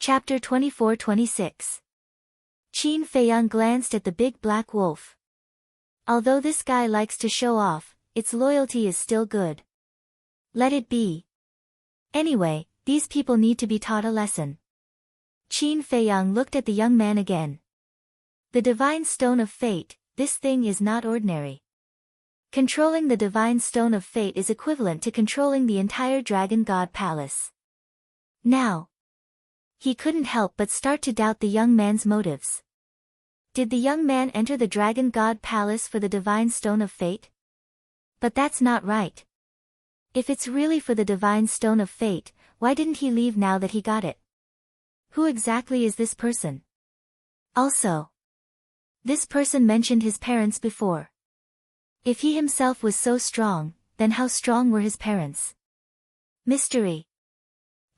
Chapter 24-26. Qin Feiyang glanced at the big black wolf. Although this guy likes to show off, its loyalty is still good. Let it be. Anyway, these people need to be taught a lesson. Qin Feiyang looked at the young man again. The divine stone of fate, this thing is not ordinary. Controlling the divine stone of fate is equivalent to controlling the entire dragon god palace. Now, he couldn't help but start to doubt the young man's motives. Did the young man enter the dragon god palace for the divine stone of fate? But that's not right. If it's really for the divine stone of fate, why didn't he leave now that he got it? Who exactly is this person? Also, this person mentioned his parents before. If he himself was so strong, then how strong were his parents? Mystery.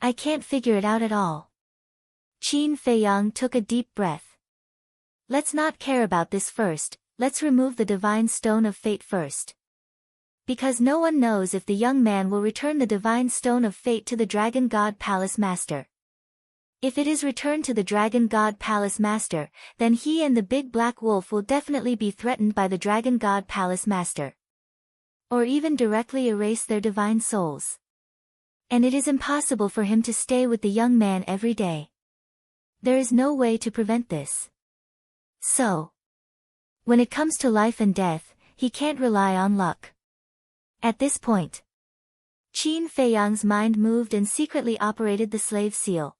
I can't figure it out at all. Qin Feiyang took a deep breath. Let's not care about this first, let's remove the divine stone of fate first. Because no one knows if the young man will return the divine stone of fate to the dragon god palace master. If it is returned to the dragon god palace master, then he and the big black wolf will definitely be threatened by the dragon god palace master. Or even directly erase their divine souls. And it is impossible for him to stay with the young man every day. There is no way to prevent this. So, when it comes to life and death, he can't rely on luck. At this point, Qin Feiyang's mind moved and secretly operated the slave seal.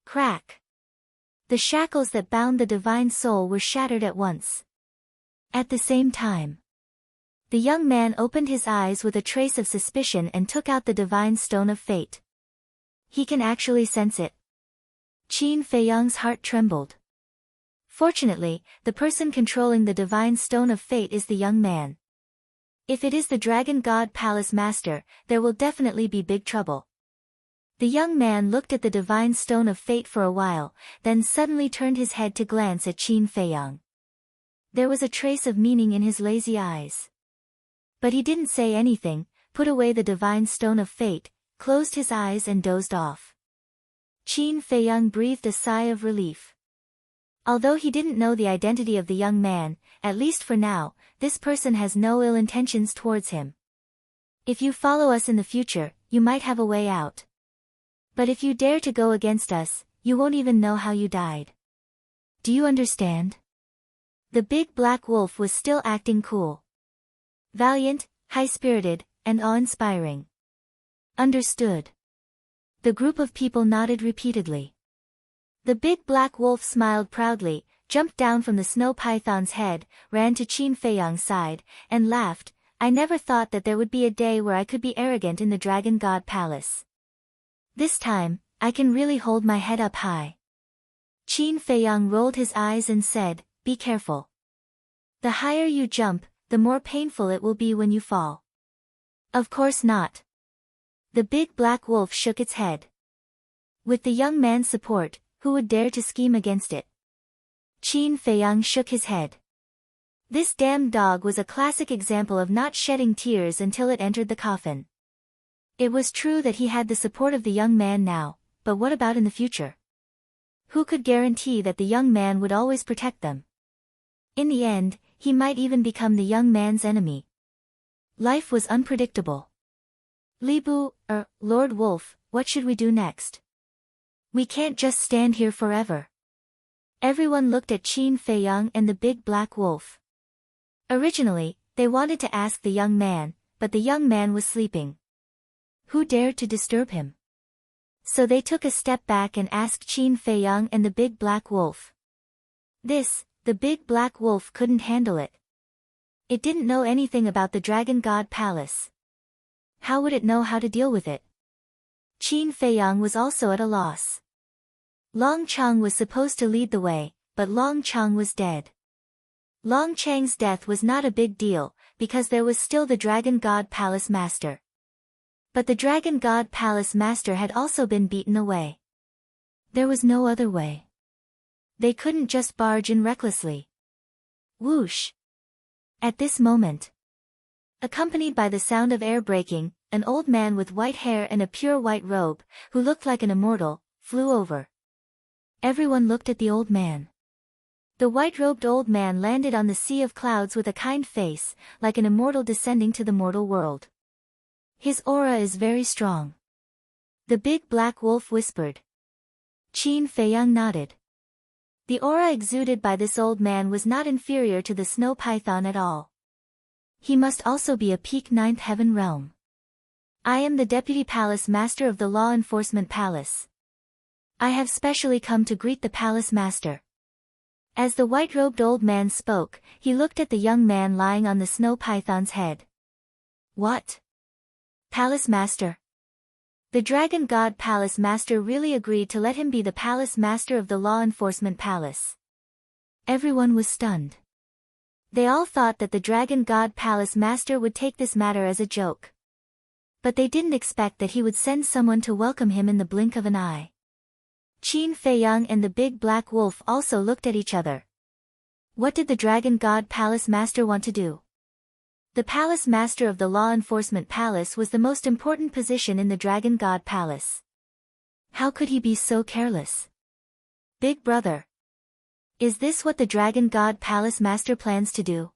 Crack. The shackles that bound the divine soul were shattered at once. At the same time, the young man opened his eyes with a trace of suspicion and took out the divine stone of fate. He can actually sense it. Qin Feiyang's heart trembled. Fortunately, the person controlling the divine stone of fate is the young man. If it is the dragon god palace master, there will definitely be big trouble. The young man looked at the divine stone of fate for a while, then suddenly turned his head to glance at Qin Feiyang. There was a trace of meaning in his lazy eyes. But he didn't say anything, put away the divine stone of fate, closed his eyes and dozed off. Qin Feiyang breathed a sigh of relief. Although he didn't know the identity of the young man, at least for now, this person has no ill intentions towards him. If you follow us in the future, you might have a way out. But if you dare to go against us, you won't even know how you died. Do you understand? The big black wolf was still acting cool. Valiant, high-spirited, and awe-inspiring. Understood. The group of people nodded repeatedly. The big black wolf smiled proudly, jumped down from the snow python's head, ran to Qin Feiyang's side, and laughed. I never thought that there would be a day where I could be arrogant in the dragon god palace. This time, I can really hold my head up high. Qin Feiyang rolled his eyes and said, be careful. The higher you jump, the more painful it will be when you fall. Of course not. The big black wolf shook its head. With the young man's support, who would dare to scheme against it? Qin Feiyang shook his head. This damned dog was a classic example of not shedding tears until it entered the coffin. It was true that he had the support of the young man now, but what about in the future? Who could guarantee that the young man would always protect them? In the end, he might even become the young man's enemy. Life was unpredictable. Lord Wolf, what should we do next? We can't just stand here forever. Everyone looked at Qin Feiyang and the big black wolf. Originally, they wanted to ask the young man, but the young man was sleeping. Who dared to disturb him? So they took a step back and asked Qin Feiyang and the big black wolf. The big black wolf couldn't handle it. It didn't know anything about the dragon god palace. How would it know how to deal with it? Qin Feiyang was also at a loss. Long Chang was supposed to lead the way, but Long Chang was dead. Long Chang's death was not a big deal, because there was still the dragon god palace master. But the dragon god palace master had also been beaten away. There was no other way. They couldn't just barge in recklessly. Whoosh! At this moment, accompanied by the sound of air breaking, an old man with white hair and a pure white robe, who looked like an immortal, flew over. Everyone looked at the old man. The white-robed old man landed on the sea of clouds with a kind face, like an immortal descending to the mortal world. His aura is very strong. The big black wolf whispered. Qin Feiyang nodded. The aura exuded by this old man was not inferior to the snow python at all. He must also be a peak ninth heaven realm. I am the Deputy Palace Master of the Law Enforcement Palace. I have specially come to greet the Palace Master. As the white-robed old man spoke, he looked at the young man lying on the snow python's head. What? Palace Master? The Dragon God Palace Master really agreed to let him be the Palace Master of the Law Enforcement Palace. Everyone was stunned. They all thought that the Dragon God Palace Master would take this matter as a joke. But they didn't expect that he would send someone to welcome him in the blink of an eye. Qin Feiyang and the big black wolf also looked at each other. What did the Dragon God Palace Master want to do? The Palace Master of the Law Enforcement Palace was the most important position in the Dragon God Palace. How could he be so careless? Big brother. Is this what the Dragon God Palace Master plans to do?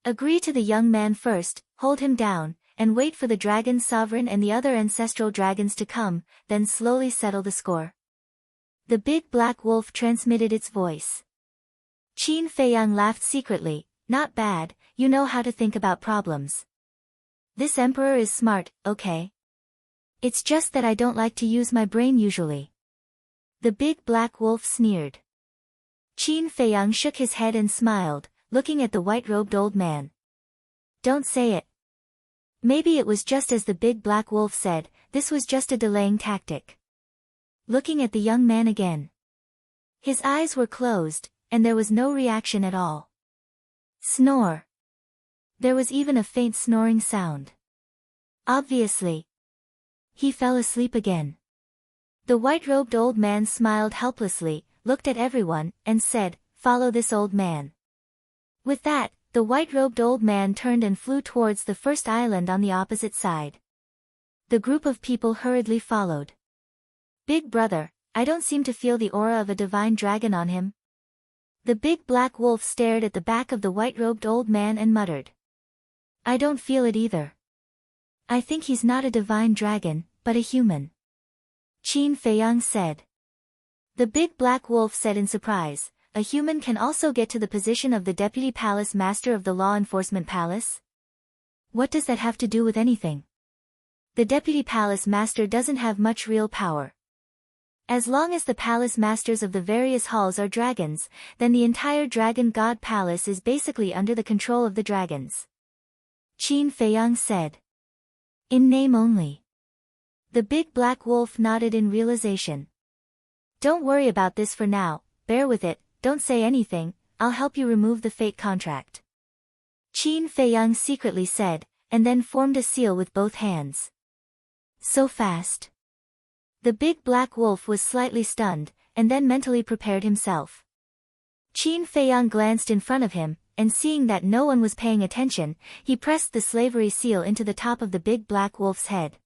Agree to the young man first, hold him down, and wait for the Dragon Sovereign and the other ancestral dragons to come, then slowly settle the score. The big black wolf transmitted its voice. Qin Feiyang laughed secretly. Not bad, you know how to think about problems. This emperor is smart, okay? It's just that I don't like to use my brain usually. The big black wolf sneered. Qin Feiyang shook his head and smiled, looking at the white-robed old man. Don't say it. Maybe it was just as the big black wolf said, this was just a delaying tactic. Looking at the young man again. His eyes were closed, and there was no reaction at all. Snore. There was even a faint snoring sound. Obviously. He fell asleep again. The white-robed old man smiled helplessly, looked at everyone, and said, "Follow this old man." With that, the white-robed old man turned and flew towards the first island on the opposite side. The group of people hurriedly followed. Big brother, I don't seem to feel the aura of a divine dragon on him. The big black wolf stared at the back of the white-robed old man and muttered. I don't feel it either. I think he's not a divine dragon, but a human. Qin Feiyang said. The big black wolf said in surprise, a human can also get to the position of the Deputy Palace Master of the Law Enforcement Palace? What does that have to do with anything? The Deputy Palace Master doesn't have much real power. As long as the Palace Masters of the various halls are dragons, then the entire Dragon God Palace is basically under the control of the dragons. Qin Feiyang said. In name only. The big black wolf nodded in realization. Don't worry about this for now, bear with it, don't say anything, I'll help you remove the fate contract. Qin Feiyang secretly said, and then formed a seal with both hands. So fast. The big black wolf was slightly stunned, and then mentally prepared himself. Qin Feiyang glanced in front of him, and seeing that no one was paying attention, he pressed the slavery seal into the top of the big black wolf's head.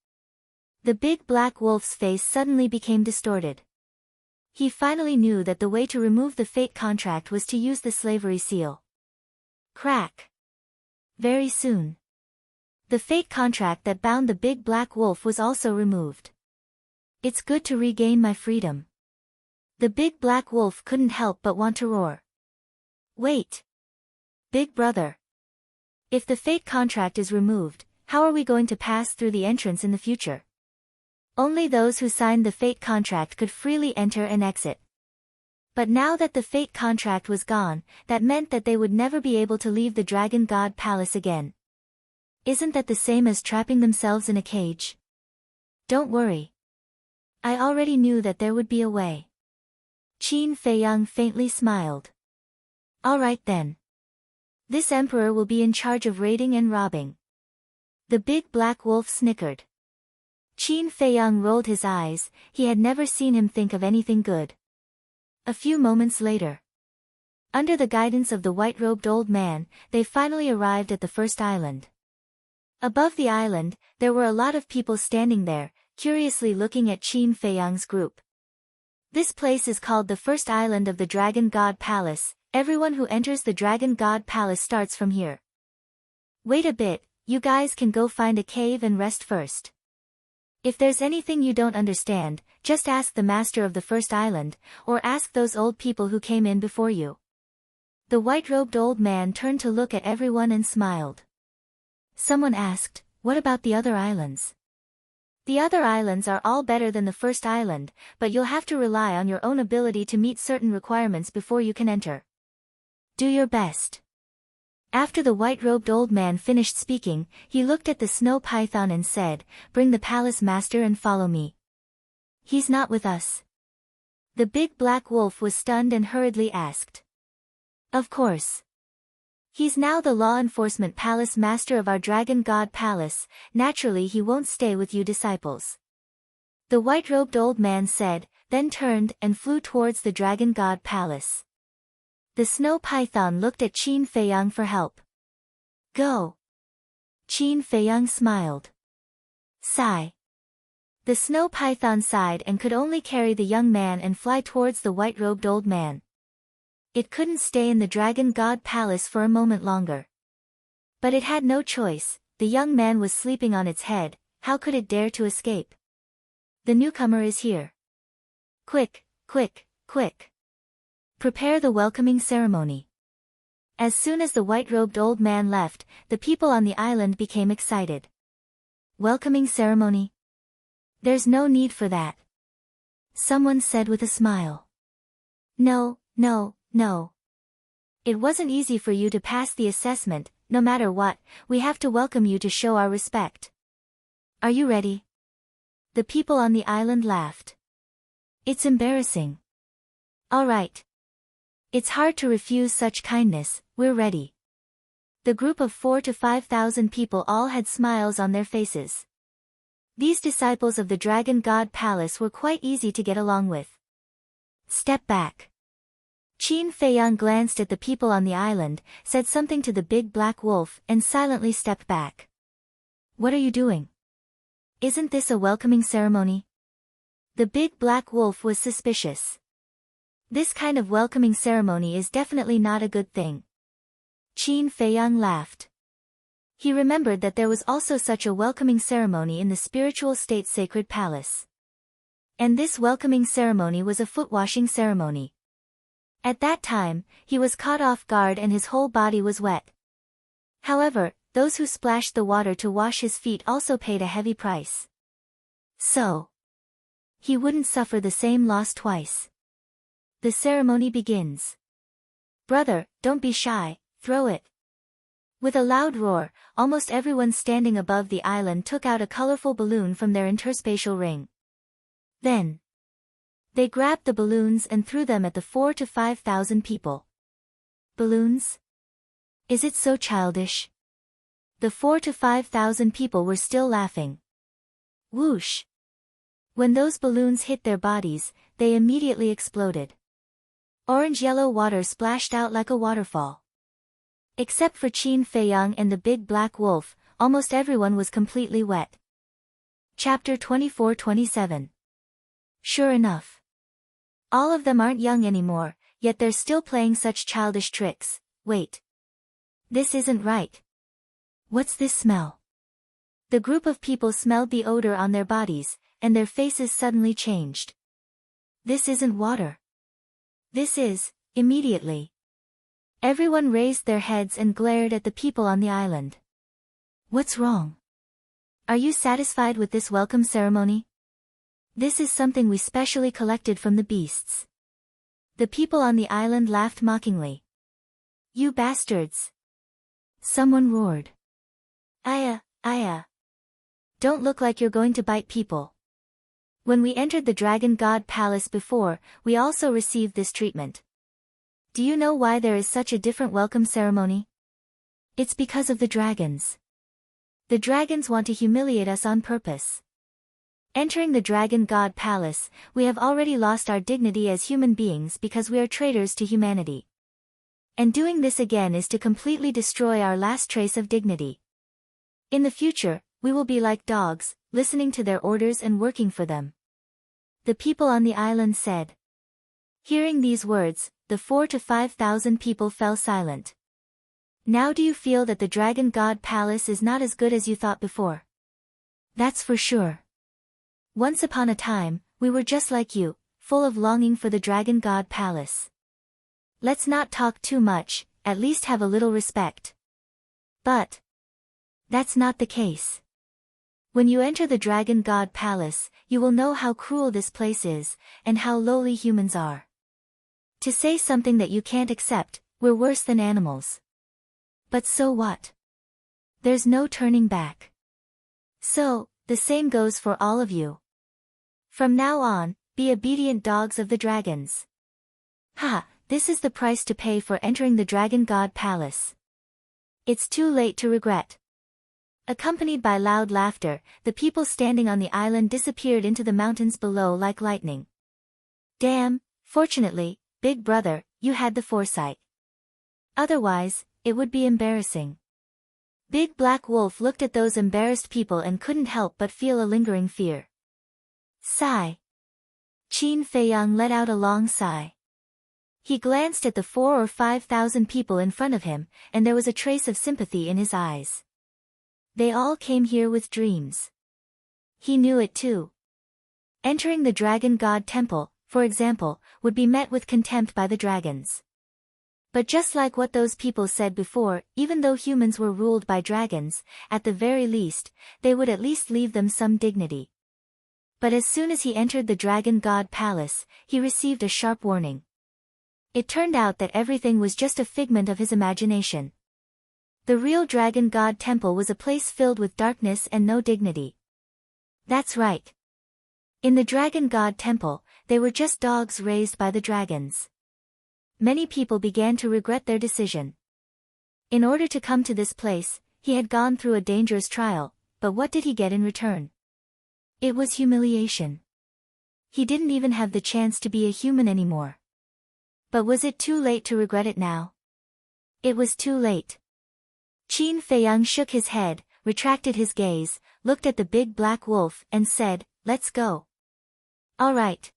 The big black wolf's face suddenly became distorted. He finally knew that the way to remove the fate contract was to use the slavery seal. Crack. Very soon. The fate contract that bound the big black wolf was also removed. It's good to regain my freedom. The big black wolf couldn't help but want to roar. Wait. Big brother. If the fate contract is removed, how are we going to pass through the entrance in the future? Only those who signed the fate contract could freely enter and exit. But now that the fate contract was gone, that meant that they would never be able to leave the Dragon God Palace again. Isn't that the same as trapping themselves in a cage? Don't worry. I already knew that there would be a way. Qin Feiyang faintly smiled. All right then. This emperor will be in charge of raiding and robbing. The big black wolf snickered. Qin Feiyang rolled his eyes, he had never seen him think of anything good. A few moments later. Under the guidance of the white-robed old man, they finally arrived at the first island. Above the island, there were a lot of people standing there, curiously looking at Qin Feiyang's group. This place is called the first island of the Dragon God Palace. Everyone who enters the Dragon God Palace starts from here. Wait a bit, you guys can go find a cave and rest first. If there's anything you don't understand, just ask the master of the first island, or ask those old people who came in before you. The white-robed old man turned to look at everyone and smiled. Someone asked, what about the other islands? The other islands are all better than the first island, but you'll have to rely on your own ability to meet certain requirements before you can enter. Do your best. After the white-robed old man finished speaking, he looked at the snow python and said, bring the palace master and follow me. He's not with us. The big black wolf was stunned and hurriedly asked. Of course. He's now the law enforcement palace master of our Dragon God Palace, naturally he won't stay with you disciples. The white-robed old man said, then turned and flew towards the Dragon God Palace. The snow python looked at Qin Feiyang for help. Go. Qin Feiyang smiled. Sigh. The snow python sighed and could only carry the young man and fly towards the white-robed old man. It couldn't stay in the Dragon God Palace for a moment longer. But it had no choice, the young man was sleeping on its head, how could it dare to escape? The newcomer is here. Quick, quick, quick. Prepare the welcoming ceremony. As soon as the white-robed old man left, the people on the island became excited. Welcoming ceremony? There's no need for that. Someone said with a smile. No, no, no. It wasn't easy for you to pass the assessment, no matter what, we have to welcome you to show our respect. Are you ready? The people on the island laughed. It's embarrassing. All right. It's hard to refuse such kindness, we're ready. The group of 4,000 to 5,000 people all had smiles on their faces. These disciples of the Dragon God Palace were quite easy to get along with. Step back. Qin Feiyang glanced at the people on the island, said something to the big black wolf and silently stepped back. What are you doing? Isn't this a welcoming ceremony? The big black wolf was suspicious. This kind of welcoming ceremony is definitely not a good thing. Qin Feiyang laughed. He remembered that there was also such a welcoming ceremony in the spiritual state sacred palace. And this welcoming ceremony was a foot-washing ceremony. At that time, he was caught off guard and his whole body was wet. However, those who splashed the water to wash his feet also paid a heavy price. So, he wouldn't suffer the same loss twice. The ceremony begins. Brother, don't be shy, throw it. With a loud roar, almost everyone standing above the island took out a colorful balloon from their interspatial ring. Then, they grabbed the balloons and threw them at the 4,000 to 5,000 people. Balloons? Is it so childish? The 4,000 to 5,000 people were still laughing. Whoosh! When those balloons hit their bodies, they immediately exploded. Orange-yellow water splashed out like a waterfall. Except for Qin Feiyang and the big black wolf, almost everyone was completely wet. Chapter 24-27. Sure enough. All of them aren't young anymore, yet they're still playing such childish tricks. Wait. This isn't right. What's this smell? The group of people smelled the odor on their bodies, and their faces suddenly changed. This isn't water. This is, immediately. Everyone raised their heads and glared at the people on the island. What's wrong? Are you satisfied with this welcome ceremony? This is something we specially collected from the beasts. The people on the island laughed mockingly. You bastards! Someone roared. Aya, aya. Don't look like you're going to bite people. When we entered the Dragon God Palace before, we also received this treatment. Do you know why there is such a different welcome ceremony? It's because of the dragons. The dragons want to humiliate us on purpose. Entering the Dragon God Palace, we have already lost our dignity as human beings because we are traitors to humanity. And doing this again is to completely destroy our last trace of dignity. In the future, we will be like dogs, listening to their orders and working for them. The people on the island said. Hearing these words, the 4,000 to 5,000 people fell silent. Now do you feel that the Dragon God Palace is not as good as you thought before? That's for sure. Once upon a time, we were just like you, full of longing for the Dragon God Palace. Let's not talk too much, at least have a little respect. But that's not the case. When you enter the Dragon God Palace, you will know how cruel this place is, and how lowly humans are. To say something that you can't accept, we're worse than animals. But so what? There's no turning back. So, the same goes for all of you. From now on, be obedient dogs of the dragons. Ha, this is the price to pay for entering the Dragon God Palace. It's too late to regret. Accompanied by loud laughter, the people standing on the island disappeared into the mountains below like lightning. Damn, fortunately, Big Brother, you had the foresight. Otherwise, it would be embarrassing. Big Black Wolf looked at those embarrassed people and couldn't help but feel a lingering fear. Sigh. Qin Feiyang let out a long sigh. He glanced at the 4,000 or 5,000 people in front of him, and there was a trace of sympathy in his eyes. They all came here with dreams. He knew it too. Entering the Dragon God Temple, for example, would be met with contempt by the dragons. But just like what those people said before, even though humans were ruled by dragons, at the very least, they would at least leave them some dignity. But as soon as he entered the Dragon God Palace, he received a sharp warning. It turned out that everything was just a figment of his imagination. The real Dragon God Temple was a place filled with darkness and no dignity. That's right. In the Dragon God Temple, they were just dogs raised by the dragons. Many people began to regret their decision. In order to come to this place, he had gone through a dangerous trial, but what did he get in return? It was humiliation. He didn't even have the chance to be a human anymore. But was it too late to regret it now? It was too late. Qin Feiyang shook his head, retracted his gaze, looked at the big black wolf and said, "Let's go." All right.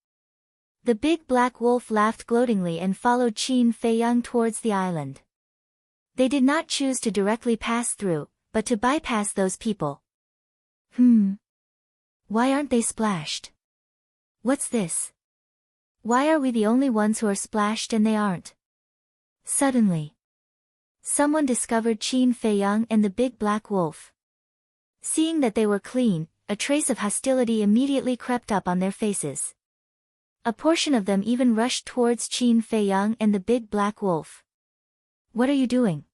The big black wolf laughed gloatingly and followed Qin Feiyang towards the island. They did not choose to directly pass through, but to bypass those people. Why aren't they splashed? What's this? Why are we the only ones who are splashed and they aren't? Suddenly, someone discovered Qin Feiyang and the big black wolf. Seeing that they were clean, a trace of hostility immediately crept up on their faces. A portion of them even rushed towards Qin Feiyang and the big black wolf. What are you doing?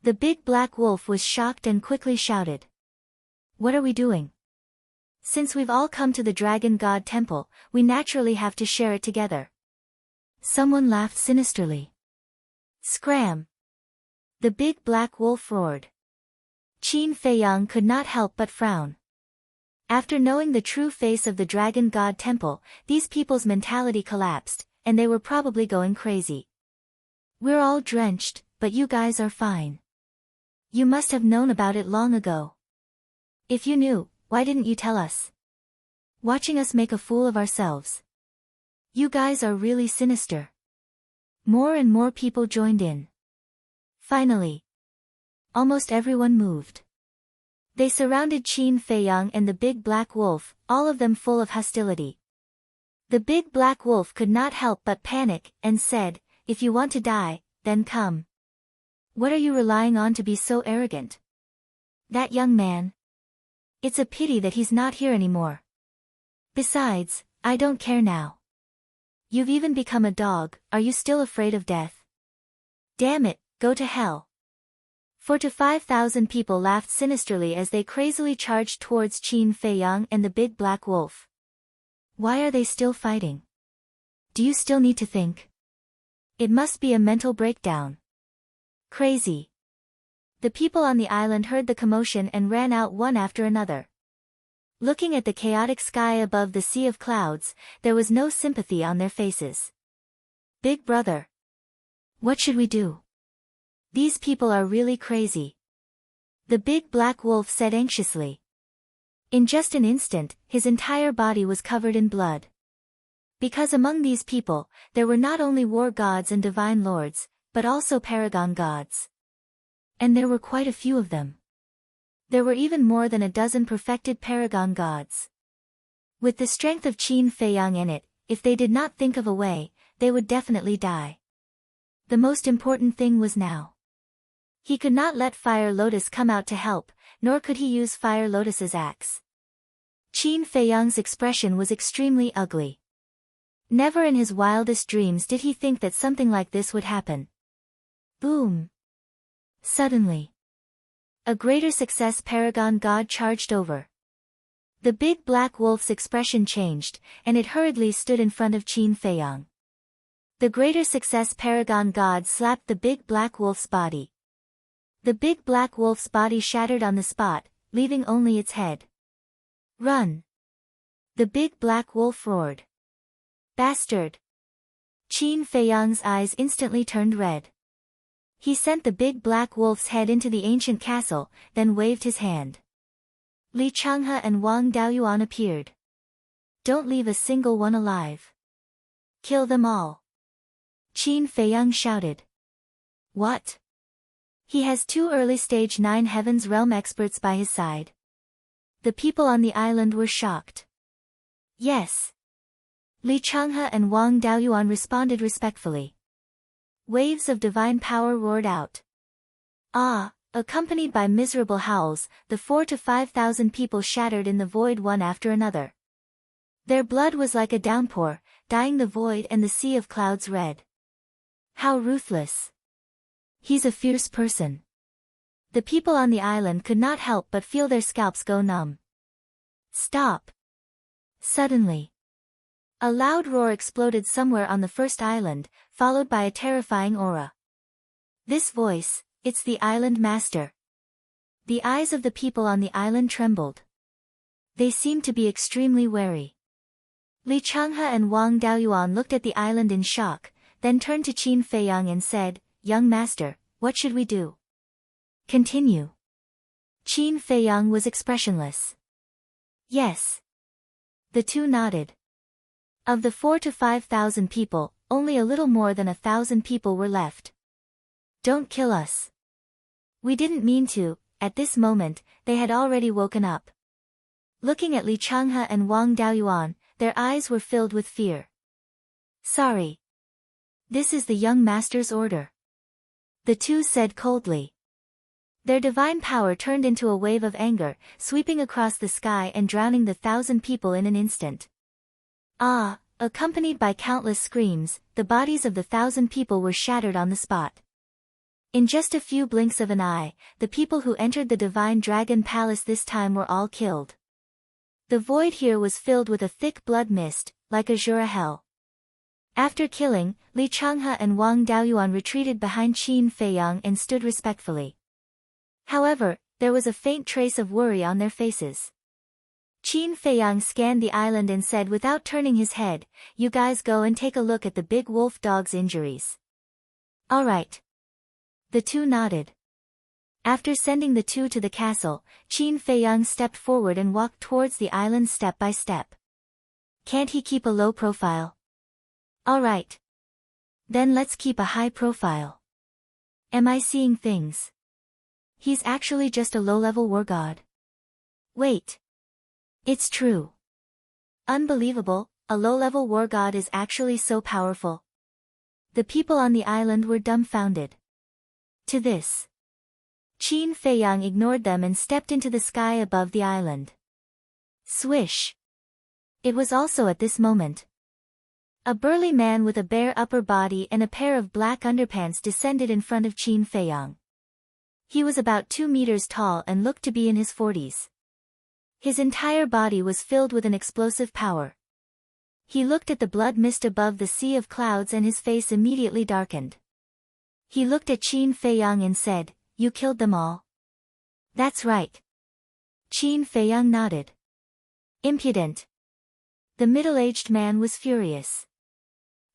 The big black wolf was shocked and quickly shouted. What are we doing? Since we've all come to the Dragon God Temple, we naturally have to share it together. Someone laughed sinisterly. Scram! The big black wolf roared. Qin Feiyang could not help but frown. After knowing the true face of the Dragon God Temple, these people's mentality collapsed, and they were probably going crazy. We're all drenched, but you guys are fine. You must have known about it long ago. If you knew, why didn't you tell us? Watching us make a fool of ourselves. You guys are really sinister. More and more people joined in. Finally, almost everyone moved. They surrounded Qin Feiyang and the big black wolf, all of them full of hostility. The big black wolf could not help but panic, and said, "If you want to die, then come. What are you relying on to be so arrogant? That young man? It's a pity that he's not here anymore. Besides, I don't care now. You've even become a dog, are you still afraid of death? Damn it, go to hell." 4,000 to 5,000 people laughed sinisterly as they crazily charged towards Qin Feiyang and the big black wolf. Why are they still fighting? Do you still need to think? It must be a mental breakdown. Crazy. The people on the island heard the commotion and ran out one after another. Looking at the chaotic sky above the sea of clouds, there was no sympathy on their faces. Big brother. What should we do? These people are really crazy. The big black wolf said anxiously. In just an instant, his entire body was covered in blood. Because among these people, there were not only war gods and divine lords, but also paragon gods. And there were quite a few of them. There were even more than a dozen perfected paragon gods. With the strength of Qin Feiyang in it, if they did not think of a way, they would definitely die. The most important thing was now. He could not let Fire Lotus come out to help, nor could he use Fire Lotus's axe. Qin Feiyang's expression was extremely ugly. Never in his wildest dreams did he think that something like this would happen. Boom! Suddenly, a greater success paragon god charged over. The big black wolf's expression changed, and it hurriedly stood in front of Qin Feiyang. The greater success paragon god slapped the big black wolf's body. The big black wolf's body shattered on the spot, leaving only its head. Run! The big black wolf roared. Bastard! Qin Feiyang's eyes instantly turned red. He sent the big black wolf's head into the ancient castle, then waved his hand. Li Changhe and Wang Daoyuan appeared. Don't leave a single one alive. Kill them all. Qin Feiyang shouted. What? He has 2 early stage 9 Heaven's Realm experts by his side. The people on the island were shocked. Yes. Li Changhe and Wang Daoyuan responded respectfully. Waves of divine power roared out. Ah! Accompanied by miserable howls, the 4,000 to 5,000 people shattered in the void one after another. Their blood was like a downpour, dyeing the void and the sea of clouds red. How ruthless! He's a fierce person. The people on the island could not help but feel their scalps go numb. Stop! Suddenly, a loud roar exploded somewhere on the first island, followed by a terrifying aura. This voice, it's the island master. The eyes of the people on the island trembled. They seemed to be extremely wary. Li Changhe and Wang Daoyuan looked at the island in shock, then turned to Qin Feiyang and said, Young master, what should we do? Continue. Qin Feiyang was expressionless. Yes. The two nodded. Of the 4,000 to 5,000 people, only a little more than 1,000 people were left. Don't kill us. We didn't mean to. At this moment, they had already woken up. Looking at Li Changhe and Wang Daoyuan, their eyes were filled with fear. Sorry. This is the young master's order. The two said coldly. Their divine power turned into a wave of anger, sweeping across the sky and drowning the 1,000 people in an instant. Ah! Accompanied by countless screams, the bodies of the 1,000 people were shattered on the spot. In just a few blinks of an eye, the people who entered the Divine Dragon Palace this time were all killed. The void here was filled with a thick blood mist, like azure hell. After killing, Li Changhe and Wang Daoyuan retreated behind Qin Feiyang and stood respectfully. However, there was a faint trace of worry on their faces. Qin Feiyang scanned the island and said without turning his head, You guys go and take a look at the big wolf dog's injuries. All right. The two nodded. After sending the two to the castle, Qin Feiyang stepped forward and walked towards the island step by step. Can't he keep a low profile? All right. Then let's keep a high profile. Am I seeing things? He's actually just a low-level war god. Wait. It's true. Unbelievable, a low-level war god is actually so powerful. The people on the island were dumbfounded. To this, Qin Feiyang ignored them and stepped into the sky above the island. Swish! It was also at this moment. A burly man with a bare upper body and a pair of black underpants descended in front of Qin Feiyang. He was about 2 meters tall and looked to be in his 40s. His entire body was filled with an explosive power. He looked at the blood mist above the sea of clouds and his face immediately darkened. He looked at Qin Feiyang and said, You killed them all? That's right. Qin Feiyang nodded. Impudent. The middle-aged man was furious.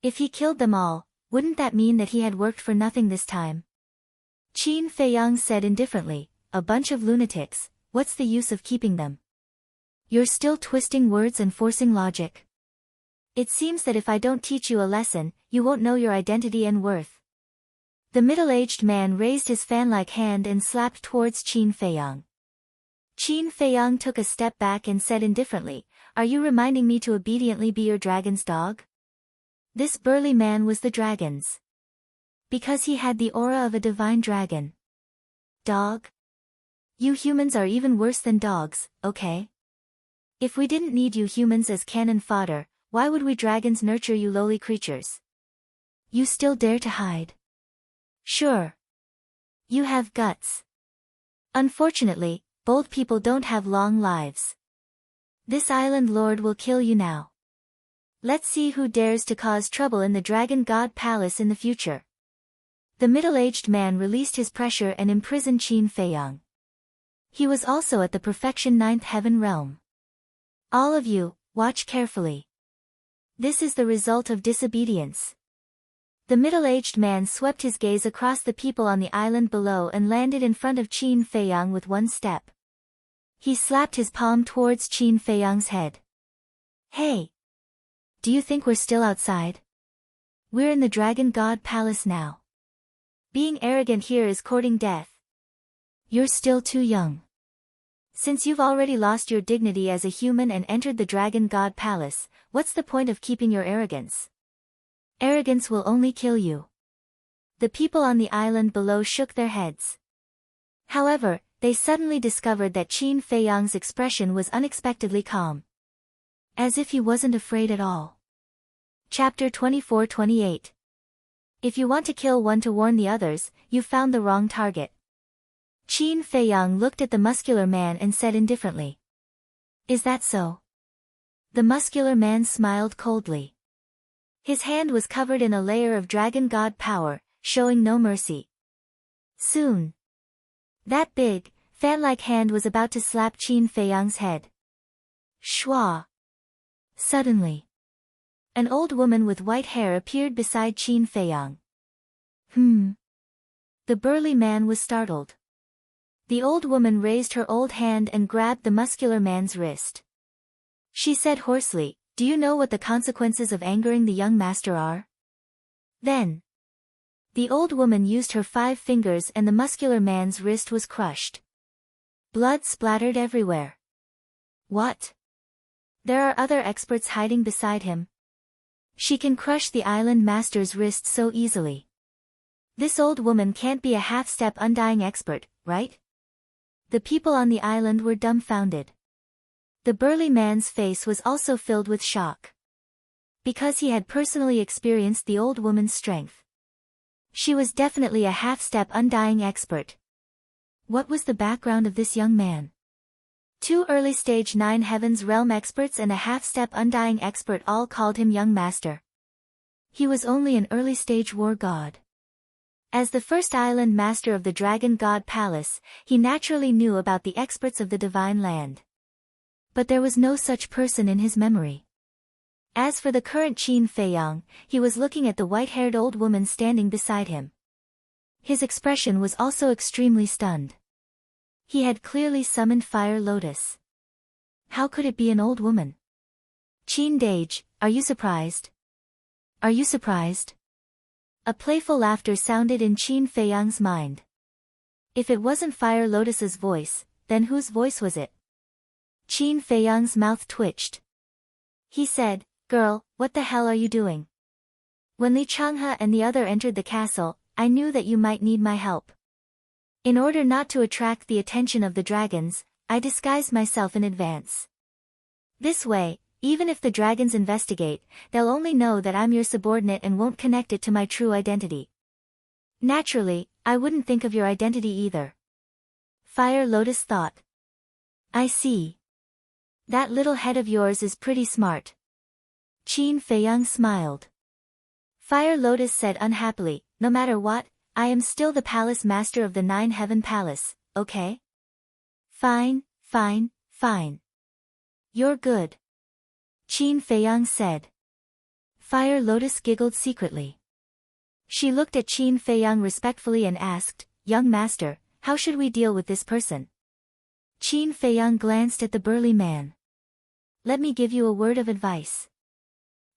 If he killed them all, wouldn't that mean that he had worked for nothing this time? Qin Feiyang said indifferently, A bunch of lunatics, what's the use of keeping them? You're still twisting words and forcing logic. It seems that if I don't teach you a lesson, you won't know your identity and worth. The middle-aged man raised his fan-like hand and slapped towards Qin Feiyang. Qin Feiyang took a step back and said indifferently, "Are you reminding me to obediently be your dragon's dog?" This burly man was the dragon's. Because he had the aura of a divine dragon. Dog? You humans are even worse than dogs, okay? If we didn't need you humans as cannon fodder, why would we dragons nurture you lowly creatures? You still dare to hide? Sure. You have guts. Unfortunately, bold people don't have long lives. This island lord will kill you now. Let's see who dares to cause trouble in the Dragon God Palace in the future. The middle-aged man released his pressure and imprisoned Qin Feiyang. He was also at the perfection 9th heaven realm. All of you, watch carefully. This is the result of disobedience. The middle-aged man swept his gaze across the people on the island below and landed in front of Qin Feiyang with one step. He slapped his palm towards Qin Feiyang's head. Hey! Do you think we're still outside? We're in the Dragon God Palace now. Being arrogant here is courting death. You're still too young. Since you've already lost your dignity as a human and entered the Dragon God Palace, what's the point of keeping your arrogance? Arrogance will only kill you. The people on the island below shook their heads. However, they suddenly discovered that Qin Feiyang's expression was unexpectedly calm. As if he wasn't afraid at all. Chapter 24-28. If you want to kill one to warn the others, you've found the wrong target. Qin Feiyang looked at the muscular man and said indifferently. Is that so? The muscular man smiled coldly. His hand was covered in a layer of dragon god power, showing no mercy. Soon. That big, fan-like hand was about to slap Qin Feiyang's head. Shwa. Suddenly. An old woman with white hair appeared beside Qin Feiyang. The burly man was startled. The old woman raised her old hand and grabbed the muscular man's wrist. She said hoarsely, "Do you know what the consequences of angering the young master are?" Then. The old woman used her 5 fingers and the muscular man's wrist was crushed. Blood splattered everywhere. What? There are other experts hiding beside him. She can crush the island master's wrist so easily. This old woman can't be a half-step undying expert, right? The people on the island were dumbfounded. The burly man's face was also filled with shock. Because he had personally experienced the old woman's strength. She was definitely a half-step undying expert. What was the background of this young man? 2 early-stage 9 heavens realm experts and a half-step undying expert all called him young master. He was only an early-stage war god. As the first island master of the Dragon God Palace, he naturally knew about the experts of the divine land. But there was no such person in his memory. As for the current Qin Feiyang, he was looking at the white-haired old woman standing beside him. His expression was also extremely stunned. He had clearly summoned Fire Lotus. How could it be an old woman? Qin Dage, are you surprised? Are you surprised? A playful laughter sounded in Qin Feiyang's mind. If it wasn't Fire Lotus's voice, then whose voice was it? Qin Feiyang's mouth twitched. He said, "Girl, what the hell are you doing?" When Li Changhe and the other entered the castle, I knew that you might need my help. In order not to attract the attention of the dragons, I disguised myself in advance. This way, even if the dragons investigate, they'll only know that I'm your subordinate and won't connect it to my true identity. Naturally, I wouldn't think of your identity either. Fire Lotus thought. I see. That little head of yours is pretty smart. Qin Feiyang smiled. Fire Lotus said unhappily, no matter what, I am still the palace master of the 9 heaven palace, okay? Fine, fine, fine. You're good. Qin Feiyang said. Fire Lotus giggled secretly. She looked at Qin Feiyang respectfully and asked, Young master, how should we deal with this person? Qin Feiyang glanced at the burly man. Let me give you a word of advice.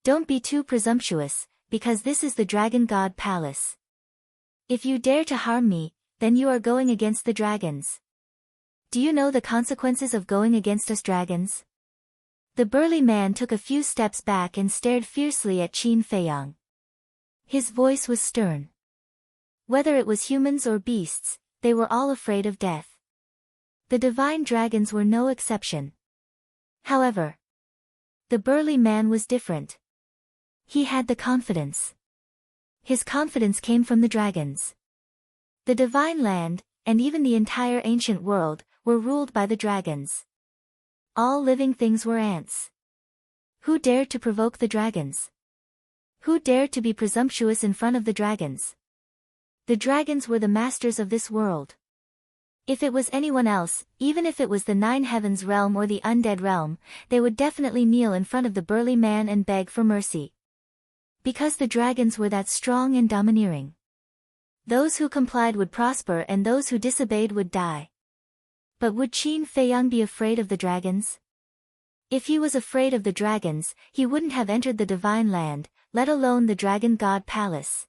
Don't be too presumptuous, because this is the Dragon God Palace. If you dare to harm me, then you are going against the dragons. Do you know the consequences of going against us dragons? The burly man took a few steps back and stared fiercely at Qin Feiyang. His voice was stern. Whether it was humans or beasts, they were all afraid of death. The divine dragons were no exception. However, the burly man was different. He had the confidence. His confidence came from the dragons. The divine land, and even the entire ancient world, were ruled by the dragons. All living things were ants. Who dared to provoke the dragons? Who dared to be presumptuous in front of the dragons? The dragons were the masters of this world. If it was anyone else, even if it was the Nine Heavens realm or the undead realm, they would definitely kneel in front of the burly man and beg for mercy. Because the dragons were that strong and domineering. Those who complied would prosper and those who disobeyed would die. But would Qin Feiyang be afraid of the dragons? If he was afraid of the dragons, he wouldn't have entered the divine land, let alone the Dragon God Palace.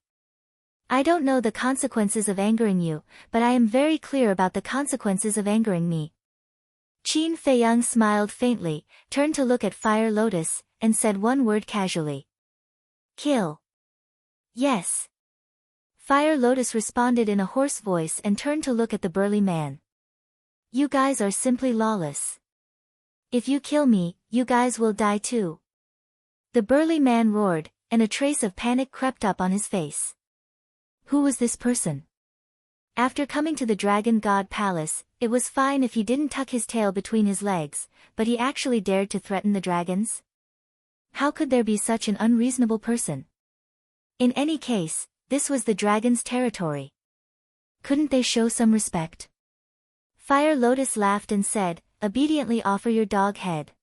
I don't know the consequences of angering you, but I am very clear about the consequences of angering me. Qin Feiyang smiled faintly, turned to look at Fire Lotus, and said one word casually. Kill. Yes. Fire Lotus responded in a hoarse voice and turned to look at the burly man. You guys are simply lawless. If you kill me, you guys will die too. The burly man roared, and a trace of panic crept up on his face. Who was this person? After coming to the Dragon God Palace, it was fine if he didn't tuck his tail between his legs, but he actually dared to threaten the dragons? How could there be such an unreasonable person? In any case, this was the dragon's territory. Couldn't they show some respect? Fire Lotus laughed and said, obediently offer your dog head.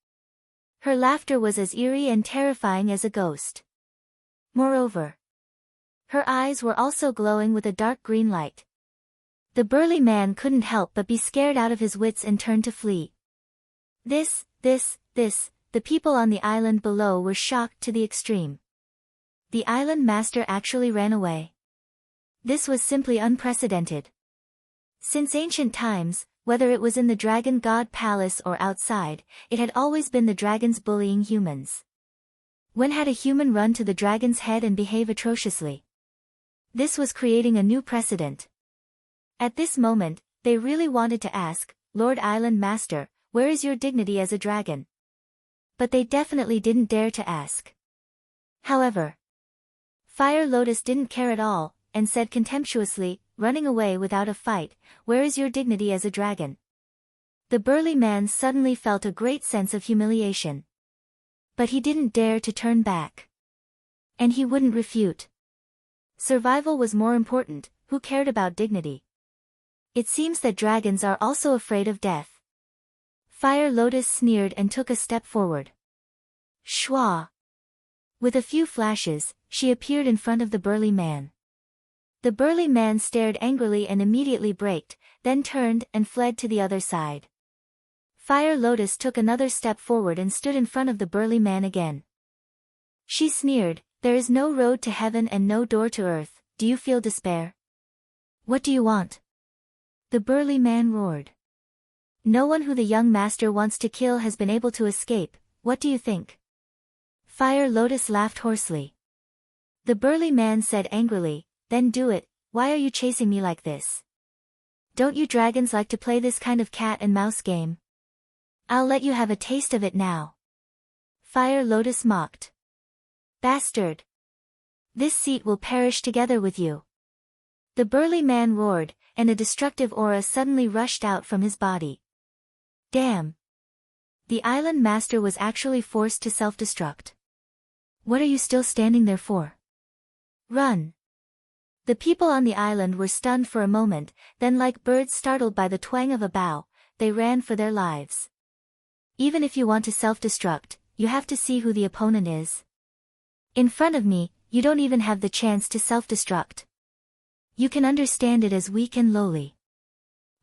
Her laughter was as eerie and terrifying as a ghost. Moreover, her eyes were also glowing with a dark green light. The burly man couldn't help but be scared out of his wits and turned to flee. The people on the island below were shocked to the extreme. The island master actually ran away. This was simply unprecedented. Since ancient times, whether it was in the Dragon God Palace or outside, it had always been the dragons bullying humans. When had a human run to the dragon's head and behave atrociously? This was creating a new precedent. At this moment, they really wanted to ask, Lord Island Master, where is your dignity as a dragon? But they definitely didn't dare to ask. However, Fire Lotus didn't care at all, and said contemptuously, running away without a fight, where is your dignity as a dragon? The burly man suddenly felt a great sense of humiliation. But he didn't dare to turn back. And he wouldn't refute. Survival was more important, who cared about dignity? It seems that dragons are also afraid of death. Fire Lotus sneered and took a step forward. Shwa! With a few flashes, she appeared in front of the burly man. The burly man stared angrily and immediately braked, then turned and fled to the other side. Fire Lotus took another step forward and stood in front of the burly man again. She sneered, there is no road to heaven and no door to earth, do you feel despair? What do you want? The burly man roared. No one who the young master wants to kill has been able to escape, what do you think? Fire Lotus laughed hoarsely. The burly man said angrily, then do it, why are you chasing me like this? Don't you dragons like to play this kind of cat and mouse game? I'll let you have a taste of it now. Fire Lotus mocked. Bastard! This seat will perish together with you. The burly man roared, and a destructive aura suddenly rushed out from his body. Damn! The island master was actually forced to self-destruct. What are you still standing there for? Run! The people on the island were stunned for a moment, then like birds startled by the twang of a bow, they ran for their lives. Even if you want to self-destruct, you have to see who the opponent is. In front of me, you don't even have the chance to self-destruct. You can understand it as weak and lowly.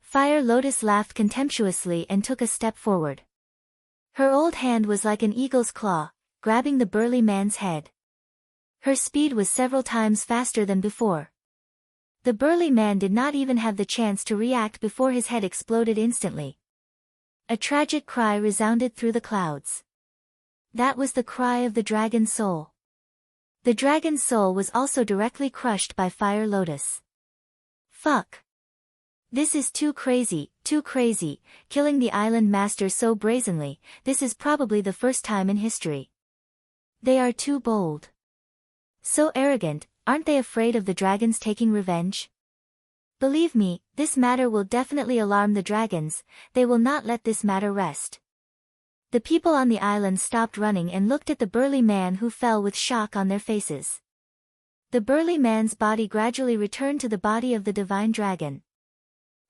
Fire Lotus laughed contemptuously and took a step forward. Her old hand was like an eagle's claw, grabbing the burly man's head. Her speed was several times faster than before. The burly man did not even have the chance to react before his head exploded instantly. A tragic cry resounded through the clouds. That was the cry of the dragon's soul. The dragon's soul was also directly crushed by Fire Lotus. Fuck. This is too crazy, killing the island master so brazenly. This is probably the first time in history. They are too bold. So arrogant, aren't they afraid of the dragons taking revenge? Believe me, this matter will definitely alarm the dragons. They will not let this matter rest. The people on the island stopped running and looked at the burly man who fell with shock on their faces. The burly man's body gradually returned to the body of the divine dragon.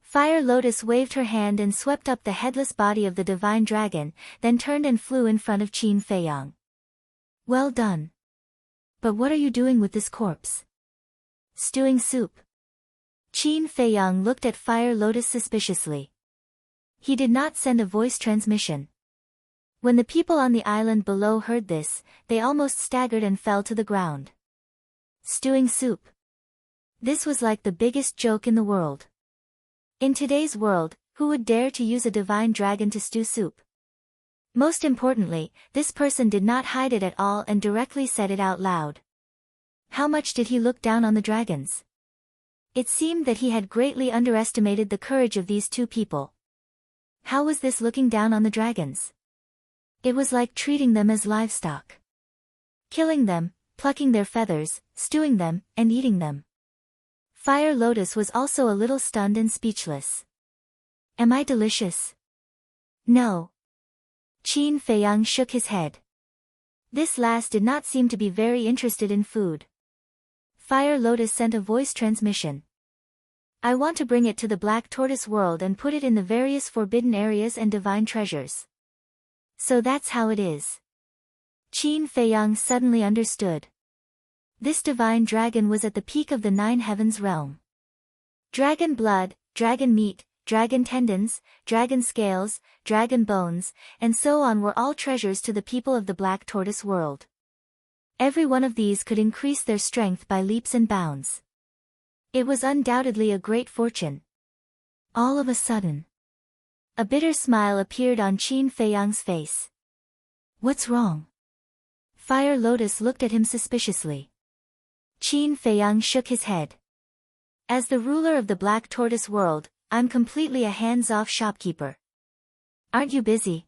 Fire Lotus waved her hand and swept up the headless body of the divine dragon, then turned and flew in front of Qin Feiyang. Well done. But what are you doing with this corpse? Stewing soup. Qin Feiyang looked at Fire Lotus suspiciously. He did not send a voice transmission. When the people on the island below heard this, they almost staggered and fell to the ground. Stewing soup. This was like the biggest joke in the world. In today's world, who would dare to use a divine dragon to stew soup? Most importantly, this person did not hide it at all and directly said it out loud. How much did he look down on the dragons? It seemed that he had greatly underestimated the courage of these two people. How was this looking down on the dragons? It was like treating them as livestock. Killing them, plucking their feathers, stewing them, and eating them. Fire Lotus was also a little stunned and speechless. Am I delicious? No. Qin Feiyang shook his head. This last did not seem to be very interested in food. Fire Lotus sent a voice transmission. I want to bring it to the Black Tortoise world and put it in the various forbidden areas and divine treasures. So that's how it is. Qin Feiyang suddenly understood. This divine dragon was at the peak of the Nine Heavens realm. Dragon blood, dragon meat, dragon tendons, dragon scales, dragon bones, and so on were all treasures to the people of the Black Tortoise world. Every one of these could increase their strength by leaps and bounds. It was undoubtedly a great fortune. All of a sudden, a bitter smile appeared on Qin Feiyang's face. What's wrong? Fire Lotus looked at him suspiciously. Qin Feiyang shook his head. As the ruler of the Black Tortoise world, I'm completely a hands-off shopkeeper. Aren't you busy?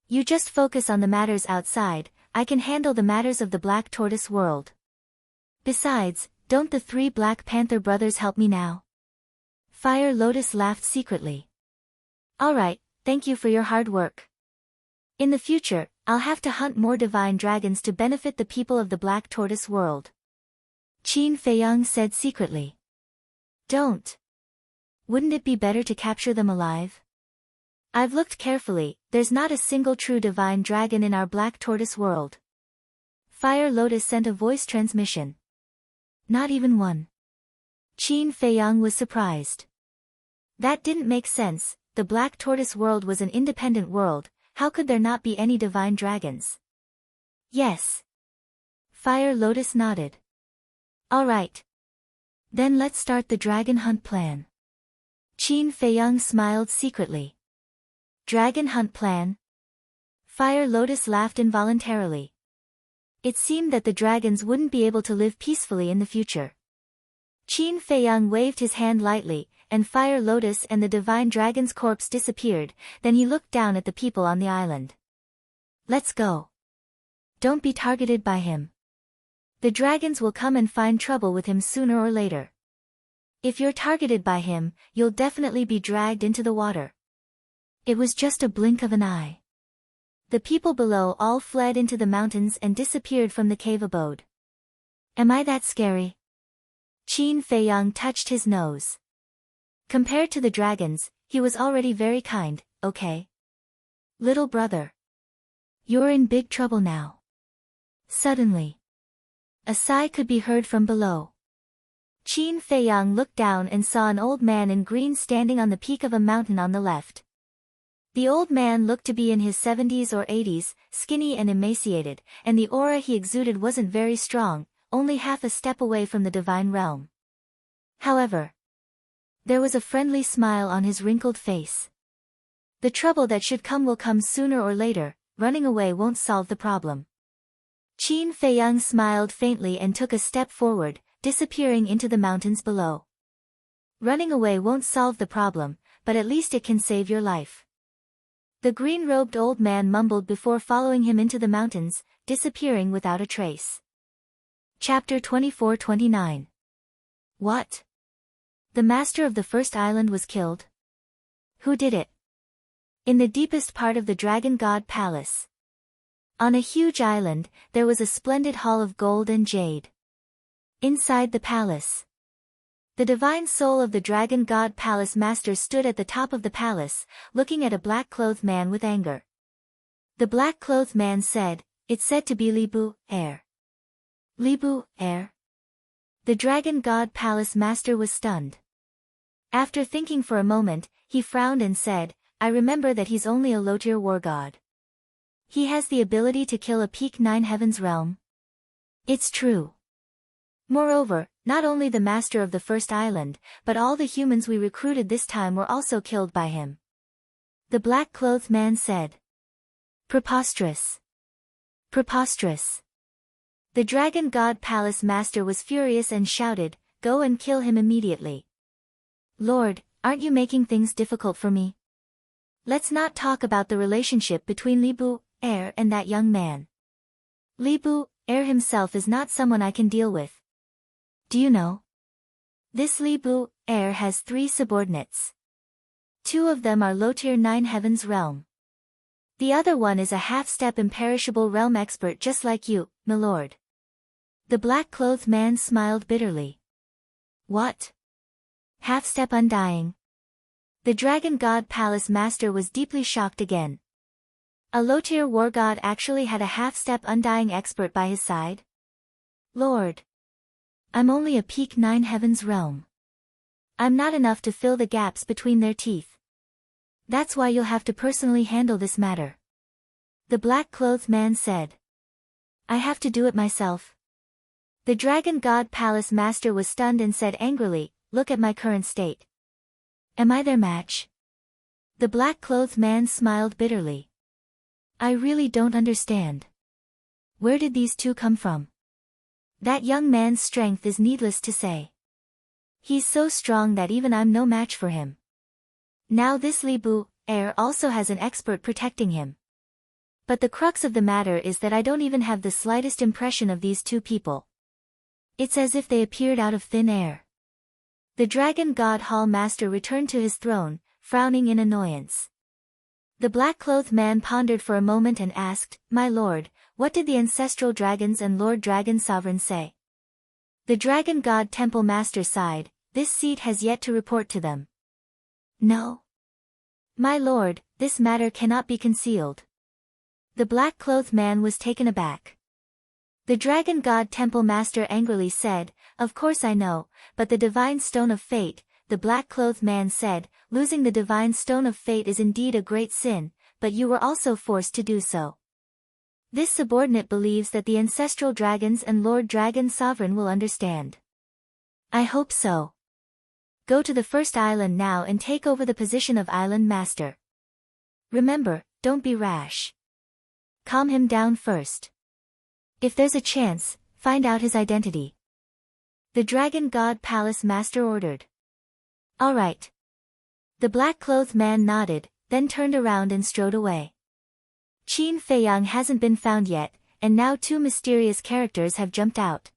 You just focus on the matters outside. I can handle the matters of the Black Tortoise world. Besides, don't the three Black Panther brothers help me now? Fire Lotus laughed secretly. Alright, thank you for your hard work. In the future, I'll have to hunt more divine dragons to benefit the people of the Black Tortoise world. Qin Feiyang said secretly. Don't. Wouldn't it be better to capture them alive? I've looked carefully, there's not a single true divine dragon in our Black Tortoise world. Fire Lotus sent a voice transmission. Not even one. Qin Feiyang was surprised. That didn't make sense. The Black Tortoise world was an independent world. How could there not be any divine dragons? Yes. Fire Lotus nodded. Alright. Then let's start the dragon hunt plan. Qin Feiyang smiled secretly. Dragon hunt plan? Fire Lotus laughed involuntarily. It seemed that the dragons wouldn't be able to live peacefully in the future. Qin Feiyang waved his hand lightly, and Fire Lotus and the divine dragon's corpse disappeared. Then he looked down at the people on the island. Let's go. Don't be targeted by him. The dragons will come and find trouble with him sooner or later. If you're targeted by him, you'll definitely be dragged into the water. It was just a blink of an eye. The people below all fled into the mountains and disappeared from the cave abode. Am I that scary? Qin Feiyang touched his nose. Compared to the dragons, he was already very kind, okay? Little brother. You're in big trouble now. Suddenly, a sigh could be heard from below. Qin Feiyang looked down and saw an old man in green standing on the peak of a mountain on the left. The old man looked to be in his 70s or 80s, skinny and emaciated, and the aura he exuded wasn't very strong, only half a step away from the divine realm. However, there was a friendly smile on his wrinkled face. The trouble that should come will come sooner or later, running away won't solve the problem. Qin Feiyang smiled faintly and took a step forward, disappearing into the mountains below. Running away won't solve the problem, but at least it can save your life. The green-robed old man mumbled before following him into the mountains, disappearing without a trace. Chapter 24-29. What? The master of the first island was killed? Who did it? In the deepest part of the Dragon God Palace. On a huge island, there was a splendid hall of gold and jade. Inside the palace, the divine soul of the Dragon God Palace Master stood at the top of the palace, looking at a black-clothed man with anger. The black-clothed man said, "It's said to be Libu, heir." Libu, heir? The Dragon God Palace Master was stunned. After thinking for a moment, he frowned and said, "I remember that he's only a low-tier war god. He has the ability to kill a peak 9 heavens realm." It's true. Moreover, not only the master of the first island, but all the humans we recruited this time were also killed by him. The black-clothed man said. Preposterous. Preposterous. The Dragon God Palace Master was furious and shouted, "Go and kill him immediately." Lord, aren't you making things difficult for me? Let's not talk about the relationship between Libu, heir and that young man. Libu, heir himself is not someone I can deal with. Do you know? This Libu, heir has 3 subordinates. 2 of them are low-tier 9 heavens realm. The other one is a half-step imperishable realm expert just like you, milord. The black-clothed man smiled bitterly. What? Half-step undying? The Dragon God Palace Master was deeply shocked again. A low-tier war god actually had a half-step undying expert by his side? Lord. I'm only a peak 9 heavens realm. I'm not enough to fill the gaps between their teeth. That's why you'll have to personally handle this matter. The black-clothed man said. I have to do it myself. The Dragon God Palace Master was stunned and said angrily, "Look at my current state. Am I their match?" The black-clothed man smiled bitterly. I really don't understand. Where did these 2 come from? That young man's strength is needless to say. He's so strong that even I'm no match for him. Now this Libu, heir also has an expert protecting him. But the crux of the matter is that I don't even have the slightest impression of these 2 people. It's as if they appeared out of thin air. The Dragon God Hall Master returned to his throne, frowning in annoyance. The black-clothed man pondered for a moment and asked, "My lord, what did the ancestral dragons and Lord Dragon Sovereign say?" The Dragon God Temple Master sighed, "This seat has yet to report to them." No. My lord, this matter cannot be concealed. The black-clothed man was taken aback. The Dragon God Temple Master angrily said, "Of course I know, but the Divine Stone of Fate," the black-clothed man said, "losing the Divine Stone of Fate is indeed a great sin, but you were also forced to do so. This subordinate believes that the ancestral dragons and Lord Dragon Sovereign will understand. I hope so. Go to the first island now and take over the position of Island Master. Remember, don't be rash. Calm him down first. If there's a chance, find out his identity." The Dragon God Palace Master ordered. All right. The black-clothed man nodded, then turned around and strode away. Qin Feiyang hasn't been found yet, and now 2 mysterious characters have jumped out.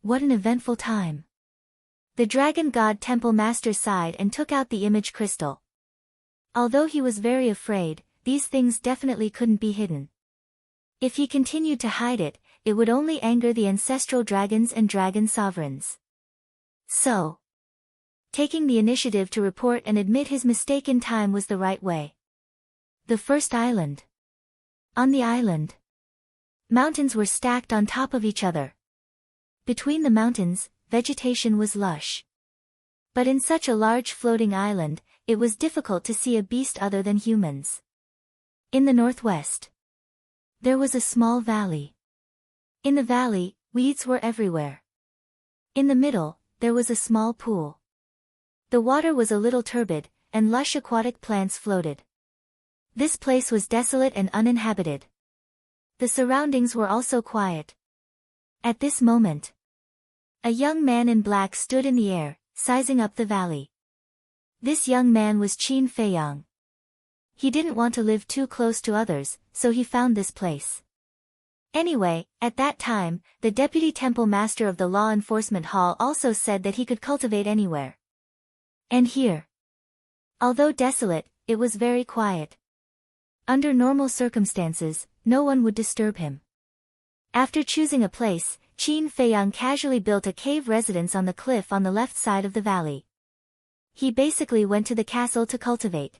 What an eventful time. The Dragon God Temple Master sighed and took out the image crystal. Although he was very afraid, these things definitely couldn't be hidden. If he continued to hide it, it would only anger the ancestral dragons and dragon sovereigns. So, taking the initiative to report and admit his mistake in time was the right way. The first island. On the island, mountains were stacked on top of each other. Between the mountains, vegetation was lush. But in such a large floating island, it was difficult to see a beast other than humans. In the northwest, there was a small valley. In the valley, weeds were everywhere. In the middle, there was a small pool. The water was a little turbid, and lush aquatic plants floated. This place was desolate and uninhabited. The surroundings were also quiet. At this moment, a young man in black stood in the air, sizing up the valley. This young man was Qin Feiyang. He didn't want to live too close to others, so he found this place. Anyway, at that time, the deputy temple master of the law enforcement hall also said that he could cultivate anywhere. And here, although desolate, it was very quiet. Under normal circumstances, no one would disturb him. After choosing a place, Qin Feiyang casually built a cave residence on the cliff on the left side of the valley. He basically went to the castle to cultivate.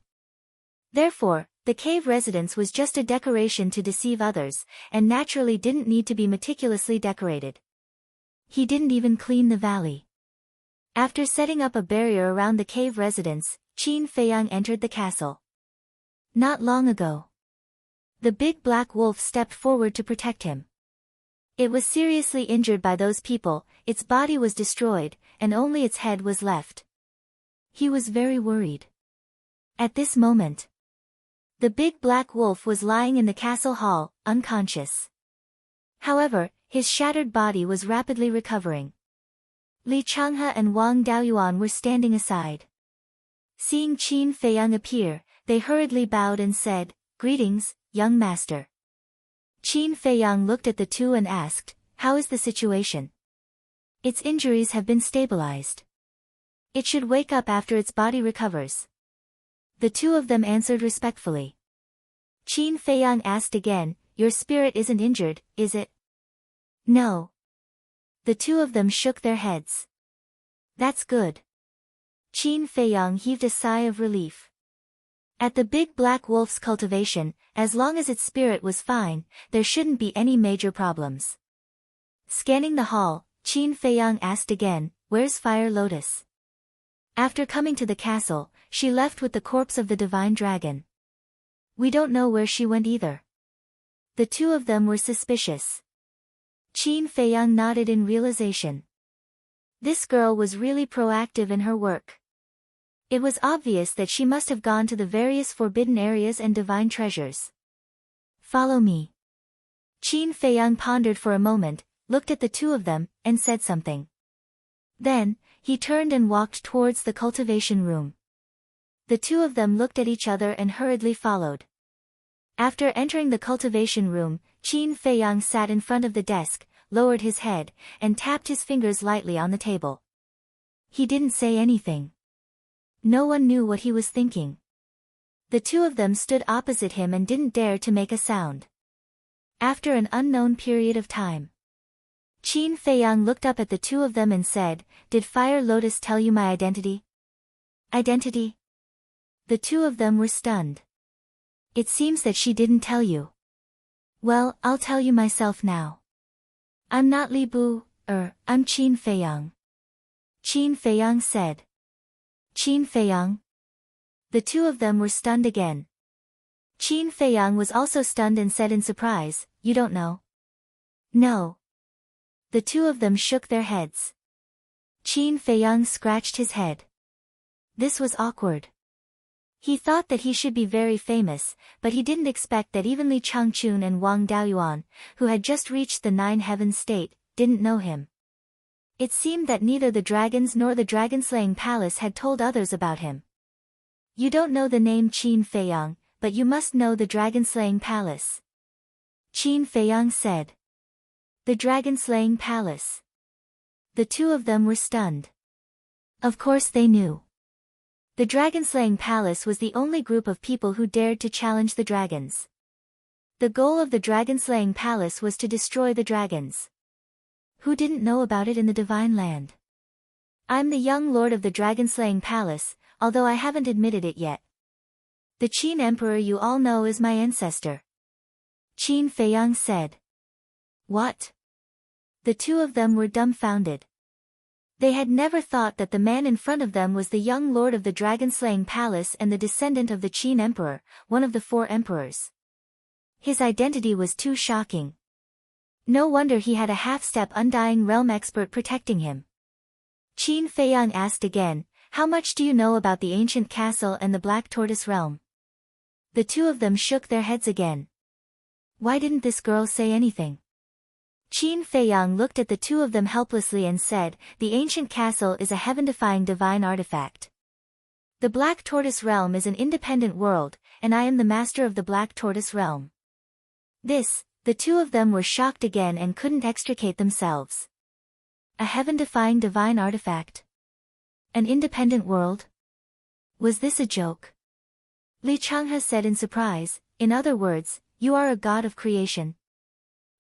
Therefore, the cave residence was just a decoration to deceive others, and naturally didn't need to be meticulously decorated. He didn't even clean the valley. After setting up a barrier around the cave residence, Qin Feiyang entered the castle. Not long ago, the big black wolf stepped forward to protect him. It was seriously injured by those people, its body was destroyed, and only its head was left. He was very worried. At this moment, the big black wolf was lying in the castle hall, unconscious. However, his shattered body was rapidly recovering. Li Changhe and Wang Daoyuan were standing aside. Seeing Qin Feiyang appear, they hurriedly bowed and said, "Greetings, young master." Qin Feiyang looked at the two and asked, "How is the situation?" "Its injuries have been stabilized. It should wake up after its body recovers." The two of them answered respectfully. Qin Feiyang asked again, "Your spirit isn't injured, is it?" "No." The two of them shook their heads. "That's good." Qin Feiyang heaved a sigh of relief. At the big black wolf's cultivation, as long as its spirit was fine, there shouldn't be any major problems. Scanning the hall, Qin Feiyang asked again, "Where's Fire Lotus?" After coming to the castle, she left with the corpse of the divine dragon. "We don't know where she went either." The two of them were suspicious. Qin Feiyang nodded in realization. This girl was really proactive in her work. It was obvious that she must have gone to the various forbidden areas and divine treasures. "Follow me." Qin Feiyang pondered for a moment, looked at the two of them, and said something. Then, he turned and walked towards the cultivation room. The two of them looked at each other and hurriedly followed. After entering the cultivation room, Qin Feiyang sat in front of the desk, lowered his head, and tapped his fingers lightly on the table. He didn't say anything. No one knew what he was thinking. The two of them stood opposite him and didn't dare to make a sound. After an unknown period of time, Qin Feiyang looked up at the two of them and said, "Did Fire Lotus tell you my identity?" "Identity?" The two of them were stunned. "It seems that she didn't tell you." "Well, I'll tell you myself now. I'm not Li Bu, I'm Qin Feiyang." Qin Feiyang said. "Qin Feiyang?" The two of them were stunned again. Qin Feiyang was also stunned and said in surprise, "You don't know?" "No." The two of them shook their heads. Qin Feiyang scratched his head. This was awkward. He thought that he should be very famous, but he didn't expect that even Li Changchun and Wang Daoyuan, who had just reached the Nine Heavens state, didn't know him. It seemed that neither the dragons nor the dragon-slaying palace had told others about him. "You don't know the name Qin Feiyang, but you must know the dragon-slaying palace." Qin Feiyang said. "The dragon-slaying palace." The two of them were stunned. Of course they knew. The dragon-slaying palace was the only group of people who dared to challenge the dragons. The goal of the dragon-slaying palace was to destroy the dragons. Who didn't know about it in the divine land? "I'm the young lord of the dragon-slaying palace, although I haven't admitted it yet. The Qin emperor you all know is my ancestor." Qin Feiyang said. "What?" The two of them were dumbfounded. They had never thought that the man in front of them was the young lord of the dragon-slaying palace and the descendant of the Qin emperor, one of the 4 emperors. His identity was too shocking. No wonder he had a half-step Undying Realm expert protecting him. Qin Feiyang asked again, "How much do you know about the ancient castle and the Black Tortoise realm?" The 2 of them shook their heads again. Why didn't this girl say anything? Qin Feiyang looked at the 2 of them helplessly and said, "The ancient castle is a heaven-defying divine artifact. The Black Tortoise realm is an independent world, and I am the master of the Black Tortoise realm." The 2 of them were shocked again and couldn't extricate themselves. A heaven-defying divine artifact? An independent world? Was this a joke? Li Changhe said in surprise, "In other words, you are a god of creation."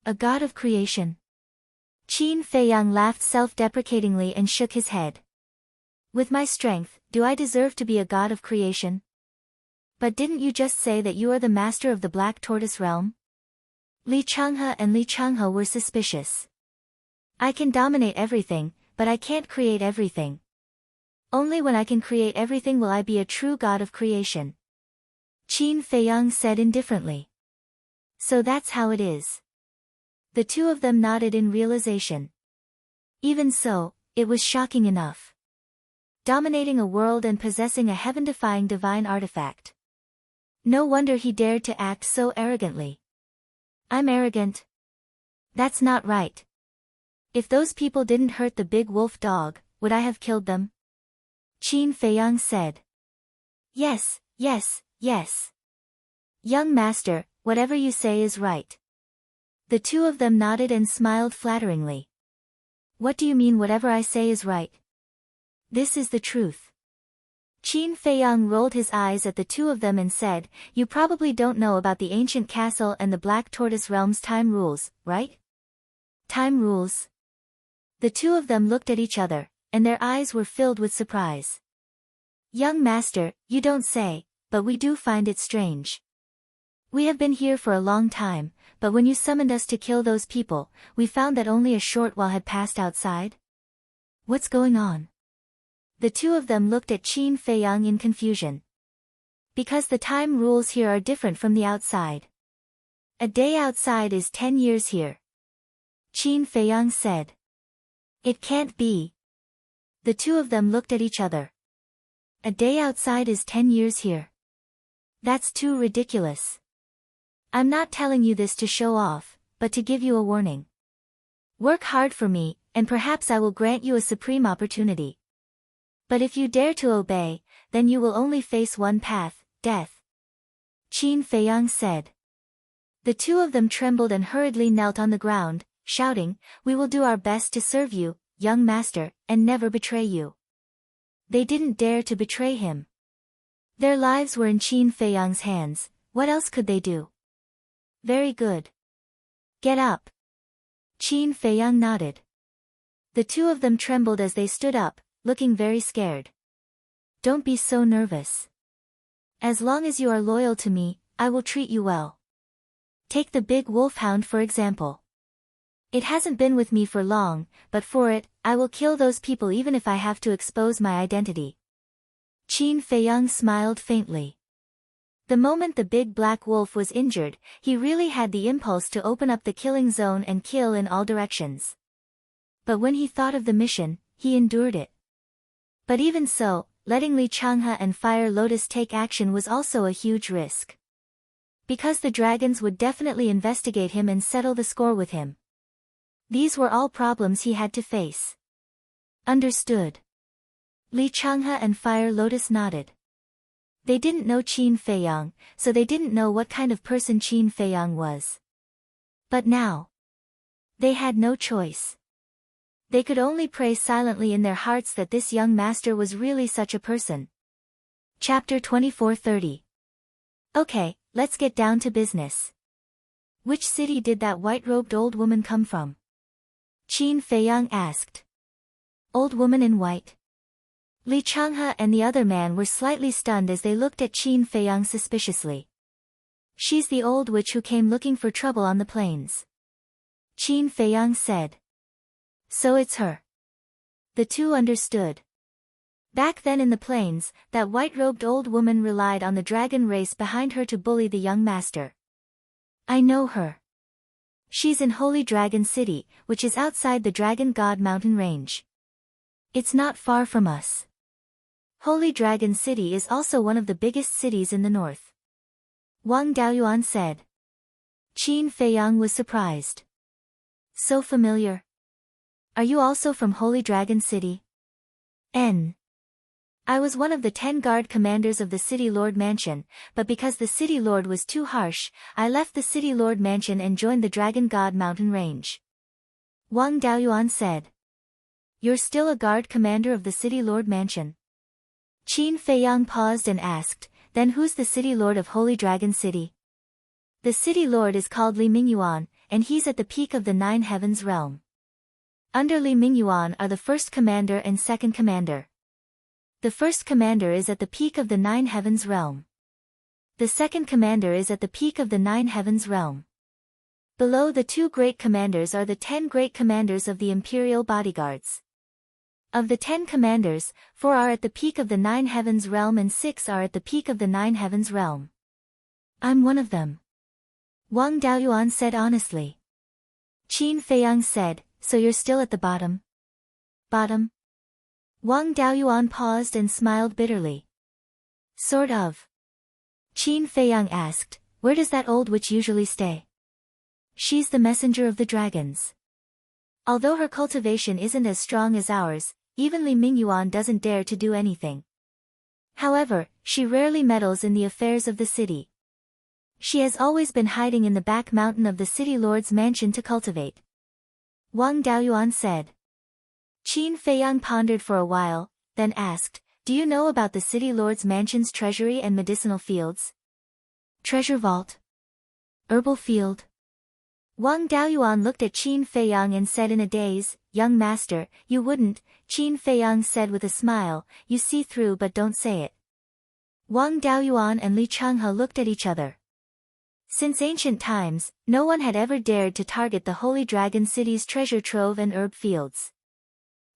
A god of creation? Qin Feiyang laughed self-deprecatingly and shook his head. With my strength, do I deserve to be a god of creation? But didn't you just say that you are the master of the Black Tortoise realm? Li Changhe and Li Changhe were suspicious. I can dominate everything, but I can't create everything. Only when I can create everything will I be a true god of creation. Qin Feiyang said indifferently. So that's how it is. The 2 of them nodded in realization. Even so, it was shocking enough. Dominating a world and possessing a heaven-defying divine artifact. No wonder he dared to act so arrogantly. I'm arrogant? That's not right. If those people didn't hurt the big wolf dog, would I have killed them? Qin Feiyang said. Yes, yes, yes. Young master, whatever you say is right. The 2 of them nodded and smiled flatteringly. What do you mean whatever I say is right? This is the truth. Qin Feiyang rolled his eyes at the 2 of them and said, "You probably don't know about the ancient castle and the Black Tortoise realm's time rules, right?" Time rules? The 2 of them looked at each other, and their eyes were filled with surprise. Young master, you don't say, but we do find it strange. We have been here for a long time, but when you summoned us to kill those people, we found that only a short while had passed outside. What's going on? The 2 of them looked at Qin Feiyang in confusion. Because the time rules here are different from the outside. A day outside is 10 years here. Qin Feiyang said. It can't be. The 2 of them looked at each other. A day outside is 10 years here. That's too ridiculous. I'm not telling you this to show off, but to give you a warning. Work hard for me, and perhaps I will grant you a supreme opportunity. But if you dare to obey, then you will only face one path, death. Qin Feiyang said. The 2 of them trembled and hurriedly knelt on the ground, shouting, "We will do our best to serve you, young master, and never betray you." They didn't dare to betray him. Their lives were in Qin Feiyang's hands, what else could they do? Very good. Get up. Qin Feiyang nodded. The 2 of them trembled as they stood up, looking very scared. Don't be so nervous. As long as you are loyal to me, I will treat you well. Take the big wolfhound for example. It hasn't been with me for long, but for it, I will kill those people even if I have to expose my identity. Qin Feiyang smiled faintly. The moment the big black wolf was injured, he really had the impulse to open up the killing zone and kill in all directions. But when he thought of the mission, he endured it. But even so, letting Li Changhe and Fire Lotus take action was also a huge risk. Because the dragons would definitely investigate him and settle the score with him. These were all problems he had to face. Understood. Li Changhe and Fire Lotus nodded. They didn't know Qin Feiyang, so they didn't know what kind of person Qin Feiyang was. But now, they had no choice. They could only pray silently in their hearts that this young master was really such a person. Chapter 24:30. Okay, let's get down to business. Which city did that white-robed old woman come from? Qin Feiyang asked. Old woman in white. Li Changhe and the other man were slightly stunned as they looked at Qin Feiyang suspiciously. She's the old witch who came looking for trouble on the plains. Qin Feiyang said. So it's her. The two understood. Back then in the plains, that white-robed old woman relied on the dragon race behind her to bully the young master. I know her. She's in Holy Dragon City, which is outside the Dragon God mountain range. It's not far from us. Holy Dragon City is also one of the biggest cities in the north. Wang Daoyuan said. Qin Feiyang was surprised. So familiar. Are you also from Holy Dragon City? I was one of the 10 guard commanders of the City Lord Mansion, but because the City Lord was too harsh, I left the City Lord Mansion and joined the Dragon God mountain range. Wang Daoyuan said. You're still a guard commander of the City Lord Mansion? Qin Feiyang paused and asked, then who's the City Lord of Holy Dragon City? The City Lord is called Li Mingyuan, and he's at the peak of the 9 heavens realm. Under Li Mingyuan are the first commander and second commander. The first commander is at the peak of the 9 heavens realm. The second commander is at the peak of the 9 heavens realm. Below the 2 great commanders are the 10 great commanders of the imperial bodyguards. Of the 10 commanders, 4 are at the peak of the 9 heavens realm and 6 are at the peak of the 9 heavens realm. I'm one of them. Wang Daoyuan said honestly. Qin Feiyang said, so you're still at the bottom? Bottom? Wang Daoyuan paused and smiled bitterly. Sort of. Qin Feiyang asked, where does that old witch usually stay? She's the messenger of the dragons. Although her cultivation isn't as strong as ours, even Li Mingyuan doesn't dare to do anything. However, she rarely meddles in the affairs of the city. She has always been hiding in the back mountain of the City Lord's mansion to cultivate. Wang Daoyuan said. Qin Feiyang pondered for a while, then asked, do you know about the City Lord's mansion's treasury and medicinal fields? Treasure vault? Herbal field? Wang Daoyuan looked at Qin Feiyang and said in a daze, young master, you wouldn't, Qin Feiyang said with a smile, you see through but don't say it. Wang Daoyuan and Li Changhe looked at each other. Since ancient times, no one had ever dared to target the Holy Dragon City's treasure trove and herb fields.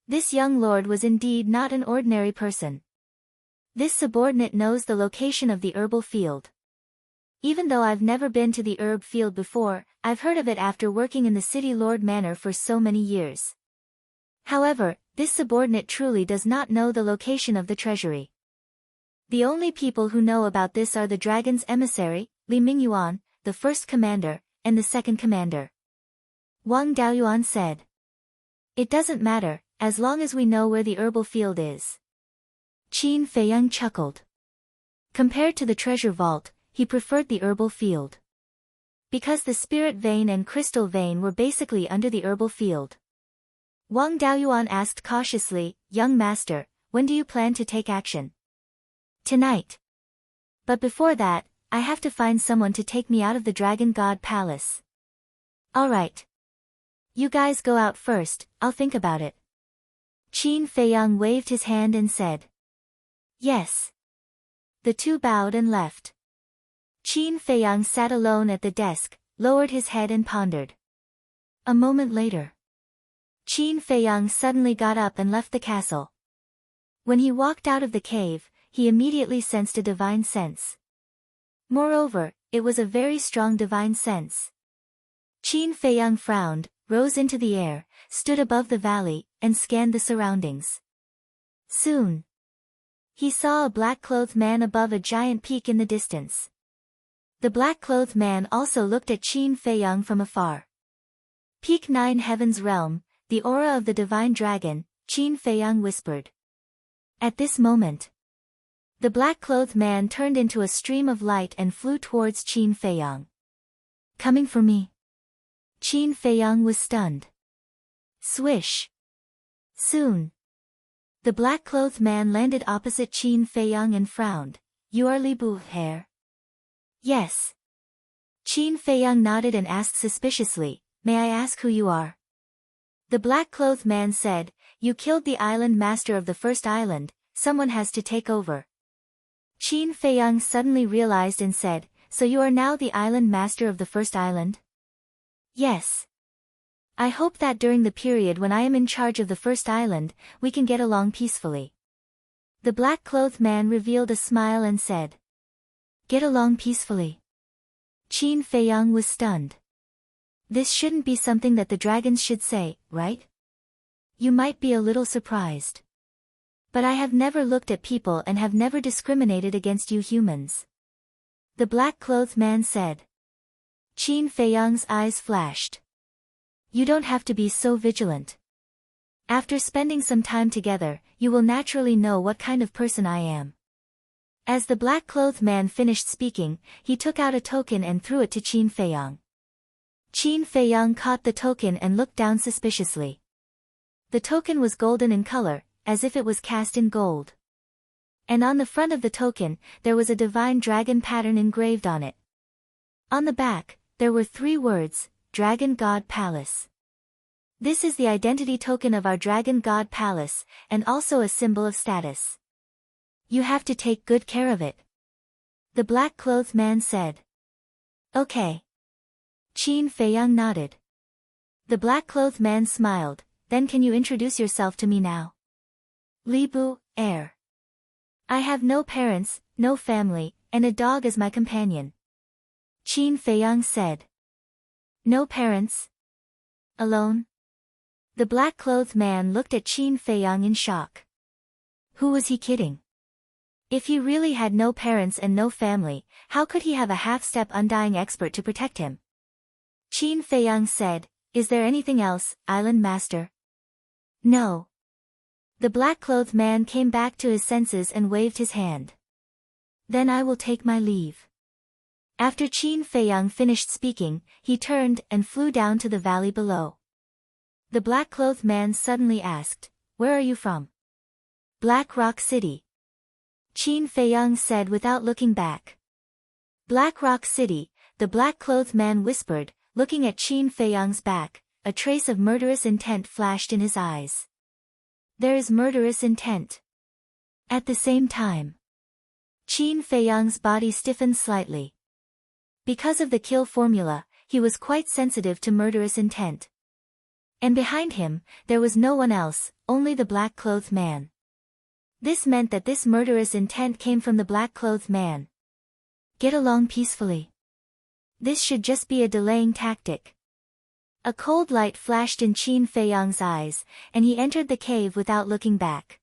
This young lord was indeed not an ordinary person. This subordinate knows the location of the herbal field. Even though I've never been to the herb field before, I've heard of it after working in the City Lord Manor for so many years. However, this subordinate truly does not know the location of the treasury. The only people who know about this are the dragon's emissary, Li Mingyuan, the first commander, and the second commander. Wang Daoyuan said. It doesn't matter, as long as we know where the herbal field is. Qin Feiyang chuckled. Compared to the treasure vault, he preferred the herbal field. Because the spirit vein and crystal vein were basically under the herbal field. Wang Daoyuan asked cautiously, young master, when do you plan to take action? Tonight. But before that, I have to find someone to take me out of the Dragon God Palace. Alright. You guys go out first, I'll think about it. Qin Feiyang waved his hand and said. Yes. The two bowed and left. Qin Feiyang sat alone at the desk, lowered his head and pondered. A moment later. Qin Feiyang suddenly got up and left the castle. When he walked out of the cave, he immediately sensed a divine sense. Moreover, it was a very strong divine sense. Qin Feiyang frowned, rose into the air, stood above the valley, and scanned the surroundings. Soon, he saw a black-clothed man above a giant peak in the distance. The black-clothed man also looked at Qin Feiyang from afar. Peak 9 Heaven's Realm, the aura of the divine dragon, Qin Feiyang whispered. At this moment, the black-clothed man turned into a stream of light and flew towards Qin Feiyang. Coming for me? Qin Feiyang was stunned. Swish. Soon. The black-clothed man landed opposite Qin Feiyang and frowned. You are Li Bu Hair? Yes. Qin Feiyang nodded and asked suspiciously, may I ask who you are? The black-clothed man said, you killed the island master of the first island, someone has to take over. Qin Feiyang suddenly realized and said, so you are now the island master of the first island? Yes. I hope that during the period when I am in charge of the first island, we can get along peacefully. The black-clothed man revealed a smile and said, "Get along peacefully." Qin Feiyang was stunned. This shouldn't be something that the dragons should say, right? You might be a little surprised. But I have never looked at people and have never discriminated against you humans. The black-clothed man said. Qin Feiyang's eyes flashed. You don't have to be so vigilant. After spending some time together, you will naturally know what kind of person I am. As the black-clothed man finished speaking, he took out a token and threw it to Qin Feiyang. Qin Feiyang caught the token and looked down suspiciously. The token was golden in color, as if it was cast in gold. And on the front of the token, there was a divine dragon pattern engraved on it. On the back, there were 3 words, Dragon God Palace. This is the identity token of our Dragon God Palace, and also a symbol of status. You have to take good care of it. The black-clothed man said. Okay. Qin Feiyang nodded. The black-clothed man smiled, then can you introduce yourself to me now? Libu, heir. I have no parents, no family, and a dog as my companion. Qin Feiyang said. No parents? Alone? The black-clothed man looked at Qin Feiyang in shock. Who was he kidding? If he really had no parents and no family, how could he have a half-step undying expert to protect him? Qin Feiyang said, Is there anything else, Island Master? No. The black-clothed man came back to his senses and waved his hand. Then I will take my leave. After Qin Feiyang finished speaking, he turned and flew down to the valley below. The black-clothed man suddenly asked, Where are you from? Black Rock City. Qin Feiyang said without looking back. Black Rock City, the black-clothed man whispered, looking at Qin Feiyang's back, a trace of murderous intent flashed in his eyes. There is murderous intent. At the same time, Qin Feiyang's body stiffened slightly. Because of the kill formula, he was quite sensitive to murderous intent. And behind him, there was no one else, only the black-clothed man. This meant that this murderous intent came from the black-clothed man. Get along peacefully. This should just be a delaying tactic. A cold light flashed in Qin Feiyang's eyes, and he entered the cave without looking back.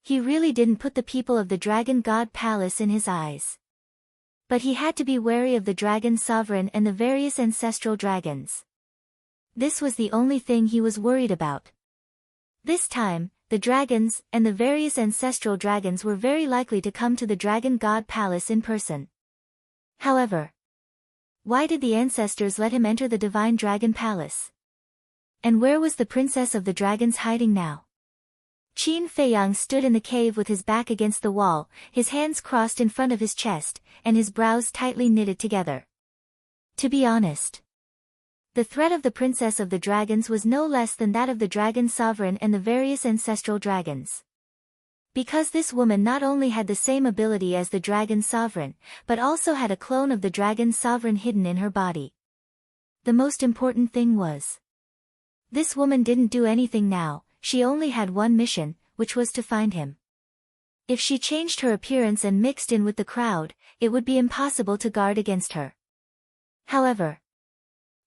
He really didn't put the people of the Dragon God Palace in his eyes. But he had to be wary of the Dragon Sovereign and the various ancestral dragons. This was the only thing he was worried about. This time, the dragons and the various ancestral dragons were very likely to come to the Dragon God Palace in person. However, why did the ancestors let him enter the Divine Dragon Palace? And where was the Princess of the Dragons hiding now? Qin Feiyang stood in the cave with his back against the wall, his hands crossed in front of his chest, and his brows tightly knitted together. To be honest, the threat of the Princess of the Dragons was no less than that of the Dragon Sovereign and the various ancestral dragons. Because this woman not only had the same ability as the Dragon Sovereign, but also had a clone of the Dragon Sovereign hidden in her body. The most important thing was, this woman didn't do anything now. She only had one mission, which was to find him. If she changed her appearance and mixed in with the crowd, it would be impossible to guard against her. However,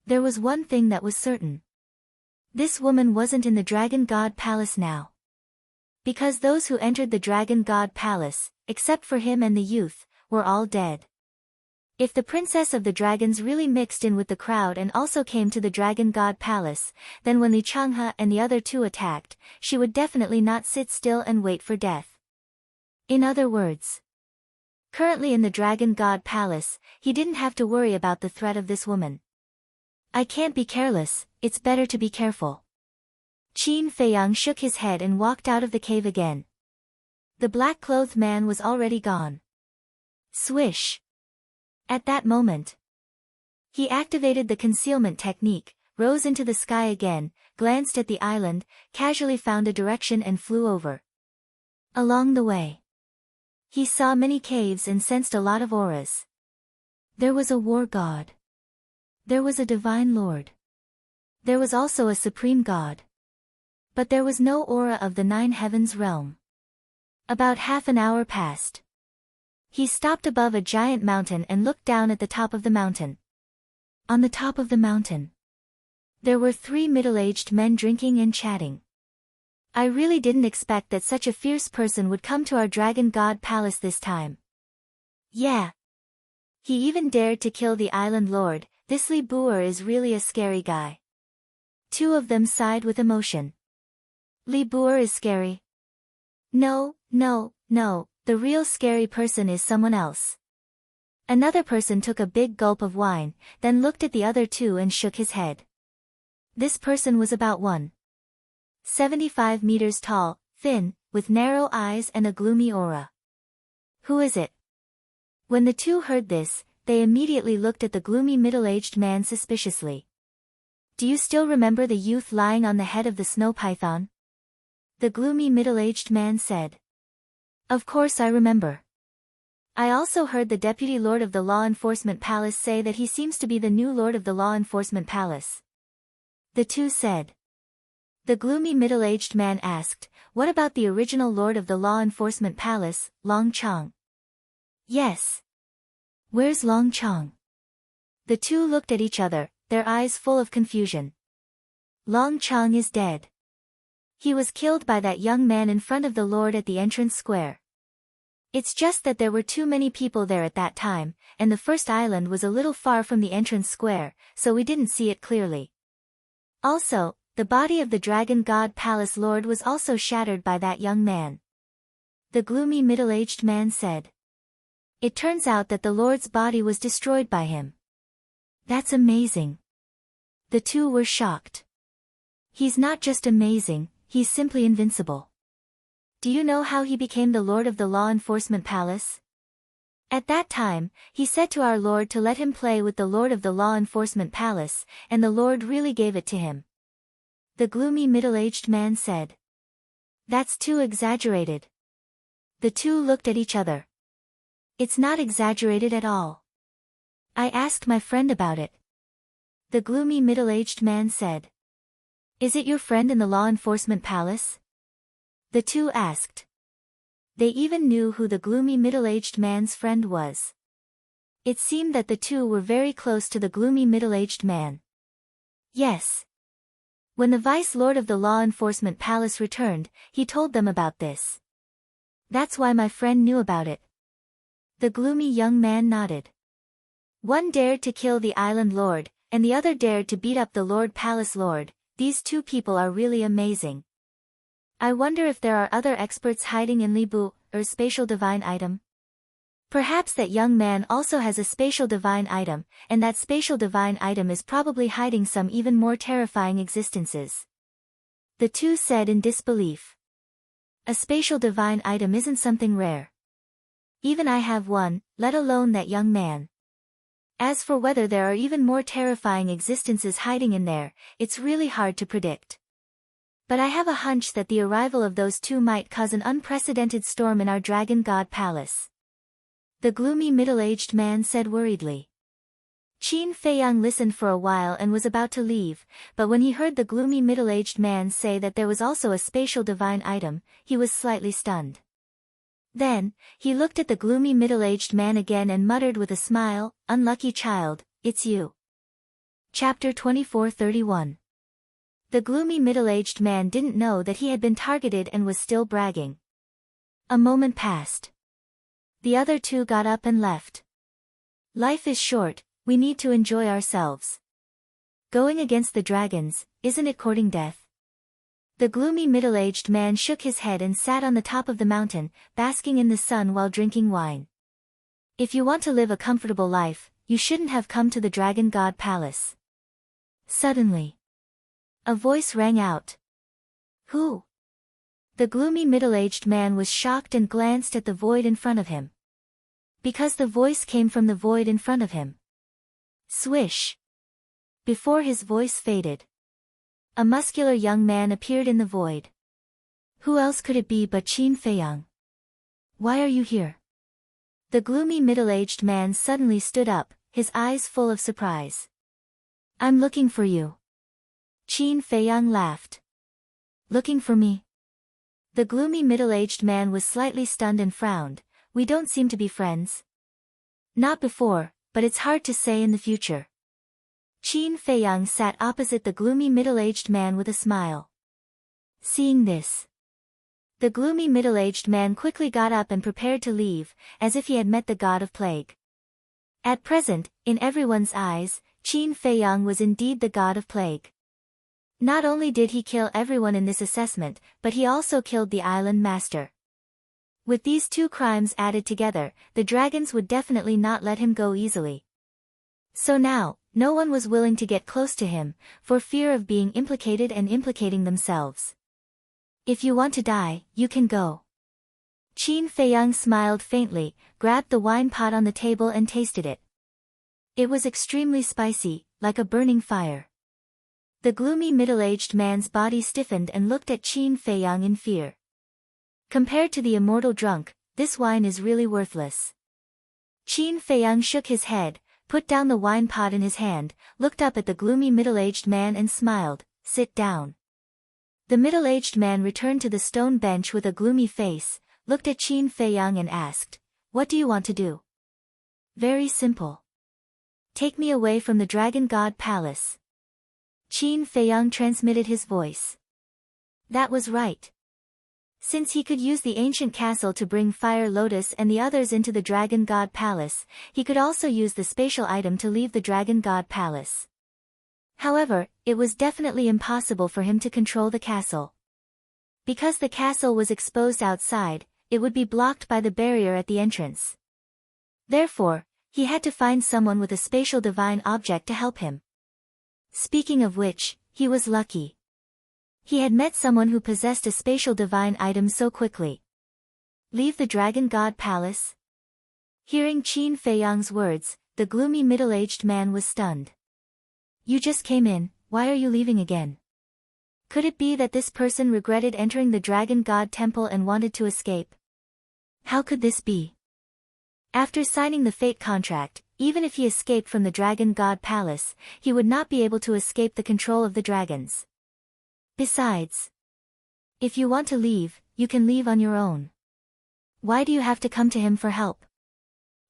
there was one thing that was certain. This woman wasn't in the Dragon God Palace now. Because those who entered the Dragon God Palace, except for him and the youth, were all dead. If the Princess of the Dragons really mixed in with the crowd and also came to the Dragon God Palace, then when Li Changhe and the other 2 attacked, she would definitely not sit still and wait for death. In other words, currently in the Dragon God Palace, he didn't have to worry about the threat of this woman. I can't be careless, it's better to be careful. Qin Feiyang shook his head and walked out of the cave again. The black-clothed man was already gone. Swish! At that moment, he activated the concealment technique, rose into the sky again, glanced at the island, casually found a direction and flew over. Along the way, he saw many caves and sensed a lot of auras. There was a war god. There was a divine lord. There was also a supreme god. But there was no aura of the nine heavens realm. About half an hour passed. He stopped above a giant mountain and looked down at the top of the mountain. On the top of the mountain, there were 3 middle-aged men drinking and chatting. I really didn't expect that such a fierce person would come to our dragon god palace this time. Yeah. He even dared to kill the island lord. This Li Buer is really a scary guy. 2 of them sighed with emotion. Li Buer is scary. No, the real scary person is someone else. Another person took a big gulp of wine, then looked at the other 2 and shook his head. This person was about 1.75 meters tall, thin, with narrow eyes and a gloomy aura. Who is it? When the 2 heard this, they immediately looked at the gloomy middle-aged man suspiciously. Do you still remember the youth lying on the head of the snow python? The gloomy middle-aged man said. Of course I remember. I also heard the deputy lord of the law enforcement palace say that he seems to be the new lord of the law enforcement palace. The 2 said. The gloomy middle-aged man asked, what about the original lord of the law enforcement palace, Long Chong? Yes. Where's Long Chong? The 2 looked at each other, their eyes full of confusion. Long Chong is dead. He was killed by that young man in front of the lord at the entrance square. It's just that there were too many people there at that time, and the first island was a little far from the entrance square, so we didn't see it clearly. Also, the body of the dragon god palace lord was also shattered by that young man. The gloomy middle-aged man said. It turns out that the lord's body was destroyed by him. That's amazing. The 2 were shocked. He's not just amazing, he's simply invincible. Do you know how he became the lord of the law enforcement palace? At that time, he said to our lord to let him play with the lord of the law enforcement palace, and the lord really gave it to him. The gloomy middle-aged man said. That's too exaggerated. The 2 looked at each other. It's not exaggerated at all. I asked my friend about it. The gloomy middle-aged man said. Is it your friend in the law enforcement palace? The 2 asked. They even knew who the gloomy middle-aged man's friend was. It seemed that the 2 were very close to the gloomy middle-aged man. Yes. When the vice lord of the law enforcement palace returned, he told them about this. That's why my friend knew about it. The gloomy young man nodded. One dared to kill the island lord, and the other dared to beat up the lord palace lord. These 2 people are really amazing. I wonder if there are other experts hiding in Li Buer's spatial divine item. Perhaps that young man also has a spatial divine item, and that spatial divine item is probably hiding some even more terrifying existences. The 2 said in disbelief. A spatial divine item isn't something rare. Even I have one, let alone that young man. As for whether there are even more terrifying existences hiding in there, it's really hard to predict. But I have a hunch that the arrival of those 2 might cause an unprecedented storm in our dragon god palace. The gloomy middle-aged man said worriedly. Qin Feiyang listened for a while and was about to leave, but when he heard the gloomy middle-aged man say that there was also a spatial divine item, he was slightly stunned. Then, he looked at the gloomy middle-aged man again and muttered with a smile, "Unlucky child, it's you." Chapter 24:31. The gloomy middle-aged man didn't know that he had been targeted and was still bragging. A moment passed. The other 2 got up and left. Life is short, we need to enjoy ourselves. Going against the dragons, isn't it courting death? The gloomy middle-aged man shook his head and sat on the top of the mountain, basking in the sun while drinking wine. If you want to live a comfortable life, you shouldn't have come to the dragon god palace. Suddenly, a voice rang out. Who? The gloomy middle-aged man was shocked and glanced at the void in front of him. Because the voice came from the void in front of him. Swish! Before his voice faded, a muscular young man appeared in the void. Who else could it be but Qin Feiyang? Why are you here? The gloomy middle-aged man suddenly stood up, his eyes full of surprise. I'm looking for you. Qin Feiyang laughed. Looking for me? The gloomy middle-aged man was slightly stunned and frowned. We don't seem to be friends. Not before, but it's hard to say in the future. Qin Feiyang sat opposite the gloomy middle-aged man with a smile. Seeing this, the gloomy middle-aged man quickly got up and prepared to leave, as if he had met the god of plague. At present, in everyone's eyes, Qin Feiyang was indeed the god of plague. Not only did he kill everyone in this assessment, but he also killed the island master. With these two crimes added together, the dragons would definitely not let him go easily. So now, no one was willing to get close to him, for fear of being implicated and implicating themselves. If you want to die, you can go. Qin Feiyang smiled faintly, grabbed the wine pot on the table and tasted it. It was extremely spicy, like a burning fire. The gloomy middle-aged man's body stiffened and looked at Qin Feiyang in fear. Compared to the immortal drunk, this wine is really worthless. Qin Feiyang shook his head, put down the wine pot in his hand, looked up at the gloomy middle-aged man and smiled. Sit down. The middle-aged man returned to the stone bench with a gloomy face, looked at Qin Feiyang and asked, What do you want to do? Very simple. Take me away from the Dragon God Palace. Qin Feiyang transmitted his voice. That was right. Since he could use the ancient castle to bring Fire Lotus and the others into the Dragon God Palace, he could also use the spatial item to leave the Dragon God Palace. However, it was definitely impossible for him to control the castle. Because the castle was exposed outside, it would be blocked by the barrier at the entrance. Therefore, he had to find someone with a spatial divine object to help him. Speaking of which, he was lucky. He had met someone who possessed a spatial divine item so quickly. Leave the Dragon God Palace? Hearing Qin Feiyang's words, the gloomy middle-aged man was stunned. You just came in, why are you leaving again? Could it be that this person regretted entering the Dragon God Temple and wanted to escape? How could this be? After signing the fate contract, even if he escaped from the Dragon God Palace, he would not be able to escape the control of the dragons. Besides, if you want to leave, you can leave on your own. Why do you have to come to him for help?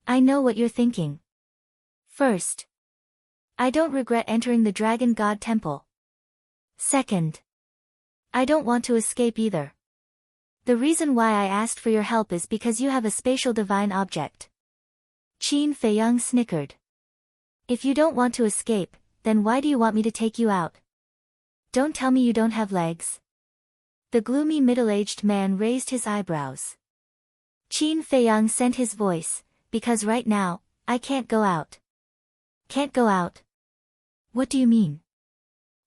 I know what you're thinking. First, I don't regret entering the Dragon God Temple. Second, I don't want to escape either. The reason why I asked for your help is because you have a spatial divine object. Qin Feiyang snickered. If you don't want to escape, then why do you want me to take you out? Don't tell me you don't have legs. The gloomy middle-aged man raised his eyebrows. Qin Feiyang sent his voice, because right now, I can't go out. Can't go out? What do you mean?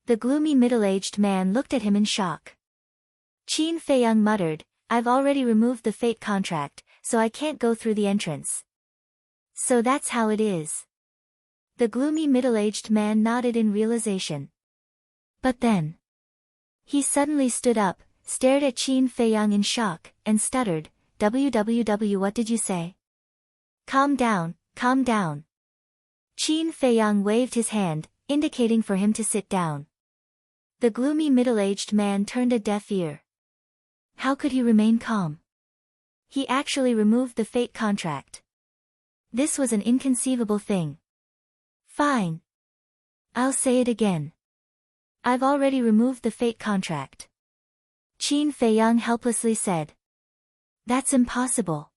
The gloomy middle-aged man looked at him in shock. Qin Feiyang muttered, I've already removed the fate contract, so I can't go through the entrance. So that's how it is. The gloomy middle-aged man nodded in realization. But then, he suddenly stood up, stared at Qin Feiyang in shock, and stuttered, "WWW, what did you say?" Calm down, calm down. Qin Feiyang waved his hand, indicating for him to sit down. The gloomy middle-aged man turned a deaf ear. How could he remain calm? He actually removed the fate contract. This was an inconceivable thing. Fine. I'll say it again. I've already removed the fate contract. Qin Feiyang helplessly said. That's impossible.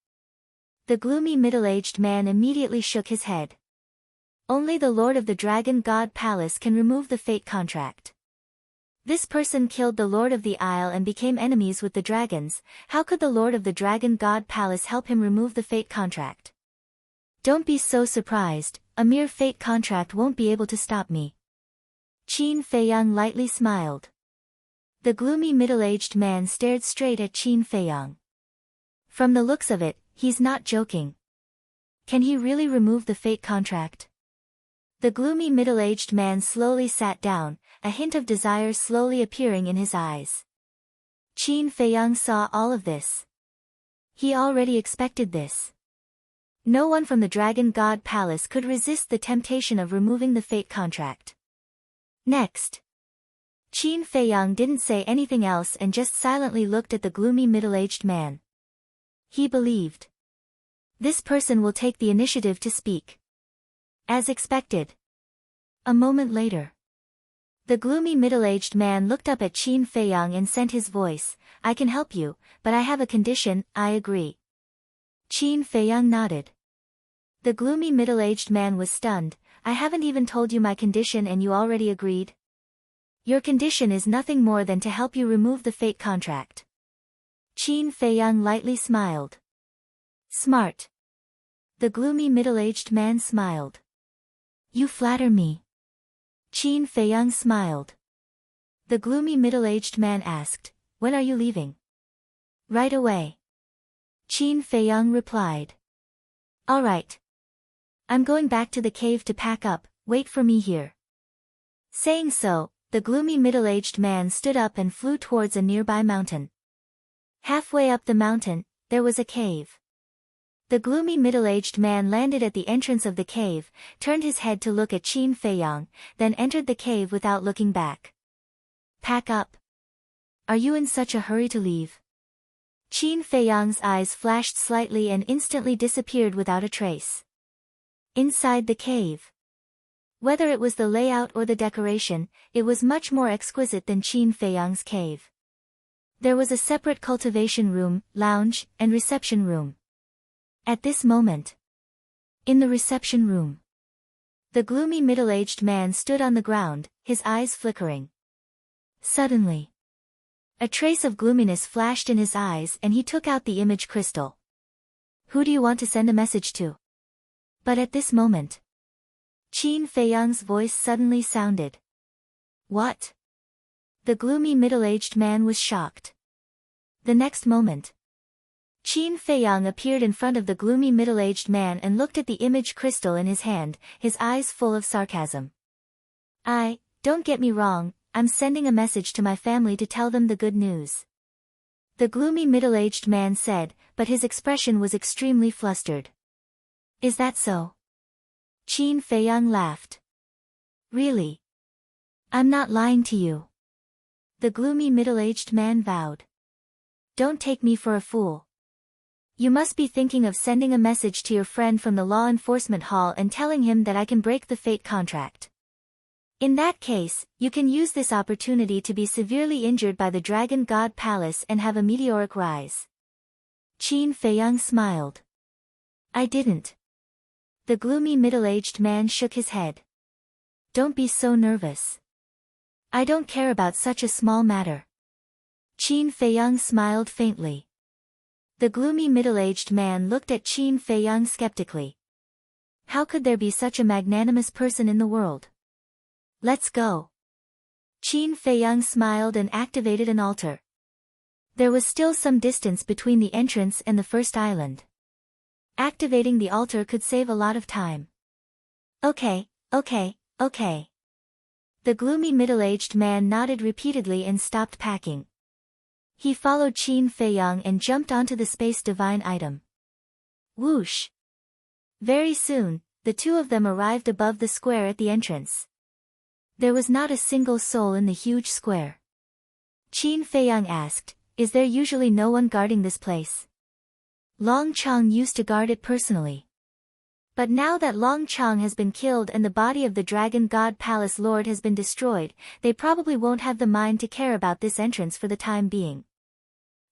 The gloomy middle-aged man immediately shook his head. Only the Lord of the Dragon God Palace can remove the fate contract. This person killed the Lord of the Isle and became enemies with the dragons. How could the Lord of the Dragon God Palace help him remove the fate contract? Don't be so surprised, a mere fate contract won't be able to stop me. Qin Feiyang lightly smiled. The gloomy middle-aged man stared straight at Qin Feiyang. From the looks of it, he's not joking. Can he really remove the fate contract? The gloomy middle-aged man slowly sat down, a hint of desire slowly appearing in his eyes. Qin Feiyang saw all of this. He already expected this. No one from the Dragon God Palace could resist the temptation of removing the fate contract. Next, Qin Feiyang didn't say anything else and just silently looked at the gloomy middle-aged man. He believed. This person will take the initiative to speak. As expected. A moment later. The gloomy middle-aged man looked up at Qin Feiyang and sent his voice, I can help you, but I have a condition, I agree. Qin Feiyang nodded. The gloomy middle-aged man was stunned, I haven't even told you my condition and you already agreed? Your condition is nothing more than to help you remove the fate contract. Qin Feiyang lightly smiled. Smart. The gloomy middle-aged man smiled. You flatter me. Qin Feiyang smiled. The gloomy middle-aged man asked, when are you leaving? Right away. Qin Feiyang replied. All right. I'm going back to the cave to pack up, wait for me here. Saying so, the gloomy middle-aged man stood up and flew towards a nearby mountain. Halfway up the mountain, there was a cave. The gloomy middle-aged man landed at the entrance of the cave, turned his head to look at Qin Feiyang, then entered the cave without looking back. Pack up. Are you in such a hurry to leave? Qin Feiyang's eyes flashed slightly and instantly disappeared without a trace. Inside the cave. Whether it was the layout or the decoration, it was much more exquisite than Qin Feiyang's cave. There was a separate cultivation room, lounge, and reception room. At this moment. In the reception room. The gloomy middle-aged man stood on the ground, his eyes flickering. Suddenly. A trace of gloominess flashed in his eyes and he took out the image crystal. Who do you want to send a message to? But at this moment. Qin Feiyang's voice suddenly sounded. What? The gloomy middle-aged man was shocked. The next moment. Qin Feiyang appeared in front of the gloomy middle-aged man and looked at the image crystal in his hand, his eyes full of sarcasm. Don't get me wrong, I'm sending a message to my family to tell them the good news. The gloomy middle-aged man said, but his expression was extremely flustered. Is that so? Qin Feiyang laughed. Really? I'm not lying to you. The gloomy middle-aged man vowed. Don't take me for a fool. You must be thinking of sending a message to your friend from the law enforcement hall and telling him that I can break the fate contract. In that case, you can use this opportunity to be severely injured by the Dragon God Palace and have a meteoric rise. Qin Feiyang smiled. I didn't. The gloomy middle-aged man shook his head. Don't be so nervous. I don't care about such a small matter. Qin Feiyang smiled faintly. The gloomy middle-aged man looked at Qin Feiyang skeptically. How could there be such a magnanimous person in the world? Let's go. Qin Feiyang smiled and activated an altar. There was still some distance between the entrance and the first island. Activating the altar could save a lot of time. Okay. The gloomy middle-aged man nodded repeatedly and stopped packing. He followed Qin Feiyang and jumped onto the space divine item. Whoosh! Very soon, the two of them arrived above the square at the entrance. There was not a single soul in the huge square. Qin Feiyang asked, is there usually no one guarding this place? Long Chong used to guard it personally. But now that Long Chong has been killed and the body of the Dragon God Palace Lord has been destroyed, they probably won't have the mind to care about this entrance for the time being.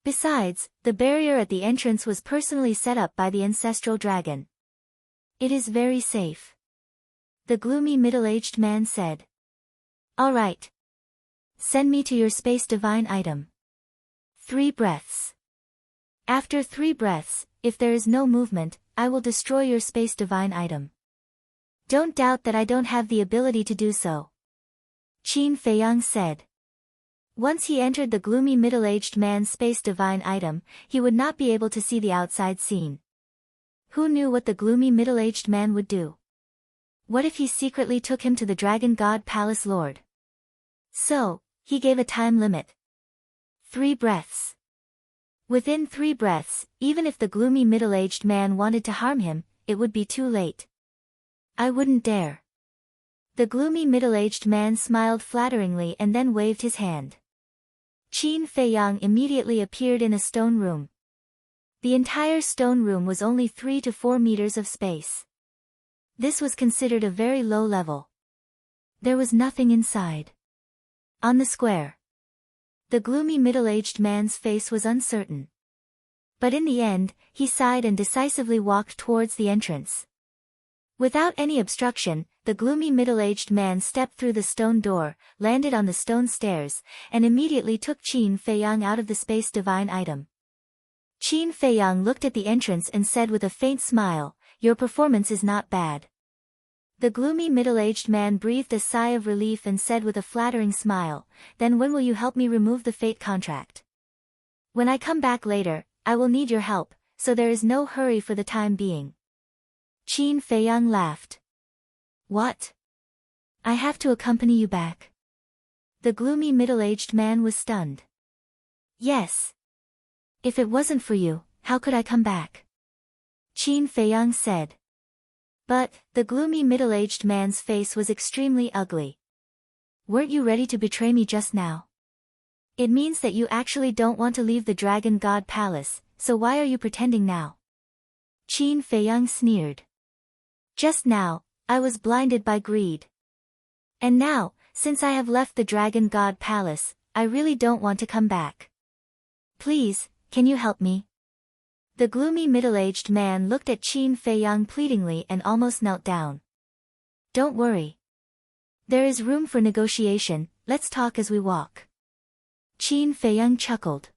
Besides, the barrier at the entrance was personally set up by the ancestral dragon. It is very safe. The gloomy middle-aged man said. All right. Send me to your space divine item. 3 breaths. After 3 breaths, if there is no movement, I will destroy your space divine item. Don't doubt that I don't have the ability to do so. Qin Feiyang said. Once he entered the gloomy middle-aged man's space divine item, he would not be able to see the outside scene. Who knew what the gloomy middle-aged man would do? What if he secretly took him to the Dragon God Palace Lord? So, he gave a time limit. 3 breaths. Within 3 breaths, even if the gloomy middle-aged man wanted to harm him, it would be too late. I wouldn't dare. The gloomy middle-aged man smiled flatteringly and then waved his hand. Qin Feiyang immediately appeared in a stone room. The entire stone room was only 3 to 4 meters of space. This was considered a very low level. There was nothing inside. On the square. The gloomy middle-aged man's face was uncertain. But in the end, he sighed and decisively walked towards the entrance. Without any obstruction, the gloomy middle-aged man stepped through the stone door, landed on the stone stairs, and immediately took Qin Feiyang out of the space divine item. Qin Feiyang looked at the entrance and said with a faint smile, "Your performance is not bad." The gloomy middle-aged man breathed a sigh of relief and said with a flattering smile, "Then when will you help me remove the fate contract?" "When I come back later, I will need your help, so there is no hurry for the time being." Qin Feiyang laughed. "What? I have to accompany you back?" The gloomy middle-aged man was stunned. "Yes. If it wasn't for you, how could I come back?" Qin Feiyang said. But, the gloomy middle-aged man's face was extremely ugly. "Weren't you ready to betray me just now? It means that you actually don't want to leave the Dragon God Palace, so why are you pretending now?" Qin Feiyang sneered. "Just now, I was blinded by greed. And now, since I have left the Dragon God Palace, I really don't want to come back. Please, can you help me?" The gloomy middle-aged man looked at Qin Feiyang pleadingly and almost knelt down. "Don't worry. There is room for negotiation, let's talk as we walk." Qin Feiyang chuckled.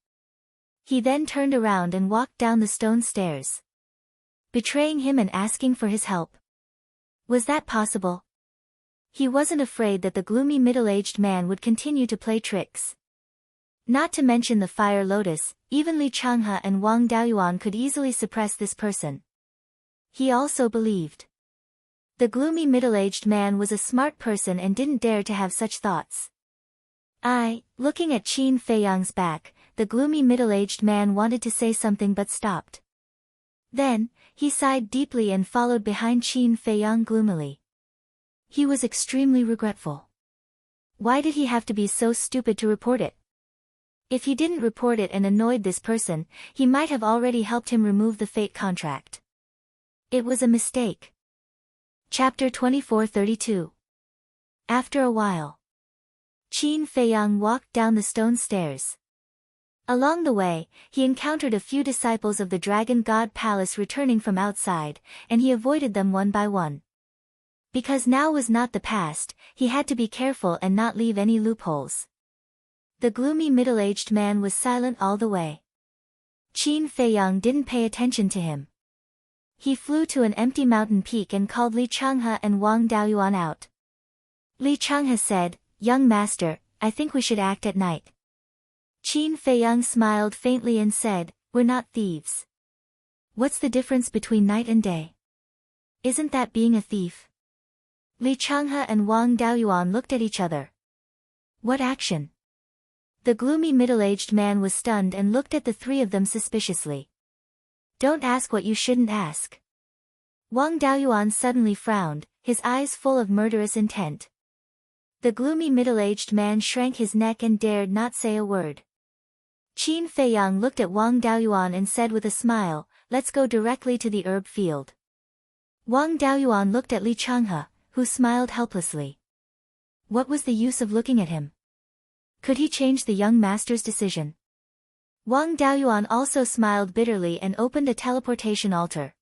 He then turned around and walked down the stone stairs. Betraying him and asking for his help. Was that possible? He wasn't afraid that the gloomy middle-aged man would continue to play tricks. Not to mention the Fire Lotus, even Li Changhe and Wang Daoyuan could easily suppress this person. He also believed. The gloomy middle-aged man was a smart person and didn't dare to have such thoughts. Looking at Qin Feiyang's back, the gloomy middle-aged man wanted to say something but stopped. Then, he sighed deeply and followed behind Qin Feiyang gloomily. He was extremely regretful. Why did he have to be so stupid to report it? If he didn't report it and annoyed this person, he might have already helped him remove the fate contract. It was a mistake. Chapter 2432. After a while, Qin Feiyang walked down the stone stairs. Along the way, he encountered a few disciples of the Dragon God Palace returning from outside, and he avoided them one by one. Because now was not the past, he had to be careful and not leave any loopholes. The gloomy middle-aged man was silent all the way. Qin Feiyang didn't pay attention to him. He flew to an empty mountain peak and called Li Changhe and Wang Daoyuan out. Li Changhe said, "Young master, I think we should act at night." Qin Feiyang smiled faintly and said, "We're not thieves. What's the difference between night and day? Isn't that being a thief?" Li Changhe and Wang Daoyuan looked at each other. What action? The gloomy middle-aged man was stunned and looked at the three of them suspiciously. "Don't ask what you shouldn't ask." Wang Daoyuan suddenly frowned, his eyes full of murderous intent. The gloomy middle-aged man shrank his neck and dared not say a word. Qin Feiyang looked at Wang Daoyuan and said with a smile, "Let's go directly to the herb field." Wang Daoyuan looked at Li Changhe, who smiled helplessly. What was the use of looking at him? Could he change the young master's decision? Wang Daoyuan also smiled bitterly and opened a teleportation altar.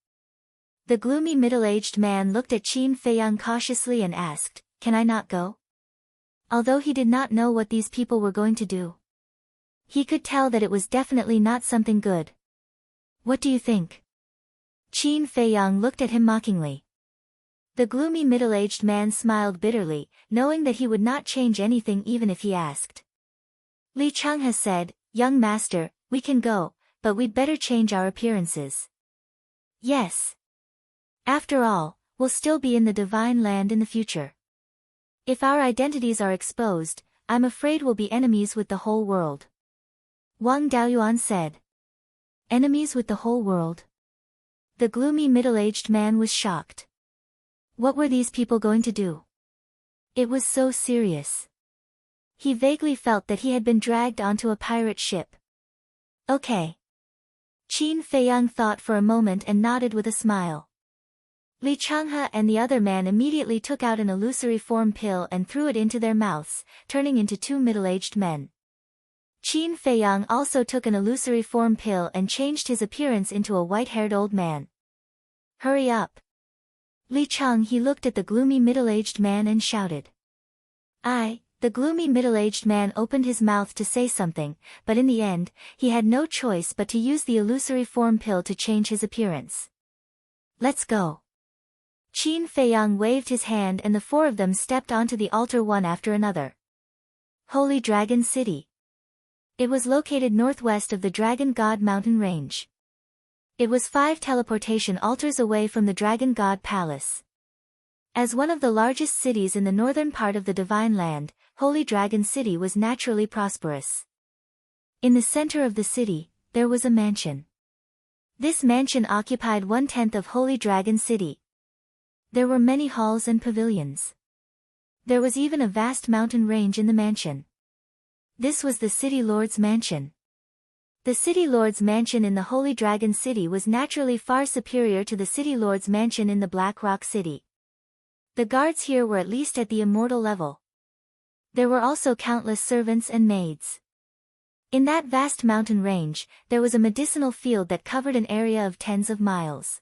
The gloomy middle-aged man looked at Qin Feiyang cautiously and asked, "Can I not go?" Although he did not know what these people were going to do, he could tell that it was definitely not something good. "What do you think?" Qin Feiyang looked at him mockingly. The gloomy middle-aged man smiled bitterly, knowing that he would not change anything even if he asked. Li Changhe said, "Young master, we can go, but we'd better change our appearances." "Yes. After all, we'll still be in the divine land in the future. If our identities are exposed, I'm afraid we'll be enemies with the whole world." Wang Daoyuan said. Enemies with the whole world? The gloomy middle-aged man was shocked. What were these people going to do? It was so serious. He vaguely felt that he had been dragged onto a pirate ship. Okay. Qin Feiyang thought for a moment and nodded with a smile. Li Changhe and the other man immediately took out an illusory form pill and threw it into their mouths, turning into two middle-aged men. Qin Feiyang also took an illusory form pill and changed his appearance into a white-haired old man. Hurry up. Li Changhe looked at the gloomy middle-aged man and shouted. The gloomy middle-aged man opened his mouth to say something, but in the end, he had no choice but to use the illusory form pill to change his appearance. Let's go. Qin Feiyang waved his hand and the four of them stepped onto the altar one after another. Holy Dragon City. It was located northwest of the Dragon God Mountain Range. It was 5 teleportation altars away from the Dragon God Palace. As one of the largest cities in the northern part of the Divine Land, Holy Dragon City was naturally prosperous. In the center of the city, there was a mansion. This mansion occupied 1/10 of Holy Dragon City. There were many halls and pavilions. There was even a vast mountain range in the mansion. This was the City Lord's mansion. The City Lord's mansion in the Holy Dragon City was naturally far superior to the City Lord's mansion in the Black Rock City. The guards here were at least at the immortal level. There were also countless servants and maids. In that vast mountain range, there was a medicinal field that covered an area of tens of miles.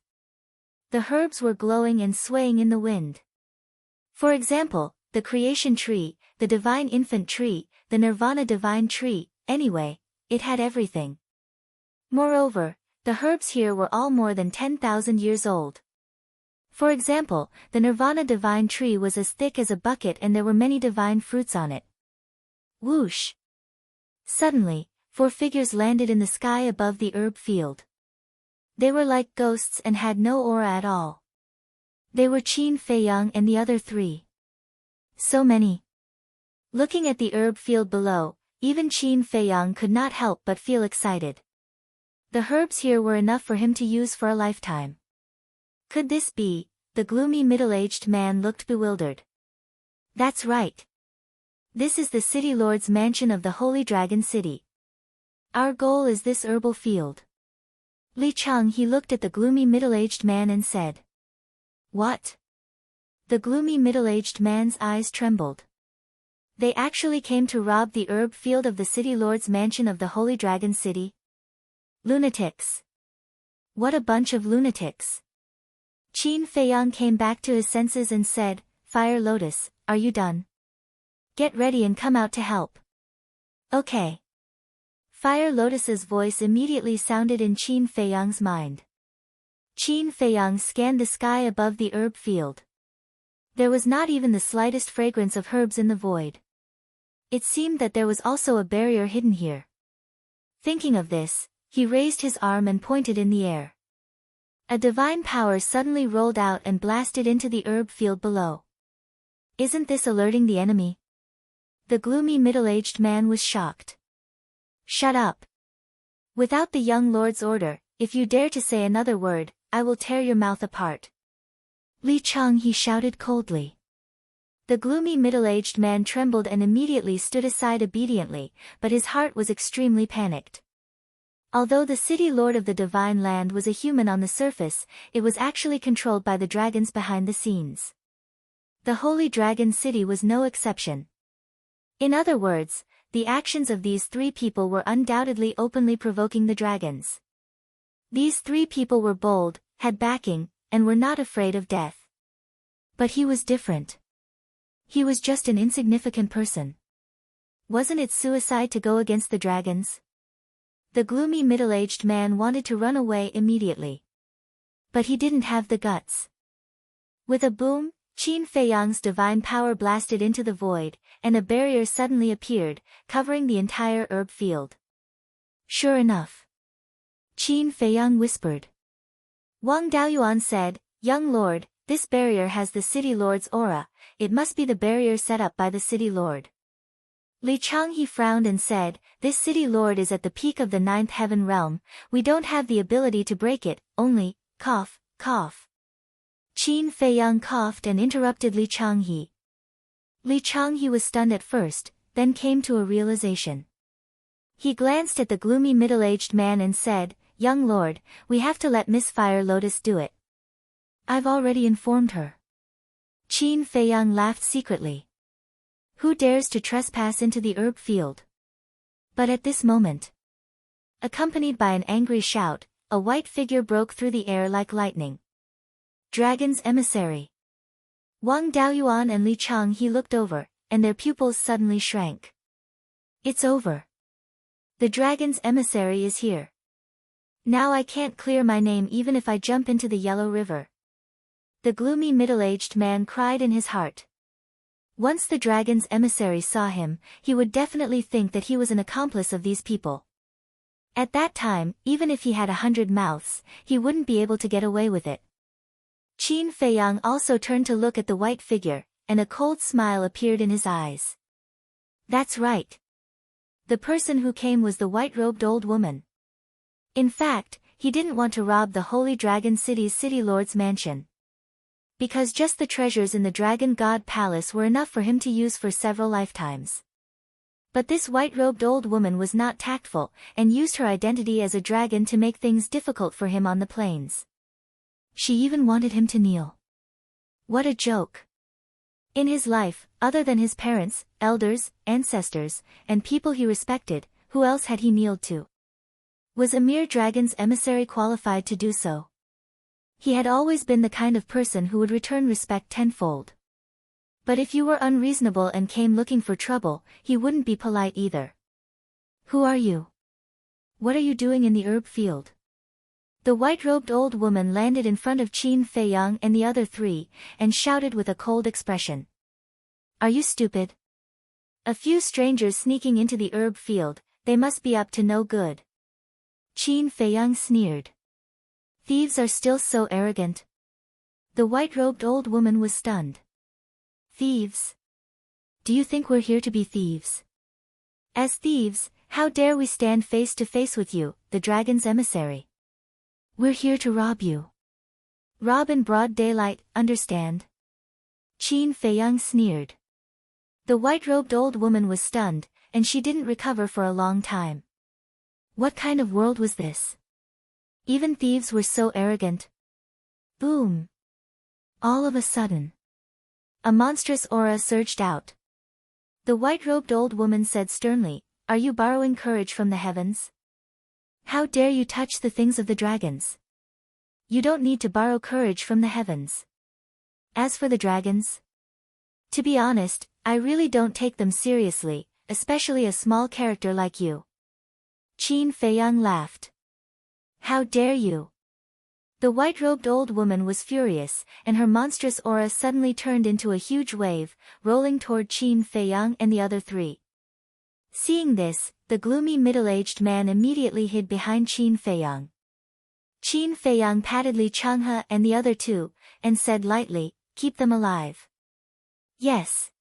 The herbs were glowing and swaying in the wind. For example, the creation tree, the divine infant tree, the nirvana divine tree, anyway, it had everything. Moreover, the herbs here were all more than 10,000 years old. For example, the nirvana divine tree was as thick as a bucket and there were many divine fruits on it. Whoosh! Suddenly, 4 figures landed in the sky above the herb field. They were like ghosts and had no aura at all. They were Qin Feiyang and the other 3. So many. Looking at the herb field below, even Qin Feiyang could not help but feel excited. The herbs here were enough for him to use for a lifetime. Could this be? The gloomy middle-aged man looked bewildered. That's right. This is the City Lord's mansion of the Holy Dragon City. Our goal is this herbal field. Li Changhe looked at the gloomy middle-aged man and said. What? The gloomy middle-aged man's eyes trembled. They actually came to rob the herb field of the City Lord's mansion of the Holy Dragon City? Lunatics. What a bunch of lunatics. Qin Feiyang came back to his senses and said, Fire Lotus, are you done? Get ready and come out to help. Okay. Fire Lotus's voice immediately sounded in Qin Feiyang's mind. Qin Feiyang scanned the sky above the herb field. There was not even the slightest fragrance of herbs in the void. It seemed that there was also a barrier hidden here. Thinking of this, he raised his arm and pointed in the air. A divine power suddenly rolled out and blasted into the herb field below. Isn't this alerting the enemy? The gloomy middle-aged man was shocked. Shut up. Without the young lord's order, if you dare to say another word, I will tear your mouth apart. Li Changhe shouted coldly. The gloomy middle-aged man trembled and immediately stood aside obediently, but his heart was extremely panicked. Although the city lord of the Divine Land was a human on the surface, it was actually controlled by the dragons behind the scenes. The Holy Dragon City was no exception. In other words, the actions of these 3 people were undoubtedly openly provoking the dragons. These 3 people were bold, had backing, and were not afraid of death. But he was different. He was just an insignificant person. Wasn't it suicide to go against the dragons? The gloomy middle-aged man wanted to run away immediately. But he didn't have the guts. With a boom, Qin Feiyang's divine power blasted into the void, and a barrier suddenly appeared, covering the entire herb field. Sure enough. Qin Feiyang whispered. Wang Daoyuan said, Young lord, this barrier has the city lord's aura, it must be the barrier set up by the city lord. Li Changhe frowned and said, This city lord is at the peak of the 9th heaven realm, we don't have the ability to break it, only, cough, cough. Qin Feiyang coughed and interrupted Li Changhe. Li Changhe was stunned at first, then came to a realization. He glanced at the gloomy middle-aged man and said, "Young lord, we have to let Miss Fire Lotus do it. I've already informed her." Qin Feiyang laughed secretly. Who dares to trespass into the herb field? But at this moment, accompanied by an angry shout, a white figure broke through the air like lightning. Dragon's emissary. Wang Daoyuan and Li Changhe looked over, and their pupils suddenly shrank. It's over. The dragon's emissary is here. Now I can't clear my name even if I jump into the Yellow River. The gloomy middle-aged man cried in his heart. Once the dragon's emissary saw him, he would definitely think that he was an accomplice of these people. At that time, even if he had 100 mouths, he wouldn't be able to get away with it. Qin Feiyang also turned to look at the white figure, and a cold smile appeared in his eyes. That's right. The person who came was the white-robed old woman. In fact, he didn't want to rob the Holy Dragon City's city lord's mansion. Because just the treasures in the Dragon God Palace were enough for him to use for several lifetimes. But this white-robed old woman was not tactful, and used her identity as a dragon to make things difficult for him on the plains. She even wanted him to kneel. What a joke. In his life, other than his parents, elders, ancestors, and people he respected, who else had he kneeled to? Was a mere dragon's emissary qualified to do so? He had always been the kind of person who would return respect tenfold. But if you were unreasonable and came looking for trouble, he wouldn't be polite either. Who are you? What are you doing in the herb field? The white-robed old woman landed in front of Qin Feiyang and the other three, and shouted with a cold expression. Are you stupid? A few strangers sneaking into the herb field, they must be up to no good. Qin Feiyang sneered. Thieves are still so arrogant. The white-robed old woman was stunned. Thieves? Do you think we're here to be thieves? As thieves, how dare we stand face to face with you, the dragon's emissary? We're here to rob you. Rob in broad daylight, understand? Qin Feiyang sneered. The white-robed old woman was stunned, and she didn't recover for a long time. What kind of world was this? Even thieves were so arrogant. Boom! All of a sudden, a monstrous aura surged out. The white-robed old woman said sternly, "Are you borrowing courage from the heavens? How dare you touch the things of the dragons? You don't need to borrow courage from the heavens. As for the dragons, to be honest, I really don't take them seriously, especially a small character like you." Qin Feiyang laughed. How dare you? The white-robed old woman was furious, and her monstrous aura suddenly turned into a huge wave, rolling toward Qin Feiyang and the other three. Seeing this, the gloomy middle-aged man immediately hid behind Qin Feiyang. Qin Feiyang patted Li Changhe and the other two, and said lightly, "Keep them alive." Yes.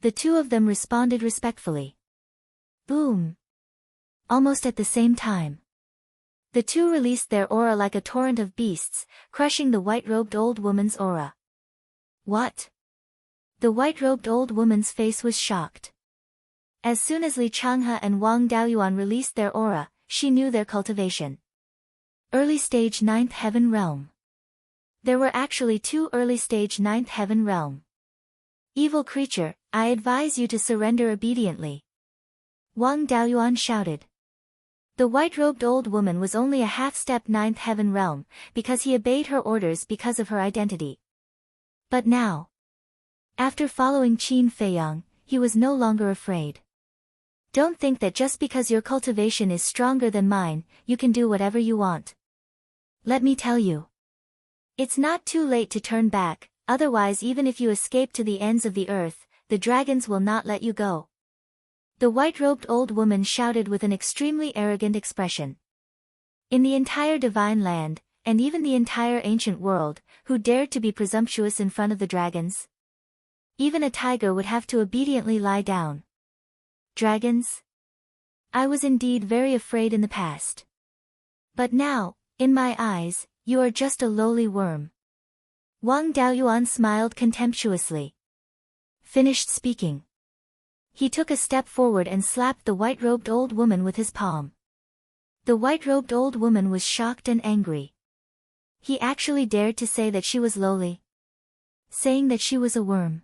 The two of them responded respectfully. Boom! Almost at the same time, the two released their aura like a torrent of beasts, crushing the white-robed old woman's aura. What? The white-robed old woman's face was shocked. As soon as Li Changhe and Wang Daoyuan released their aura, she knew their cultivation. Early stage 9th Heaven Realm. There were actually two early stage 9th Heaven Realm. Evil creature, I advise you to surrender obediently. Wang Daoyuan shouted. The white-robed old woman was only a half-step 9th Heaven Realm, because he obeyed her orders because of her identity. But now, after following Qin Feiyang, he was no longer afraid. Don't think that just because your cultivation is stronger than mine, you can do whatever you want. Let me tell you. It's not too late to turn back, otherwise even if you escape to the ends of the earth, the dragons will not let you go. The white-robed old woman shouted with an extremely arrogant expression. In the entire divine land, and even the entire ancient world, who dared to be presumptuous in front of the dragons? Even a tiger would have to obediently lie down. Dragons? I was indeed very afraid in the past. But now, in my eyes, you are just a lowly worm. Wang Daoyuan smiled contemptuously. finished speaking. He took a step forward and slapped the white-robed old woman with his palm. The white-robed old woman was shocked and angry. He actually dared to say that she was lowly, saying that she was a worm.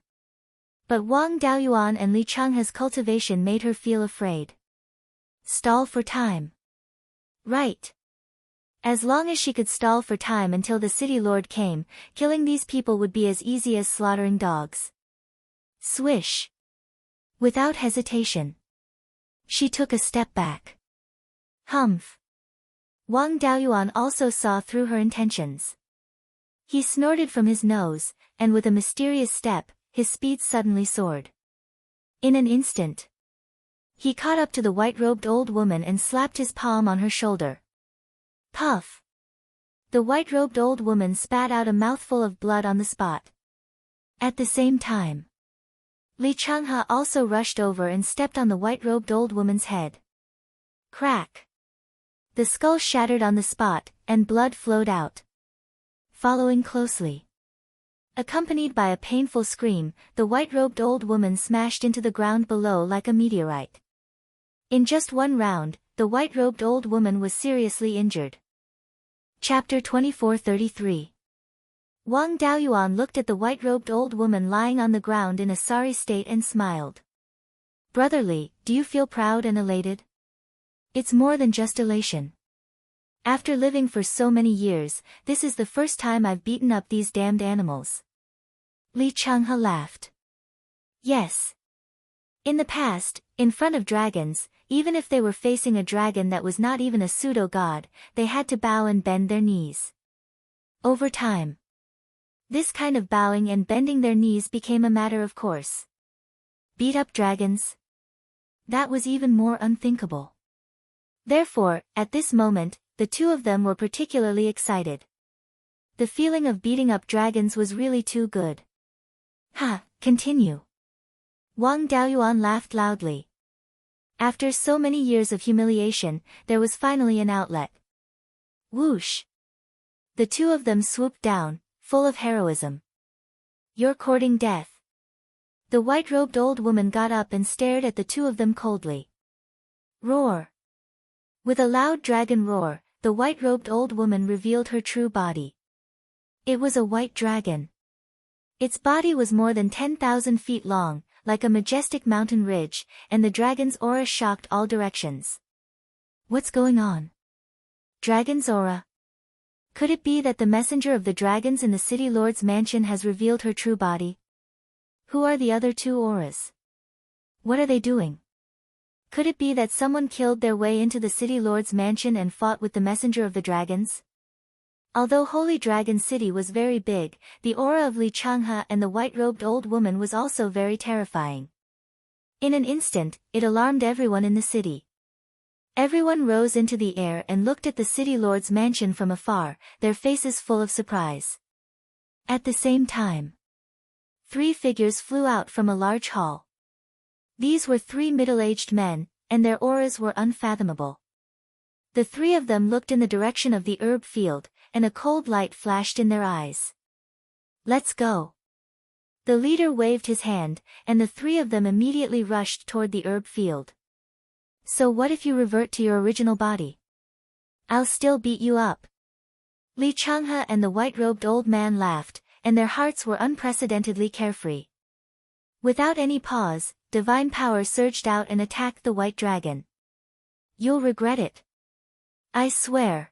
But Wang Daoyuan and Li Changhe's cultivation made her feel afraid. Stall for time. Right. As long as she could stall for time until the city lord came, killing these people would be as easy as slaughtering dogs. Swish. Without hesitation, she took a step back. Humph. Wang Daoyuan also saw through her intentions. He snorted from his nose, and with a mysterious step, his speed suddenly soared. In an instant, he caught up to the white-robed old woman and slapped his palm on her shoulder. Puff! The white-robed old woman spat out a mouthful of blood on the spot. At the same time, Li Changhe also rushed over and stepped on the white-robed old woman's head. Crack! The skull shattered on the spot, and blood flowed out. Following closely, accompanied by a painful scream, the white-robed old woman smashed into the ground below like a meteorite. In just one round, the white-robed old woman was seriously injured. Chapter 2433. Wang Daoyuan looked at the white-robed old woman lying on the ground in a sorry state and smiled. Brotherly, do you feel proud and elated? It's more than just elation. After living for so many years, this is the first time I've beaten up these damned animals. Li Changhe laughed. Yes. In the past, in front of dragons, even if they were facing a dragon that was not even a pseudo-god, they had to bow and bend their knees. Over time, this kind of bowing and bending their knees became a matter of course. Beat up dragons? That was even more unthinkable. Therefore, at this moment, the two of them were particularly excited. The feeling of beating up dragons was really too good. Ha, continue. Wang Daoyuan laughed loudly. After so many years of humiliation, there was finally an outlet. Whoosh! The two of them swooped down, full of heroism. You're courting death. The white-robed old woman got up and stared at the two of them coldly. Roar! With a loud dragon roar, the white-robed old woman revealed her true body. It was a white dragon. Its body was more than 10,000 feet long, like a majestic mountain ridge, and the dragon's aura shocked all directions. What's going on? Dragon's aura? Could it be that the messenger of the dragons in the city lord's mansion has revealed her true body? Who are the other two auras? What are they doing? Could it be that someone killed their way into the city lord's mansion and fought with the messenger of the dragons? Although Holy Dragon City was very big, the aura of Li Changhe and the white-robed old woman was also very terrifying. In an instant, it alarmed everyone in the city. Everyone rose into the air and looked at the city lord's mansion from afar, their faces full of surprise. At the same time, 3 figures flew out from a large hall. These were 3 middle-aged men, and their auras were unfathomable. The 3 of them looked in the direction of the herb field, and a cold light flashed in their eyes. Let's go. The leader waved his hand, and the 3 of them immediately rushed toward the herb field. So what if you revert to your original body? I'll still beat you up. Li Changhe and the white-robed old man laughed, and their hearts were unprecedentedly carefree. Without any pause, divine power surged out and attacked the white dragon. You'll regret it. I swear.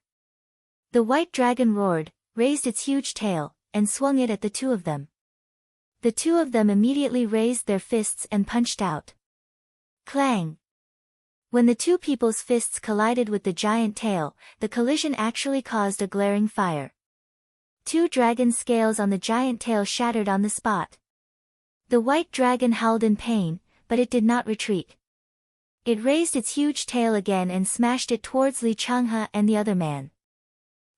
The white dragon roared, raised its huge tail, and swung it at the 2 of them. The 2 of them immediately raised their fists and punched out. Clang! When the 2 people's fists collided with the giant tail, the collision actually caused a glaring fire. 2 dragon scales on the giant tail shattered on the spot. The white dragon howled in pain, but it did not retreat. It raised its huge tail again and smashed it towards Li Changhe and the other man.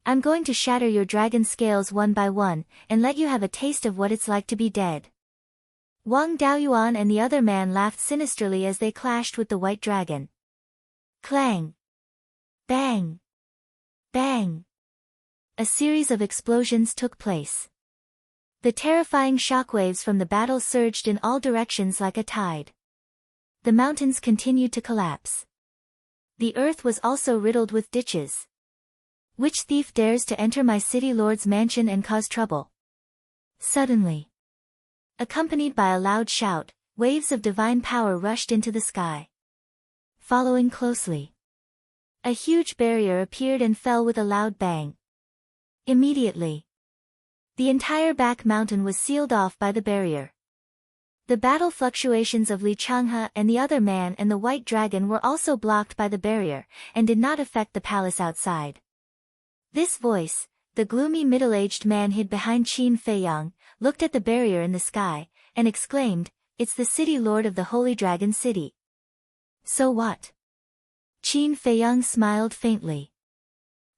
I'm going to shatter your dragon scales one by one, and let you have a taste of what it's like to be dead. Wang Daoyuan and the other man laughed sinisterly as they clashed with the white dragon. Clang! Bang! Bang! A series of explosions took place. The terrifying shockwaves from the battle surged in all directions like a tide. The mountains continued to collapse. The earth was also riddled with ditches. Which thief dares to enter my city lord's mansion and cause trouble? Suddenly, accompanied by a loud shout, waves of divine power rushed into the sky. Following closely, a huge barrier appeared and fell with a loud bang. Immediately, the entire back mountain was sealed off by the barrier. The battle fluctuations of Li Changhe and the other man and the white dragon were also blocked by the barrier, and did not affect the palace outside. This voice, the gloomy middle-aged man hid behind Qin Feiyang, looked at the barrier in the sky, and exclaimed, "It's the city lord of the Holy Dragon City." "So what?" Qin Feiyang smiled faintly.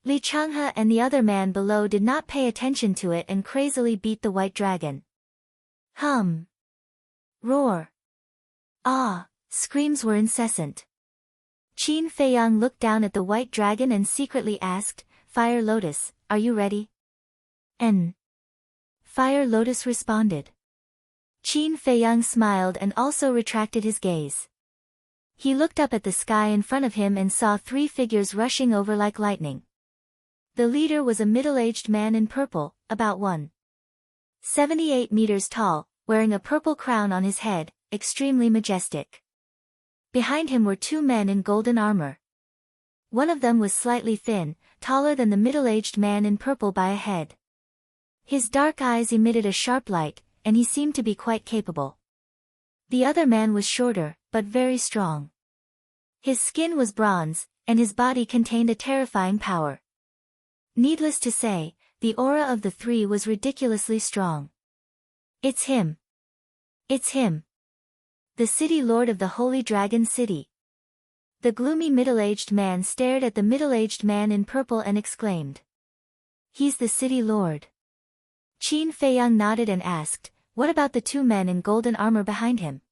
Li Changhe and the other man below did not pay attention to it and crazily beat the white dragon. Hum. Roar. Ah, screams were incessant. Qin Feiyang looked down at the white dragon and secretly asked, "Fire Lotus, are you ready?" "N." Fire Lotus responded. Qin Feiyang smiled and also retracted his gaze. He looked up at the sky in front of him and saw three figures rushing over like lightning. The leader was a middle-aged man in purple, about 1.78 meters tall, wearing a purple crown on his head, extremely majestic. Behind him were two men in golden armor. One of them was slightly thin, taller than the middle-aged man in purple by a head. His dark eyes emitted a sharp light, and he seemed to be quite capable. The other man was shorter, but very strong. His skin was bronze, and his body contained a terrifying power. Needless to say, the aura of the three was ridiculously strong. "It's him. It's him. The city lord of the Holy Dragon City." The gloomy middle-aged man stared at the middle-aged man in purple and exclaimed, "He's the city lord." Qin Feiyang nodded and asked, "What about the two men in golden armor behind him?"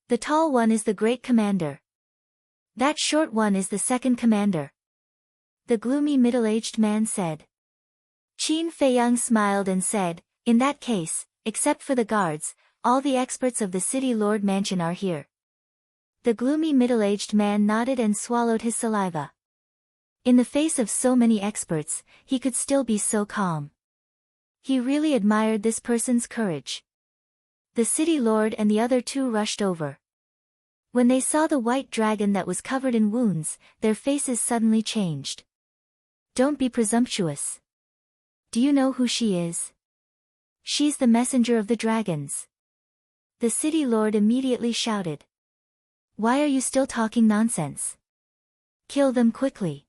"The tall one is the great commander. That short one is the second commander," the gloomy middle-aged man said. Qin Feiyang smiled and said, "In that case, except for the guards, all the experts of the city lord mansion are here." The gloomy middle-aged man nodded and swallowed his saliva. In the face of so many experts, he could still be so calm. He really admired this person's courage. The city lord and the other two rushed over. When they saw the white dragon that was covered in wounds, their faces suddenly changed. "Don't be presumptuous. Do you know who she is?" "She's the messenger of the dragons." The city lord immediately shouted. "Why are you still talking nonsense? Kill them quickly."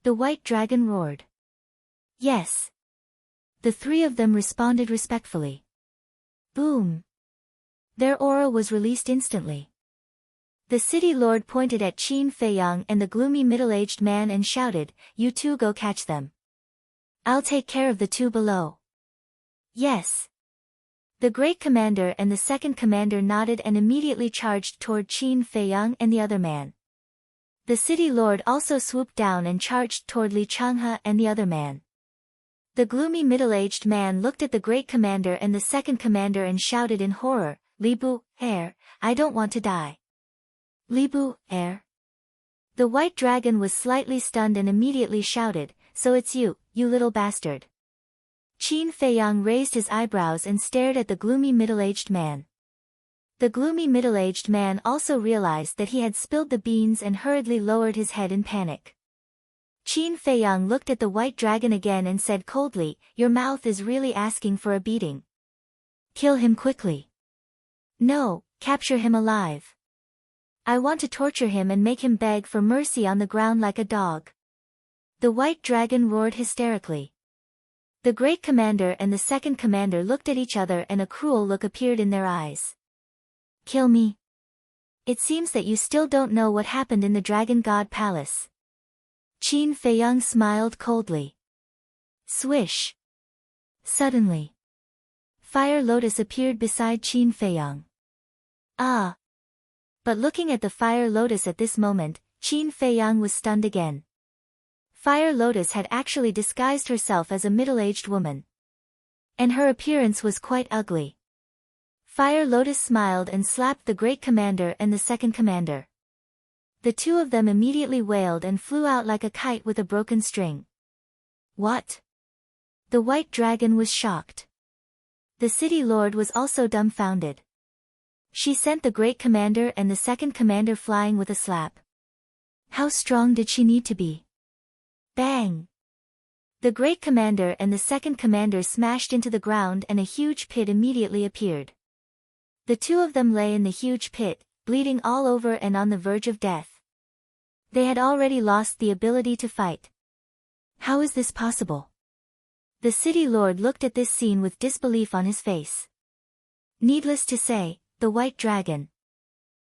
The white dragon roared. "Yes." The three of them responded respectfully. Boom. Their aura was released instantly. The city lord pointed at Qin Feiyang and the gloomy middle-aged man and shouted, "You two go catch them. I'll take care of the two below." "Yes." The great commander and the second commander nodded and immediately charged toward Qin Feiyang and the other man. The city lord also swooped down and charged toward Li Changhe and the other man. The gloomy middle-aged man looked at the great commander and the second commander and shouted in horror, "Li Bu, heir, I don't want to die." "Li Bu, heir?" The white dragon was slightly stunned and immediately shouted, "So it's you, you little bastard." Qin Feiyang raised his eyebrows and stared at the gloomy middle-aged man. The gloomy middle-aged man also realized that he had spilled the beans and hurriedly lowered his head in panic. Qin Feiyang looked at the white dragon again and said coldly, "Your mouth is really asking for a beating. Kill him quickly. No, capture him alive. I want to torture him and make him beg for mercy on the ground like a dog." The white dragon roared hysterically. The great commander and the second commander looked at each other and a cruel look appeared in their eyes. "Kill me? It seems that you still don't know what happened in the Dragon God Palace." Qin Feiyang smiled coldly. Swish. Suddenly, Fire Lotus appeared beside Qin Feiyang. Ah! But looking at the Fire Lotus at this moment, Qin Feiyang was stunned again. Fire Lotus had actually disguised herself as a middle-aged woman. And her appearance was quite ugly. Fire Lotus smiled and slapped the great commander and the second commander. The two of them immediately wailed and flew out like a kite with a broken string. What? The white dragon was shocked. The city lord was also dumbfounded. She sent the great commander and the second commander flying with a slap. How strong did she need to be? Bang! The great commander and the second commander smashed into the ground and a huge pit immediately appeared. The two of them lay in the huge pit, bleeding all over and on the verge of death. They had already lost the ability to fight. How is this possible? The city lord looked at this scene with disbelief on his face. Needless to say, the white dragon.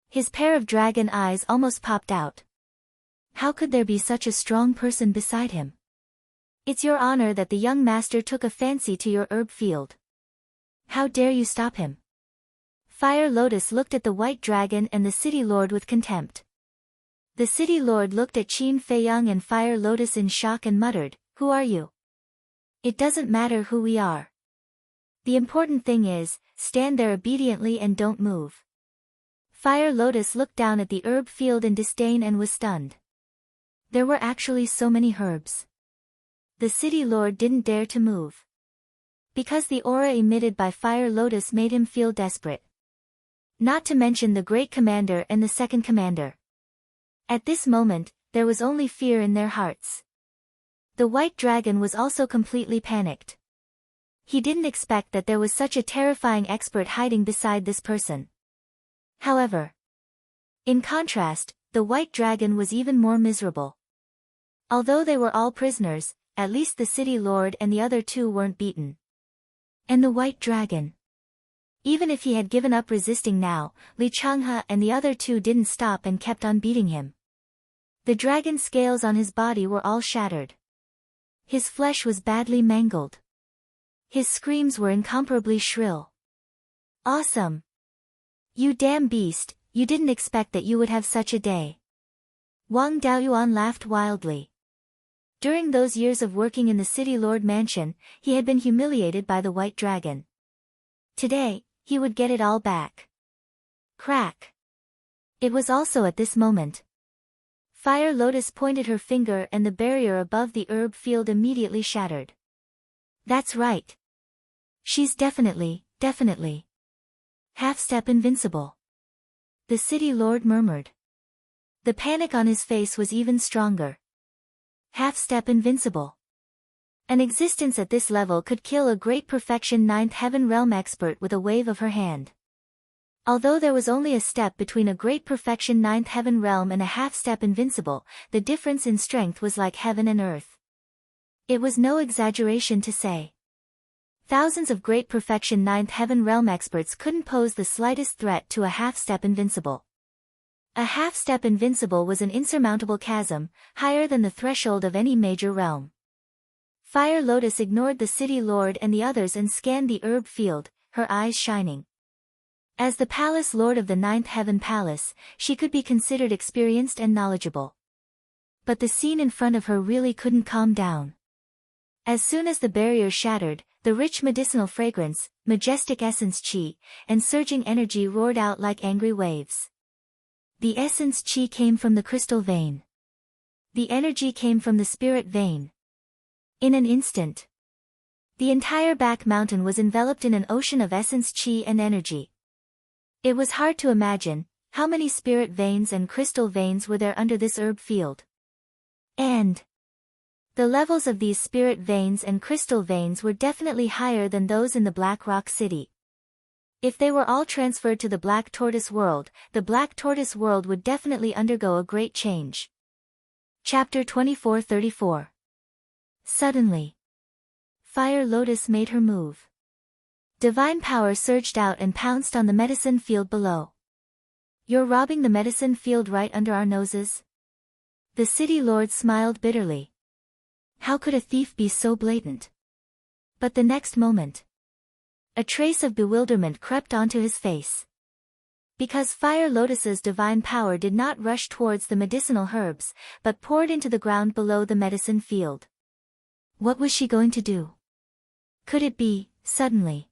His pair of dragon eyes almost popped out. How could there be such a strong person beside him? It's your honor that the young master took a fancy to your herb field. How dare you stop him? Fire Lotus looked at the white dragon and the city lord with contempt. The city lord looked at Qin Feiyang and Fire Lotus in shock and muttered, "Who are you?" "It doesn't matter who we are. The important thing is, stand there obediently and don't move." Fire Lotus looked down at the herb field in disdain and was stunned. There were actually so many herbs. The city lord didn't dare to move. Because the aura emitted by Fire Lotus made him feel desperate. Not to mention the great commander and the second commander. At this moment, there was only fear in their hearts. The white dragon was also completely panicked. He didn't expect that there was such a terrifying expert hiding beside this person. However, in contrast, the white dragon was even more miserable. Although they were all prisoners, at least the city lord and the other two weren't beaten. And the white dragon. Even if he had given up resisting now, Li Changhe and the other two didn't stop and kept on beating him. The dragon scales on his body were all shattered. His flesh was badly mangled. His screams were incomparably shrill. "Awesome! You damn beast, you didn't expect that you would have such a day." Wang Daoyuan laughed wildly. During those years of working in the city lord mansion, he had been humiliated by the white dragon. Today, he would get it all back. Crack! It was also at this moment. Fire Lotus pointed her finger and the barrier above the herb field immediately shattered. That's right. She's definitely half-step invincible. The city lord murmured. The panic on his face was even stronger. Half-step invincible. An existence at this level could kill a great perfection ninth heaven realm expert with a wave of her hand. Although there was only a step between a great perfection ninth heaven realm and a half-step invincible, the difference in strength was like heaven and earth. It was no exaggeration to say. Thousands of great perfection ninth heaven realm experts couldn't pose the slightest threat to a half-step invincible. A half-step invincible was an insurmountable chasm, higher than the threshold of any major realm. Fire Lotus ignored the city lord and the others and scanned the herb field, her eyes shining. As the palace lord of the ninth heaven palace, she could be considered experienced and knowledgeable. But the scene in front of her really couldn't calm down. As soon as the barrier shattered, the rich medicinal fragrance, majestic essence qi, and surging energy roared out like angry waves. The essence qi came from the crystal vein. The energy came from the spirit vein. In an instant, the entire back mountain was enveloped in an ocean of essence qi and energy. It was hard to imagine how many spirit veins and crystal veins were there under this herb field. And the levels of these spirit veins and crystal veins were definitely higher than those in the Black Rock City. If they were all transferred to the Black Tortoise world, the Black Tortoise world would definitely undergo a great change. Chapter 24-34. Suddenly, Fire Lotus made her move. Divine power surged out and pounced on the medicine field below. "You're robbing the medicine field right under our noses?" The city lord smiled bitterly. How could a thief be so blatant? But the next moment, a trace of bewilderment crept onto his face. Because Fire Lotus's divine power did not rush towards the medicinal herbs, but poured into the ground below the medicine field. What was she going to do? Could it be Suddenly,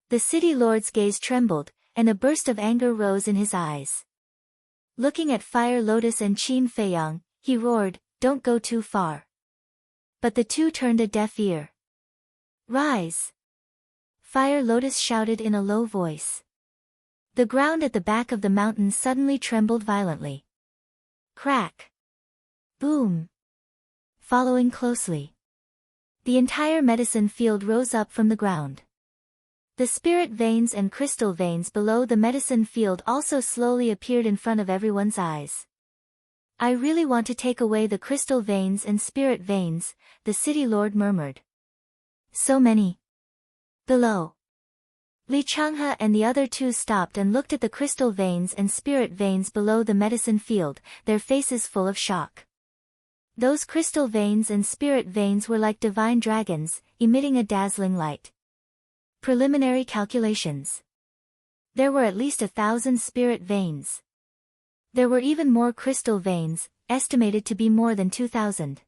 the city lord's gaze trembled, and a burst of anger rose in his eyes. Looking at Fire Lotus and Qin Feiyang, he roared, "Don't go too far." But the two turned a deaf ear. "Rise!" Fire Lotus shouted in a low voice. The ground at the back of the mountain suddenly trembled violently. Crack! Boom! Following closely, the entire medicine field rose up from the ground. The spirit veins and crystal veins below the medicine field also slowly appeared in front of everyone's eyes. "I really want to take away the crystal veins and spirit veins," the city lord murmured. "So many." Below, Li Changhe and the other two stopped and looked at the crystal veins and spirit veins below the medicine field, their faces full of shock. Those crystal veins and spirit veins were like divine dragons, emitting a dazzling light. Preliminary calculations. There were at least 1,000 spirit veins. There were even more crystal veins, estimated to be more than 2,000.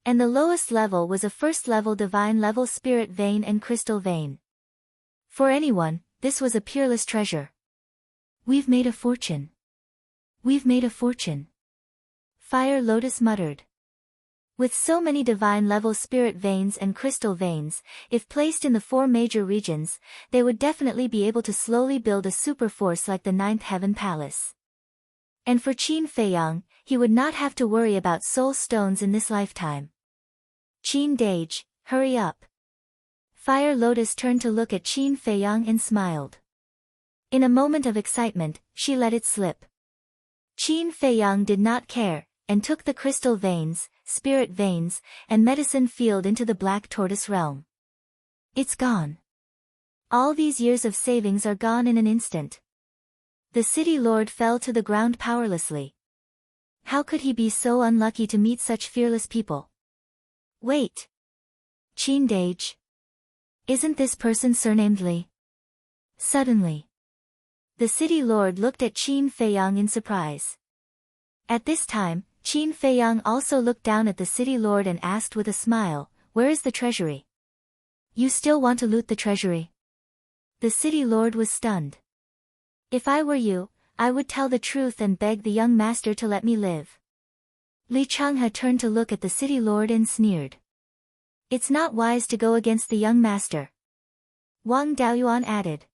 And the lowest level was a first-level divine-level spirit vein and crystal vein. For anyone, this was a peerless treasure. "We've made a fortune. We've made a fortune," Fire Lotus muttered. With so many divine-level spirit veins and crystal veins, if placed in the 4 major regions, they would definitely be able to slowly build a super force like the 9th Heaven Palace. And for Qin Feiyang, he would not have to worry about soul stones in this lifetime. "Qin Dage, hurry up." Fire Lotus turned to look at Qin Feiyang and smiled. In a moment of excitement, she let it slip. Qin Feiyang did not care, and took the crystal veins, spirit veins, and medicine field into the Black Tortoise realm. "It's gone. All these years of savings are gone in an instant." The city lord fell to the ground powerlessly. How could he be so unlucky to meet such fearless people? "Wait. Qin Dage. Isn't this person surnamed Li?" Suddenly, the city lord looked at Qin Feiyang in surprise. At this time, Qin Feiyang also looked down at the city lord and asked with a smile, "Where is the treasury?" "You still want to loot the treasury?" The city lord was stunned. "If I were you, I would tell the truth and beg the young master to let me live." Li Changhe turned to look at the city lord and sneered. "It's not wise to go against the young master," Wang Daoyuan added.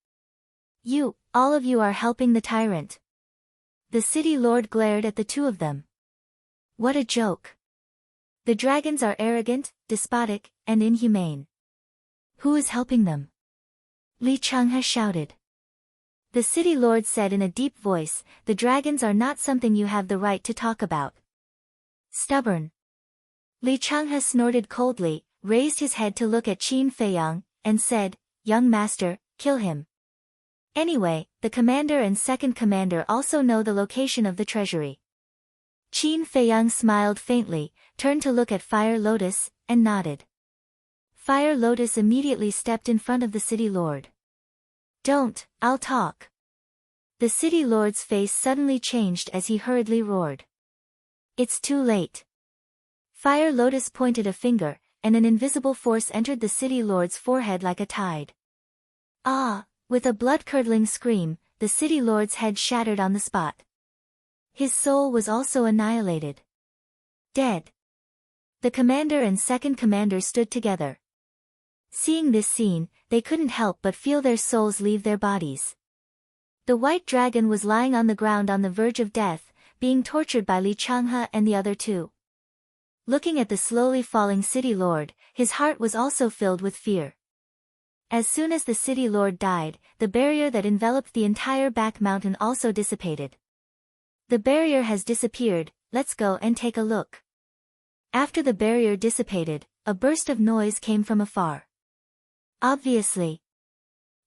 All of you are helping the tyrant." The city lord glared at the two of them. What a joke. The dragons are arrogant, despotic, and inhumane. Who is helping them? Li Changhe shouted. The city lord said in a deep voice, "The dragons are not something you have the right to talk about." Stubborn. Li Changhe snorted coldly, raised his head to look at Qin Feiyang, and said, "Young master, kill him. Anyway, the commander and second commander also know the location of the treasury." Qin Feiyang smiled faintly, turned to look at Fire Lotus, and nodded. Fire Lotus immediately stepped in front of the city lord. "Don't, I'll talk." The city lord's face suddenly changed as he hurriedly roared. "It's too late." Fire Lotus pointed a finger, and an invisible force entered the city lord's forehead like a tide. Ah! With a blood-curdling scream, the city lord's head shattered on the spot. His soul was also annihilated. Dead. The commander and second commander stood together. Seeing this scene, they couldn't help but feel their souls leave their bodies. The white dragon was lying on the ground on the verge of death, being tortured by Li Changhe and the other two. Looking at the slowly falling city lord, his heart was also filled with fear. As soon as the city lord died, the barrier that enveloped the entire back mountain also dissipated. "The barrier has disappeared, let's go and take a look." After the barrier dissipated, a burst of noise came from afar. Obviously,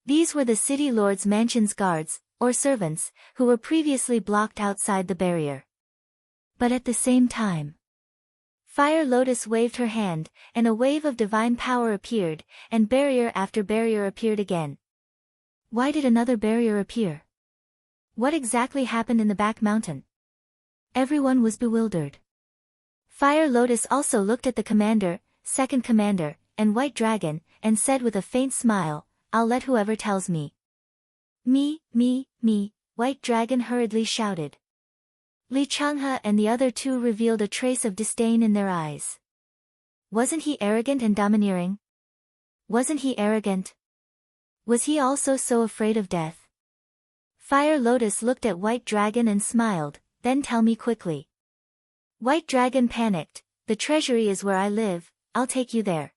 these were the city lord's mansion's guards, or servants, who were previously blocked outside the barrier. But at the same time, Fire Lotus waved her hand, and a wave of divine power appeared, and barrier after barrier appeared again. Why did another barrier appear? What exactly happened in the back mountain? Everyone was bewildered. Fire Lotus also looked at the commander, second commander, and White Dragon, and said with a faint smile, "I'll let whoever tells me." Me, White Dragon hurriedly shouted. Li Changhe and the other two revealed a trace of disdain in their eyes. Wasn't he arrogant and domineering? Wasn't he arrogant? Was he also so afraid of death? Fire Lotus looked at White Dragon and smiled, "Then tell me quickly." White Dragon panicked, "The treasury is where I live, I'll take you there."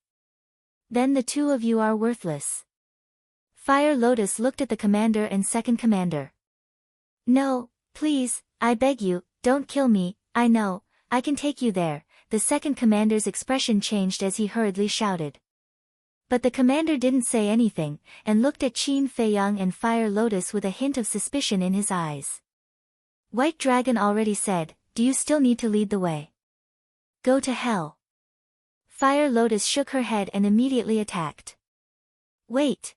"Then the two of you are worthless." Fire Lotus looked at the commander and second commander. "No, please, I beg you, don't kill me, I know, I can take you there." The second commander's expression changed as he hurriedly shouted. But the commander didn't say anything, and looked at Qin Feiyang and Fire Lotus with a hint of suspicion in his eyes. White Dragon already said, "Do you still need to lead the way? Go to hell." Fire Lotus shook her head and immediately attacked. "Wait."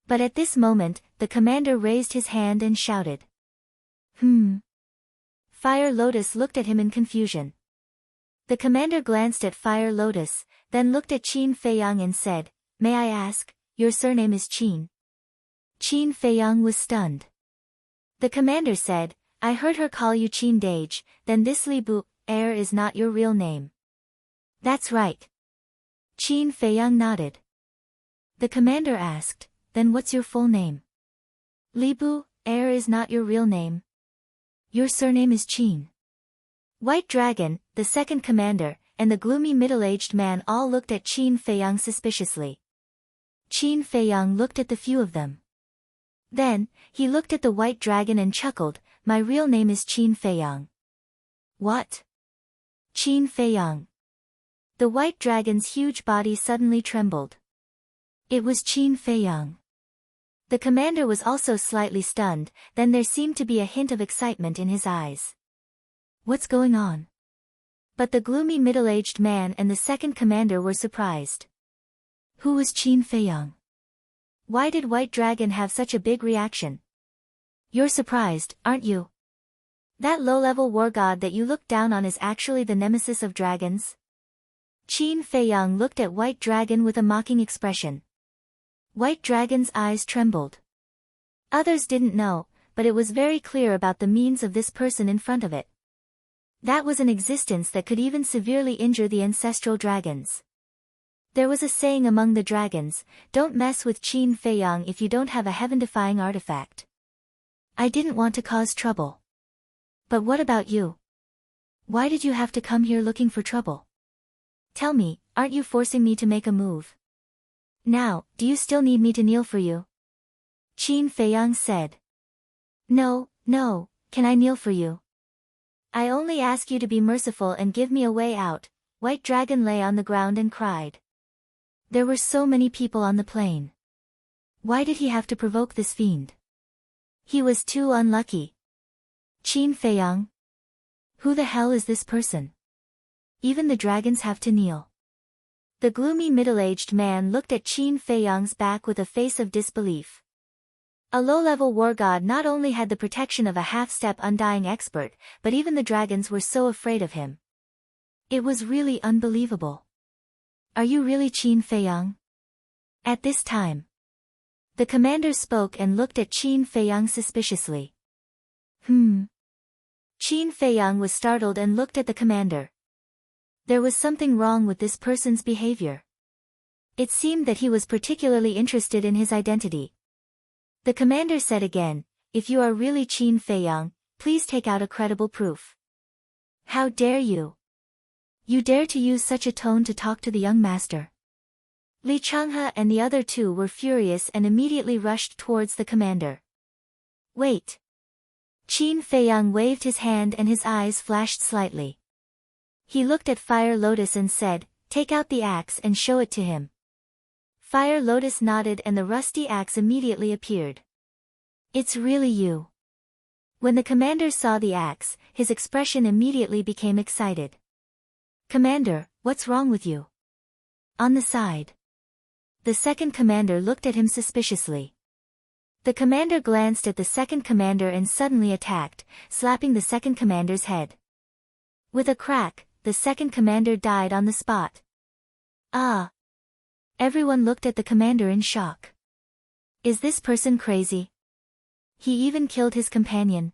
But at this moment, the commander raised his hand and shouted. Fire Lotus looked at him in confusion. The commander glanced at Fire Lotus, then looked at Qin Feiyang and said, "May I ask, your surname is Qin?" Qin Feiyang was stunned. The commander said, "I heard her call you Qin Dage, then this Li Bu heir is not your real name." "That's right." Qin Feiyang nodded. The commander asked, "Then what's your full name?" "Li Bu heir is not your real name. Your surname is Qin." White Dragon, the second commander, and the gloomy middle-aged man all looked at Qin Feiyang suspiciously. Qin Feiyang looked at the few of them. Then, he looked at the White Dragon and chuckled, "My real name is Qin Feiyang." "What? Qin Feiyang?" The White Dragon's huge body suddenly trembled. It was Qin Feiyang. The commander was also slightly stunned, then there seemed to be a hint of excitement in his eyes. "What's going on?" But the gloomy middle-aged man and the second commander were surprised. Who was Qin Feiyang? Why did White Dragon have such a big reaction? "You're surprised, aren't you? That low-level war god that you look down on is actually the nemesis of dragons?" Qin Feiyang looked at White Dragon with a mocking expression. White Dragon's eyes trembled. Others didn't know, but it was very clear about the means of this person in front of it. That was an existence that could even severely injure the ancestral dragons. There was a saying among the dragons, "Don't mess with Qin Feiyang if you don't have a heaven-defying artifact." "I didn't want to cause trouble. But what about you? Why did you have to come here looking for trouble? Tell me, aren't you forcing me to make a move? Now, do you still need me to kneel for you?" Qin Feiyang said. No, can I kneel for you? I only ask you to be merciful and give me a way out." White Dragon lay on the ground and cried. There were so many people on the plane. Why did he have to provoke this fiend? He was too unlucky. Qin Feiyang? Who the hell is this person? Even the dragons have to kneel. The gloomy middle-aged man looked at Qin Feiyang's back with a face of disbelief. A low-level war god not only had the protection of a half-step undying expert, but even the dragons were so afraid of him. It was really unbelievable. Are you really Qin Feiyang? At this time, the commander spoke and looked at Qin Feiyang suspiciously. Qin Feiyang was startled and looked at the commander. There was something wrong with this person's behavior. It seemed that he was particularly interested in his identity. The commander said again, "If you are really Qin Feiyang, please take out a credible proof." How dare you? You dare to use such a tone to talk to the young master? Li Changhe and the other two were furious and immediately rushed towards the commander. Wait. Qin Feiyang waved his hand and his eyes flashed slightly. He looked at Fire Lotus and said, "Take out the axe and show it to him." Fire Lotus nodded and the rusty axe immediately appeared. It's really you. When the commander saw the axe, his expression immediately became excited. Commander, what's wrong with you? On the side. The second commander looked at him suspiciously. The commander glanced at the second commander and suddenly attacked, slapping the second commander's head. With a crack, the second commander died on the spot. Ah! Everyone looked at the commander in shock. Is this person crazy? He even killed his companion.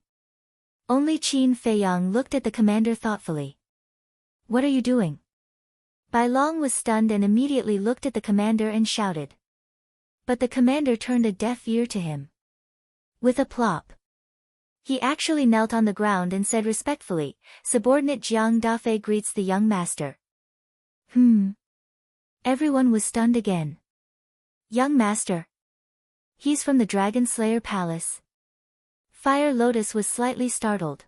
Only Qin Feiyang looked at the commander thoughtfully. What are you doing? Bai Long was stunned and immediately looked at the commander and shouted. But the commander turned a deaf ear to him. With a plop. He actually knelt on the ground and said respectfully, "Subordinate Jiang Dafei greets the young master." Everyone was stunned again. Young master? He's from the Dragon Slayer Palace. Fire Lotus was slightly startled.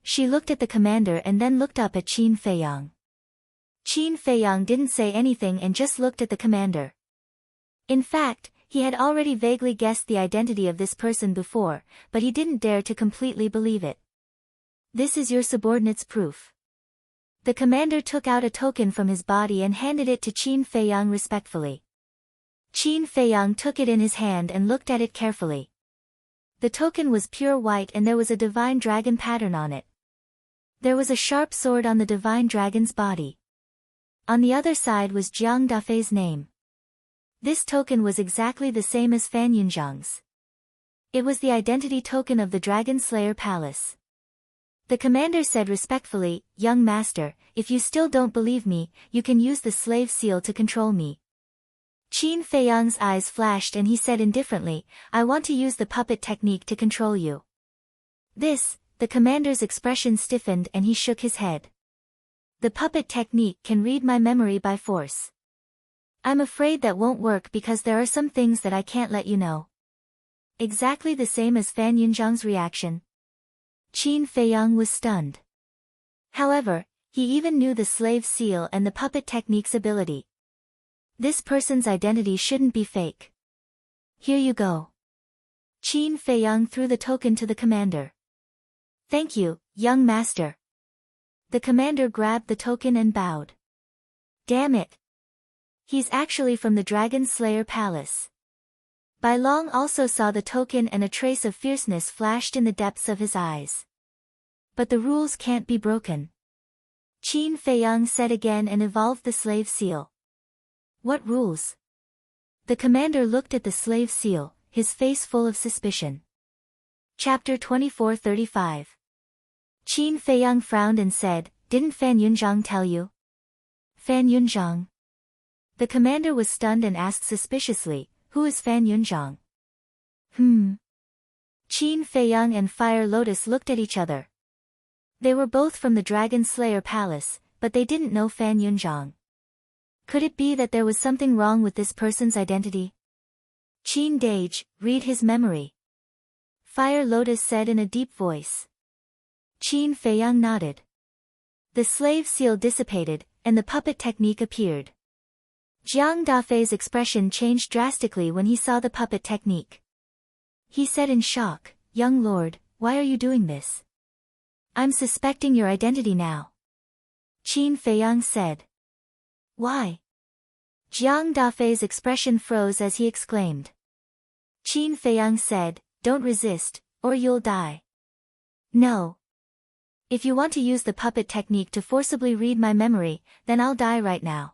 She looked at the commander and then looked up at Qin Feiyang. Qin Feiyang didn't say anything and just looked at the commander. In fact, he had already vaguely guessed the identity of this person before, but he didn't dare to completely believe it. This is your subordinate's proof. The commander took out a token from his body and handed it to Qin Feiyang respectfully. Qin Feiyang took it in his hand and looked at it carefully. The token was pure white and there was a divine dragon pattern on it. There was a sharp sword on the divine dragon's body. On the other side was Jiang Dafei's name. This token was exactly the same as Fan Yunzhang's. It was the identity token of the Dragon Slayer Palace. The commander said respectfully, "Young master, if you still don't believe me, you can use the slave seal to control me." Qin Feiyang's eyes flashed and he said indifferently, "I want to use the puppet technique to control you." The commander's expression stiffened and he shook his head. "The puppet technique can read my memory by force. I'm afraid that won't work because there are some things that I can't let you know." Exactly the same as Fan Yunzhang's reaction. Qin Feiyang was stunned. However, he even knew the slave seal and the puppet technique's ability. This person's identity shouldn't be fake. "Here you go." Qin Feiyang threw the token to the commander. "Thank you, young master." The commander grabbed the token and bowed. "Damn it. He's actually from the Dragon Slayer Palace." Bai Long also saw the token and a trace of fierceness flashed in the depths of his eyes. "But the rules can't be broken." Qin Feiyang said again and evolved the slave seal. "What rules?" The commander looked at the slave seal, his face full of suspicion. Chapter 2435. Qin Feiyang frowned and said, "Didn't Fan Yunzhang tell you?" "Fan Yunzhang?" The commander was stunned and asked suspiciously, "Who is Fan Yunzhang?" Qin Feiyang and Fire Lotus looked at each other. They were both from the Dragon Slayer Palace, but they didn't know Fan Yunzhang. Could it be that there was something wrong with this person's identity? "Qin Dage, read his memory," Fire Lotus said in a deep voice. Qin Feiyang nodded. The slave seal dissipated, and the puppet technique appeared. Jiang Dafei's expression changed drastically when he saw the puppet technique. He said in shock, "Young lord, why are you doing this? I'm suspecting your identity now." Qin Feiyang said. "Why?" Jiang Dafei's expression froze as he exclaimed. Qin Feiyang said, "Don't resist, or you'll die." "No. If you want to use the puppet technique to forcibly read my memory, then I'll die right now."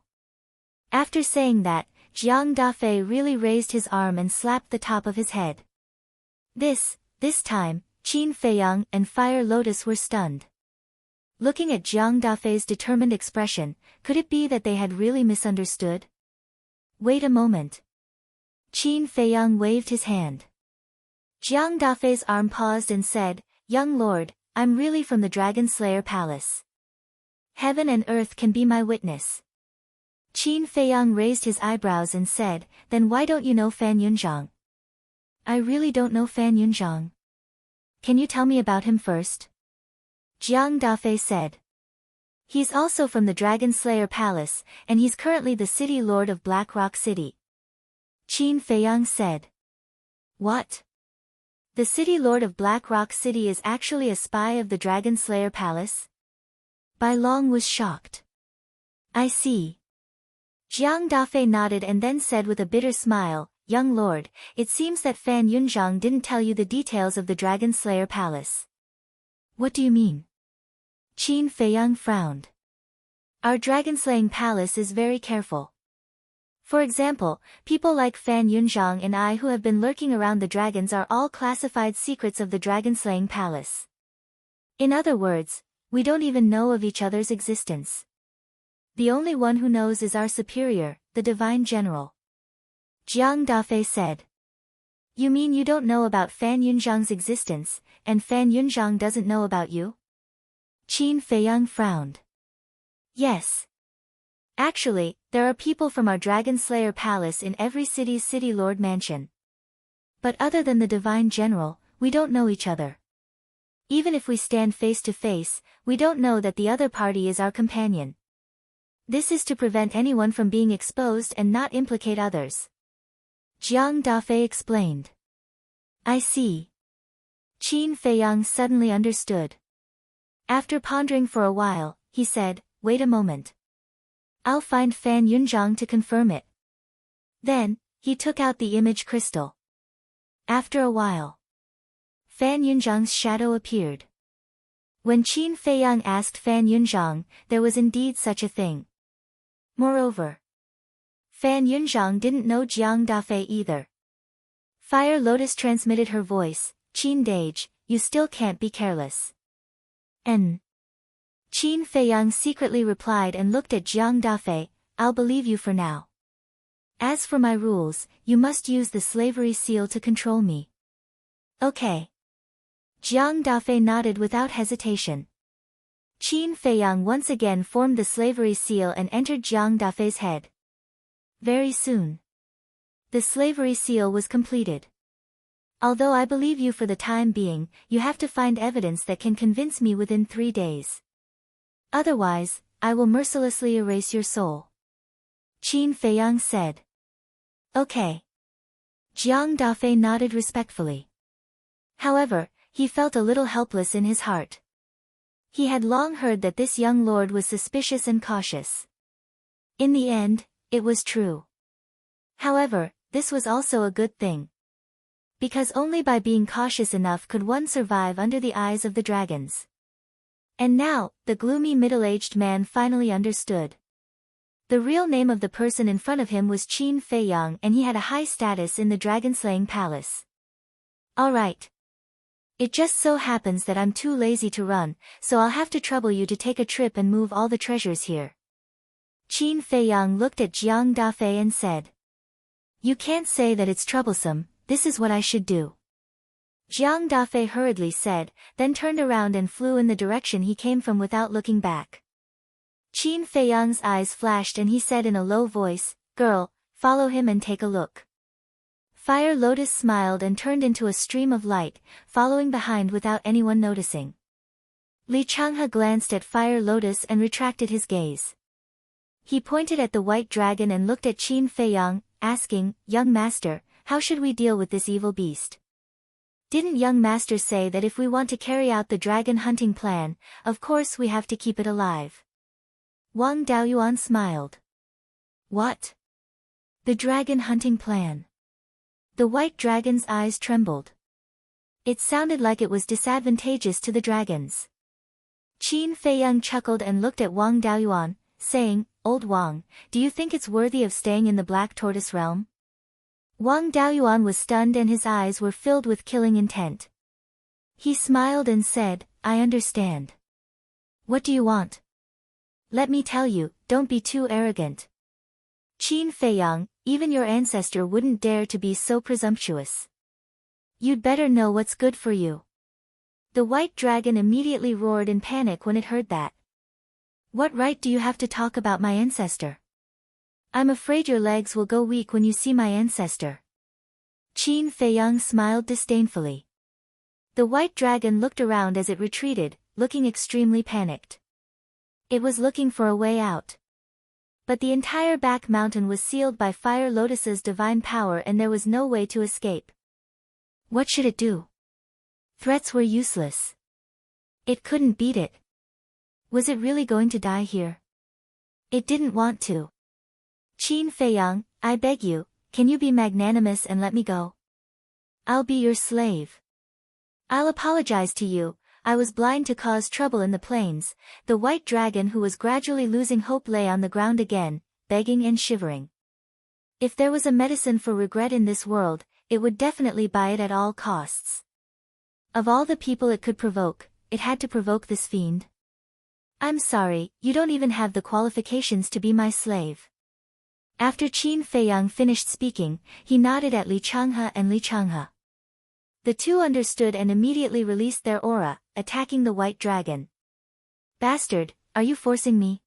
After saying that, Jiang Dafei really raised his arm and slapped the top of his head. This time, Qin Feiyang and Fire Lotus were stunned. Looking at Jiang Dafei's determined expression, could it be that they had really misunderstood? "Wait a moment." Qin Feiyang waved his hand. Jiang Dafei's arm paused and said, "Young lord, I'm really from the Dragon Slayer Palace. Heaven and earth can be my witness." Qin Feiyang raised his eyebrows and said, "Then why don't you know Fan Yunzhang?" "I really don't know Fan Yunzhang." "Can you tell me about him first?" Jiang Dafei said. "He's also from the Dragon Slayer Palace, and he's currently the city lord of Black Rock City." Qin Feiyang said. "What? The city lord of Black Rock City is actually a spy of the Dragon Slayer Palace?" Bai Long was shocked. "I see." Jiang Dafei nodded and then said with a bitter smile, "Young lord, it seems that Fan Yunzhang didn't tell you the details of the Dragon Slayer Palace." "What do you mean?" Qin Feiyang frowned. "Our dragon-slaying palace is very careful. For example, people like Fan Yunzhang and I who have been lurking around the dragons are all classified secrets of the dragon-slaying palace. In other words, we don't even know of each other's existence. The only one who knows is our superior, the divine general. Jiang Dafei said. You mean you don't know about Fan Yunzhang's existence, and Fan Yunzhang doesn't know about you? Qin Feiyang frowned. Yes. Actually, there are people from our Dragon Slayer Palace in every city's City Lord Mansion. But other than the Divine General, we don't know each other. Even if we stand face to face, we don't know that the other party is our companion. This is to prevent anyone from being exposed and not implicate others. Jiang Dafei explained. I see. Qin Feiyang suddenly understood. After pondering for a while, he said, wait a moment. I'll find Fan Yunzhang to confirm it. Then, he took out the image crystal. After a while, Fan Yunzhang's shadow appeared. When Qin Feiyang asked Fan Yunzhang, there was indeed such a thing. Moreover, Fan Yunzhang didn't know Jiang Dafei either. Fire Lotus transmitted her voice, Qin Dage, you still can't be careless. Qin Feiyang secretly replied and looked at Jiang Dafei, I'll believe you for now. As for my rules, you must use the slavery seal to control me. Okay. Jiang Dafei nodded without hesitation. Qin Feiyang once again formed the slavery seal and entered Jiang Dafei's head. Very soon, the slavery seal was completed. Although I believe you for the time being, you have to find evidence that can convince me within 3 days. Otherwise, I will mercilessly erase your soul. Qin Feiyang said. Okay. Jiang Dafei nodded respectfully. However, he felt a little helpless in his heart. He had long heard that this young lord was suspicious and cautious. In the end, it was true. However, this was also a good thing. Because only by being cautious enough could one survive under the eyes of the dragons. And now, the gloomy middle-aged man finally understood. The real name of the person in front of him was Qin Feiyang and he had a high status in the dragon-slaying palace. Alright. It just so happens that I'm too lazy to run, so I'll have to trouble you to take a trip and move all the treasures here. Qin Feiyang looked at Jiang Dafei and said. You can't say that it's troublesome, this is what I should do. Jiang Dafei hurriedly said, then turned around and flew in the direction he came from without looking back. Qin Feiyang's eyes flashed and he said in a low voice, Girl, follow him and take a look. Fire Lotus smiled and turned into a stream of light, following behind without anyone noticing. Li Changhe glanced at Fire Lotus and retracted his gaze. He pointed at the white dragon and looked at Qin Feiyang, asking, Young master, how should we deal with this evil beast? Didn't young master say that if we want to carry out the dragon hunting plan, of course we have to keep it alive? Wang Daoyuan smiled. What? The dragon hunting plan? The white dragon's eyes trembled. It sounded like it was disadvantageous to the dragons. Qin Feiyang chuckled and looked at Wang Daoyuan, saying, Old Wang, do you think it's worthy of staying in the Black Tortoise realm? Wang Daoyuan was stunned and his eyes were filled with killing intent. He smiled and said, I understand. What do you want? Let me tell you, don't be too arrogant. Qin Feiyang, even your ancestor wouldn't dare to be so presumptuous. You'd better know what's good for you. The white dragon immediately roared in panic when it heard that. What right do you have to talk about my ancestor? I'm afraid your legs will go weak when you see my ancestor. Qin Feiyang smiled disdainfully. The white dragon looked around as it retreated, looking extremely panicked. It was looking for a way out. But the entire back mountain was sealed by Fire Lotus's divine power and there was no way to escape. What should it do? Threats were useless. It couldn't beat it. Was it really going to die here? It didn't want to. Qin Feiyang, I beg you, can you be magnanimous and let me go? I'll be your slave. I'll apologize to you, I was blind to cause trouble in the plains. The white dragon who was gradually losing hope lay on the ground again, begging and shivering. If there was a medicine for regret in this world, it would definitely buy it at all costs. Of all the people it could provoke, it had to provoke this fiend. I'm sorry, you don't even have the qualifications to be my slave. After Qin Feiyang finished speaking, he nodded at Li Changhe and Li Changhe. The two understood and immediately released their aura, attacking the white dragon. Bastard, are you forcing me?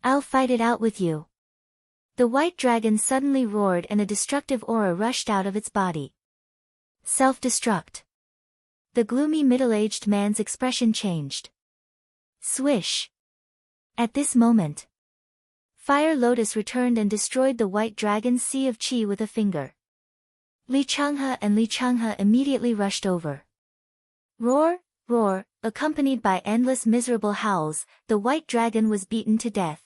I'll fight it out with you. The white dragon suddenly roared and a destructive aura rushed out of its body. Self-destruct. The gloomy middle-aged man's expression changed. Swish. At this moment, Fire Lotus returned and destroyed the white dragon's sea of qi with a finger. Li Changhe and Li Changhe immediately rushed over. Roar, roar, accompanied by endless miserable howls, the white dragon was beaten to death.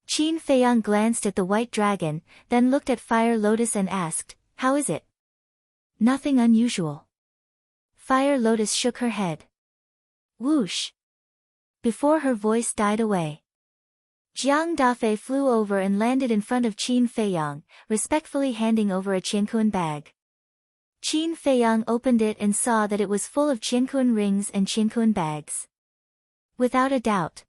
Qin Feiyang glanced at the white dragon, then looked at Fire Lotus and asked, "How is it?" "Nothing unusual." Fire Lotus shook her head. Whoosh. Before her voice died away, Jiang Dafei flew over and landed in front of Qin Feiyang, respectfully handing over a qianquan bag. Qin Feiyang opened it and saw that it was full of qianquan rings and qianquan bags. Without a doubt,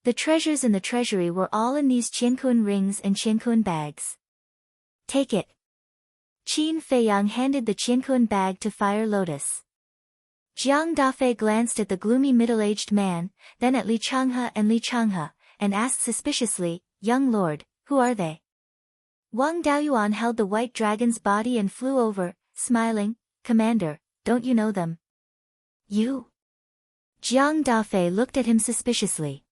the treasures in the treasury were all in these qianquan rings and qianquan bags. Take it. Qin Feiyang handed the qianquan bag to Fire Lotus. Jiang Dafei glanced at the gloomy middle-aged man, then at Li Changhe and Li Changhe, and asked suspiciously, "Young lord, who are they?" Wang Daoyuan held the white dragon's body and flew over, smiling, "Commander, don't you know them?" "You?" Jiang Dafei looked at him suspiciously.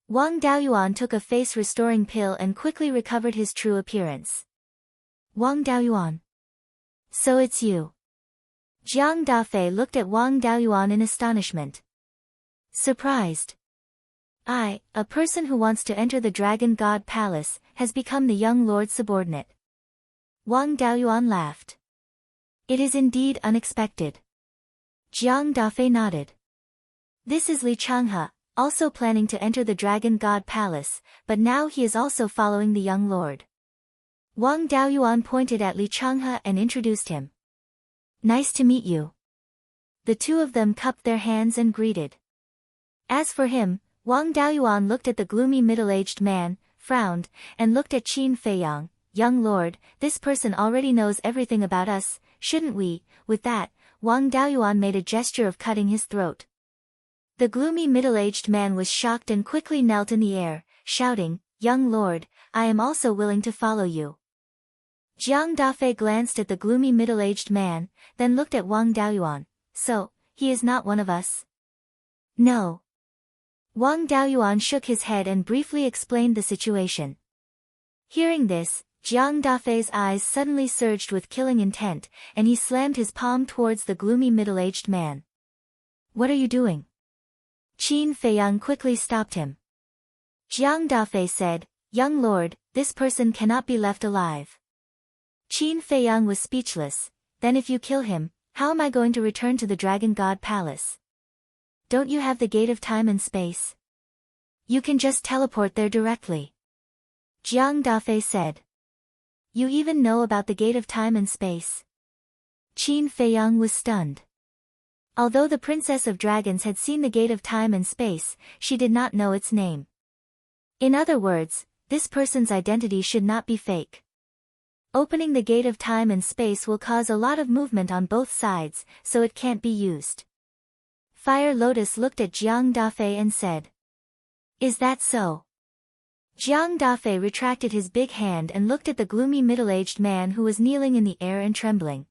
Wang Daoyuan took a face-restoring pill and quickly recovered his true appearance. "Wang Daoyuan. So it's you." Jiang Dafei looked at Wang Daoyuan in astonishment. Surprised. "I, a person who wants to enter the Dragon God Palace, has become the young lord's subordinate." Wang Daoyuan laughed. "It is indeed unexpected." Jiang Dafei nodded. "This is Li Changhe, also planning to enter the Dragon God Palace, but now he is also following the young lord." Wang Daoyuan pointed at Li Changhe and introduced him. "Nice to meet you." The two of them cupped their hands and greeted. As for him, Wang Daoyuan looked at the gloomy middle-aged man, frowned, and looked at Qin Feiyang. "Young lord, this person already knows everything about us, shouldn't we?" With that, Wang Daoyuan made a gesture of cutting his throat. The gloomy middle-aged man was shocked and quickly knelt in the air, shouting, "Young lord, I am also willing to follow you." Jiang Dafei glanced at the gloomy middle-aged man, then looked at Wang Daoyuan. "So, he is not one of us?" "No." Wang Daoyuan shook his head and briefly explained the situation. Hearing this, Jiang Dafei's eyes suddenly surged with killing intent, and he slammed his palm towards the gloomy middle-aged man. "What are you doing?" Qin Feiyang quickly stopped him. Jiang Dafei said, "Young lord, this person cannot be left alive." Qin Feiyang was speechless. "Then if you kill him, how am I going to return to the Dragon God Palace? Don't you have the gate of time and space? You can just teleport there directly." Jiang Dafei said. "You even know about the gate of time and space?" Qin Feiyang was stunned. Although the Princess of Dragons had seen the gate of time and space, she did not know its name. In other words, this person's identity should not be fake. Opening the gate of time and space will cause a lot of movement on both sides, so it can't be used. Fire Lotus looked at Jiang Dafei and said, "Is that so?" Jiang Dafei retracted his big hand and looked at the gloomy middle-aged man who was kneeling in the air and trembling.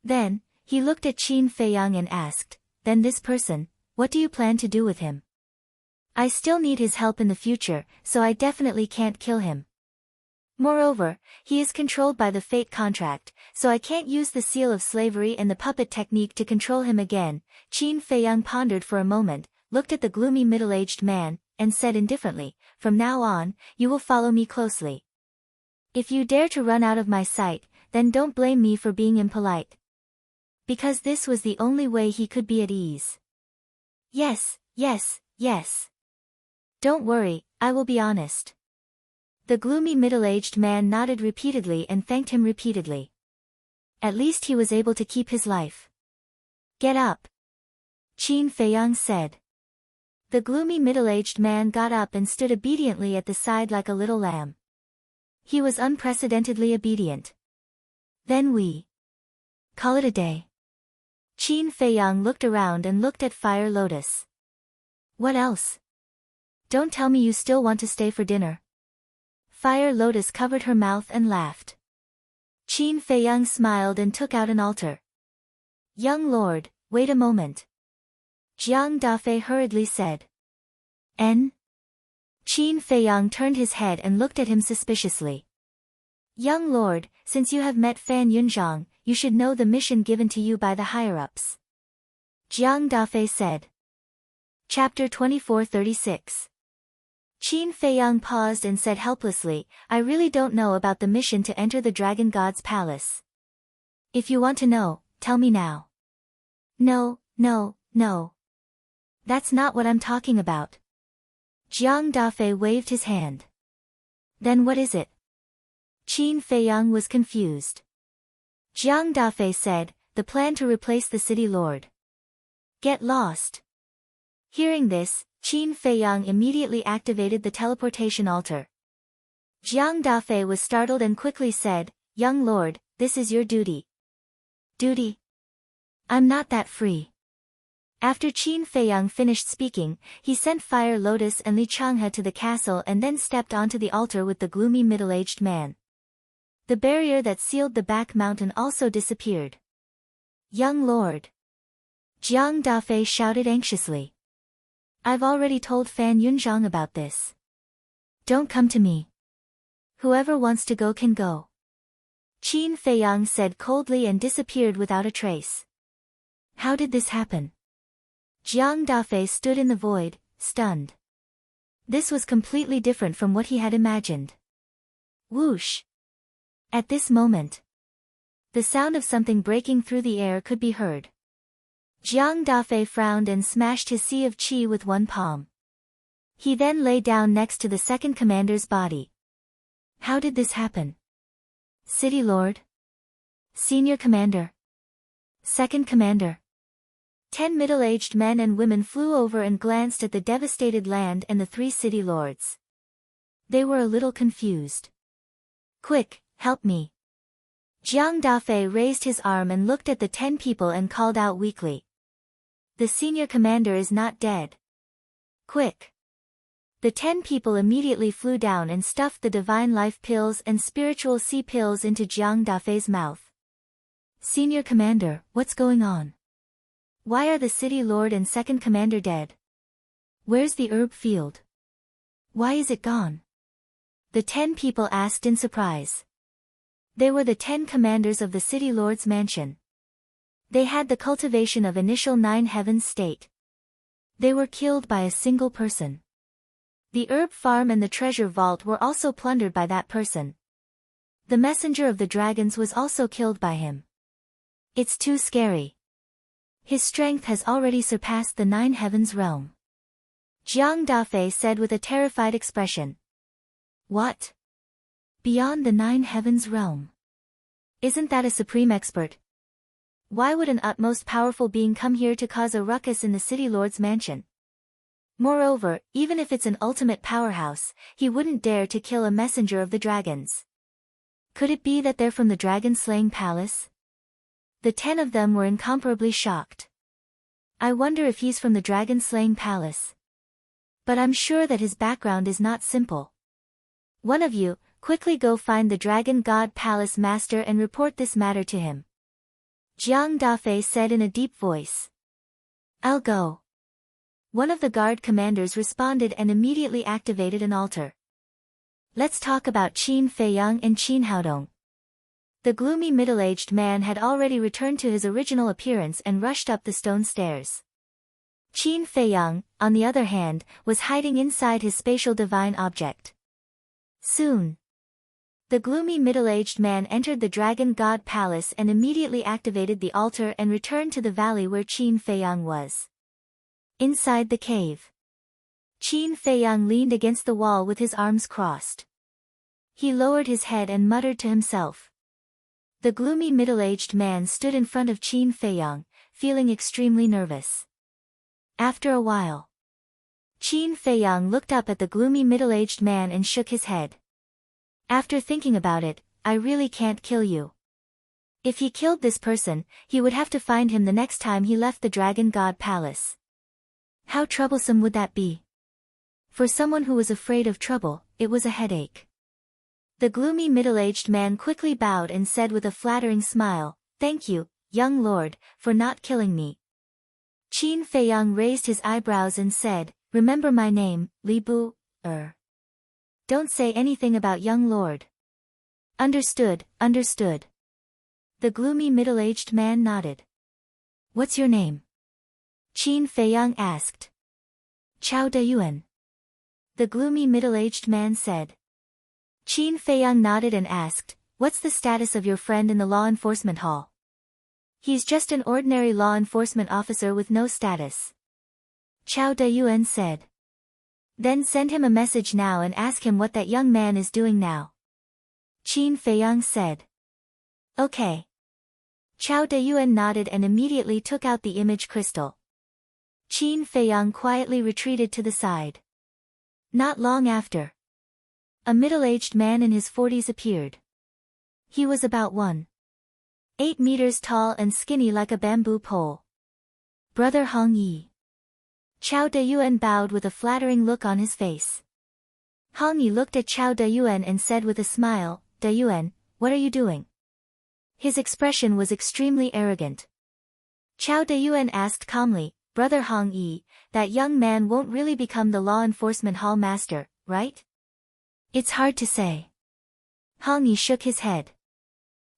Then, he looked at Qin Feiyang and asked, "Then this person, what do you plan to do with him?" "I still need his help in the future, so I definitely can't kill him. Moreover, he is controlled by the fate contract, so I can't use the seal of slavery and the puppet technique to control him again." Qin Feiyang pondered for a moment, looked at the gloomy middle-aged man, and said indifferently, "From now on, you will follow me closely. If you dare to run out of my sight, then don't blame me for being impolite." Because this was the only way he could be at ease. "Yes, yes, yes. Don't worry, I will be honest." The gloomy middle-aged man nodded repeatedly and thanked him repeatedly. At least he was able to keep his life. Get up, Qin Feiyang said. The gloomy middle-aged man got up and stood obediently at the side like a little lamb. He was unprecedentedly obedient. Then we call it a day. Qin Feiyang looked around and looked at Fire Lotus. What else? Don't tell me you still want to stay for dinner. Fire Lotus covered her mouth and laughed. Qin Feiyang smiled and took out an altar. Young lord, wait a moment. Jiang Dafei hurriedly said. N? Qin Feiyang turned his head and looked at him suspiciously. Young lord, since you have met Fan Yunzhang, you should know the mission given to you by the higher-ups. Jiang Dafei said. Chapter 2436. Qin Feiyang paused and said helplessly, I really don't know about the mission to enter the Dragon God's palace. If you want to know, tell me now. No. That's not what I'm talking about. Jiang Dafei waved his hand. Then what is it? Qin Feiyang was confused. Jiang Dafei said, the plan to replace the city lord. Get lost. Hearing this, Qin Feiyang immediately activated the teleportation altar. Jiang Dafei was startled and quickly said, Young lord, this is your duty. Duty? I'm not that free. After Qin Feiyang finished speaking, he sent Fire Lotus and Li Changhe to the castle and then stepped onto the altar with the gloomy middle-aged man. The barrier that sealed the back mountain also disappeared. Young lord. Jiang Dafei shouted anxiously. I've already told Fan Yunzhang about this. Don't come to me. Whoever wants to go can go. Qin Feiyang said coldly and disappeared without a trace. How did this happen? Jiang Dafei stood in the void, stunned. This was completely different from what he had imagined. Whoosh! At this moment, the sound of something breaking through the air could be heard. Jiang Dafei frowned and smashed his sea of qi with one palm. He then lay down next to the second commander's body. How did this happen? City Lord? Senior Commander? Second Commander? 10 middle-aged men and women flew over and glanced at the devastated land and the 3 city lords. They were a little confused. Quick, help me. Jiang Dafei raised his arm and looked at the 10 people and called out weakly. The senior commander is not dead. Quick. The 10 people immediately flew down and stuffed the divine life pills and spiritual sea pills into Jiang Dafei's mouth. Senior commander, what's going on? Why are the city lord and second commander dead? Where's the herb field? Why is it gone? The 10 people asked in surprise. They were the 10 commanders of the city lord's mansion. They had the cultivation of initial 9 heavens state. They were killed by a single person. The herb farm and the treasure vault were also plundered by that person. The messenger of the dragons was also killed by him. It's too scary. His strength has already surpassed the 9 heavens realm. Jiang Dafei said with a terrified expression. What? Beyond the 9 heavens realm? Isn't that a supreme expert? Why would an utmost powerful being come here to cause a ruckus in the city lord's mansion? Moreover, even if it's an ultimate powerhouse, he wouldn't dare to kill a messenger of the dragons. Could it be that they're from the dragon-slaying palace? The 10 of them were incomparably shocked. I wonder if he's from the dragon-slaying palace. But I'm sure that his background is not simple. One of you, quickly go find the Dragon God Palace Master and report this matter to him. Jiang Dafei said in a deep voice. I'll go. One of the guard commanders responded and immediately activated an altar. Let's talk about Qin Feiyang and Qin Haodong. The gloomy middle-aged man had already returned to his original appearance and rushed up the stone stairs. Qin Feiyang, on the other hand, was hiding inside his spatial divine object. Soon, the gloomy middle-aged man entered the Dragon God Palace and immediately activated the altar and returned to the valley where Qin Feiyang was. Inside the cave, Qin Feiyang leaned against the wall with his arms crossed. He lowered his head and muttered to himself. The gloomy middle-aged man stood in front of Qin Feiyang, feeling extremely nervous. After a while, Qin Feiyang looked up at the gloomy middle-aged man and shook his head. After thinking about it, I really can't kill you. If he killed this person, he would have to find him the next time he left the Dragon God Palace. How troublesome would that be? For someone who was afraid of trouble, it was a headache. The gloomy middle-aged man quickly bowed and said with a flattering smile, "Thank you, young lord, for not killing me." Qin Feiyang raised his eyebrows and said, "Remember my name, Li Bu, Don't say anything about young lord." Understood, understood. The gloomy middle-aged man nodded. What's your name? Qin Feiyang asked. Chao Dayuan. The gloomy middle-aged man said. Qin Feiyang nodded and asked, what's the status of your friend in the law enforcement hall? He's just an ordinary law enforcement officer with no status. Chao Dayuan said. Then send him a message now and ask him what that young man is doing now. Qin Feiyang said. Okay. Chao Dayuan nodded and immediately took out the image crystal. Qin Feiyang quietly retreated to the side. Not long after, a middle-aged man in his 40s appeared. He was about 1.8 meters tall and skinny like a bamboo pole. Brother Hong Yi. Chao Dayuan bowed with a flattering look on his face. Hong Yi looked at Chao Dayuan and said with a smile, Dayuan, what are you doing? His expression was extremely arrogant. Chao Dayuan asked calmly, Brother Hong Yi, that young man won't really become the law enforcement hall master, right? It's hard to say. Hong Yi shook his head.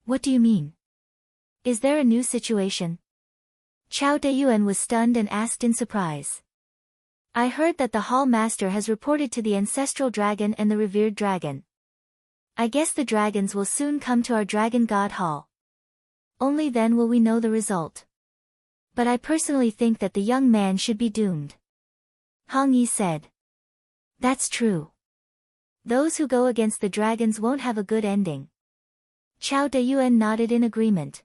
What do you mean? Is there a new situation? Chao Dayuan was stunned and asked in surprise. I heard that the hall master has reported to the ancestral dragon and the revered dragon. I guess the dragons will soon come to our Dragon God Hall. Only then will we know the result. But I personally think that the young man should be doomed. Hong Yi said. That's true. Those who go against the dragons won't have a good ending. Chao Dayuan nodded in agreement.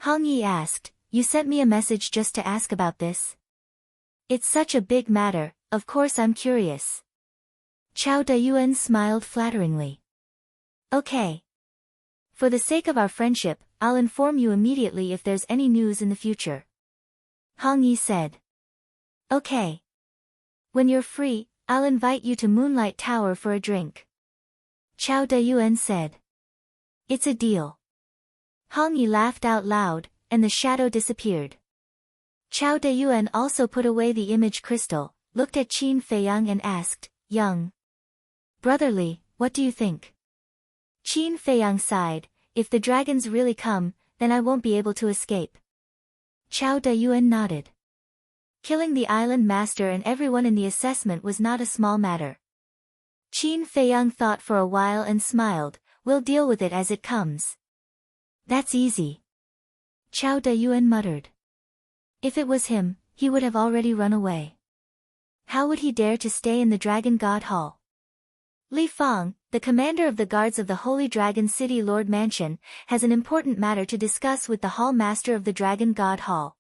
Hong Yi asked, you sent me a message just to ask about this? It's such a big matter, of course I'm curious. Chao Dayuan smiled flatteringly. Okay. For the sake of our friendship, I'll inform you immediately if there's any news in the future. Hong Yi said. Okay. When you're free, I'll invite you to Moonlight Tower for a drink. Chao Dayuan said. It's a deal. Hong Yi laughed out loud, and the shadow disappeared. Chao Dayuan also put away the image crystal, looked at Qin Feiyang and asked, young brotherly, what do you think? Qin Feiyang sighed, if the dragons really come, then I won't be able to escape. Chao Dayuan nodded. Killing the island master and everyone in the assessment was not a small matter. Qin Feiyang thought for a while and smiled, we'll deal with it as it comes. That's easy. Chao Dayuan muttered. If it was him, he would have already run away. How would he dare to stay in the Dragon God Hall? Li Fang, the commander of the guards of the Holy Dragon City Lord Mansion, has an important matter to discuss with the Hall Master of the Dragon God Hall.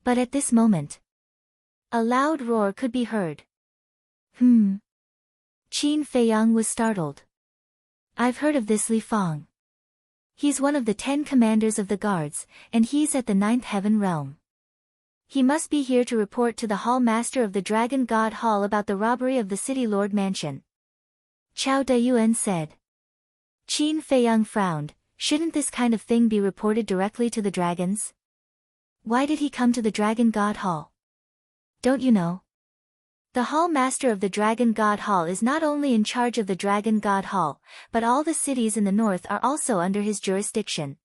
But at this moment, a loud roar could be heard. Qin Feiyang was startled. I've heard of this Li Fang. He's one of the 10 commanders of the guards, and he's at the 9th heaven realm. He must be here to report to the Hall Master of the Dragon God Hall about the robbery of the City Lord Mansion. Chao Dayuan said. Qin Feiyang frowned, shouldn't this kind of thing be reported directly to the dragons? Why did he come to the Dragon God Hall? Don't you know? The Hall Master of the Dragon God Hall is not only in charge of the Dragon God Hall, but all the cities in the north are also under his jurisdiction.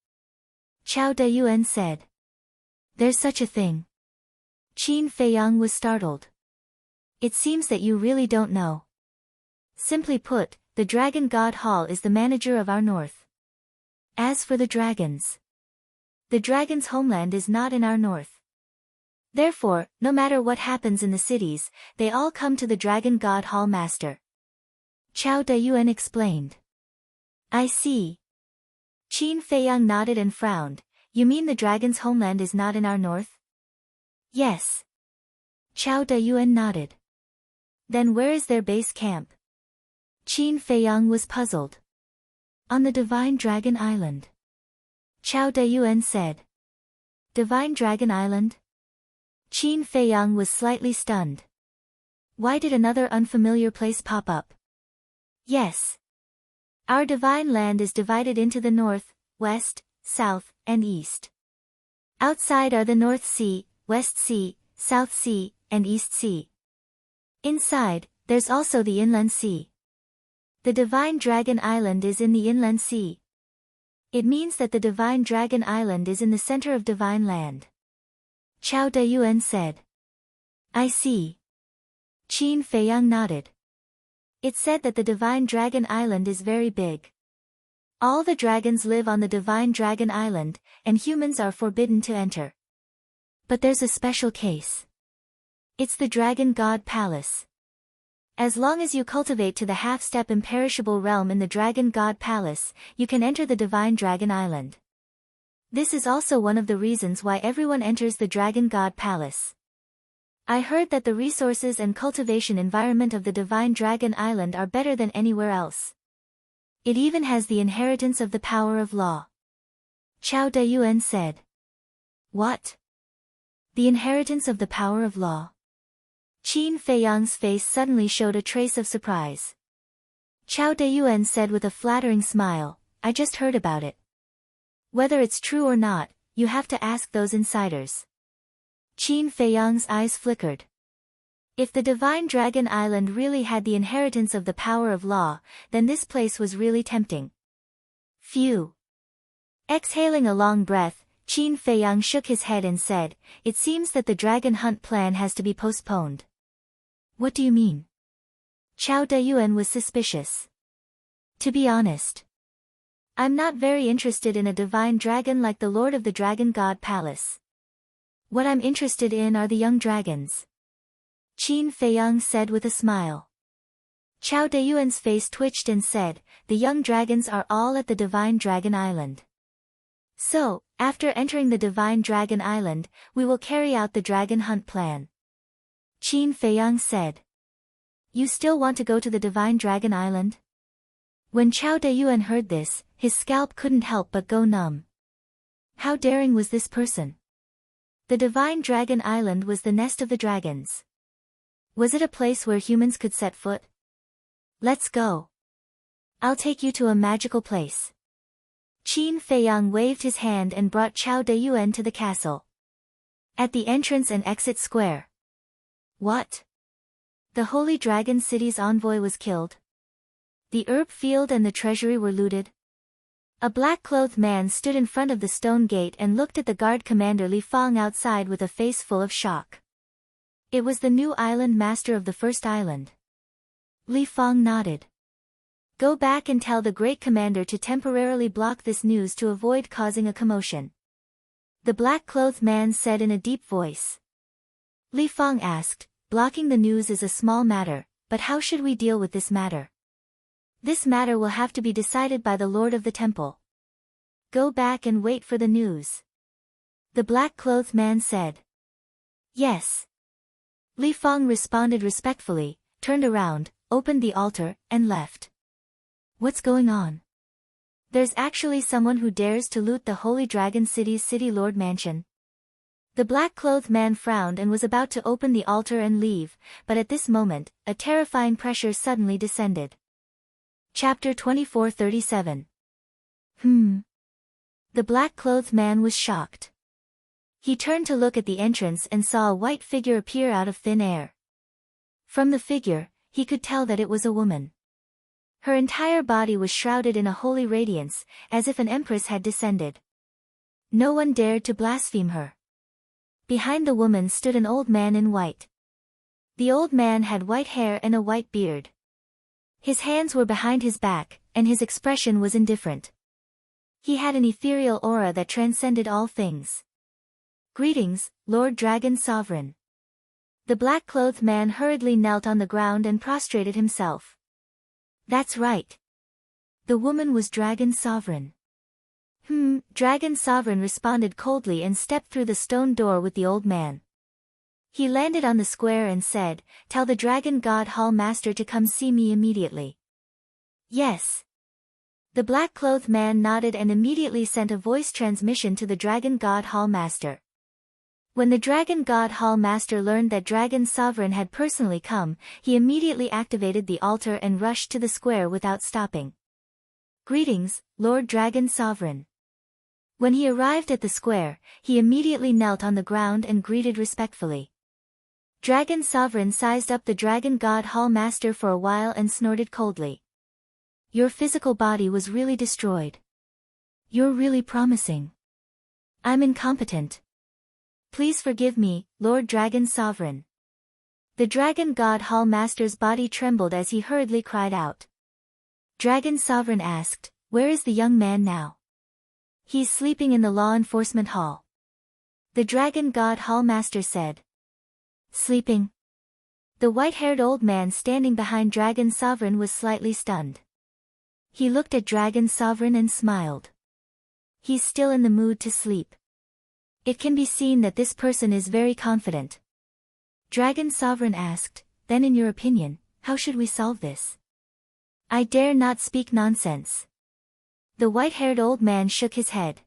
Chao Dayuan said. There's such a thing. Qin Feiyang was startled. It seems that you really don't know. Simply put, the Dragon God Hall is the manager of our north. As for the dragons, the dragon's homeland is not in our north. Therefore, no matter what happens in the cities, they all come to the Dragon God Hall Master. Chao Dayuan explained. I see. Qin Feiyang nodded and frowned. You mean the dragon's homeland is not in our north? Yes. Chao Dayuan nodded. Then where is their base camp? Qin Feiyang was puzzled. On the Divine Dragon Island. Chao Dayuan said. Divine Dragon Island? Qin Feiyang was slightly stunned. Why did another unfamiliar place pop up? Yes. Our divine land is divided into the north, west, south, and east. Outside are the North Sea, West Sea, South Sea, and East Sea. Inside, there's also the Inland Sea. The Divine Dragon Island is in the Inland Sea. It means that the Divine Dragon Island is in the center of Divine Land. Chao Dayuan said. I see. Qin Feiyang nodded. It said that the Divine Dragon Island is very big. All the dragons live on the Divine Dragon Island, and humans are forbidden to enter. But there's a special case. It's the Dragon God Palace. As long as you cultivate to the half-step imperishable realm in the Dragon God Palace, you can enter the Divine Dragon Island. This is also one of the reasons why everyone enters the Dragon God Palace. I heard that the resources and cultivation environment of the Divine Dragon Island are better than anywhere else. It even has the inheritance of the power of law. Chao Dayuan said. What? The inheritance of the power of law? Qin Feiyang's face suddenly showed a trace of surprise. Chao Dayuan said with a flattering smile, I just heard about it. Whether it's true or not, you have to ask those insiders. Qin Feiyang's eyes flickered. If the Divine Dragon Island really had the inheritance of the power of law, then this place was really tempting. Phew. Exhaling a long breath, Qin Feiyang shook his head and said, It seems that the dragon hunt plan has to be postponed. What do you mean? Chao Dayuan was suspicious. To be honest, I'm not very interested in a divine dragon like the Lord of the Dragon God Palace. What I'm interested in are the young dragons. Qin Feiyang said with a smile. Chao Dayuan's face twitched and said, The young dragons are all at the Divine Dragon Island. So, after entering the Divine Dragon Island, we will carry out the dragon hunt plan. Qin Feiyang said. You still want to go to the Divine Dragon Island? When Chao Dayuan heard this, his scalp couldn't help but go numb. How daring was this person? The Divine Dragon Island was the nest of the dragons. Was it a place where humans could set foot? Let's go. I'll take you to a magical place. Qin Feiyang waved his hand and brought Chao Dayuan to the castle. At the entrance and exit square. What? The Holy Dragon City's envoy was killed? The herb field and the treasury were looted? A black-clothed man stood in front of the stone gate and looked at the guard commander Li Fang outside with a face full of shock. It was the new island master of the first island. Li Fang nodded. Go back and tell the great commander to temporarily block this news to avoid causing a commotion. The black-clothed man said in a deep voice. Li Fang asked, blocking the news is a small matter, but how should we deal with this matter? This matter will have to be decided by the Lord of the Temple. Go back and wait for the news. The black-clothed man said. Yes. Li Fang responded respectfully, turned around, opened the altar, and left. What's going on? There's actually someone who dares to loot the Holy Dragon City's City Lord Mansion. The black-clothed man frowned and was about to open the altar and leave, but at this moment, a terrifying pressure suddenly descended. Chapter 2437. The black-clothed man was shocked. He turned to look at the entrance and saw a white figure appear out of thin air. From the figure, he could tell that it was a woman. Her entire body was shrouded in a holy radiance, as if an empress had descended. No one dared to blaspheme her. Behind the woman stood an old man in white. The old man had white hair and a white beard. His hands were behind his back, and his expression was indifferent. He had an ethereal aura that transcended all things. Greetings, Lord Dragon Sovereign. The black-clothed man hurriedly knelt on the ground and prostrated himself. That's right. The woman was Dragon Sovereign. Dragon Sovereign responded coldly and stepped through the stone door with the old man. He landed on the square and said, "Tell the Dragon God Hall Master to come see me immediately." "Yes." The black-clothed man nodded and immediately sent a voice transmission to the Dragon God Hall Master. When the Dragon God Hall Master learned that Dragon Sovereign had personally come, he immediately activated the altar and rushed to the square without stopping. "Greetings, Lord Dragon Sovereign." When he arrived at the square, he immediately knelt on the ground and greeted respectfully. Dragon Sovereign sized up the Dragon God Hall Master for a while and snorted coldly. "Your physical body was really destroyed. You're really promising. I'm incompetent. Please forgive me, Lord Dragon Sovereign." The Dragon God Hall Master's body trembled as he hurriedly cried out. Dragon Sovereign asked, "Where is the young man now?" "He's sleeping in the law enforcement hall." The Dragon God Hall Master said. "Sleeping?" The white-haired old man standing behind Dragon Sovereign was slightly stunned. He looked at Dragon Sovereign and smiled. "He's still in the mood to sleep. It can be seen that this person is very confident." Dragon Sovereign asked, "Then in your opinion, how should we solve this?" "I dare not speak nonsense." The white-haired old man shook his head.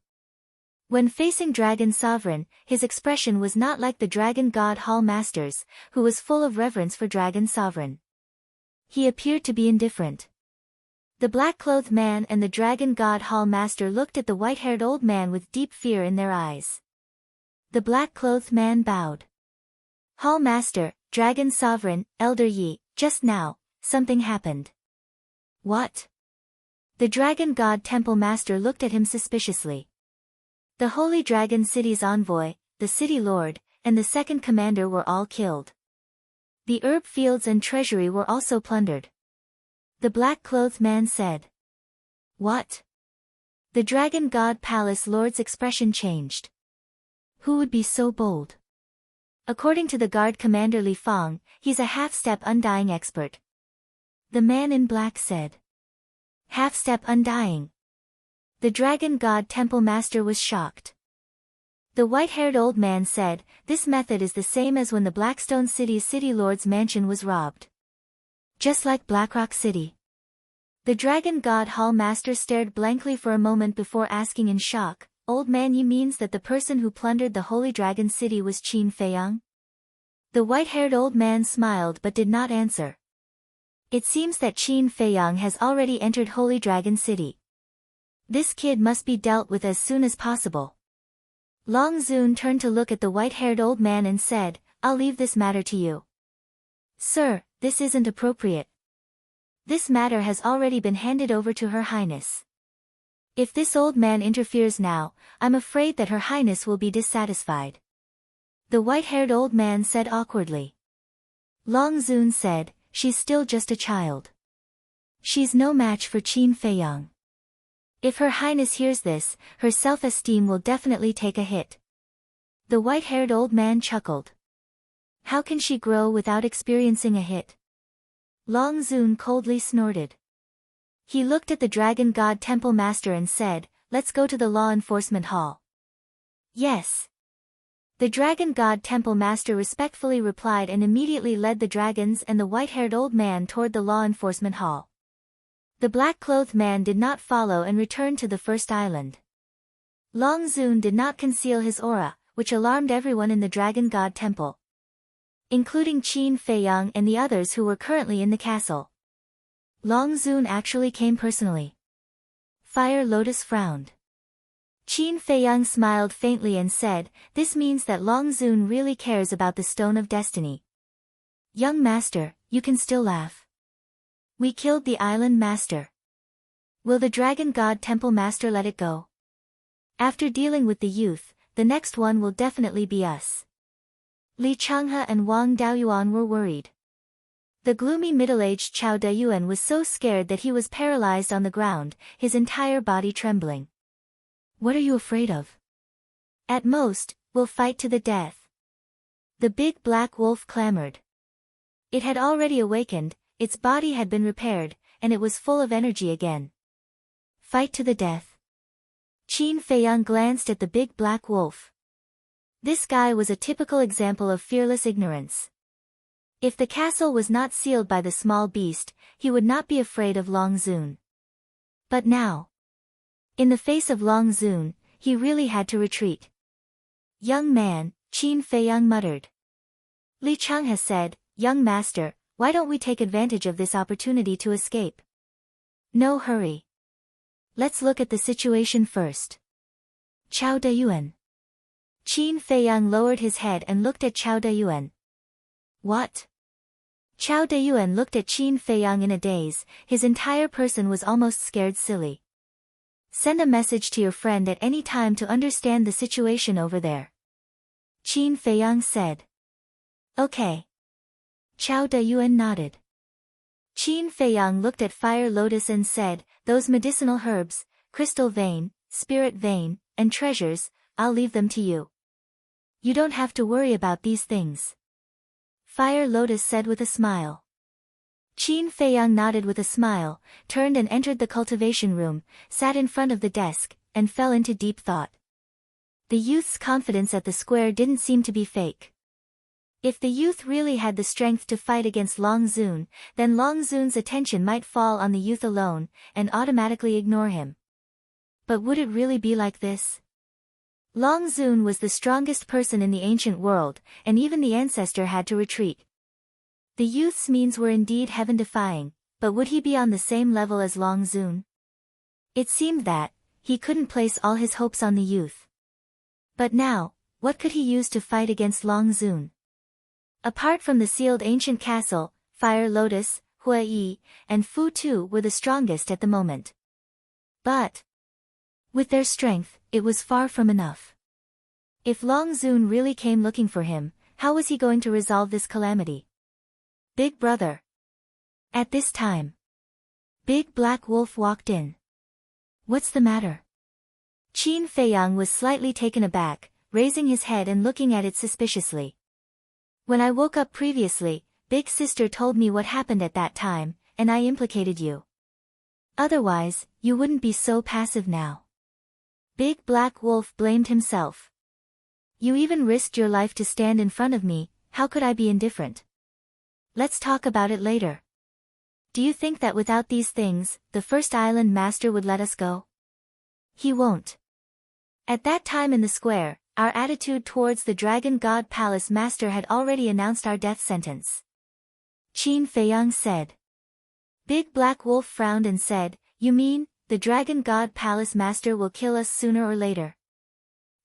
When facing Dragon Sovereign, his expression was not like the Dragon God Hall Master's, who was full of reverence for Dragon Sovereign. He appeared to be indifferent. The black-clothed man and the Dragon God Hall Master looked at the white-haired old man with deep fear in their eyes. The black-clothed man bowed. "Hall Master, Dragon Sovereign, Elder Yi, just now, something happened." "What?" The Dragon God Temple Master looked at him suspiciously. "The Holy Dragon City's envoy, the City Lord, and the second commander were all killed. The herb fields and treasury were also plundered." The black-clothed man said. "What?" The Dragon God Palace Lord's expression changed. "Who would be so bold?" "According to the guard commander Li Fang, he's a half-step undying expert." The man in black said. "Half-step undying." The Dragon God Temple Master was shocked. The white-haired old man said, "This method is the same as when the Blackstone City's City Lord's mansion was robbed. Just like Blackrock City." The Dragon God Hall Master stared blankly for a moment before asking in shock, "Old man, you means that the person who plundered the Holy Dragon City was Qin Feiyang?" The white-haired old man smiled but did not answer. "It seems that Qin Feiyang has already entered Holy Dragon City. This kid must be dealt with as soon as possible." Long Zun turned to look at the white-haired old man and said, "I'll leave this matter to you." "Sir, this isn't appropriate. This matter has already been handed over to Her Highness. If this old man interferes now, I'm afraid that Her Highness will be dissatisfied." The white-haired old man said awkwardly. Long Zun said, "She's still just a child. She's no match for Qin Feiyang. If Her Highness hears this, her self-esteem will definitely take a hit." The white-haired old man chuckled. "How can she grow without experiencing a hit?" Long Zun coldly snorted. He looked at the Dragon God Temple Master and said, "Let's go to the law enforcement hall." "Yes." The Dragon God Temple Master respectfully replied and immediately led the dragons and the white-haired old man toward the law enforcement hall. The black-clothed man did not follow and returned to the first island. Long Zun did not conceal his aura, which alarmed everyone in the Dragon God Temple, including Qin Feiyang and the others who were currently in the castle. Long Zun actually came personally. Fire Lotus frowned. Qin Feiyang smiled faintly and said, "This means that Long Zun really cares about the Stone of Destiny." "Young master, you can still laugh. We killed the island master. Will the Dragon God Temple Master let it go? After dealing with the youth, the next one will definitely be us." Li Changhe and Wang Daoyuan were worried. The gloomy middle-aged Chao Daoyuan was so scared that he was paralyzed on the ground, his entire body trembling. "What are you afraid of?" "At most, we'll fight to the death." The big black wolf clamored. It had already awakened, its body had been repaired, and it was full of energy again. Fight to the death. Qin Feiyang glanced at the big black wolf. This guy was a typical example of fearless ignorance. If the castle was not sealed by the small beast, he would not be afraid of Long Zun. But now, in the face of Long Zun, he really had to retreat. Young man, Qin Feiyang muttered. Li Chang has said, young master, why don't we take advantage of this opportunity to escape? No hurry. Let's look at the situation first. Chao Dayuan. Qin Feiyang lowered his head and looked at Chao Dayuan. What? Chao Dayuan looked at Qin Feiyang in a daze, his entire person was almost scared silly. Send a message to your friend at any time to understand the situation over there. Qin Feiyang said. Okay. Chao Dayuan nodded. Qin Feiyang looked at Fire Lotus and said, those medicinal herbs, crystal vein, spirit vein, and treasures, I'll leave them to you. You don't have to worry about these things. Fire Lotus said with a smile. Qin Feiyang nodded with a smile, turned and entered the cultivation room, sat in front of the desk, and fell into deep thought. The youth's confidence at the square didn't seem to be fake. If the youth really had the strength to fight against Long Zun, then Long Zun's attention might fall on the youth alone, and automatically ignore him. But would it really be like this? Long Zun was the strongest person in the ancient world, and even the ancestor had to retreat. The youth's means were indeed heaven-defying, but would he be on the same level as Long Zun? It seemed that he couldn't place all his hopes on the youth. But now, what could he use to fight against Long Zun? Apart from the sealed ancient castle, Fire Lotus, Hua Yi, and Fu Tu were the strongest at the moment. But with their strength, it was far from enough. If Long Zun really came looking for him, how was he going to resolve this calamity? Big brother. At this time, Big Black Wolf walked in. What's the matter? Qin Feiyang was slightly taken aback, raising his head and looking at it suspiciously. When I woke up previously, Big Sister told me what happened at that time, and I implicated you. Otherwise, you wouldn't be so passive now. Big Black Wolf blamed himself. You even risked your life to stand in front of me, how could I be indifferent? Let's talk about it later. Do you think that without these things, the first island master would let us go? He won't. At that time in the square, our attitude towards the Dragon God Palace Master had already announced our death sentence. Qin Feiyang said. Big Black Wolf frowned and said, you mean, the Dragon God Palace Master will kill us sooner or later?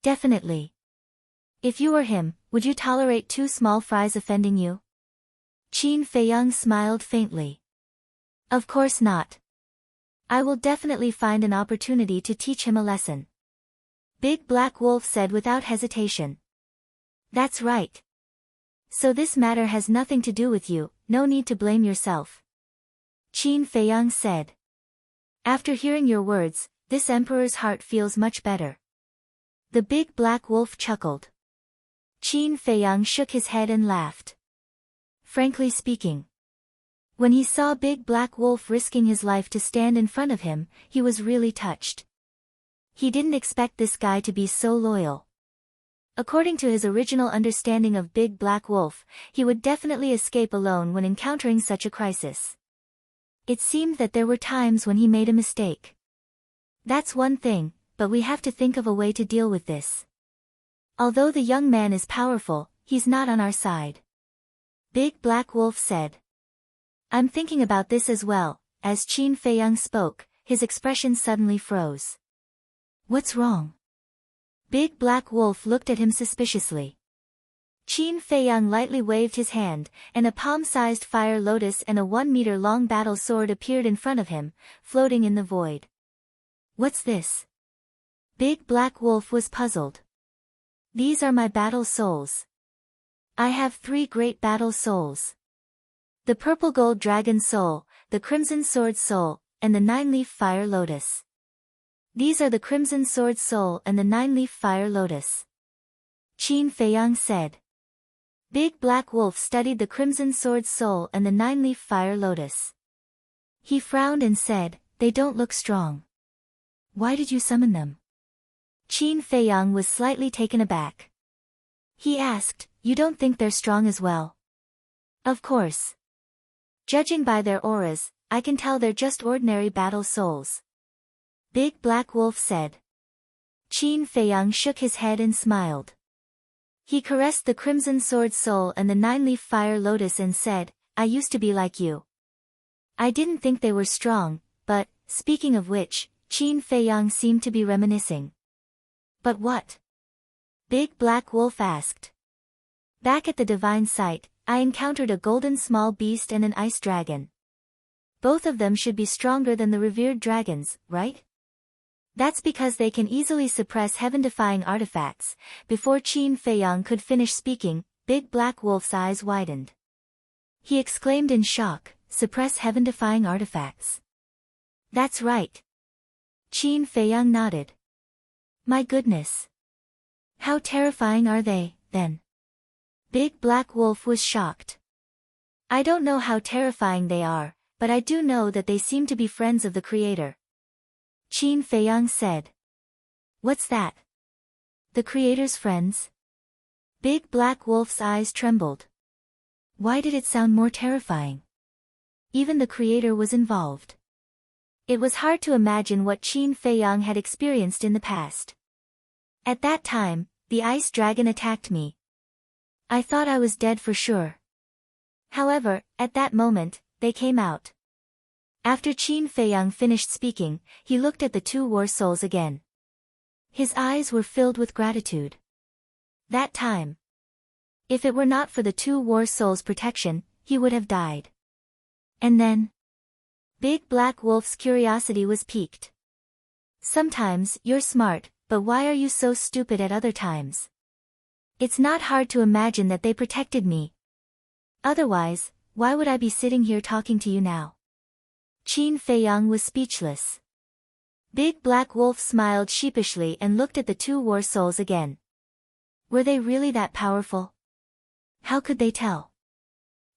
Definitely. If you were him, would you tolerate two small fries offending you? Qin Feiyang smiled faintly. Of course not. I will definitely find an opportunity to teach him a lesson. Big Black Wolf said without hesitation. That's right. So this matter has nothing to do with you, no need to blame yourself. Qin Feiyang said. After hearing your words, this emperor's heart feels much better. The Big Black Wolf chuckled. Qin Feiyang shook his head and laughed. Frankly speaking, when he saw Big Black Wolf risking his life to stand in front of him, he was really touched. He didn't expect this guy to be so loyal. According to his original understanding of Big Black Wolf, he would definitely escape alone when encountering such a crisis. It seemed that there were times when he made a mistake. That's one thing, but we have to think of a way to deal with this. Although the young man is powerful, he's not on our side. Big Black Wolf said. I'm thinking about this as well. As Qin Feiyang spoke, his expression suddenly froze. What's wrong? Big Black Wolf looked at him suspiciously. Qin Feiyang lightly waved his hand, and a palm-sized fire lotus and a 1-meter-long battle sword appeared in front of him, floating in the void. What's this? Big Black Wolf was puzzled. These are my battle souls. I have 3 great battle souls. The purple gold dragon soul, the crimson sword soul, and the 9-leaf fire lotus. These are the crimson sword soul and the 9-leaf fire lotus. Qin Feiyang said. Big Black Wolf studied the crimson sword soul and the 9-leaf fire lotus. He frowned and said, they don't look strong. Why did you summon them? Qin Feiyang was slightly taken aback. He asked, you don't think they're strong as well? Of course. Judging by their auras, I can tell they're just ordinary battle souls. Big Black Wolf said. Qin Feiyang shook his head and smiled. He caressed the Crimson Sword Soul and the Nine-Leaf Fire Lotus and said, I used to be like you. I didn't think they were strong, but, speaking of which, Qin Feiyang seemed to be reminiscing. But what? Big Black Wolf asked. Back at the divine site, I encountered a golden small beast and an ice dragon. Both of them should be stronger than the revered dragons, right? That's because they can easily suppress heaven-defying artifacts. Before Qin Feiyang could finish speaking, Big Black Wolf's eyes widened. He exclaimed in shock, suppress heaven-defying artifacts. That's right. Qin Feiyang nodded. My goodness. How terrifying are they, then? Big Black Wolf was shocked. I don't know how terrifying they are, but I do know that they seem to be friends of the Creator. Qin Feiyang said. What's that? The Creator's friends? Big Black Wolf's eyes trembled. Why did it sound more terrifying? Even the Creator was involved. It was hard to imagine what Qin Feiyang had experienced in the past. At that time, the ice dragon attacked me. I thought I was dead for sure. However, at that moment, they came out. After Qin Feiyang finished speaking, he looked at the two war souls again. His eyes were filled with gratitude. That time. If it were not for the two war souls' protection, he would have died. And then? Big Black Wolf's curiosity was piqued. Sometimes you're smart, but why are you so stupid at other times? It's not hard to imagine that they protected me. Otherwise, why would I be sitting here talking to you now? Qin Feiyang was speechless. Big Black Wolf smiled sheepishly and looked at the two war souls again. Were they really that powerful? How could they tell?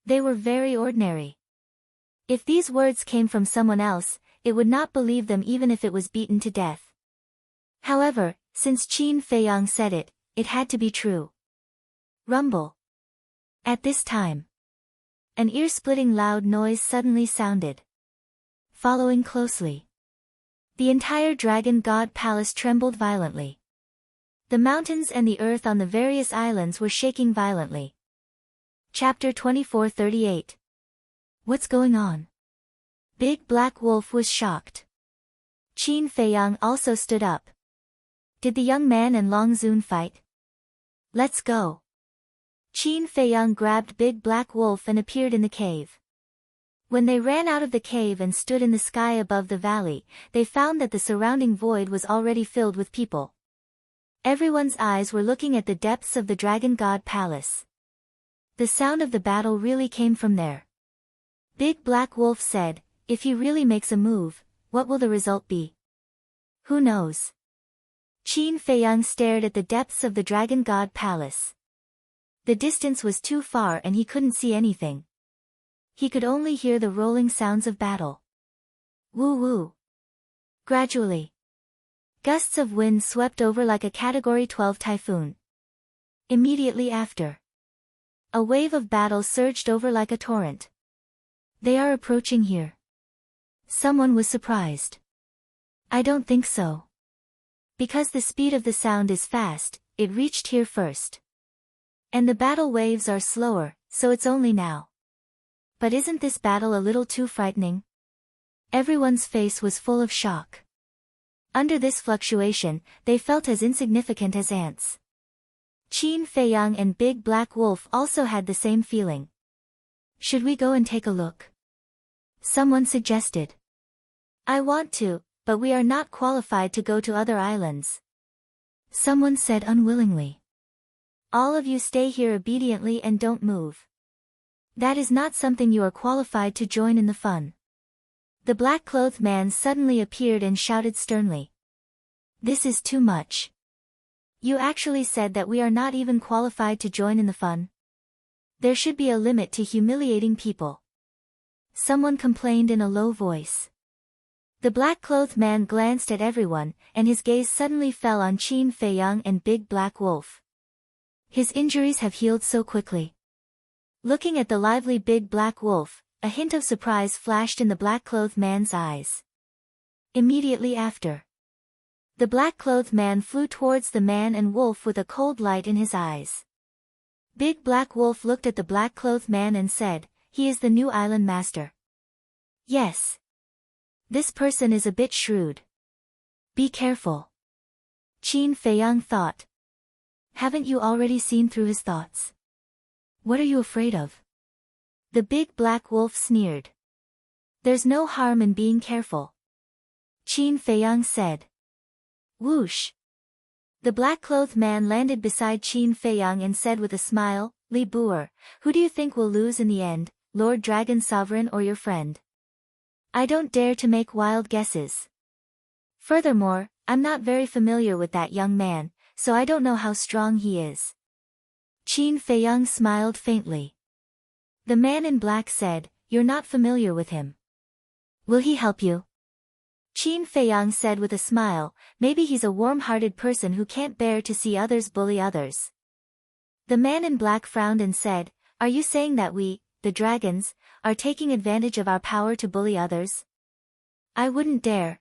They were very ordinary. If these words came from someone else, it would not believe them even if it was beaten to death. However, since Qin Feiyang said it, it had to be true. Rumble. At this time, an ear-splitting loud noise suddenly sounded. Following closely, the entire Dragon God Palace trembled violently. The mountains and the earth on the various islands were shaking violently. Chapter 2438. What's going on? Big Black Wolf was shocked. Qin Feiyang also stood up. Did the young man and Long Zun fight? Let's go. Qin Feiyang grabbed Big Black Wolf and appeared in the cave. When they ran out of the cave and stood in the sky above the valley, they found that the surrounding void was already filled with people. Everyone's eyes were looking at the depths of the Dragon God Palace. The sound of the battle really came from there. Big Black Wolf said, if he really makes a move, what will the result be? Who knows? Qin Feiyang stared at the depths of the Dragon God Palace. The distance was too far and he couldn't see anything. He could only hear the rolling sounds of battle. Woo-woo. Gradually, gusts of wind swept over like a Category 12 typhoon. Immediately after, a wave of battle surged over like a torrent. They are approaching here. Someone was surprised. I don't think so. Because the speed of the sound is fast, it reached here first. And the battle waves are slower, so it's only now. But isn't this battle a little too frightening? Everyone's face was full of shock. Under this fluctuation, they felt as insignificant as ants. Qin Feiyang and Big Black Wolf also had the same feeling. Should we go and take a look? Someone suggested. I want to, but we are not qualified to go to other islands. Someone said unwillingly. All of you stay here obediently and don't move. That is not something you are qualified to join in the fun. The black-clothed man suddenly appeared and shouted sternly. This is too much. You actually said that we are not even qualified to join in the fun? There should be a limit to humiliating people. Someone complained in a low voice. The black-clothed man glanced at everyone, and his gaze suddenly fell on Qin Feiyang and Big Black Wolf. His injuries have healed so quickly. Looking at the lively Big Black Wolf, a hint of surprise flashed in the black-clothed man's eyes. Immediately after, the black-clothed man flew towards the man and wolf with a cold light in his eyes. Big Black Wolf looked at the black-clothed man and said, "He is the new island master." "Yes. This person is a bit shrewd. Be careful," Qin Feiyang thought. "Haven't you already seen through his thoughts? What are you afraid of?" The Big Black Wolf sneered. "There's no harm in being careful," Qin Feiyang said. Whoosh! The black-clothed man landed beside Qin Feiyang and said with a smile, "Li Buer, who do you think will lose in the end, Lord Dragon Sovereign or your friend? I don't dare to make wild guesses. Furthermore, I'm not very familiar with that young man, so I don't know how strong he is." Qin Feiyang smiled faintly. The man in black said, "You're not familiar with him. Will he help you?" Qin Feiyang said with a smile, "Maybe he's a warm-hearted person who can't bear to see others bully others." The man in black frowned and said, "Are you saying that we, the dragons, are taking advantage of our power to bully others?" I wouldn't dare.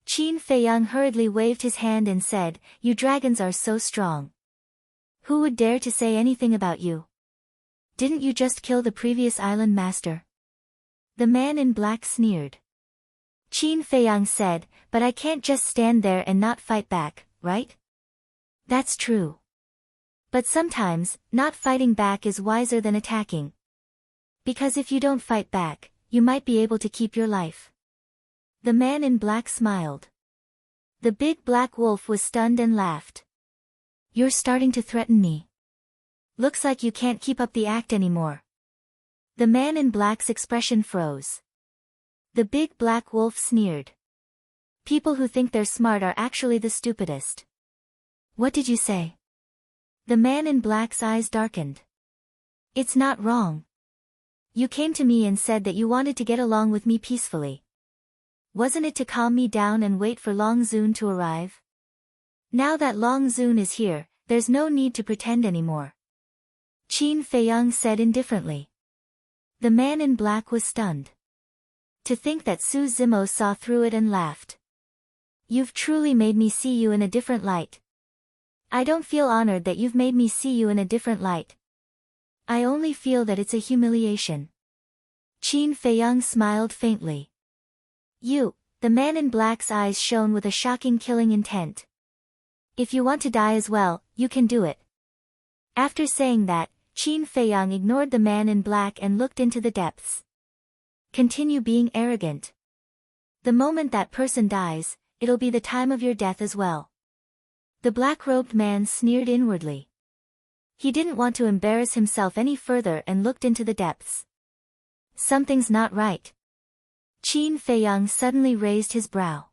Qin Feiyang hurriedly waved his hand and said, "You dragons are so strong. Who would dare to say anything about you? Didn't you just kill the previous island master?" The man in black sneered. Qin Feiyang said, "But I can't just stand there and not fight back, right?" "That's true. But sometimes, not fighting back is wiser than attacking. Because if you don't fight back, you might be able to keep your life." The man in black smiled. The Big Black Wolf was stunned and laughed. "You're starting to threaten me. Looks like you can't keep up the act anymore." The man in black's expression froze. The Big Black Wolf sneered. "People who think they're smart are actually the stupidest." "What did you say?" The man in black's eyes darkened. "It's not wrong. You came to me and said that you wanted to get along with me peacefully. Wasn't it to calm me down and wait for Long Zun to arrive? Now that Long Zun is here, there's no need to pretend anymore," Qin Feiyang said indifferently. The man in black was stunned. To think that Su Zimo saw through it and laughed. "You've truly made me see you in a different light." "I don't feel honored that you've made me see you in a different light. I only feel that it's a humiliation." Qin Feiyang smiled faintly. "You," the man in black's eyes shone with a shocking killing intent. "If you want to die as well, you can do it." After saying that, Qin Feiyang ignored the man in black and looked into the depths. "Continue being arrogant. The moment that person dies, it'll be the time of your death as well." The black-robed man sneered inwardly. He didn't want to embarrass himself any further and looked into the depths. Something's not right. Qin Feiyang suddenly raised his brow.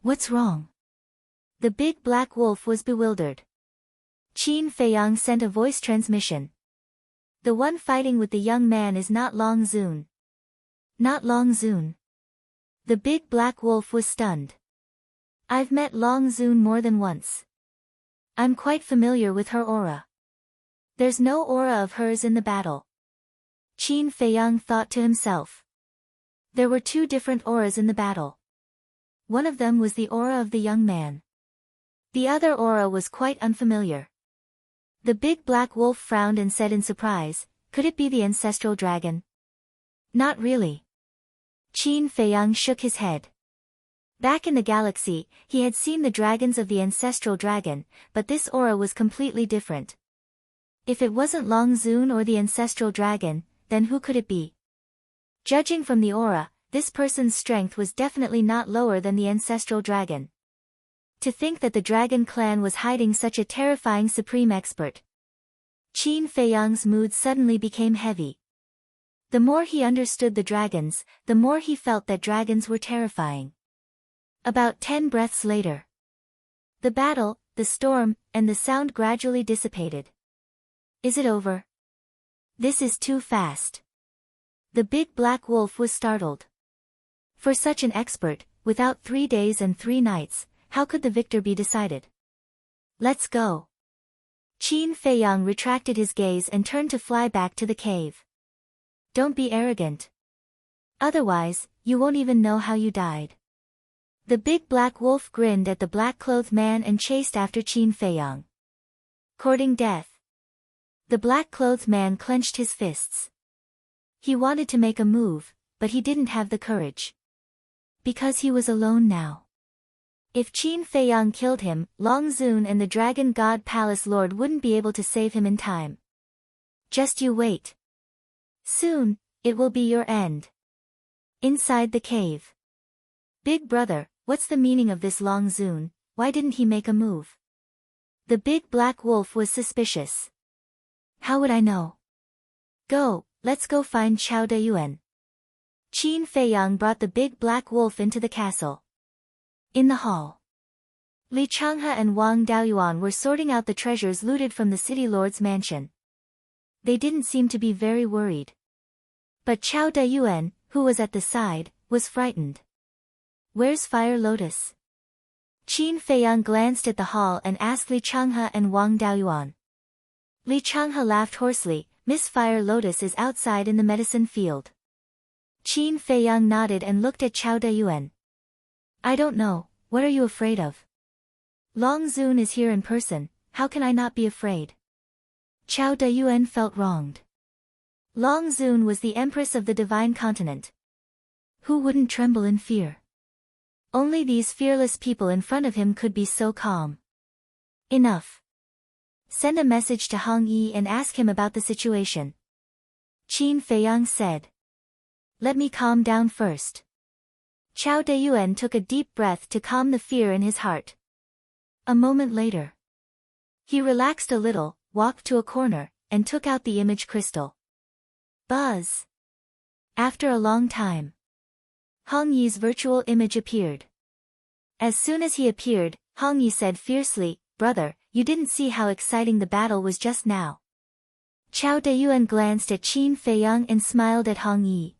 "What's wrong?" The Big Black Wolf was bewildered. Qin Feiyang sent a voice transmission. "The one fighting with the young man is not Long Zun." "Not Long Zun?" The Big Black Wolf was stunned. "I've met Long Zun more than once. I'm quite familiar with her aura. There's no aura of hers in the battle." Qin Feiyang thought to himself. There were two different auras in the battle. One of them was the aura of the young man. The other aura was quite unfamiliar. The Big Black Wolf frowned and said in surprise, "Could it be the ancestral dragon?" "Not really." Qin Feiyang shook his head. Back in the galaxy, he had seen the dragons of the ancestral dragon, but this aura was completely different. If it wasn't Long Zun or the ancestral dragon, then who could it be? Judging from the aura, this person's strength was definitely not lower than the ancestral dragon. To think that the dragon clan was hiding such a terrifying supreme expert. Qin Feiyang's mood suddenly became heavy. The more he understood the dragons, the more he felt that dragons were terrifying. About 10 breaths later, the battle, the storm, and the sound gradually dissipated. "Is it over? This is too fast." The Big Black Wolf was startled. For such an expert, without 3 days and 3 nights, how could the victor be decided? Let's go. Qin Feiyang retracted his gaze and turned to fly back to the cave. Don't be arrogant. Otherwise, you won't even know how you died. The big black wolf grinned at the black-clothed man and chased after Qin Feiyang. Courting death. The black-clothed man clenched his fists. He wanted to make a move, but he didn't have the courage. Because he was alone now. If Qin Feiyang killed him, Long Zun and the Dragon God Palace Lord wouldn't be able to save him in time. Just you wait. Soon, it will be your end. Inside the cave. Big brother, what's the meaning of this Long Zun? Why didn't he make a move? The big black wolf was suspicious. How would I know? Go, let's go find Chao Dayuan. Qin Feiyang brought the big black wolf into the castle. In the hall. Li Changhe and Wang Daoyuan were sorting out the treasures looted from the city lord's mansion. They didn't seem to be very worried. But Chao Dayuan, who was at the side, was frightened. Where's Fire Lotus? Qin Feiyang glanced at the hall and asked Li Changhe and Wang Daoyuan. Li Changhe laughed hoarsely. Miss Fire Lotus is outside in the medicine field. Qin Feiyang nodded and looked at Chao Dayuan. I don't know, what are you afraid of? Long Zun is here in person, how can I not be afraid? Chao Dayuan felt wronged. Long Zun was the empress of the divine continent. Who wouldn't tremble in fear? Only these fearless people in front of him could be so calm. Enough. Send a message to Hong Yi and ask him about the situation. Qin Feiyang said. Let me calm down first. Chao Dayuan took a deep breath to calm the fear in his heart. A moment later. He relaxed a little, walked to a corner, and took out the image crystal. Buzz. After a long time. Hong Yi's virtual image appeared. As soon as he appeared, Hong Yi said fiercely, Brother, you didn't see how exciting the battle was just now. Chao Dayuan glanced at Qin Feiyang and smiled at Hong Yi.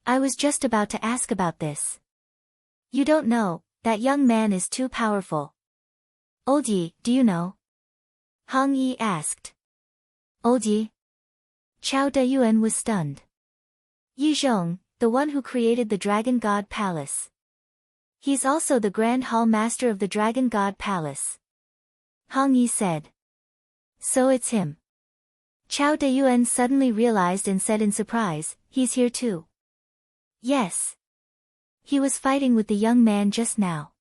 I was just about to ask about this. You don't know, that young man is too powerful. Old Yi, do you know? Hong Yi asked. Old Yi? Chao Dayuan was stunned. Yi Zhong, the one who created the Dragon God Palace. He's also the Grand Hall Master of the Dragon God Palace. Hong Yi said. So it's him. Chao Dayuan suddenly realized and said in surprise, he's here too. Yes. He was fighting with the young man just now.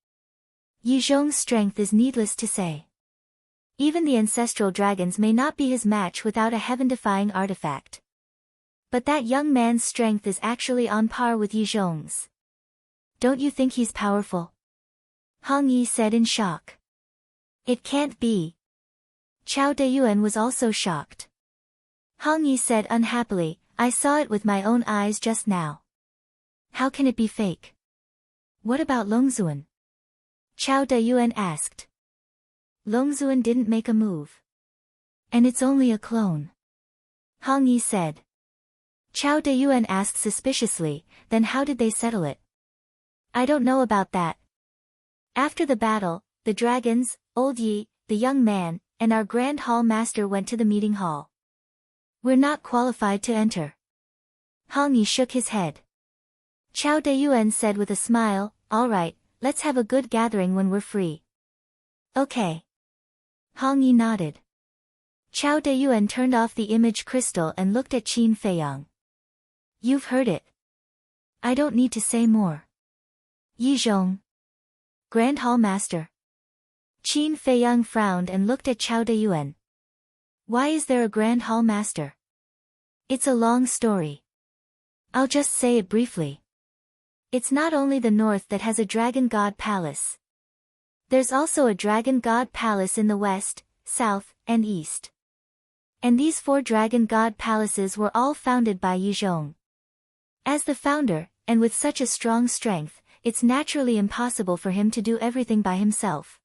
Yi Zhong's strength is needless to say. Even the ancestral dragons may not be his match without a heaven-defying artifact. But that young man's strength is actually on par with Yi Zhong's. Don't you think he's powerful? Hong Yi said in shock. It can't be. Chao Dayuan was also shocked. Hong Yi said unhappily, I saw it with my own eyes just now. How can it be fake? What about Longzuan? Chao Dayuan asked. Longzuan didn't make a move. And it's only a clone. Hong Yi said. Chao Dayuan asked suspiciously, then how did they settle it? I don't know about that. After the battle, the dragons, Old Yi, the young man, and our Grand Hall Master went to the meeting hall. We're not qualified to enter. Hong Yi shook his head. Chao Dayuan said with a smile, all right, let's have a good gathering when we're free. Okay. Hong Yi nodded. Chao Dayuan turned off the image crystal and looked at Qin Feiyang. You've heard it. I don't need to say more. Yi Zhong. Grand Hall Master. Qin Feiyang frowned and looked at Chao Dayuan. Why is there a Grand Hall Master? It's a long story. I'll just say it briefly. It's not only the north that has a Dragon God Palace. There's also a Dragon God Palace in the west, south, and east. And these 4 Dragon God Palaces were all founded by Yi Zhong. As the founder, and with such a strong strength, it's naturally impossible for him to do everything by himself.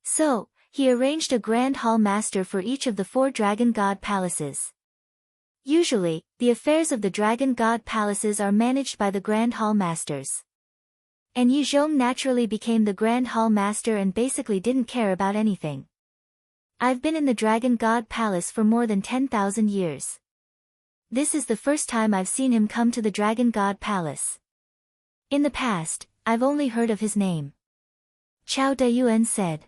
So, he arranged a Grand Hall Master for each of the 4 Dragon God Palaces. Usually, the affairs of the dragon god palaces are managed by the Grand Hall Masters. And Yi Zhong naturally became the Grand Hall Master and basically didn't care about anything. I've been in the Dragon God Palace for more than 10,000 years. This is the first time I've seen him come to the Dragon God Palace. In the past, I've only heard of his name. Chao Dayuan said.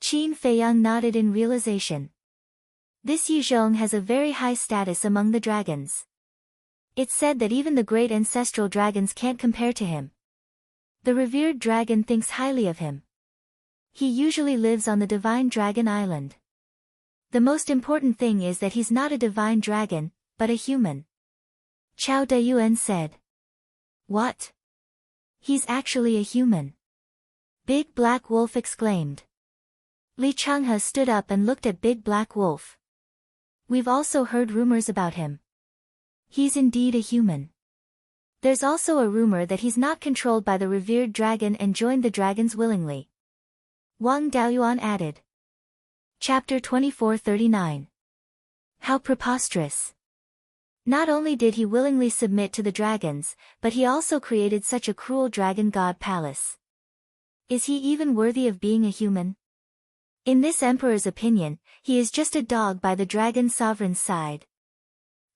Qin Feiyang nodded in realization. This Yi Zhong has a very high status among the dragons. It's said that even the great ancestral dragons can't compare to him. The revered dragon thinks highly of him. He usually lives on the Divine Dragon Island. The most important thing is that he's not a divine dragon, but a human. Chao Dayuan said. What? He's actually a human. Big Black Wolf exclaimed. Li Changhe stood up and looked at Big Black Wolf. We've also heard rumors about him. He's indeed a human. There's also a rumor that he's not controlled by the revered dragon and joined the dragons willingly. Wang Daoyuan added. Chapter 2439. How preposterous. Not only did he willingly submit to the dragons, but he also created such a cruel dragon god palace. Is he even worthy of being a human? In this emperor's opinion, he is just a dog by the dragon sovereign's side.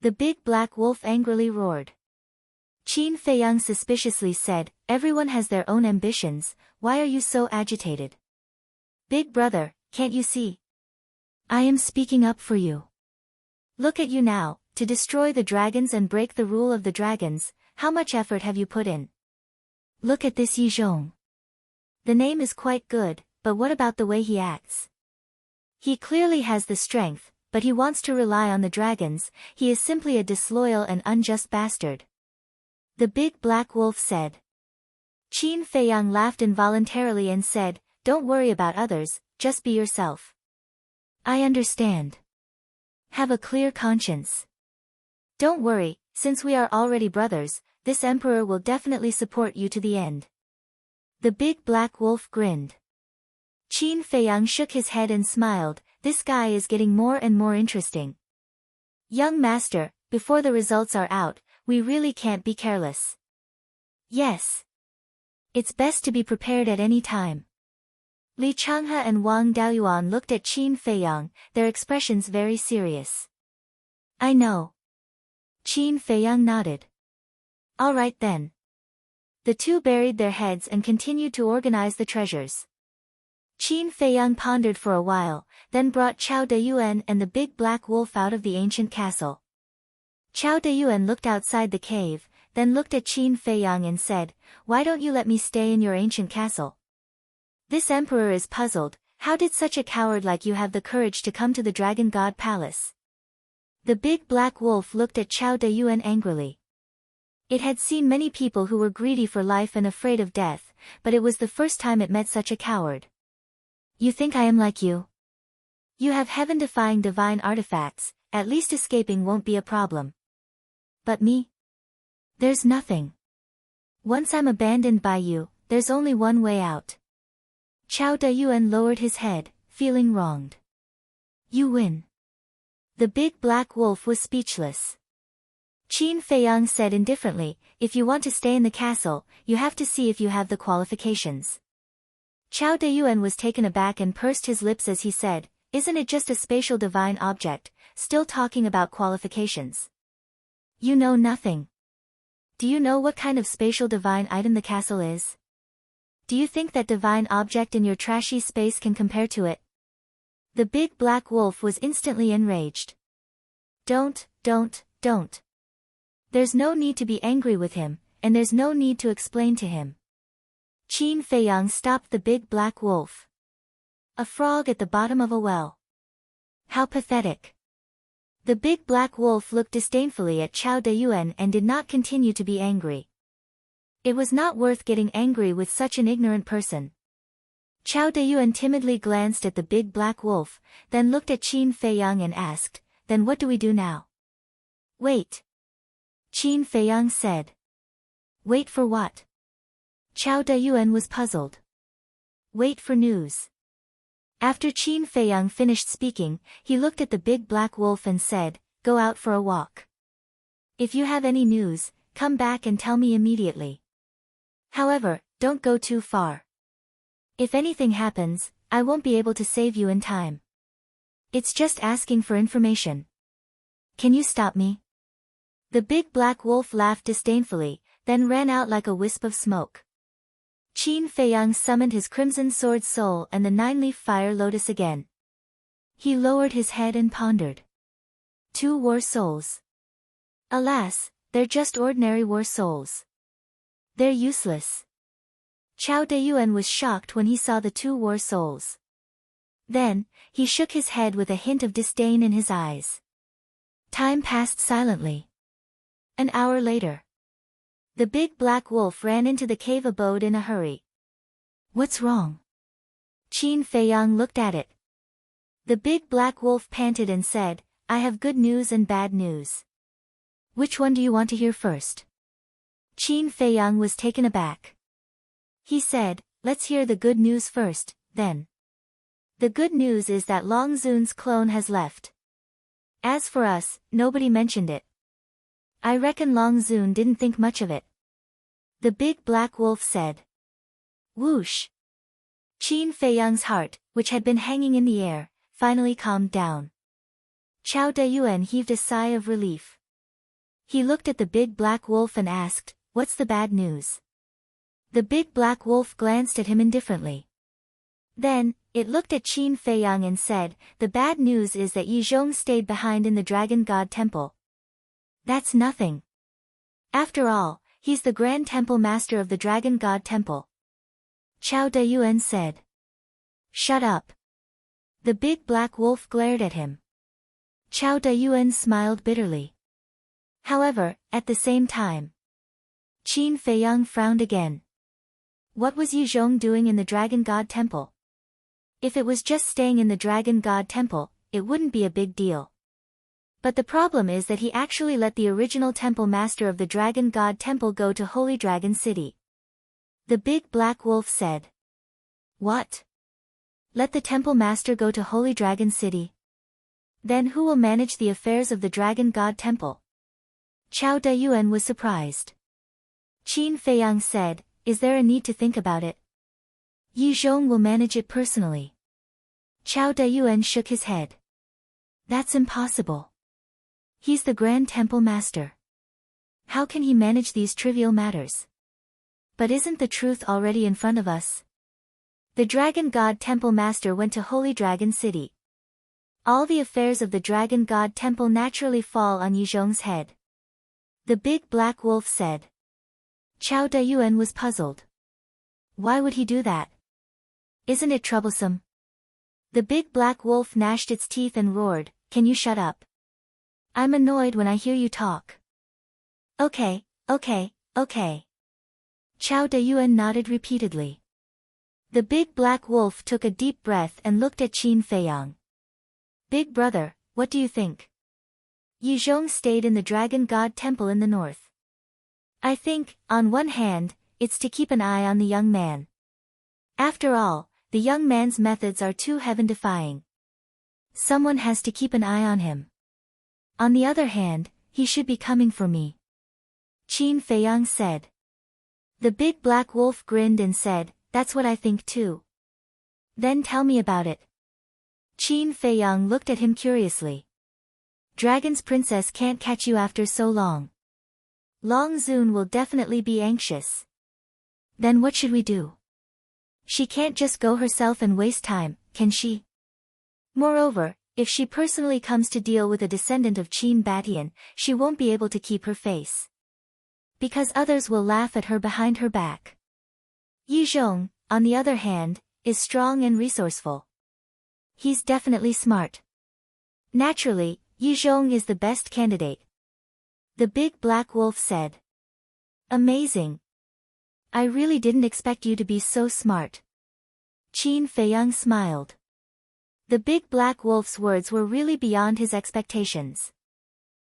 The big black wolf angrily roared. Qin Feiyang suspiciously said, Everyone has their own ambitions, why are you so agitated? Big brother, can't you see? I am speaking up for you. Look at you now, to destroy the dragons and break the rule of the dragons, how much effort have you put in? Look at this Yi Zhong. The name is quite good, but what about the way he acts? He clearly has the strength, but he wants to rely on the dragons, he is simply a disloyal and unjust bastard. The big black wolf said. Qin Feiyang laughed involuntarily and said, Don't worry about others, just be yourself. I understand. Have a clear conscience. Don't worry, since we are already brothers, this emperor will definitely support you to the end. The big black wolf grinned. Qin Feiyang shook his head and smiled, this guy is getting more and more interesting. Young master, before the results are out, we really can't be careless. Yes. It's best to be prepared at any time. Li Changhe and Wang Daoyuan looked at Qin Feiyang, their expressions very serious. I know. Qin Feiyang nodded. All right then. The two buried their heads and continued to organize the treasures. Qin Feiyang pondered for a while, then brought Chao Dayuan and the big black wolf out of the ancient castle. Chao Dayuan looked outside the cave, then looked at Qin Feiyang and said, Why don't you let me stay in your ancient castle? This emperor is puzzled, how did such a coward like you have the courage to come to the Dragon God Palace? The big black wolf looked at Chao Dayuan angrily. It had seen many people who were greedy for life and afraid of death, but it was the first time it met such a coward. You think I am like you? You have heaven-defying divine artifacts, at least escaping won't be a problem. But me? There's nothing. Once I'm abandoned by you, there's only one way out. Chao Dayuan lowered his head, feeling wronged. You win. The big black wolf was speechless. Qin Feiyang said indifferently, If you want to stay in the castle, you have to see if you have the qualifications. Chao Dayuan was taken aback and pursed his lips as he said, Isn't it just a spatial divine object, still talking about qualifications? You know nothing. Do you know what kind of spatial divine item the castle is? Do you think that divine object in your trashy space can compare to it? The big black wolf was instantly enraged. Don't. There's no need to be angry with him, and there's no need to explain to him. Qin Feiyang stopped the big black wolf. A frog at the bottom of a well. How pathetic. The big black wolf looked disdainfully at Chao Dayuan and did not continue to be angry. It was not worth getting angry with such an ignorant person. Chao Dayuan timidly glanced at the big black wolf, then looked at Qin Feiyang and asked, Then what do we do now? Wait. Qin Feiyang said. Wait for what? Chao Dayuan was puzzled. Wait for news. After Qin Feiyang finished speaking, he looked at the big black wolf and said, go out for a walk. If you have any news, come back and tell me immediately. However, don't go too far. If anything happens, I won't be able to save you in time. It's just asking for information. Can you stop me?" The big black wolf laughed disdainfully, then ran out like a wisp of smoke. Qin Feiyang summoned his crimson sword soul and the nine-leaf fire lotus again. He lowered his head and pondered. 2 war souls. Alas, they're just ordinary war souls. They're useless. Chao Dayuan was shocked when he saw the 2 war souls. Then, he shook his head with a hint of disdain in his eyes. Time passed silently. An hour later. The big black wolf ran into the cave abode in a hurry. "What's wrong?" Qin Feiyang looked at it. The big black wolf panted and said, "I have good news and bad news. Which one do you want to hear first?" Qin Feiyang was taken aback. He said, "Let's hear the good news first, then." "The good news is that Long Zun's clone has left. As for us, nobody mentioned it. I reckon Long Zun didn't think much of it." The big black wolf said. Whoosh! Qin Feiyang's heart, which had been hanging in the air, finally calmed down. Chao Dayuan heaved a sigh of relief. He looked at the big black wolf and asked, "What's the bad news?" The big black wolf glanced at him indifferently. Then, it looked at Qin Feiyang and said, "The bad news is that Yi Zhong stayed behind in the Dragon God Temple. That's nothing. After all, he's the Grand Temple Master of the Dragon God Temple." Chao Dayuan said. "Shut up." The big black wolf glared at him. Chao Dayuan smiled bitterly. However, at the same time, Qin Feiyang frowned again. What was Yi Zhong doing in the Dragon God Temple? If it was just staying in the Dragon God Temple, it wouldn't be a big deal. But the problem is that he actually let the original Temple Master of the Dragon God Temple go to Holy Dragon City. The big black wolf said. What? Let the Temple Master go to Holy Dragon City? Then who will manage the affairs of the Dragon God Temple? Chao Dayuan was surprised. Qin Feiyang said, "Is there a need to think about it? Yi Zhong will manage it personally." Chao Dayuan shook his head. That's impossible. He's the Grand Temple Master. How can he manage these trivial matters? But isn't the truth already in front of us? The Dragon God Temple Master went to Holy Dragon City. All the affairs of the Dragon God Temple naturally fall on Yi Zhong's head. The big black wolf said. Chao Dayuan was puzzled. Why would he do that? Isn't it troublesome? The big black wolf gnashed its teeth and roared, "Can you shut up? I'm annoyed when I hear you talk." Okay. Chao Dayuan nodded repeatedly. The big black wolf took a deep breath and looked at Qin Feiyang. Big brother, what do you think? Yi Zhong stayed in the Dragon God Temple in the north. I think, on one hand, it's to keep an eye on the young man. After all, the young man's methods are too heaven-defying. Someone has to keep an eye on him. On the other hand, he should be coming for me. Qin Feiyang said. The big black wolf grinned and said, "That's what I think too." Then tell me about it. Qin Feiyang looked at him curiously. Dragon's princess can't catch you after so long. Long Zun will definitely be anxious. Then what should we do? She can't just go herself and waste time, can she? Moreover, if she personally comes to deal with a descendant of Qin Batian, she won't be able to keep her face. Because others will laugh at her behind her back. Yi Zhong, on the other hand, is strong and resourceful. He's definitely smart. Naturally, Yi Zhong is the best candidate. The big black wolf said. Amazing. I really didn't expect you to be so smart. Qin Feiyang smiled. The big black wolf's words were really beyond his expectations.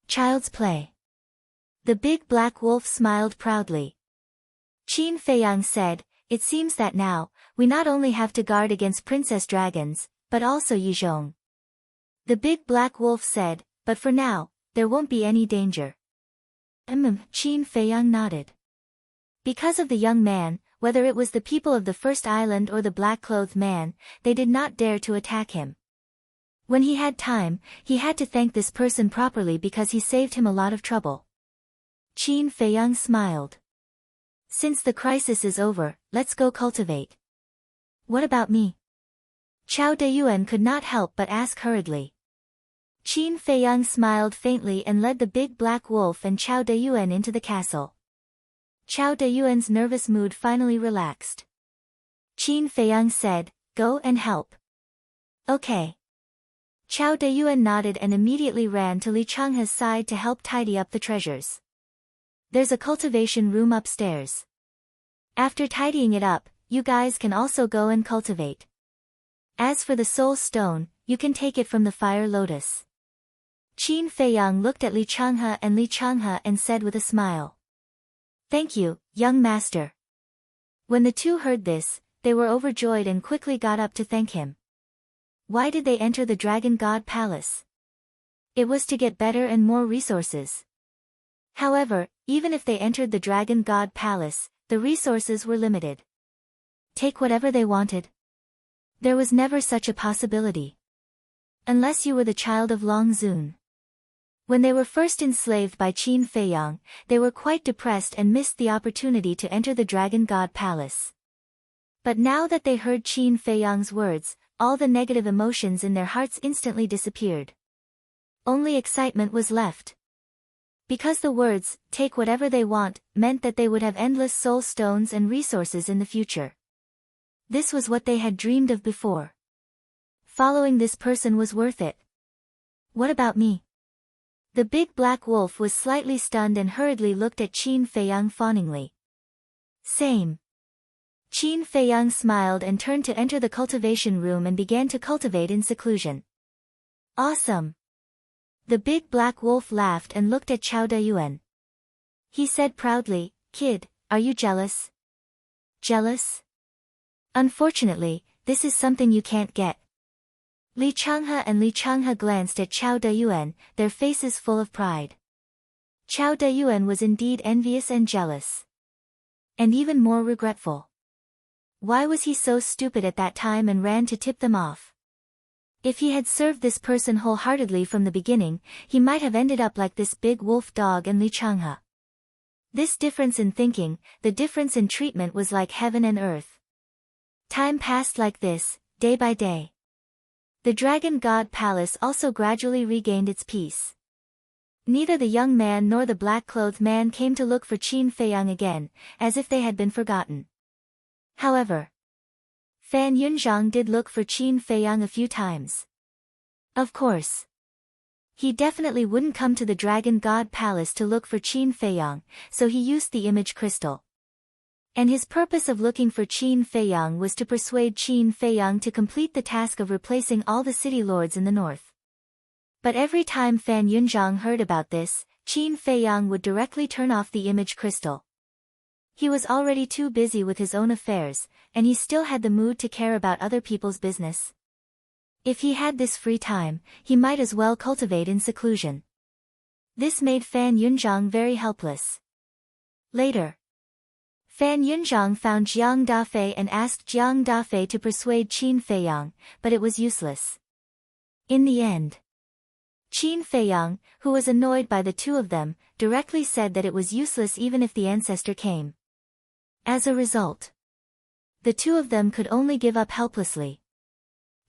Child's play. The big black wolf smiled proudly. Qin Feiyang said, "It seems that now, we not only have to guard against princess dragons, but also Yi Zhong." The big black wolf said, "But for now, there won't be any danger. Qin Feiyang nodded. Because of the young man, whether it was the people of the first island or the black-clothed man, they did not dare to attack him. When he had time, he had to thank this person properly because he saved him a lot of trouble. Qin Feiyang smiled. Since the crisis is over, let's go cultivate. What about me? Chao Deyuan could not help but ask hurriedly. Qin Feiyang smiled faintly and led the big black wolf and Chao Deyuan into the castle. Chao Deyuan's nervous mood finally relaxed. Qin Feiyang said, "Go and help." Okay. Chao Deyuan nodded and immediately ran to Li Changhe's side to help tidy up the treasures. There's a cultivation room upstairs. After tidying it up, you guys can also go and cultivate. As for the soul stone, you can take it from the fire lotus. Qin Feiyang looked at Li Changhe and said with a smile. Thank you, young master. When the two heard this, they were overjoyed and quickly got up to thank him. Why did they enter the Dragon God Palace? It was to get better and more resources. However, even if they entered the Dragon God Palace, the resources were limited. Take whatever they wanted. There was never such a possibility. Unless you were the child of Long Zun. When they were first enslaved by Qin Feiyang, they were quite depressed and missed the opportunity to enter the Dragon God Palace. But now that they heard Qin Feiyang's words, all the negative emotions in their hearts instantly disappeared. Only excitement was left. Because the words, "take whatever they want," meant that they would have endless soul stones and resources in the future. This was what they had dreamed of before. Following this person was worth it. What about me? The big black wolf was slightly stunned and hurriedly looked at Qin Feiyang fawningly. Same. Qin Feiyang smiled and turned to enter the cultivation room and began to cultivate in seclusion. Awesome. The big black wolf laughed and looked at Chao Deyuan. He said proudly, "Kid, are you jealous?" Jealous? Unfortunately, this is something you can't get. Li Changhe glanced at Chao Deyuan, their faces full of pride. Chao Deyuan was indeed envious and jealous. And even more regretful. Why was he so stupid at that time and ran to tip them off? If he had served this person wholeheartedly from the beginning, he might have ended up like this big wolf dog and Li Changhe. This difference in thinking, the difference in treatment was like heaven and earth. Time passed like this, day by day. The Dragon God Palace also gradually regained its peace. Neither the young man nor the black-clothed man came to look for Qin Feiyang again, as if they had been forgotten. However, Fan Yunzhang did look for Qin Feiyang a few times. Of course. He definitely wouldn't come to the Dragon God Palace to look for Qin Feiyang, so he used the image crystal. And his purpose of looking for Qin Feiyang was to persuade Qin Feiyang to complete the task of replacing all the city lords in the north. But every time Fan Yunzhang heard about this, Qin Feiyang would directly turn off the image crystal. He was already too busy with his own affairs, and he still had the mood to care about other people's business. If he had this free time, he might as well cultivate in seclusion. This made Fan Yunzhang very helpless. Later, Fan Yunzhang found Jiang Dafei and asked Jiang Dafei to persuade Qin Feiyang, but it was useless. In the end, Qin Feiyang, who was annoyed by the two of them, directly said that it was useless even if the ancestor came. As a result, the two of them could only give up helplessly.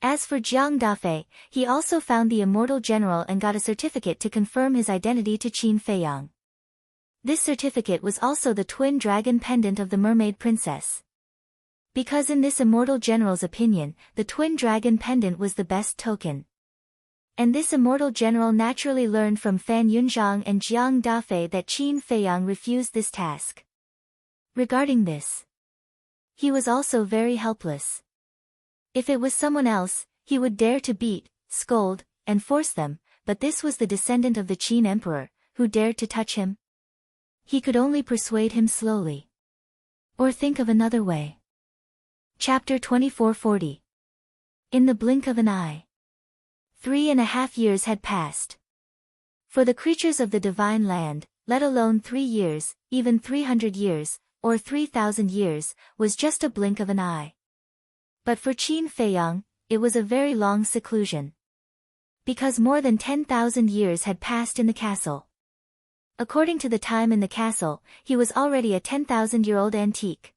As for Jiang Dafei, he also found the immortal general and got a certificate to confirm his identity to Qin Feiyang. This certificate was also the twin dragon pendant of the mermaid princess. Because in this immortal general's opinion, the twin dragon pendant was the best token. And this immortal general naturally learned from Fan Yunzhang and Jiang Dafei that Qin Feiyang refused this task. Regarding this, he was also very helpless. If it was someone else, he would dare to beat, scold, and force them, but this was the descendant of the Qin emperor, who dared to touch him? He could only persuade him slowly. Or think of another way. Chapter 2440. In the blink of an eye. 3.5 years had passed. For the creatures of the divine land, let alone 3 years, even 300 years, or 3,000 years, was just a blink of an eye. But for Qin Feiyang, it was a very long seclusion. Because more than 10,000 years had passed in the castle. According to the time in the castle, he was already a 10,000-year-old antique.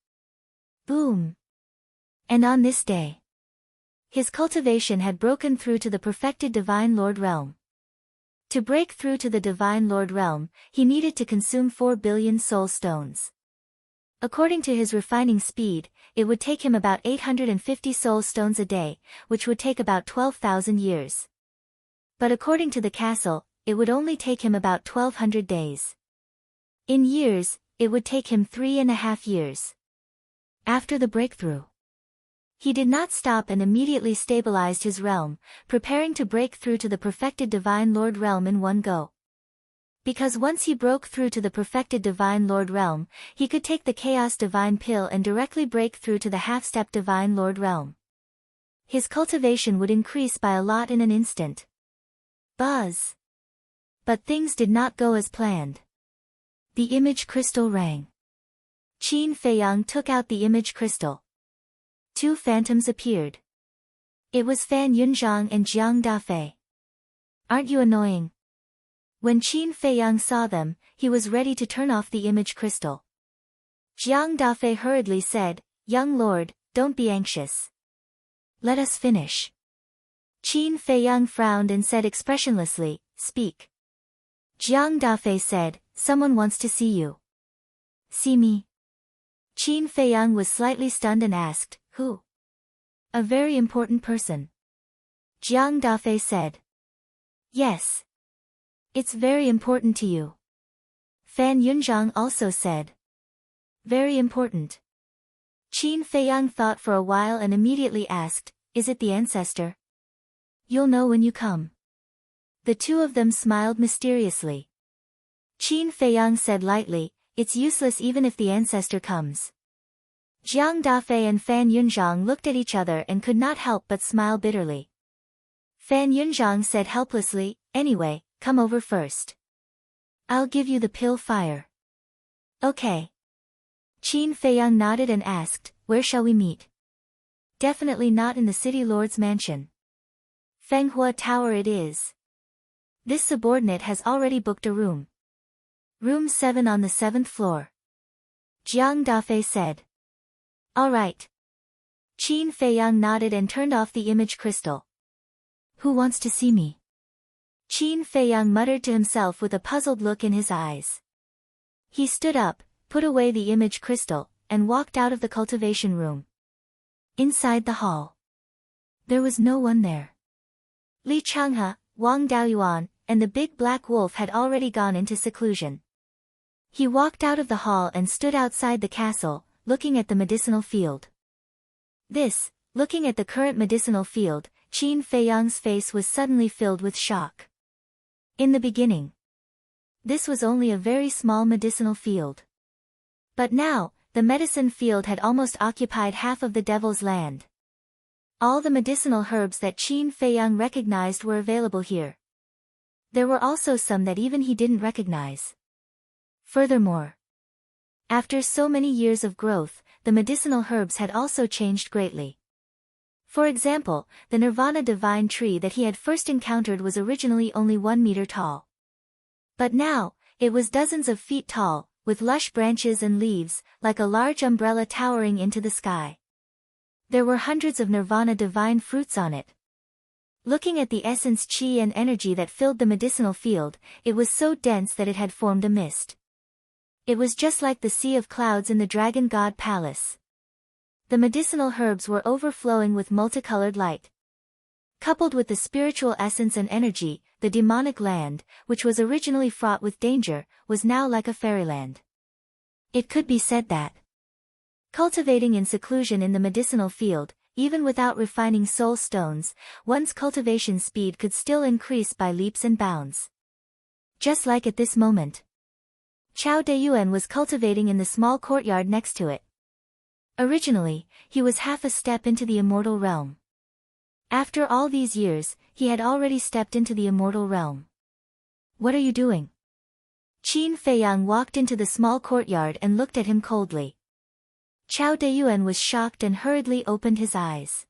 Boom! And on this day, his cultivation had broken through to the perfected Divine Lord realm. To break through to the Divine Lord realm, he needed to consume 4 billion soul stones. According to his refining speed, it would take him about 850 soul stones a day, which would take about 12,000 years. But according to the castle, it would only take him about 1,200 days. In years, it would take him 3.5 years. After the breakthrough, he did not stop and immediately stabilized his realm, preparing to break through to the perfected Divine Lord realm in one go. Because once he broke through to the perfected Divine Lord realm, he could take the Chaos Divine Pill and directly break through to the half-step Divine Lord realm. His cultivation would increase by a lot in an instant. Buzz! But things did not go as planned. The image crystal rang. Qin Feiyang took out the image crystal. 2 phantoms appeared. It was Fan Yunzhang and Jiang Dafei. Aren't you annoying? When Qin Feiyang saw them, he was ready to turn off the image crystal. Jiang Dafei hurriedly said, "Young lord, don't be anxious. Let us finish." Qin Feiyang frowned and said expressionlessly, "Speak." Jiang Dafei said, "Someone wants to see you." "See me?" Qin Feiyang was slightly stunned and asked, "Who?" "A very important person." Jiang Dafei said. "Yes. It's very important to you." Fan Yunzhang also said. "Very important." Qin Feiyang thought for a while and immediately asked, "Is it the ancestor?" "You'll know when you come." The two of them smiled mysteriously. Qin Feiyang said lightly, "It's useless even if the ancestor comes." Jiang Dafei and Fan Yunzhang looked at each other and could not help but smile bitterly. Fan Yunzhang said helplessly, "Anyway, come over first. I'll give you the pill fire." "Okay." Qin Feiyang nodded and asked, "Where shall we meet?" "Definitely not in the city lord's mansion. Fenghua Tower it is. This subordinate has already booked a room. Room 7 on the 7th floor." Jiang Dafei said. "All right." Qin Feiyang nodded and turned off the image crystal. "Who wants to see me?" Qin Feiyang muttered to himself with a puzzled look in his eyes. He stood up, put away the image crystal, and walked out of the cultivation room. Inside the hall, there was no one there. Li Changhe, Wang Daoyuan, and the big black wolf had already gone into seclusion. He walked out of the hall and stood outside the castle, looking at the medicinal field. Looking at the current medicinal field, Qin Feiyang's face was suddenly filled with shock. In the beginning, this was only a very small medicinal field. But now, the medicine field had almost occupied half of the devil's land. All the medicinal herbs that Qin Feiyang recognized were available here. There were also some that even he didn't recognize. Furthermore, after so many years of growth, the medicinal herbs had also changed greatly. For example, the Nirvana divine tree that he had first encountered was originally only 1 meter tall. But now, it was dozens of feet tall, with lush branches and leaves, like a large umbrella towering into the sky. There were hundreds of Nirvana divine fruits on it. Looking at the essence chi and energy that filled the medicinal field, it was so dense that it had formed a mist. It was just like the sea of clouds in the Dragon God Palace. The medicinal herbs were overflowing with multicolored light. Coupled with the spiritual essence and energy, the demonic land, which was originally fraught with danger, was now like a fairyland. It could be said that cultivating in seclusion in the medicinal field, even without refining soul stones, one's cultivation speed could still increase by leaps and bounds. Just like at this moment, Chao Deyuan was cultivating in the small courtyard next to it. Originally, he was half a step into the immortal realm. After all these years, he had already stepped into the immortal realm. What are you doing? Qin Feiyang walked into the small courtyard and looked at him coldly. Chao Deyuan was shocked and hurriedly opened his eyes.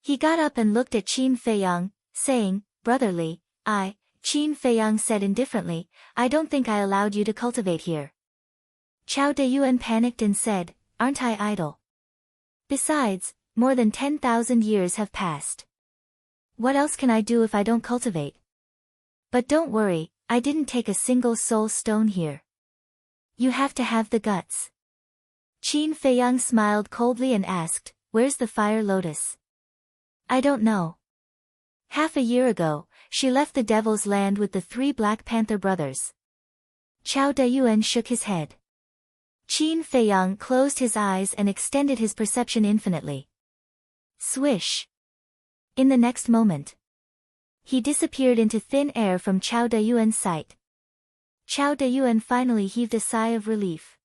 He got up and looked at Qin Feiyang, saying, "Brotherly, Qin Feiyang said indifferently, "I don't think I allowed you to cultivate here." Chao Deyuan panicked and said, "Aren't I idle? Besides, more than 10,000 years have passed. What else can I do if I don't cultivate? But don't worry, I didn't take a single soul stone here. You have to have the guts." Qin Feiyang smiled coldly and asked, "Where's the fire lotus?" "I don't know. Half a year ago, she left the Devil's Land with the 3 Black Panther brothers." Chao Deyuan shook his head. Qin Feiyang closed his eyes and extended his perception infinitely. Swish! In the next moment, he disappeared into thin air from Chao Deyuan's sight. Chao Deyuan finally heaved a sigh of relief.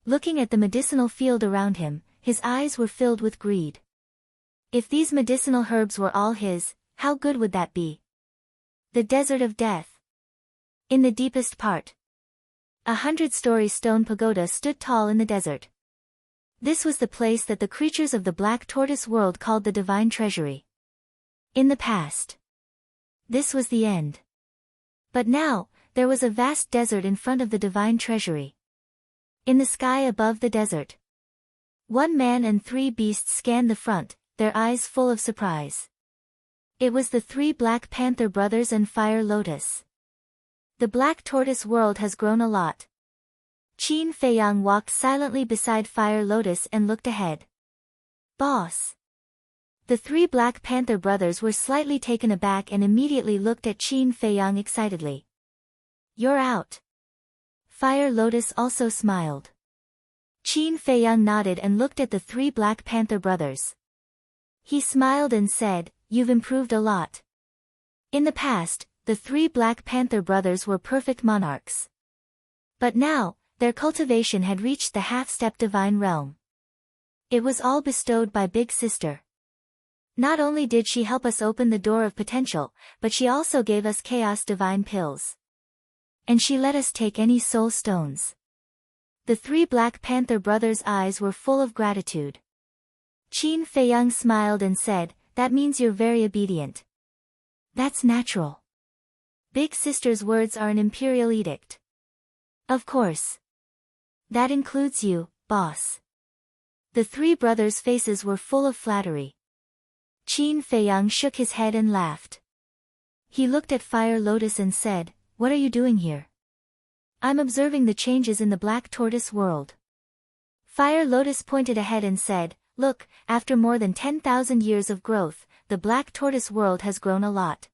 Looking at the medicinal field around him, his eyes were filled with greed. If these medicinal herbs were all his, how good would that be? The Desert of Death. In the deepest part, 100-story stone pagoda stood tall in the desert. This was the place that the creatures of the Black Tortoise world called the Divine Treasury. In the past, this was the end. But now, there was a vast desert in front of the Divine Treasury. In the sky above the desert, 1 man and 3 beasts scanned the front, their eyes full of surprise. It was the 3 Black Panther brothers and Fire Lotus. The Black Tortoise world has grown a lot. Qin Feiyang walked silently beside Fire Lotus and looked ahead. "Boss." The 3 Black Panther brothers were slightly taken aback and immediately looked at Qin Feiyang excitedly. "You're out." Fire Lotus also smiled. Qin Feiyang nodded and looked at the 3 Black Panther brothers. He smiled and said, "You've improved a lot." In the past, the 3 Black Panther brothers were perfect monarchs. But now, their cultivation had reached the half-step divine realm. It was all bestowed by Big Sister. Not only did she help us open the door of potential, but she also gave us chaos divine pills. And she let us take any soul stones. The 3 Black Panther brothers' eyes were full of gratitude. Qin Feiyang smiled and said, "That means you're very obedient." "That's natural. Big Sister's words are an imperial edict." "Of course. That includes you, boss." The 3 brothers' faces were full of flattery. Qin Feiyang shook his head and laughed. He looked at Fire Lotus and said, "What are you doing here?" "I'm observing the changes in the Black Tortoise world." Fire Lotus pointed ahead and said, "Look, after more than 10,000 years of growth, the Black Tortoise world has grown a lot."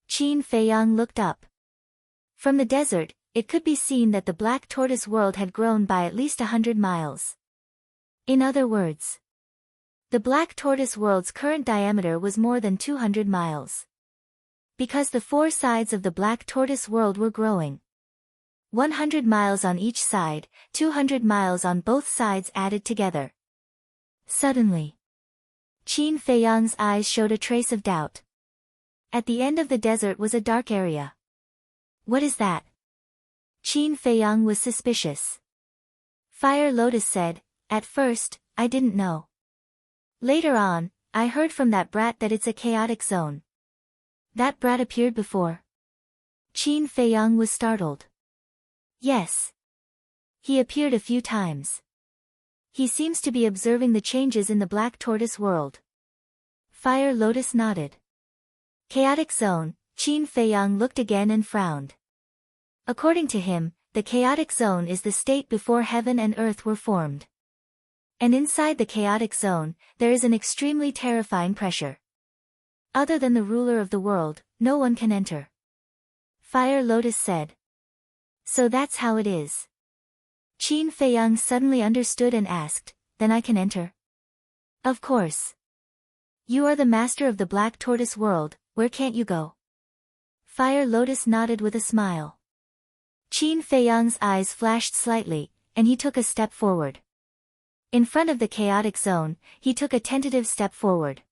Qin Feiyang looked up. From the desert, it could be seen that the Black Tortoise world had grown by at least 100 miles. In other words, the Black Tortoise world's current diameter was more than 200 miles. Because the 4 sides of the Black Tortoise world were growing. 100 miles on each side, 200 miles on both sides added together. Suddenly, Qin Feiyang's eyes showed a trace of doubt. At the end of the desert was a dark area. "What is that?" Qin Feiyang was suspicious. Fire Lotus said, "At first, I didn't know. Later on, I heard from that brat that it's a chaotic zone." "That brat appeared before?" Qin Feiyang was startled. "Yes. He appeared a few times. He seems to be observing the changes in the Black Tortoise world." Fire Lotus nodded. Chaotic zone, Qin Feiyang looked again and frowned. According to him, the chaotic zone is the state before heaven and earth were formed. And inside the chaotic zone, there is an extremely terrifying pressure. Other than the ruler of the world, no one can enter. Fire Lotus said. "So that's how it is." Qin Feiyang suddenly understood and asked, "Then I can enter?" "Of course. You are the master of the Black Tortoise world, where can't you go?" Fire Lotus nodded with a smile. Qin Feiyang's eyes flashed slightly, and he took a step forward. In front of the chaotic zone, he took a tentative step forward.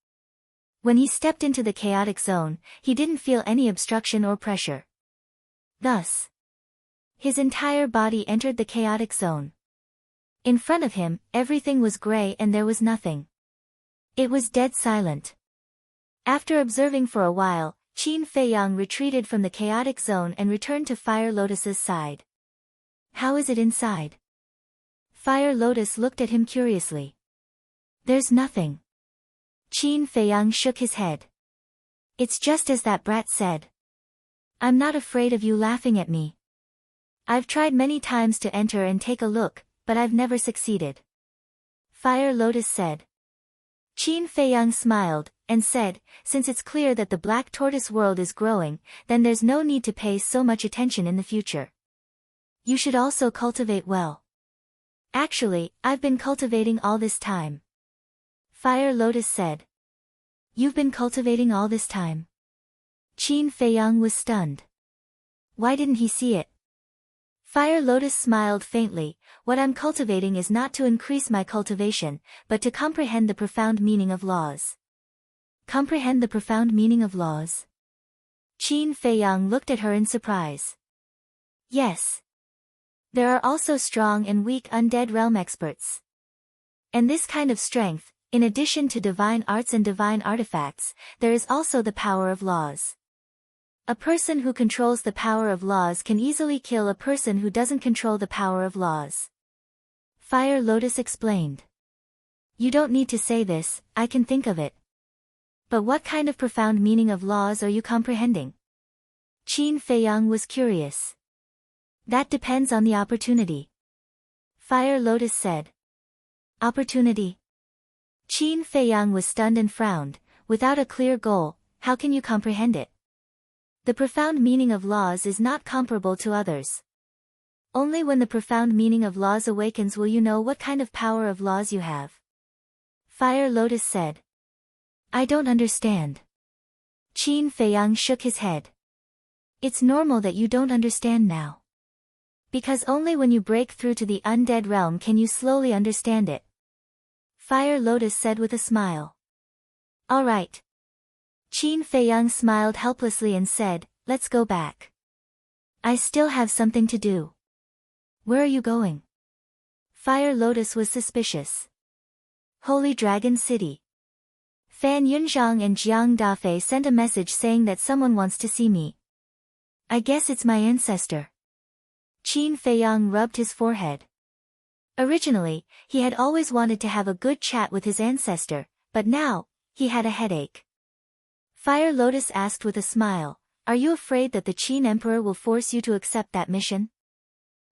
When he stepped into the chaotic zone, he didn't feel any obstruction or pressure. Thus, his entire body entered the chaotic zone. In front of him, everything was gray and there was nothing. It was dead silent. After observing for a while, Qin Feiyang retreated from the chaotic zone and returned to Fire Lotus's side. How is it inside? Fire Lotus looked at him curiously. There's nothing. Qin Feiyang shook his head. It's just as that brat said. I'm not afraid of you laughing at me. I've tried many times to enter and take a look, but I've never succeeded. Fire Lotus said. Qin Feiyang smiled, and said, since it's clear that the black tortoise world is growing, then there's no need to pay so much attention in the future. You should also cultivate well. Actually, I've been cultivating all this time. Fire Lotus said. You've been cultivating all this time? Qin Feiyang was stunned. Why didn't he see it? Fire Lotus smiled faintly. What I'm cultivating is not to increase my cultivation, but to comprehend the profound meaning of laws. Comprehend the profound meaning of laws? Qin Feiyang looked at her in surprise. Yes. There are also strong and weak undead realm experts. And this kind of strength, in addition to divine arts and divine artifacts, there is also the power of laws. A person who controls the power of laws can easily kill a person who doesn't control the power of laws. Fire Lotus explained. You don't need to say this, I can think of it. But what kind of profound meaning of laws are you comprehending? Qin Feiyang was curious. That depends on the opportunity. Fire Lotus said. Opportunity? Qin Feiyang was stunned and frowned. Without a clear goal, how can you comprehend it? The profound meaning of laws is not comparable to others. Only when the profound meaning of laws awakens will you know what kind of power of laws you have. Fire Lotus said. I don't understand. Qin Feiyang shook his head. It's normal that you don't understand now. Because only when you break through to the undead realm can you slowly understand it. Fire Lotus said with a smile. All right. Qin Feiyang smiled helplessly and said, let's go back. I still have something to do. Where are you going? Fire Lotus was suspicious. Holy Dragon City. Fan Yunzhang and Jiang Dafei sent a message saying that someone wants to see me. I guess it's my ancestor. Qin Feiyang rubbed his forehead. Originally, he had always wanted to have a good chat with his ancestor, but now, he had a headache. Fire Lotus asked with a smile, are you afraid that the Qin Emperor will force you to accept that mission?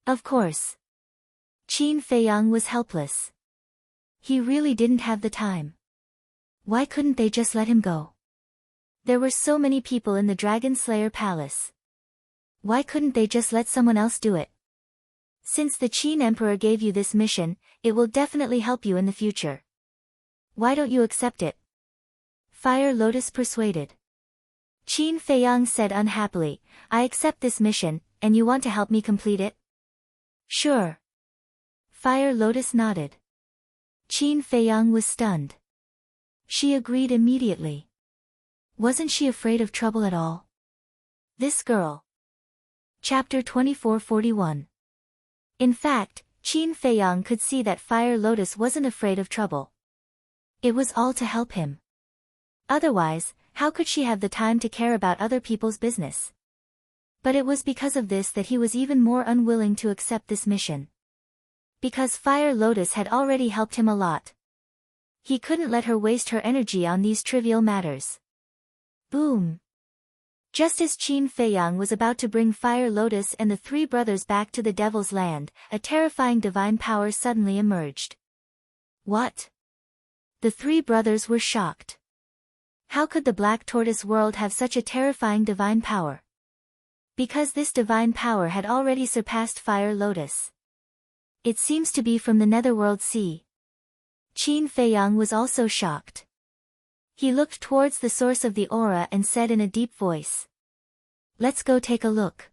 Of course. Qin Feiyang was helpless. He really didn't have the time. Why couldn't they just let him go? There were so many people in the Dragon Slayer Palace. Why couldn't they just let someone else do it? Since the Qin Emperor gave you this mission, it will definitely help you in the future. Why don't you accept it? Fire Lotus persuaded. Qin Feiyang said unhappily, I accept this mission, and you want to help me complete it? Sure. Fire Lotus nodded. Qin Feiyang was stunned. She agreed immediately. Wasn't she afraid of trouble at all? This girl. Chapter 2441. In fact, Qin Feiyang could see that Fire Lotus wasn't afraid of trouble. It was all to help him. Otherwise, how could she have the time to care about other people's business? But it was because of this that he was even more unwilling to accept this mission. Because Fire Lotus had already helped him a lot. He couldn't let her waste her energy on these trivial matters. Boom! Just as Qin Feiyang was about to bring Fire Lotus and the three brothers back to the Devil's Land, a terrifying divine power suddenly emerged. What? The three brothers were shocked. How could the Black Tortoise world have such a terrifying divine power? Because this divine power had already surpassed Fire Lotus. It seems to be from the Netherworld Sea. Qin Feiyang was also shocked. He looked towards the source of the aura and said in a deep voice. Let's go take a look.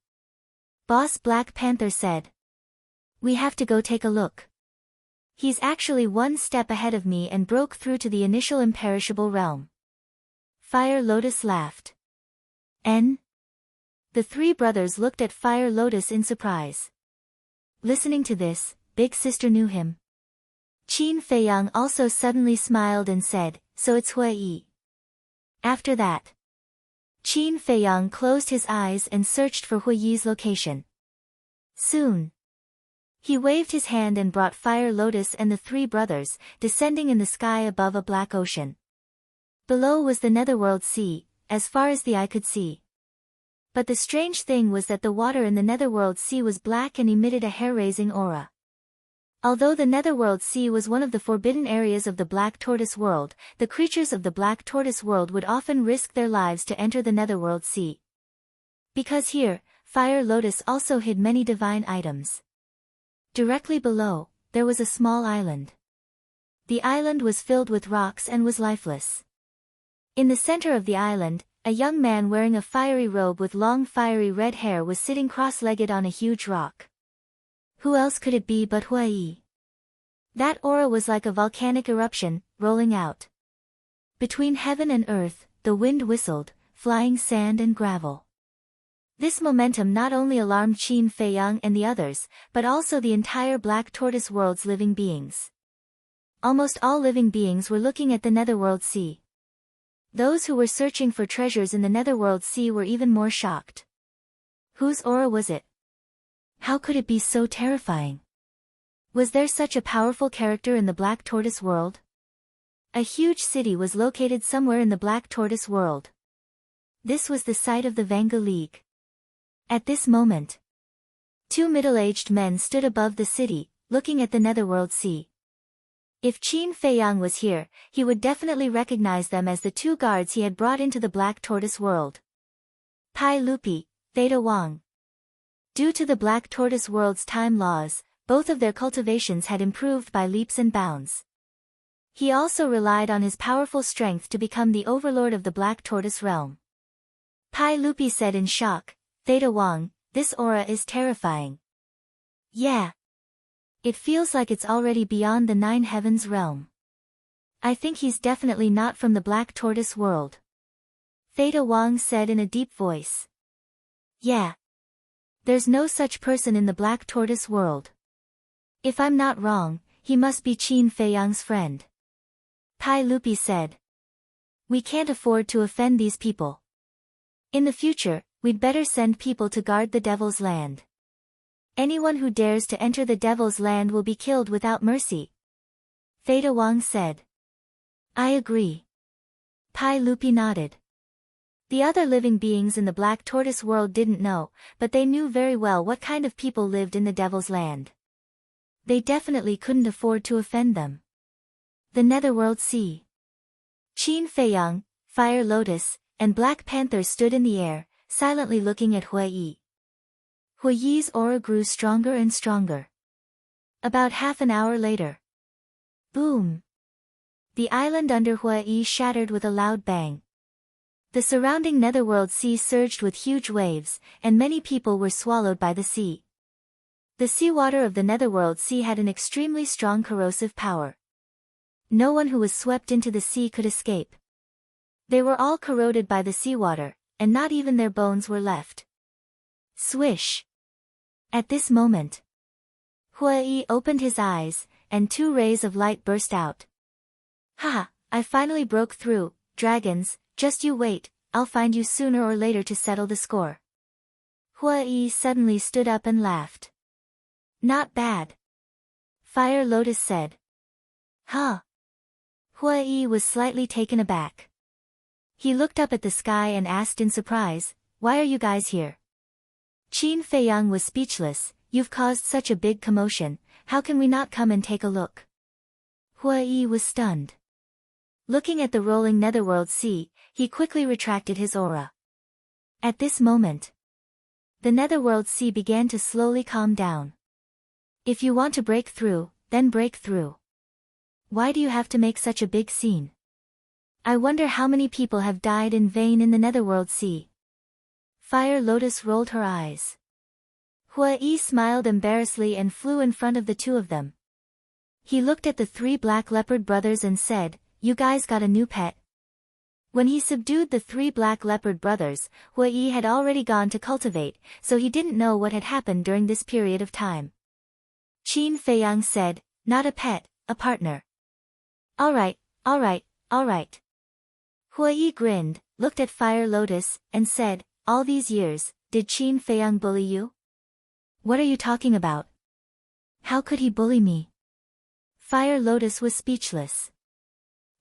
Boss Black Panther said. We have to go take a look. He's actually one step ahead of me and broke through to the initial imperishable realm. Fire Lotus laughed. The three brothers looked at Fire Lotus in surprise. Listening to this, Big Sister knew him. Qin Feiyang also suddenly smiled and said, "So it's Hui." After that, Qin Feiyang closed his eyes and searched for Hui's location. Soon, he waved his hand and brought Fire Lotus and the three brothers, descending in the sky above a black ocean. Below was the Netherworld Sea, as far as the eye could see. But the strange thing was that the water in the Netherworld Sea was black and emitted a hair-raising aura. Although the Netherworld Sea was one of the forbidden areas of the Black Tortoise world, the creatures of the Black Tortoise world would often risk their lives to enter the Netherworld Sea. Because here, Fire Lotus also hid many divine items. Directly below, there was a small island. The island was filled with rocks and was lifeless. In the center of the island, a young man wearing a fiery robe with long fiery red hair was sitting cross-legged on a huge rock. Who else could it be but Hui? That aura was like a volcanic eruption, rolling out. Between heaven and earth, the wind whistled, flying sand and gravel. This momentum not only alarmed Qin Feiyang and the others, but also the entire Black Tortoise world's living beings. Almost all living beings were looking at the Netherworld Sea. Those who were searching for treasures in the Netherworld Sea were even more shocked. Whose aura was it? How could it be so terrifying? Was there such a powerful character in the Black Tortoise world? A huge city was located somewhere in the Black Tortoise world. This was the site of the Vanga League. At this moment, two middle-aged men stood above the city, looking at the Netherworld Sea. If Qin Feiyang was here, he would definitely recognize them as the two guards he had brought into the Black Tortoise world. Pai Lupi, Theta Wang. Due to the Black Tortoise world's time laws, both of their cultivations had improved by leaps and bounds. He also relied on his powerful strength to become the overlord of the Black Tortoise realm. Pai Lupi said in shock, "Theta Wang, this aura is terrifying." "Yeah. It feels like it's already beyond the Nine Heavens realm. I think he's definitely not from the Black Tortoise world." Theta Wang said in a deep voice. "Yeah. There's no such person in the Black Tortoise world. If I'm not wrong, he must be Qin Feiyang's friend." Pai Lupi said. "We can't afford to offend these people. In the future, we'd better send people to guard the Devil's Land. Anyone who dares to enter the Devil's Land will be killed without mercy." Theta Wang said. "I agree." Pai Lupi nodded. The other living beings in the Black Tortoise world didn't know, but they knew very well what kind of people lived in the Devil's Land. They definitely couldn't afford to offend them. The Netherworld Sea. Qin Feiyang, Fire Lotus, and Black Panther stood in the air, silently looking at Hui. Hui's aura grew stronger and stronger. About half an hour later. Boom! The island under Hui shattered with a loud bang. The surrounding Netherworld Sea surged with huge waves, and many people were swallowed by the sea. The seawater of the Netherworld Sea had an extremely strong corrosive power. No one who was swept into the sea could escape. They were all corroded by the seawater, and not even their bones were left. Swish! At this moment, Hui opened his eyes, and two rays of light burst out. "Ha! I finally broke through, dragons. Just you wait, I'll find you sooner or later to settle the score." Hui suddenly stood up and laughed. "Not bad," Fire Lotus said. "Huh?" Hui was slightly taken aback. He looked up at the sky and asked in surprise, "Why are you guys here?" Qin Feiyang was speechless. "You've caused such a big commotion, how can we not come and take a look?" Hui was stunned. Looking at the rolling Netherworld Sea, he quickly retracted his aura. At this moment, the Netherworld Sea began to slowly calm down. "If you want to break through, then break through. Why do you have to make such a big scene? I wonder how many people have died in vain in the Netherworld Sea." Fire Lotus rolled her eyes. Hui smiled embarrassedly and flew in front of the two of them. He looked at the three Black Leopard brothers and said, "You guys got a new pet?" When he subdued the 3 black leopard brothers, Hua Yi had already gone to cultivate, so he didn't know what had happened during this period of time. Qin Feiyang said, "Not a pet, a partner." Alright, alright, alright. Hua Yi grinned, looked at Fire Lotus, and said, "All these years, did Qin Feiyang bully you?" "What are you talking about? How could he bully me?" Fire Lotus was speechless.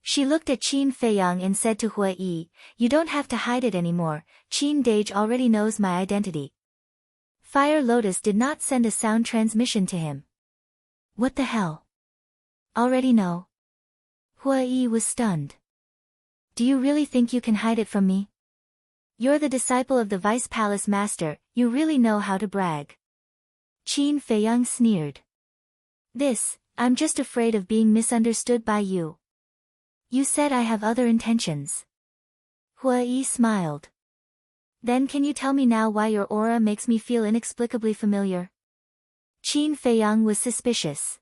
She looked at Qin Feiyang and said to Hua Yi, "You don't have to hide it anymore, Qin Dage already knows my identity." Fire Lotus did not send a sound transmission to him. What the hell? Already know? Hua Yi was stunned. Do you really think you can hide it from me? You're the disciple of the Vice Palace Master, you really know how to brag. Qin Feiyang sneered. I'm just afraid of being misunderstood by you. You said I have other intentions. Hua Yi smiled. Then can you tell me now why your aura makes me feel inexplicably familiar? Qin Feiyang was suspicious.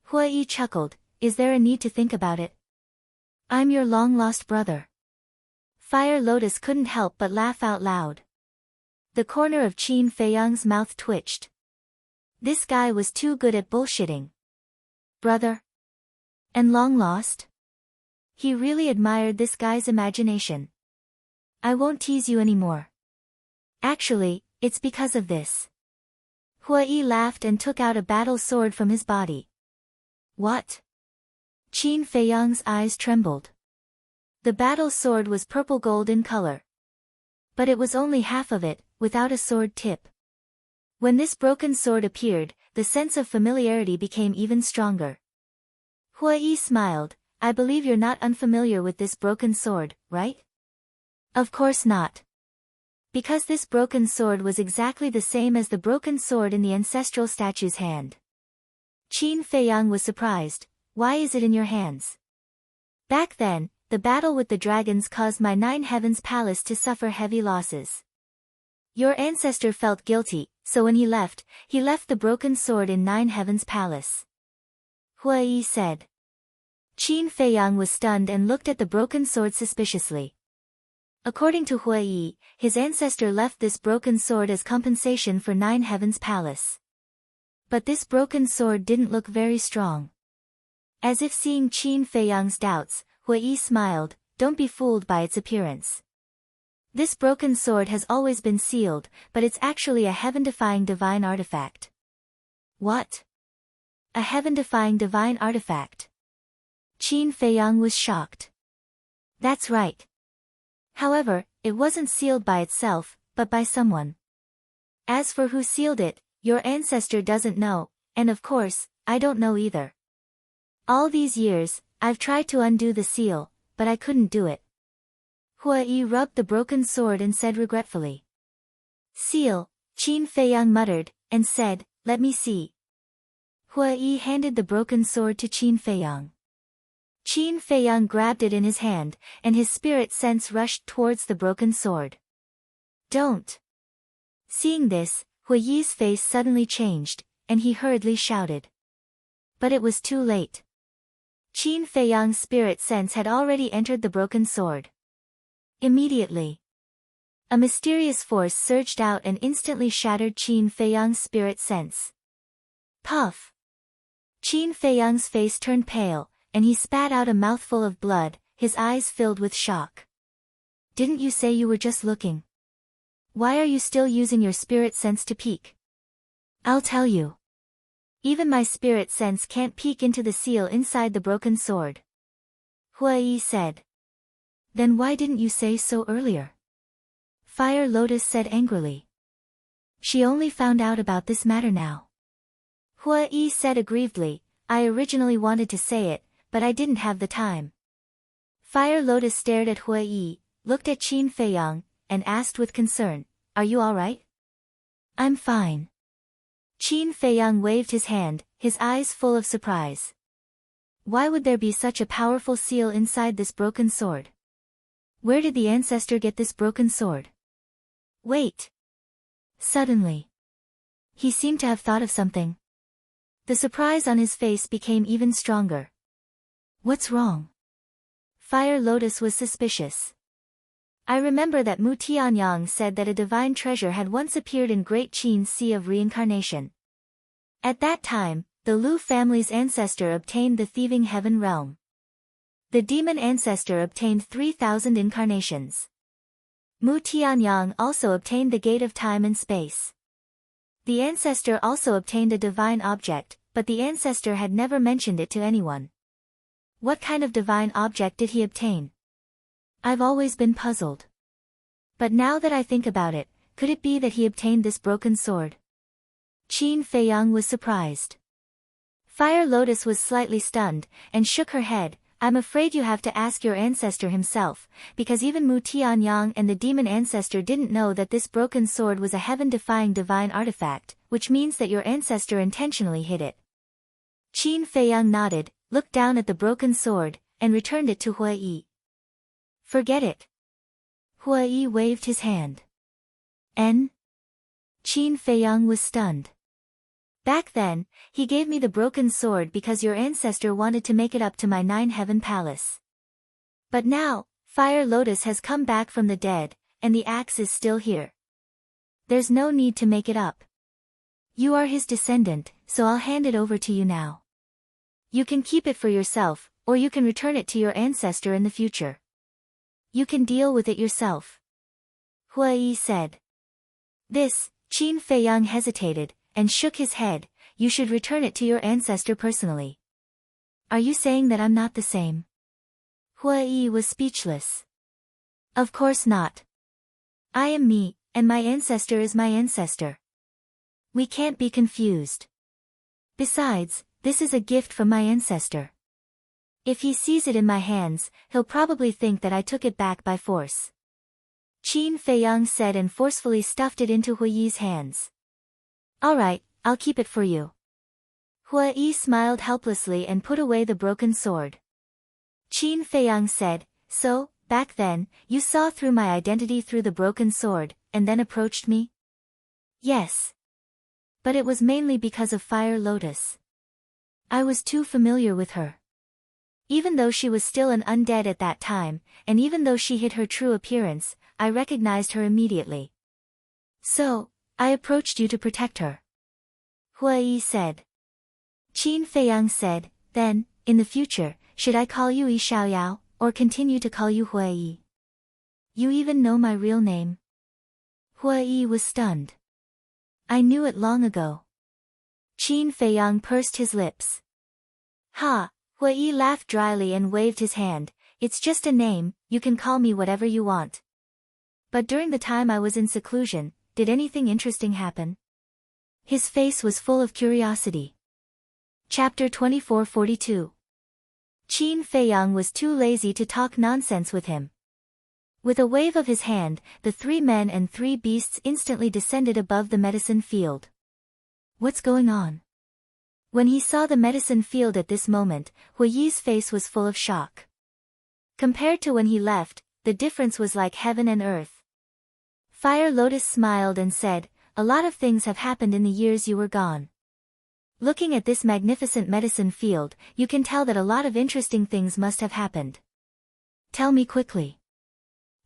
Hua Yi chuckled, is there a need to think about it? I'm your long-lost brother. Fire Lotus couldn't help but laugh out loud. The corner of Qin Feiyang's mouth twitched. This guy was too good at bullshitting. Brother? And long-lost? He really admired this guy's imagination. I won't tease you anymore. Actually, it's because of this. Hua Yi laughed and took out a battle sword from his body. What? Qin Feiyang's eyes trembled. The battle sword was purple gold in color. But it was only half of it, without a sword tip. When this broken sword appeared, the sense of familiarity became even stronger. Hua Yi smiled, I believe you're not unfamiliar with this broken sword, right? Of course not. Because this broken sword was exactly the same as the broken sword in the ancestral statue's hand. Qin Feiyang was surprised, why is it in your hands? Back then, the battle with the dragons caused my 9 Heavens Palace to suffer heavy losses. Your ancestor felt guilty, so when he left the broken sword in 9 Heavens Palace. Hua Yi said. Qin Feiyang was stunned and looked at the broken sword suspiciously. According to Hua Yi, his ancestor left this broken sword as compensation for 9 Heavens Palace. But this broken sword didn't look very strong. As if seeing Qin Feiyang's doubts, Hua Yi smiled, don't be fooled by its appearance. This broken sword has always been sealed, but it's actually a heaven-defying divine artifact. What? A heaven-defying divine artifact? Qin Feiyang was shocked. That's right. However, it wasn't sealed by itself, but by someone. As for who sealed it, your ancestor doesn't know, and of course, I don't know either. All these years, I've tried to undo the seal, but I couldn't do it. Hua Yi rubbed the broken sword and said regretfully. Seal, Qin Feiyang muttered, and said, let me see. Hua Yi handed the broken sword to Qin Feiyang. Qin Feiyang grabbed it in his hand, and his spirit sense rushed towards the broken sword. Don't. Seeing this, Hua Yi's face suddenly changed, and he hurriedly shouted. But it was too late. Qin Feiyang's spirit sense had already entered the broken sword. Immediately, a mysterious force surged out and instantly shattered Qin Feiyang's spirit sense. Puff! Qin Feiyang's face turned pale, and he spat out a mouthful of blood, his eyes filled with shock. Didn't you say you were just looking? Why are you still using your spirit sense to peek? I'll tell you. Even my spirit sense can't peek into the seal inside the broken sword. Hua Yi said. Then why didn't you say so earlier? Fire Lotus said angrily. She only found out about this matter now. Hua Yi said aggrievedly, I originally wanted to say it, but I didn't have the time. Fire Lotus stared at Hua Yi, looked at Qin Feiyang, and asked with concern, are you alright? I'm fine. Qin Feiyang waved his hand, his eyes full of surprise. Why would there be such a powerful seal inside this broken sword? Where did the ancestor get this broken sword? Wait. Suddenly, he seemed to have thought of something. The surprise on his face became even stronger. What's wrong? Fire Lotus was suspicious. I remember that Mu Tianyang said that a divine treasure had once appeared in Great Qin's Sea of Reincarnation. At that time, the Lu family's ancestor obtained the thieving heaven realm. The demon ancestor obtained 3,000 incarnations. Mu Tianyang also obtained the gate of time and space. The ancestor also obtained a divine object, but the ancestor had never mentioned it to anyone. What kind of divine object did he obtain? I've always been puzzled. But now that I think about it, could it be that he obtained this broken sword? Qin Feiyang was surprised. Fire Lotus was slightly stunned, and shook her head. I'm afraid you have to ask your ancestor himself, because even Mu Tianyang and the demon ancestor didn't know that this broken sword was a heaven-defying divine artifact, which means that your ancestor intentionally hid it. Qin Feiyang nodded, looked down at the broken sword, and returned it to Hua Yi. Forget it. Hua Yi waved his hand. Qin Feiyang was stunned. Back then, he gave me the broken sword because your ancestor wanted to make it up to my 9-heaven palace. But now, Fire Lotus has come back from the dead, and the axe is still here. There's no need to make it up. You are his descendant, so I'll hand it over to you now. You can keep it for yourself, or you can return it to your ancestor in the future. You can deal with it yourself. Hua Yi said. Qin Feiyang hesitated, and shook his head. You should return it to your ancestor personally. Are you saying that I'm not the same? Hua Yi was speechless. Of course not. I am me, and my ancestor is my ancestor. We can't be confused. Besides, this is a gift from my ancestor. If he sees it in my hands, he'll probably think that I took it back by force. Qin Feiyang said and forcefully stuffed it into Hua Yi's hands. All right, I'll keep it for you. Hua Yi smiled helplessly and put away the broken sword. Qin Feiyang said, So, back then, you saw through my identity through the broken sword, and then approached me? Yes. But it was mainly because of Fire Lotus. I was too familiar with her. Even though she was still an undead at that time, and even though she hid her true appearance, I recognized her immediately. So, I approached you to protect her. Hua Yi said. Qin Feiyang said, Then, in the future, should I call you Yi Xiaoyao, or continue to call you Hua Yi? You even know my real name? Hua Yi was stunned. I knew it long ago. Qin Feiyang pursed his lips. Ha! Hua Yi laughed dryly and waved his hand. It's just a name, you can call me whatever you want. But during the time I was in seclusion, did anything interesting happen? His face was full of curiosity. Chapter 2442. Qin Feiyang was too lazy to talk nonsense with him. With a wave of his hand, the 3 men and 3 beasts instantly descended above the medicine field. What's going on? When he saw the medicine field at this moment, Hua Yi's face was full of shock. Compared to when he left, the difference was like heaven and earth. Fire Lotus smiled and said, A lot of things have happened in the years you were gone. Looking at this magnificent medicine field, you can tell that a lot of interesting things must have happened. Tell me quickly.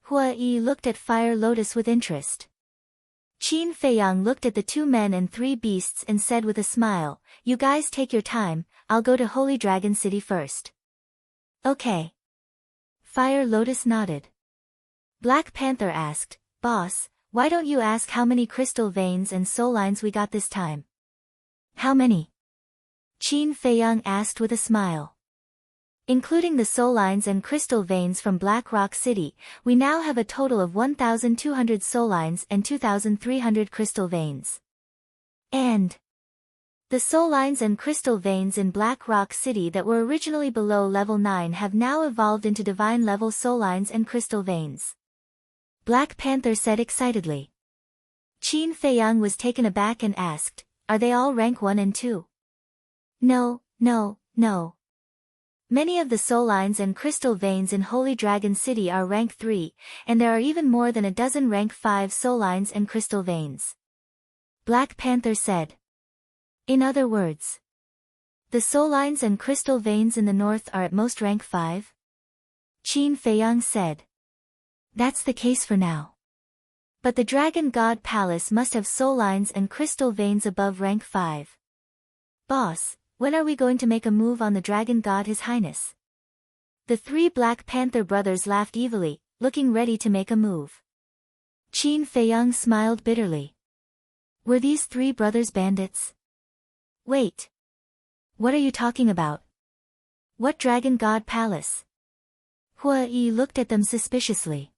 Hua Yi looked at Fire Lotus with interest. Qin Feiyang looked at the 2 men and 3 beasts and said with a smile, You guys take your time, I'll go to Holy Dragon City first. Okay. Fire Lotus nodded. Black Panther asked, Boss, why don't you ask how many crystal veins and soul lines we got this time? How many? Qin Feiyang asked with a smile. Including the soul lines and crystal veins from Black Rock City, we now have a total of 1,200 soul lines and 2,300 crystal veins. And the soul lines and crystal veins in Black Rock City that were originally below level 9 have now evolved into divine level soul lines and crystal veins. Black Panther said excitedly. Qin Feiyang was taken aback and asked, Are they all rank 1 and 2? No. Many of the soul lines and crystal veins in Holy Dragon City are rank 3, and there are even more than a dozen rank 5 soul lines and crystal veins. Black Panther said. In other words, the soul lines and crystal veins in the north are at most rank 5? Qin Feiyang said. That's the case for now. But the Dragon God Palace must have soul lines and crystal veins above rank 5. Boss, when are we going to make a move on the Dragon God His Highness? The three Black Panther brothers laughed evilly, looking ready to make a move. Qin Feiyang smiled bitterly. Were these three brothers bandits? Wait. What are you talking about? What Dragon God Palace? Hua Yi looked at them suspiciously.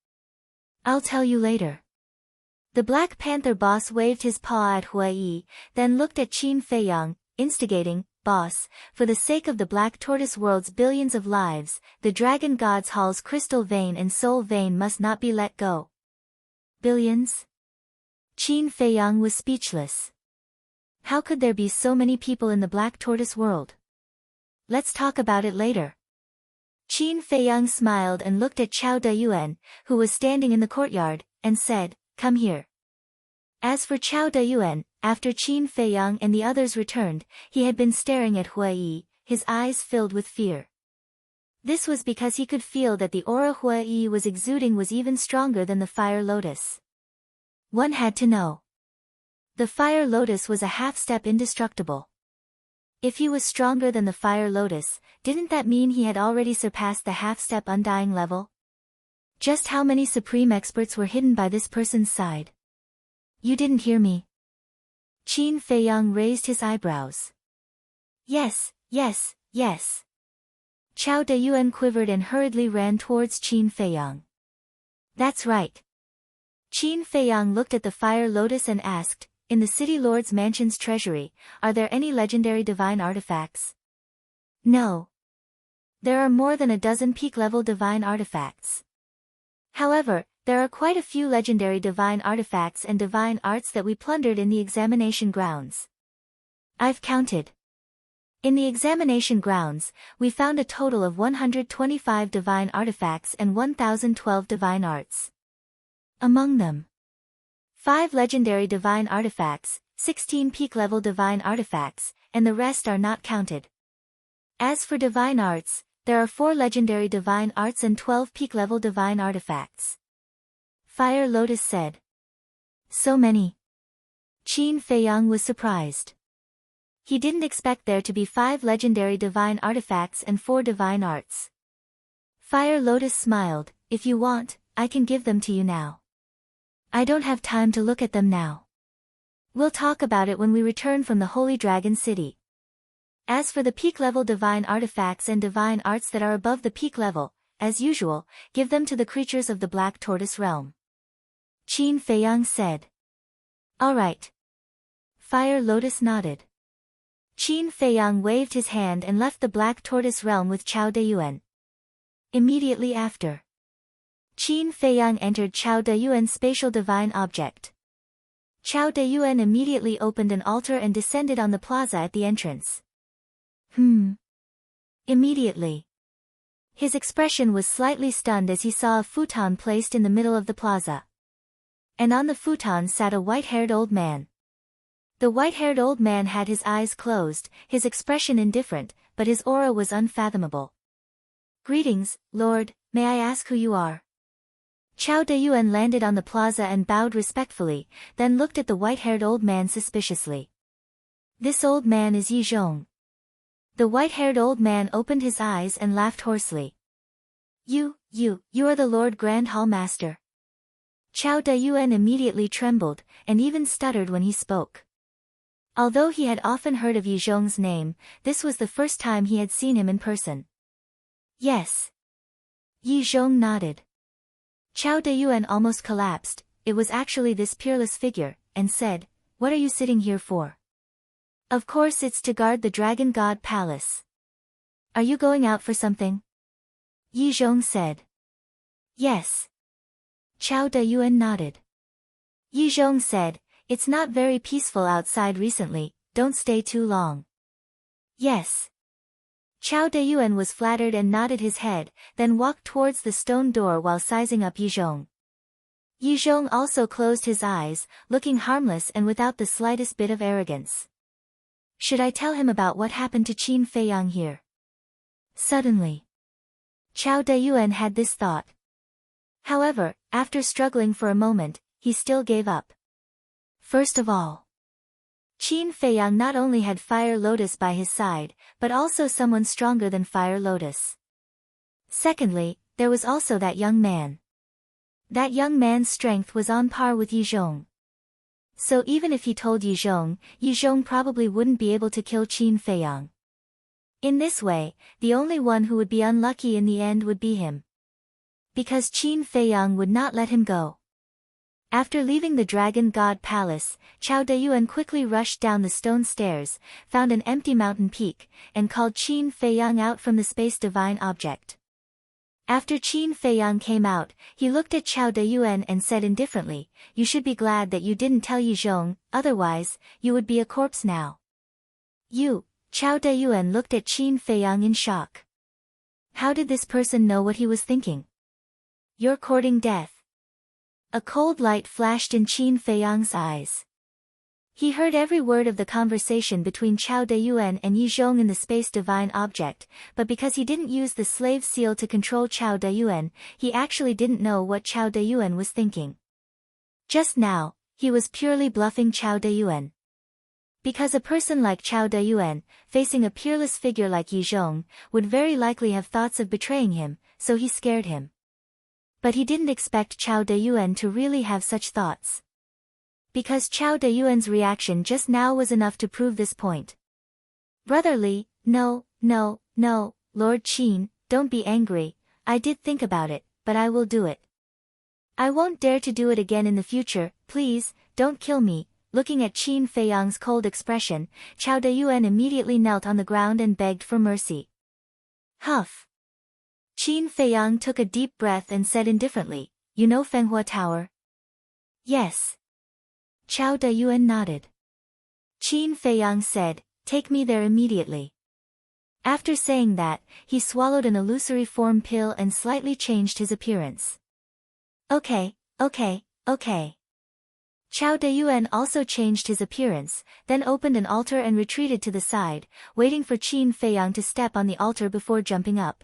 I'll tell you later. The Black Panther boss waved his paw at Hua Yi, then looked at Qin Feiyang, instigating, Boss, for the sake of the Black Tortoise World's billions of lives, the Dragon God's Hall's crystal vein and soul vein must not be let go. Billions? Qin Feiyang was speechless. How could there be so many people in the Black Tortoise World? Let's talk about it later. Qin Feiyang smiled and looked at Chao Dayuan, who was standing in the courtyard, and said, Come here. As for Chao Dayuan, after Qin Feiyang and the others returned, he had been staring at Hua Yi, his eyes filled with fear. This was because he could feel that the aura Hua Yi was exuding was even stronger than the Fire Lotus. One had to know. The Fire Lotus was a half-step indestructible. If he was stronger than the Fire Lotus, didn't that mean he had already surpassed the half-step undying level? Just how many supreme experts were hidden by this person's side? You didn't hear me. Qin Feiyang raised his eyebrows. Yes, yes, yes. Chao Dayuan quivered and hurriedly ran towards Qin Feiyang. That's right. Qin Feiyang looked at the Fire Lotus and asked, In the City Lord's Mansion's treasury, are there any legendary divine artifacts? No. There are more than a dozen peak-level divine artifacts. However, there are quite a few legendary divine artifacts and divine arts that we plundered in the examination grounds. I've counted. In the examination grounds, we found a total of 125 divine artifacts and 1012 divine arts. Among them, 5 legendary divine artifacts, 16 peak-level divine artifacts, and the rest are not counted. As for divine arts, there are 4 legendary divine arts and 12 peak-level divine artifacts. Fire Lotus said. So many. Qin Feiyang was surprised. He didn't expect there to be 5 legendary divine artifacts and 4 divine arts. Fire Lotus smiled, If you want, I can give them to you now. I don't have time to look at them now. We'll talk about it when we return from the Holy Dragon City. As for the peak-level divine artifacts and divine arts that are above the peak level, as usual, give them to the creatures of the Black Tortoise Realm. Qin Feiyang said. All right. Fire Lotus nodded. Qin Feiyang waved his hand and left the Black Tortoise Realm with Chao Dayuan. Immediately after, Qin Feiyang entered Chao Dayuan's spatial divine object. Chao Dayuan immediately opened an altar and descended on the plaza at the entrance. Immediately. His expression was slightly stunned as he saw a futon placed in the middle of the plaza. And on the futon sat a white-haired old man. The white-haired old man had his eyes closed, his expression indifferent, but his aura was unfathomable. Greetings, Lord, may I ask who you are? Chao Dayuan landed on the plaza and bowed respectfully, then looked at the white-haired old man suspiciously. This old man is Yi Zhong. The white-haired old man opened his eyes and laughed hoarsely. You are the Lord Grand Hall Master. Chao Dayuan immediately trembled, and even stuttered when he spoke. Although he had often heard of Yi Zhong's name, this was the first time he had seen him in person. Yes. Yi Zhong nodded. Chao Dayuan almost collapsed, it was actually this peerless figure, and said, What are you sitting here for? Of course it's to guard the Dragon God Palace. Are you going out for something? Yi Zhong said. Yes. Chao Dayuan nodded. Yi Zhong said, It's not very peaceful outside recently, don't stay too long. Yes. Chao Dayuan was flattered and nodded his head, then walked towards the stone door while sizing up Yi Zhong. Yi Zhong also closed his eyes, looking harmless and without the slightest bit of arrogance. Should I tell him about what happened to Qin Feiyang here? Suddenly, Chao Dayuan had this thought. However, after struggling for a moment, he still gave up. First of all, Qin Feiyang not only had Fire Lotus by his side, but also someone stronger than Fire Lotus. Secondly, there was also that young man. That young man's strength was on par with Yi Zhong. So even if he told Yi Zhong probably wouldn't be able to kill Qin Feiyang. In this way, the only one who would be unlucky in the end would be him. Because Qin Feiyang would not let him go. After leaving the Dragon God Palace, Chao Dayuan quickly rushed down the stone stairs, found an empty mountain peak, and called Qin Feiyang out from the space divine object. After Qin Feiyang came out, he looked at Chao Dayuan and said indifferently, "You should be glad that you didn't tell Yi Zhong, otherwise, you would be a corpse now." Chao Dayuan looked at Qin Feiyang in shock. How did this person know what he was thinking? "You're courting death." A cold light flashed in Qin Feiyang's eyes. He heard every word of the conversation between Chao Dayuan and Yi Zhong in the space divine object, but because he didn't use the slave seal to control Chao Dayuan, he actually didn't know what Chao Dayuan was thinking. Just now, he was purely bluffing Chao Dayuan. Because a person like Chao Dayuan, facing a peerless figure like Yi Zhong, would very likely have thoughts of betraying him, so he scared him. But he didn't expect Chao Dayuan to really have such thoughts. Because Chao Dayuan's reaction just now was enough to prove this point. "Brotherly, no, Lord Qin, don't be angry, I did think about it, but I will do it. I won't dare to do it again in the future, please, don't kill me." Looking at Qin Feiyang's cold expression, Chao Dayuan immediately knelt on the ground and begged for mercy. Huff. Qin Feiyang took a deep breath and said indifferently, "You know Fenghua Tower?" "Yes." Chao Dayuan nodded. Qin Feiyang said, "Take me there immediately." After saying that, he swallowed an illusory form pill and slightly changed his appearance. Okay. Chao Dayuan also changed his appearance, then opened an altar and retreated to the side, waiting for Qin Feiyang to step on the altar before jumping up.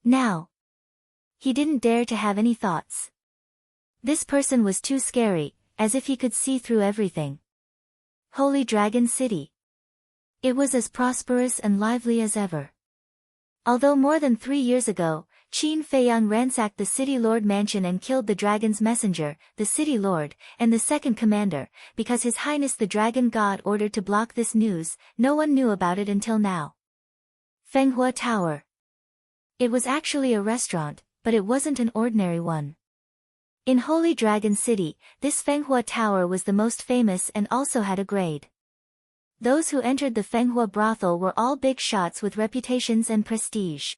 Now, he didn't dare to have any thoughts. This person was too scary, as if he could see through everything. Holy Dragon City. It was as prosperous and lively as ever. Although more than 3 years ago, Qin Feiyang ransacked the City Lord mansion and killed the dragon's messenger, the City Lord, and the second commander, because His Highness the Dragon God ordered to block this news, no one knew about it until now. Fenghua Tower. It was actually a restaurant, but it wasn't an ordinary one. In Holy Dragon City, this Fenghua Tower was the most famous and also had a grade. Those who entered the Fenghua brothel were all big shots with reputations and prestige.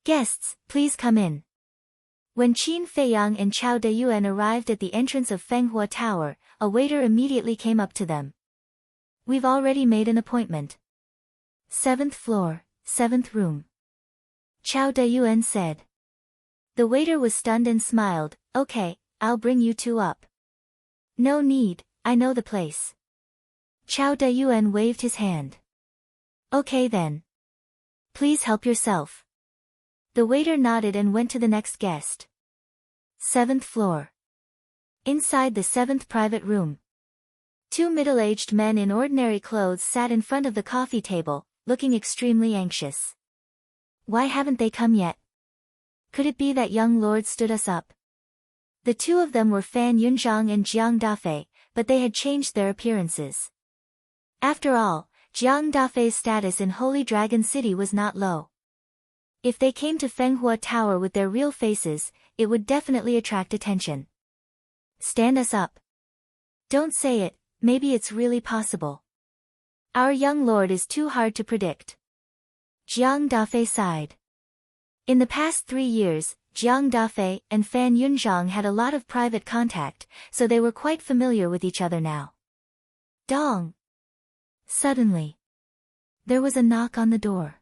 "Guests, please come in." When Qin Feiyang and Chao Dayuan arrived at the entrance of Fenghua Tower, a waiter immediately came up to them. "We've already made an appointment. 7th floor, 7th room." Chao Dayuan said. The waiter was stunned and smiled, "Okay, I'll bring you two up." "No need, I know the place." Chao Dayuan waved his hand. "Okay then. Please help yourself." The waiter nodded and went to the next guest. 7th floor. Inside the 7th private room. 2 middle-aged men in ordinary clothes sat in front of the coffee table, looking extremely anxious. Why haven't they come yet? Could it be that young lord stood us up? The two of them were Fan Yunzhang and Jiang Dafei, but they had changed their appearances. After all, Jiang Dafei's status in Holy Dragon City was not low. If they came to Fenghua Tower with their real faces, it would definitely attract attention. "Stand us up." "Don't say it, maybe it's really possible. Our young lord is too hard to predict." Jiang Dafei sighed. In the past 3 years, Jiang Dafei and Fan Yunzhang had a lot of private contact, so they were quite familiar with each other now. Dong! Suddenly, there was a knock on the door.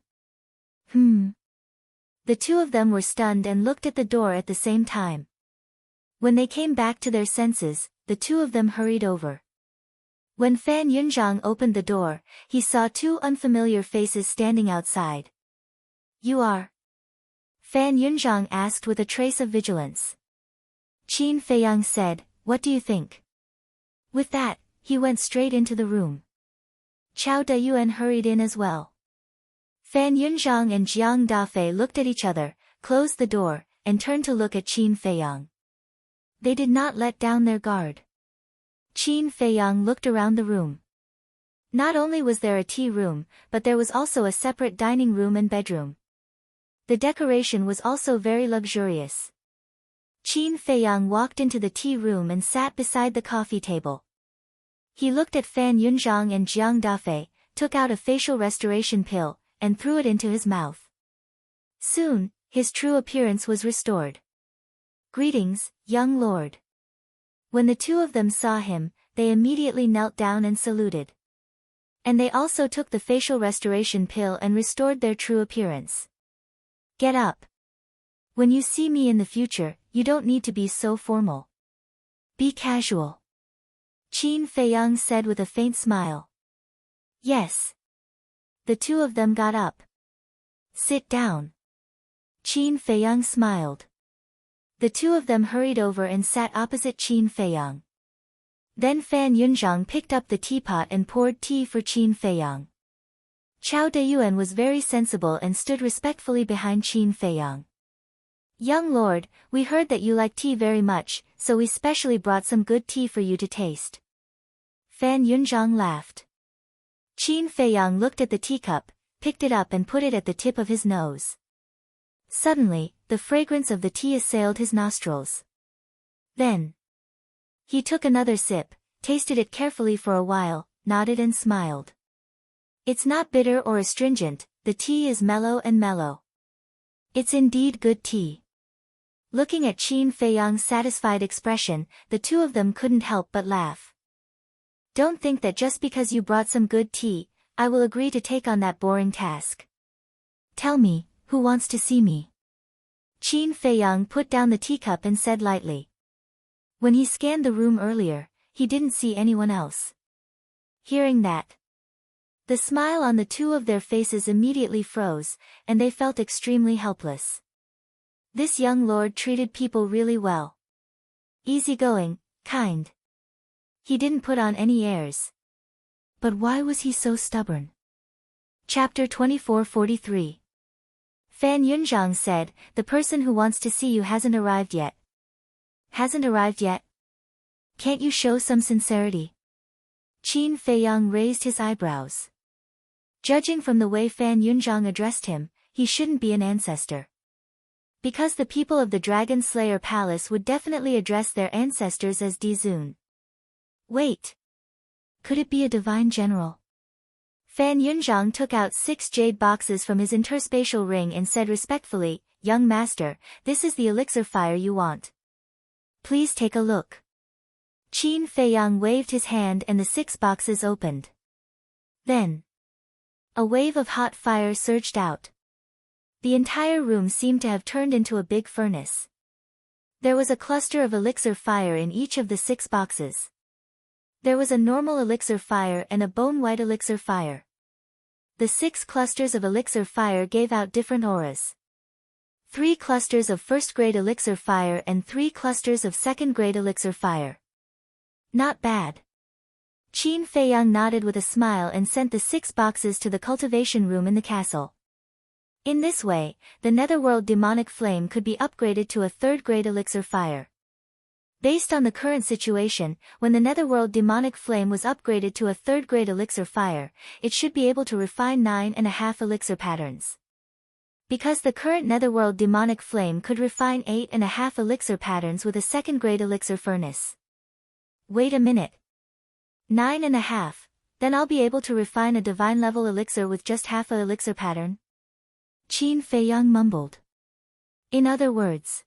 The two of them were stunned and looked at the door at the same time. When they came back to their senses, the two of them hurried over. When Fan Yunzhang opened the door, he saw 2 unfamiliar faces standing outside. "You are..." Fan Yunzhang asked with a trace of vigilance. Qin Feiyang said, "What do you think?" With that, he went straight into the room. Chao Dayuan hurried in as well. Fan Yunzhang and Jiang Dafei looked at each other, closed the door, and turned to look at Qin Feiyang. They did not let down their guard. Qin Feiyang looked around the room. Not only was there a tea room, but there was also a separate dining room and bedroom. The decoration was also very luxurious. Qin Feiyang walked into the tea room and sat beside the coffee table. He looked at Fan Yunzhang and Jiang Dafei, took out a facial restoration pill, and threw it into his mouth. Soon, his true appearance was restored. "Greetings, young lord." When the two of them saw him, they immediately knelt down and saluted. And they also took the facial restoration pill and restored their true appearance. "Get up. When you see me in the future, you don't need to be so formal. Be casual." Qin Feiyang said with a faint smile. "Yes." The two of them got up. "Sit down." Qin Feiyang smiled. The two of them hurried over and sat opposite Qin Feiyang. Then Fan Yunzhang picked up the teapot and poured tea for Qin Feiyang. Chao Dayuan was very sensible and stood respectfully behind Qin Feiyang. "Young lord, we heard that you like tea very much, so we specially brought some good tea for you to taste." Fan Yunzhang laughed. Qin Feiyang looked at the teacup, picked it up and put it at the tip of his nose. Suddenly, the fragrance of the tea assailed his nostrils. Then he took another sip, tasted it carefully for a while, nodded and smiled. "It's not bitter or astringent, the tea is mellow and mellow. It's indeed good tea." Looking at Qin Feiyang's satisfied expression, the two of them couldn't help but laugh. "Don't think that just because you brought some good tea, I will agree to take on that boring task. Tell me, who wants to see me?" Qin Feiyang put down the teacup and said lightly. When he scanned the room earlier, he didn't see anyone else. Hearing that, the smile on the two of their faces immediately froze, and they felt extremely helpless. This young lord treated people really well. Easygoing, kind. He didn't put on any airs. But why was he so stubborn? Chapter 2443. Fan Yunzhang said, "The person who wants to see you hasn't arrived yet." "Hasn't arrived yet? Can't you show some sincerity?" Qin Feiyang raised his eyebrows. Judging from the way Fan Yunzhang addressed him, he shouldn't be an ancestor. Because the people of the Dragon Slayer Palace would definitely address their ancestors as Dizun. Wait. Could it be a divine general? Fan Yunzhang took out 6 jade boxes from his interspatial ring and said respectfully, "Young master, this is the elixir fire you want. Please take a look." Qin Feiyang waved his hand and the 6 boxes opened. Then a wave of hot fire surged out. The entire room seemed to have turned into a big furnace. There was a cluster of elixir fire in each of the 6 boxes. There was a normal elixir fire and a bone-white elixir fire. The 6 clusters of elixir fire gave out different auras. 3 clusters of first-grade elixir fire and 3 clusters of second-grade elixir fire. Not bad. Qin Feiyang nodded with a smile and sent the 6 boxes to the cultivation room in the castle. In this way, the netherworld demonic flame could be upgraded to a 3rd-grade elixir fire. Based on the current situation, when the netherworld demonic flame was upgraded to a 3rd-grade elixir fire, it should be able to refine 9.5 elixir patterns. Because the current netherworld demonic flame could refine 8.5 elixir patterns with a 2nd-grade elixir furnace. Wait a minute. 9.5, then I'll be able to refine a divine level elixir with just half a elixir pattern? Qin Feiyang mumbled. In other words,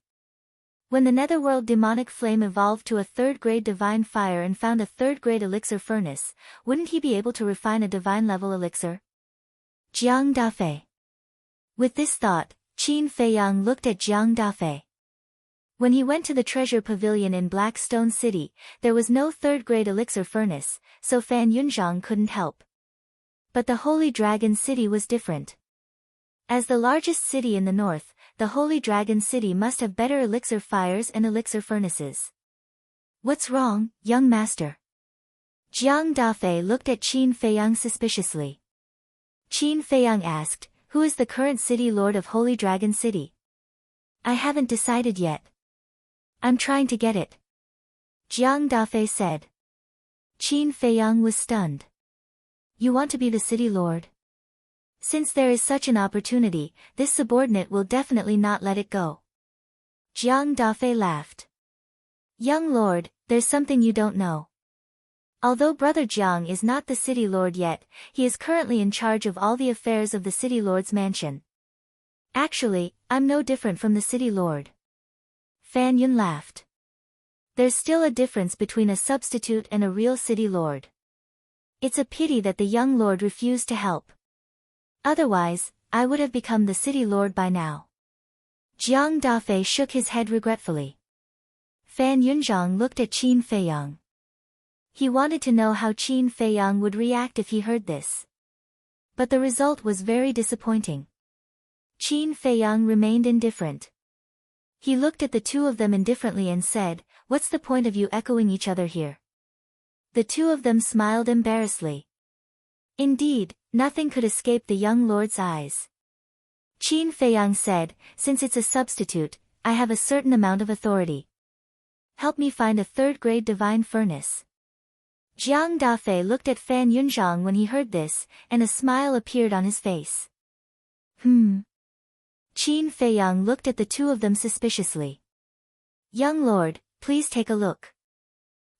when the netherworld demonic flame evolved to a 3rd-grade divine fire and found a 3rd-grade elixir furnace, wouldn't he be able to refine a divine level elixir? Jiang Dafei. With this thought, Qin Feiyang looked at Jiang Dafei. When he went to the treasure pavilion in Blackstone City, there was no 3rd-grade elixir furnace, so Fan Yunzhang couldn't help. But the Holy Dragon City was different. As the largest city in the north, the Holy Dragon City must have better elixir fires and elixir furnaces. What's wrong, young master? Jiang Dafei looked at Qin Feiyang suspiciously. Qin Feiyang asked, who is the current city lord of Holy Dragon City? I haven't decided yet. I'm trying to get it. Jiang Dafei said. Qin Feiyang was stunned. You want to be the city lord? Since there is such an opportunity, this subordinate will definitely not let it go. Jiang Dafei laughed. Young lord, there's something you don't know. Although Brother Jiang is not the city lord yet, he is currently in charge of all the affairs of the city lord's mansion. Actually, I'm no different from the city lord. Fan Yun laughed. There's still a difference between a substitute and a real city lord. It's a pity that the young lord refused to help. Otherwise, I would have become the city lord by now. Jiang Dafei shook his head regretfully. Fan Yunzhang looked at Qin Feiyang. He wanted to know how Qin Feiyang would react if he heard this. But the result was very disappointing. Qin Feiyang remained indifferent. He looked at the two of them indifferently and said, what's the point of you echoing each other here? The two of them smiled embarrassedly. Indeed, nothing could escape the young lord's eyes. Qin Feiyang said, since it's a substitute, I have a certain amount of authority. Help me find a third-grade divine furnace. Jiang Dafei looked at Fan Yunzhang when he heard this, and a smile appeared on his face. Qin Feiyang looked at the two of them suspiciously. Young lord, please take a look.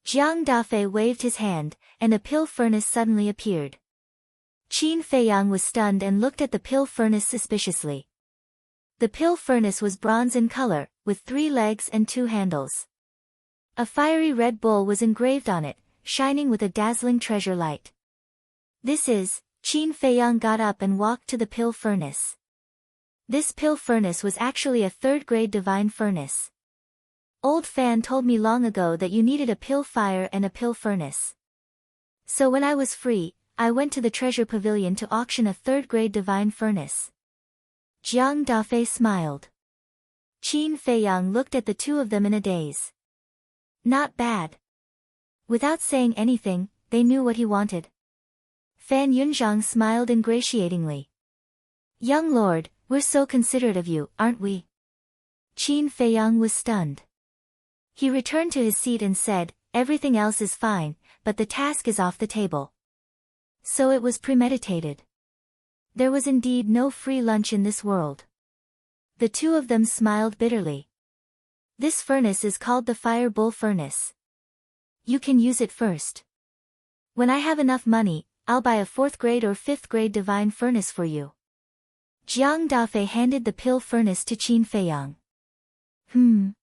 Jiang Dafei waved his hand, and a pill furnace suddenly appeared. Qin Feiyang was stunned and looked at the pill furnace suspiciously. The pill furnace was bronze in color, with 3 legs and 2 handles. A fiery red bull was engraved on it, shining with a dazzling treasure light. Qin Feiyang got up and walked to the pill furnace. This pill furnace was actually a third-grade divine furnace. Old Fan told me long ago that you needed a pill fire and a pill furnace. So when I was free, I went to the treasure pavilion to auction a third-grade divine furnace. Jiang Dafei smiled. Qin Feiyang looked at the two of them in a daze. Not bad. Without saying anything, they knew what he wanted. Fan Yunzhang smiled ingratiatingly. Young lord, we're so considerate of you, aren't we? Qin Feiyang was stunned. He returned to his seat and said, everything else is fine, but the task is off the table. So it was premeditated. There was indeed no free lunch in this world. The two of them smiled bitterly. This furnace is called the Fire Bull Furnace. You can use it first. When I have enough money, I'll buy a 4th-grade or 5th-grade divine furnace for you. Jiang Dafei handed the pill furnace to Qin Feiyang. Qin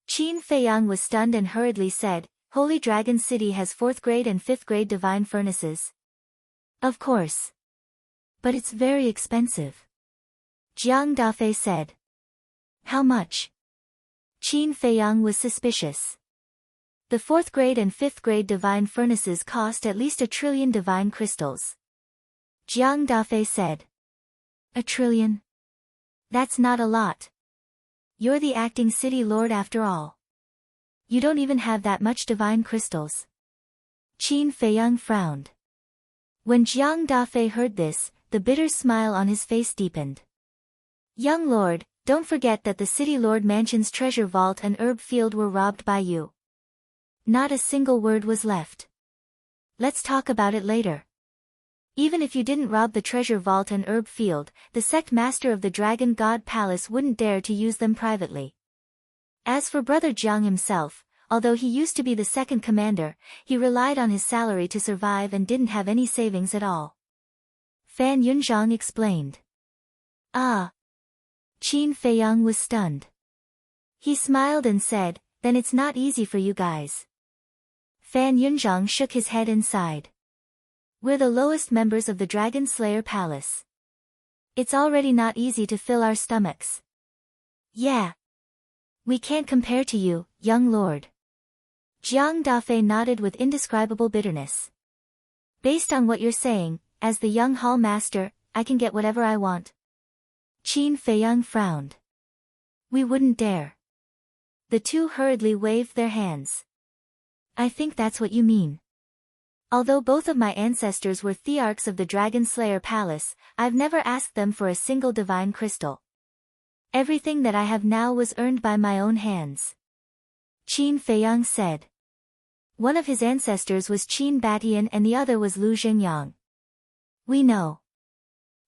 Feiyang was stunned and hurriedly said, Holy Dragon City has 4th-grade and 5th-grade divine furnaces. Of course. But it's very expensive. Jiang Dafei said. How much? Qin Feiyang was suspicious. The 4th-grade and 5th-grade divine furnaces cost at least 1 trillion divine crystals. Jiang Dafei said. 1 trillion? That's not a lot. You're the acting city lord after all. You don't even have that much divine crystals. Qin Feiyang frowned. When Jiang Dafei heard this, the bitter smile on his face deepened. Young lord, don't forget that the city lord mansion's treasure vault and herb field were robbed by you. Not a single word was left. Let's talk about it later. Even if you didn't rob the treasure vault and herb field, the sect master of the Dragon God Palace wouldn't dare to use them privately. As for Brother Jiang himself, although he used to be the second commander, he relied on his salary to survive and didn't have any savings at all. Fan Yunzhang explained. Ah. Qin Feiyang was stunned. He smiled and said, then it's not easy for you guys. Fan Yunzhang shook his head and sighed. We're the lowest members of the Dragon Slayer Palace. It's already not easy to fill our stomachs. Yeah. We can't compare to you, young lord. Jiang Dafei nodded with indescribable bitterness. Based on what you're saying, as the young hall master, I can get whatever I want. Qin Feiyang frowned. We wouldn't dare. The two hurriedly waved their hands. I think that's what you mean. Although both of my ancestors were thearchs of the Dragon Slayer Palace, I've never asked them for a single divine crystal. Everything that I have now was earned by my own hands. Qin Feiyang said. One of his ancestors was Qin Batian and the other was Lu Zhengyang. We know.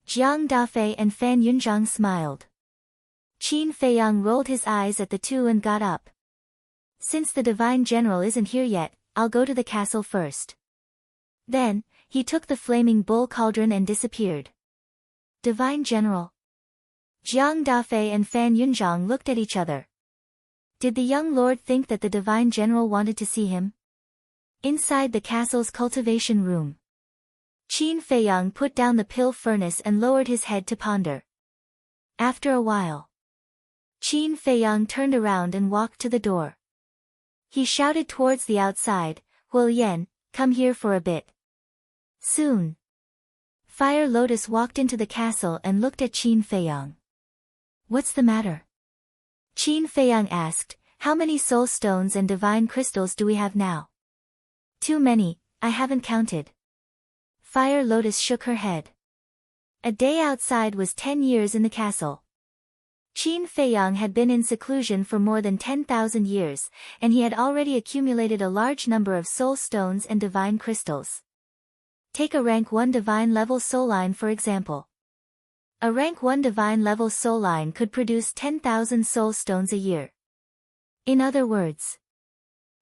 Jiang Dafei and Fan Yunzhang smiled. Qin Feiyang rolled his eyes at the two and got up. Since the divine general isn't here yet, I'll go to the castle first. Then, he took the flaming bull cauldron and disappeared. Divine general. Jiang Dafei and Fan Yunzhang looked at each other. Did the young lord think that the divine general wanted to see him? Inside the castle's cultivation room, Qin Feiyang put down the pill furnace and lowered his head to ponder. After a while, Qin Feiyang turned around and walked to the door. He shouted towards the outside, Huo Yan, come here for a bit. Soon, Fire Lotus walked into the castle and looked at Qin Feiyang. What's the matter? Qin Feiyang asked, how many soul stones and divine crystals do we have now? Too many, I haven't counted. Fire Lotus shook her head. A day outside was 10 years in the castle. Qin Feiyang had been in seclusion for more than 10,000 years, and he had already accumulated a large number of soul stones and divine crystals. Take a rank 1 divine level soul line for example. A rank 1 divine level soul line could produce 10,000 soul stones a year. In other words,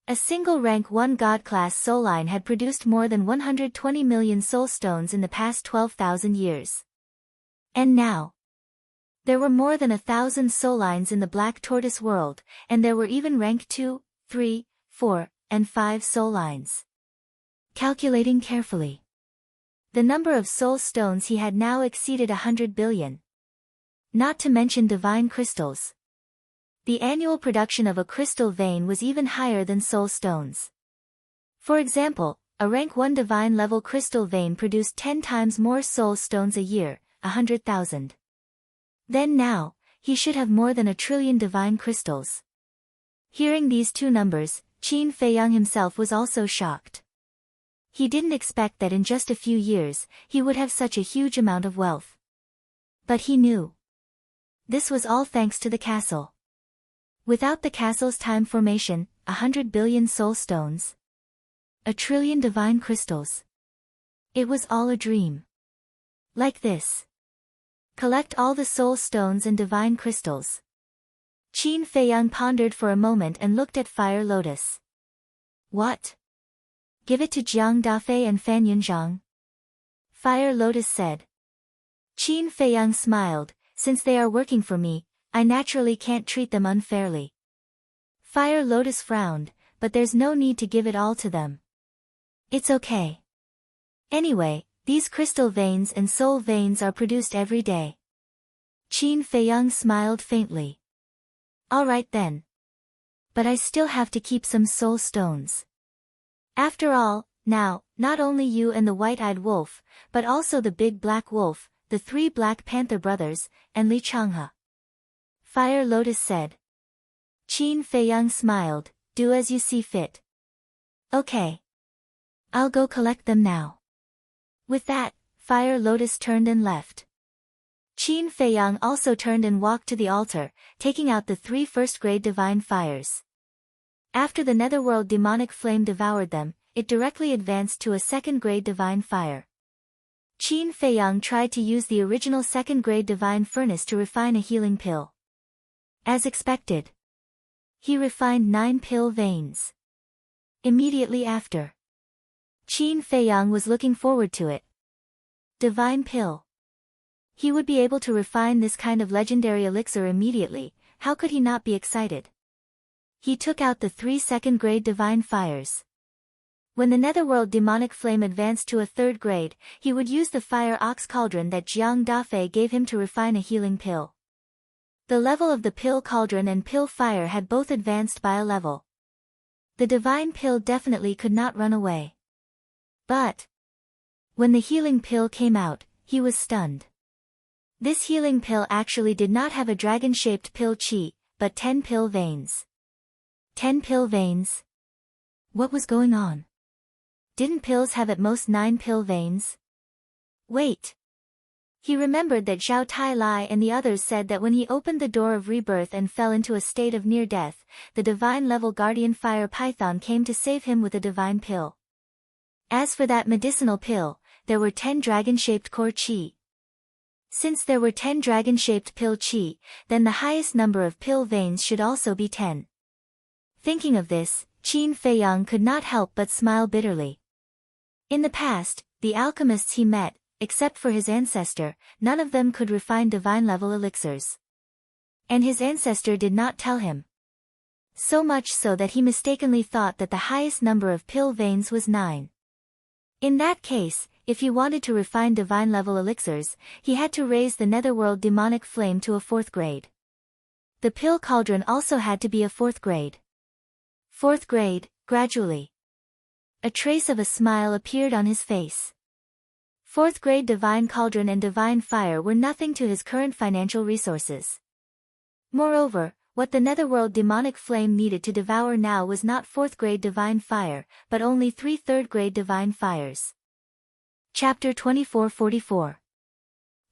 a single rank 1 God-class soul line had produced more than 120 million soul stones in the past 12,000 years. And now, there were more than 1,000 soul lines in the Black Tortoise world, and there were even rank 2, 3, 4, and 5 soul lines. Calculating carefully, the number of soul stones he had now exceeded 100 billion. Not to mention divine crystals. The annual production of a crystal vein was even higher than soul stones. For example, a rank 1 divine level crystal vein produced 10 times more soul stones a year, 100,000. Then now, he should have more than 1 trillion divine crystals. Hearing these two numbers, Qin Feiyang himself was also shocked. He didn't expect that in just a few years, he would have such a huge amount of wealth. But he knew. This was all thanks to the castle. Without the castle's time formation, 100 billion soul stones, 1 trillion divine crystals. It was all a dream. Like this. Collect all the soul stones and divine crystals. Qin Feiyang pondered for a moment and looked at Fire Lotus. What? Give it to Jiang Dafei and Fan Yunzhang? Fire Lotus said. Qin Feiyang smiled, since they are working for me, I naturally can't treat them unfairly. Fire Lotus frowned, but there's no need to give it all to them. It's okay. Anyway, these crystal veins and soul veins are produced every day. Qin Feiyang smiled faintly. Alright then. But I still have to keep some soul stones. After all, now, not only you and the white-eyed wolf, but also the big black wolf, the 3 Black Panther brothers, and Li Changhe. Fire Lotus said. Qin Feiyang smiled, do as you see fit. Okay. I'll go collect them now. With that, Fire Lotus turned and left. Qin Feiyang also turned and walked to the altar, taking out the 3 first-grade divine fires. After the netherworld demonic flame devoured them, it directly advanced to a 2nd-grade divine fire. Qin Feiyang tried to use the original 2nd-grade divine furnace to refine a healing pill. As expected, he refined 9 pill veins. Immediately after, Qin Feiyang was looking forward to it. Divine pill. He would be able to refine this kind of legendary elixir immediately, how could he not be excited? He took out the 3 2nd-grade divine fires. When the netherworld demonic flame advanced to a 3rd grade, he would use the fire ox cauldron that Jiang Dafei gave him to refine a healing pill. The level of the pill cauldron and pill fire had both advanced by a level. The divine pill definitely could not run away. But when the healing pill came out, he was stunned. This healing pill actually did not have a dragon-shaped pill chi, but 10 pill veins. 10 pill veins? What was going on? Didn't pills have at most 9 pill veins? Wait. He remembered that Zhao Tai Lai and the others said that when he opened the door of rebirth and fell into a state of near death, the divine-level guardian fire python came to save him with a divine pill. As for that medicinal pill, there were 10 dragon-shaped core qi. Since there were 10 dragon-shaped pill qi, then the highest number of pill veins should also be 10. Thinking of this, Qin Feiyang could not help but smile bitterly. In the past, the alchemists he met, except for his ancestor, none of them could refine divine-level elixirs. And his ancestor did not tell him. So much so that he mistakenly thought that the highest number of pill veins was 9. In that case, if he wanted to refine divine-level elixirs, he had to raise the netherworld demonic flame to a 4th grade. The pill cauldron also had to be a 4th grade. 4th grade, gradually. A trace of a smile appeared on his face. 4th grade divine cauldron and divine fire were nothing to his current financial resources. Moreover, what the netherworld demonic flame needed to devour now was not 4th grade divine fire, but only 3 3rd grade divine fires. Chapter 2444.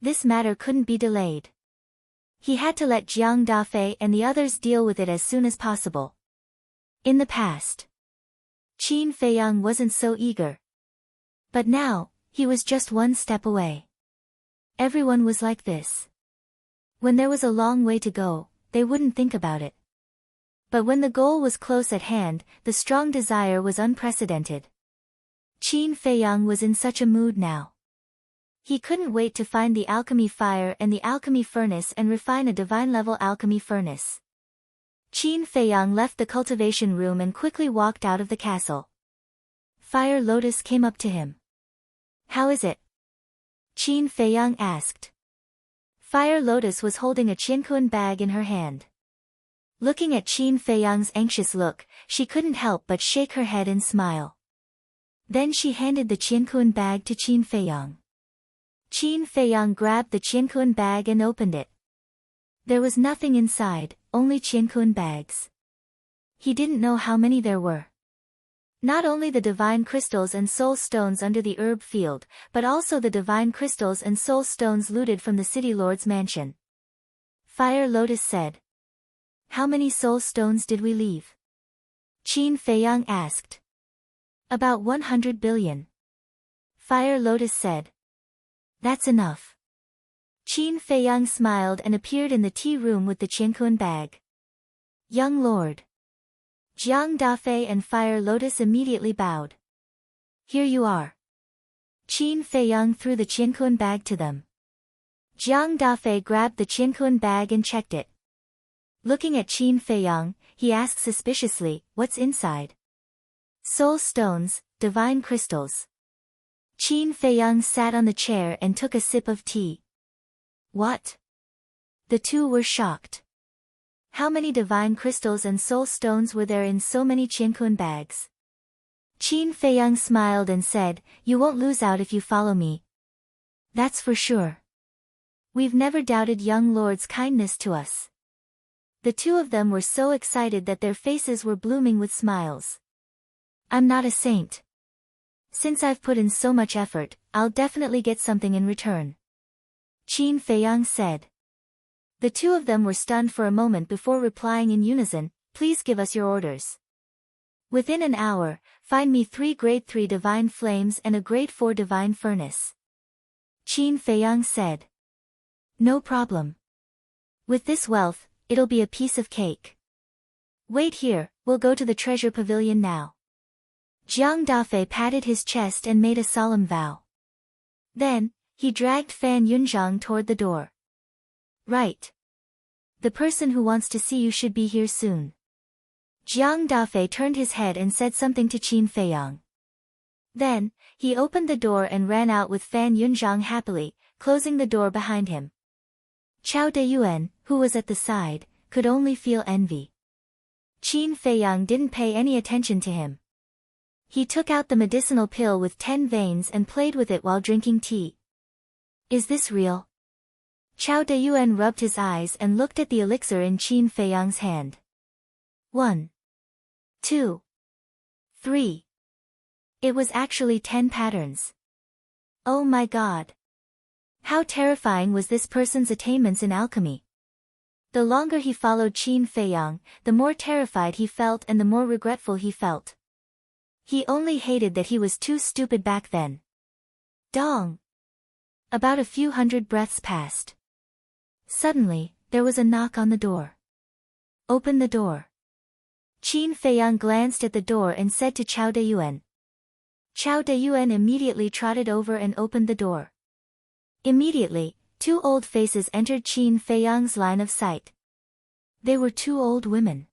This matter couldn't be delayed. He had to let Jiang Dafei and the others deal with it as soon as possible. In the past, Qin Feiyang wasn't so eager. But now, he was just one step away. Everyone was like this. When there was a long way to go, they wouldn't think about it. But when the goal was close at hand, the strong desire was unprecedented. Qin Feiyang was in such a mood now. He couldn't wait to find the alchemy fire and the alchemy furnace and refine a divine-level alchemy furnace. Qin Feiyang left the cultivation room and quickly walked out of the castle. Fire Lotus came up to him. "How is it?" Qin Feiyang asked. Fire Lotus was holding a qiankuan bag in her hand. Looking at Qin Feiyang's anxious look, she couldn't help but shake her head and smile. Then she handed the qiankuan bag to Qin Feiyang. Qin Feiyang grabbed the qiankuan bag and opened it. There was nothing inside, only qiankuan bags. He didn't know how many there were. Not only the divine crystals and soul stones under the herb field, but also the divine crystals and soul stones looted from the city lord's mansion. Fire Lotus said. "How many soul stones did we leave?" Qin Feiyang asked. "About 100 billion. Fire Lotus said. "That's enough." Qin Feiyang smiled and appeared in the tea room with the qiankuan bag. "Young lord." Jiang Dafei and Fire Lotus immediately bowed. "Here you are." Qin Feiyang threw the qiankuan bag to them. Jiang Dafei grabbed the qiankuan bag and checked it. Looking at Qin Feiyang, he asked suspiciously, "What's inside?" "Soul stones, divine crystals." Qin Feiyang sat on the chair and took a sip of tea. "What?" The two were shocked. How many divine crystals and soul stones were there in so many qiankuan bags? Qin Feiyang smiled and said, "You won't lose out if you follow me. That's for sure. We've never doubted young lord's kindness to us." The two of them were so excited that their faces were blooming with smiles. "I'm not a saint. Since I've put in so much effort, I'll definitely get something in return," Qin Feiyang said. The two of them were stunned for a moment before replying in unison, "Please give us your orders. Within an hour, find me 3 grade 3 divine flames and a grade 4 divine furnace." Qin Feiyang said. "No problem. With this wealth, it'll be a piece of cake. Wait here, we'll go to the treasure pavilion now." Jiang Dafei patted his chest and made a solemn vow. Then, he dragged Fan Yunzhang toward the door. "Right. The person who wants to see you should be here soon." Jiang Dafei turned his head and said something to Qin Feiyang. Then, he opened the door and ran out with Fan Yunzhang happily, closing the door behind him. Chao Deyuan, who was at the side, could only feel envy. Qin Feiyang didn't pay any attention to him. He took out the medicinal pill with 10 veins and played with it while drinking tea. "Is this real?" Chao Dayuan rubbed his eyes and looked at the elixir in Qin Feiyang's hand. 1, 2, 3. It was actually 10 patterns. Oh my god. How terrifying was this person's attainments in alchemy? The longer he followed Qin Feiyang, the more terrified he felt and the more regretful he felt. He only hated that he was too stupid back then. Dong! About a few hundred breaths passed. Suddenly, there was a knock on the door. Open the door. Qin Feiyang glanced at the door and said to Chao Dayuan. Chao Dayuan immediately trotted over and opened the door. Immediately, 2 old faces entered Qin Feiyang's line of sight. They were 2 old women.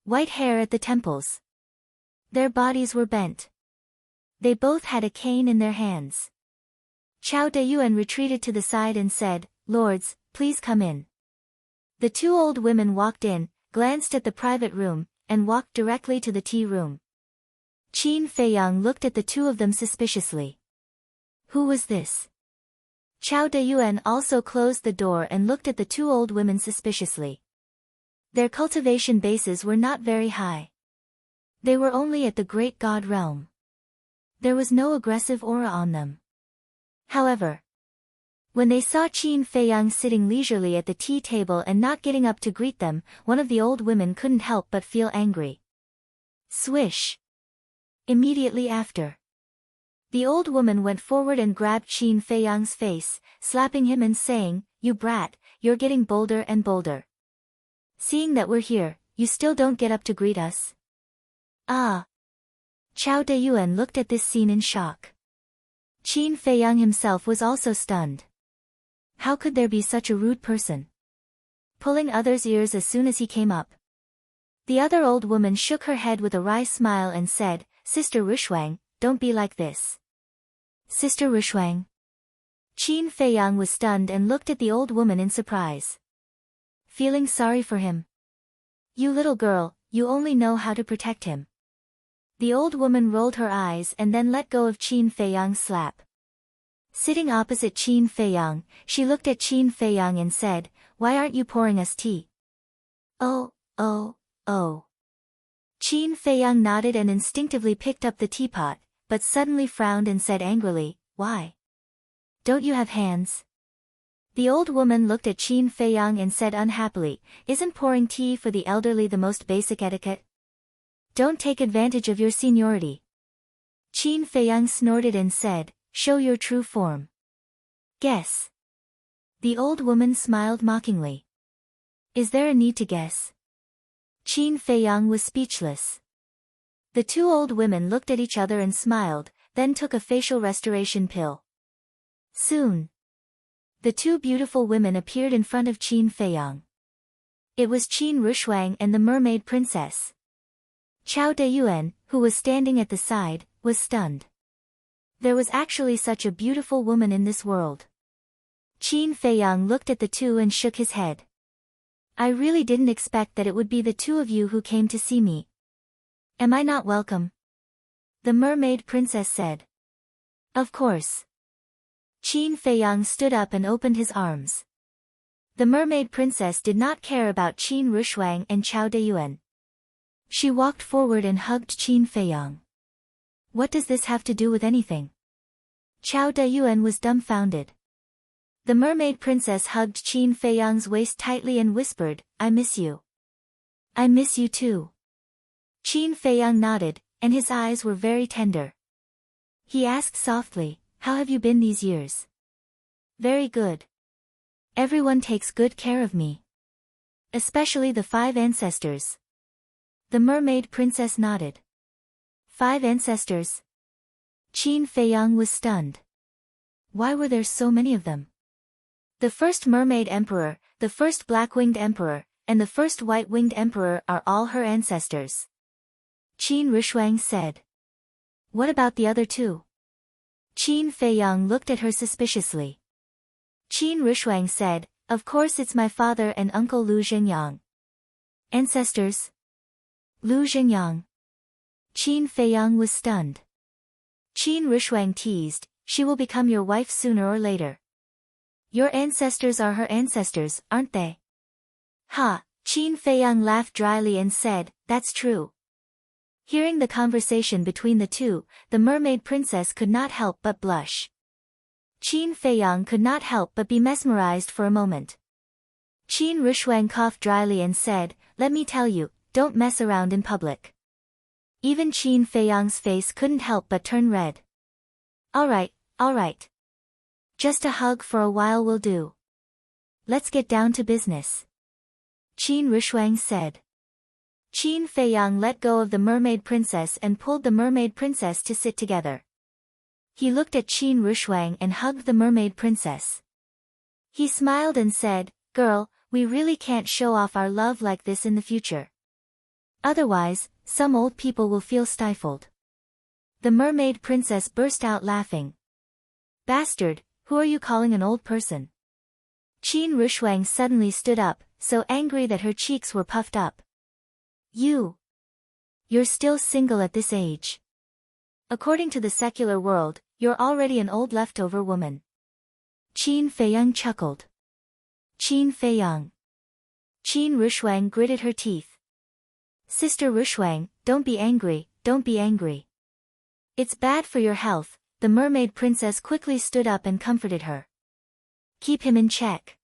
White hair at the temples. Their bodies were bent. They both had a cane in their hands. Chao Dayuan retreated to the side and said, "Lords, please come in." The 2 old women walked in, glanced at the private room, and walked directly to the tea room. Qin Feiyang looked at the 2 of them suspiciously. Who was this? Chao Dayuan also closed the door and looked at the 2 old women suspiciously. Their cultivation bases were not very high. They were only at the great god realm. There was no aggressive aura on them. However, when they saw Qin Feiyang sitting leisurely at the tea table and not getting up to greet them, one of the old women couldn't help but feel angry. Swish! Immediately after, the old woman went forward and grabbed Qin Feiyang's face, slapping him and saying, "You brat, you're getting bolder and bolder. Seeing that we're here, you still don't get up to greet us?" Ah! Chao Dayuan looked at this scene in shock. Qin Feiyang himself was also stunned. How could there be such a rude person? Pulling others' ears as soon as he came up. The other old woman shook her head with a wry smile and said, "Sister Rushwang, don't be like this." Sister Rushwang? Qin Feiyang was stunned and looked at the old woman in surprise. Feeling sorry for him. "You little girl, you only know how to protect him." The old woman rolled her eyes and then let go of Qin Feiyang's slap. Sitting opposite Qin Feiyang, she looked at Qin Feiyang and said, "Why aren't you pouring us tea?" Oh. Qin Feiyang nodded and instinctively picked up the teapot, but suddenly frowned and said angrily, "Why? Don't you have hands?" The old woman looked at Qin Feiyang and said unhappily, "Isn't pouring tea for the elderly the most basic etiquette? Don't take advantage of your seniority." Qin Feiyang snorted and said, "Show your true form." Guess. The old woman smiled mockingly. Is there a need to guess? Qin Feiyang was speechless. The 2 old women looked at each other and smiled, then took a facial restoration pill. Soon, the 2 beautiful women appeared in front of Qin Feiyang. It was Qin Rushwang and the mermaid princess. Chao Dayuan, who was standing at the side, was stunned. There was actually such a beautiful woman in this world. Qin Feiyang looked at the 2 and shook his head. I really didn't expect that it would be the 2 of you who came to see me. Am I not welcome? The mermaid princess said. Of course. Qin Feiyang stood up and opened his arms. The mermaid princess did not care about Qin Rushwang and Chao Dayuan. She walked forward and hugged Qin Feiyang. What does this have to do with anything? Chao Dayuan was dumbfounded. The mermaid princess hugged Qin Feiyang's waist tightly and whispered, "I miss you." "I miss you too." Qin Feiyang nodded, and his eyes were very tender. He asked softly, "How have you been these years?" "Very good. Everyone takes good care of me. Especially the 5 ancestors." The mermaid princess nodded. 5 ancestors? Qin Feiyang was stunned. Why were there so many of them? The first mermaid emperor, the first black-winged emperor, and the first white-winged emperor are all her ancestors. Qin Rushwang said. What about the other 2? Qin Feiyang looked at her suspiciously. Qin Rushwang said, Of course it's my father and uncle Lu Zhengyang. Ancestors? Lu Zhengyang. Qin Feiyang was stunned. Qin Rushwang teased, she will become your wife sooner or later. Your ancestors are her ancestors, aren't they? Ha, Qin Feiyang laughed dryly and said, that's true. Hearing the conversation between the two, the mermaid princess could not help but blush. Qin Feiyang could not help but be mesmerized for a moment. Qin Rushuang coughed dryly and said, let me tell you, don't mess around in public. Even Qin Feiyang's face couldn't help but turn red. Alright, alright. Just a hug for a while will do. Let's get down to business. Qin Rushuang said. Qin Feiyang let go of the mermaid princess and pulled the mermaid princess to sit together. He looked at Qin Rushuang and hugged the mermaid princess. He smiled and said, girl, we really can't show off our love like this in the future. Otherwise, some old people will feel stifled. The mermaid princess burst out laughing. Bastard, who are you calling an old person? Qin Rushuang suddenly stood up, so angry that her cheeks were puffed up. You're still single at this age. According to the secular world, you're already an old leftover woman. Qin Feiyang chuckled. Qin Feiyang. Qin Rushuang gritted her teeth. Sister Rushuang, don't be angry, don't be angry. It's bad for your health. The mermaid princess quickly stood up and comforted her. Keep him in check.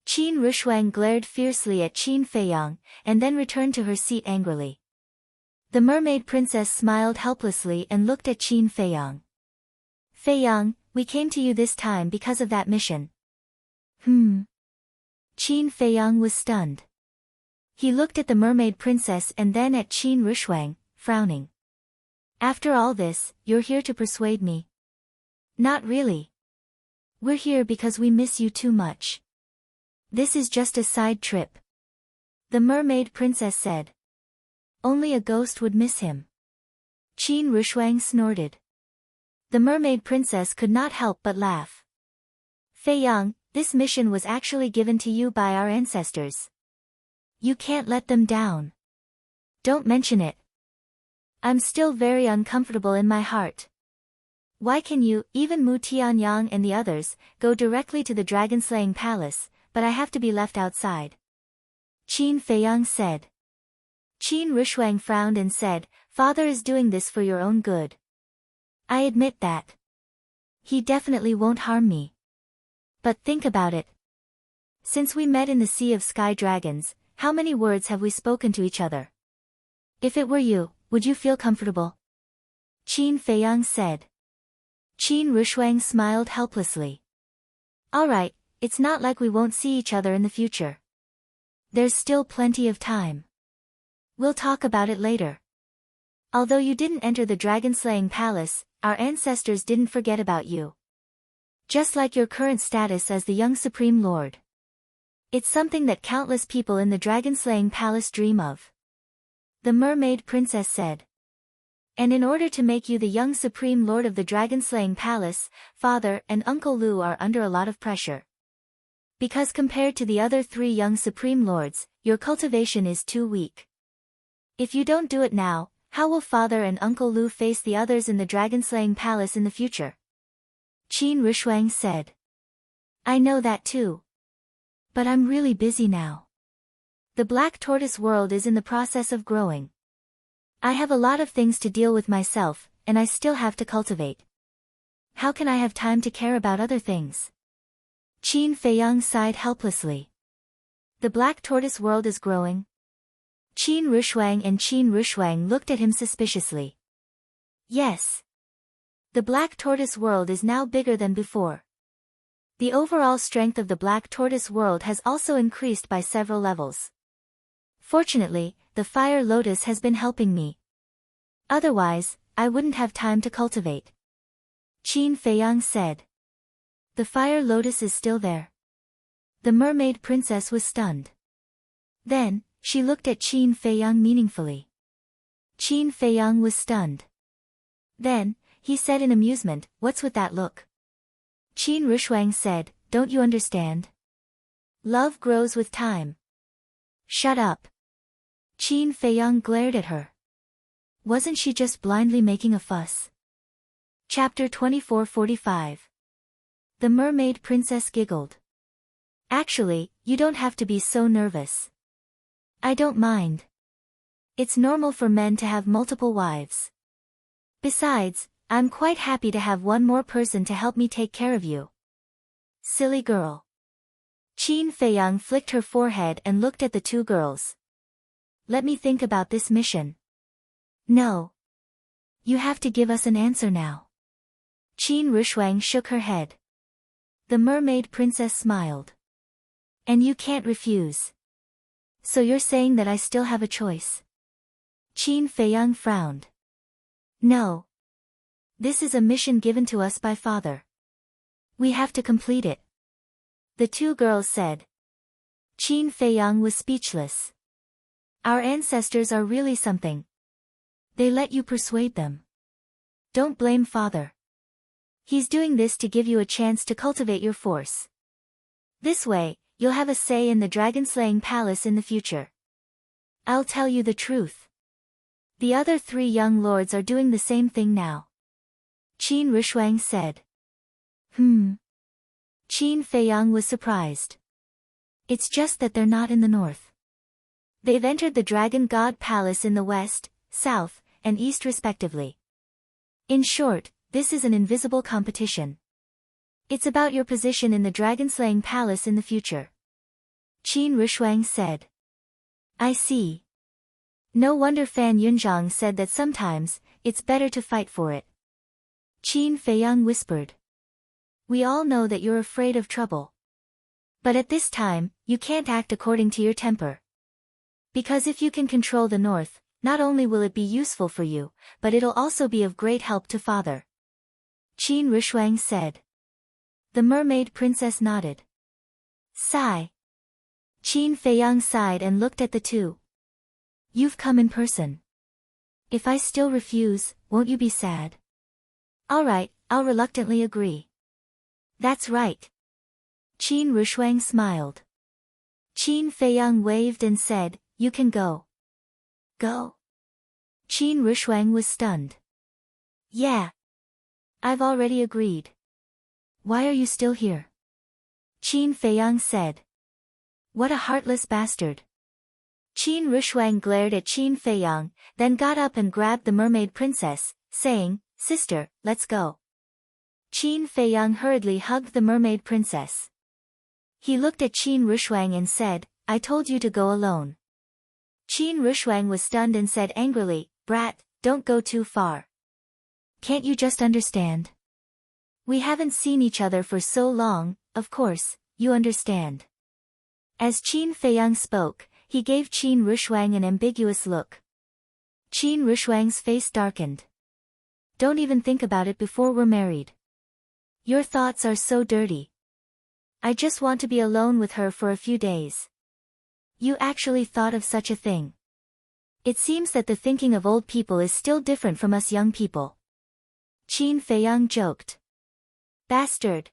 Qin Rushuang glared fiercely at Qin Feiyang, and then returned to her seat angrily. The mermaid princess smiled helplessly and looked at Qin Feiyang. Feiyang, we came to you this time because of that mission. Qin Feiyang was stunned. He looked at the mermaid princess and then at Qin Rushuang, frowning. After all this, you're here to persuade me? Not really. We're here because we miss you too much. This is just a side trip. The mermaid princess said. Only a ghost would miss him. Qin Rushuang snorted. The mermaid princess could not help but laugh. Feiyang, this mission was actually given to you by our ancestors. You can't let them down. Don't mention it. I'm still very uncomfortable in my heart. Why can you, even Mu Tianyang and the others, go directly to the dragon-slaying palace, but I have to be left outside? Qin Feiyang said. Qin Rushuang frowned and said, Father is doing this for your own good. I admit that. He definitely won't harm me. But think about it. Since we met in the Sea of Sky Dragons, how many words have we spoken to each other? If it were you, would you feel comfortable? Qin Feiyang said. Qin Rushuang smiled helplessly. Alright, it's not like we won't see each other in the future. There's still plenty of time. We'll talk about it later. Although you didn't enter the dragon-slaying palace, our ancestors didn't forget about you. Just like your current status as the young Supreme Lord. It's something that countless people in the dragon-slaying palace dream of. The mermaid princess said. And in order to make you the young Supreme Lord of the dragon-slaying palace, Father and Uncle Lu are under a lot of pressure. Because compared to the other 3 young Supreme Lords, your cultivation is too weak. If you don't do it now, how will Father and Uncle Lu face the others in the dragon-slaying palace in the future? Qin Rushuang said. I know that too. But I'm really busy now. The black tortoise world is in the process of growing. I have a lot of things to deal with myself, and I still have to cultivate. How can I have time to care about other things? Qin Feiyang sighed helplessly. The black tortoise world is growing. Qin Rushuang looked at him suspiciously. Yes. The black tortoise world is now bigger than before. The overall strength of the black tortoise world has also increased by several levels. Fortunately, the fire lotus has been helping me. Otherwise, I wouldn't have time to cultivate. Qin Feiyang said. The fire lotus is still there. The mermaid princess was stunned. Then, she looked at Qin Feiyang meaningfully. Qin Feiyang was stunned. Then, he said in amusement, what's with that look? Qin Rushuang said, don't you understand? Love grows with time. Shut up. Qin Feiyang glared at her. Wasn't she just blindly making a fuss? Chapter 2445. The mermaid princess giggled. Actually, you don't have to be so nervous. I don't mind. It's normal for men to have multiple wives. Besides, I'm quite happy to have one more person to help me take care of you. Silly girl. Qin Feiyang flicked her forehead and looked at the two girls. Let me think about this mission. No. You have to give us an answer now. Qin Rushuang shook her head. The mermaid princess smiled. And you can't refuse. So you're saying that I still have a choice? Qin Feiyang frowned. No. This is a mission given to us by father. We have to complete it. The two girls said. Qin Feiyang was speechless. Our ancestors are really something. They let you persuade them. Don't blame father. He's doing this to give you a chance to cultivate your force. This way, you'll have a say in the dragon-slaying palace in the future. I'll tell you the truth. The other three young lords are doing the same thing now. Qin Rushuang said. Qin Feiyang was surprised. It's just that they're not in the north. They've entered the Dragon God Palace in the west, south, and east respectively. In short, this is an invisible competition. It's about your position in the dragon-slaying palace in the future. Qin Rushuang said. I see. No wonder Fan Yunzhang said that sometimes, it's better to fight for it. Qin Feiyang whispered. We all know that you're afraid of trouble. But at this time, you can't act according to your temper. Because if you can control the north, not only will it be useful for you, but it'll also be of great help to father. Qin Rushuang said. The mermaid princess nodded. Sigh. Qin Feiyang sighed and looked at the two. You've come in person. If I still refuse, won't you be sad? All right, I'll reluctantly agree. That's right. Qin Rushuang smiled. Qin Feiyang waved and said, You can go. Go? Qin Rushuang was stunned. Yeah. I've already agreed. Why are you still here? Qin Feiyang said. What a heartless bastard. Qin Rushuang glared at Qin Feiyang, then got up and grabbed the mermaid princess, saying, Sister, let's go. Qin Feiyang hurriedly hugged the mermaid princess. He looked at Qin Rushuang and said, I told you to go alone. Qin Rushuang was stunned and said angrily, Brat, don't go too far. Can't you just understand? We haven't seen each other for so long, of course, you understand. As Qin Feiyang spoke, he gave Qin Rushuang an ambiguous look. Qin Rushuang's face darkened. Don't even think about it before we're married. Your thoughts are so dirty. I just want to be alone with her for a few days. You actually thought of such a thing. It seems that the thinking of old people is still different from us young people. Qin Feiyang joked. Bastard.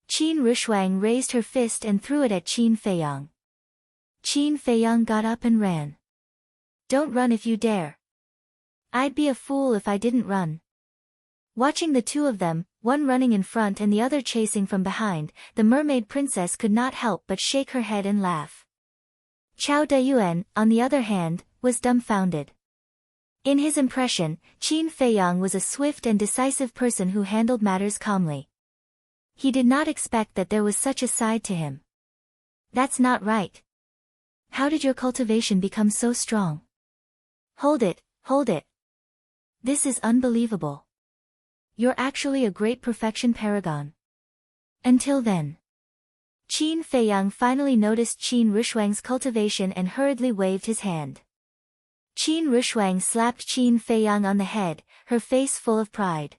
Qin Rushuang raised her fist and threw it at Qin Feiyang. Qin Feiyang got up and ran. Don't run if you dare. I'd be a fool if I didn't run. Watching the two of them, one running in front and the other chasing from behind, the mermaid princess could not help but shake her head and laugh. Chao Dayuan, on the other hand, was dumbfounded. In his impression, Qin Feiyang was a swift and decisive person who handled matters calmly. He did not expect that there was such a side to him. That's not right. How did your cultivation become so strong? Hold it, hold it. This is unbelievable. You're actually a great perfection paragon. Until then. Qin Feiyang finally noticed Qin Rushuang's cultivation and hurriedly waved his hand. Qin Rushuang slapped Qin Feiyang on the head, her face full of pride.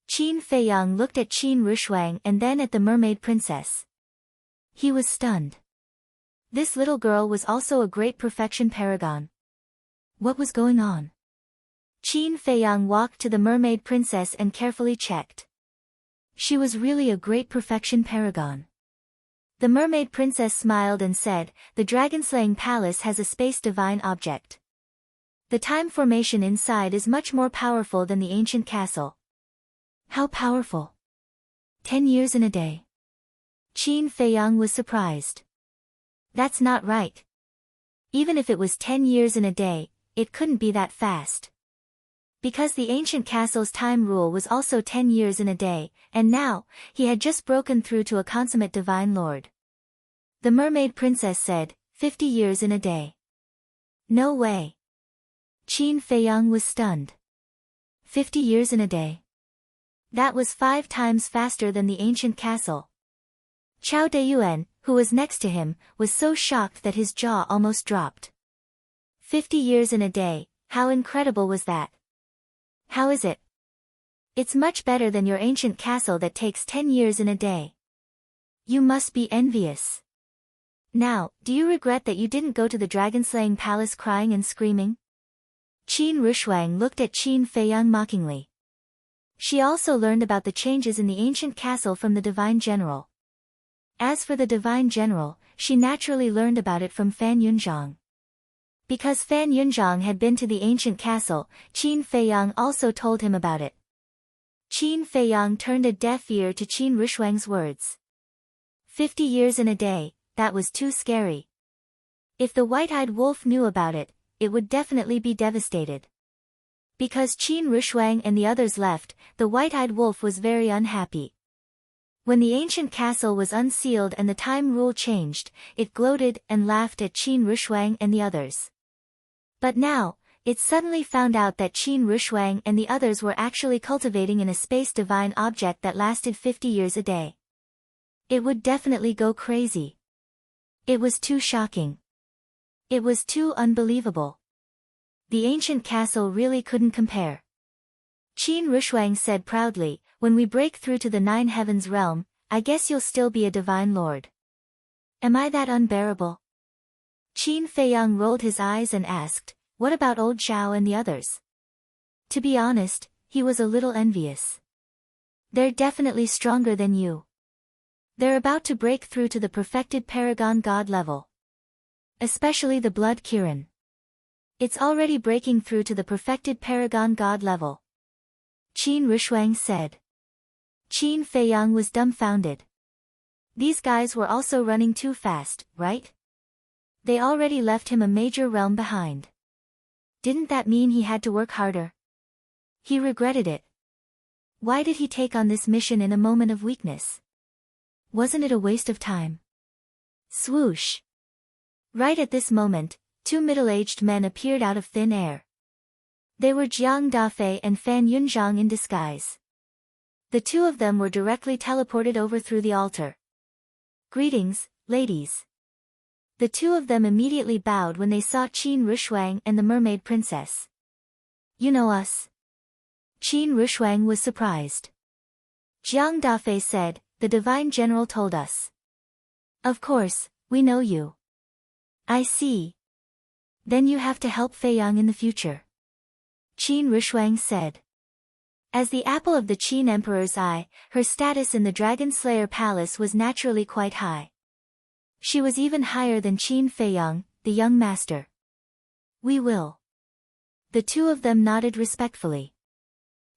Qin Feiyang looked at Qin Rushuang and then at the mermaid princess. He was stunned. This little girl was also a great perfection paragon. What was going on? Qin Feiyang walked to the mermaid princess and carefully checked. She was really a great perfection paragon. The mermaid princess smiled and said, The dragon-slaying palace has a space divine object. The time formation inside is much more powerful than the ancient castle. How powerful? 10 years in a day. Qin Feiyang was surprised. That's not right. Even if it was 10 years in a day, it couldn't be that fast. Because the ancient castle's time rule was also 10 years in a day, and now, he had just broken through to a consummate divine lord. The mermaid princess said, 50 years in a day. No way. Qin Feiyang was stunned. 50 years in a day. That was 5 times faster than the ancient castle. Chao Deyuan, who was next to him, was so shocked that his jaw almost dropped. 50 years in a day, how incredible was that? How is it? It's much better than your ancient castle that takes 10 years in a day. You must be envious. Now, do you regret that you didn't go to the dragon-slaying palace crying and screaming? Qin Rushuang looked at Qin Feiyang mockingly. She also learned about the changes in the ancient castle from the divine general. As for the divine general, she naturally learned about it from Fan Yunzhang. Because Fan Yunzhang had been to the ancient castle, Qin Feiyang also told him about it. Qin Feiyang turned a deaf ear to Qin Rushuang's words. 50 years in a day, that was too scary. If the white-eyed wolf knew about it, it would definitely be devastated. Because Qin Rushuang and the others left, the white-eyed wolf was very unhappy. When the ancient castle was unsealed and the time rule changed, it gloated and laughed at Qin Rushuang and the others. But now, it suddenly found out that Qin Rushuang and the others were actually cultivating in a space divine object that lasted 50 years a day. It would definitely go crazy. It was too shocking. It was too unbelievable. The ancient castle really couldn't compare. Qin Rushuang said proudly, when we break through to the 9 heavens realm, I guess you'll still be a divine lord. Am I that unbearable? Qin Feiyang rolled his eyes and asked, what about old Zhao and the others? To be honest, he was a little envious. They're definitely stronger than you. They're about to break through to the perfected paragon god level. Especially the blood Kirin. It's already breaking through to the perfected paragon god level. Qin Rushuang said. Qin Feiyang was dumbfounded. These guys were also running too fast, right? They already left him a major realm behind. Didn't that mean he had to work harder? He regretted it. Why did he take on this mission in a moment of weakness? Wasn't it a waste of time? Swoosh! Right at this moment, 2 middle-aged men appeared out of thin air. They were Jiang Dafei and Fan Yunzhang in disguise. The 2 of them were directly teleported over through the altar. Greetings, ladies. The 2 of them immediately bowed when they saw Qin Rushuang and the mermaid princess. You know us? Qin Rushuang was surprised. Jiang Dafei said, the divine general told us. Of course, we know you. I see. Then you have to help Feiyang in the future. Qin Rushuang said. As the apple of the Qin Emperor's eye, her status in the Dragon Slayer Palace was naturally quite high. She was even higher than Qin Feiyang, the young master. We will. The 2 of them nodded respectfully.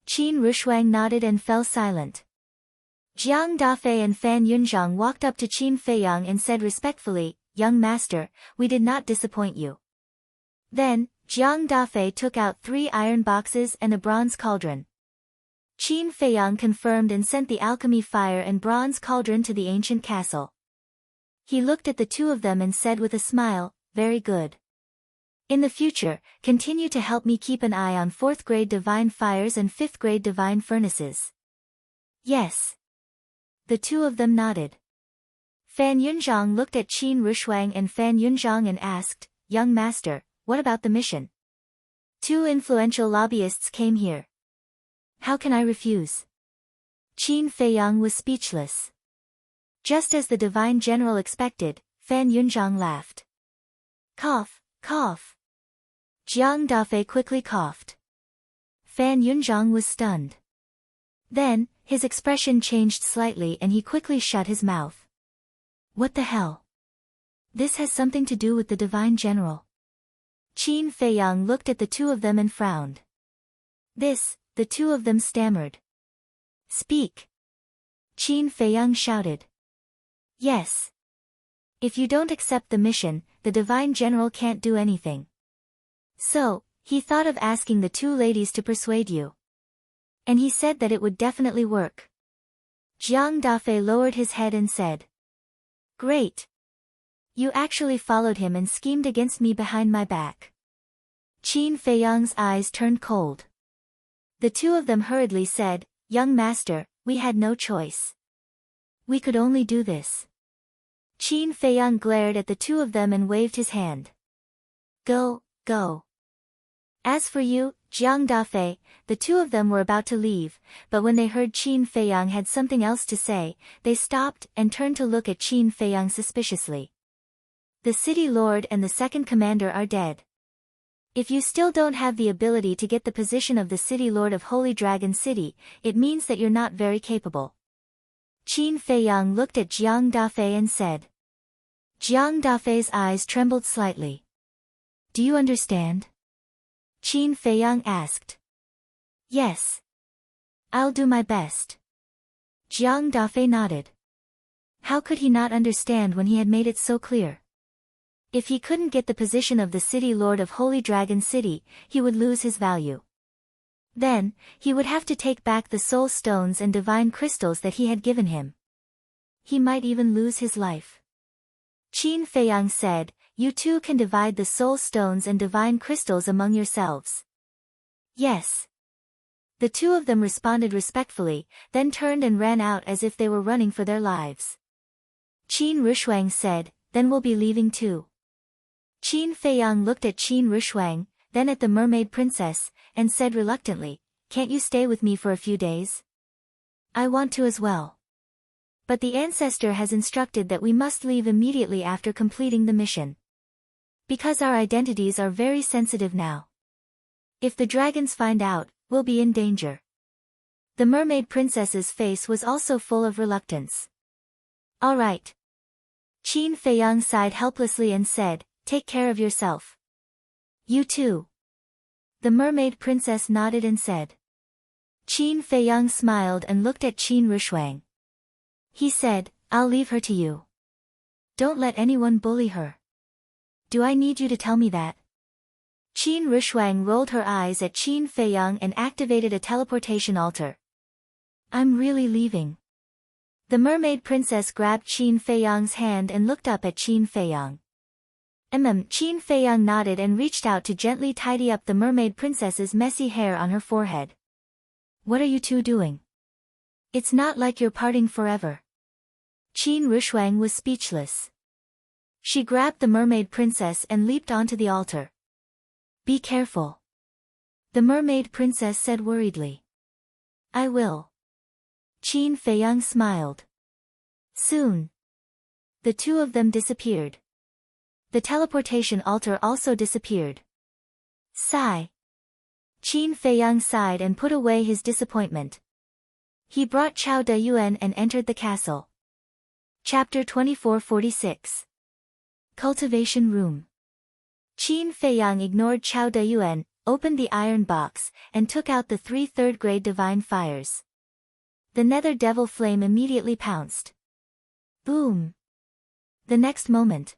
Qin Rushuang nodded and fell silent. Jiang Dafei and Fan Yunzhang walked up to Qin Feiyang and said respectfully, young master, we did not disappoint you. Then, Jiang Dafei took out 3 iron boxes and a bronze cauldron. Qin Feiyang confirmed and sent the alchemy fire and bronze cauldron to the ancient castle. He looked at the 2 of them and said with a smile, very good. In the future, continue to help me keep an eye on 4th grade divine fires and 5th grade divine furnaces. Yes. The 2 of them nodded. Fan Yunzhang looked at Qin Rushuang and Fan Yunzhang and asked, young master, what about the mission? 2 influential lobbyists came here. How can I refuse? Qin Feiyang was speechless. Just as the divine general expected, Fan Yunzhang laughed. Cough, cough. Jiang Dafei quickly coughed. Fan Yunzhang was stunned. Then, his expression changed slightly and he quickly shut his mouth. What the hell? This has something to do with the divine general. Qin Feiyang looked at the 2 of them and frowned. This, the 2 of them stammered. Speak. Qin Feiyang shouted. Yes. If you don't accept the mission, the Divine General can't do anything. So, he thought of asking the two ladies to persuade you. And he said that it would definitely work. Jiang Dafei lowered his head and said. Great. You actually followed him and schemed against me behind my back. Qin Feiyang's eyes turned cold. The two of them hurriedly said, Young master, we had no choice. We could only do this. Qin Feiyang glared at the two of them and waved his hand. Go, go. As for you, Jiang Dafei, the two of them were about to leave, but when they heard Qin Feiyang had something else to say, they stopped and turned to look at Qin Feiyang suspiciously. The city lord and the second commander are dead. If you still don't have the ability to get the position of the city lord of Holy Dragon City, it means that you're not very capable. Qin Feiyang looked at Jiang Dafei and said. Jiang Dafei's eyes trembled slightly. Do you understand? Qin Feiyang asked. Yes. I'll do my best. Jiang Dafei nodded. How could he not understand when he had made it so clear? If he couldn't get the position of the city lord of Holy Dragon City, he would lose his value. Then, he would have to take back the soul stones and divine crystals that he had given him. He might even lose his life. Qin Feiyang said, You two can divide the soul stones and divine crystals among yourselves. Yes. The two of them responded respectfully, then turned and ran out as if they were running for their lives. Qin Rushuang said, Then we'll be leaving too. Qin Feiyang looked at Qin Rushuang, then at the mermaid princess, and said reluctantly, Can't you stay with me for a few days? I want to as well. But the ancestor has instructed that we must leave immediately after completing the mission. Because our identities are very sensitive now. If the dragons find out, we'll be in danger. The mermaid princess's face was also full of reluctance. All right. Qin Feiyang sighed helplessly and said, Take care of yourself. You too. The mermaid princess nodded and said. Qin Feiyang smiled and looked at Qin Rushuang. He said, I'll leave her to you. Don't let anyone bully her. Do I need you to tell me that? Qin Rushuang rolled her eyes at Qin Feiyang and activated a teleportation altar. I'm really leaving. The mermaid princess grabbed Qin Feiyang's hand and looked up at Qin Feiyang. Qin Feiyang nodded and reached out to gently tidy up the mermaid princess's messy hair on her forehead. What are you two doing? It's not like you're parting forever. Qin Rushuang was speechless. She grabbed the mermaid princess and leaped onto the altar. Be careful. The mermaid princess said worriedly. I will. Qin Feiyang smiled. Soon. The two of them disappeared. The teleportation altar also disappeared. Sigh. Qin Feiyang sighed and put away his disappointment. He brought Chao Dayuan and entered the castle. Chapter 2446. Cultivation Room. Qin Feiyang ignored Chao Dayuan, opened the iron box, and took out the 3 third-grade divine fires. The nether devil flame immediately pounced. Boom! The next moment.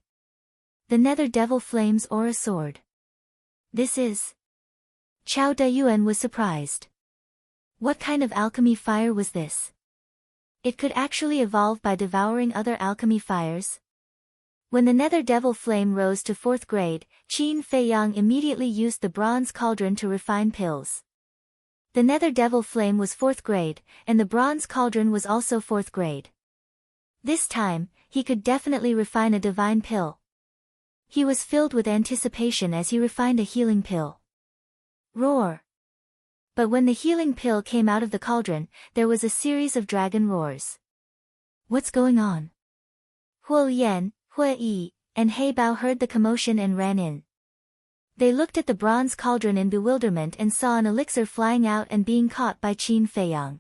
The nether devil flame's aura soared. This is... Chao Dayuan was surprised. What kind of alchemy fire was this? It could actually evolve by devouring other alchemy fires? When the nether devil flame rose to 4th grade, Qin Feiyang immediately used the bronze cauldron to refine pills. The nether devil flame was 4th grade, and the bronze cauldron was also 4th grade. This time, he could definitely refine a divine pill. He was filled with anticipation as he refined a healing pill. Roar! But when the healing pill came out of the cauldron, there was a series of dragon roars. What's going on? Huo Yan, Hui Yi, and He Bao heard the commotion and ran in. They looked at the bronze cauldron in bewilderment and saw an elixir flying out and being caught by Qin Feiyang.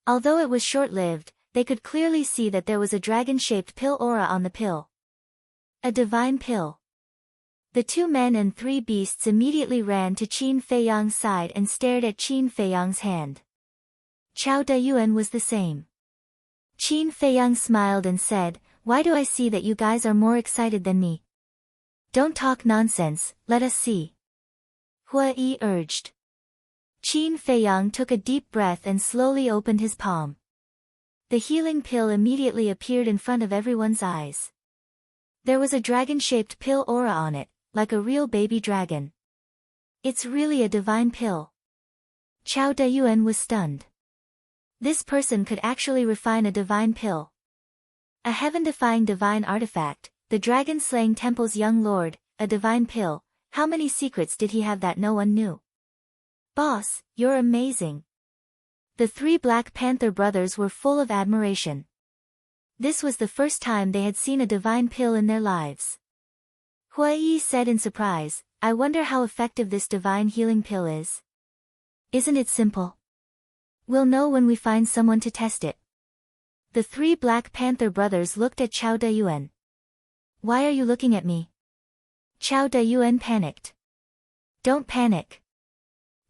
Although it was short-lived, they could clearly see that there was a dragon-shaped pill aura on the pill. A divine pill. The 2 men and 3 beasts immediately ran to Qin Feiyang's side and stared at Qin Feiyang's hand. Chao Dayuan was the same. Qin Feiyang smiled and said, "Why do I see that you guys are more excited than me? Don't talk nonsense, let us see." Hua Yi urged. Qin Feiyang took a deep breath and slowly opened his palm. The healing pill immediately appeared in front of everyone's eyes. There was a dragon-shaped pill aura on it, like a real baby dragon. "It's really a divine pill." Chao Dayuan was stunned. This person could actually refine a divine pill. A heaven-defying divine artifact, the dragon-slaying temple's young lord, a divine pill. How many secrets did he have that no one knew? "Boss, you're amazing." The three Black Panther brothers were full of admiration. This was the first time they had seen a divine pill in their lives. Hua Yi said in surprise, "I wonder how effective this divine healing pill is." "Isn't it simple? We'll know when we find someone to test it." The three Black Panther brothers looked at Chao Dayuan. "Why are you looking at me?" Chao Dayuan panicked. "Don't panic.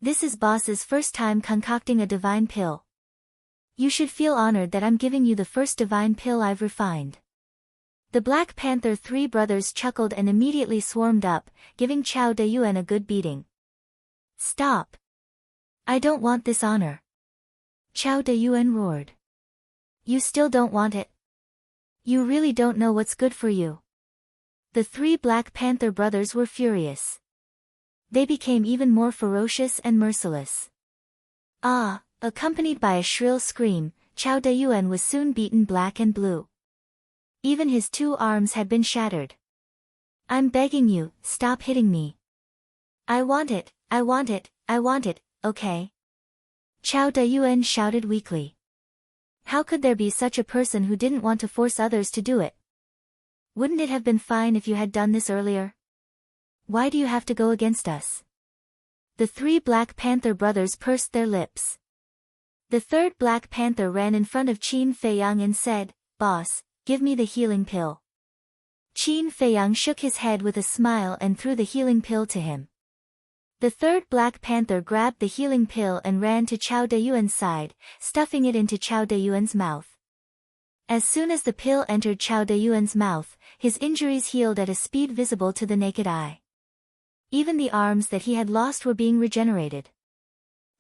This is boss's first time concocting a divine pill. You should feel honored that I'm giving you the first divine pill I've refined." The Black Panther three brothers chuckled and immediately swarmed up, giving Chao Dayuan a good beating. "Stop. I don't want this honor." Chao Dayuan roared. "You still don't want it? You really don't know what's good for you." The three Black Panther brothers were furious. They became even more ferocious and merciless. "Ah!" Accompanied by a shrill scream, Chao Dayuan was soon beaten black and blue. Even his two arms had been shattered. "I'm begging you, stop hitting me. I want it, I want it, I want it, okay?" Chao Dayuan shouted weakly. How could there be such a person who didn't want to force others to do it? "Wouldn't it have been fine if you had done this earlier? Why do you have to go against us?" The three Black Panther brothers pursed their lips. The third Black Panther ran in front of Qin Feiyang and said, "Boss, give me the healing pill." Qin Feiyang shook his head with a smile and threw the healing pill to him. The third Black Panther grabbed the healing pill and ran to Chao Dayuan's side, stuffing it into Chao Dayuan's mouth. As soon as the pill entered Chao Dayuan's mouth, his injuries healed at a speed visible to the naked eye. Even the arms that he had lost were being regenerated.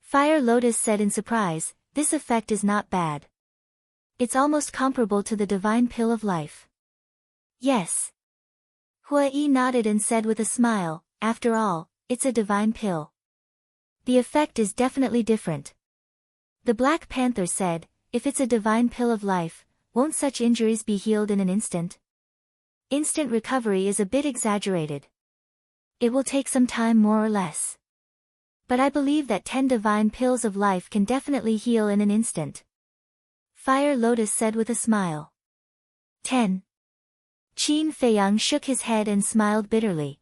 Fire Lotus said in surprise, "This effect is not bad. It's almost comparable to the divine pill of life." "Yes." Hua Yi nodded and said with a smile, "After all, it's a divine pill. The effect is definitely different." The Black Panther said, "If it's a divine pill of life, won't such injuries be healed in an instant?" "Instant recovery is a bit exaggerated. It will take some time more or less. But I believe that 10 divine pills of life can definitely heal in an instant." Fire Lotus said with a smile. 10. Qin Feiyang shook his head and smiled bitterly.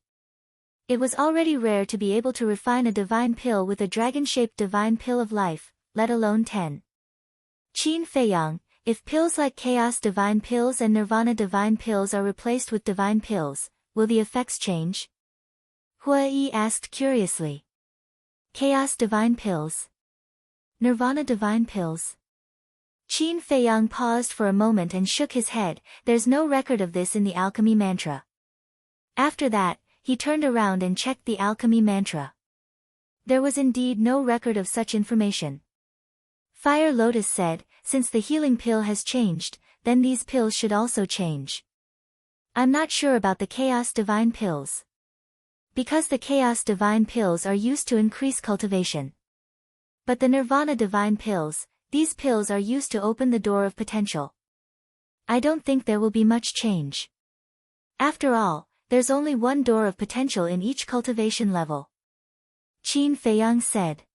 It was already rare to be able to refine a divine pill with a dragon-shaped divine pill of life, let alone 10. Qin Feiyang, if pills like Chaos Divine Pills and Nirvana Divine Pills are replaced with divine pills, will the effects change? Hua Yi asked curiously. Chaos Divine Pills? Nirvana Divine Pills? Qin Feiyang paused for a moment and shook his head. There's no record of this in the alchemy mantra. After that, he turned around and checked the alchemy mantra. There was indeed no record of such information. Fire Lotus said, "Since the healing pill has changed, then these pills should also change. I'm not sure about the Chaos Divine Pills. Because the Chaos Divine Pills are used to increase cultivation. But the Nirvana Divine Pills, these pills are used to open the door of potential. I don't think there will be much change. After all, there's only one door of potential in each cultivation level." Qin Feiyang said.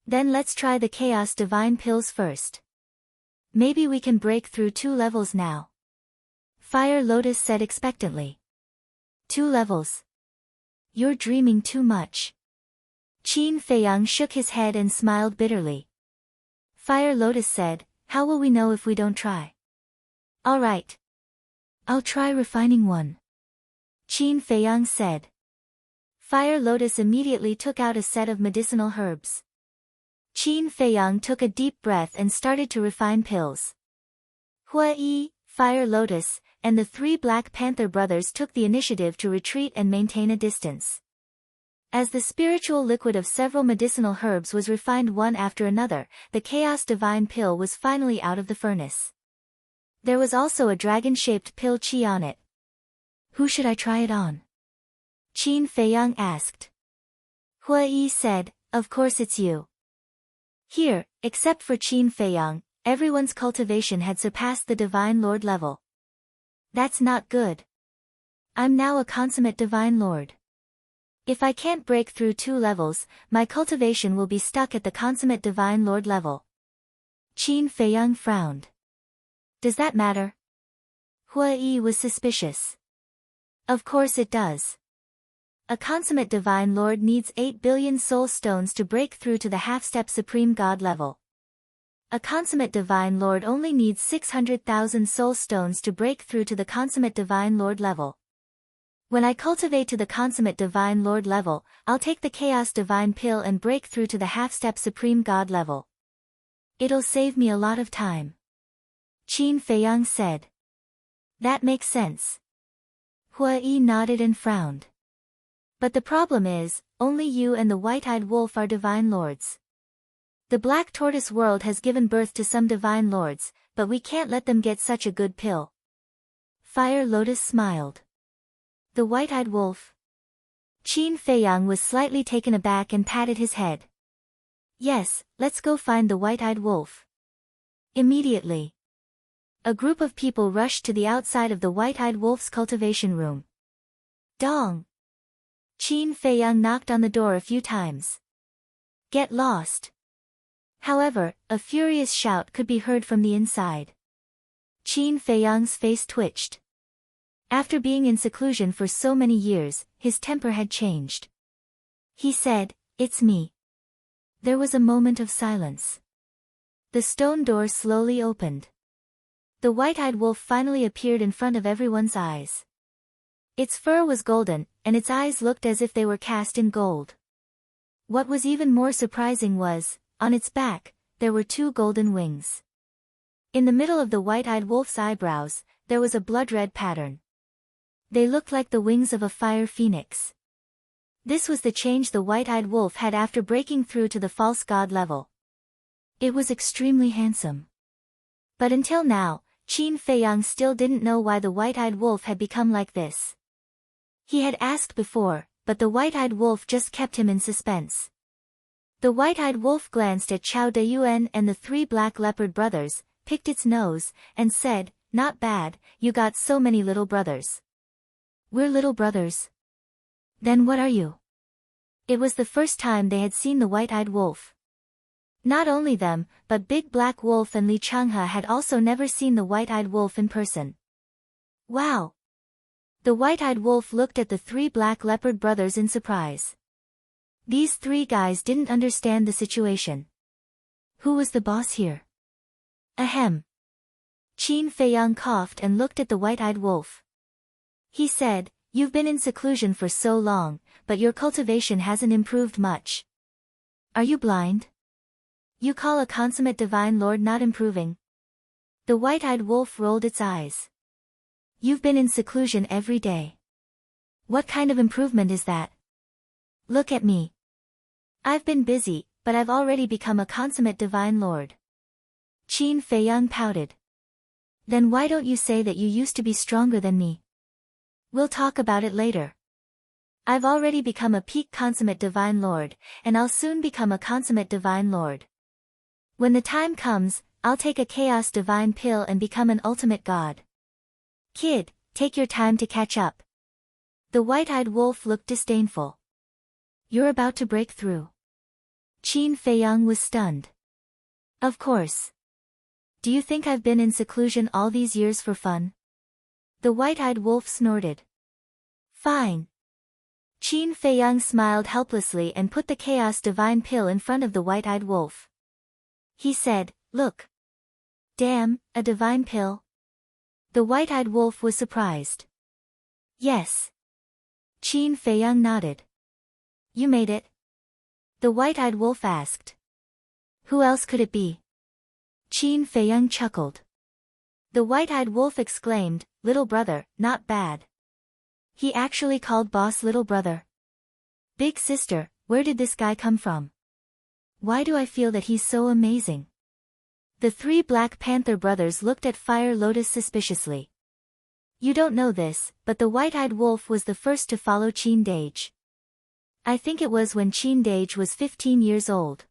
"Then let's try the Chaos Divine Pills first. Maybe we can break through 2 levels now." Fire Lotus said expectantly. 2 levels? You're dreaming too much. Qin Feiyang shook his head and smiled bitterly. Fire Lotus said, "How will we know if we don't try?" "All right. I'll try refining 1. Qin Feiyang said. Fire Lotus immediately took out a set of medicinal herbs. Qin Feiyang took a deep breath and started to refine pills. Hui, Fire Lotus, and the three Black Panther brothers took the initiative to retreat and maintain a distance. As the spiritual liquid of several medicinal herbs was refined one after another, the Chaos Divine Pill was finally out of the furnace. There was also a dragon-shaped pill Qi on it. Who should I try it on? Qin Feiyang asked. Hui said, of course it's you. Here, except for Qin Feiyang, everyone's cultivation had surpassed the Divine Lord level. That's not good. I'm now a consummate Divine Lord. If I can't break through 2 levels, my cultivation will be stuck at the consummate Divine Lord level. Qin Feiyang frowned. Does that matter? Hui was suspicious. Of course it does. A consummate Divine Lord needs 8 billion soul stones to break through to the half-step Supreme God level. A consummate Divine Lord only needs 600,000 soul stones to break through to the consummate Divine Lord level. When I cultivate to the consummate Divine Lord level, I'll take the Chaos Divine Pill and break through to the half-step Supreme God level. It'll save me a lot of time. Qin Feiyang said. That makes sense. Hui nodded and frowned. But the problem is, only you and the White-Eyed Wolf are Divine Lords. The Black Tortoise world has given birth to some Divine Lords, but we can't let them get such a good pill. Fire Lotus smiled. The White-Eyed Wolf? Qin Feiyang was slightly taken aback and patted his head. Yes, let's go find the White-Eyed Wolf. Immediately. A group of people rushed to the outside of the White-Eyed Wolf's cultivation room. Dong! Qin Feiyang knocked on the door a few times. Get lost! However, a furious shout could be heard from the inside. Qin Feiyang's face twitched. After being in seclusion for so many years, his temper had changed. He said, "It's me." There was a moment of silence. The stone door slowly opened. The White-Eyed Wolf finally appeared in front of everyone's eyes. Its fur was golden, and its eyes looked as if they were cast in gold. What was even more surprising was, on its back, there were 2 golden wings. In the middle of the White-Eyed Wolf's eyebrows, there was a blood-red pattern. They looked like the wings of a fire phoenix. This was the change the White-Eyed Wolf had after breaking through to the false god level. It was extremely handsome. But until now, Qin Feiyang still didn't know why the White-Eyed Wolf had become like this. He had asked before, but the White-Eyed Wolf just kept him in suspense. The White-Eyed Wolf glanced at Chao Deyuan and the 3 Black Leopard brothers, picked its nose, and said, "Not bad, you got so many little brothers." "We're little brothers." "Then what are you?" It was the first time they had seen the White-Eyed Wolf. Not only them, but Big Black Wolf and Li Changhe had also never seen the White-Eyed Wolf in person. Wow! The White-Eyed Wolf looked at the 3 Black Leopard brothers in surprise. These 3 guys didn't understand the situation. Who was the boss here? Ahem. Qin Feiyang coughed and looked at the White-Eyed Wolf. He said, "You've been in seclusion for so long, but your cultivation hasn't improved much. Are you blind? You call a consummate Divine Lord not improving?" The White-Eyed Wolf rolled its eyes. "You've been in seclusion every day. What kind of improvement is that? Look at me. I've been busy, but I've already become a consummate Divine Lord." Qin Feiyang pouted. "Then why don't you say that you used to be stronger than me? We'll talk about it later. I've already become a peak consummate Divine Lord, and I'll soon become a consummate Divine Lord. When the time comes, I'll take a Chaos Divine Pill and become an ultimate god. Kid, take your time to catch up." The White-Eyed Wolf looked disdainful. "You're about to break through." Qin Feiyang was stunned. "Of course. Do you think I've been in seclusion all these years for fun?" The White-Eyed Wolf snorted. "Fine." Qin Feiyang smiled helplessly and put the Chaos Divine Pill in front of the White-Eyed Wolf. He said, "Look." "Damn, a divine pill?" The White-Eyed Wolf was surprised. "Yes." Qin Feiyang nodded. "You made it?" The White-Eyed Wolf asked. "Who else could it be?" Qin Feiyang chuckled. The white-eyed wolf exclaimed, "Little brother, not bad." He actually called boss little brother. Big sister, where did this guy come from? Why do I feel that he's so amazing? The three Black Panther brothers looked at Fire Lotus suspiciously. You don't know this, but the white-eyed wolf was the first to follow Chin Dage. I think it was when Chin Dage was 15 years old.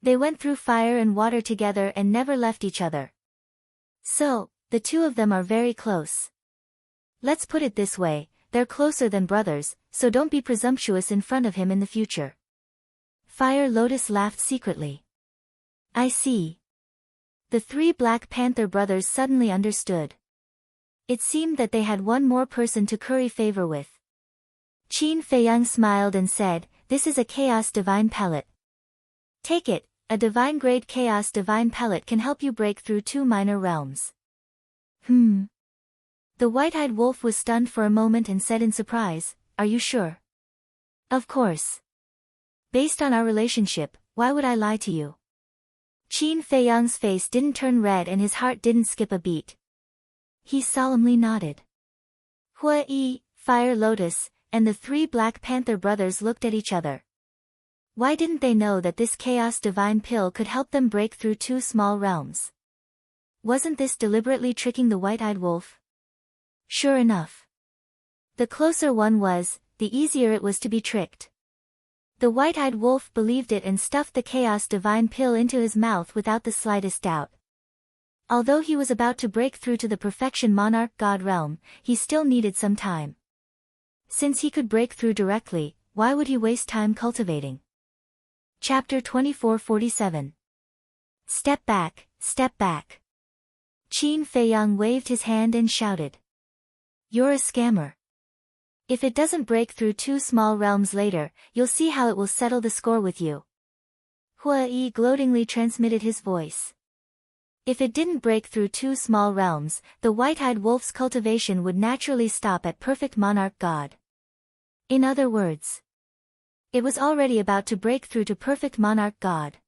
They went through fire and water together and never left each other. So, the two of them are very close. Let's put it this way, they're closer than brothers, so don't be presumptuous in front of him in the future. Fire Lotus laughed secretly. I see. The three Black Panther brothers suddenly understood. It seemed that they had one more person to curry favor with. Qin Feiyang smiled and said, "This is a Chaos Divine Pellet. Take it, a divine-grade Chaos Divine Pellet can help you break through 2 minor realms." The white-eyed wolf was stunned for a moment and said in surprise, "Are you sure?" "Of course. Based on our relationship, why would I lie to you?" Qin Feiyang's face didn't turn red and his heart didn't skip a beat. He solemnly nodded. Hua Yi, Fire Lotus, and the three Black Panther brothers looked at each other. Why didn't they know that this Chaos Divine Pill could help them break through 2 small realms? Wasn't this deliberately tricking the white-eyed wolf? Sure enough. The closer one was, the easier it was to be tricked. The white-eyed wolf believed it and stuffed the Chaos Divine Pill into his mouth without the slightest doubt. Although he was about to break through to the Perfection Monarch God realm, he still needed some time. Since he could break through directly, why would he waste time cultivating? Chapter 2447. Step back, step back. Qin Feiyang waved his hand and shouted. You're a scammer. If it doesn't break through 2 small realms later, you'll see how it will settle the score with you. Hua Yi gloatingly transmitted his voice. If it didn't break through 2 small realms, the white-eyed wolf's cultivation would naturally stop at Perfect Monarch God. In other words, it was already about to break through to Perfect Monarch God.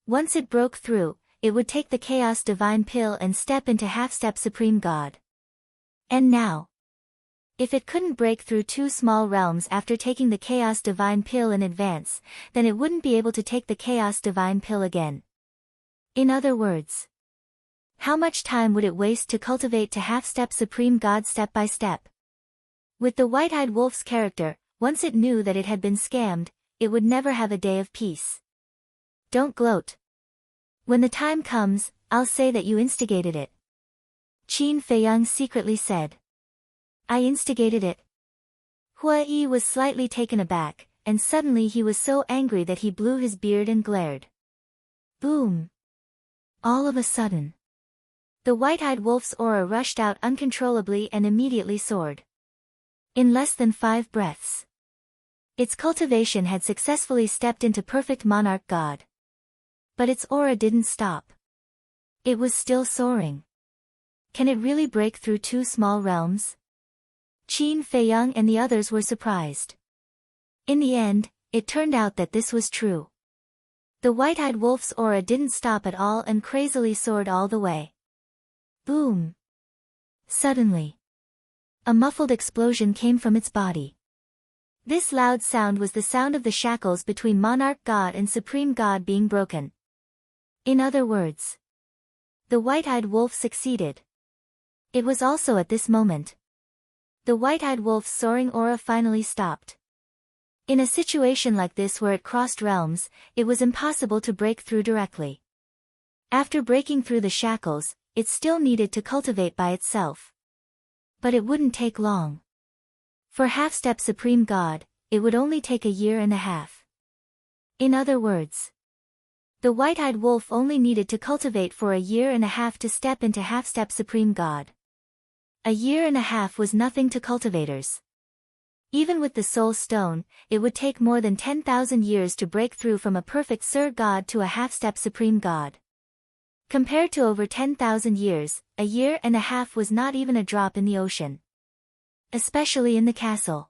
Once it broke through, it would take the Chaos Divine Pill and step into Half-Step Supreme God. And now, if it couldn't break through 2 small realms after taking the Chaos Divine Pill in advance, then it wouldn't be able to take the Chaos Divine Pill again. In other words, how much time would it waste to cultivate to Half-Step Supreme God step by step? With the white-eyed wolf's character, once it knew that it had been scammed, it would never have a day of peace. Don't gloat. When the time comes, I'll say that you instigated it. Qin Feiyang secretly said. I instigated it. Hua Yi was slightly taken aback, and suddenly he was so angry that he blew his beard and glared. Boom! All of a sudden, the white-eyed wolf's aura rushed out uncontrollably and immediately soared. In less than 5 breaths, its cultivation had successfully stepped into Perfect Monarch God. But its aura didn't stop. It was still soaring. Can it really break through 2 small realms? Qin Feiyang and the others were surprised. In the end, it turned out that this was true. The white-eyed wolf's aura didn't stop at all and crazily soared all the way. Boom! Suddenly, a muffled explosion came from its body. This loud sound was the sound of the shackles between Monarch God and Supreme God being broken. In other words, the white-eyed wolf succeeded. It was also at this moment the white-eyed wolf's soaring aura finally stopped. In a situation like this where it crossed realms, it was impossible to break through directly. After breaking through the shackles, it still needed to cultivate by itself. But it wouldn't take long. For Half-Step Supreme God, it would only take a year and a half. In other words, the white-eyed wolf only needed to cultivate for a year and a half to step into Half-Step Supreme God. A year and a half was nothing to cultivators. Even with the Soul Stone, it would take more than 10,000 years to break through from a perfect Sir God to a Half-Step Supreme God. Compared to over 10,000 years, a year and a half was not even a drop in the ocean. Especially in the castle.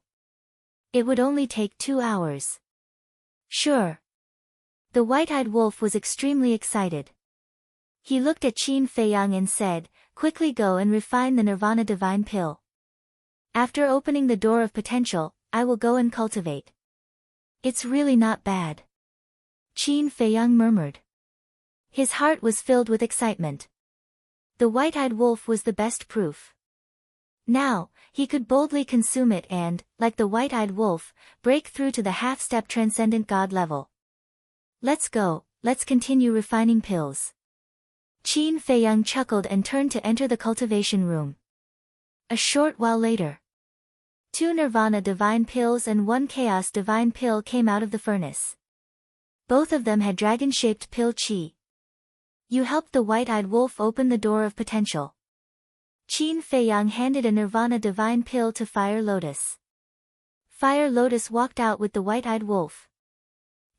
It would only take 2 hours. Sure. The white-eyed wolf was extremely excited. He looked at Qin Feiyang and said, quickly go and refine the Nirvana Divine Pill. After opening the door of potential, I will go and cultivate. It's really not bad. Qin Feiyang murmured. His heart was filled with excitement. The white-eyed wolf was the best proof. Now, he could boldly consume it and, like the white-eyed wolf, break through to the half-step transcendent god level. Let's go, let's continue refining pills. Qin Feiyang chuckled and turned to enter the cultivation room. A short while later, 2 Nirvana Divine Pills and 1 Chaos Divine Pill came out of the furnace. Both of them had dragon-shaped pill chi. You helped the white-eyed wolf open the door of potential. Qin Feiyang handed a Nirvana Divine Pill to Fire Lotus. Fire Lotus walked out with the white-eyed wolf.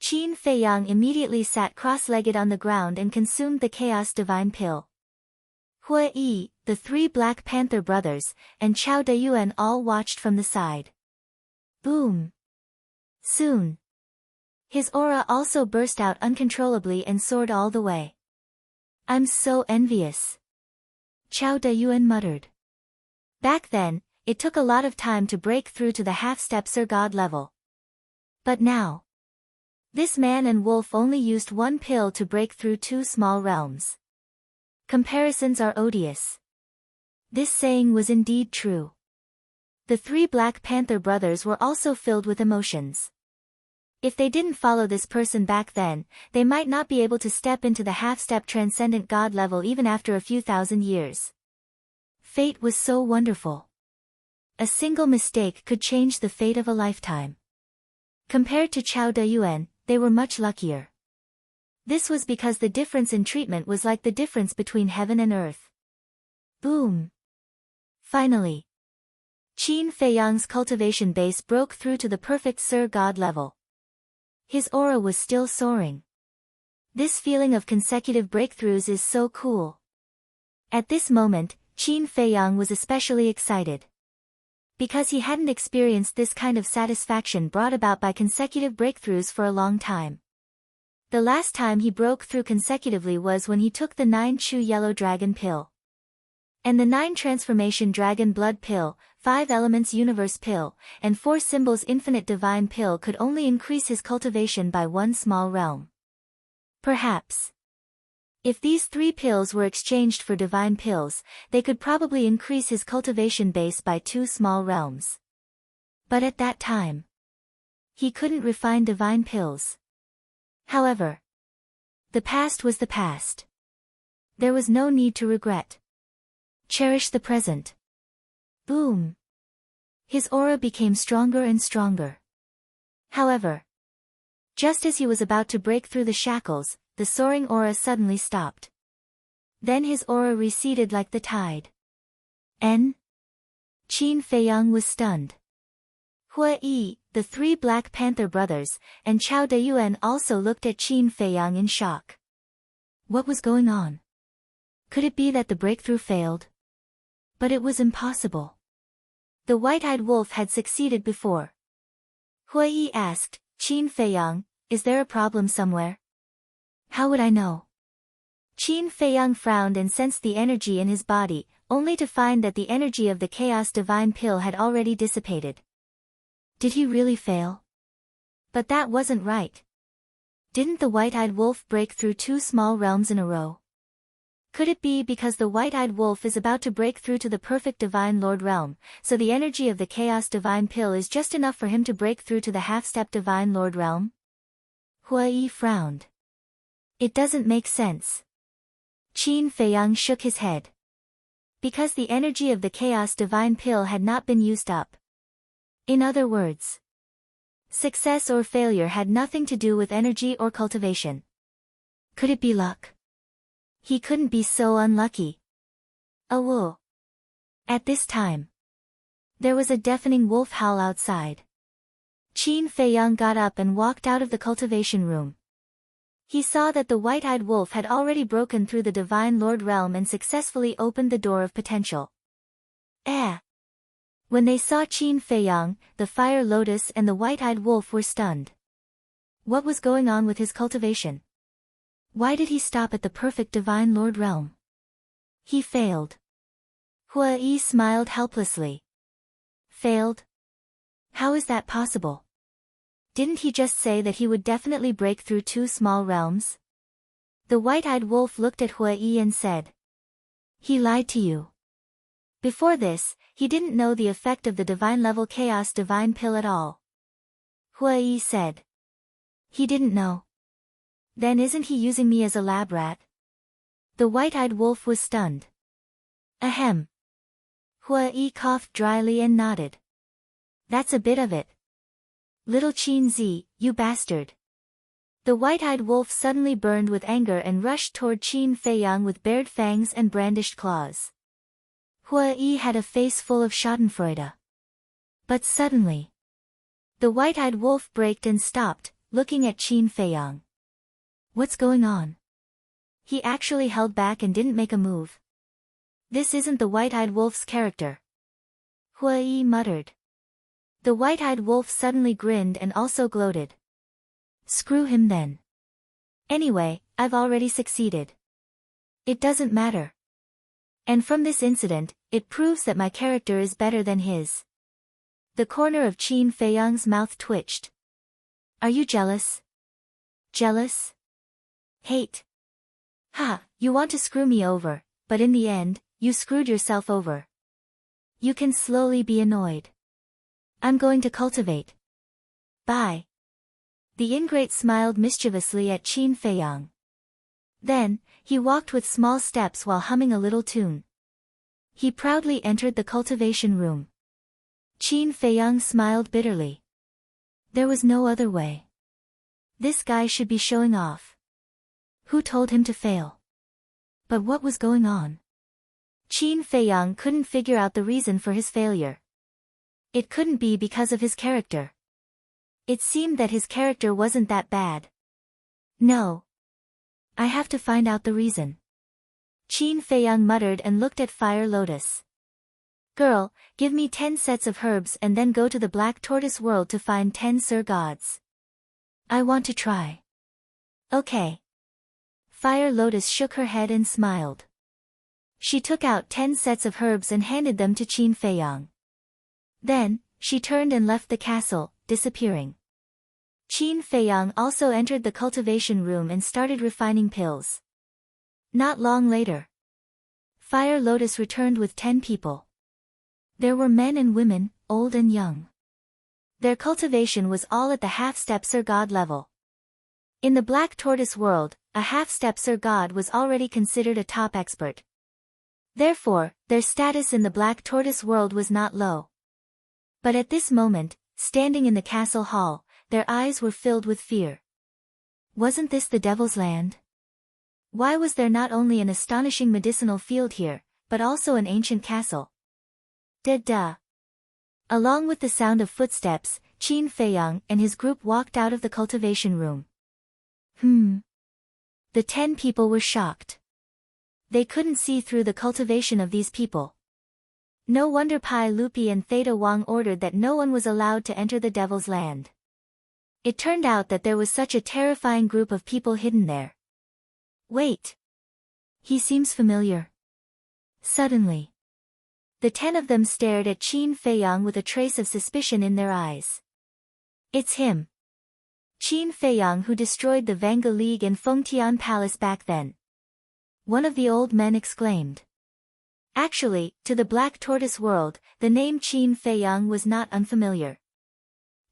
Qin Feiyang immediately sat cross-legged on the ground and consumed the Chaos Divine Pill. Hua Yi, the 3 Black Panther brothers, and Chao Dayuan all watched from the side. Boom! Soon, his aura also burst out uncontrollably and soared all the way. I'm so envious. Chao Dayuan muttered. Back then, it took a lot of time to break through to the half-step Sir God level. But now, this man and wolf only used 1 pill to break through 2 small realms. Comparisons are odious. This saying was indeed true. The 3 Black Panther brothers were also filled with emotions. If they didn't follow this person back then, they might not be able to step into the half-step transcendent god level even after a few thousand years. Fate was so wonderful. A single mistake could change the fate of a lifetime. Compared to Chao Dayuan, they were much luckier. This was because the difference in treatment was like the difference between heaven and earth. Boom! Finally, Qin Feiyang's cultivation base broke through to the perfect Sir God level. His aura was still soaring. This feeling of consecutive breakthroughs is so cool. At this moment, Qin Feiyang was especially excited. Because he hadn't experienced this kind of satisfaction brought about by consecutive breakthroughs for a long time. The last time he broke through consecutively was when he took the 9 Chu Yellow Dragon Pill. And the 9 Transformation Dragon Blood Pill, 5 Elements Universe Pill, and 4 Symbols Infinite Divine Pill could only increase his cultivation by 1 small realm. Perhaps, if these 3 pills were exchanged for divine pills, they could probably increase his cultivation base by 2 small realms. But at that time, he couldn't refine divine pills. However, the past was the past. There was no need to regret. Cherish the present. Boom! His aura became stronger and stronger. However, just as he was about to break through the shackles, the soaring aura suddenly stopped. Then his aura receded like the tide. Qin Feiyang was stunned. Hua Yi, the 3 Black Panther brothers, and Chao Dayuan also looked at Qin Feiyang in shock. What was going on? Could it be that the breakthrough failed? But it was impossible. The white-eyed wolf had succeeded before. Hua Yi asked, Qin Feiyang, is there a problem somewhere? How would I know? Qin Feiyang frowned and sensed the energy in his body, only to find that the energy of the Chaos Divine Pill had already dissipated. Did he really fail? But that wasn't right. Didn't the white-eyed wolf break through 2 small realms in a row? Could it be because the white-eyed wolf is about to break through to the perfect Divine Lord realm, so the energy of the Chaos Divine Pill is just enough for him to break through to the half-step Divine Lord realm? Hua Yi frowned. It doesn't make sense. Qin Feiyang shook his head. Because the energy of the Chaos Divine Pill had not been used up. In other words, success or failure had nothing to do with energy or cultivation. Could it be luck? He couldn't be so unlucky. Awoo. At this time, there was a deafening wolf howl outside. Qin Feiyang got up and walked out of the cultivation room. He saw that the white-eyed wolf had already broken through the Divine Lord realm and successfully opened the door of potential. When they saw Qin Feiyang, the Fire Lotus and the white-eyed wolf were stunned. What was going on with his cultivation? Why did he stop at the perfect divine lord realm? He failed. Hua Yi smiled helplessly. Failed? How is that possible? Didn't he just say that he would definitely break through 2 small realms? The white-eyed wolf looked at Hua Yi and said. He lied to you. Before this, he didn't know the effect of the divine-level chaos divine pill at all. Hua Yi said. He didn't know. Then isn't he using me as a lab rat? The white-eyed wolf was stunned. Ahem. Hua Yi coughed dryly and nodded. That's a bit of it. Little Qin Zi, you bastard. The white-eyed wolf suddenly burned with anger and rushed toward Qin Feiyang with bared fangs and brandished claws. Hua Yi had a face full of schadenfreude. But suddenly, the white-eyed wolf braked and stopped, looking at Qin Feiyang. What's going on? He actually held back and didn't make a move. This isn't the white-eyed wolf's character. Hua Yi muttered. The white-eyed wolf suddenly grinned and also gloated. Screw him then. Anyway, I've already succeeded. It doesn't matter. And from this incident, it proves that my character is better than his. The corner of Qin Feiyang's mouth twitched. Are you jealous? Jealous? Hate? Ha, you want to screw me over, but in the end, you screwed yourself over. You can slowly be annoyed. I'm going to cultivate. Bye. The ingrate smiled mischievously at Qin Feiyang. Then, he walked with small steps while humming a little tune. He proudly entered the cultivation room. Qin Feiyang smiled bitterly. There was no other way. This guy should be showing off. Who told him to fail? But what was going on? Qin Feiyang couldn't figure out the reason for his failure. It couldn't be because of his character. It seemed that his character wasn't that bad. No. I have to find out the reason. Qin Feiyang muttered and looked at Fire Lotus. Girl, give me 10 sets of herbs and then go to the Black Tortoise world to find 10 Sir Gods. I want to try. Okay. Fire Lotus shook her head and smiled. She took out 10 sets of herbs and handed them to Qin Feiyang. Then, she turned and left the castle, disappearing. Qin Feiyang also entered the cultivation room and started refining pills. Not long later, Fire Lotus returned with 10 people. There were men and women, old and young. Their cultivation was all at the half-step Sir God level. In the Black Tortoise world, a half-step Sir God was already considered a top expert. Therefore, their status in the Black Tortoise world was not low. But at this moment, standing in the castle hall, their eyes were filled with fear. Wasn't this the Devil's Land? Why was there not only an astonishing medicinal field here, but also an ancient castle? Duh. Along with the sound of footsteps, Qin Feiyang and his group walked out of the cultivation room. The 10 people were shocked. They couldn't see through the cultivation of these people. No wonder Pai Lupi and Theta Wang ordered that no one was allowed to enter the Devil's Land. It turned out that there was such a terrifying group of people hidden there. Wait. He seems familiar. Suddenly, the 10 of them stared at Qin Feiyang with a trace of suspicion in their eyes. It's him. Qin Feiyang who destroyed the Vanga League and Fengtian Palace back then. One of the old men exclaimed. Actually, to the Black Tortoise world, the name Qin Feiyang was not unfamiliar.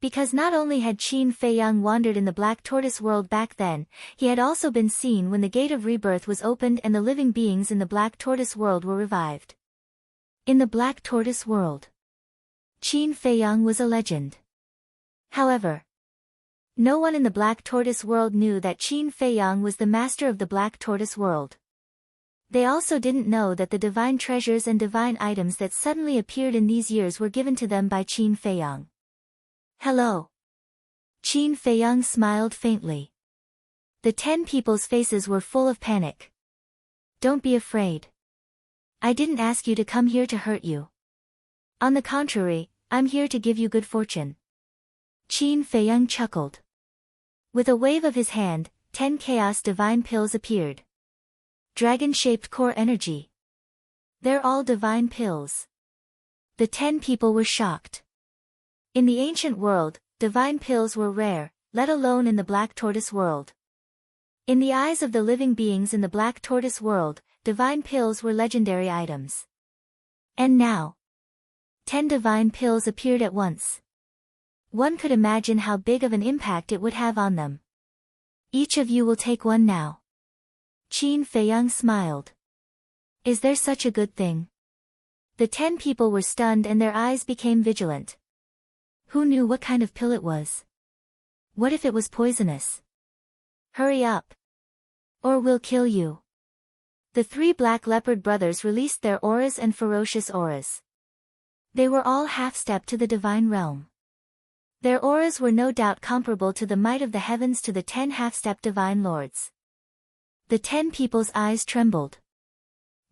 Because not only had Qin Feiyang wandered in the Black Tortoise world back then, he had also been seen when the Gate of Rebirth was opened and the living beings in the Black Tortoise world were revived. In the Black Tortoise world, Qin Feiyang was a legend. However, no one in the Black Tortoise world knew that Qin Feiyang was the master of the Black Tortoise world. They also didn't know that the divine treasures and divine items that suddenly appeared in these years were given to them by Qin Feiyang. Hello. Qin Feiyang smiled faintly. The 10 people's faces were full of panic. Don't be afraid. I didn't ask you to come here to hurt you. On the contrary, I'm here to give you good fortune. Qin Feiyang chuckled. With a wave of his hand, 10 chaos divine pills appeared. Dragon-shaped core energy. They're all divine pills. The 10 people were shocked. In the ancient world, divine pills were rare, let alone in the Black Tortoise world. In the eyes of the living beings in the Black Tortoise world, divine pills were legendary items. And now, 10 divine pills appeared at once. One could imagine how big of an impact it would have on them. Each of you will take one now. Qin Feiyang smiled. Is there such a good thing? The 10 people were stunned and their eyes became vigilant. Who knew what kind of pill it was? What if it was poisonous? Hurry up. Or we'll kill you. The 3 black leopard brothers released their auras and ferocious auras. They were all half-step to the divine realm. Their auras were no doubt comparable to the might of the heavens to the 10 half-step divine lords. The 10 people's eyes trembled.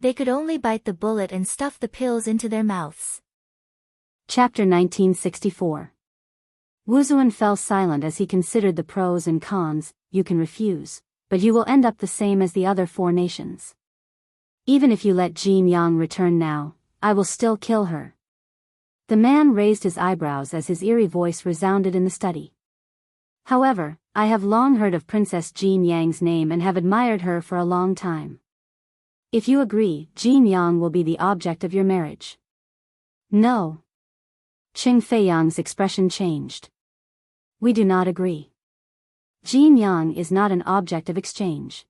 They could only bite the bullet and stuff the pills into their mouths. Chapter 1964. Wu Zuan fell silent as he considered the pros and cons. You can refuse, but you will end up the same as the other 4 nations. Even if you let Jin Yang return now, I will still kill her. The man raised his eyebrows as his eerie voice resounded in the study. However, I have long heard of Princess Jin Yang's name and have admired her for a long time. If you agree, Jin Yang will be the object of your marriage. No. Qin Feiyang's expression changed. We do not agree. Jin Yang is not an object of exchange.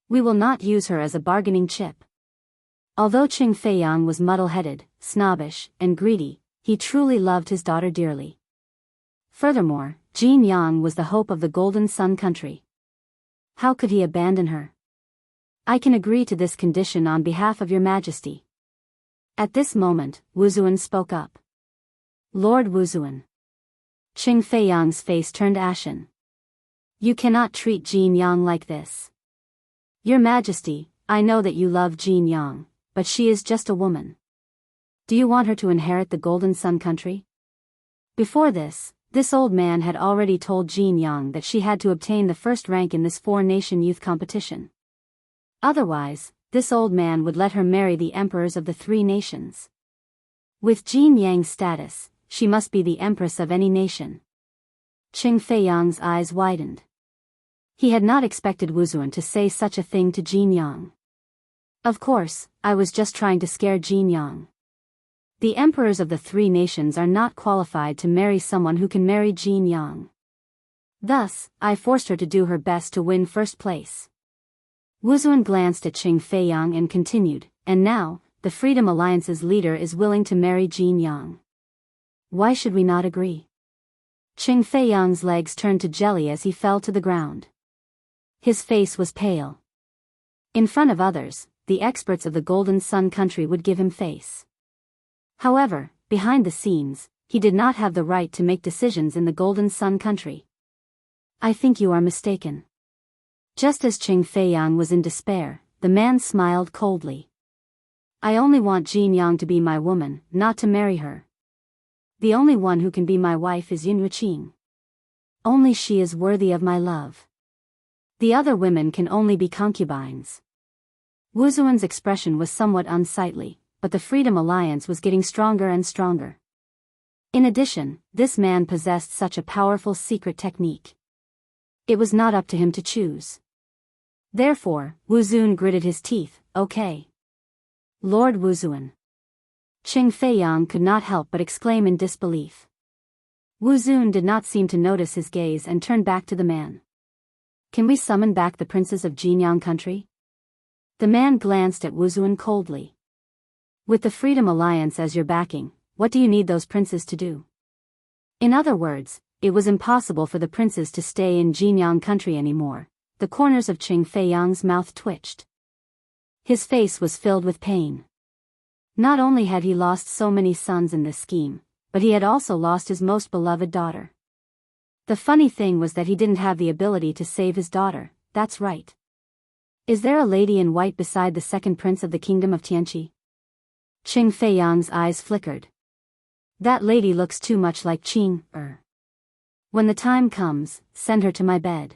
We will not use her as a bargaining chip. Although Qin Feiyang was muddle-headed, snobbish, and greedy, he truly loved his daughter dearly. Furthermore, Jin Yang was the hope of the Golden Sun country. How could he abandon her? I can agree to this condition on behalf of your majesty. At this moment, Wu Zuan spoke up. Lord Wu Zuan. Qin Feiyang's face turned ashen. You cannot treat Jin Yang like this. Your majesty, I know that you love Jin Yang, but she is just a woman. Do you want her to inherit the Golden Sun country? Before this old man had already told Jin Yang that she had to obtain the first rank in this 4-nation youth competition. Otherwise, this old man would let her marry the emperors of the 3 nations. With Jin Yang's status, she must be the empress of any nation. Qin Feiyang's eyes widened. He had not expected Wu Zuan to say such a thing to Jin Yang. Of course, I was just trying to scare Jin Yang. The emperors of the 3 nations are not qualified to marry someone who can marry Jin Yang. Thus, I forced her to do her best to win first place. Wu Zuan glanced at Qin Feiyang and continued, and now, the Freedom Alliance's leader is willing to marry Jin Yang. Why should we not agree? Qin Feiyang's legs turned to jelly as he fell to the ground. His face was pale. In front of others, the experts of the Golden Sun country would give him face. However, behind the scenes, he did not have the right to make decisions in the Golden Sun country. I think you are mistaken. Just as Qin Feiyang was in despair, the man smiled coldly. I only want Jin Yang to be my woman, not to marry her. The only one who can be my wife is Yun Yuqing. Only she is worthy of my love. The other women can only be concubines. Wu Zuan's expression was somewhat unsightly, but the Freedom Alliance was getting stronger and stronger. In addition, this man possessed such a powerful secret technique. It was not up to him to choose. Therefore, Wu Zuan gritted his teeth. Okay. Lord Wu Zuan. Qin Feiyang could not help but exclaim in disbelief. Wu Zuan did not seem to notice his gaze and turned back to the man. Can we summon back the princes of Jinyang country? The man glanced at Wu Zuan coldly. With the Freedom Alliance as your backing, what do you need those princes to do? In other words, it was impossible for the princes to stay in Jinyang country anymore. The corners of Qin Feiyang's mouth twitched. His face was filled with pain. Not only had he lost so many sons in this scheme, but he had also lost his most beloved daughter. The funny thing was that he didn't have the ability to save his daughter. That's right. Is there a lady in white beside the second prince of the kingdom of Tianqi? Qin Feiyang's eyes flickered. That lady looks too much like Qing. When the time comes, send her to my bed.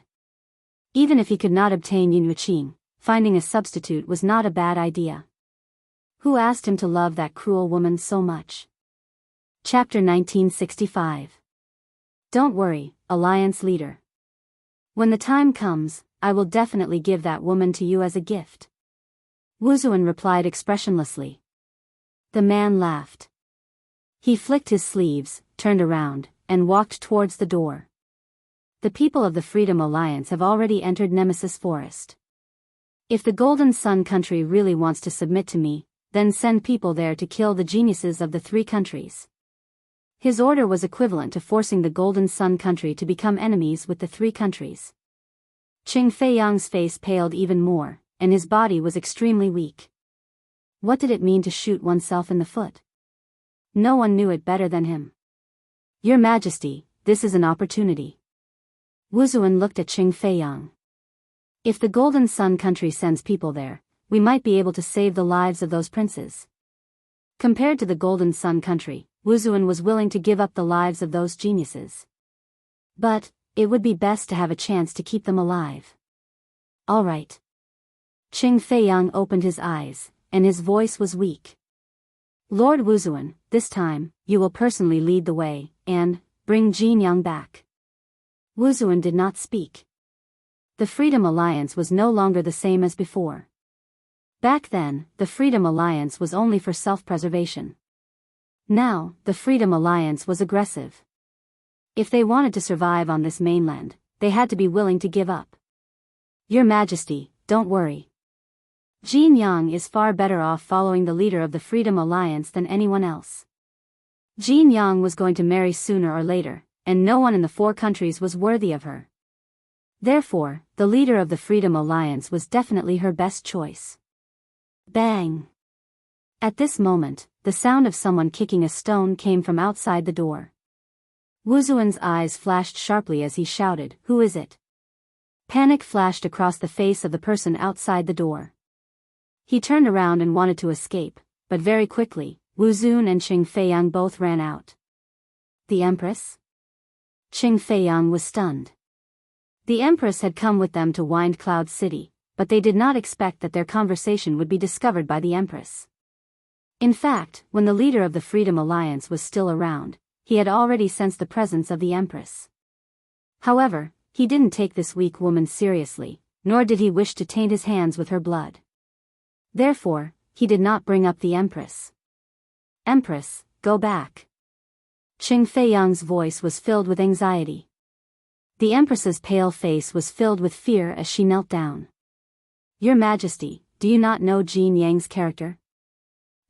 Even if he could not obtain Yin Yuqing, finding a substitute was not a bad idea. Who asked him to love that cruel woman so much? Chapter 1965. Don't worry, Alliance Leader. When the time comes, I will definitely give that woman to you as a gift. Wu Zuan replied expressionlessly. The man laughed. He flicked his sleeves, turned around, and walked towards the door. The people of the Freedom Alliance have already entered Nemesis Forest. If the Golden Sun country really wants to submit to me, then send people there to kill the geniuses of the three countries. His order was equivalent to forcing the Golden Sun country to become enemies with the three countries. Qing Feiyang's face paled even more, and his body was extremely weak. What did it mean to shoot oneself in the foot? No one knew it better than him. Your Majesty, this is an opportunity. Wu Zuan looked at Qing Feiyang. If the Golden Sun country sends people there, we might be able to save the lives of those princes. Compared to the Golden Sun country, Wu Zuan was willing to give up the lives of those geniuses. But it would be best to have a chance to keep them alive. All right. Qing Feiyang opened his eyes, and his voice was weak. Lord Wu Zuan, this time, you will personally lead the way, and bring Jin Yang back. Wu Zuan did not speak. The Freedom Alliance was no longer the same as before. Back then, the Freedom Alliance was only for self-preservation. Now, the Freedom Alliance was aggressive. If they wanted to survive on this mainland, they had to be willing to give up. Your Majesty, don't worry. Jin Yang is far better off following the leader of the Freedom Alliance than anyone else. Jin Yang was going to marry sooner or later, and no one in the four countries was worthy of her. Therefore, the leader of the Freedom Alliance was definitely her best choice. Bang! At this moment, the sound of someone kicking a stone came from outside the door. Wu Zuan's eyes flashed sharply as he shouted, "Who is it?" Panic flashed across the face of the person outside the door. He turned around and wanted to escape, but very quickly, Wu Zuan and Qing Feiyang both ran out. The Empress? Qing Feiyang was stunned. The Empress had come with them to Wind Cloud City, but they did not expect that their conversation would be discovered by the Empress. In fact, when the leader of the Freedom Alliance was still around, he had already sensed the presence of the Empress. However, he didn't take this weak woman seriously, nor did he wish to taint his hands with her blood. Therefore, he did not bring up the Empress. Empress, go back. Qing Feiyang's voice was filled with anxiety. The Empress's pale face was filled with fear as she knelt down. Your Majesty, do you not know Jin Yang's character?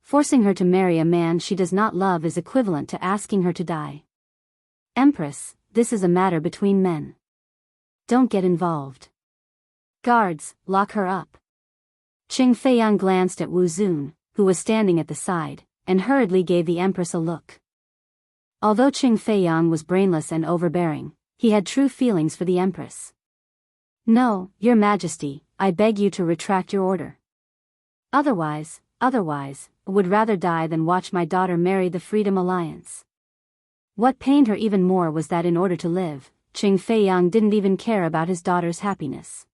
Forcing her to marry a man she does not love is equivalent to asking her to die. Empress, this is a matter between men. Don't get involved. Guards, lock her up. Qing Feiyang glanced at Wu Zuan, who was standing at the side, and hurriedly gave the Empress a look. Although Qing Feiyang was brainless and overbearing, he had true feelings for the Empress. No, Your Majesty, I beg you to retract your order. Otherwise, I would rather die than watch my daughter marry the Freedom Alliance. What pained her even more was that in order to live, Qing Feiyang didn't even care about his daughter's happiness.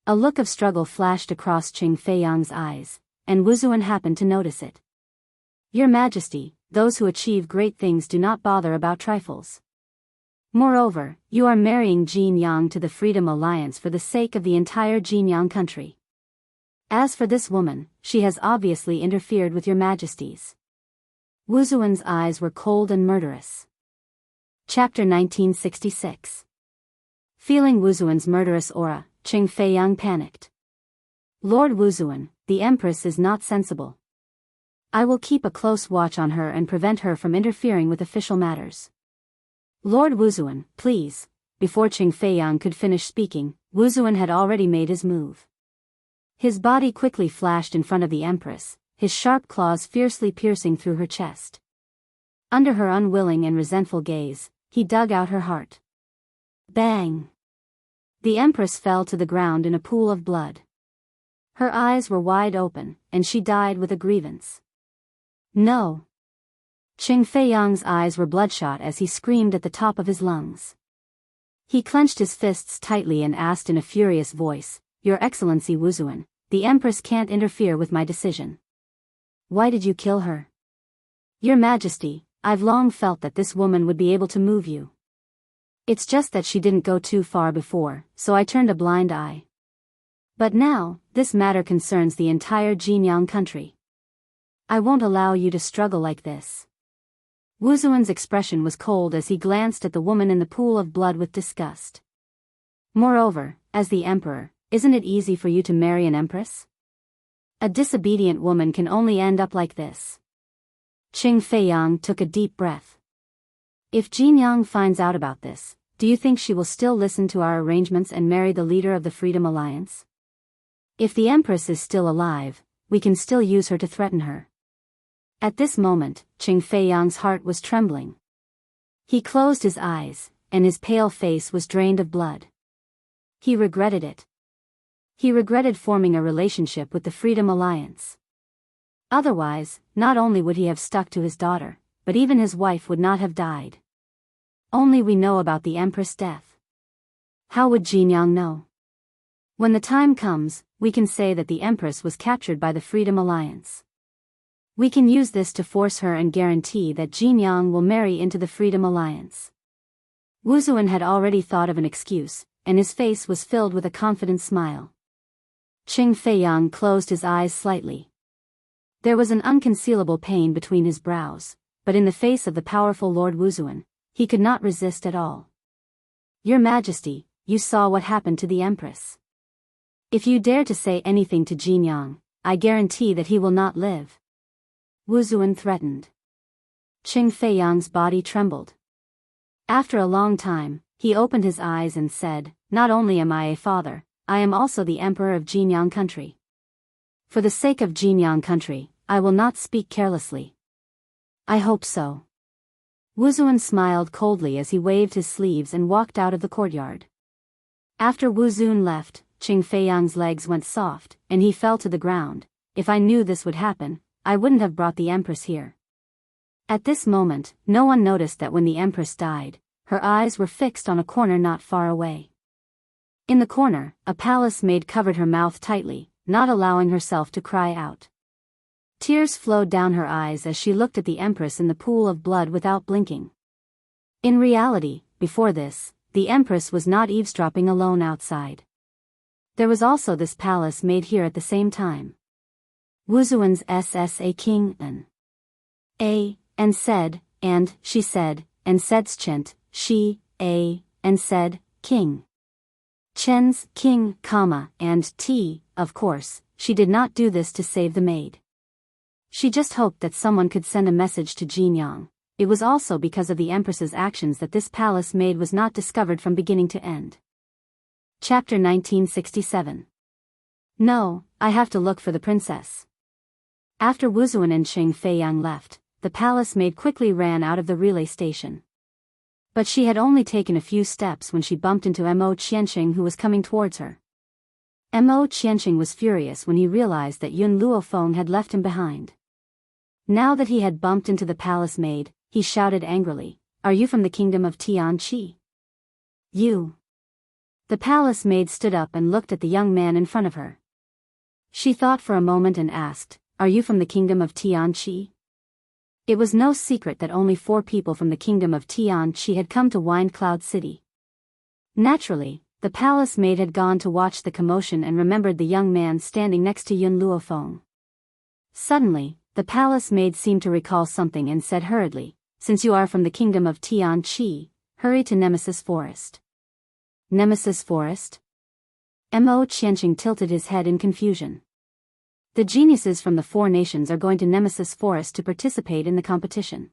A look of struggle flashed across Qing Feiyang's eyes, and Wu Zuan happened to notice it. Your Majesty, those who achieve great things do not bother about trifles. Moreover, you are marrying Jin Yang to the Freedom Alliance for the sake of the entire Jinyang country. As for this woman, she has obviously interfered with Your Majesties. Wu Zuan's eyes were cold and murderous. Chapter 1966. Feeling Wu Zuan's murderous aura, Qing Feiyang panicked. Lord Wu Zuan, the Empress is not sensible. I will keep a close watch on her and prevent her from interfering with official matters. Lord Wu Zuan, please. Before Qing Feiyang could finish speaking, Wu Zuan had already made his move. His body quickly flashed in front of the Empress, his sharp claws fiercely piercing through her chest. Under her unwilling and resentful gaze, he dug out her heart. Bang! The Empress fell to the ground in a pool of blood. Her eyes were wide open, and she died with a grievance. No! Qing Feiyang's eyes were bloodshot as he screamed at the top of his lungs. He clenched his fists tightly and asked in a furious voice, "Your Excellency Wuzuan, the Empress can't interfere with my decision." "Why did you kill her?" "Your Majesty, I've long felt that this woman would be able to move you. It's just that she didn't go too far before, so I turned a blind eye. But now, this matter concerns the entire Jinyang country. I won't allow you to struggle like this." Wuzuan's expression was cold as he glanced at the woman in the pool of blood with disgust. "Moreover, as the emperor, isn't it easy for you to marry an empress? A disobedient woman can only end up like this." Qing Feiyang took a deep breath. "If Jinyang finds out about this, do you think she will still listen to our arrangements and marry the leader of the Freedom Alliance? If the empress is still alive, we can still use her to threaten her." At this moment, Qing Feiyang's heart was trembling. He closed his eyes, and his pale face was drained of blood. He regretted it. He regretted forming a relationship with the Freedom Alliance. Otherwise, not only would he have stuck to his daughter, but even his wife would not have died. Only we know about the Empress' death. How would Jinyang know? When the time comes, we can say that the Empress was captured by the Freedom Alliance. We can use this to force her and guarantee that Jinyang will marry into the Freedom Alliance. Wuzuan had already thought of an excuse, and his face was filled with a confident smile. Qing Feiyang closed his eyes slightly. There was an unconcealable pain between his brows, but in the face of the powerful Lord Wuzuan, he could not resist at all. "Your Majesty, you saw what happened to the Empress. If you dare to say anything to Jinyang, I guarantee that he will not live," Wuzuan threatened. Qing Feiyang's body trembled. After a long time, he opened his eyes and said, "Not only am I a father, I am also the emperor of Jinyang country. For the sake of Jinyang country, I will not speak carelessly." "I hope so." Wuzuan smiled coldly as he waved his sleeves and walked out of the courtyard. After Wuzuan left, Qing Feiyang's legs went soft, and he fell to the ground. "If I knew this would happen, I wouldn't have brought the Empress here." At this moment, no one noticed that when the Empress died, her eyes were fixed on a corner not far away. In the corner, a palace maid covered her mouth tightly, not allowing herself to cry out. Tears flowed down her eyes as she looked at the Empress in the pool of blood without blinking. In reality, before this, the Empress was not eavesdropping alone outside. There was also this palace maid here at the same time. Wuzuan's SSA King and said, and she said, and said's Chent, she, and said, King. Chen's King, and T, of course, she did not do this to save the maid. She just hoped that someone could send a message to Jinyang. It was also because of the Empress's actions that this palace maid was not discovered from beginning to end. Chapter 1967. No, I have to look for the princess. After Wuzuan and Qing Feiyang left, the palace maid quickly ran out of the relay station. But she had only taken a few steps when she bumped into Mo Qianqing, who was coming towards her. Mo Qianqing was furious when he realized that Yun Luofeng had left him behind. Now that he had bumped into the palace maid, he shouted angrily, "Are you from the kingdom of Tianqi?" "You." The palace maid stood up and looked at the young man in front of her. She thought for a moment and asked, "Are you from the kingdom of Tianqi?" It was no secret that only 4 people from the kingdom of Tianqi had come to Windcloud City. Naturally, the palace maid had gone to watch the commotion and remembered the young man standing next to Yun Luofeng. Suddenly, the palace maid seemed to recall something and said hurriedly, "Since you are from the kingdom of Tianqi, hurry to Nemesis Forest." Nemesis Forest? Mo Qianqing tilted his head in confusion. The geniuses from the 4 nations are going to Nemesis Forest to participate in the competition.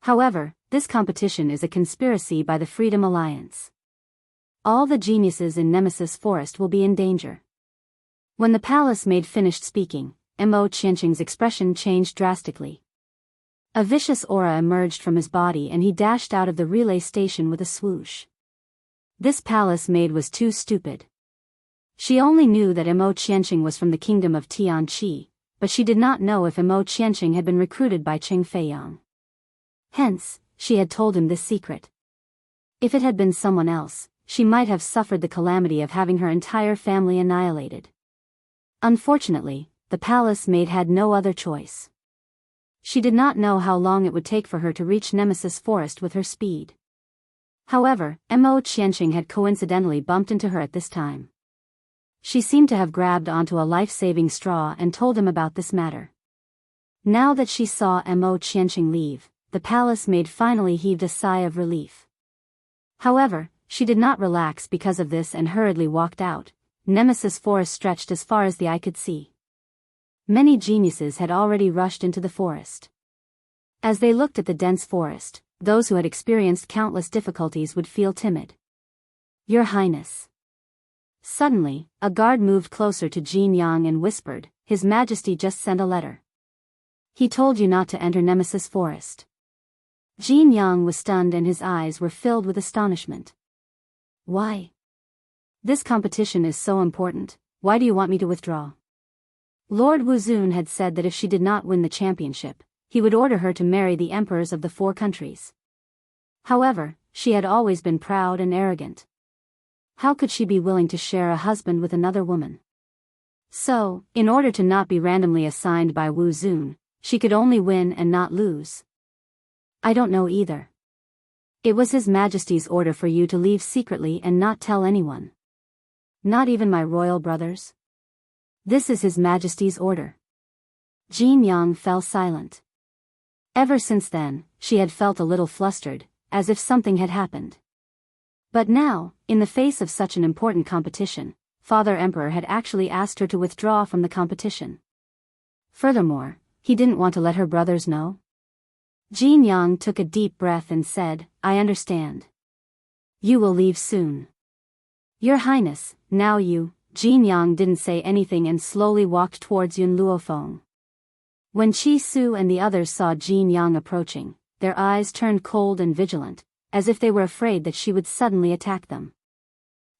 However, this competition is a conspiracy by the Freedom Alliance. All the geniuses in Nemesis Forest will be in danger. When the palace maid finished speaking, Mo Qianqing's expression changed drastically. A vicious aura emerged from his body and he dashed out of the relay station with a swoosh. This palace maid was too stupid. She only knew that Mo Qianqing was from the kingdom of Tianqi, but she did not know if Mo Qianqing had been recruited by Qing Feiyang. Hence, she had told him this secret. If it had been someone else, she might have suffered the calamity of having her entire family annihilated. Unfortunately, the palace maid had no other choice. She did not know how long it would take for her to reach Nemesis Forest with her speed. However, Mo Qianqing had coincidentally bumped into her at this time. She seemed to have grabbed onto a life-saving straw and told him about this matter. Now that she saw Mo Qianqing leave, the palace maid finally heaved a sigh of relief. However, she did not relax because of this and hurriedly walked out. Nemesis Forest stretched as far as the eye could see. Many geniuses had already rushed into the forest. As they looked at the dense forest, those who had experienced countless difficulties would feel timid. "Your Highness." Suddenly, a guard moved closer to Jin Yang and whispered, "His Majesty just sent a letter. He told you not to enter Nemesis Forest." Jin Yang was stunned and his eyes were filled with astonishment. "Why? This competition is so important, why do you want me to withdraw?" Lord Wuzun had said that if she did not win the championship, he would order her to marry the emperors of the 4 countries. However, she had always been proud and arrogant. How could she be willing to share a husband with another woman? So, in order to not be randomly assigned by Wuzun, she could only win and not lose. "I don't know either. It was His Majesty's order for you to leave secretly and not tell anyone. Not even my royal brothers? This is His Majesty's order." Jin Yang fell silent. Ever since then, she had felt a little flustered, as if something had happened. But now, in the face of such an important competition, Father Emperor had actually asked her to withdraw from the competition. Furthermore, he didn't want to let her brothers know. Jin Yang took a deep breath and said, "I understand. You will leave soon." "Your Highness, now you." Jin Yang didn't say anything and slowly walked towards Yun Luofeng. When Qi Su and the others saw Jin Yang approaching, their eyes turned cold and vigilant, as if they were afraid that she would suddenly attack them.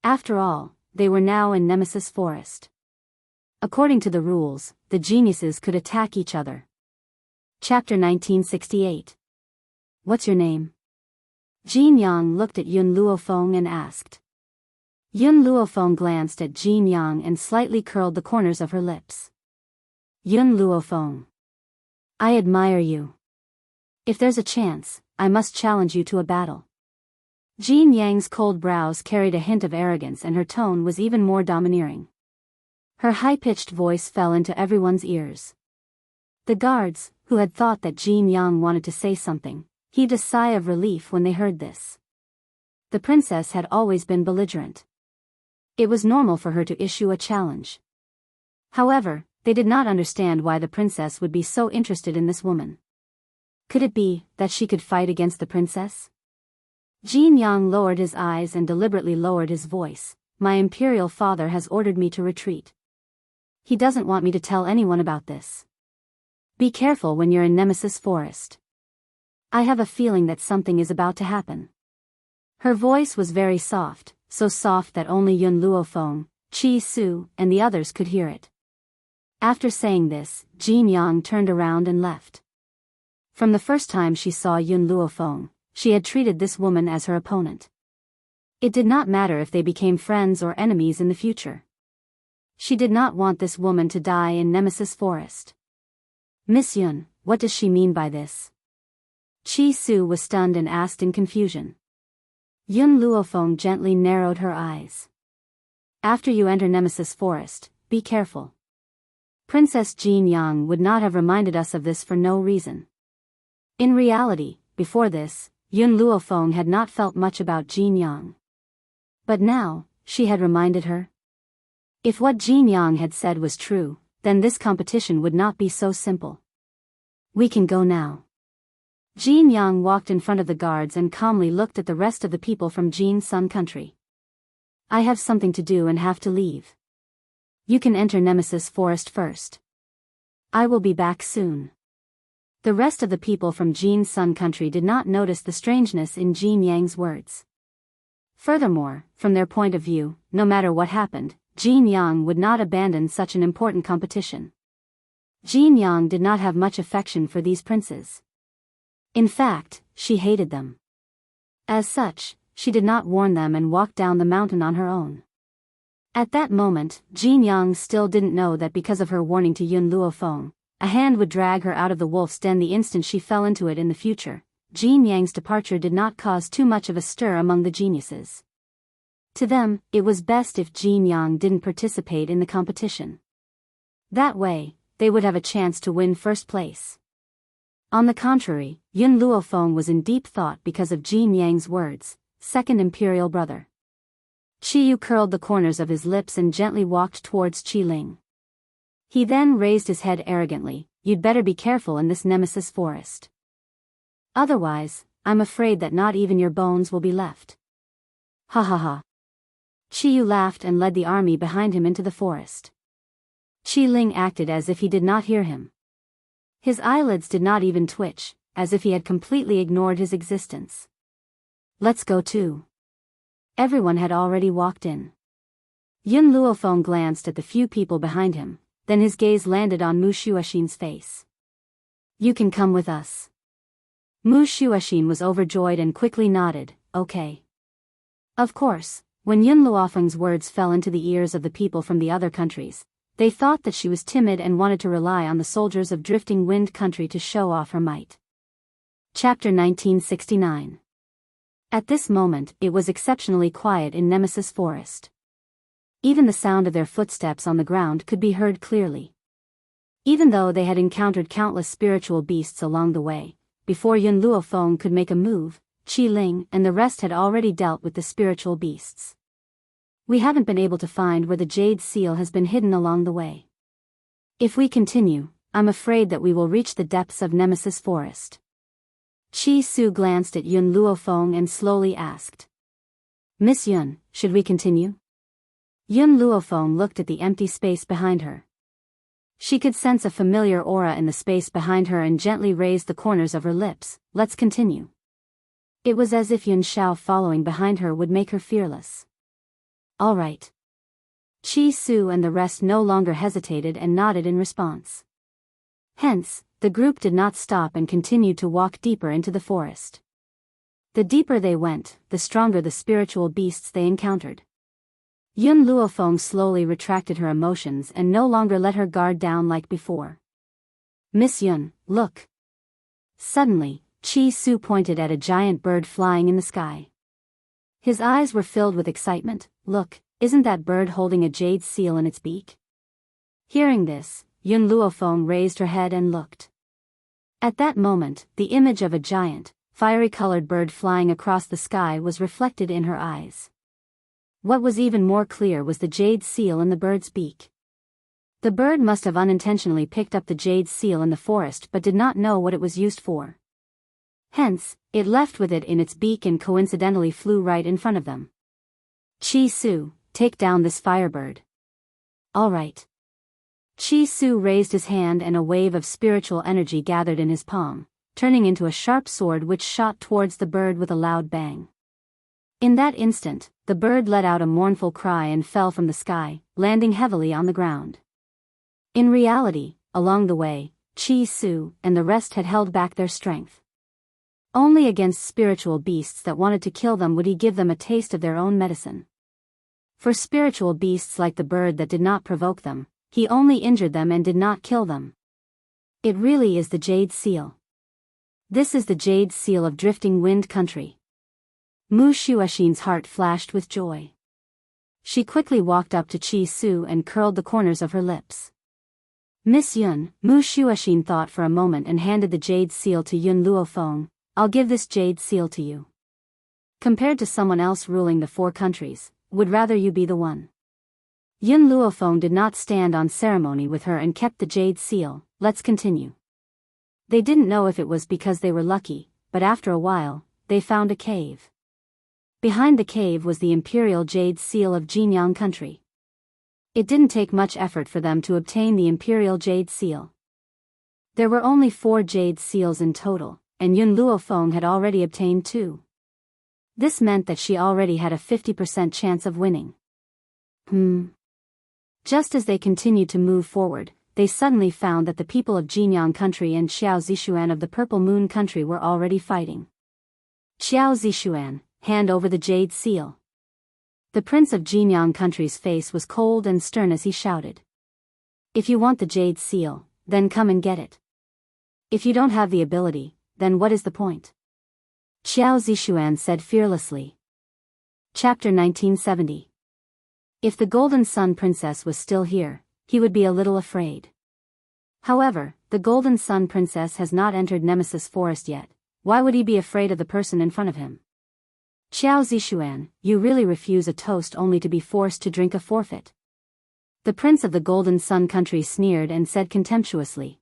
After all, they were now in Nemesis Forest. According to the rules, the geniuses could attack each other. Chapter 1968. What's your name? Jin Yang looked at Yun Luofeng and asked. Yun Luofeng glanced at Jin Yang and slightly curled the corners of her lips. Yun Luofeng. I admire you. If there's a chance, I must challenge you to a battle. Jin Yang's cold brows carried a hint of arrogance and her tone was even more domineering. Her high-pitched voice fell into everyone's ears. The guards, who had thought that Jin Yang wanted to say something, heaved a sigh of relief when they heard this. The princess had always been belligerent. It was normal for her to issue a challenge. However, they did not understand why the princess would be so interested in this woman. Could it be that she could fight against the princess? Jin Yang lowered his eyes and deliberately lowered his voice. My imperial father has ordered me to retreat. He doesn't want me to tell anyone about this. Be careful when you're in Nemesis Forest. I have a feeling that something is about to happen. Her voice was very soft, so soft that only Yun Luofeng, Qi Su, and the others could hear it. After saying this, Jin Yang turned around and left. From the first time she saw Yun Luofeng, she had treated this woman as her opponent. It did not matter if they became friends or enemies in the future. She did not want this woman to die in Nemesis Forest. Miss Yun, what does she mean by this? Qi Su was stunned and asked in confusion. Yun Luofeng gently narrowed her eyes. After you enter Nemesis Forest, be careful. Princess Jin Yang would not have reminded us of this for no reason. In reality, before this, Yun Luofeng had not felt much about Jin Yang. But now, she had reminded her. If what Jin Yang had said was true, then this competition would not be so simple. We can go now. Jin Yang walked in front of the guards and calmly looked at the rest of the people from Jin Sun country. I have something to do and have to leave. You can enter Nemesis Forest first. I will be back soon. The rest of the people from Jin Sun country did not notice the strangeness in Jin Yang's words. Furthermore, from their point of view, no matter what happened, Jin Yang would not abandon such an important competition. Jin Yang did not have much affection for these princes. In fact, she hated them. As such, she did not warn them and walked down the mountain on her own. At that moment, Jin Yang still didn't know that because of her warning to Yun Luofeng, a hand would drag her out of the wolf's den the instant she fell into it in the future. Jin Yang's departure did not cause too much of a stir among the geniuses. To them, it was best if Jin Yang didn't participate in the competition. That way, they would have a chance to win first place. On the contrary, Yun Luofeng was in deep thought because of Jin Yang's words, second imperial brother. Qi Yu curled the corners of his lips and gently walked towards Qi Ling. He then raised his head arrogantly, "You'd better be careful in this nemesis forest. Otherwise, I'm afraid that not even your bones will be left." Ha ha ha. Qi Yu laughed and led the army behind him into the forest. Qi Ling acted as if he did not hear him. His eyelids did not even twitch, as if he had completely ignored his existence. "Let's go too." Everyone had already walked in. Yun Luofeng glanced at the few people behind him, then his gaze landed on Mu Shuoxin's face. "You can come with us." Mu Shuoxin was overjoyed and quickly nodded, "Okay." Of course, when Yun Luofeng's words fell into the ears of the people from the other countries, they thought that she was timid and wanted to rely on the soldiers of Drifting Wind Country to show off her might. Chapter 1969. At this moment, it was exceptionally quiet in Nemesis Forest. Even the sound of their footsteps on the ground could be heard clearly. Even though they had encountered countless spiritual beasts along the way, before Yun Luofeng could make a move, Qi Ling and the rest had already dealt with the spiritual beasts. "We haven't been able to find where the jade seal has been hidden along the way. If we continue, I'm afraid that we will reach the depths of Nemesis Forest." Qi Su glanced at Yun Luofeng and slowly asked, "Miss Yun, should we continue?" Yun Luofeng looked at the empty space behind her. She could sense a familiar aura in the space behind her and gently raised the corners of her lips. "Let's continue." It was as if Yun Xiao following behind her would make her fearless. "All right." Qi Su and the rest no longer hesitated and nodded in response. Hence, the group did not stop and continued to walk deeper into the forest. The deeper they went, the stronger the spiritual beasts they encountered. Yun Luofeng slowly retracted her emotions and no longer let her guard down like before. "Miss Yun, look." Suddenly, Qi Su pointed at a giant bird flying in the sky. His eyes were filled with excitement. "Look, isn't that bird holding a jade seal in its beak?" Hearing this, Yun Luofeng raised her head and looked. At that moment, the image of a giant, fiery-colored bird flying across the sky was reflected in her eyes. What was even more clear was the jade seal in the bird's beak. The bird must have unintentionally picked up the jade seal in the forest but did not know what it was used for. Hence, it left with it in its beak and coincidentally flew right in front of them. "Qi Su, take down this firebird." "All right." Qi Su raised his hand and a wave of spiritual energy gathered in his palm, turning into a sharp sword which shot towards the bird with a loud bang. In that instant, the bird let out a mournful cry and fell from the sky, landing heavily on the ground. In reality, along the way, Qi Su and the rest had held back their strength. Only against spiritual beasts that wanted to kill them would he give them a taste of their own medicine. For spiritual beasts like the bird that did not provoke them, he only injured them and did not kill them. It really is the Jade Seal. This is the Jade Seal of Drifting Wind Country. Mu Shuoxin's heart flashed with joy. She quickly walked up to Qi Su and curled the corners of her lips. "Miss Yun," Mu Shuoxin thought for a moment and handed the Jade Seal to Yun Luofeng. "I'll give this Jade Seal to you. Compared to someone else ruling the 4 countries, would rather you be the one." Yun Luofeng did not stand on ceremony with her and kept the Jade Seal. "Let's continue." They didn't know if it was because they were lucky, but after a while, they found a cave. Behind the cave was the Imperial Jade Seal of Jinyang Country. It didn't take much effort for them to obtain the Imperial Jade Seal. There were only 4 Jade Seals in total, and Yun Luofeng had already obtained 2. This meant that she already had a 50% chance of winning. Just as they continued to move forward, they suddenly found that the people of Jinyang Country and Xiao Zishuan of the Purple Moon Country were already fighting. Xiao Zishuan, hand over the jade seal. The prince of Jinyang country's face was cold and stern as he shouted. If you want the jade seal, then come and get it. If you don't have the ability, then what is the point? Xiao Zishuan said fearlessly. Chapter 1970. If the Golden Sun Princess was still here, he would be a little afraid. However, the Golden Sun Princess has not entered Nemesis Forest yet. Why would he be afraid of the person in front of him? Xiao Zishuan, you really refuse a toast only to be forced to drink a forfeit. The Prince of the Golden Sun Country sneered and said contemptuously.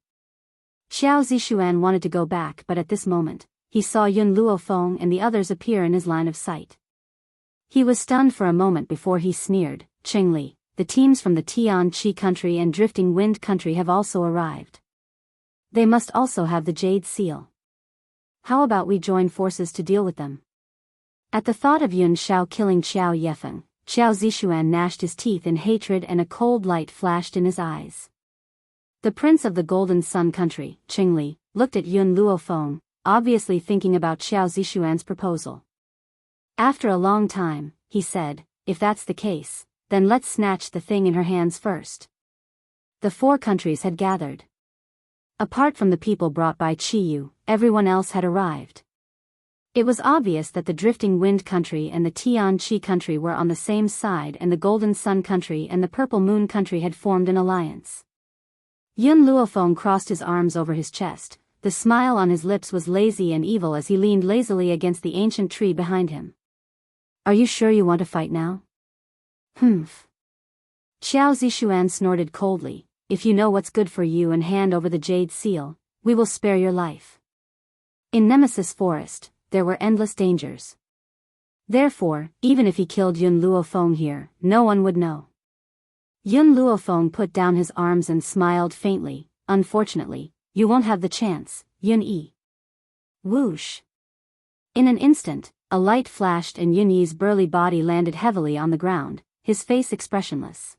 Xiao Zishuan wanted to go back, but at this moment, he saw Yun Luofeng and the others appear in his line of sight. He was stunned for a moment before he sneered, Qingli, the teams from the Tianqi country and Drifting Wind country have also arrived. They must also have the Jade Seal. How about we join forces to deal with them? At the thought of Yun Shao killing Xiao Yefeng, Xiao Zishuan gnashed his teeth in hatred and a cold light flashed in his eyes. The Prince of the Golden Sun Country, Qingli, looked at Yun Luofeng, obviously thinking about Xiao Zishuan's proposal. After a long time, he said, if that's the case, then let's snatch the thing in her hands first. The four countries had gathered. Apart from the people brought by Qiyu, everyone else had arrived. It was obvious that the Drifting Wind country and the Tianqi country were on the same side, and the Golden Sun country and the Purple Moon country had formed an alliance. Yun Luofeng crossed his arms over his chest. The smile on his lips was lazy and evil as he leaned lazily against the ancient tree behind him. Are you sure you want to fight now? Humph. Xiao Zishuan snorted coldly. If you know what's good for you and hand over the Jade Seal, we will spare your life. In Nemesis Forest, there were endless dangers. Therefore, even if he killed Yun Luofeng here, no one would know. Yun Luofeng put down his arms and smiled faintly. Unfortunately, you won't have the chance, Yun Yi. Whoosh. In an instant, a light flashed and Yun Yi's burly body landed heavily on the ground, his face expressionless.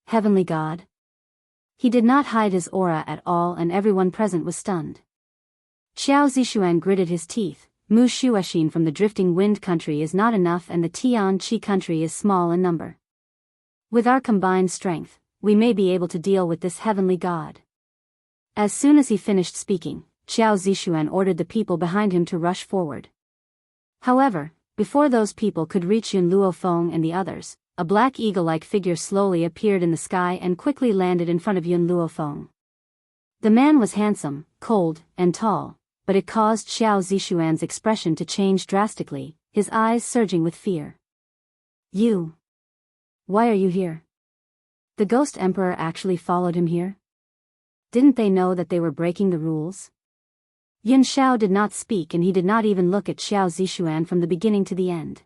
Heavenly God? He did not hide his aura at all and everyone present was stunned. Xiao Zishuan gritted his teeth. Mu Shuashin from the Drifting Wind country is not enough and the Tianqi country is small in number. With our combined strength, we may be able to deal with this heavenly God. As soon as he finished speaking, Xiao Zishuan ordered the people behind him to rush forward. However, before those people could reach Yun Luofeng and the others, a black eagle-like figure slowly appeared in the sky and quickly landed in front of Yun Luofeng. The man was handsome, cold, and tall, but it caused Xiao Zishuan's expression to change drastically, his eyes surging with fear. You. Why are you here? The Ghost Emperor actually followed him here? Didn't they know that they were breaking the rules? Yun Shao did not speak and he did not even look at Xiao Zishuan from the beginning to the end.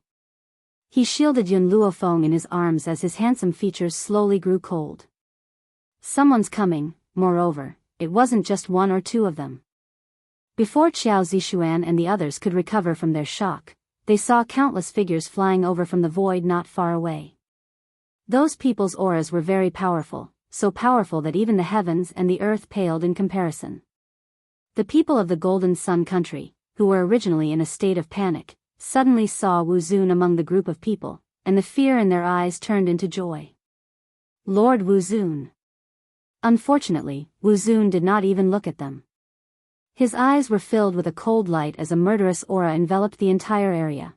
He shielded Yun Luofeng in his arms as his handsome features slowly grew cold. Someone's coming, moreover, it wasn't just one or two of them. Before Xiao Zishuan and the others could recover from their shock, they saw countless figures flying over from the void not far away. Those people's auras were very powerful, so powerful that even the heavens and the earth paled in comparison. The people of the Golden Sun country, who were originally in a state of panic, suddenly saw Wu Zun among the group of people, and the fear in their eyes turned into joy. Lord Wu Zun. Unfortunately, Wu Zun did not even look at them. His eyes were filled with a cold light as a murderous aura enveloped the entire area.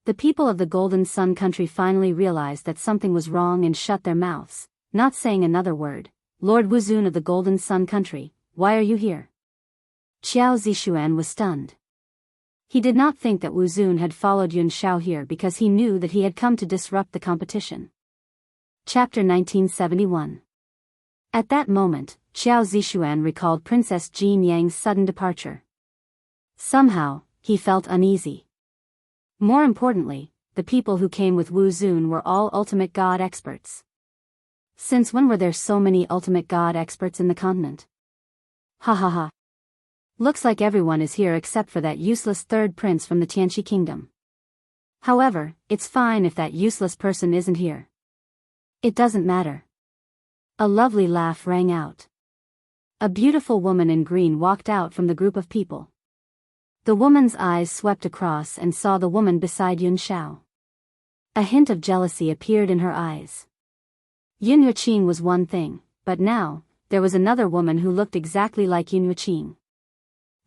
The people of the Golden Sun country finally realized that something was wrong and shut their mouths, not saying another word. Lord Wu Zun of the Golden Sun country, why are you here? Xiao Zishuan was stunned. He did not think that Wu Zun had followed Yun Shao here because he knew that he had come to disrupt the competition. Chapter 1971. At that moment, Xiao Zishuan recalled Princess Jin Yang's sudden departure. Somehow, he felt uneasy. More importantly, the people who came with Wu Zun were all ultimate god experts. Since when were there so many ultimate god experts in the continent? Ha ha ha. Looks like everyone is here except for that useless third prince from the Tianqi kingdom. However, it's fine if that useless person isn't here. It doesn't matter. A lovely laugh rang out. A beautiful woman in green walked out from the group of people. The woman's eyes swept across and saw the woman beside Yun Xiao. A hint of jealousy appeared in her eyes. Yun Yuqing was one thing, but now, there was another woman who looked exactly like Yun Yuqing.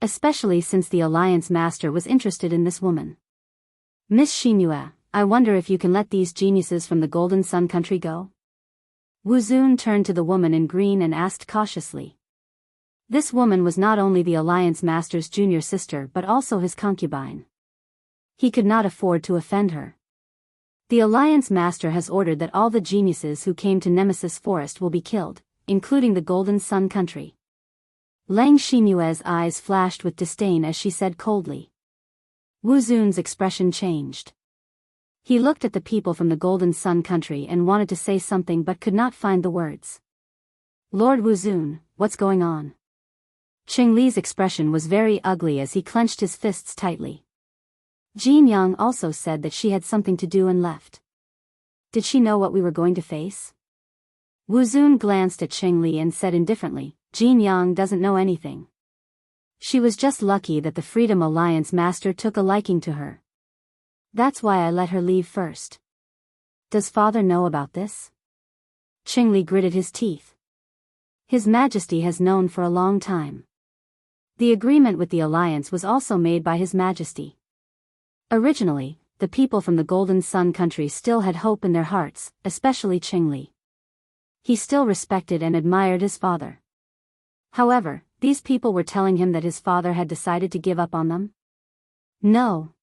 Especially since the Alliance Master was interested in this woman. Miss Xinhua, I wonder if you can let these geniuses from the Golden Sun Country go? Wu Zun turned to the woman in green and asked cautiously. This woman was not only the Alliance Master's junior sister but also his concubine. He could not afford to offend her. The Alliance Master has ordered that all the geniuses who came to Nemesis Forest will be killed, including the Golden Sun Country. Lang Xinyue's eyes flashed with disdain as she said coldly. Wu Zun's expression changed. He looked at the people from the Golden Sun Country and wanted to say something but could not find the words. Lord Wu Zun, what's going on? Qing Li's expression was very ugly as he clenched his fists tightly. Jin Yang also said that she had something to do and left. Did she know what we were going to face? Wu Zun glanced at Qing Li and said indifferently, Jin Yang doesn't know anything. She was just lucky that the Freedom Alliance Master took a liking to her. That's why I let her leave first. Does father know about this? Qing Li gritted his teeth. His Majesty has known for a long time. The agreement with the Alliance was also made by His Majesty. Originally, the people from the Golden Sun Country still had hope in their hearts, especially Qing Li. He still respected and admired his father. However, these people were telling him that his father had decided to give up on them? No.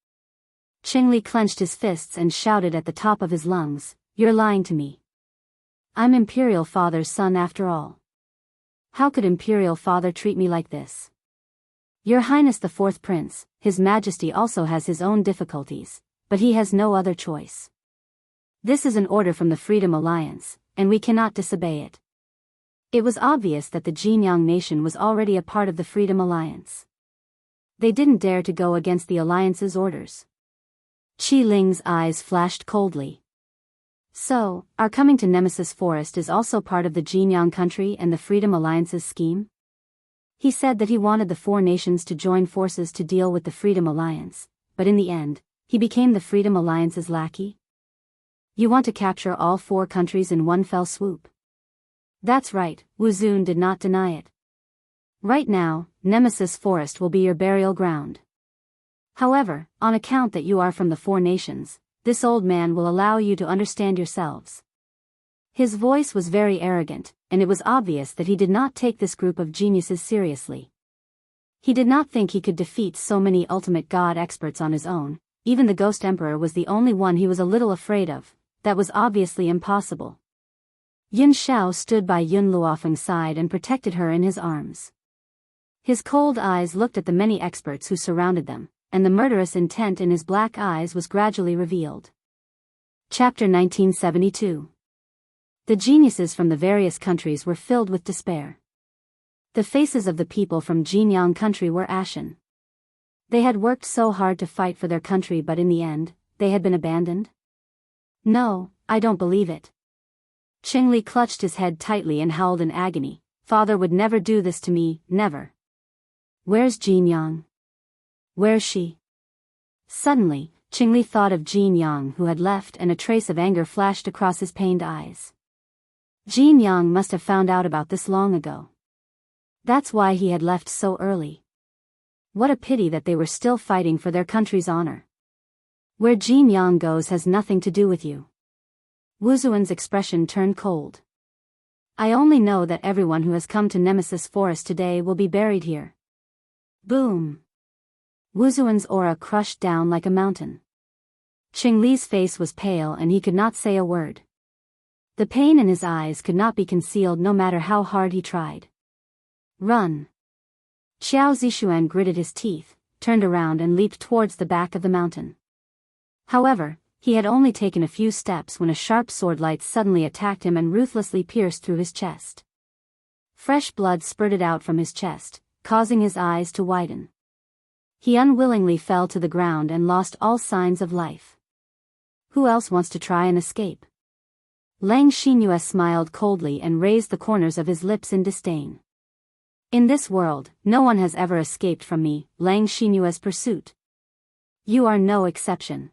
Qing Li clenched his fists and shouted at the top of his lungs, You're lying to me. I'm Imperial Father's son after all. How could Imperial Father treat me like this? Your Highness the Fourth Prince, His Majesty also has his own difficulties, but he has no other choice. This is an order from the Freedom Alliance, and we cannot disobey it. It was obvious that the Jinyang nation was already a part of the Freedom Alliance. They didn't dare to go against the Alliance's orders. Qi Ling's eyes flashed coldly. So, our coming to Nemesis Forest is also part of the Jinyang country and the Freedom Alliance's scheme? He said that he wanted the four nations to join forces to deal with the Freedom Alliance, but in the end, he became the Freedom Alliance's lackey? You want to capture all four countries in one fell swoop? That's right, Wu Zun did not deny it. Right now, Nemesis Forest will be your burial ground. However, on account that you are from the four nations, this old man will allow you to understand yourselves. His voice was very arrogant, and it was obvious that he did not take this group of geniuses seriously. He did not think he could defeat so many ultimate god experts on his own. Even the Ghost Emperor was the only one he was a little afraid of. That was obviously impossible. Yun Xiao stood by Yun Luofeng's side and protected her in his arms. His cold eyes looked at the many experts who surrounded them, and the murderous intent in his black eyes was gradually revealed. Chapter 1972. The geniuses from the various countries were filled with despair. The faces of the people from Jinyang country were ashen. They had worked so hard to fight for their country, but in the end, they had been abandoned? No, I don't believe it. Qing Li clutched his head tightly and howled in agony. Father would never do this to me, never. Where's Jinyang? Where's she? Suddenly, Qing Li thought of Jinyang who had left, and a trace of anger flashed across his pained eyes. Jinyang must have found out about this long ago. That's why he had left so early. What a pity that they were still fighting for their country's honor. Where Jinyang goes has nothing to do with you. Wu Zuan's expression turned cold. I only know that everyone who has come to Nemesis Forest today will be buried here. Boom. Wu Zuan's aura crushed down like a mountain. Qing Li's face was pale and he could not say a word. The pain in his eyes could not be concealed no matter how hard he tried. Run. Xiao Zixuan gritted his teeth, turned around and leaped towards the back of the mountain. However, he had only taken a few steps when a sharp sword light suddenly attacked him and ruthlessly pierced through his chest. Fresh blood spurted out from his chest, causing his eyes to widen. He unwillingly fell to the ground and lost all signs of life. Who else wants to try and escape? Lang Xinyue smiled coldly and raised the corners of his lips in disdain. In this world, no one has ever escaped from me, Lang Xinyue's pursuit. You are no exception.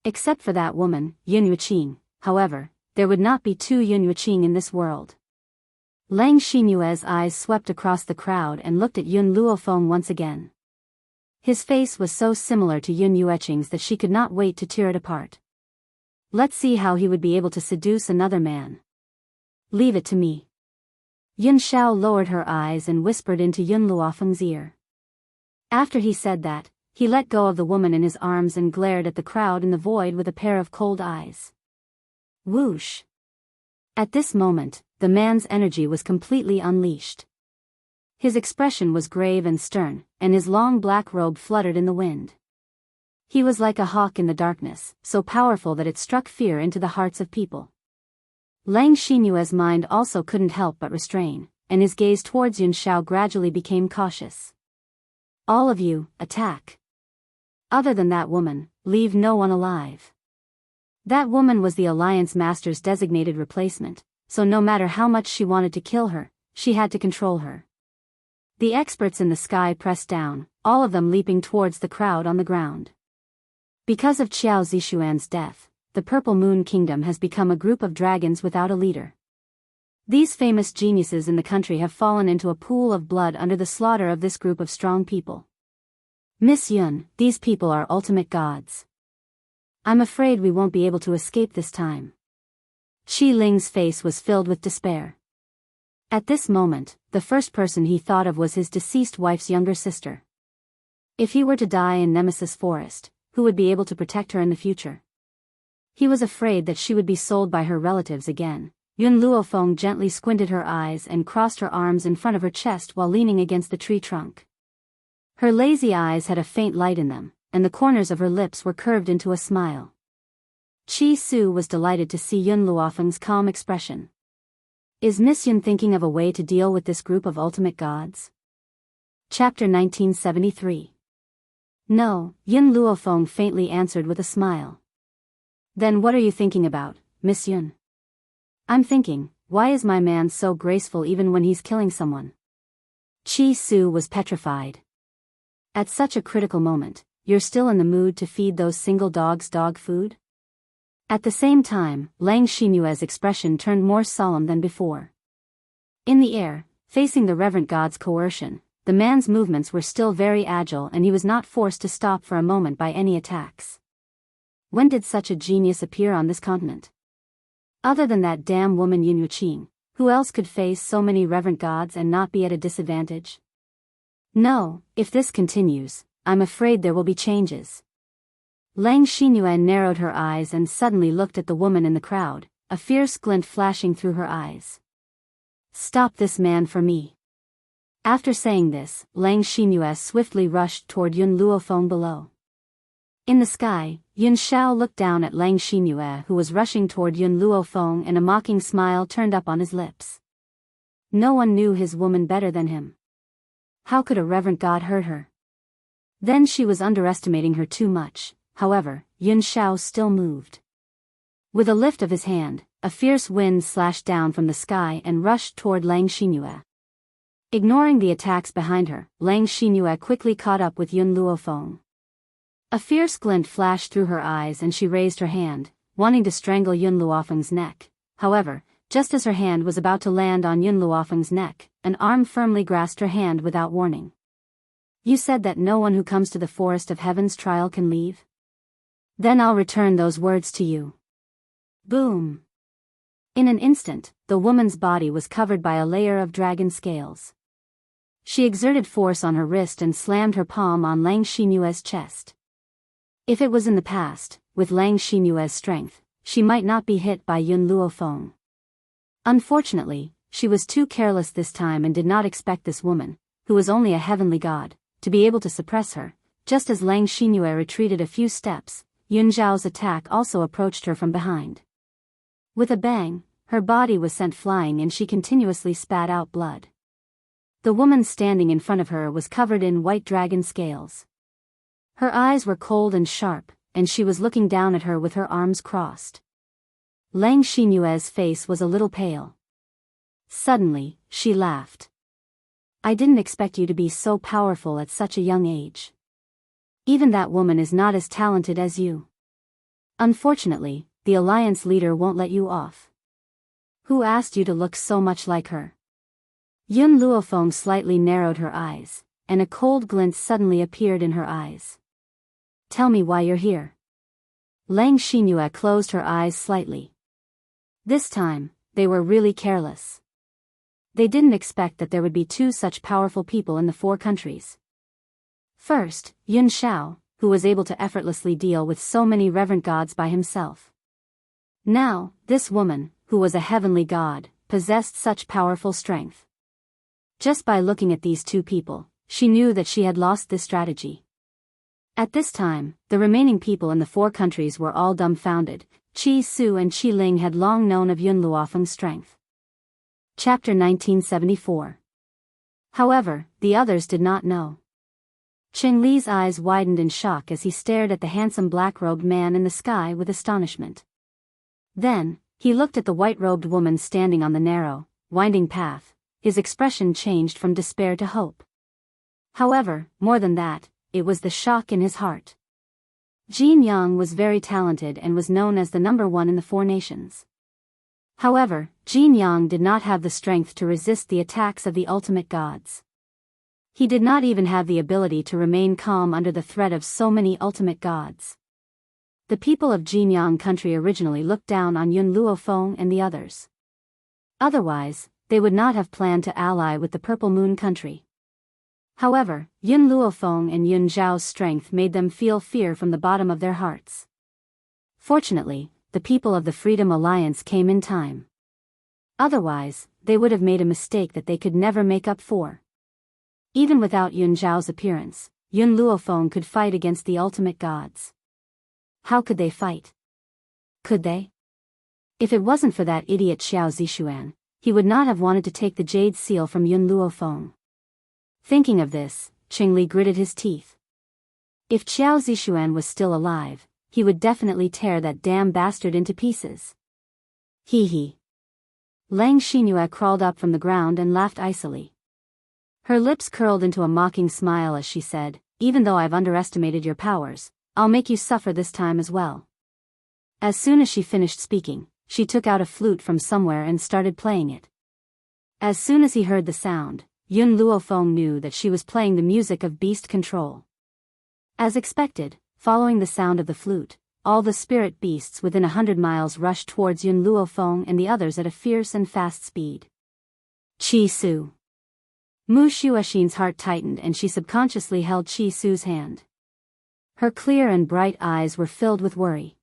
Except for that woman, Yun Yuqing, however, there would not be two Yun Yuqing in this world. Lang Xinyue's eyes swept across the crowd and looked at Yun Luofeng once again. His face was so similar to Yun Yuqing's that she could not wait to tear it apart. Let's see how he would be able to seduce another man. Leave it to me. Yun Xiao lowered her eyes and whispered into Yun Luofeng's ear. After he said that, he let go of the woman in his arms and glared at the crowd in the void with a pair of cold eyes. Whoosh! At this moment, the man's energy was completely unleashed. His expression was grave and stern, and his long black robe fluttered in the wind. He was like a hawk in the darkness, so powerful that it struck fear into the hearts of people. Lang Xinyue's mind also couldn't help but restrain, and his gaze towards Yun Xiao gradually became cautious. All of you, attack. Other than that woman, leave no one alive. That woman was the Alliance Master's designated replacement, so no matter how much she wanted to kill her, she had to control her. The experts in the sky pressed down, all of them leaping towards the crowd on the ground. Because of Qiao Zixuan's death, the Purple Moon Kingdom has become a group of dragons without a leader. These famous geniuses in the country have fallen into a pool of blood under the slaughter of this group of strong people. Miss Yun, these people are ultimate gods. I'm afraid we won't be able to escape this time. Qi Ling's face was filled with despair. At this moment, the first person he thought of was his deceased wife's younger sister. If he were to die in Nemesis Forest, who would be able to protect her in the future? He was afraid that she would be sold by her relatives again. Yun Luofeng gently squinted her eyes and crossed her arms in front of her chest while leaning against the tree trunk. Her lazy eyes had a faint light in them, and the corners of her lips were curved into a smile. Qi Su was delighted to see Yun Luofeng's calm expression. Is Miss Yun thinking of a way to deal with this group of ultimate gods? Chapter 1973. No, Yun Luofeng faintly answered with a smile. Then what are you thinking about, Miss Yun? I'm thinking, why is my man so graceful even when he's killing someone? Qi Su was petrified. At such a critical moment, you're still in the mood to feed those single dogs dog food? At the same time, Lang Xinyue's expression turned more solemn than before. In the air, facing the reverent god's coercion, the man's movements were still very agile and he was not forced to stop for a moment by any attacks. When did such a genius appear on this continent? Other than that damn woman Yun Yuqing, who else could face so many reverent gods and not be at a disadvantage? No, if this continues, I'm afraid there will be changes. Lang Xinyue narrowed her eyes and suddenly looked at the woman in the crowd, a fierce glint flashing through her eyes. Stop this man for me. After saying this, Lang Xinyue swiftly rushed toward Yun Luofeng below. In the sky, Yun Xiao looked down at Lang Xinyue who was rushing toward Yun Luofeng and a mocking smile turned up on his lips. No one knew his woman better than him. How could a reverent god hurt her? Then she was underestimating her too much. However, Yun Xiao still moved. With a lift of his hand, a fierce wind slashed down from the sky and rushed toward Lang Xinyue. Ignoring the attacks behind her, Lang Xinyue quickly caught up with Yun Luofeng. A fierce glint flashed through her eyes and she raised her hand, wanting to strangle Yun Luofeng's neck. However, just as her hand was about to land on Yun Luofeng's neck, an arm firmly grasped her hand without warning. You said that no one who comes to the Forest of Heaven's trial can leave? Then I'll return those words to you. Boom! In an instant, the woman's body was covered by a layer of dragon scales. She exerted force on her wrist and slammed her palm on Lang Xinyue's chest. If it was in the past, with Lang Xinyue's strength, she might not be hit by Yun Luofeng. Unfortunately, she was too careless this time and did not expect this woman, who was only a heavenly god, to be able to suppress her. Just as Lang Xinyue retreated a few steps, Yun Zhao's attack also approached her from behind. With a bang, her body was sent flying and she continuously spat out blood. The woman standing in front of her was covered in white dragon scales. Her eyes were cold and sharp, and she was looking down at her with her arms crossed. Lang Xinyue's face was a little pale. Suddenly, she laughed. I didn't expect you to be so powerful at such a young age. Even that woman is not as talented as you. Unfortunately, the alliance leader won't let you off. Who asked you to look so much like her? Yun Luofeng slightly narrowed her eyes, and a cold glint suddenly appeared in her eyes. Tell me why you're here. Lang Xinyue closed her eyes slightly. This time, they were really careless. They didn't expect that there would be two such powerful people in the four countries. First, Yun Shao, who was able to effortlessly deal with so many reverent gods by himself. Now, this woman, who was a heavenly god, possessed such powerful strength. Just by looking at these two people, she knew that she had lost this strategy. At this time, the remaining people in the four countries were all dumbfounded. Qi Su and Qi Ling had long known of Yun Luofeng's strength. Chapter 1974. However, the others did not know. Cheng Li's eyes widened in shock as he stared at the handsome black-robed man in the sky with astonishment. Then, he looked at the white-robed woman standing on the narrow, winding path. His expression changed from despair to hope. However, more than that, it was the shock in his heart. Jin Yang was very talented and was known as the #1 in the four nations. However, Jin Yang did not have the strength to resist the attacks of the ultimate gods. He did not even have the ability to remain calm under the threat of so many ultimate gods. The people of Jinyang country originally looked down on Yun Luofeng and the others. Otherwise, they would not have planned to ally with the Purple Moon country. However, Yun Luofeng and Yun Zhao's strength made them feel fear from the bottom of their hearts. Fortunately, the people of the Freedom Alliance came in time. Otherwise, they would have made a mistake that they could never make up for. Even without Yun Zhao's appearance, Yun Luofeng could fight against the ultimate gods. How could they fight? Could they? If it wasn't for that idiot Xiao Zishuan, he would not have wanted to take the jade seal from Yun Luofeng. Thinking of this, Cheng Li gritted his teeth. If Xiao Zishuan was still alive, he would definitely tear that damn bastard into pieces. Hee hee. Lang Xinyue crawled up from the ground and laughed icily. Her lips curled into a mocking smile as she said, even though I've underestimated your powers, I'll make you suffer this time as well. As soon as she finished speaking, she took out a flute from somewhere and started playing it. As soon as he heard the sound, Yun Luofeng knew that she was playing the music of beast control. As expected, following the sound of the flute, all the spirit beasts within 100 miles rushed towards Yun Luofeng and the others at a fierce and fast speed. Qi Su. Mu Shuoxin's heart tightened and she subconsciously held Qi Su's hand. Her clear and bright eyes were filled with worry.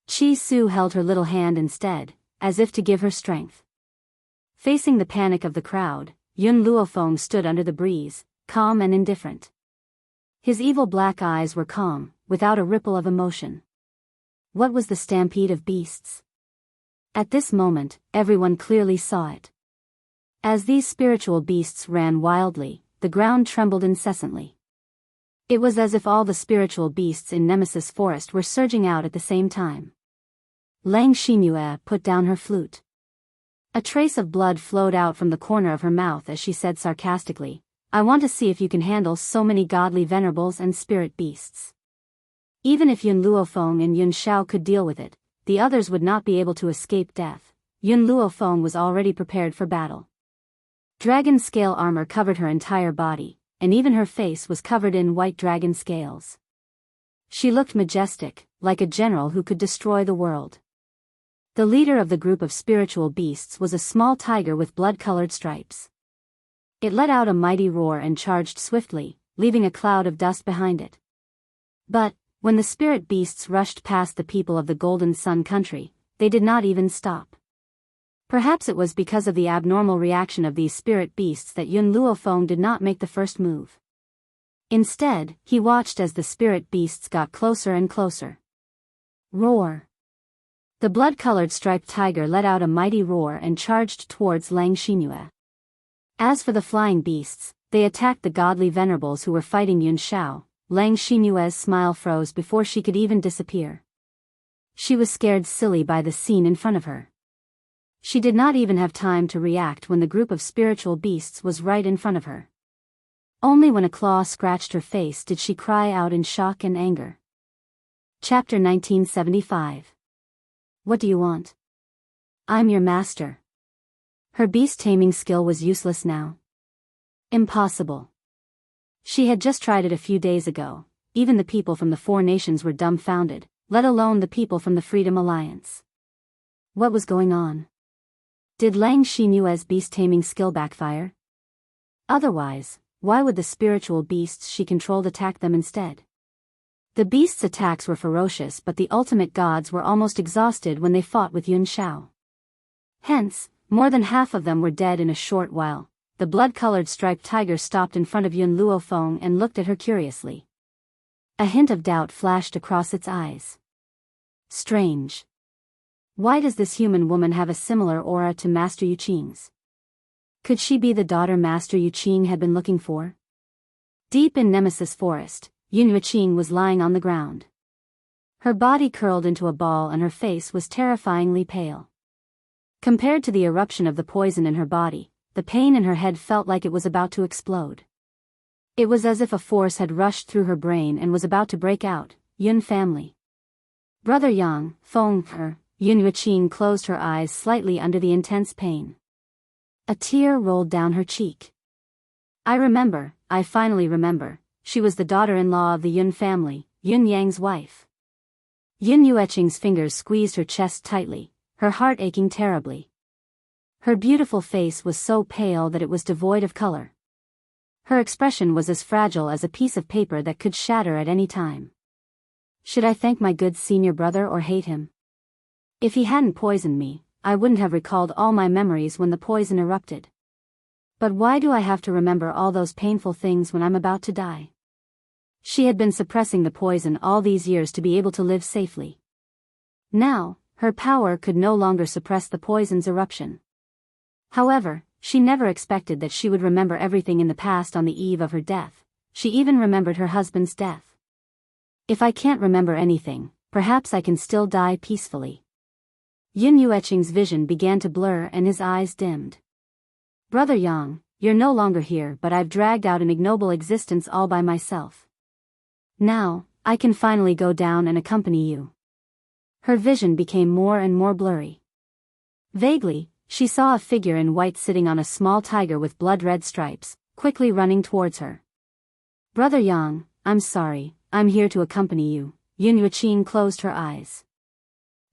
Qi Su held her little hand instead, as if to give her strength. Facing the panic of the crowd, Yun Luofeng stood under the breeze, calm and indifferent. His evil black eyes were calm, without a ripple of emotion. What was the stampede of beasts? At this moment, everyone clearly saw it. As these spiritual beasts ran wildly, the ground trembled incessantly. It was as if all the spiritual beasts in Nemesis Forest were surging out at the same time. Lang Xinyue put down her flute. A trace of blood flowed out from the corner of her mouth as she said sarcastically, I want to see if you can handle so many godly venerables and spirit beasts. Even if Yun Luofeng and Yun Shao could deal with it, the others would not be able to escape death. Yun Luofeng was already prepared for battle. Dragon scale armor covered her entire body, and even her face was covered in white dragon scales. She looked majestic, like a general who could destroy the world. The leader of the group of spiritual beasts was a small tiger with blood-colored stripes. It let out a mighty roar and charged swiftly, leaving a cloud of dust behind it. But, when the spirit beasts rushed past the people of the Golden Sun country, they did not even stop. Perhaps it was because of the abnormal reaction of these spirit beasts that Yun Luofeng did not make the first move. Instead, he watched as the spirit beasts got closer and closer. Roar! The blood-colored striped tiger let out a mighty roar and charged towards Lang Xinyue. As for the flying beasts, they attacked the godly venerables who were fighting Yun Shao. Lang Xinyue's smile froze before she could even disappear. She was scared silly by the scene in front of her. She did not even have time to react when the group of spiritual beasts was right in front of her. Only when a claw scratched her face did she cry out in shock and anger. Chapter 1975. What do you want? I'm your master. Her beast-taming skill was useless now. Impossible. She had just tried it a few days ago. Even the people from the 4 nations were dumbfounded, let alone the people from the Freedom Alliance. What was going on? Did Lang Xinyue's beast-taming skill backfire? Otherwise, why would the spiritual beasts she controlled attack them instead? The beasts' attacks were ferocious, but the ultimate gods were almost exhausted when they fought with Yun Xiao. Hence, more than half of them were dead in a short while. The blood-colored striped tiger stopped in front of Yun Luofeng and looked at her curiously. A hint of doubt flashed across its eyes. Strange. Why does this human woman have a similar aura to Master Yu Qing's? Could she be the daughter Master Yu Qing had been looking for? Deep in Nemesis Forest, Yun Yuqing was lying on the ground. Her body curled into a ball and her face was terrifyingly pale. Compared to the eruption of the poison in her body, the pain in her head felt like it was about to explode. It was as if a force had rushed through her brain and was about to break out. Yun family. Brother Yang, Feng, her. Yun Yuqing closed her eyes slightly under the intense pain. A tear rolled down her cheek. I finally remember, she was the daughter-in-law of the Yun family, Yun Yang's wife. Yun Yuqing's fingers squeezed her chest tightly, her heart aching terribly. Her beautiful face was so pale that it was devoid of color. Her expression was as fragile as a piece of paper that could shatter at any time. Should I thank my good senior brother or hate him? If he hadn't poisoned me, I wouldn't have recalled all my memories when the poison erupted. But why do I have to remember all those painful things when I'm about to die? She had been suppressing the poison all these years to be able to live safely. Now, her power could no longer suppress the poison's eruption. However, she never expected that she would remember everything in the past on the eve of her death. She even remembered her husband's death. If I can't remember anything, perhaps I can still die peacefully. Yun Yuqing's vision began to blur and his eyes dimmed. Brother Yang, you're no longer here, but I've dragged out an ignoble existence all by myself. Now, I can finally go down and accompany you. Her vision became more and more blurry. Vaguely, she saw a figure in white sitting on a small tiger with blood-red stripes, quickly running towards her. Brother Yang, I'm sorry, I'm here to accompany you. Yun Yuqing closed her eyes.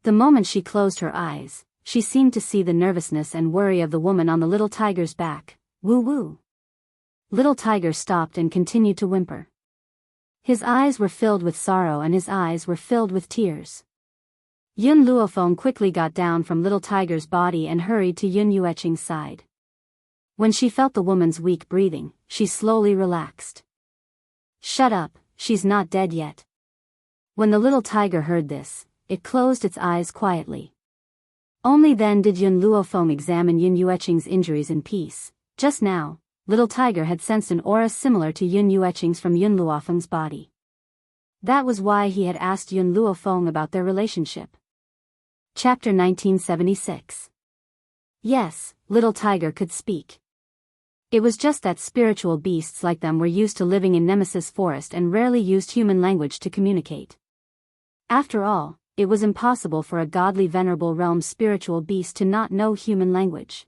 The moment she closed her eyes, she seemed to see the nervousness and worry of the woman on the little tiger's back. Woo-woo. Little tiger stopped and continued to whimper. His eyes were filled with sorrow and his eyes were filled with tears. Yun Luofeng quickly got down from little tiger's body and hurried to Yun Yuqing's side. When she felt the woman's weak breathing, she slowly relaxed. Shut up, she's not dead yet. When the little tiger heard this, it closed its eyes quietly. Only then did Yun Luofeng examine Yun Yuqing's injuries in peace. Just now, little tiger had sensed an aura similar to Yun Yuqing's from Yun Luofeng's body. That was why he had asked Yun Luofeng about their relationship. Chapter 1976. Yes, little tiger could speak. It was just that spiritual beasts like them were used to living in Nemesis Forest and rarely used human language to communicate. After all, it was impossible for a godly venerable realm spiritual beast to not know human language.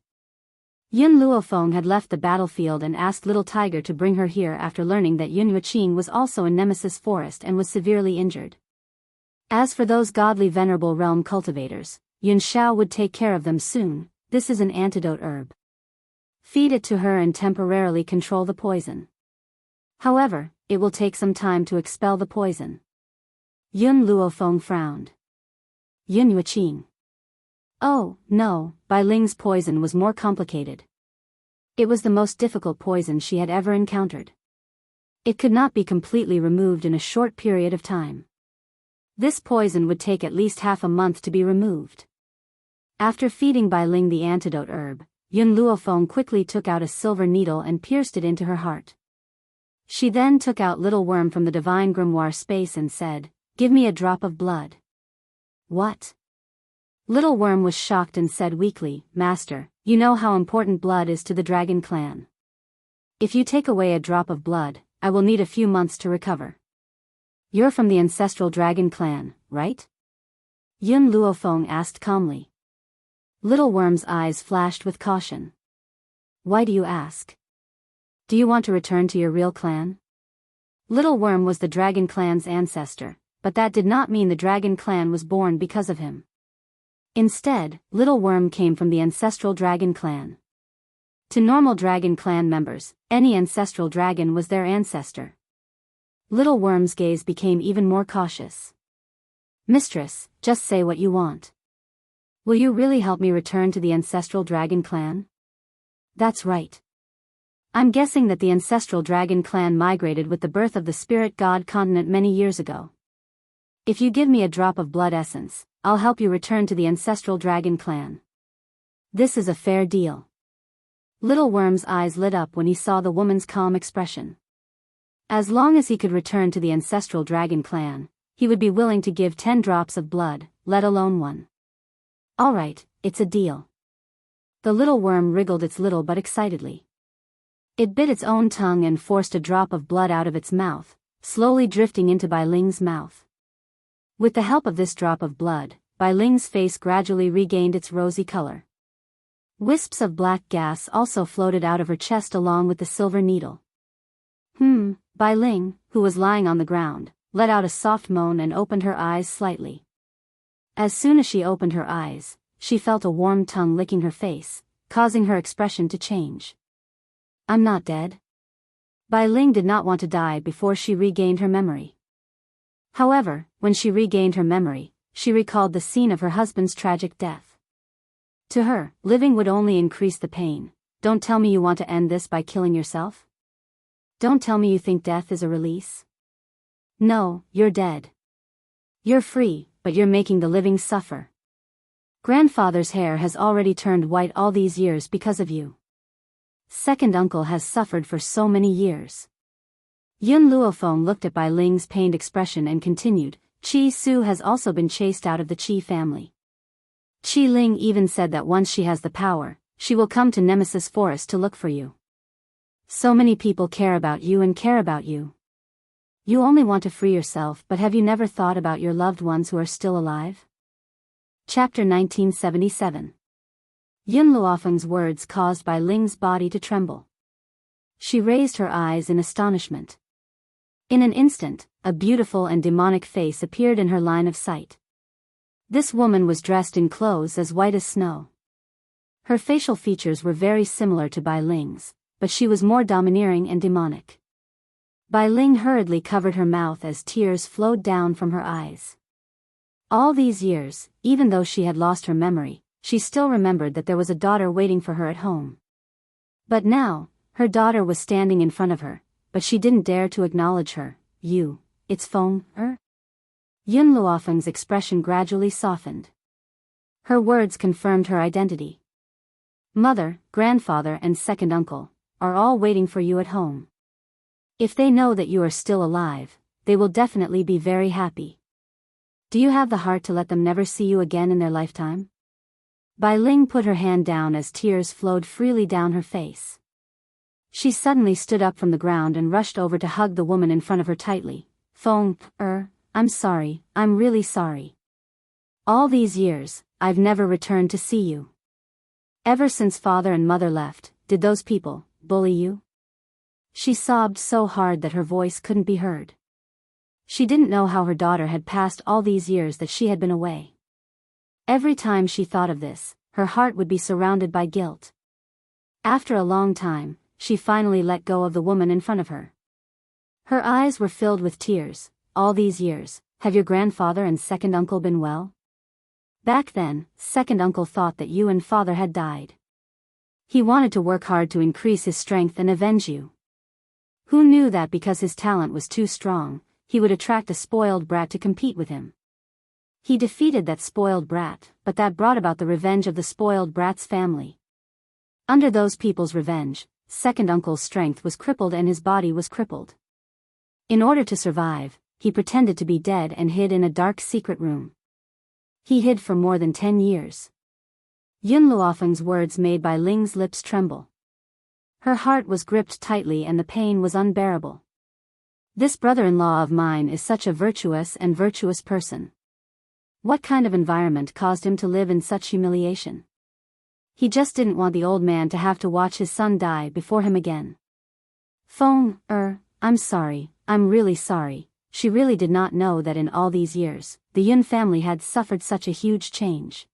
Yun Luofeng had left the battlefield and asked little tiger to bring her here after learning that Yun Yuqing was also in Nemesis Forest and was severely injured. As for those godly venerable realm cultivators, Yun Xiao would take care of them soon. This is an antidote herb. Feed it to her and temporarily control the poison. However, it will take some time to expel the poison. Yun Luofeng frowned. Yun Yuqing. Oh, no, Bai Ling's poison was more complicated. It was the most difficult poison she had ever encountered. It could not be completely removed in a short period of time. This poison would take at least half a month to be removed. After feeding Bai Ling the antidote herb, Yun Luofeng quickly took out a silver needle and pierced it into her heart. She then took out Little Worm from the divine grimoire space and said, "Give me a drop of blood." What? Little Worm was shocked and said weakly, "Master, you know how important blood is to the dragon clan. If you take away a drop of blood, I will need a few months to recover." "You're from the ancestral dragon clan, right?" Yun Luofeng asked calmly. Little Worm's eyes flashed with caution. "Why do you ask? Do you want to return to your real clan?" Little Worm was the dragon clan's ancestor, but that did not mean the dragon clan was born because of him. Instead, Little Worm came from the ancestral dragon clan. To normal dragon clan members, any ancestral dragon was their ancestor. Little Worm's gaze became even more cautious. "Mistress, just say what you want. Will you really help me return to the ancestral dragon clan?" "That's right. I'm guessing that the ancestral dragon clan migrated with the birth of the spirit god continent many years ago. If you give me a drop of blood essence, I'll help you return to the ancestral dragon clan. This is a fair deal." Little Worm's eyes lit up when he saw the woman's calm expression. As long as he could return to the ancestral dragon clan, he would be willing to give 10 drops of blood, let alone 1. "All right, it's a deal." The little worm wriggled its little butt excitedly. It bit its own tongue and forced a drop of blood out of its mouth, slowly drifting into Bai Ling's mouth. With the help of this drop of blood, Bai Ling's face gradually regained its rosy color. Wisps of black gas also floated out of her chest along with the silver needle. Bai Ling, who was lying on the ground, let out a soft moan and opened her eyes slightly. As soon as she opened her eyes, she felt a warm tongue licking her face, causing her expression to change. "I'm not dead." Bai Ling did not want to die before she regained her memory. However, when she regained her memory, she recalled the scene of her husband's tragic death. To her, living would only increase the pain. "Don't tell me you want to end this by killing yourself? Don't tell me you think death is a release? No, you're dead. You're free, but you're making the living suffer. Grandfather's hair has already turned white all these years because of you. Second uncle has suffered for so many years." Yun Luofeng looked at Bai Ling's pained expression and continued, "Qi Su has also been chased out of the Qi family. Qi Ling even said that once she has the power, she will come to Nemesis Forest to look for you. So many people care about you and care about you. You only want to free yourself, but have you never thought about your loved ones who are still alive?" Chapter 1977. Yun Luofeng's words caused Bai Ling's body to tremble. She raised her eyes in astonishment. In an instant, a beautiful and demonic face appeared in her line of sight. This woman was dressed in clothes as white as snow. Her facial features were very similar to Bai Ling's, but she was more domineering and demonic. Bai Ling hurriedly covered her mouth as tears flowed down from her eyes. All these years, even though she had lost her memory, she still remembered that there was a daughter waiting for her at home. But now, her daughter was standing in front of her, but she didn't dare to acknowledge her. It's Feng. Yun Luofeng's expression gradually softened. Her words confirmed her identity. "Mother, grandfather and second uncle are all waiting for you at home. If they know that you are still alive, they will definitely be very happy. Do you have the heart to let them never see you again in their lifetime?" Bai Ling put her hand down as tears flowed freely down her face. She suddenly stood up from the ground and rushed over to hug the woman in front of her tightly. "Feng, I'm sorry, I'm really sorry. All these years, I've never returned to see you. Ever since father and mother left, did those people bully you?" She sobbed so hard that her voice couldn't be heard. She didn't know how her daughter had passed all these years that she had been away. Every time she thought of this, her heart would be surrounded by guilt. After a long time, she finally let go of the woman in front of her. Her eyes were filled with tears. "All these years, have your grandfather and second uncle been well? Back then, second uncle thought that you and father had died. He wanted to work hard to increase his strength and avenge you. Who knew that because his talent was too strong, he would attract a spoiled brat to compete with him? He defeated that spoiled brat, but that brought about the revenge of the spoiled brat's family. Under those people's revenge, second uncle's strength was crippled and his body was crippled. In order to survive, he pretended to be dead and hid in a dark secret room. He hid for more than 10 years. Yun Luofeng's words made Bai Ling's lips tremble. Her heart was gripped tightly and the pain was unbearable. This brother-in-law of mine is such a virtuous person. What kind of environment caused him to live in such humiliation? He just didn't want the old man to have to watch his son die before him again. Feng, I'm sorry, I'm really sorry. She really did not know that in all these years, the Yun family had suffered such a huge change.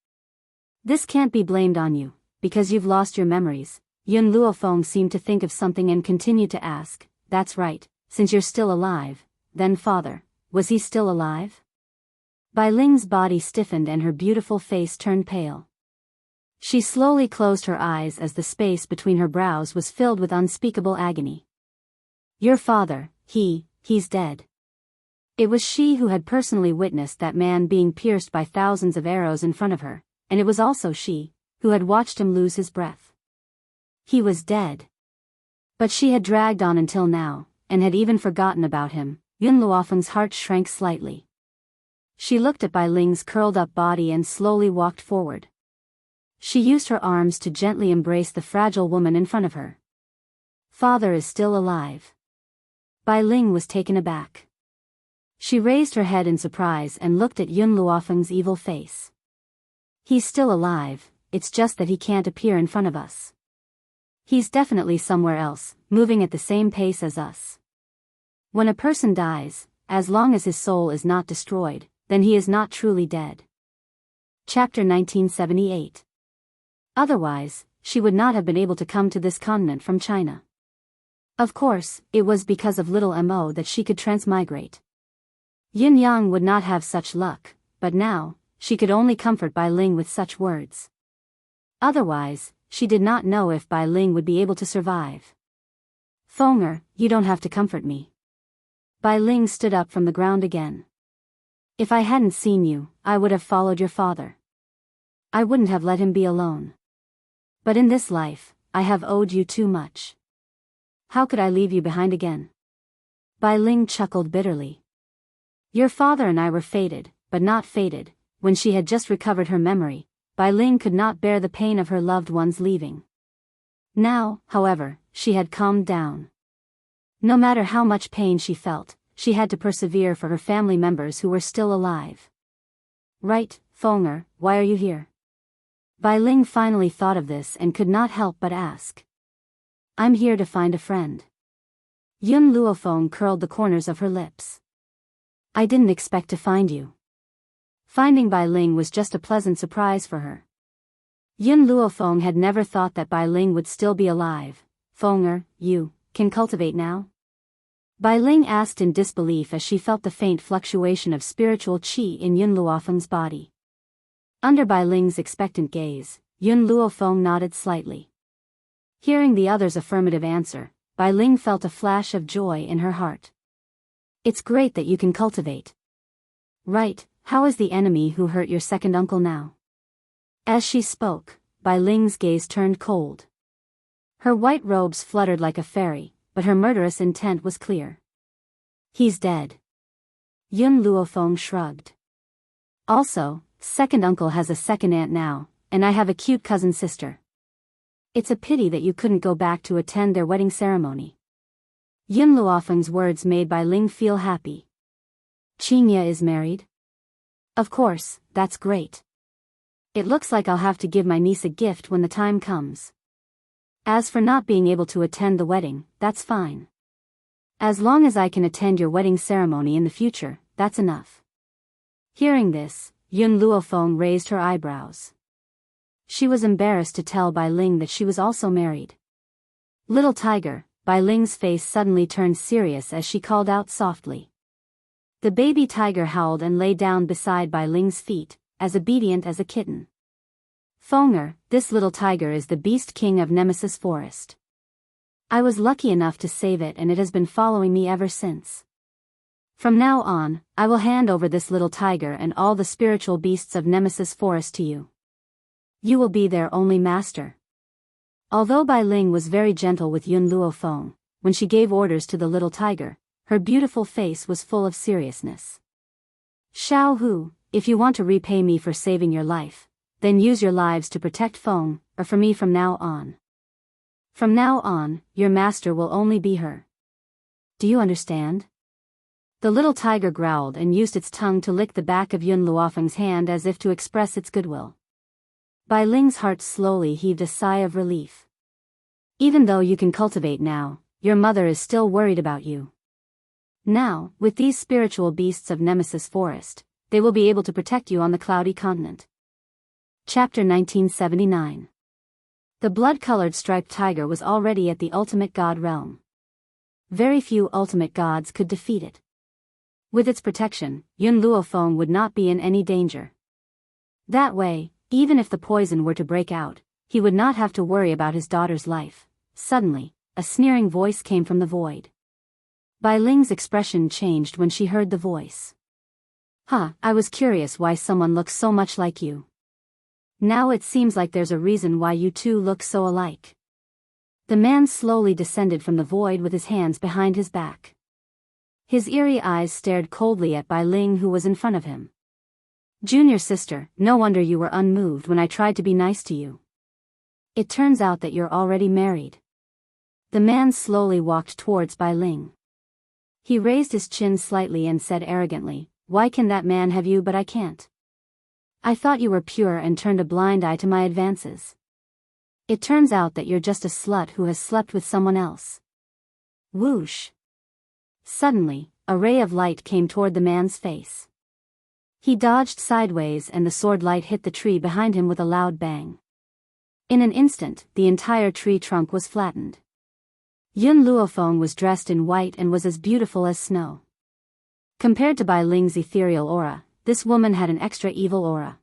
This can't be blamed on you, because you've lost your memories. Yun Luofeng seemed to think of something and continued to ask, that's right, since you're still alive, then father, was he still alive? Bai Ling's body stiffened and her beautiful face turned pale. She slowly closed her eyes as the space between her brows was filled with unspeakable agony. Your father, he's dead. It was she who had personally witnessed that man being pierced by thousands of arrows in front of her, and it was also she who had watched him lose his breath. He was dead. But she had dragged on until now, and had even forgotten about him. Yun Luofeng's heart shrank slightly. She looked at Bai Ling's curled-up body and slowly walked forward. She used her arms to gently embrace the fragile woman in front of her. Father is still alive. Bai Ling was taken aback. She raised her head in surprise and looked at Yun Luofeng's evil face. He's still alive, it's just that he can't appear in front of us. He's definitely somewhere else, moving at the same pace as us. When a person dies, as long as his soul is not destroyed, then he is not truly dead. Chapter 1978. Otherwise, she would not have been able to come to this continent from China. Of course, it was because of little Mo that she could transmigrate. Yin Yang would not have such luck, but now, she could only comfort Bai Ling with such words. Otherwise, she did not know if Bai Ling would be able to survive. Fenger, you don't have to comfort me. Bai Ling stood up from the ground again. If I hadn't seen you, I would have followed your father. I wouldn't have let him be alone. But in this life, I have owed you too much. How could I leave you behind again? Bai Ling chuckled bitterly. Your father and I were fated, but not fated. When she had just recovered her memory, Bai Ling could not bear the pain of her loved ones leaving. Now, however, she had calmed down. No matter how much pain she felt, she had to persevere for her family members who were still alive. Right, Fenger, why are you here? Bai Ling finally thought of this and could not help but ask. I'm here to find a friend. Yun Luofeng curled the corners of her lips. I didn't expect to find you. Finding Bai Ling was just a pleasant surprise for her. Yun Luofeng had never thought that Bai Ling would still be alive. Fenger, you can cultivate now? Bai Ling asked in disbelief as she felt the faint fluctuation of spiritual qi in Yun Luofeng's body. Under Bai Ling's expectant gaze, Yun Luofeng nodded slightly. Hearing the other's affirmative answer, Bai Ling felt a flash of joy in her heart. It's great that you can cultivate. Right, how is the enemy who hurt your second uncle now? As she spoke, Bai Ling's gaze turned cold. Her white robes fluttered like a fairy, but her murderous intent was clear. He's dead. Yun Luofeng shrugged. Also, second uncle has a second aunt now, and I have a cute cousin sister. It's a pity that you couldn't go back to attend their wedding ceremony. Yun Luofeng's words made Bai Ling feel happy. Qinya is married? Of course, that's great. It looks like I'll have to give my niece a gift when the time comes. As for not being able to attend the wedding, that's fine. As long as I can attend your wedding ceremony in the future, that's enough. Hearing this, Yun Luofeng raised her eyebrows. She was embarrassed to tell Bai Ling that she was also married. Little tiger, Bai Ling's face suddenly turned serious as she called out softly. The baby tiger howled and lay down beside Bai Ling's feet, as obedient as a kitten. Fenger, this little tiger is the beast king of Nemesis Forest. I was lucky enough to save it and it has been following me ever since. From now on, I will hand over this little tiger and all the spiritual beasts of Nemesis Forest to you. You will be their only master. Although Bai Ling was very gentle with Yun Luofeng, when she gave orders to the little tiger, her beautiful face was full of seriousness. Xiao Hu, if you want to repay me for saving your life, then use your lives to protect Feng, or for me from now on. From now on, your master will only be her. Do you understand? The little tiger growled and used its tongue to lick the back of Yun Luofeng's hand as if to express its goodwill. Bai Ling's heart slowly heaved a sigh of relief. Even though you can cultivate now, your mother is still worried about you. Now, with these spiritual beasts of Nemesis Forest, they will be able to protect you on the cloudy continent. Chapter 1979. The blood-colored striped tiger was already at the ultimate god realm. Very few ultimate gods could defeat it. With its protection, Yun Luofeng would not be in any danger. That way, even if the poison were to break out, he would not have to worry about his daughter's life. Suddenly, a sneering voice came from the void. Bai Ling's expression changed when she heard the voice. I was curious why someone looks so much like you. Now it seems like there's a reason why you two look so alike. The man slowly descended from the void with his hands behind his back. His eerie eyes stared coldly at Bai Ling, who was in front of him. Junior sister, no wonder you were unmoved when I tried to be nice to you. It turns out that you're already married. The man slowly walked towards Bai Ling. He raised his chin slightly and said arrogantly, "Why can that man have you but I can't? I thought you were pure and turned a blind eye to my advances. It turns out that you're just a slut who has slept with someone else." Whoosh! Suddenly, a ray of light came toward the man's face. He dodged sideways and the sword light hit the tree behind him with a loud bang. In an instant, the entire tree trunk was flattened. Yun Luofeng was dressed in white and was as beautiful as snow. Compared to Bai Ling's ethereal aura, this woman had an extra evil aura.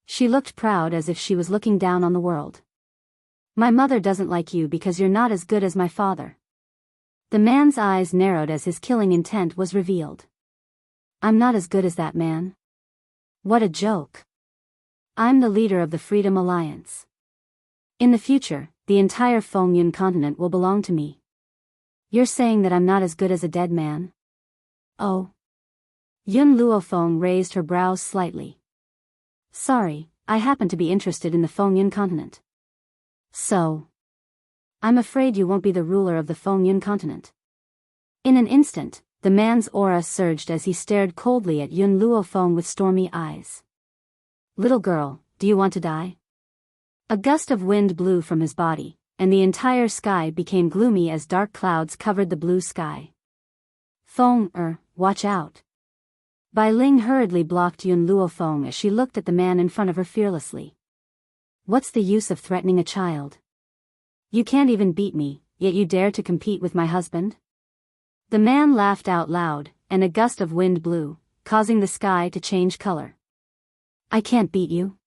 She looked proud as if she was looking down on the world. "My mother doesn't like you because you're not as good as my father." The man's eyes narrowed as his killing intent was revealed. "I'm not as good as that man? What a joke. I'm the leader of the Freedom Alliance. In the future, the entire Fengyun continent will belong to me. You're saying that I'm not as good as a dead man?" "Oh." Yun Luofeng raised her brows slightly. "Sorry, I happen to be interested in the Fengyun continent." "So? I'm afraid you won't be the ruler of the Fengyun continent." In an instant, the man's aura surged as he stared coldly at Yun Luofeng with stormy eyes. "Little girl, do you want to die?" A gust of wind blew from his body, and the entire sky became gloomy as dark clouds covered the blue sky. "Feng, watch out." Bai Ling hurriedly blocked Yun Luofeng as she looked at the man in front of her fearlessly. "What's the use of threatening a child? You can't even beat me, yet you dare to compete with my husband?" The man laughed out loud, and a gust of wind blew, causing the sky to change color. "I can't beat you?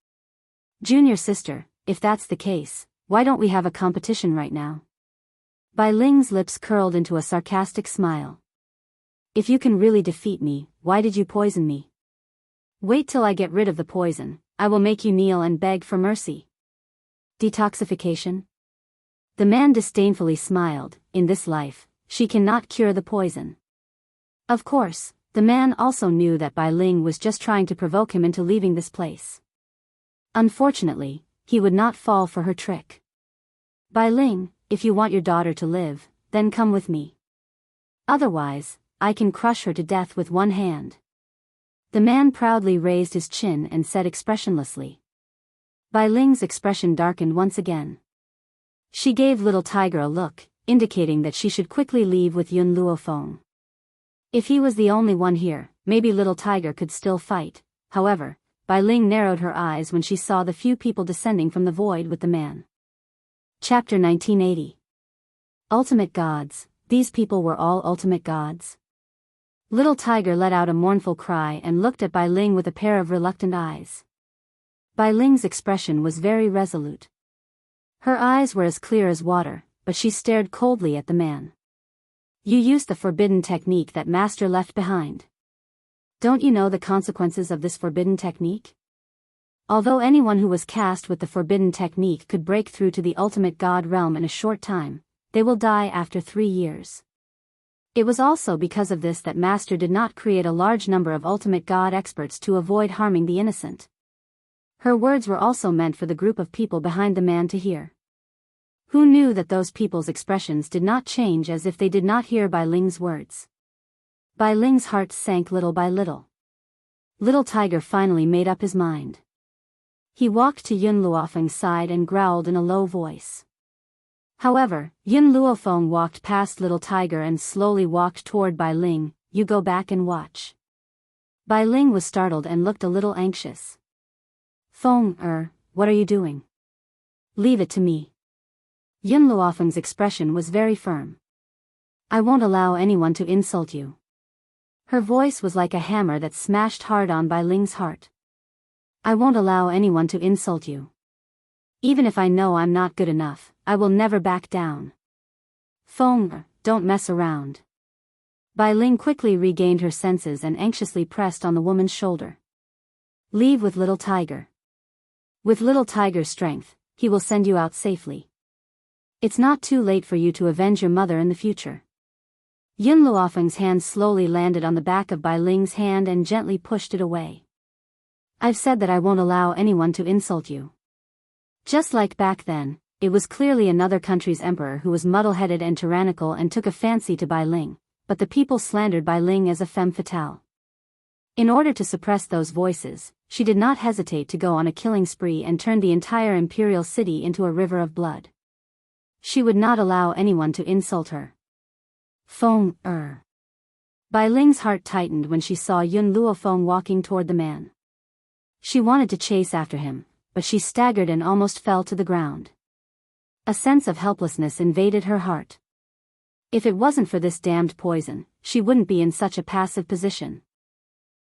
Junior sister, if that's the case, why don't we have a competition right now?" Bai Ling's lips curled into a sarcastic smile. "If you can really defeat me, why did you poison me? Wait till I get rid of the poison, I will make you kneel and beg for mercy." Detoxification? The man disdainfully smiled. "In this life, she cannot cure the poison." Of course, the man also knew that Bai Ling was just trying to provoke him into leaving this place. Unfortunately, he would not fall for her trick. "Bai Ling, if you want your daughter to live, then come with me. Otherwise, I can crush her to death with one hand." The man proudly raised his chin and said expressionlessly. Bai Ling's expression darkened once again. She gave little tiger a look, indicating that she should quickly leave with Yun Luofeng. If he was the only one here, maybe little tiger could still fight. However, Bai Ling narrowed her eyes when she saw the few people descending from the void with the man. Chapter 1980. Ultimate gods. These people were all ultimate gods? Little tiger let out a mournful cry and looked at Bai Ling with a pair of reluctant eyes. Bai Ling's expression was very resolute. Her eyes were as clear as water, but she stared coldly at the man. "You used the forbidden technique that master left behind. Don't you know the consequences of this forbidden technique? Although anyone who was cast with the forbidden technique could break through to the ultimate god realm in a short time, they will die after 3 years. It was also because of this that Master did not create a large number of ultimate god experts to avoid harming the innocent. Her words were also meant for the group of people behind the man to hear. Who knew that those people's expressions did not change as if they did not hear Bai Ling's words? Bai Ling's heart sank little by little. Little Tiger finally made up his mind. He walked to Yun Luofeng's side and growled in a low voice. However, Yun Luofeng walked past Little Tiger and slowly walked toward Bai Ling. You go back and watch. Bai Ling was startled and looked a little anxious. Feng, what are you doing? Leave it to me. Yun Luofeng's expression was very firm. I won't allow anyone to insult you. Her voice was like a hammer that smashed hard on Bai Ling's heart. I won't allow anyone to insult you. Even if I know I'm not good enough, I will never back down. Feng, don't mess around. Bai Ling quickly regained her senses and anxiously pressed on the woman's shoulder. Leave with Little Tiger. With Little Tiger's strength, he will send you out safely. It's not too late for you to avenge your mother in the future. Yun Luofeng's hand slowly landed on the back of Bai Ling's hand and gently pushed it away. I've said that I won't allow anyone to insult you. Just like back then, it was clearly another country's emperor who was muddle-headed and tyrannical and took a fancy to Bai Ling, but the people slandered Bai Ling as a femme fatale. In order to suppress those voices, she did not hesitate to go on a killing spree and turn the entire imperial city into a river of blood. She would not allow anyone to insult her. Feng. Bai Ling's heart tightened when she saw Yun Luofeng walking toward the man. She wanted to chase after him, but she staggered and almost fell to the ground. A sense of helplessness invaded her heart. If it wasn't for this damned poison, she wouldn't be in such a passive position.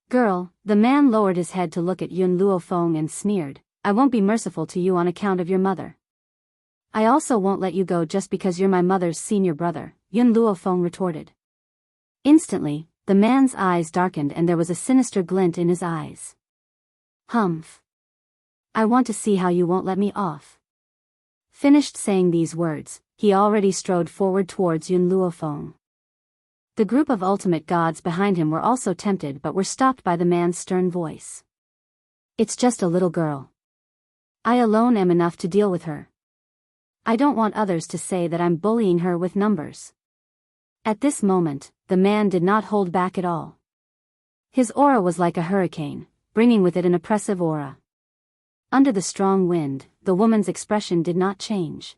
Girl, the man lowered his head to look at Yun Luofeng and sneered, I won't be merciful to you on account of your mother. I also won't let you go just because you're my mother's senior brother, Yun Luofeng retorted. Instantly, the man's eyes darkened and there was a sinister glint in his eyes. Humph. I want to see how you won't let me off. Finished saying these words, he already strode forward towards Yun Luofeng. The group of ultimate gods behind him were also tempted but were stopped by the man's stern voice. It's just a little girl. I alone am enough to deal with her. I don't want others to say that I'm bullying her with numbers. At this moment, the man did not hold back at all. His aura was like a hurricane, bringing with it an oppressive aura. Under the strong wind, the woman's expression did not change.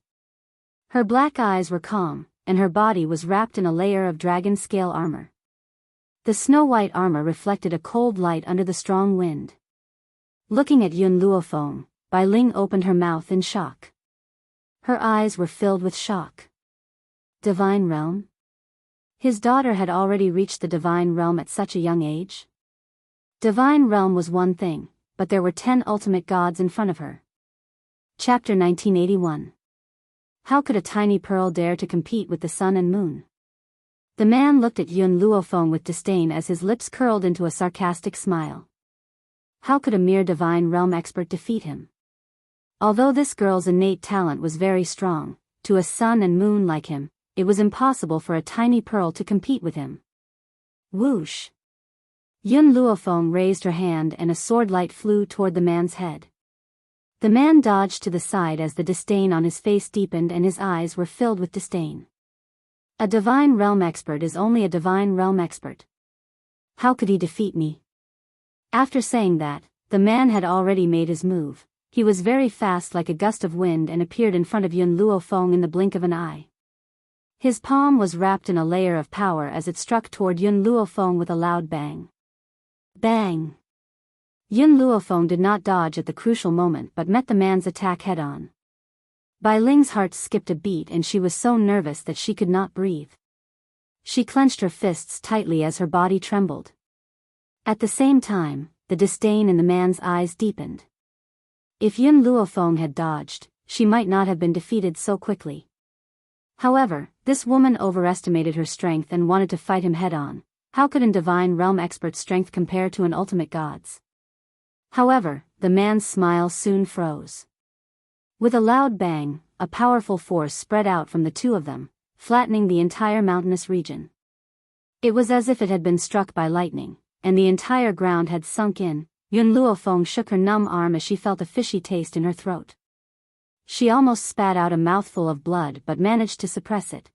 Her black eyes were calm, and her body was wrapped in a layer of dragon-scale armor. The snow-white armor reflected a cold light under the strong wind. Looking at Yun Luofeng, Bai Ling opened her mouth in shock. Her eyes were filled with shock. Divine Realm? His daughter had already reached the Divine Realm at such a young age? Divine Realm was one thing, but there were 10 ultimate gods in front of her. Chapter 1981. How could a tiny pearl dare to compete with the sun and moon? The man looked at Yun Luofeng with disdain as his lips curled into a sarcastic smile. How could a mere Divine Realm expert defeat him? Although this girl's innate talent was very strong, to a sun and moon like him, it was impossible for a tiny pearl to compete with him. Whoosh! Yun Luofeng raised her hand and a sword light flew toward the man's head. The man dodged to the side as the disdain on his face deepened and his eyes were filled with disdain. A Divine Realm expert is only a Divine Realm expert. How could he defeat me? After saying that, the man had already made his move. He was very fast like a gust of wind and appeared in front of Yun Luofeng in the blink of an eye. His palm was wrapped in a layer of power as it struck toward Yun Luofeng with a loud bang. Bang! Yun Luofeng did not dodge at the crucial moment but met the man's attack head-on. Bai Ling's heart skipped a beat and she was so nervous that she could not breathe. She clenched her fists tightly as her body trembled. At the same time, the disdain in the man's eyes deepened. If Yun Luofeng had dodged, she might not have been defeated so quickly. However, this woman overestimated her strength and wanted to fight him head-on. How could a Divine Realm expert's strength compare to an ultimate god's? However, the man's smile soon froze. With a loud bang, a powerful force spread out from the two of them, flattening the entire mountainous region. It was as if it had been struck by lightning, and the entire ground had sunk in. Yun Luofeng shook her numb arm as she felt a fishy taste in her throat. She almost spat out a mouthful of blood but managed to suppress it.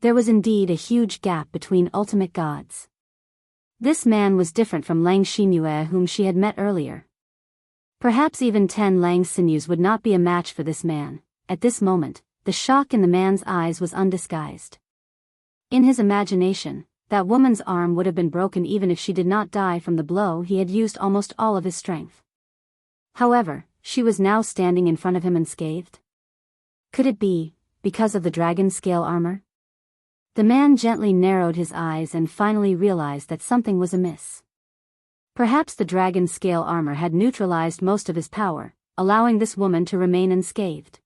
There was indeed a huge gap between ultimate gods. This man was different from Lang Xinyue whom she had met earlier. Perhaps even 10 Lang sinews would not be a match for this man. At this moment, the shock in the man's eyes was undisguised. In his imagination, that woman's arm would have been broken even if she did not die from the blow. He had used almost all of his strength. However, she was now standing in front of him unscathed. Could it be because of the dragon scale armor? The man gently narrowed his eyes and finally realized that something was amiss. Perhaps the dragon scale armor had neutralized most of his power, allowing this woman to remain unscathed.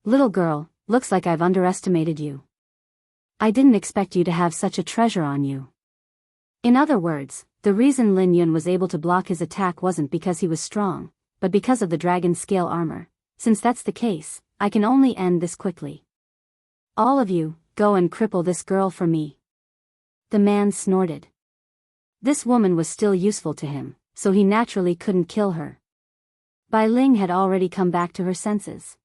Little girl, looks like I've underestimated you. I didn't expect you to have such a treasure on you. In other words, the reason Lin Yun was able to block his attack wasn't because he was strong, but because of the dragon scale armor. Since that's the case, I can only end this quickly. All of you, go and cripple this girl for me. The man snorted. This woman was still useful to him, so he naturally couldn't kill her. Bai Ling had already come back to her senses.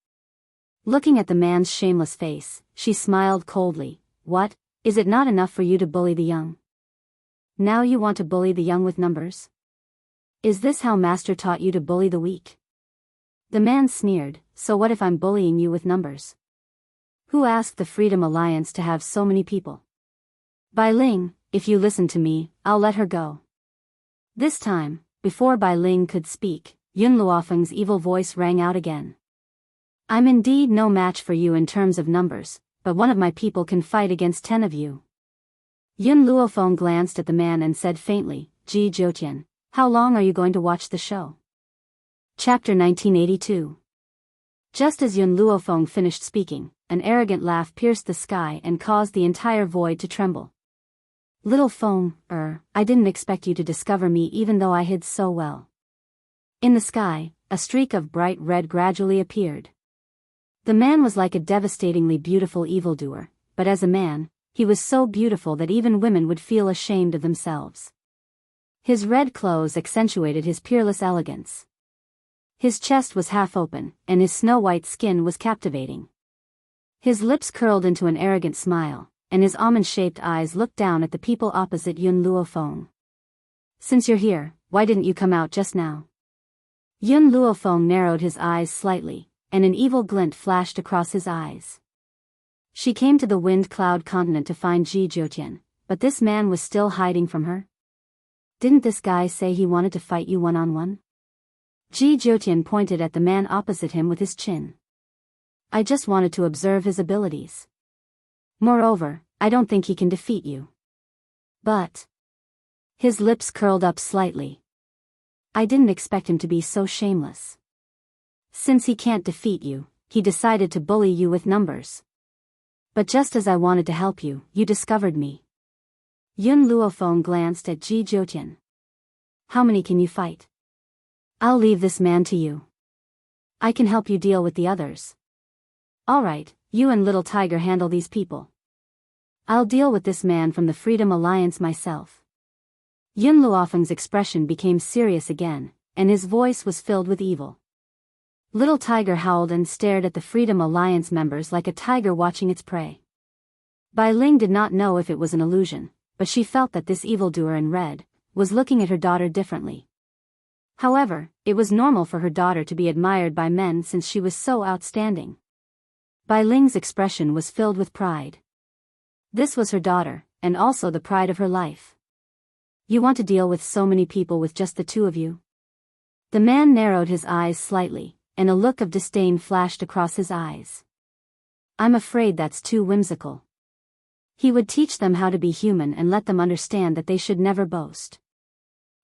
Looking at the man's shameless face, she smiled coldly. What, is it not enough for you to bully the young? Now you want to bully the young with numbers? Is this how Master taught you to bully the weak? The man sneered, so what if I'm bullying you with numbers? Who asked the Freedom Alliance to have so many people? Bai Ling, if you listen to me, I'll let her go. This time, before Bai Ling could speak, Yun Luofeng's evil voice rang out again. I'm indeed no match for you in terms of numbers, but one of my people can fight against 10 of you. Yun Luofeng glanced at the man and said faintly, Ji Zhoutian, how long are you going to watch the show? Chapter 1982. Just as Yun Luofeng finished speaking, an arrogant laugh pierced the sky and caused the entire void to tremble. Little Feng, I didn't expect you to discover me even though I hid so well. In the sky, a streak of bright red gradually appeared. The man was like a devastatingly beautiful evildoer, but as a man, he was so beautiful that even women would feel ashamed of themselves. His red clothes accentuated his peerless elegance. His chest was half open, and his snow-white skin was captivating. His lips curled into an arrogant smile, and his almond-shaped eyes looked down at the people opposite Yun Luofeng. Since you're here, why didn't you come out just now? Yun Luofeng narrowed his eyes slightly, and an evil glint flashed across his eyes. She came to the wind cloud continent to find Ji Zhoutian, but this man was still hiding from her? Didn't this guy say he wanted to fight you one-on-one? Ji Zhoutian pointed at the man opposite him with his chin. I just wanted to observe his abilities. Moreover, I don't think he can defeat you. But... His lips curled up slightly. I didn't expect him to be so shameless. Since he can't defeat you, he decided to bully you with numbers. But just as I wanted to help you, you discovered me. Yun Luofeng glanced at Ji Zhoutian. How many can you fight? I'll leave this man to you. I can help you deal with the others. Alright, you and Little Tiger handle these people. I'll deal with this man from the Freedom Alliance myself. Yun Luofeng's expression became serious again, and his voice was filled with evil. Little Tiger howled and stared at the Freedom Alliance members like a tiger watching its prey. Bai Ling did not know if it was an illusion, but she felt that this evildoer in red was looking at her daughter differently. However, it was normal for her daughter to be admired by men since she was so outstanding. Bai Ling's expression was filled with pride. This was her daughter, and also the pride of her life. You want to deal with so many people with just the two of you? The man narrowed his eyes slightly, and a look of disdain flashed across his eyes. I'm afraid that's too whimsical. He would teach them how to be human and let them understand that they should never boast.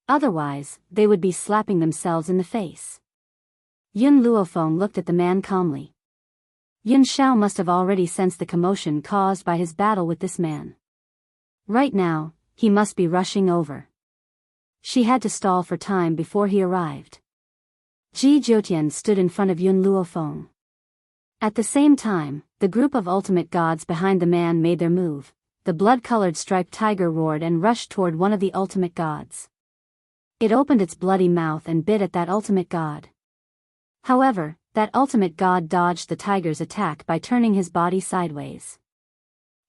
Otherwise, they would be slapping themselves in the face. Yun Luofeng looked at the man calmly. Yun Xiao must have already sensed the commotion caused by his battle with this man. Right now, he must be rushing over. She had to stall for time before he arrived. Ji Zhoutian stood in front of Yun Luofeng. At the same time, the group of ultimate gods behind the man made their move. the blood-colored striped tiger roared and rushed toward one of the ultimate gods. It opened its bloody mouth and bit at that ultimate god. However, that ultimate god dodged the tiger's attack by turning his body sideways.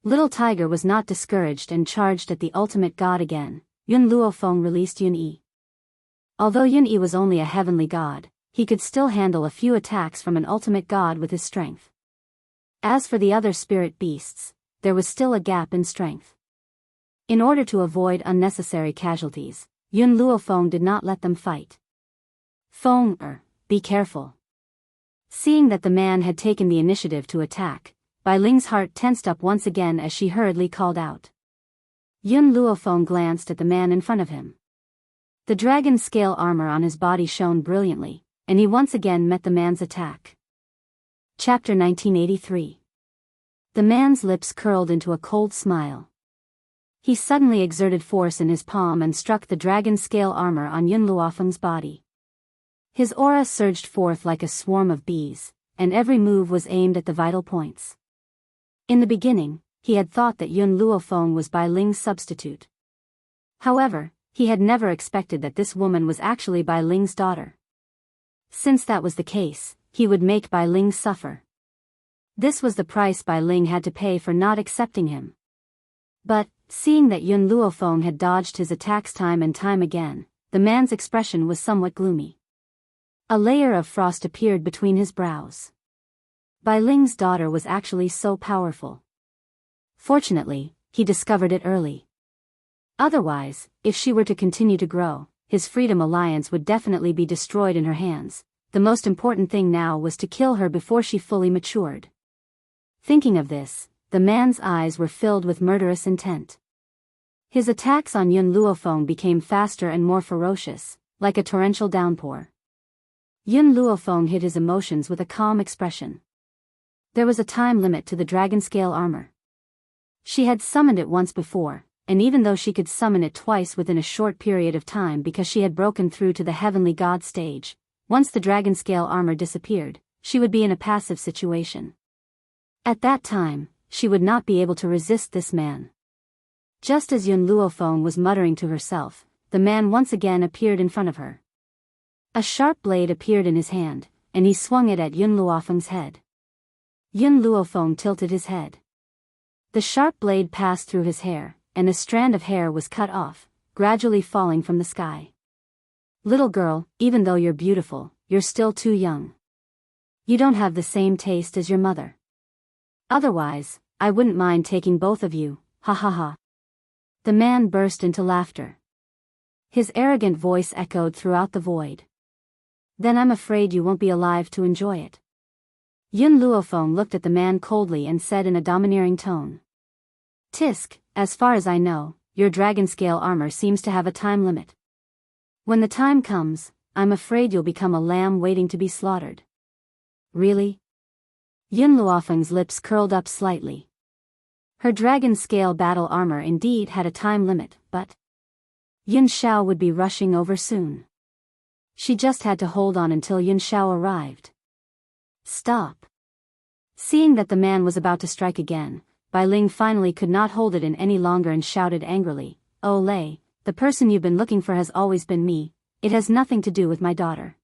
Little Tiger was not discouraged and charged at the ultimate god again. Yun Luofeng released Yun Yi. Although Yun Yi was only a heavenly god, he could still handle a few attacks from an ultimate god with his strength. As for the other spirit beasts, there was still a gap in strength. In order to avoid unnecessary casualties, Yun Luofeng did not let them fight. Feng, be careful. Seeing that the man had taken the initiative to attack, Bai Ling's heart tensed up once again as she hurriedly called out. Yun Luofeng glanced at the man in front of him. The dragon scale armor on his body shone brilliantly, and he once again met the man's attack. Chapter 1983. The man's lips curled into a cold smile. He suddenly exerted force in his palm and struck the dragon scale armor on Yun Luofeng's body. His aura surged forth like a swarm of bees, and every move was aimed at the vital points. In the beginning, he had thought that Yun Luofeng was Bai Ling's substitute. However, he had never expected that this woman was actually Bai Ling's daughter. Since that was the case, he would make Bai Ling suffer. This was the price Bai Ling had to pay for not accepting him. But, seeing that Yun Luofeng had dodged his attacks time and time again, the man's expression was somewhat gloomy. A layer of frost appeared between his brows. Bai Ling's daughter was actually so powerful. Fortunately, he discovered it early. Otherwise, if she were to continue to grow, his Freedom Alliance would definitely be destroyed in her hands. The most important thing now was to kill her before she fully matured. Thinking of this, the man's eyes were filled with murderous intent. His attacks on Yun Luofeng became faster and more ferocious, like a torrential downpour. Yun Luofeng hid his emotions with a calm expression. There was a time limit to the dragon scale armor. She had summoned it once before, and even though she could summon it twice within a short period of time because she had broken through to the heavenly god stage, once the dragon scale armor disappeared, she would be in a passive situation. At that time, she would not be able to resist this man. Just as Yun Luofeng was muttering to herself, the man once again appeared in front of her. A sharp blade appeared in his hand, and he swung it at Yun Luofeng's head. Yun Luofeng tilted his head. The sharp blade passed through his hair, and a strand of hair was cut off, gradually falling from the sky. Little girl, even though you're beautiful, you're still too young. You don't have the same taste as your mother. Otherwise, I wouldn't mind taking both of you, ha ha ha. The man burst into laughter. His arrogant voice echoed throughout the void. Then I'm afraid you won't be alive to enjoy it. Yun Luofeng looked at the man coldly and said in a domineering tone. Tisk, as far as I know, your dragon scale armor seems to have a time limit. When the time comes, I'm afraid you'll become a lamb waiting to be slaughtered. Really? Yun Luofeng's lips curled up slightly. Her dragon scale battle armor indeed had a time limit, but Yun Xiao would be rushing over soon. She just had to hold on until Yun Xiao arrived. Stop. Seeing that the man was about to strike again, Bai Ling finally could not hold it in any longer and shouted angrily, "Oh Lei, the person you've been looking for has always been me, it has nothing to do with my daughter.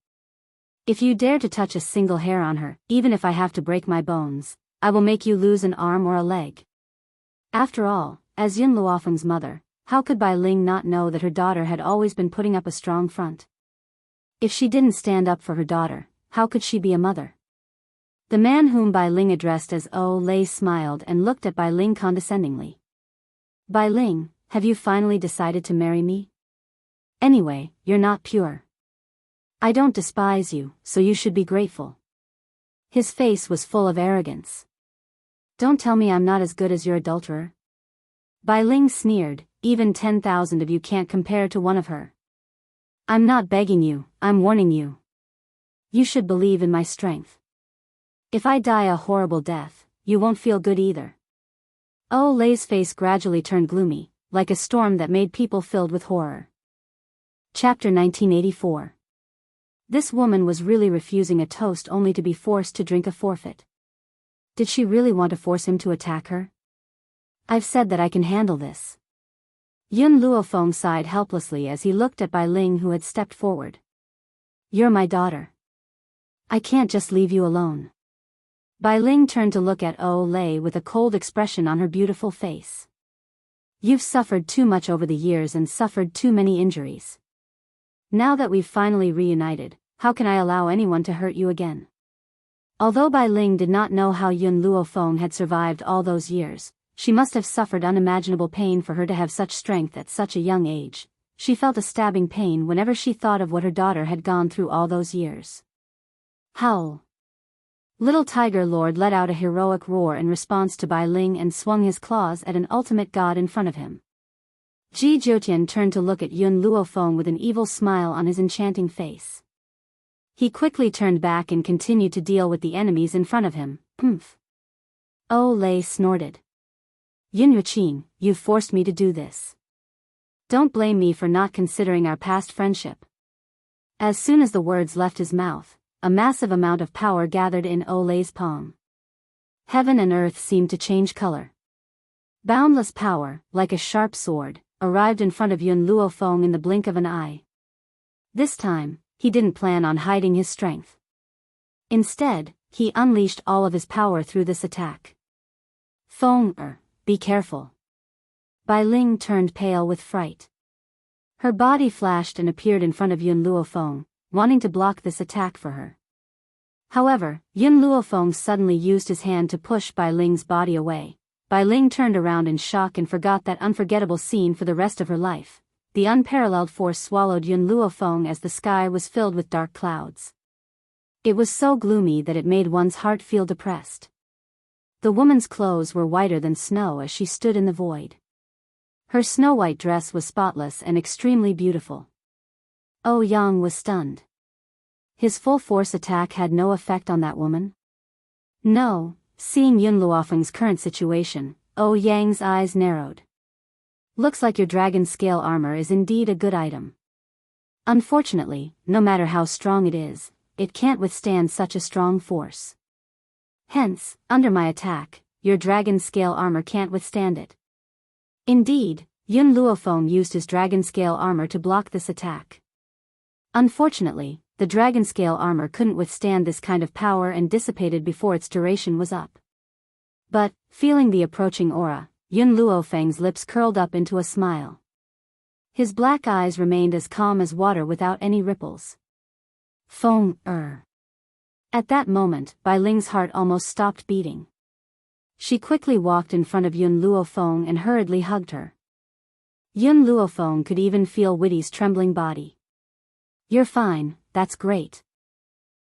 If you dare to touch a single hair on her, even if I have to break my bones, I will make you lose an arm or a leg." After all, as Yun Luofeng's mother, how could Bai Ling not know that her daughter had always been putting up a strong front? If she didn't stand up for her daughter, how could she be a mother? The man whom Bai Ling addressed as Oh Lei smiled and looked at Bai Ling condescendingly. Bai Ling, have you finally decided to marry me? Anyway, you're not pure. I don't despise you, so you should be grateful. His face was full of arrogance. Don't tell me I'm not as good as your adulterer. Bai Ling sneered, even 10,000 of you can't compare to one of her. I'm not begging you, I'm warning you. You should believe in my strength. If I die a horrible death, you won't feel good either. Oh Lei's face gradually turned gloomy, like a storm that made people filled with horror. Chapter 1984. This woman was really refusing a toast only to be forced to drink a forfeit. Did she really want to force him to attack her? I've said that I can handle this. Yun Luofeng sighed helplessly as he looked at Bai Ling, who had stepped forward. You're my daughter. I can't just leave you alone. Bai Ling turned to look at Lei with a cold expression on her beautiful face. You've suffered too much over the years and suffered too many injuries. Now that we've finally reunited, how can I allow anyone to hurt you again? Although Bai Ling did not know how Yun Luofeng had survived all those years, she must have suffered unimaginable pain for her to have such strength at such a young age. She felt a stabbing pain whenever she thought of what her daughter had gone through all those years. Howl! Little Tiger Lord let out a heroic roar in response to Bai Ling and swung his claws at an ultimate god in front of him. Ji Jiutian turned to look at Yun Luofeng with an evil smile on his enchanting face. He quickly turned back and continued to deal with the enemies in front of him. Humph! Lei snorted. Yun Yuqing, you've forced me to do this. Don't blame me for not considering our past friendship. As soon as the words left his mouth, a massive amount of power gathered in Lei's palm. Heaven and earth seemed to change color. Boundless power, like a sharp sword, arrived in front of Yun Luofeng in the blink of an eye. This time, he didn't plan on hiding his strength. Instead, he unleashed all of his power through this attack. Feng, be careful. Bai Ling turned pale with fright. Her body flashed and appeared in front of Yun Luofeng, wanting to block this attack for her. However, Yun Luofeng suddenly used his hand to push Bai Ling's body away. Bai Ling turned around in shock and forgot that unforgettable scene for the rest of her life. The unparalleled force swallowed Yun Luofeng as the sky was filled with dark clouds. It was so gloomy that it made one's heart feel depressed. The woman's clothes were whiter than snow as she stood in the void. Her snow-white dress was spotless and extremely beautiful. Yang was stunned. His full-force attack had no effect on that woman? No, seeing Yun Luofeng's current situation, Yang's eyes narrowed. Looks like your dragon scale armor is indeed a good item. Unfortunately, no matter how strong it is, it can't withstand such a strong force. Hence, under my attack, your dragon scale armor can't withstand it. Indeed, Yun Luofeng used his dragon scale armor to block this attack. Unfortunately, the dragon scale armor couldn't withstand this kind of power and dissipated before its duration was up. But, feeling the approaching aura, Yun Luofeng's lips curled up into a smile. His black eyes remained as calm as water without any ripples. Feng. At that moment, Bai Ling's heart almost stopped beating. She quickly walked in front of Yun Luofeng and hurriedly hugged her. Yun Luofeng could even feel Witty's trembling body. You're fine, that's great.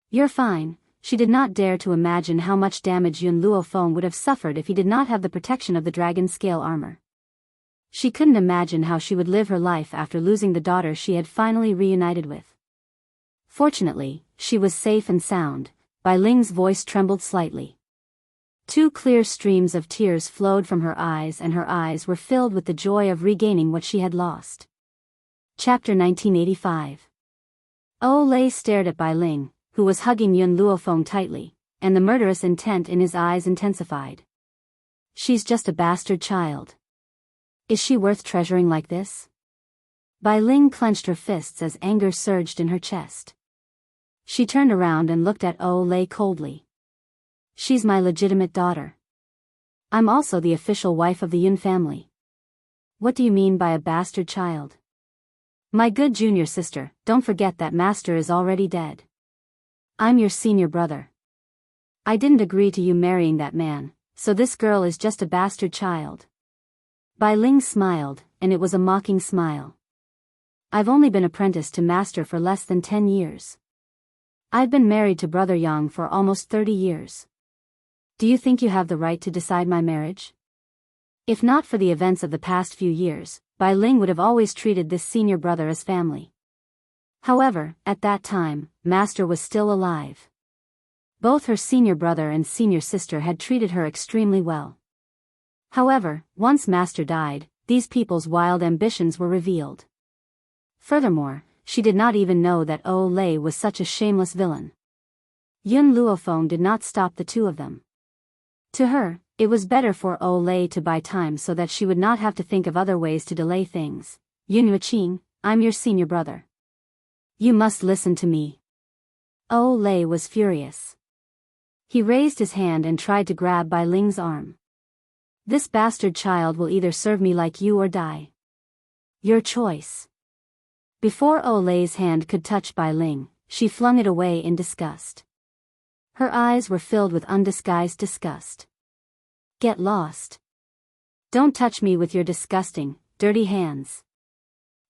You're fine. She did not dare to imagine how much damage Yun Luofeng would have suffered if he did not have the protection of the dragon scale armor. She couldn't imagine how she would live her life after losing the daughter she had finally reunited with. Fortunately, she was safe and sound. Bai Ling's voice trembled slightly. 2 clear streams of tears flowed from her eyes and her eyes were filled with the joy of regaining what she had lost. Chapter 1985. Lei stared at Bai Ling, who was hugging Yun Luofeng tightly, and the murderous intent in his eyes intensified. She's just a bastard child. Is she worth treasuring like this? Bai Ling clenched her fists as anger surged in her chest. She turned around and looked at Lei coldly. She's my legitimate daughter. I'm also the official wife of the Yun family. What do you mean by a bastard child? My good junior sister, don't forget that master is already dead. I'm your senior brother. I didn't agree to you marrying that man, so this girl is just a bastard child. Bai Ling smiled, and it was a mocking smile. I've only been apprenticed to master for less than 10 years. I've been married to Brother Yang for almost 30 years. Do you think you have the right to decide my marriage? If not for the events of the past few years, Bai Ling would have always treated this senior brother as family. However, at that time, Master was still alive. Both her senior brother and senior sister had treated her extremely well. However, once Master died, these people's wild ambitions were revealed. Furthermore, she did not even know that Lei was such a shameless villain. Yun Luofeng did not stop the two of them. To her, it was better for Olay to buy time so that she would not have to think of other ways to delay things. Yun Yuqing, I'm your senior brother. You must listen to me. Olay was furious. He raised his hand and tried to grab Bai Ling's arm. This bastard child will either serve me like you or die. Your choice. Before Olay's hand could touch Bai Ling, she flung it away in disgust. Her eyes were filled with undisguised disgust. Get lost. Don't touch me with your disgusting, dirty hands.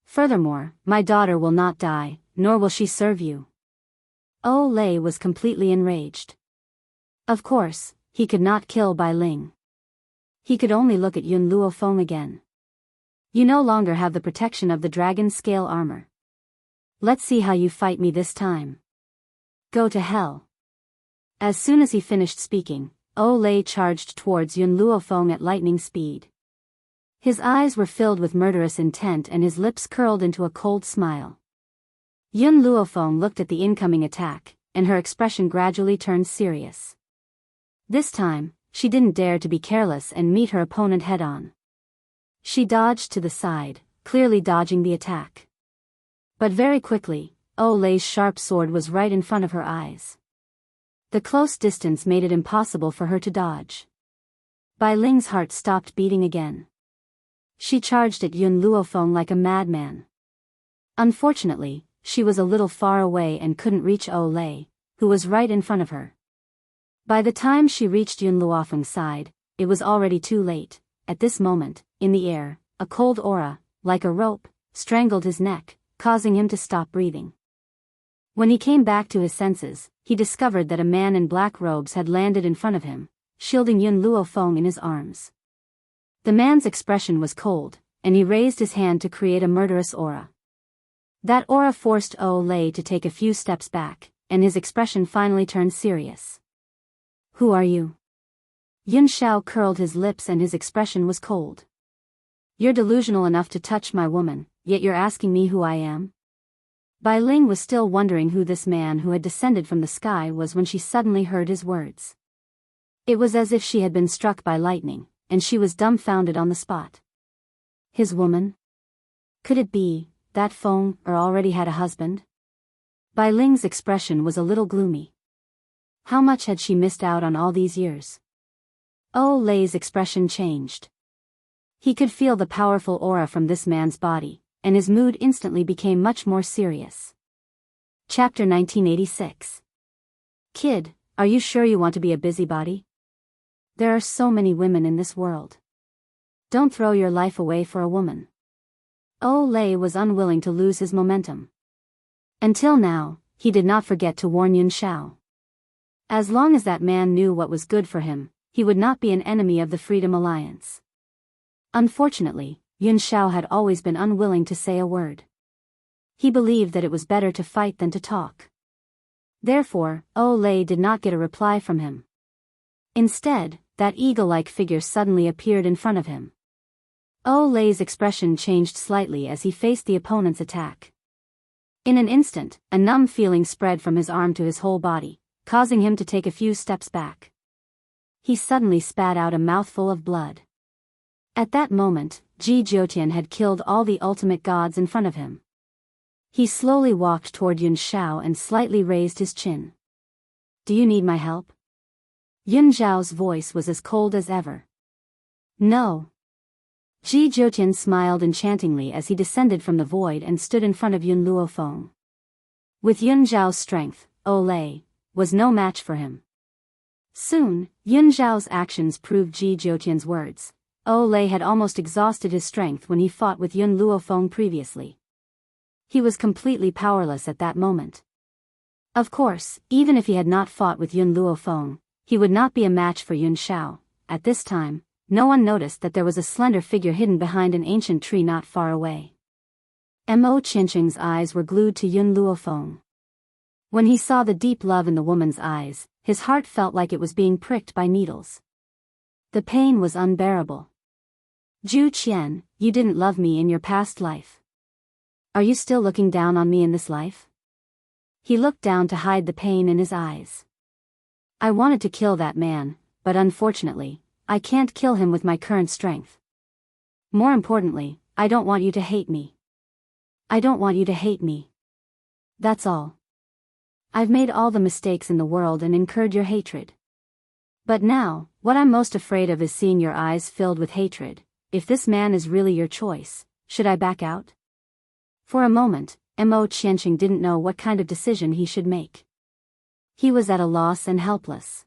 Furthermore, my daughter will not die, nor will she serve you. Olay was completely enraged. Of course, he could not kill Bai Ling. He could only look at Yun Luofeng again. You no longer have the protection of the dragon scale armor. Let's see how you fight me this time. Go to hell. As soon as he finished speaking, Olay charged towards Yun Luofeng at lightning speed. His eyes were filled with murderous intent and his lips curled into a cold smile. Yun Luofeng looked at the incoming attack, and her expression gradually turned serious. This time, she didn't dare to be careless and meet her opponent head-on. She dodged to the side, clearly dodging the attack. But very quickly, Olay's sharp sword was right in front of her eyes. The close distance made it impossible for her to dodge. Bai Ling's heart stopped beating again. She charged at Yun Luofeng like a madman. Unfortunately, she was a little far away and couldn't reach Olay, who was right in front of her. By the time she reached Yun Luofeng's side, it was already too late. At this moment, in the air, a cold aura, like a rope, strangled his neck, causing him to stop breathing. When he came back to his senses, he discovered that a man in black robes had landed in front of him, shielding Yun Luofeng in his arms. The man's expression was cold, and he raised his hand to create a murderous aura. That aura forced Olay to take a few steps back, and his expression finally turned serious. Who are you? Yun Shao curled his lips and his expression was cold. You're delusional enough to touch my woman, yet you're asking me who I am? Bai Ling was still wondering who this man who had descended from the sky was when she suddenly heard his words. It was as if she had been struck by lightning, and she was dumbfounded on the spot. His woman? Could it be that Feng already had a husband? Bai Ling's expression was a little gloomy. How much had she missed out on all these years? Olay's expression changed. He could feel the powerful aura from this man's body, and his mood instantly became much more serious. Chapter 1986. Kid, are you sure you want to be a busybody? There are so many women in this world. Don't throw your life away for a woman. Olay was unwilling to lose his momentum. Until now, he did not forget to warn Yun Shao. As long as that man knew what was good for him, he would not be an enemy of the Freedom Alliance. Unfortunately, Yun Shao had always been unwilling to say a word. He believed that it was better to fight than to talk. Therefore, Olay did not get a reply from him. Instead, that eagle-like figure suddenly appeared in front of him. Olay's expression changed slightly as he faced the opponent's attack. In an instant, a numb feeling spread from his arm to his whole body, causing him to take a few steps back. He suddenly spat out a mouthful of blood. At that moment, Ji Jiutian had killed all the ultimate gods in front of him. He slowly walked toward Yun Shao and slightly raised his chin. Do you need my help? Yun Zhao's voice was as cold as ever. No. Ji Jiutian smiled enchantingly as he descended from the void and stood in front of Yun Luofeng. With Yun Zhao's strength, Olay was no match for him. Soon, Yun Zhao's actions proved Ji Jiutian's words. Olay had almost exhausted his strength when he fought with Yun Luofeng previously. He was completely powerless at that moment. Of course, even if he had not fought with Yun Luofeng, he would not be a match for Yun Shao. At this time, no one noticed that there was a slender figure hidden behind an ancient tree not far away. Mo Qinsheng's eyes were glued to Yun Luofeng. When he saw the deep love in the woman's eyes, his heart felt like it was being pricked by needles. The pain was unbearable. Zhu Qian, you didn't love me in your past life. Are you still looking down on me in this life? He looked down to hide the pain in his eyes. I wanted to kill that man, but unfortunately, I can't kill him with my current strength. More importantly, I don't want you to hate me. I don't want you to hate me. That's all. I've made all the mistakes in the world and incurred your hatred. But now, what I'm most afraid of is seeing your eyes filled with hatred. If this man is really your choice, should I back out? For a moment, Mo Qianqing didn't know what kind of decision he should make. He was at a loss and helpless.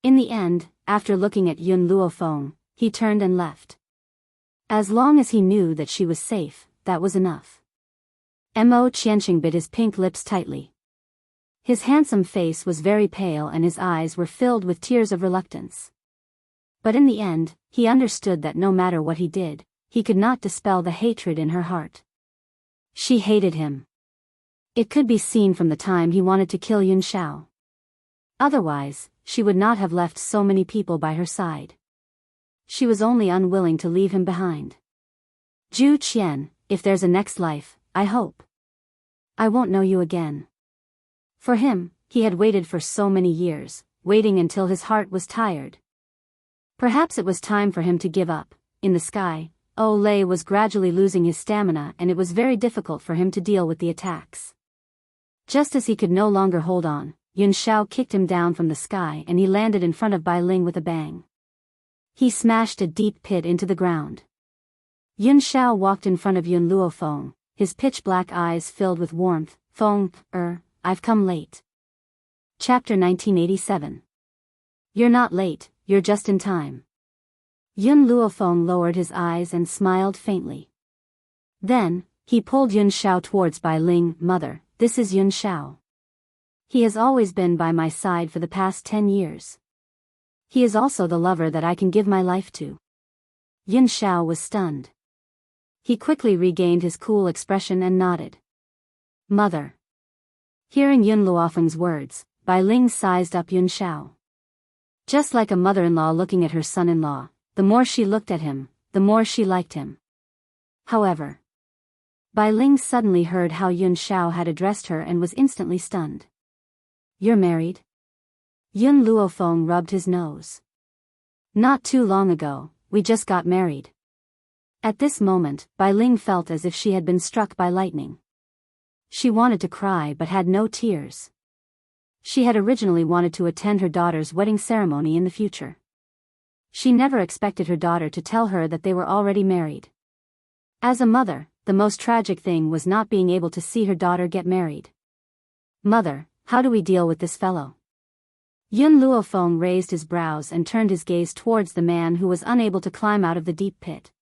In the end, after looking at Yun Luofeng, he turned and left. As long as he knew that she was safe, that was enough. Mo Qianqing bit his pink lips tightly. His handsome face was very pale and his eyes were filled with tears of reluctance. But in the end, he understood that no matter what he did, he could not dispel the hatred in her heart. She hated him. It could be seen from the time he wanted to kill Yun Shao. Otherwise, she would not have left so many people by her side. She was only unwilling to leave him behind. Zhu Qian, if there's a next life, I hope I won't know you again. For him, he had waited for so many years, waiting until his heart was tired. Perhaps it was time for him to give up. In the sky, Lei was gradually losing his stamina and it was very difficult for him to deal with the attacks. Just as he could no longer hold on, Yun Shao kicked him down from the sky and he landed in front of Bai Ling with a bang. He smashed a deep pit into the ground. Yun Shao walked in front of Yun Luofeng, his pitch-black eyes filled with warmth. Feng, I've come late. Chapter 1987. You're not late, you're just in time. Yun Luofeng lowered his eyes and smiled faintly. Then, he pulled Yun Shao towards Bai Ling. Mother, this is Yun Shao. He has always been by my side for the past 10 years. He is also the lover that I can give my life to. Yun Shao was stunned. He quickly regained his cool expression and nodded. Mother. Hearing Yun Luofeng's words, Bai Ling sized up Yun Shao. Just like a mother-in-law looking at her son-in-law, the more she looked at him, the more she liked him. However, Bai Ling suddenly heard how Yun Shao had addressed her and was instantly stunned. You're married? Yun Luofeng rubbed his nose. Not too long ago, we just got married. At this moment, Bai Ling felt as if she had been struck by lightning. She wanted to cry but had no tears. She had originally wanted to attend her daughter's wedding ceremony in the future. She never expected her daughter to tell her that they were already married. As a mother, the most tragic thing was not being able to see her daughter get married. Mother, how do we deal with this fellow? Yun Luofeng raised his brows and turned his gaze towards the man who was unable to climb out of the deep pit.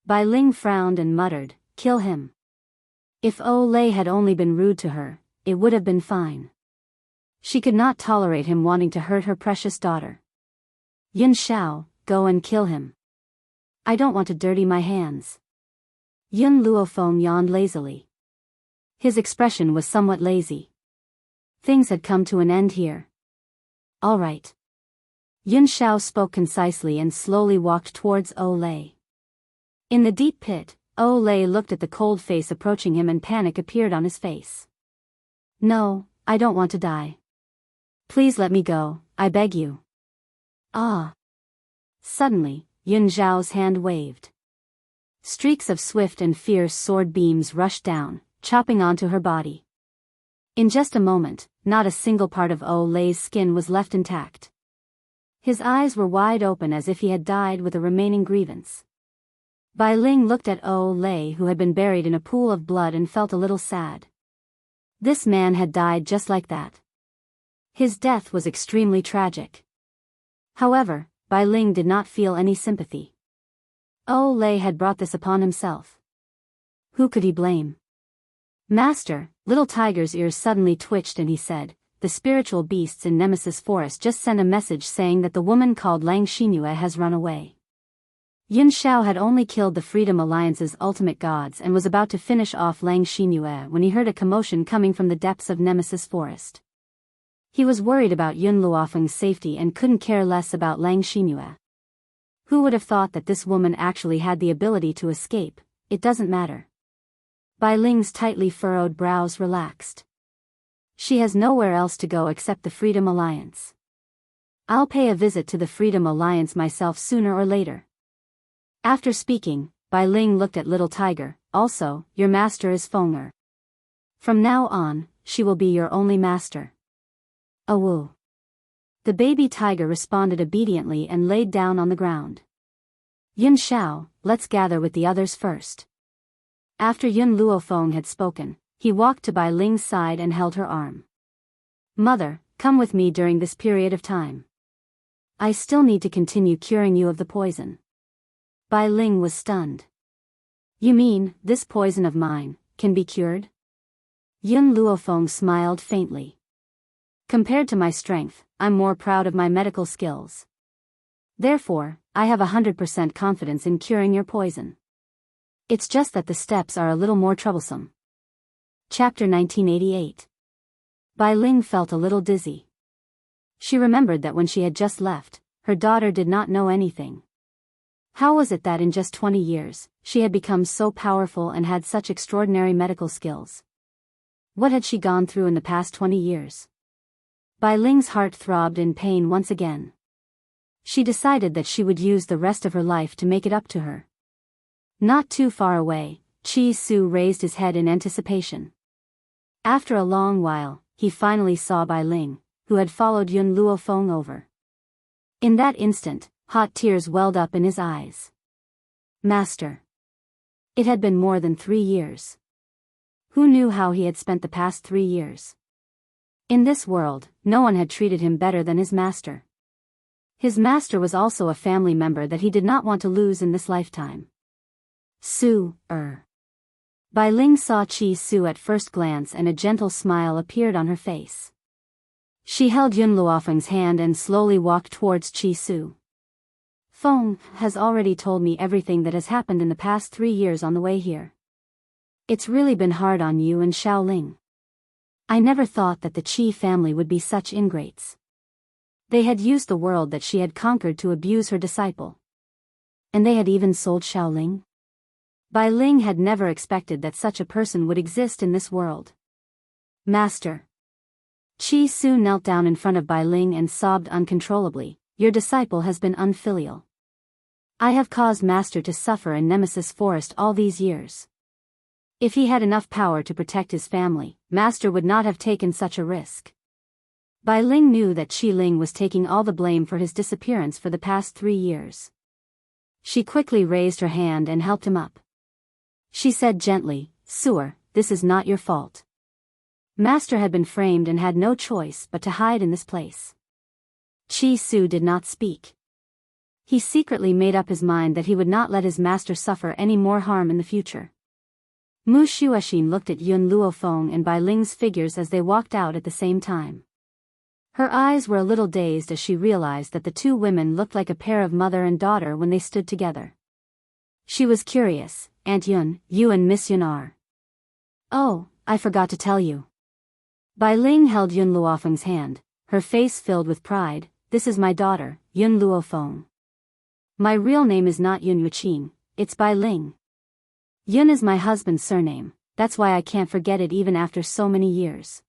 Bai Ling frowned and muttered, kill him. If Lei had only been rude to her, it would have been fine. She could not tolerate him wanting to hurt her precious daughter. Yun Shao, go and kill him. I don't want to dirty my hands. Yun Luofeng yawned lazily. His expression was somewhat lazy. Things had come to an end here. All right. Yun Shao spoke concisely and slowly walked towards Lei. In the deep pit, Lei looked at the cold face approaching him and panic appeared on his face. No, I don't want to die. Please let me go, I beg you. Ah. Suddenly, Yun Zhao's hand waved. Streaks of swift and fierce sword beams rushed down, chopping onto her body. In just a moment, not a single part of Lei's skin was left intact. His eyes were wide open as if he had died with a remaining grievance. Bai Ling looked at Lei who had been buried in a pool of blood and felt a little sad. This man had died just like that. His death was extremely tragic. However, Bai Ling did not feel any sympathy. Lei had brought this upon himself. Who could he blame? Master, Little Tiger's ears suddenly twitched and he said, the spiritual beasts in Nemesis Forest just sent a message saying that the woman called Lang Xingyue has run away. Yun Shao had only killed the Freedom Alliance's ultimate gods and was about to finish off Lang Xingyue when he heard a commotion coming from the depths of Nemesis Forest. He was worried about Yun Luofeng's safety and couldn't care less about Lang Xingyue. Who would have thought that this woman actually had the ability to escape? It doesn't matter. Bai Ling's tightly furrowed brows relaxed. She has nowhere else to go except the Freedom Alliance. I'll pay a visit to the Freedom Alliance myself sooner or later. After speaking, Bai Ling looked at little tiger. Also, your master is Feng Er. From now on, she will be your only master. Awoo. The baby tiger responded obediently and laid down on the ground. Yun Xiao, let's gather with the others first. After Yun Luofeng had spoken, he walked to Bai Ling's side and held her arm. Mother, come with me during this period of time. I still need to continue curing you of the poison. Bai Ling was stunned. You mean, this poison of mine can be cured? Yun Luofeng smiled faintly. Compared to my strength, I'm more proud of my medical skills. Therefore, I have 100% confidence in curing your poison. It's just that the steps are a little more troublesome. Chapter 1988. Bai Ling felt a little dizzy. She remembered that when she had just left, her daughter did not know anything. How was it that in just 20 years, she had become so powerful and had such extraordinary medical skills? What had she gone through in the past 20 years? Bai Ling's heart throbbed in pain once again. She decided that she would use the rest of her life to make it up to her. Not too far away, Chi Su raised his head in anticipation. After a long while, he finally saw Bai Ling, who had followed Yun Luofeng over. In that instant, hot tears welled up in his eyes. Master. It had been more than 3 years. Who knew how he had spent the past 3 years? In this world, no one had treated him better than his master. His master was also a family member that he did not want to lose in this lifetime. Bai Ling saw Chi Su at first glance and a gentle smile appeared on her face. She held Yun Luofeng's hand and slowly walked towards Chi Su. Feng has already told me everything that has happened in the past 3 years on the way here. It's really been hard on you and Xiaoling. I never thought that the Qi family would be such ingrates. They had used the world that she had conquered to abuse her disciple. And they had even sold Xiaoling? Bai Ling had never expected that such a person would exist in this world. Master. Chi Su knelt down in front of Bai Ling and sobbed uncontrollably. Your disciple has been unfilial. I have caused Master to suffer in Nemesis Forest all these years. If he had enough power to protect his family, Master would not have taken such a risk. Bai Ling knew that Qi Ling was taking all the blame for his disappearance for the past 3 years. She quickly raised her hand and helped him up. She said gently, Suer, this is not your fault. Master had been framed and had no choice but to hide in this place. Chi Su did not speak. He secretly made up his mind that he would not let his master suffer any more harm in the future. Mu Shuexin looked at Yun Luofeng and Bai Ling's figures as they walked out at the same time. Her eyes were a little dazed as she realized that the two women looked like a pair of mother and daughter when they stood together. She was curious. Aunt Yun, you and Miss Yun are. Oh, I forgot to tell you. Bai Ling held Yun Luofeng's hand, her face filled with pride. This is my daughter, Yun Luofeng. My real name is not Yun Yuqing, it's Bai Ling. Yun is my husband's surname, that's why I can't forget it even after so many years.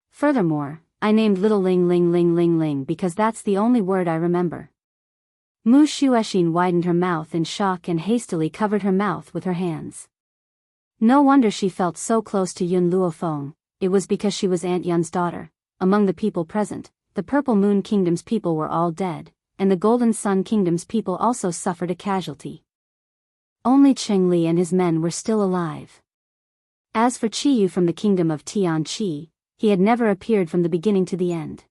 Furthermore, I named little Ling because that's the only word I remember. Mu Shuexin widened her mouth in shock and hastily covered her mouth with her hands. No wonder she felt so close to Yun Luofeng, it was because she was Aunt Yun's daughter. Among the people present, the Purple Moon Kingdom's people were all dead, and the Golden Sun Kingdom's people also suffered a casualty. Only Cheng Li and his men were still alive. As for Qi Yu from the kingdom of Tianqi, he had never appeared from the beginning to the end.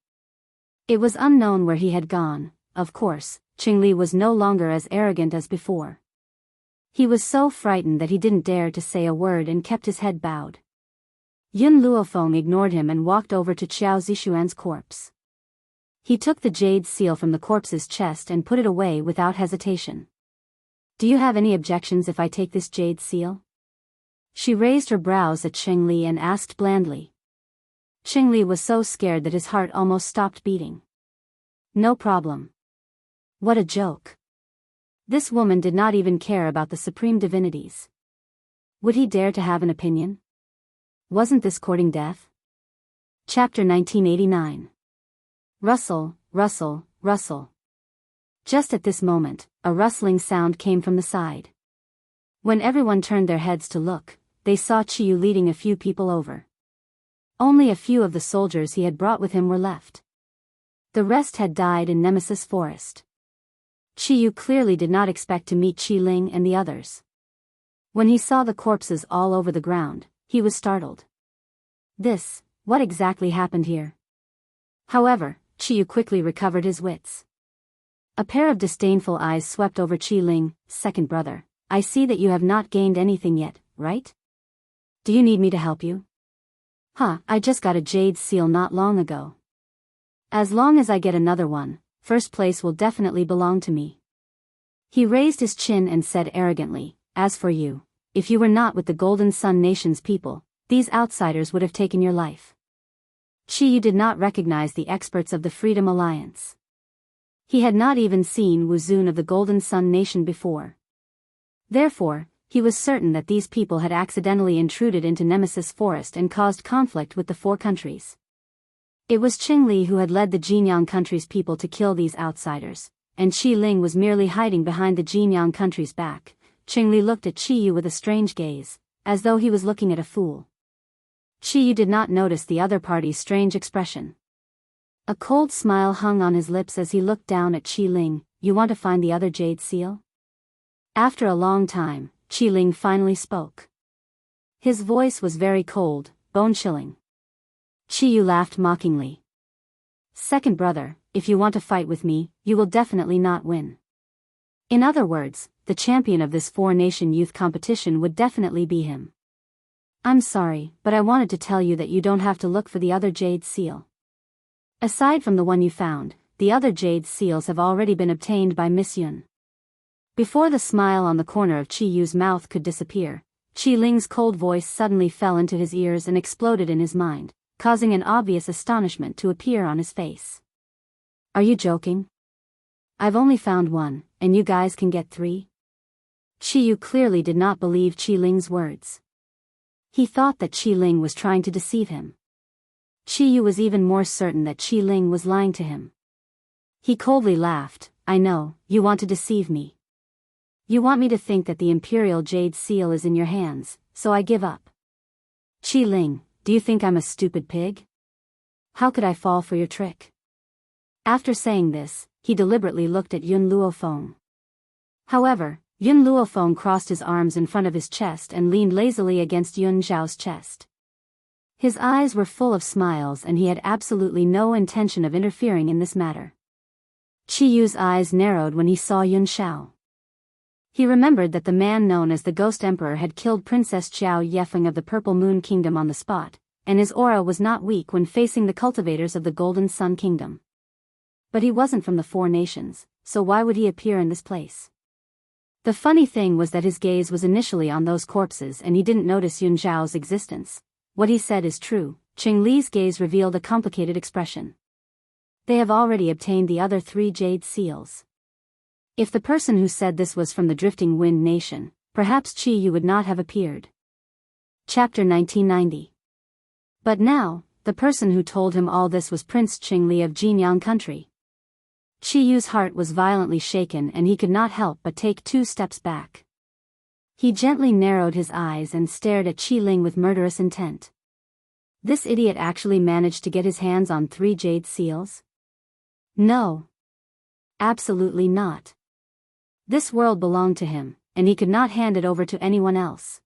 It was unknown where he had gone. Of course, Cheng Li was no longer as arrogant as before. He was so frightened that he didn't dare to say a word and kept his head bowed. Yun Luofeng ignored him and walked over to Qiao Zixuan's corpse. He took the jade seal from the corpse's chest and put it away without hesitation. Do you have any objections if I take this jade seal? She raised her brows at Cheng Li and asked blandly. Cheng Li was so scared that his heart almost stopped beating. No problem. What a joke. This woman did not even care about the supreme divinities. Would he dare to have an opinion? Wasn't this courting death? Chapter 1989. Russell, rustle. Just at this moment, a rustling sound came from the side. When everyone turned their heads to look, they saw Chiyu leading a few people over. Only a few of the soldiers he had brought with him were left. The rest had died in Nemesis Forest. Chiyu clearly did not expect to meet Qi Ling and the others. When he saw the corpses all over the ground, he was startled. What exactly happened here? However, Chiyu quickly recovered his wits. A pair of disdainful eyes swept over Qi Ling. Second brother, I see that you have not gained anything yet, right? Do you need me to help you? I just got a jade seal not long ago. As long as I get another one, first place will definitely belong to me. He raised his chin and said arrogantly, as for you, if you were not with the Golden Sun Nation's people, these outsiders would have taken your life. Chiyu did not recognize the experts of the Freedom Alliance. He had not even seen Wu Zun of the Golden Sun Nation before. Therefore, he was certain that these people had accidentally intruded into Nemesis Forest and caused conflict with the four countries. It was Qing Li who had led the Jinyang country's people to kill these outsiders, and Qi Ling was merely hiding behind the Jinyang country's back. Qing Li looked at Chiyu with a strange gaze, as though he was looking at a fool. Chiyu did not notice the other party's strange expression. A cold smile hung on his lips as he looked down at Qi Ling. You want to find the other jade seal? After a long time, Qi Ling finally spoke. His voice was very cold, bone-chilling. Chiyu laughed mockingly. Second brother, if you want to fight with me, you will definitely not win. In other words, the champion of this four-nation youth competition would definitely be him. I'm sorry, but I wanted to tell you that you don't have to look for the other jade seal. Aside from the one you found, the other jade seals have already been obtained by Miss Yun. Before the smile on the corner of Chiyu's mouth could disappear, Qi Ling's cold voice suddenly fell into his ears and exploded in his mind, causing an obvious astonishment to appear on his face. Are you joking? I've only found one, and you guys can get 3? Chiyu clearly did not believe Qi Ling's words. He thought that Qi Ling was trying to deceive him. Chiyu was even more certain that Qi Ling was lying to him. He coldly laughed. I know, you want to deceive me. You want me to think that the Imperial Jade Seal is in your hands, so I give up. Qi Ling, do you think I'm a stupid pig? How could I fall for your trick? After saying this, he deliberately looked at Yun Luofeng. However, Yun Luofeng crossed his arms in front of his chest and leaned lazily against Yun Zhao's chest. His eyes were full of smiles and he had absolutely no intention of interfering in this matter. Chiyu's eyes narrowed when he saw Yun Zhao. He remembered that the man known as the Ghost Emperor had killed Princess Zhao Yefeng of the Purple Moon Kingdom on the spot, and his aura was not weak when facing the cultivators of the Golden Sun Kingdom. But he wasn't from the four nations, so why would he appear in this place? The funny thing was that his gaze was initially on those corpses and he didn't notice Yun Zhao's existence. What he said is true. Qing Li's gaze revealed a complicated expression. They have already obtained the other 3 jade seals. If the person who said this was from the Drifting Wind Nation, perhaps Qi Yu would not have appeared. Chapter 1990. But now, the person who told him all this was Prince Qing Li of Jinyang Country. Qi Yu's heart was violently shaken and he could not help but take 2 steps back. He gently narrowed his eyes and stared at Qi Ling with murderous intent. This idiot actually managed to get his hands on 3 jade seals? No. Absolutely not. This world belonged to him, and he could not hand it over to anyone else.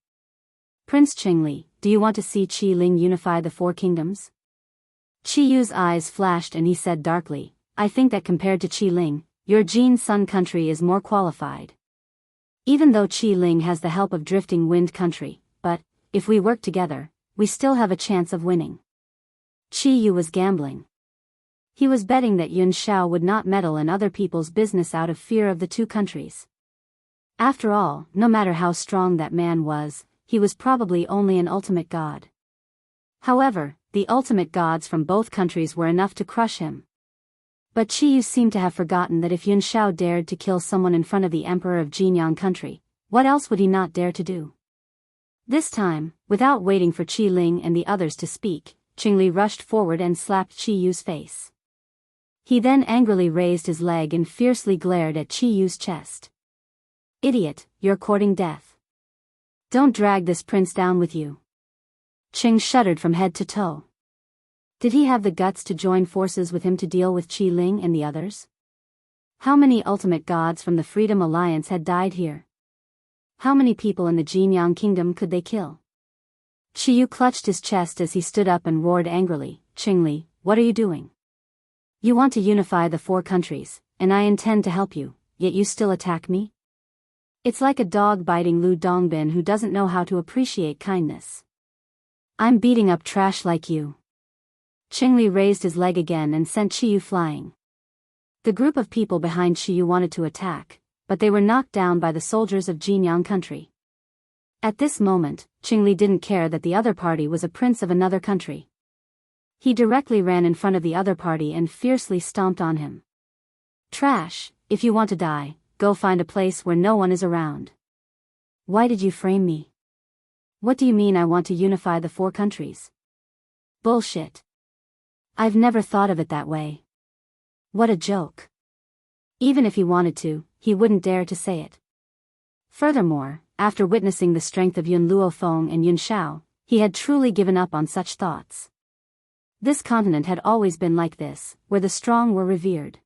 Prince Qing Li, do you want to see Qi Ling unify the 4 kingdoms? Qi Yu's eyes flashed and he said darkly, I think that compared to Qi Ling, your Jin Sun country is more qualified. Even though Qi Ling has the help of Drifting Wind Country, but, if we work together, we still have a chance of winning. Qi Yu was gambling. He was betting that Yun Zhao would not meddle in other people's business out of fear of the 2 countries. After all, no matter how strong that man was, he was probably only an ultimate god. However, the ultimate gods from both countries were enough to crush him. But Qi Yu seemed to have forgotten that if Yun Zhao dared to kill someone in front of the Emperor of Jinyang Country, what else would he not dare to do? This time, without waiting for Qi Ling and the others to speak, Qing Li rushed forward and slapped Qi Yu's face. He then angrily raised his leg and fiercely glared at Chi Yu's chest. Idiot, you're courting death. Don't drag this prince down with you. Ching shuddered from head to toe. Did he have the guts to join forces with him to deal with Qi Ling and the others? How many ultimate gods from the Freedom Alliance had died here? How many people in the Jinyang Kingdom could they kill? Qi Yu clutched his chest as he stood up and roared angrily, Qingli, what are you doing? You want to unify the 4 countries, and I intend to help you, yet you still attack me? It's like a dog biting Lu Dongbin who doesn't know how to appreciate kindness. I'm beating up trash like you. Qingli raised his leg again and sent Qi Yu flying. The group of people behind Qi Yu wanted to attack, but they were knocked down by the soldiers of Jinyang country. At this moment, Qingli didn't care that the other party was a prince of another country. He directly ran in front of the other party and fiercely stomped on him. Trash, if you want to die, go find a place where no one is around. Why did you frame me? What do you mean I want to unify the 4 countries? Bullshit. I've never thought of it that way. What a joke. Even if he wanted to, he wouldn't dare to say it. Furthermore, after witnessing the strength of Yun Luofeng and Yun Shao, he had truly given up on such thoughts. This continent had always been like this, where the strong were revered.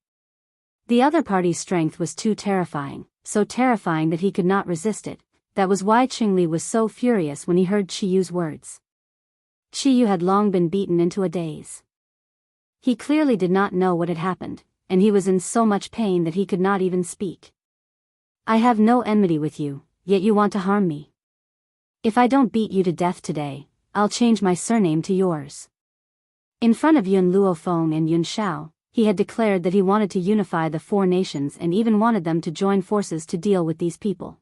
The other party's strength was too terrifying, so terrifying that he could not resist it. That was why Qingli was so furious when he heard Qi Yu's words. Qi Yu had long been beaten into a daze. He clearly did not know what had happened, and he was in so much pain that he could not even speak. I have no enmity with you, yet you want to harm me. If I don't beat you to death today, I'll change my surname to yours. In front of Yun Luofeng and Yun Shao, he had declared that he wanted to unify the 4 nations and even wanted them to join forces to deal with these people.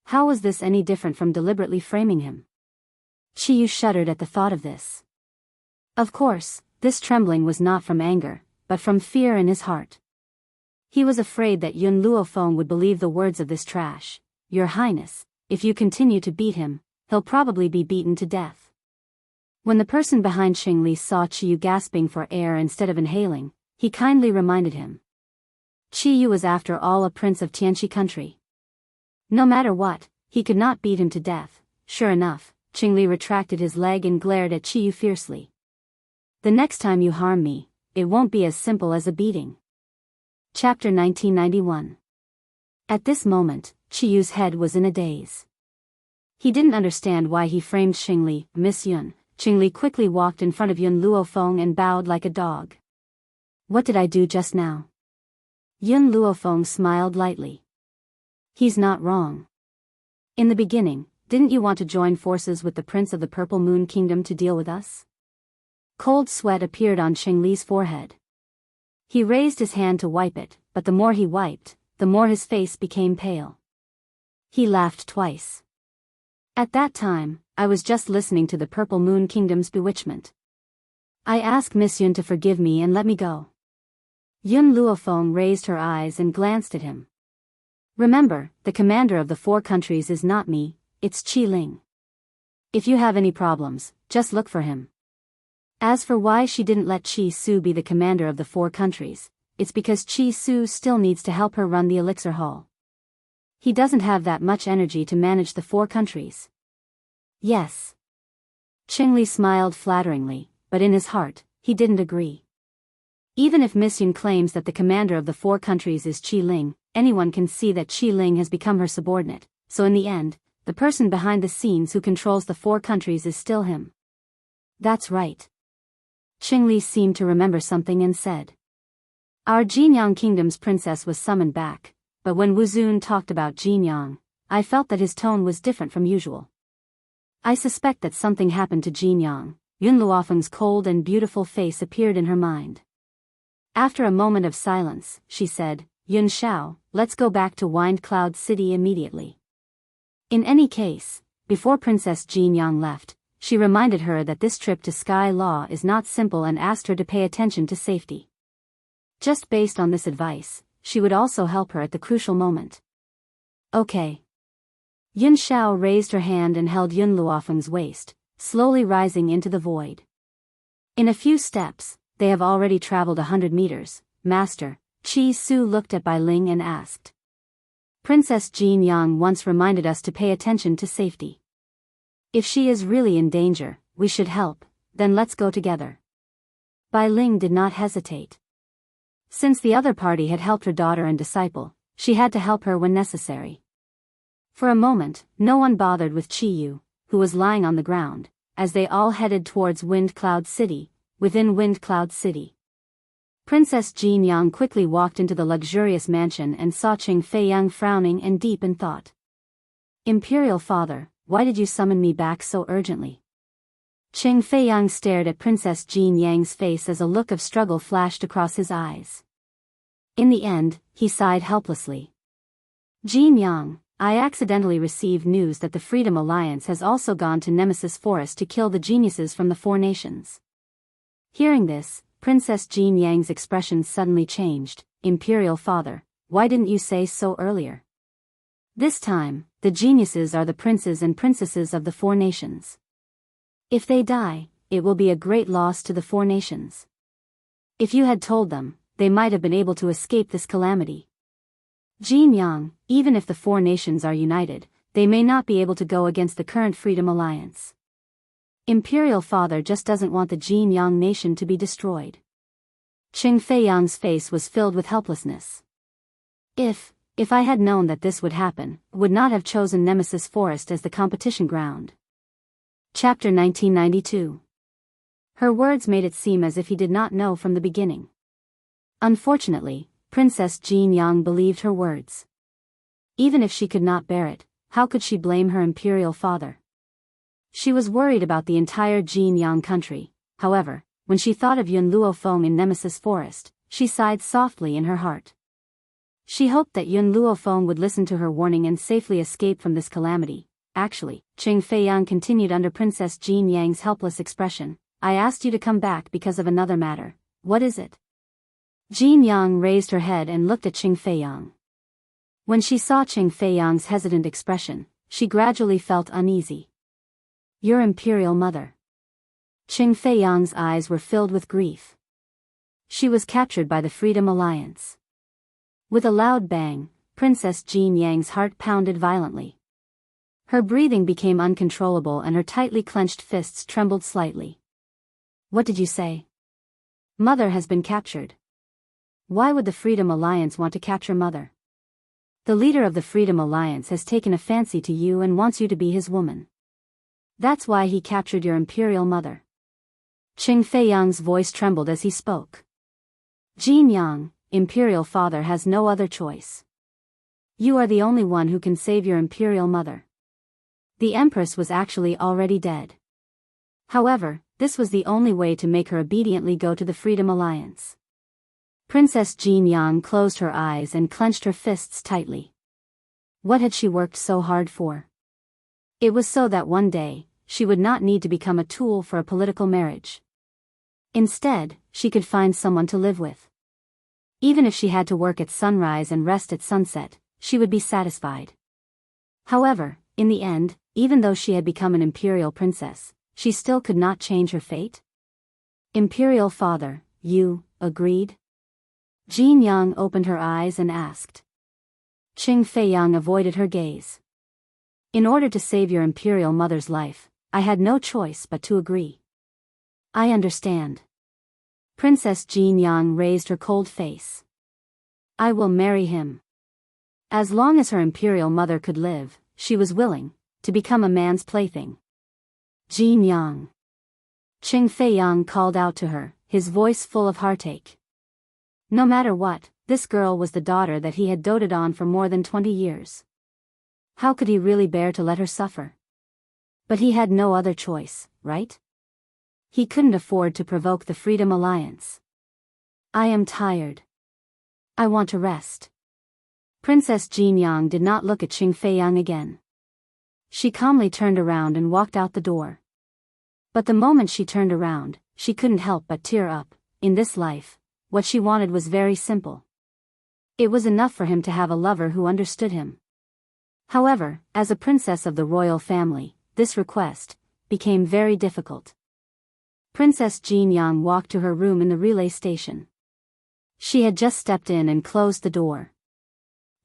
How was this any different from deliberately framing him? Qi Yu shuddered at the thought of this. Of course, this trembling was not from anger, but from fear in his heart. He was afraid that Yun Luofeng would believe the words of this trash. Your Highness, if you continue to beat him, he'll probably be beaten to death. When the person behind Qingli saw Qi Yu gasping for air instead of inhaling, he kindly reminded him. Qi Yu was after all a prince of Tianqi country. No matter what, he could not beat him to death. Sure enough, Qingli retracted his leg and glared at Qi Yu fiercely. The next time you harm me, it won't be as simple as a beating. Chapter 1991. At this moment, Qi Yu's head was in a daze. He didn't understand why he framed Qingli, Miss Yun. Qingli quickly walked in front of Yun Luofeng and bowed like a dog. What did I do just now? Yun Luofeng smiled lightly. He's not wrong. In the beginning, didn't you want to join forces with the Prince of the Purple Moon Kingdom to deal with us? Cold sweat appeared on Qingli's forehead. He raised his hand to wipe it, but the more he wiped, the more his face became pale. He laughed twice. At that time, I was just listening to the Purple Moon Kingdom's bewitchment. I ask Miss Yun to forgive me and let me go. Yun Luofeng raised her eyes and glanced at him. Remember, the commander of the 4 countries is not me, it's Qi Ling. If you have any problems, just look for him. As for why she didn't let Qi Su be the commander of the 4 countries, it's because Qi Su still needs to help her run the elixir hall. He doesn't have that much energy to manage the 4 countries. Yes. Qingli smiled flatteringly, but in his heart, he didn't agree. Even if Miss Yun claims that the commander of the 4 countries is Qi Ling, anyone can see that Qi Ling has become her subordinate, so in the end, the person behind the scenes who controls the 4 countries is still him. That's right. Qingli seemed to remember something and said. Our Jinyang Kingdom's princess was summoned back, but when Wu Zun talked about Jinyang, I felt that his tone was different from usual. I suspect that something happened to Jinyang. Yun Luofeng's cold and beautiful face appeared in her mind. After a moment of silence, she said, Yun Shao, let's go back to Wind Cloud City immediately. In any case, before Princess Jinyang left, she reminded her that this trip to Sky Law is not simple and asked her to pay attention to safety. Just based on this advice, she would also help her at the crucial moment. Okay. Yun Shao raised her hand and held Yun Luofeng's waist, slowly rising into the void. In a few steps, they have already traveled 100 meters, Master, Chi Su looked at Bai Ling and asked. Princess Jin Yang once reminded us to pay attention to safety. If she is really in danger, we should help, then let's go together. Bai Ling did not hesitate. Since the other party had helped her daughter and disciple, she had to help her when necessary. For a moment, no one bothered with Chi Yu, who was lying on the ground, as they all headed towards Wind Cloud City. Within Wind Cloud City, Princess Jin Yang quickly walked into the luxurious mansion and saw Qing Fei Yang frowning and deep in thought. Imperial Father, why did you summon me back so urgently? Qing Fei Yang stared at Princess Jin Yang's face as a look of struggle flashed across his eyes. In the end, he sighed helplessly. Jin Yang, I accidentally received news that the Freedom Alliance has also gone to Nemesis Forest to kill the geniuses from the Four Nations. Hearing this, Princess Jin Yang's expression suddenly changed. Imperial Father, why didn't you say so earlier? This time, the geniuses are the princes and princesses of the Four Nations. If they die, it will be a great loss to the Four Nations. If you had told them, they might have been able to escape this calamity. Jin Yang, even if the Four Nations are united, they may not be able to go against the current Freedom Alliance. Imperial Father just doesn't want the Jin Yang nation to be destroyed. Qing Fei Yang's face was filled with helplessness. If I had known that this would happen, would not have chosen Nemesis Forest as the competition ground. Chapter 1992. Her words made it seem as if he did not know from the beginning. Unfortunately, Princess Jin Yang believed her words. Even if she could not bear it, how could she blame her imperial father? She was worried about the entire Jin Yang country. However, when she thought of Yun Luofeng in Nemesis Forest, she sighed softly in her heart. She hoped that Yun Luofeng would listen to her warning and safely escape from this calamity. Actually, Qing Fei Yang continued under Princess Jin Yang's helpless expression. I asked you to come back because of another matter. What is it? Jin Yang raised her head and looked at Qing Fei Yang. When she saw Qing Fei Yang's hesitant expression, she gradually felt uneasy. Your imperial mother. Qing Fei Yang's eyes were filled with grief. She was captured by the Freedom Alliance. With a loud bang, Princess Jin Yang's heart pounded violently. Her breathing became uncontrollable and her tightly clenched fists trembled slightly. What did you say? Mother has been captured. Why would the Freedom Alliance want to capture Mother? The leader of the Freedom Alliance has taken a fancy to you and wants you to be his woman. That's why he captured your imperial mother. Qing Fei Yang's voice trembled as he spoke. Jin Yang, imperial father has no other choice. You are the only one who can save your imperial mother. The empress was actually already dead. However, this was the only way to make her obediently go to the Freedom Alliance. Princess Jin Yang closed her eyes and clenched her fists tightly. What had she worked so hard for? It was so that one day, she would not need to become a tool for a political marriage. Instead, she could find someone to live with. Even if she had to work at sunrise and rest at sunset, she would be satisfied. However, in the end, even though she had become an imperial princess, she still could not change her fate. Imperial father, you agreed? Jin Yang opened her eyes and asked. Qing Fei Yang avoided her gaze. In order to save your imperial mother's life, I had no choice but to agree. I understand. Princess Jin Yang raised her cold face. I will marry him. As long as her imperial mother could live, she was willing to become a man's plaything. Jin Yang. Qing Fei Yang called out to her, his voice full of heartache. No matter what, this girl was the daughter that he had doted on for more than 20 years. How could he really bear to let her suffer? But he had no other choice, right? He couldn't afford to provoke the Freedom Alliance. I am tired. I want to rest. Princess Jin Yang did not look at Qing Fei Yang again. She calmly turned around and walked out the door. But the moment she turned around, she couldn't help but tear up. In this life, what she wanted was very simple. It was enough for him to have a lover who understood him. However, as a princess of the royal family, this request became very difficult. Princess Jin Yang walked to her room in the relay station. She had just stepped in and closed the door.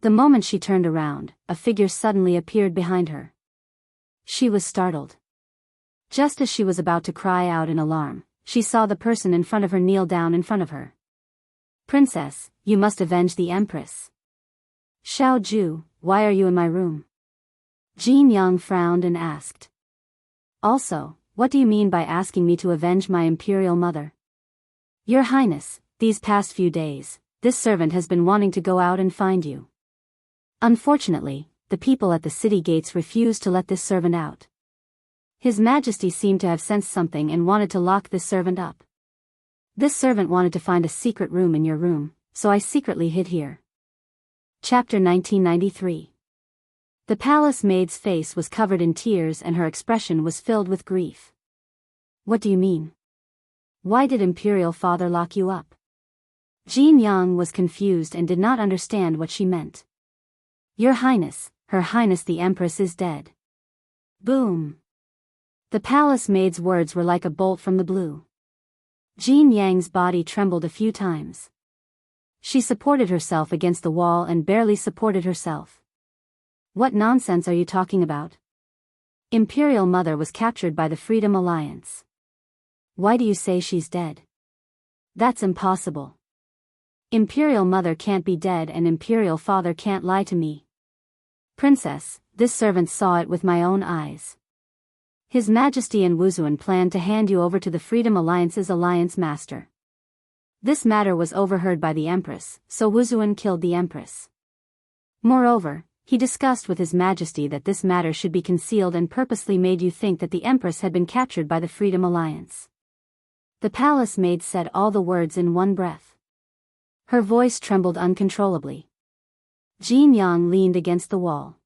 The moment she turned around, a figure suddenly appeared behind her. She was startled. Just as she was about to cry out in alarm, she saw the person in front of her kneel down in front of her. "Princess, you must avenge the Empress." "Xiao Ju, why are you in my room?" Jin Yang frowned and asked. "Also, what do you mean by asking me to avenge my imperial mother?" "Your Highness, these past few days, this servant has been wanting to go out and find you. Unfortunately, the people at the city gates refused to let this servant out. His Majesty seemed to have sensed something and wanted to lock this servant up. This servant wanted to find a secret room in your room, so I secretly hid here." Chapter 1993. The palace maid's face was covered in tears and her expression was filled with grief. "What do you mean? Why did Imperial Father lock you up?" Jin Yang was confused and did not understand what she meant. "Your Highness, Her Highness the Empress is dead." Boom! The palace maid's words were like a bolt from the blue. Jin Yang's body trembled a few times. She supported herself against the wall and barely supported herself. "What nonsense are you talking about? Imperial Mother was captured by the Freedom Alliance. Why do you say she's dead? That's impossible. Imperial Mother can't be dead and Imperial Father can't lie to me. Princess, this servant saw it with my own eyes. His Majesty and Wuzuan planned to hand you over to the Freedom Alliance's Alliance Master. This matter was overheard by the Empress, so Wuzuan killed the Empress. Moreover, he discussed with His Majesty that this matter should be concealed and purposely made you think that the Empress had been captured by the Freedom Alliance." The palace maid said all the words in one breath. Her voice trembled uncontrollably. Jin Yang leaned against the wall.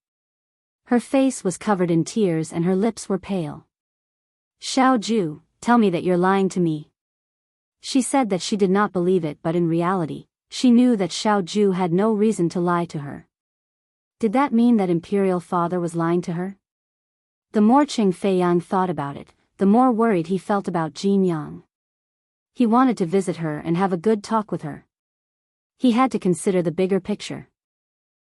Her face was covered in tears and her lips were pale. "Xiao Ju, tell me that you're lying to me." She said that she did not believe it, but in reality, she knew that Xiao Ju had no reason to lie to her. Did that mean that Imperial Father was lying to her? The more Qing Feiyang thought about it, the more worried he felt about Jin Yang. He wanted to visit her and have a good talk with her. He had to consider the bigger picture.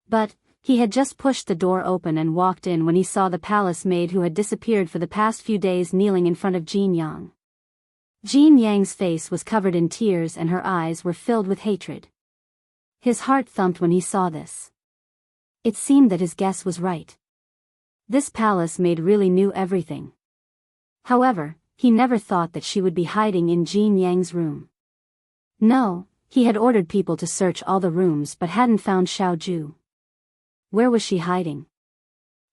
But he had just pushed the door open and walked in when he saw the palace maid who had disappeared for the past few days kneeling in front of Jin Yang. Jin Yang's face was covered in tears and her eyes were filled with hatred. His heart thumped when he saw this. It seemed that his guess was right. This palace maid really knew everything. However, he never thought that she would be hiding in Jin Yang's room. No, he had ordered people to search all the rooms but hadn't found Xiao Ju. Where was she hiding?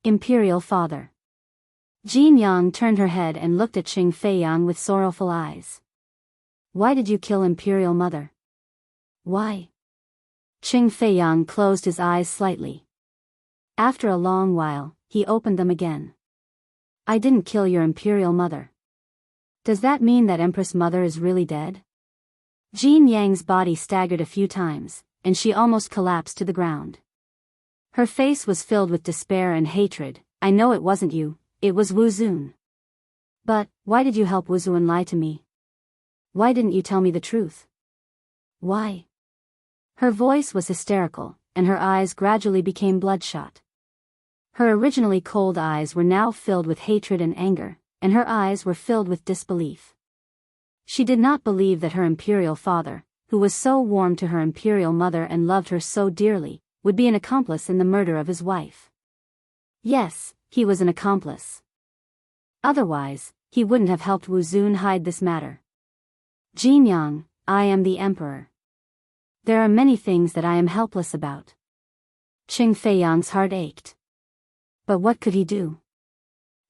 Imperial Father. Jin Yang turned her head and looked at Qing Feiyang with sorrowful eyes. "Why did you kill Imperial Mother?" "Why?" Qing Feiyang closed his eyes slightly. After a long while, he opened them again. "I didn't kill your Imperial Mother." "Does that mean that Empress Mother is really dead?" Jin Yang's body staggered a few times, and she almost collapsed to the ground. Her face was filled with despair and hatred. "I know it wasn't you, it was Wuzuan. But, why did you help Wuzuan lie to me? Why didn't you tell me the truth? Why?" Her voice was hysterical, and her eyes gradually became bloodshot. Her originally cold eyes were now filled with hatred and anger, and her eyes were filled with disbelief. She did not believe that her Imperial Father, who was so warm to her Imperial Mother and loved her so dearly, would be an accomplice in the murder of his wife. Yes, he was an accomplice. Otherwise, he wouldn't have helped Wuzuan hide this matter. "Jin Yang, I am the Emperor. There are many things that I am helpless about." Qing Feiyang's heart ached. But what could he do?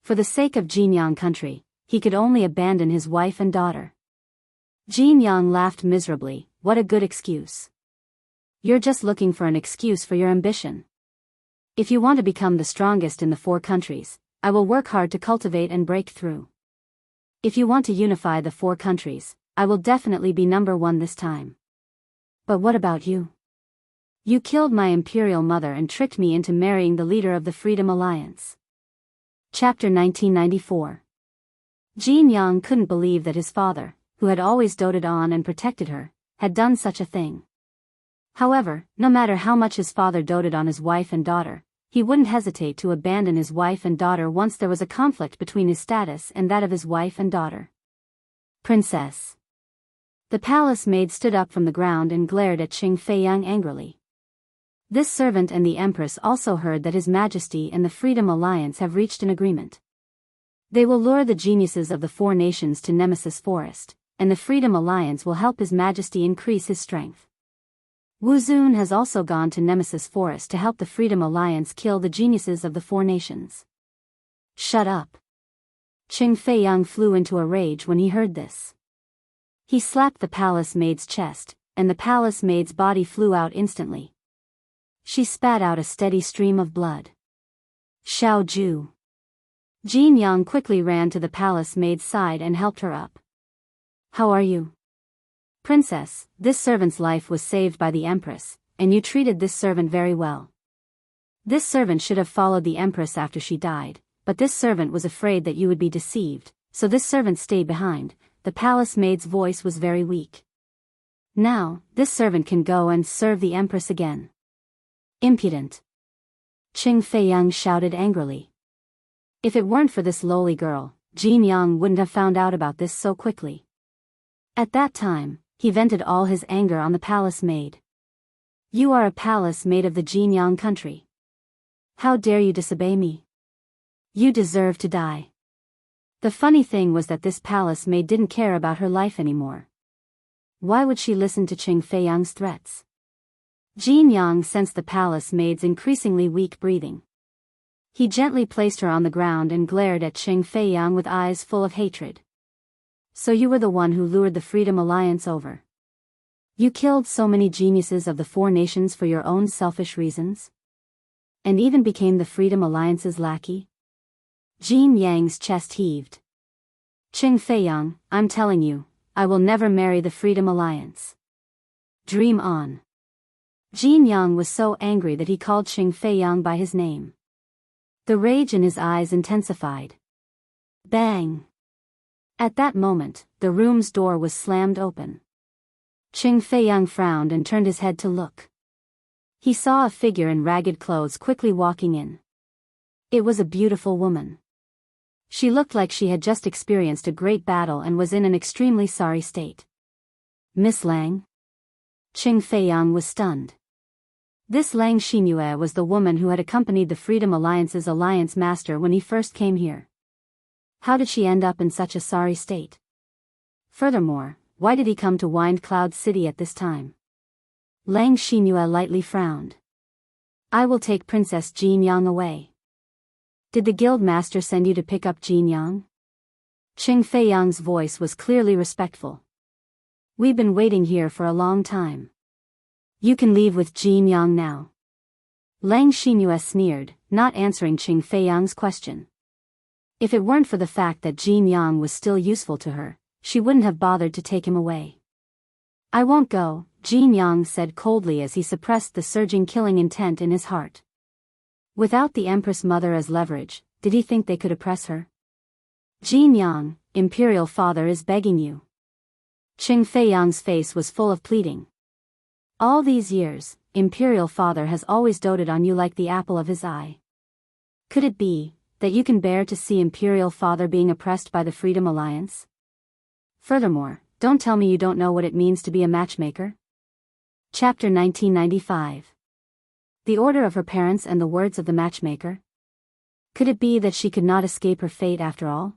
For the sake of Jin Yang country, he could only abandon his wife and daughter. Jin Yang laughed miserably. "What a good excuse. You're just looking for an excuse for your ambition. If you want to become the strongest in the 4 countries, I will work hard to cultivate and break through. If you want to unify the 4 countries, I will definitely be number 1 this time. But what about you? You killed my Imperial Mother and tricked me into marrying the leader of the Freedom Alliance." Chapter 1994. Jin Yang couldn't believe that his father, who had always doted on and protected her, had done such a thing. However, no matter how much his father doted on his wife and daughter, he wouldn't hesitate to abandon his wife and daughter once there was a conflict between his status and that of his wife and daughter. Princess. The palace maid stood up from the ground and glared at Qing Feiyang angrily. This servant and the Empress also heard that His Majesty and the Freedom Alliance have reached an agreement. They will lure the geniuses of the four nations to Nemesis Forest, and the Freedom Alliance will help His Majesty increase his strength. Wu Zun has also gone to Nemesis Forest to help the Freedom Alliance kill the geniuses of the four nations. Shut up. Qing Feiyang flew into a rage when he heard this. He slapped the palace maid's chest, and the palace maid's body flew out instantly. She spat out a steady stream of blood. Xiao Ju. Jin Yang quickly ran to the palace maid's side and helped her up. How are you? Princess, this servant's life was saved by the Empress, and you treated this servant very well. This servant should have followed the Empress after she died, but this servant was afraid that you would be deceived, so this servant stayed behind. The palace maid's voice was very weak. Now, this servant can go and serve the Empress again. Impudent. Qing Feiyang shouted angrily. If it weren't for this lowly girl, Jin Yang wouldn't have found out about this so quickly. At that time, he vented all his anger on the palace maid. You are a palace maid of the Jin Yang country. How dare you disobey me? You deserve to die. The funny thing was that this palace maid didn't care about her life anymore. Why would she listen to Qing Feiyang's threats? Jin Yang sensed the palace maid's increasingly weak breathing. He gently placed her on the ground and glared at Qing Feiyang with eyes full of hatred. So you were the one who lured the Freedom Alliance over. You killed so many geniuses of the four nations for your own selfish reasons? And even became the Freedom Alliance's lackey? Jin Yang's chest heaved. Qing Feiyang, I'm telling you, I will never marry the Freedom Alliance. Dream on. Jin Yang was so angry that he called Qing Feiyang by his name. The rage in his eyes intensified. Bang! At that moment, the room's door was slammed open. Qing Feiyang frowned and turned his head to look. He saw a figure in ragged clothes quickly walking in. It was a beautiful woman. She looked like she had just experienced a great battle and was in an extremely sorry state. Miss Lang? Qing Feiyang was stunned. This Lang Xingyue was the woman who had accompanied the Freedom Alliance's alliance master when he first came here. How did she end up in such a sorry state? Furthermore, why did he come to Wind Cloud City at this time? Lang Xingyue lightly frowned. I will take Princess Jin Yang away. Did the guild master send you to pick up Jin Yang? Qing Feiyang's voice was clearly respectful. We've been waiting here for a long time. You can leave with Jin Yang now. Lang Xingyue sneered, not answering Qing Feiyang's question. If it weren't for the fact that Jin Yang was still useful to her, she wouldn't have bothered to take him away. I won't go, Jin Yang said coldly as he suppressed the surging killing intent in his heart. Without the Empress Mother as leverage, did he think they could oppress her? Jin Yang, Imperial Father is begging you. Qing Feiyang's face was full of pleading. All these years, Imperial Father has always doted on you like the apple of his eye. Could it be that you can bear to see Imperial Father being oppressed by the Freedom Alliance? Furthermore, don't tell me you don't know what it means to be a matchmaker. Chapter 1995. The order of her parents and the words of the matchmaker. Could it be that she could not escape her fate after all?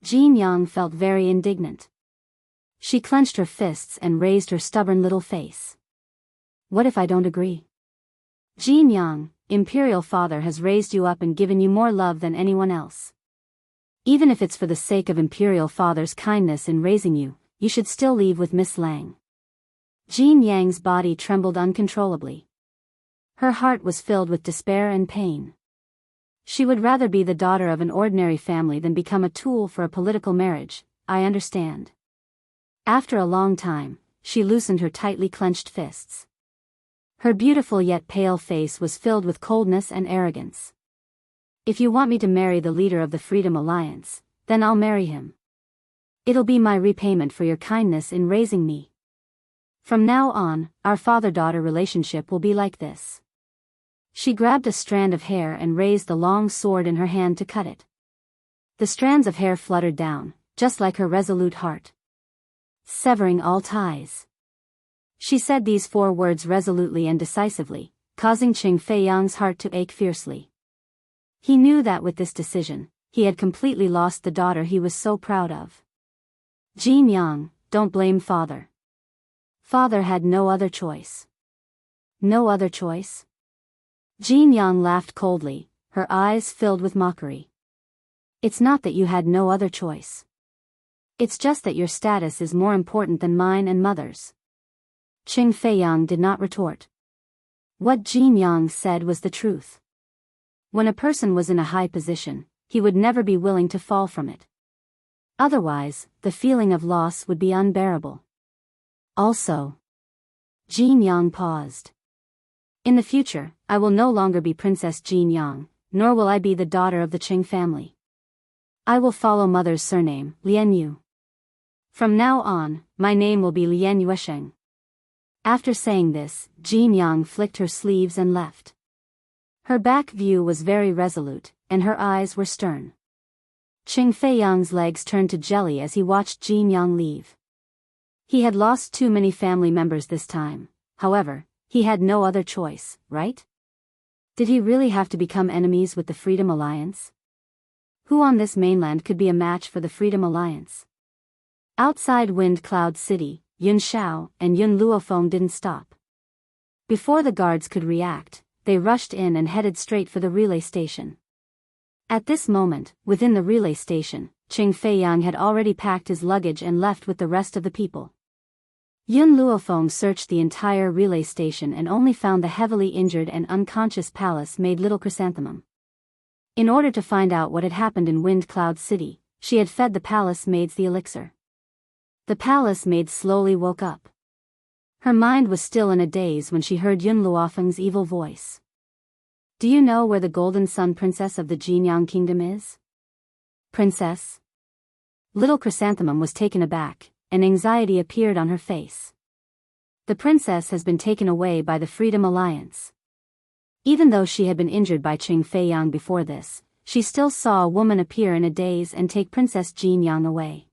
Jin Yang felt very indignant. She clenched her fists and raised her stubborn little face. What if I don't agree? Jin Yang, Imperial Father has raised you up and given you more love than anyone else. Even if it's for the sake of Imperial Father's kindness in raising you, you should still leave with Miss Lang. Jin Yang's body trembled uncontrollably. Her heart was filled with despair and pain. She would rather be the daughter of an ordinary family than become a tool for a political marriage, I understand. After a long time, she loosened her tightly clenched fists. Her beautiful yet pale face was filled with coldness and arrogance. If you want me to marry the leader of the Freedom Alliance, then I'll marry him. It'll be my repayment for your kindness in raising me. From now on, our father-daughter relationship will be like this. She grabbed a strand of hair and raised the long sword in her hand to cut it. The strands of hair fluttered down, just like her resolute heart. Severing all ties. She said these 4 words resolutely and decisively, causing Qing Feiyang's heart to ache fiercely. He knew that with this decision, he had completely lost the daughter he was so proud of. Jin Yang, don't blame father. Father had no other choice. No other choice? Jin Yang laughed coldly, her eyes filled with mockery. It's not that you had no other choice. It's just that your status is more important than mine and mother's. Qing Feiyang did not retort. What Jin Yang said was the truth. When a person was in a high position, he would never be willing to fall from it. Otherwise, the feeling of loss would be unbearable. Also, Jin Yang paused. In the future, I will no longer be Princess Jin Yang, nor will I be the daughter of the Qing family. I will follow mother's surname, Lian Yu. From now on, my name will be Lian Yuesheng. After saying this, Jin Yang flicked her sleeves and left. Her back view was very resolute, and her eyes were stern. Qing Feiyang's legs turned to jelly as he watched Jin Yang leave. He had lost too many family members this time, however, he had no other choice, right? Did he really have to become enemies with the Freedom Alliance? Who on this mainland could be a match for the Freedom Alliance? Outside Wind Cloud City, Yun Xiao and Yun Luofeng didn't stop. Before the guards could react, they rushed in and headed straight for the relay station. At this moment, within the relay station, Qing Feiyang had already packed his luggage and left with the rest of the people. Yun Luofeng searched the entire relay station and only found the heavily injured and unconscious palace maid Little Chrysanthemum. In order to find out what had happened in Wind Cloud City, she had fed the palace maids the elixir. The palace maid slowly woke up. Her mind was still in a daze when she heard Yun Luofeng's evil voice. Do you know where the Golden Sun Princess of the Jinyang Kingdom is? Princess? Little Chrysanthemum was taken aback, and anxiety appeared on her face. The princess has been taken away by the Freedom Alliance. Even though she had been injured by Qing Feiyang before this, she still saw a woman appear in a daze and take Princess Jin Yang away.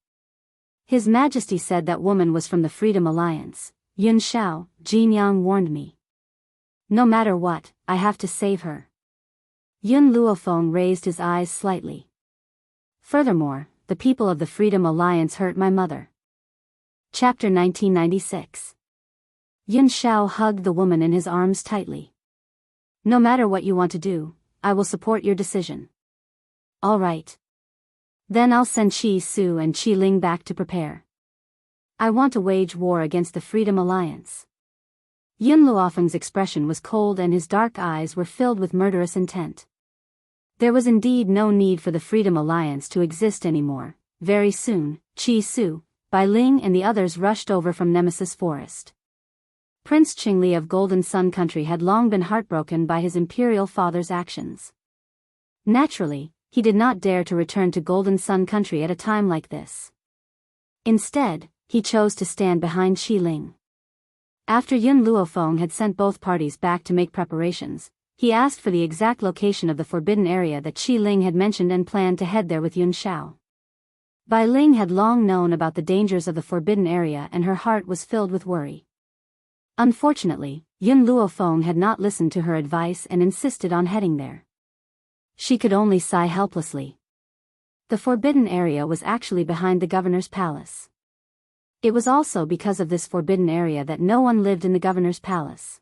His Majesty said that woman was from the Freedom Alliance. Yun Xiao, Jin Yang warned me. No matter what, I have to save her. Yun Luofeng raised his eyes slightly. Furthermore, the people of the Freedom Alliance hurt my mother. Chapter 1996. Yun Xiao hugged the woman in his arms tightly. No matter what you want to do, I will support your decision. All right. Then I'll send Qi Su and Qi Ling back to prepare. I want to wage war against the Freedom Alliance. Yun Luofeng's expression was cold and his dark eyes were filled with murderous intent. There was indeed no need for the Freedom Alliance to exist anymore. Very soon, Qi Su, Bai Ling and the others rushed over from Nemesis Forest. Prince Qingli of Golden Sun Country had long been heartbroken by his imperial father's actions. Naturally, he did not dare to return to Golden Sun Country at a time like this. Instead, he chose to stand behind Qi Ling. After Yun Luofeng had sent both parties back to make preparations, he asked for the exact location of the forbidden area that Qi Ling had mentioned and planned to head there with Yun Xiao. Bai Ling had long known about the dangers of the forbidden area and her heart was filled with worry. Unfortunately, Yun Luofeng had not listened to her advice and insisted on heading there. She could only sigh helplessly. The forbidden area was actually behind the governor's palace. It was also because of this forbidden area that no one lived in the governor's palace.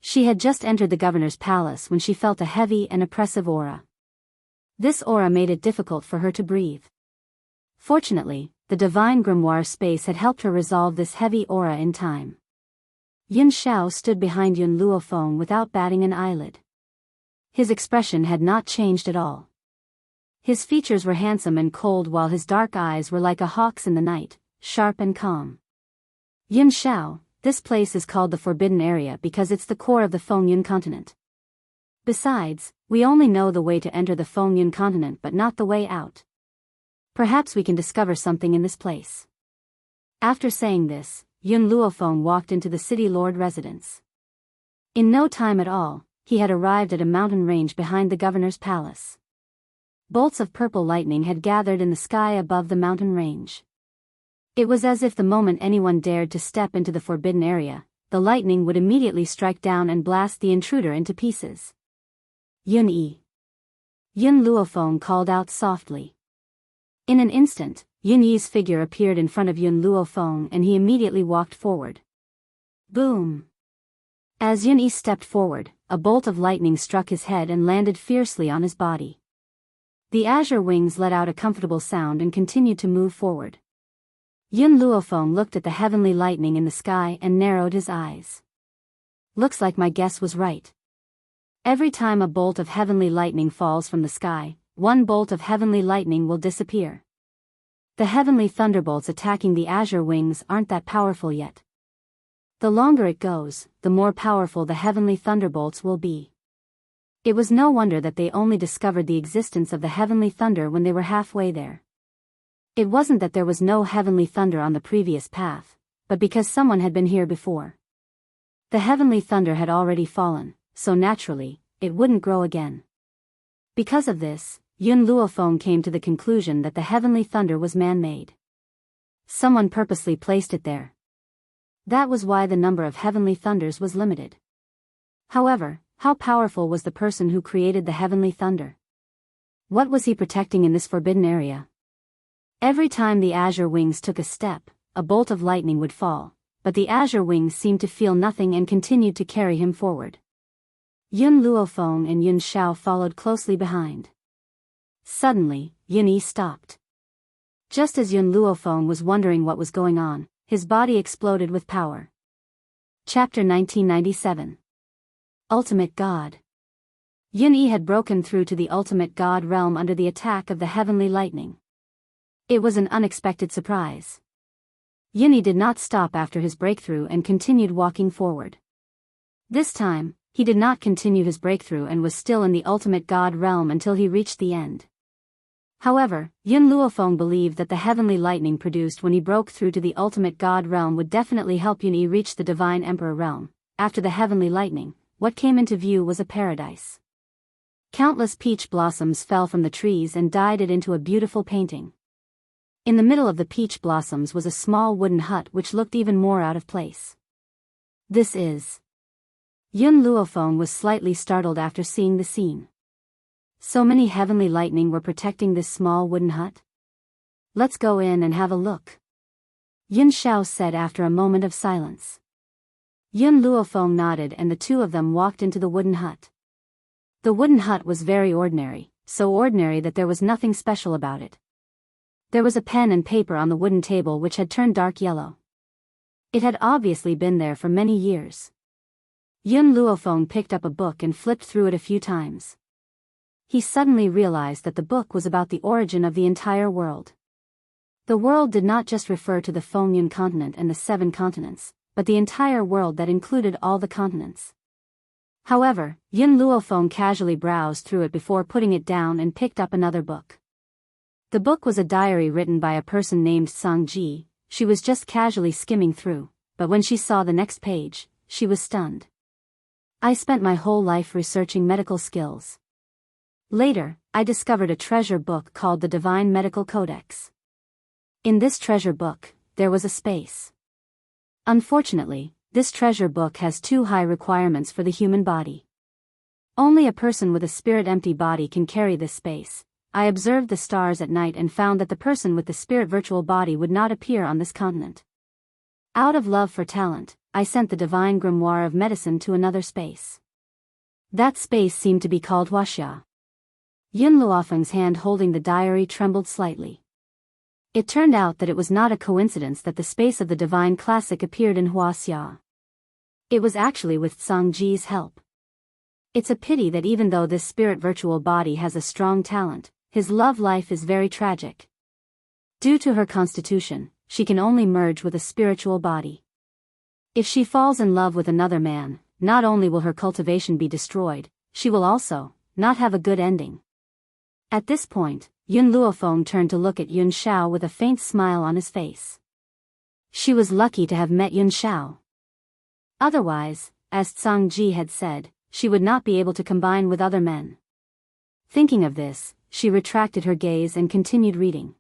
She had just entered the governor's palace when she felt a heavy and oppressive aura. This aura made it difficult for her to breathe. Fortunately, the divine grimoire space had helped her resolve this heavy aura in time. Yun Xiao stood behind Yun Luofeng without batting an eyelid. His expression had not changed at all. His features were handsome and cold while his dark eyes were like a hawk's in the night, sharp and calm. Yun Xiao, this place is called the Forbidden Area because it's the core of the Fengyun continent. Besides, we only know the way to enter the Fengyun continent but not the way out. Perhaps we can discover something in this place. After saying this, Yun Luofeng walked into the city lord residence. In no time at all, he had arrived at a mountain range behind the governor's palace. Bolts of purple lightning had gathered in the sky above the mountain range. It was as if the moment anyone dared to step into the forbidden area, the lightning would immediately strike down and blast the intruder into pieces. Yun-yi. Yun Luofeng called out softly. In an instant, Yun-yi's figure appeared in front of Yun Luofeng and he immediately walked forward. Boom! As Yun-yi stepped forward, a bolt of lightning struck his head and landed fiercely on his body. The azure wings let out a comfortable sound and continued to move forward. Yun Luofeng looked at the heavenly lightning in the sky and narrowed his eyes. Looks like my guess was right. Every time a bolt of heavenly lightning falls from the sky, one bolt of heavenly lightning will disappear. The heavenly thunderbolts attacking the azure wings aren't that powerful yet. The longer it goes, the more powerful the heavenly thunderbolts will be. It was no wonder that they only discovered the existence of the heavenly thunder when they were halfway there. It wasn't that there was no heavenly thunder on the previous path, but because someone had been here before. The heavenly thunder had already fallen, so naturally, it wouldn't grow again. Because of this, Yun Luofeng came to the conclusion that the heavenly thunder was man-made. Someone purposely placed it there. That was why the number of heavenly thunders was limited. However, how powerful was the person who created the heavenly thunder? What was he protecting in this forbidden area? Every time the azure wings took a step, a bolt of lightning would fall, but the azure wings seemed to feel nothing and continued to carry him forward. Yun Luofeng and Yun Xiao followed closely behind. Suddenly, Yun-yi stopped. Just as Yun Luofeng was wondering what was going on, his body exploded with power. Chapter 1997. Ultimate God. Yun-yi had broken through to the ultimate God realm under the attack of the heavenly lightning. It was an unexpected surprise. Yun-yi did not stop after his breakthrough and continued walking forward. This time, he did not continue his breakthrough and was still in the ultimate God realm until he reached the end. However, Yun Luofeng believed that the heavenly lightning produced when he broke through to the ultimate God realm would definitely help Yun-yi reach the divine emperor realm. After the heavenly lightning, what came into view was a paradise. Countless peach blossoms fell from the trees and dyed it into a beautiful painting. In the middle of the peach blossoms was a small wooden hut which looked even more out of place. This is... Yun Luofeng was slightly startled after seeing the scene. So many heavenly lightning were protecting this small wooden hut? Let's go in and have a look. Yun Xiao said after a moment of silence. Yun Luofeng nodded and the two of them walked into the wooden hut. The wooden hut was very ordinary, so ordinary that there was nothing special about it. There was a pen and paper on the wooden table which had turned dark yellow. It had obviously been there for many years. Yun Luofeng picked up a book and flipped through it a few times. He suddenly realized that the book was about the origin of the entire world. The world did not just refer to the Fengyun continent and the 7 continents, but the entire world that included all the continents. However, Yun Luofeng casually browsed through it before putting it down and picked up another book. The book was a diary written by a person named Song Ji. She was just casually skimming through, but when she saw the next page, she was stunned. I spent my whole life researching medical skills. Later, I discovered a treasure book called the Divine Medical Codex. In this treasure book, there was a space. Unfortunately, this treasure book has too high requirements for the human body. Only a person with a spirit-empty body can carry this space. I observed the stars at night and found that the person with the spirit virtual body would not appear on this continent. Out of love for talent, I sent the divine grimoire of medicine to another space. That space seemed to be called Huaxia. Yun Luofeng's hand holding the diary trembled slightly. It turned out that it was not a coincidence that the space of the divine classic appeared in Huaxia. It was actually with Song Ji's help. It's a pity that even though this spirit virtual body has a strong talent, his love life is very tragic. Due to her constitution, she can only merge with a spiritual body. If she falls in love with another man, not only will her cultivation be destroyed, she will also not have a good ending. At this point, Yun Luofeng turned to look at Yun Xiao with a faint smile on his face. She was lucky to have met Yun Xiao. Otherwise, as Tsang Ji had said, she would not be able to combine with other men. Thinking of this, she retracted her gaze and continued reading.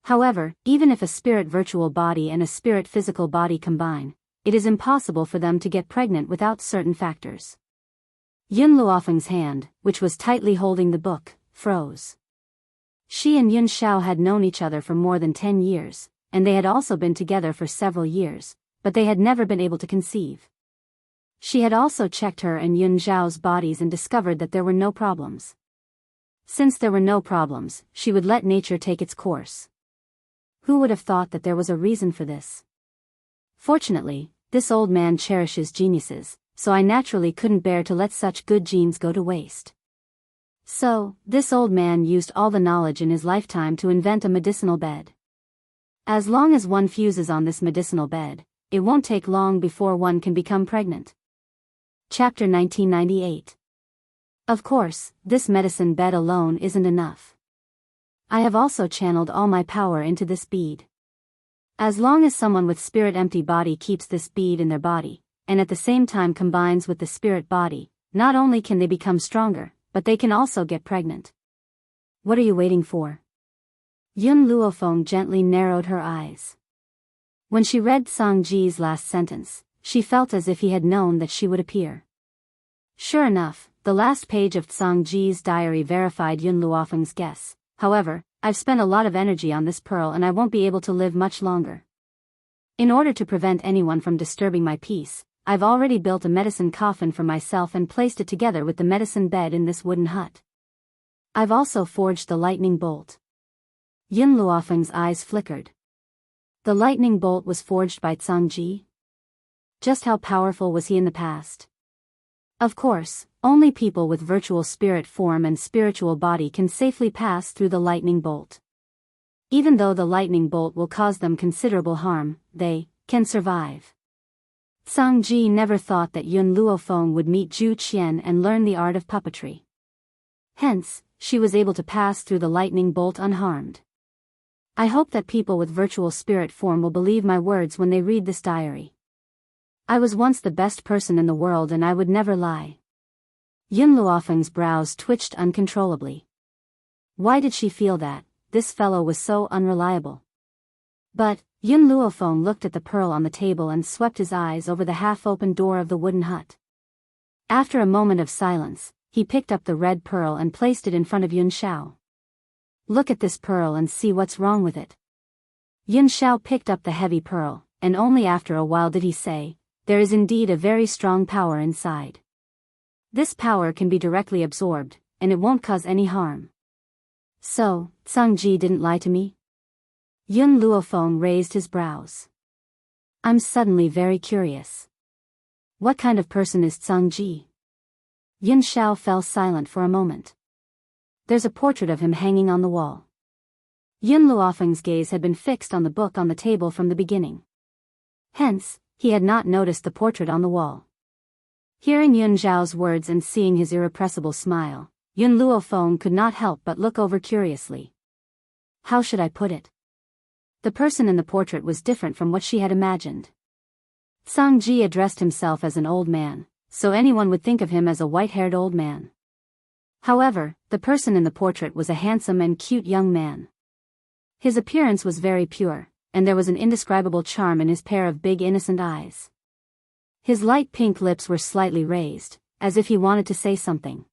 However, even if a spirit virtual body and a spirit physical body combine, it is impossible for them to get pregnant without certain factors. Yun Luofeng's hand, which was tightly holding the book, froze. She and Yun Xiao had known each other for more than 10 years, and they had also been together for several years, but they had never been able to conceive. She had also checked her and Yun Xiao's bodies and discovered that there were no problems. Since there were no problems, she would let nature take its course. Who would have thought that there was a reason for this? Fortunately, this old man cherishes geniuses, so I naturally couldn't bear to let such good genes go to waste. So, this old man used all the knowledge in his lifetime to invent a medicinal bed. As long as one fuses on this medicinal bed, it won't take long before one can become pregnant. Chapter 1998. Of course, this medicine bed alone isn't enough. I have also channeled all my power into this bead. As long as someone with spirit empty body keeps this bead in their body, and at the same time combines with the spirit body, not only can they become stronger, but they can also get pregnant. What are you waiting for? Yun Luofeng gently narrowed her eyes. When she read Tsang Ji's last sentence, she felt as if he had known that she would appear. Sure enough, the last page of Tsang Ji's diary verified Yun Luofeng's guess. However, I've spent a lot of energy on this pearl and I won't be able to live much longer. In order to prevent anyone from disturbing my peace, I've already built a medicine coffin for myself and placed it together with the medicine bed in this wooden hut. I've also forged the lightning bolt. Yun Luofeng's eyes flickered. The lightning bolt was forged by Tsang Ji? Just how powerful was he in the past? Of course, only people with virtual spirit form and spiritual body can safely pass through the lightning bolt. Even though the lightning bolt will cause them considerable harm, they can survive. Tsang Ji never thought that Yun Luofeng would meet Zhu Qian and learn the art of puppetry. Hence, she was able to pass through the lightning bolt unharmed. I hope that people with virtual spirit form will believe my words when they read this diary. I was once the best person in the world and I would never lie. Yun Luofeng's brows twitched uncontrollably. Why did she feel that this fellow was so unreliable? But Yun Luofeng looked at the pearl on the table and swept his eyes over the half-open door of the wooden hut. After a moment of silence, he picked up the red pearl and placed it in front of Yun Xiao. Look at this pearl and see what's wrong with it. Yun Xiao picked up the heavy pearl, and only after a while did he say, there is indeed a very strong power inside. This power can be directly absorbed, and it won't cause any harm. So, Tsang Ji didn't lie to me? Yun Luofeng raised his brows. I'm suddenly very curious. What kind of person is Tsang Ji? Yun Xiao fell silent for a moment. There's a portrait of him hanging on the wall. Yun Luofeng's gaze had been fixed on the book on the table from the beginning. Hence, he had not noticed the portrait on the wall. Hearing Yun Xiao's words and seeing his irrepressible smile, Yun Luofeng could not help but look over curiously. How should I put it? The person in the portrait was different from what she had imagined. Tsang Ji addressed himself as an old man, so anyone would think of him as a white-haired old man. However, the person in the portrait was a handsome and cute young man. His appearance was very pure, and there was an indescribable charm in his pair of big innocent eyes. His light pink lips were slightly raised, as if he wanted to say something.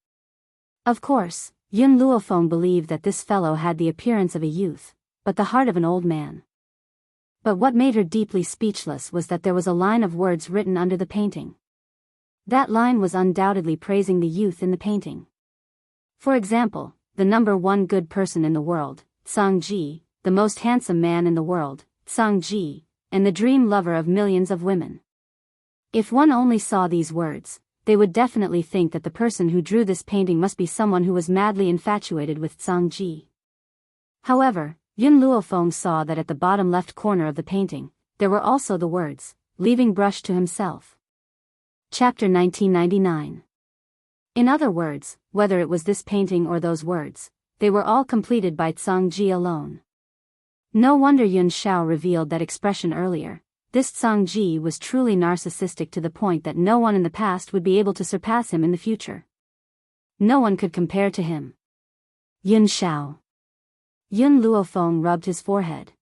Of course, Yun Luofeng believed that this fellow had the appearance of a youth, but the heart of an old man. But what made her deeply speechless was that there was a line of words written under the painting. That line was undoubtedly praising the youth in the painting. For example, the number one good person in the world, Tsang Ji, the most handsome man in the world, Tsang Ji, and the dream lover of millions of women. If one only saw these words, they would definitely think that the person who drew this painting must be someone who was madly infatuated with Tsang Ji. However, Yun Luofeng saw that at the bottom left corner of the painting, there were also the words, leaving brush to himself. Chapter 1999. In other words, whether it was this painting or those words, they were all completed by Tsang Ji alone. No wonder Yun Xiao revealed that expression earlier. This Song Ji was truly narcissistic to the point that no one in the past would be able to surpass him in the future. No one could compare to him. Yun Xiao. Yun Luofeng rubbed his forehead.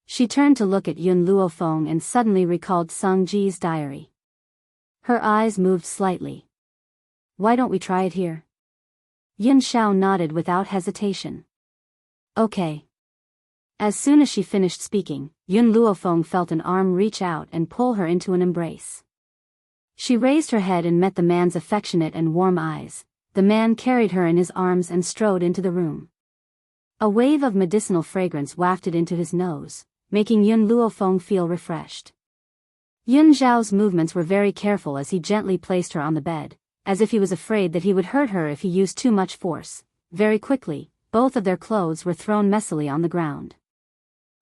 She turned to look at Yun Luofeng and suddenly recalled Song Ji's diary. Her eyes moved slightly. Why don't we try it here? Yun Xiao nodded without hesitation. Okay. As soon as she finished speaking, Yun Luofeng felt an arm reach out and pull her into an embrace. She raised her head and met the man's affectionate and warm eyes. The man carried her in his arms and strode into the room. A wave of medicinal fragrance wafted into his nose, making Yun Luofeng feel refreshed. Yun Xiao's movements were very careful as he gently placed her on the bed, as if he was afraid that he would hurt her if he used too much force. Very quickly, both of their clothes were thrown messily on the ground.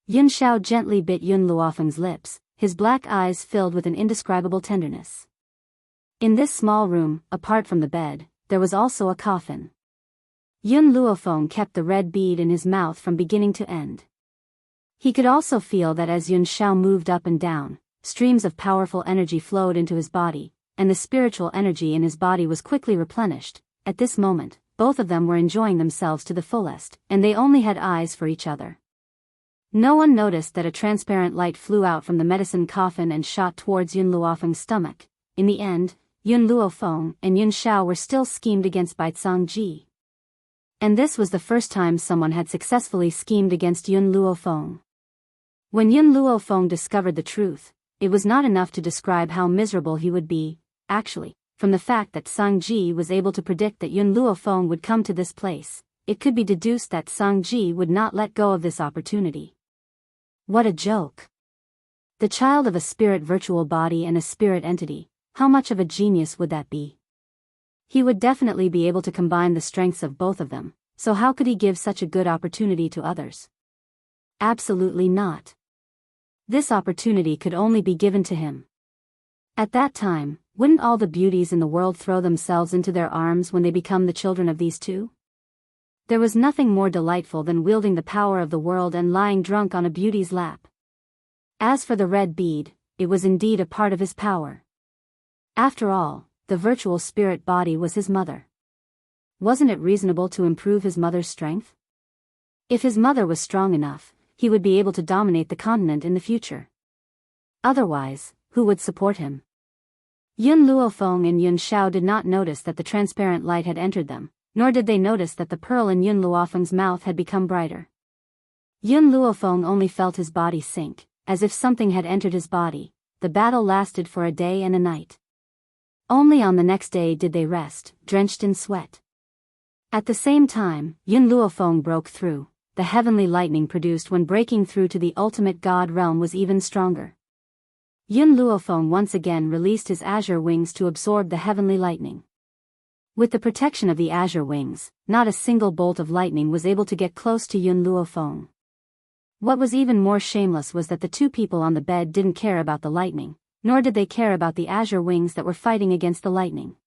Yun Xiao gently bit Yun Luofeng's lips, his black eyes filled with an indescribable tenderness. In this small room, apart from the bed, there was also a coffin. Yun Luofeng kept the red bead in his mouth from beginning to end. He could also feel that as Yun Xiao moved up and down, streams of powerful energy flowed into his body, and the spiritual energy in his body was quickly replenished. At this moment, both of them were enjoying themselves to the fullest, and they only had eyes for each other. No one noticed that a transparent light flew out from the medicine coffin and shot towards Yun Luofeng's stomach. In the end, Yun Luofeng and Yun Xiao were still schemed against by Song Ji. And this was the first time someone had successfully schemed against Yun Luofeng. When Yun Luofeng discovered the truth, it was not enough to describe how miserable he would be. Actually, from the fact that Song Ji was able to predict that Yun Luofeng would come to this place, it could be deduced that Song Ji would not let go of this opportunity. What a joke! The child of a spirit virtual body and a spirit entity, how much of a genius would that be? He would definitely be able to combine the strengths of both of them, so how could he give such a good opportunity to others? Absolutely not. This opportunity could only be given to him. At that time, wouldn't all the beauties in the world throw themselves into their arms when they become the children of these two? There was nothing more delightful than wielding the power of the world and lying drunk on a beauty's lap. As for the red bead, it was indeed a part of his power. After all, the virtual spirit body was his mother. Wasn't it reasonable to improve his mother's strength? If his mother was strong enough, he would be able to dominate the continent in the future. Otherwise, who would support him? Yun Luofeng and Yun Xiao did not notice that the transparent light had entered them, nor did they notice that the pearl in Yun Luofeng's mouth had become brighter. Yun Luofeng only felt his body sink, as if something had entered his body. The battle lasted for a day and a night. Only on the next day did they rest, drenched in sweat. At the same time, Yun Luofeng broke through. The heavenly lightning produced when breaking through to the ultimate god realm was even stronger. Yun Luofeng once again released his azure wings to absorb the heavenly lightning. With the protection of the azure wings, not a single bolt of lightning was able to get close to Yun Luofeng. What was even more shameless was that the two people on the bed didn't care about the lightning, nor did they care about the azure wings that were fighting against the lightning.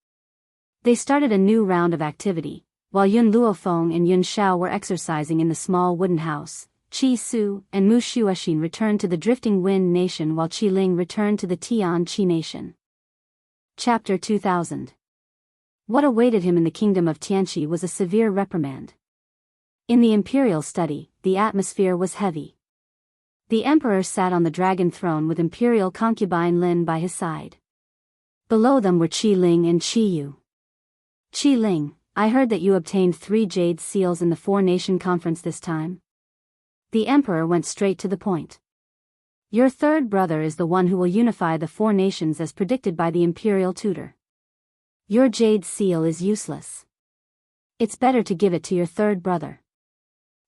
They started a new round of activity. While Yun Luofeng and Yun Xiao were exercising in the small wooden house, Qi Su and Mu Shuoxin returned to the Drifting Wind Nation while Qi Ling returned to the Tian Qi Nation. Chapter 2000. What awaited him in the kingdom of Tianqi was a severe reprimand. In the imperial study, the atmosphere was heavy. The emperor sat on the dragon throne with imperial concubine Lin by his side. Below them were Qi Ling and Qi Yu. Qi Ling, I heard that you obtained 3 jade seals in the 4-nation conference this time. The emperor went straight to the point. Your third brother is the one who will unify the 4 nations as predicted by the imperial tutor. Your jade seal is useless. It's better to give it to your third brother.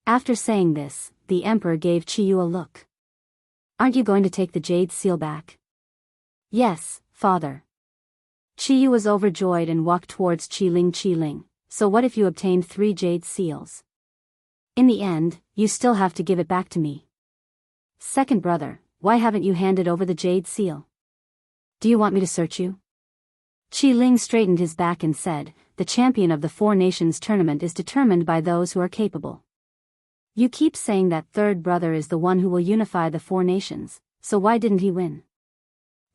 After saying this, the emperor gave Qi Yu a look. Aren't you going to take the jade seal back? Yes, father. Qi Yu was overjoyed and walked towards Qi Ling. Qi Ling, so what if you obtained 3 jade seals? In the end, you still have to give it back to me. Second brother, why haven't you handed over the jade seal? Do you want me to search you? Qi Ling straightened his back and said, the champion of the 4 nations tournament is determined by those who are capable. You keep saying that third brother is the one who will unify the four nations, so why didn't he win?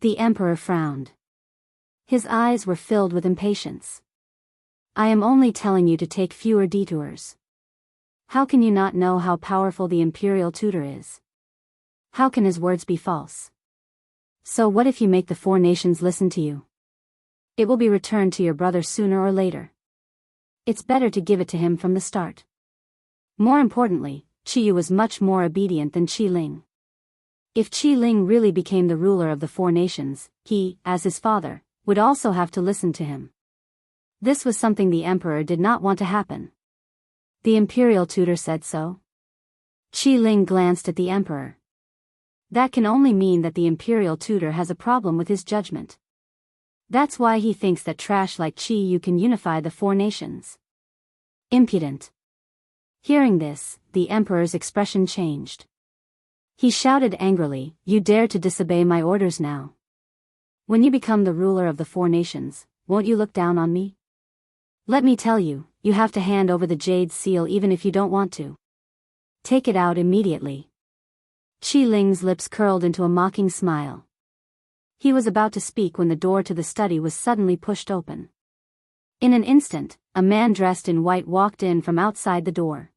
The emperor frowned. His eyes were filled with impatience. I am only telling you to take fewer detours. How can you not know how powerful the imperial tutor is? How can his words be false? So what if you make the four nations listen to you? It will be returned to your brother sooner or later. It's better to give it to him from the start. More importantly, Qi Yu was much more obedient than Qi Ling. If Qi Ling really became the ruler of the four nations, he, as his father, would also have to listen to him. This was something the emperor did not want to happen. The imperial tutor said so. Qi Ling glanced at the emperor. That can only mean that the imperial tutor has a problem with his judgment. That's why he thinks that trash like Qi Yu can unify the four nations. Impudent. Hearing this, the emperor's expression changed. He shouted angrily, "You dare to disobey my orders now? When you become the ruler of the four nations, won't you look down on me? Let me tell you, you have to hand over the jade seal even if you don't want to. Take it out immediately." Qi Ling's lips curled into a mocking smile. He was about to speak when the door to the study was suddenly pushed open. In an instant, a man dressed in white walked in from outside the door.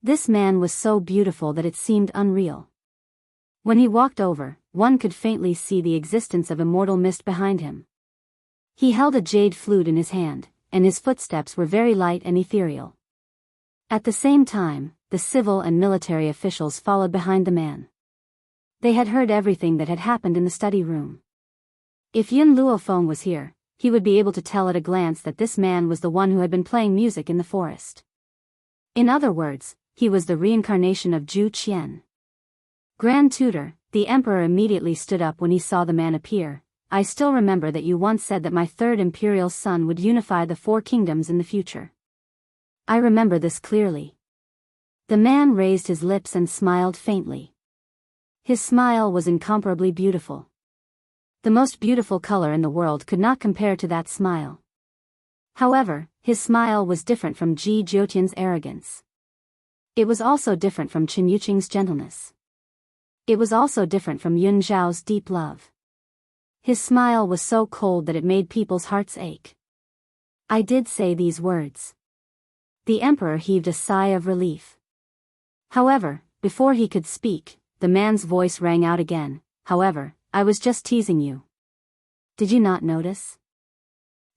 This man was so beautiful that it seemed unreal. When he walked over, one could faintly see the existence of immortal mist behind him. He held a jade flute in his hand, and his footsteps were very light and ethereal. At the same time, the civil and military officials followed behind the man. They had heard everything that had happened in the study room. If Yun Luofeng was here, he would be able to tell at a glance that this man was the one who had been playing music in the forest. In other words, he was the reincarnation of Zhu Qian. Grand Tutor, the emperor immediately stood up when he saw the man appear. "I still remember that you once said that my third imperial son would unify the four kingdoms in the future. I remember this clearly." The man raised his lips and smiled faintly. His smile was incomparably beautiful. The most beautiful color in the world could not compare to that smile. However, his smile was different from Ji Jiotian's arrogance. It was also different from Chen Yuqing's gentleness. It was also different from Yun Zhao's deep love. His smile was so cold that it made people's hearts ache. "I did say these words." The emperor heaved a sigh of relief. However, before he could speak, the man's voice rang out again. "However, I was just teasing you. Did you not notice?"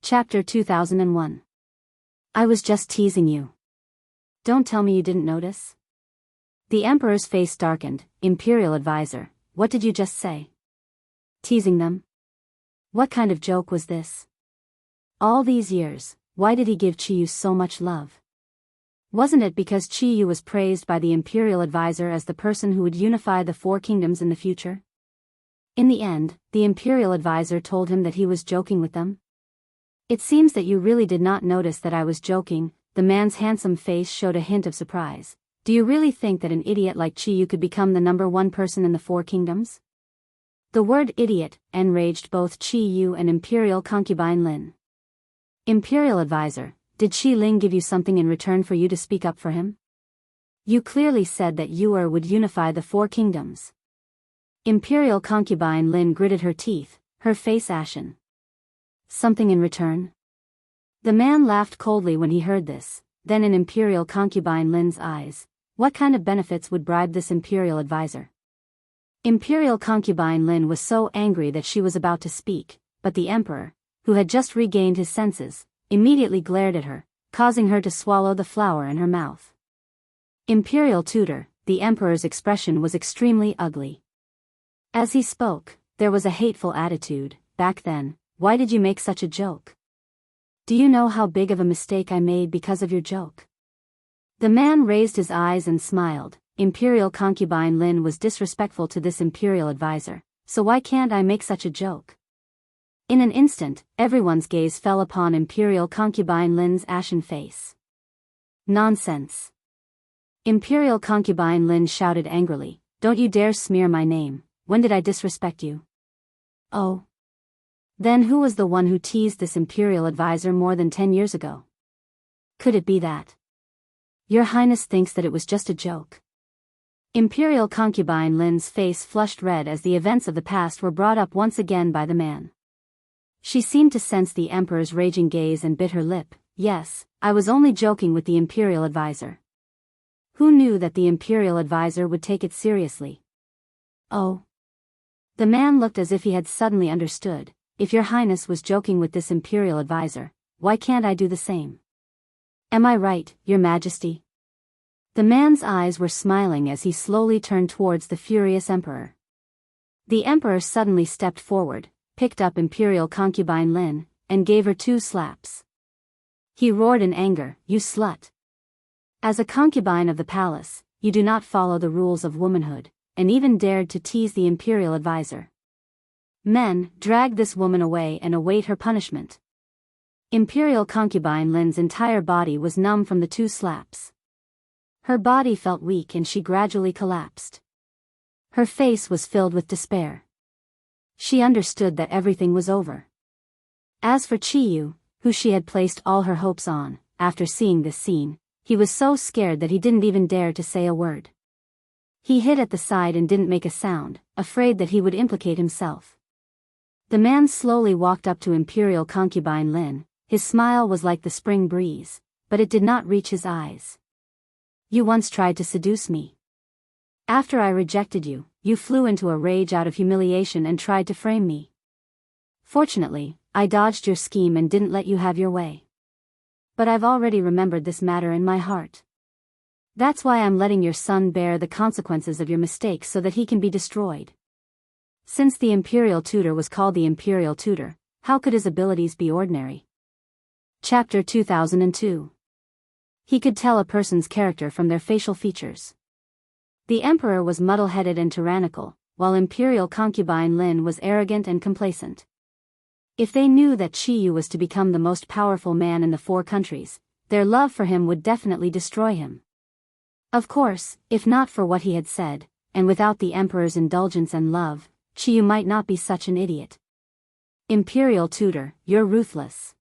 Chapter 2001. I was just teasing you. Don't tell me you didn't notice. The emperor's face darkened. "Imperial advisor, what did you just say? Teasing them? What kind of joke was this? All these years, why did he give Qi Yu so much love? Wasn't it because Qi Yu was praised by the imperial advisor as the person who would unify the four kingdoms in the future? In the end, the imperial advisor told him that he was joking with them. It seems that you really did not notice that I was joking." The man's handsome face showed a hint of surprise. "Do you really think that an idiot like Qi Yu could become the number one person in the four kingdoms?" The word idiot enraged both Qi Yu and imperial concubine Lin. "Imperial advisor, did Qi Ling give you something in return for you to speak up for him? You clearly said that you would unify the four kingdoms." Imperial concubine Lin gritted her teeth, her face ashen. "Something in return?" The man laughed coldly when he heard this. Then in imperial concubine Lin's eyes, what kind of benefits would bribe this imperial advisor? Imperial concubine Lin was so angry that she was about to speak, but the emperor, who had just regained his senses, immediately glared at her, causing her to swallow the flower in her mouth. Imperial tutor, the emperor's expression was extremely ugly. As he spoke, there was a hateful attitude. "Back then, why did you make such a joke? Do you know how big of a mistake I made because of your joke?" The man raised his eyes and smiled. Imperial concubine Lin was disrespectful to this imperial advisor, so why can't I make such a joke? In an instant, everyone's gaze fell upon imperial concubine Lin's ashen face. "Nonsense!" Imperial concubine Lin shouted angrily. "Don't you dare smear my name. When did I disrespect you?" "Oh. Then who was the one who teased this imperial advisor more than 10 years ago? Could it be that Your Highness thinks that it was just a joke. Imperial concubine Lin's face flushed red as the events of the past were brought up once again by the man. She seemed to sense the Emperor's raging gaze and bit her lip. Yes, I was only joking with the Imperial advisor. Who knew that the Imperial advisor would take it seriously? Oh. The man looked as if he had suddenly understood. If Your Highness was joking with this Imperial advisor, why can't I do the same? Am I right, Your Majesty? The man's eyes were smiling as he slowly turned towards the furious Emperor. The Emperor suddenly stepped forward, picked up Imperial concubine Lin, and gave her 2 slaps. He roared in anger, "You slut! As a concubine of the palace, you do not follow the rules of womanhood, and even dared to tease the Imperial advisor. Men, drag this woman away and await her punishment." Imperial concubine Lin's entire body was numb from the 2 slaps. Her body felt weak and she gradually collapsed. Her face was filled with despair. She understood that everything was over. As for Chiyu, who she had placed all her hopes on, after seeing this scene, he was so scared that he didn't even dare to say a word. He hid at the side and didn't make a sound, afraid that he would implicate himself. The man slowly walked up to Imperial concubine Lin. His smile was like the spring breeze, but it did not reach his eyes. "You once tried to seduce me. After I rejected you, you flew into a rage out of humiliation and tried to frame me. Fortunately, I dodged your scheme and didn't let you have your way. But I've already remembered this matter in my heart. That's why I'm letting your son bear the consequences of your mistakes so that he can be destroyed." Since the Imperial tutor was called the Imperial tutor, how could his abilities be ordinary? Chapter 2002. He could tell a person's character from their facial features. The Emperor was muddle-headed and tyrannical, while Imperial concubine Lin was arrogant and complacent. If they knew that Chiyu was to become the most powerful man in the 4 countries, their love for him would definitely destroy him. Of course, if not for what he had said, and without the Emperor's indulgence and love, Chiyu might not be such an idiot. Imperial tutor, you're ruthless.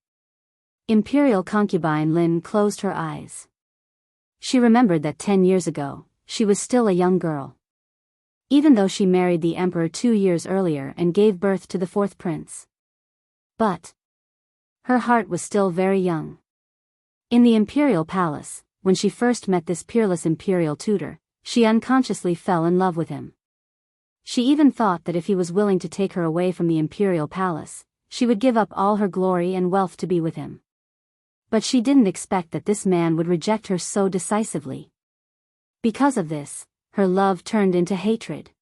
Imperial concubine Lin closed her eyes. She remembered that 10 years ago, she was still a young girl. Even though she married the Emperor 2 years earlier and gave birth to the 4th prince. But her heart was still very young. In the Imperial palace, when she first met this peerless Imperial tutor, she unconsciously fell in love with him. She even thought that if he was willing to take her away from the Imperial palace, she would give up all her glory and wealth to be with him. But she didn't expect that this man would reject her so decisively. Because of this, her love turned into hatred.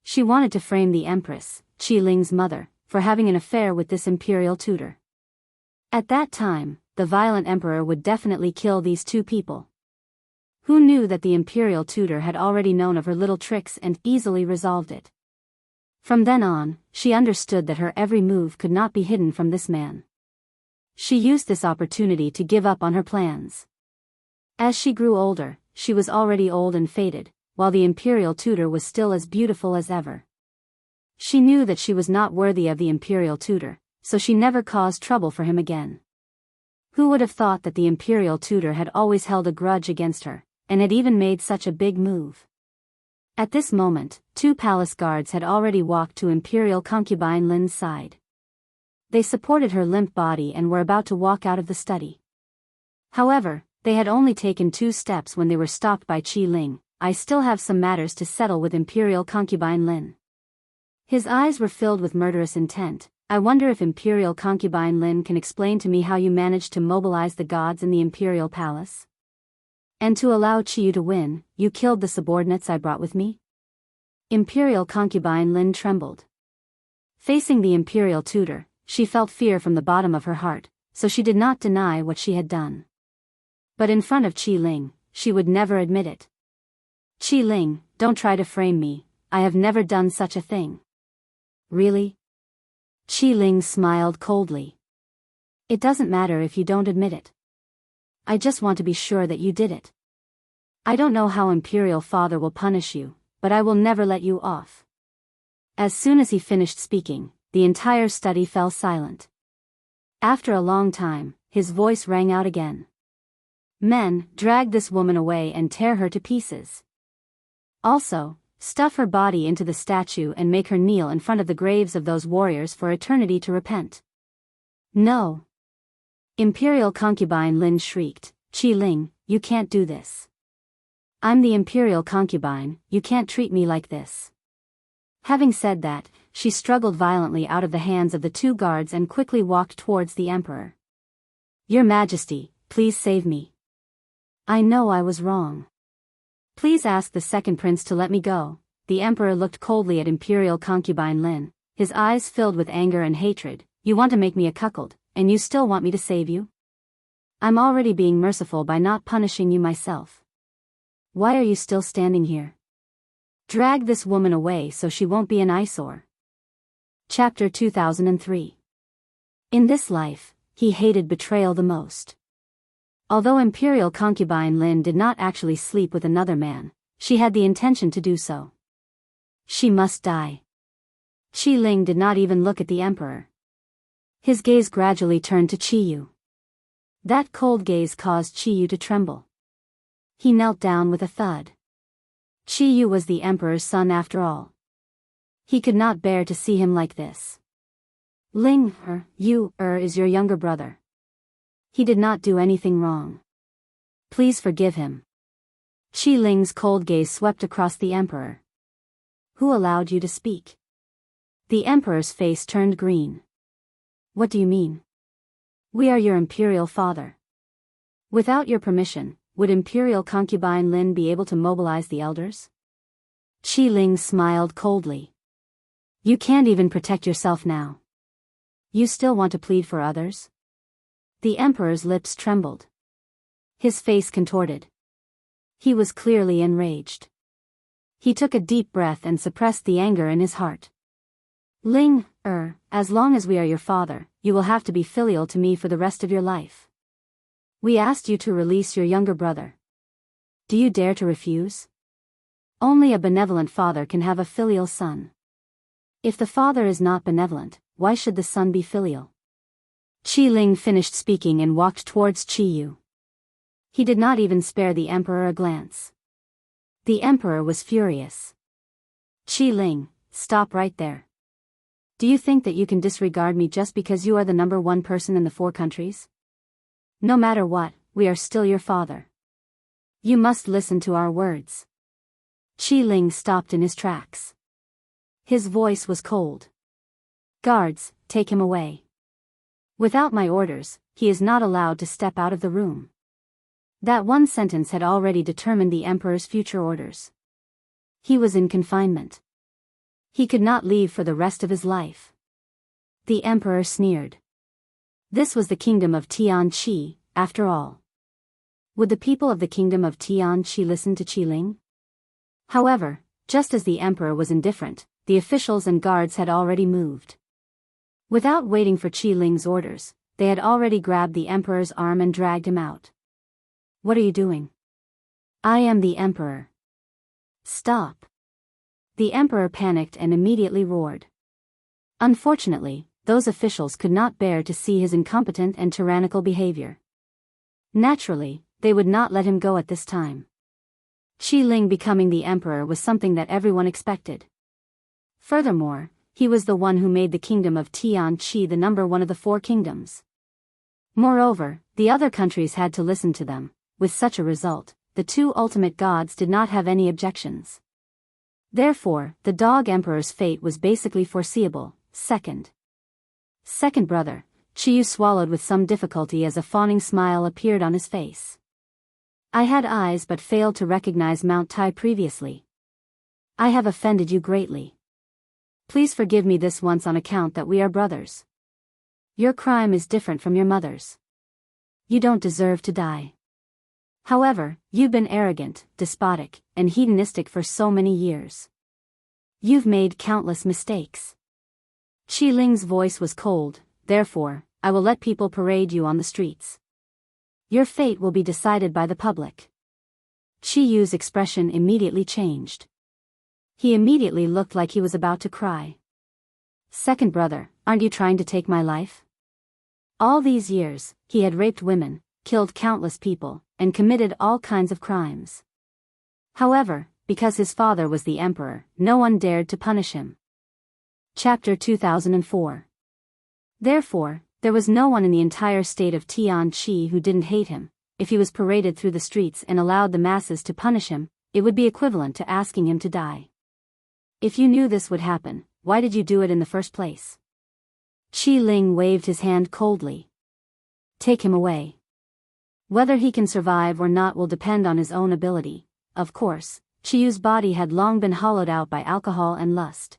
She wanted to frame the Empress, Qi Ling's mother, for having an affair with this Imperial tutor. At that time, the violent Emperor would definitely kill these 2 people. Who knew that the Imperial tutor had already known of her little tricks and easily resolved it? From then on, she understood that her every move could not be hidden from this man. She used this opportunity to give up on her plans. As she grew older, she was already old and faded, while the Imperial tutor was still as beautiful as ever. She knew that she was not worthy of the Imperial tutor, so she never caused trouble for him again. Who would have thought that the Imperial tutor had always held a grudge against her, and had even made such a big move? At this moment, 2 palace guards had already walked to Imperial concubine Lin's side. They supported her limp body and were about to walk out of the study. However, they had only taken 2 steps when they were stopped by Qi Ling. "I still have some matters to settle with Imperial concubine Lin." His eyes were filled with murderous intent. "I wonder if Imperial concubine Lin can explain to me how you managed to mobilize the gods in the Imperial palace? And to allow Chiyu to win, you killed the subordinates I brought with me?" Imperial concubine Lin trembled. Facing the Imperial tutor, she felt fear from the bottom of her heart, so she did not deny what she had done. But in front of Qi Ling, she would never admit it. "Qi Ling, don't try to frame me, I have never done such a thing." "Really?" Qi Ling smiled coldly. "It doesn't matter if you don't admit it. I just want to be sure that you did it. I don't know how Imperial Father will punish you, but I will never let you off." As soon as he finished speaking, the entire study fell silent. After a long time, his voice rang out again. Men, drag this woman away and tear her to pieces. Also, stuff her body into the statue and make her kneel in front of the graves of those warriors for eternity to repent. No. Imperial concubine Lin shrieked, Qi Ling, you can't do this. I'm the imperial concubine, you can't treat me like this. Having said that, she struggled violently out of the hands of the two guards and quickly walked towards the emperor. Your Majesty, please save me. I know I was wrong. Please ask the second prince to let me go. The emperor looked coldly at imperial concubine Lin, his eyes filled with anger and hatred. You want to make me a cuckold, and you still want me to save you? I'm already being merciful by not punishing you myself. Why are you still standing here? Drag this woman away so she won't be an eyesore. Chapter 2003. In this life, he hated betrayal the most. Although imperial concubine Lin did not actually sleep with another man, she had the intention to do so. She must die. Qi Ling did not even look at the emperor. His gaze gradually turned to Qi Yu. That cold gaze caused Qi Yu to tremble. He knelt down with a thud. Qi Yu was the emperor's son after all. He could not bear to see him like this. Ling, you is your younger brother. He did not do anything wrong. Please forgive him. Qi Ling's cold gaze swept across the emperor. Who allowed you to speak? The emperor's face turned green. What do you mean? We are your imperial father. Without your permission, would imperial concubine Lin be able to mobilize the elders? Qi Ling smiled coldly. You can't even protect yourself now. You still want to plead for others? The emperor's lips trembled. His face contorted. He was clearly enraged. He took a deep breath and suppressed the anger in his heart. Ling, as long as we are your father, you will have to be filial to me for the rest of your life. We asked you to release your younger brother. Do you dare to refuse? Only a benevolent father can have a filial son. If the father is not benevolent, why should the son be filial? Qi Ling finished speaking and walked towards Qi Yu. He did not even spare the emperor a glance. The emperor was furious. Qi Ling, stop right there. Do you think that you can disregard me just because you are the number one person in the 4 countries? No matter what, we are still your father. You must listen to our words. Qi Ling stopped in his tracks. His voice was cold. Guards, take him away. Without my orders, he is not allowed to step out of the room. That one sentence had already determined the emperor's future orders. He was in confinement. He could not leave for the rest of his life. The emperor sneered. This was the kingdom of Tianqi, after all. Would the people of the kingdom of Tianqi listen to Qi Ling? However, just as the emperor was indifferent, the officials and guards had already moved. Without waiting for Qi Ling's orders, they had already grabbed the emperor's arm and dragged him out. What are you doing? I am the emperor. Stop. The emperor panicked and immediately roared. Unfortunately, those officials could not bear to see his incompetent and tyrannical behavior. Naturally, they would not let him go at this time. Qi Ling becoming the emperor was something that everyone expected. Furthermore, he was the one who made the kingdom of Tianqi the number one of the 4 kingdoms. Moreover, the other countries had to listen to them. With such a result, the 2 ultimate gods did not have any objections. Therefore, the dog emperor's fate was basically foreseeable. Second brother, Qi Yu swallowed with some difficulty as a fawning smile appeared on his face. I had eyes but failed to recognize Mount Tai previously. I have offended you greatly. Please forgive me this once on account that we are brothers. Your crime is different from your mother's. You don't deserve to die. However, you've been arrogant, despotic, and hedonistic for so many years. You've made countless mistakes. Qi Ling's voice was cold, therefore, I will let people parade you on the streets. Your fate will be decided by the public. Qi Yu's expression immediately changed. He immediately looked like he was about to cry. Second brother, aren't you trying to take my life? All these years, he had raped women, killed countless people, and committed all kinds of crimes. However, because his father was the emperor, no one dared to punish him. Chapter 2004. Therefore, there was no one in the entire state of Tianqi who didn't hate him. If he was paraded through the streets and allowed the masses to punish him, it would be equivalent to asking him to die. If you knew this would happen, why did you do it in the first place? Qi Ling waved his hand coldly. Take him away. Whether he can survive or not will depend on his own ability. Of course, Qiyu's body had long been hollowed out by alcohol and lust.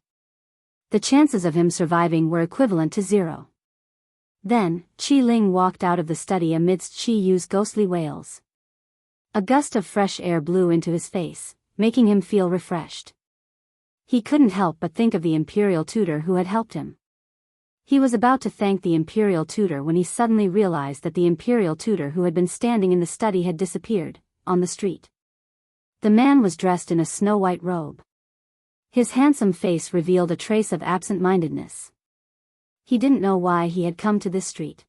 The chances of him surviving were equivalent to 0. Then, Qi Ling walked out of the study amidst Qiyu's ghostly wails. A gust of fresh air blew into his face, making him feel refreshed. He couldn't help but think of the imperial tutor who had helped him. He was about to thank the imperial tutor when he suddenly realized that the imperial tutor who had been standing in the study had disappeared, on the street. The man was dressed in a snow-white robe. His handsome face revealed a trace of absent-mindedness. He didn't know why he had come to this street.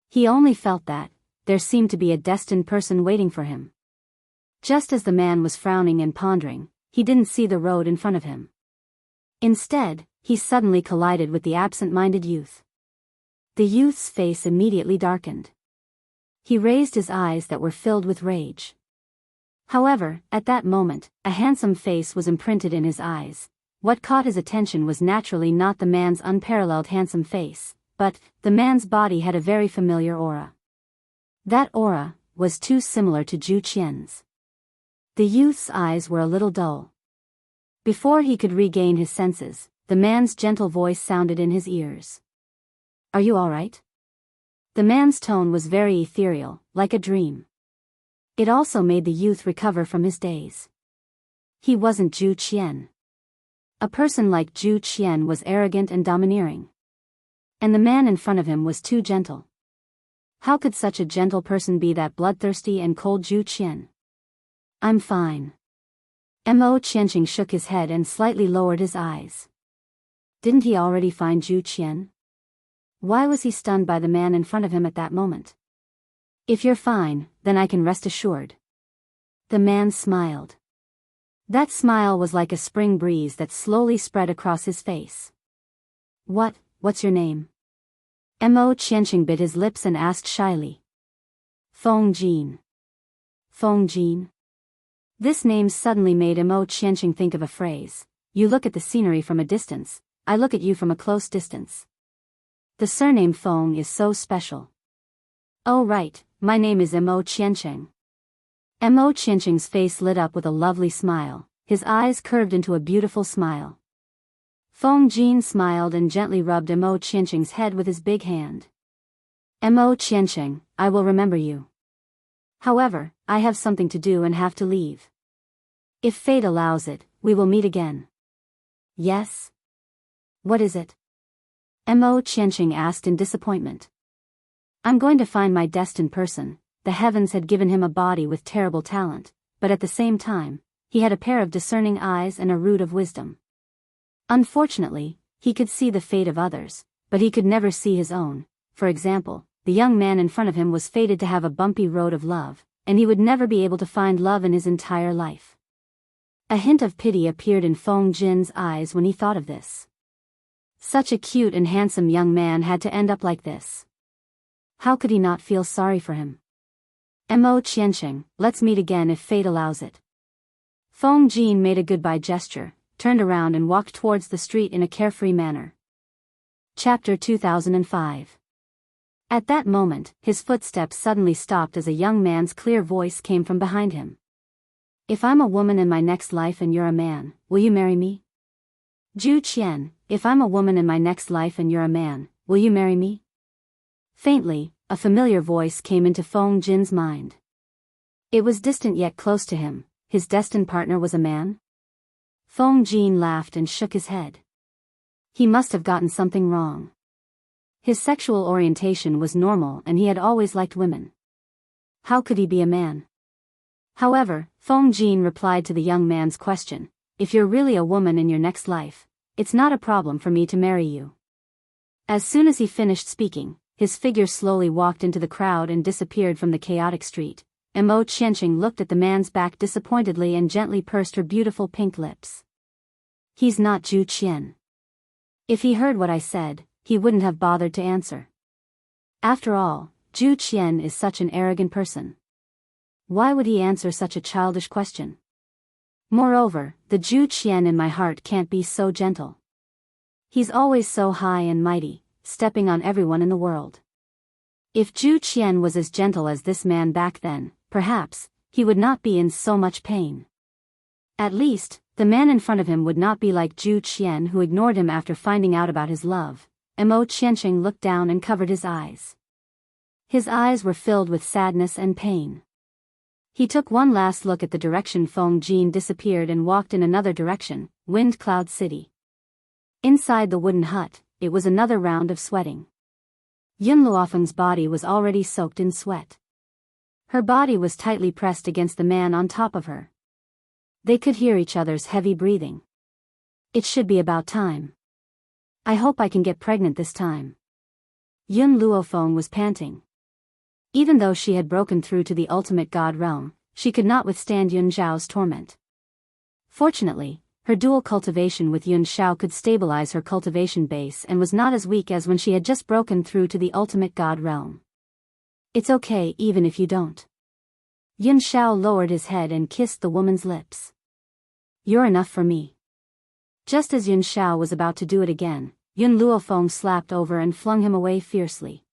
He only felt that there seemed to be a destined person waiting for him. Just as the man was frowning and pondering, he didn't see the road in front of him. Instead, he suddenly collided with the absent-minded youth. The youth's face immediately darkened. He raised his eyes that were filled with rage. However, at that moment, a handsome face was imprinted in his eyes. What caught his attention was naturally not the man's unparalleled handsome face, but the man's body had a very familiar aura. That aura was too similar to Zhu Qian's. The youth's eyes were a little dull. Before he could regain his senses, the man's gentle voice sounded in his ears. Are you all right? The man's tone was very ethereal, like a dream. It also made the youth recover from his daze. He wasn't Zhu Qian. A person like Zhu Qian was arrogant and domineering. And the man in front of him was too gentle. How could such a gentle person be that bloodthirsty and cold Zhu Qian? I'm fine. Mo Qianqing shook his head and slightly lowered his eyes. Didn't he already find Zhu Qian? Why was he stunned by the man in front of him at that moment? If you're fine, then I can rest assured. The man smiled. That smile was like a spring breeze that slowly spread across his face. What's your name? Mo Qianqing bit his lips and asked shyly. Feng Jin. Feng Jin? This name suddenly made Mo Qianqing think of a phrase. You look at the scenery from a distance, I look at you from a close distance. The surname Feng is so special. Oh right, my name is Mo Qianqing. Mo Qianqing's face lit up with a lovely smile, his eyes curved into a beautiful smile. Feng Jin smiled and gently rubbed Mo Qianqing's head with his big hand. Mo Qianqing, I will remember you. However, I have something to do and have to leave. If fate allows it, we will meet again. Yes? What is it? Mo Qianqing asked in disappointment. I'm going to find my destined person. The heavens had given him a body with terrible talent, but at the same time, he had a pair of discerning eyes and a root of wisdom. Unfortunately, he could see the fate of others, but he could never see his own. For example, the young man in front of him was fated to have a bumpy road of love, and he would never be able to find love in his entire life. A hint of pity appeared in Feng Jin's eyes when he thought of this. Such a cute and handsome young man had to end up like this. How could he not feel sorry for him? Mo Qianqing, let's meet again if fate allows it. Feng Jin made a goodbye gesture, turned around and walked towards the street in a carefree manner. Chapter 2005. At that moment, his footsteps suddenly stopped as a young man's clear voice came from behind him. If I'm a woman in my next life and you're a man, will you marry me? Zhu Qian, if I'm a woman in my next life and you're a man, will you marry me? Faintly, a familiar voice came into Feng Jin's mind. It was distant yet close to him. His destined partner was a man? Feng Jin laughed and shook his head. He must have gotten something wrong. His sexual orientation was normal and he had always liked women. How could he be a man? However, Feng Jin replied to the young man's question. If you're really a woman in your next life, it's not a problem for me to marry you. As soon as he finished speaking, his figure slowly walked into the crowd and disappeared from the chaotic street. Mo Qianqing looked at the man's back disappointedly and gently pursed her beautiful pink lips. He's not Zhu Qian. If he heard what I said, he wouldn't have bothered to answer. After all, Zhu Qian is such an arrogant person. Why would he answer such a childish question? Moreover, the Zhu Qian in my heart can't be so gentle. He's always so high and mighty, stepping on everyone in the world. If Zhu Qian was as gentle as this man back then, perhaps, he would not be in so much pain. At least, the man in front of him would not be like Zhu Qian, who ignored him after finding out about his love. Mo Qianqing looked down and covered his eyes. His eyes were filled with sadness and pain. He took one last look at the direction Feng Jin disappeared and walked in another direction, Wind Cloud City. Inside the wooden hut, it was another round of sweating. Yun Luofeng's body was already soaked in sweat. Her body was tightly pressed against the man on top of her. They could hear each other's heavy breathing. It should be about time. I hope I can get pregnant this time. Yun Luofeng was panting. Even though she had broken through to the ultimate god realm, she could not withstand Yun Zhao's torment. Fortunately, her dual cultivation with Yun Xiao could stabilize her cultivation base and was not as weak as when she had just broken through to the ultimate god realm. It's okay even if you don't. Yun Xiao lowered his head and kissed the woman's lips. You're enough for me. Just as Yun Xiao was about to do it again, Yun Luofeng slapped over and flung him away fiercely.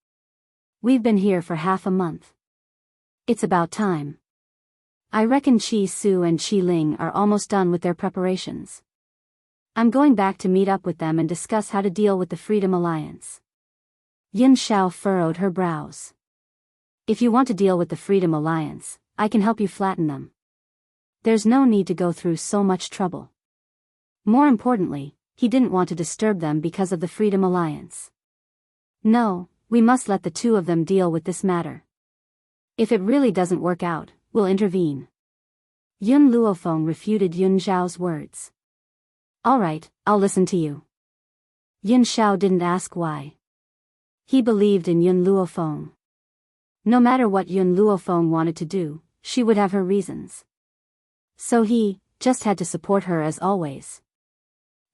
We've been here for half a month. It's about time. I reckon Qi Su and Qi Ling are almost done with their preparations. I'm going back to meet up with them and discuss how to deal with the Freedom Alliance. Yun Xiao furrowed her brows. If you want to deal with the Freedom Alliance, I can help you flatten them. There's no need to go through so much trouble. More importantly, he didn't want to disturb them because of the Freedom Alliance. No, we must let the two of them deal with this matter. If it really doesn't work out, we'll intervene. Yun Luofeng refuted Yun Zhao's words. All right, I'll listen to you. Yun Xiao didn't ask why. He believed in Yun Luofeng. No matter what Yun Luofeng wanted to do, she would have her reasons. So he just had to support her as always.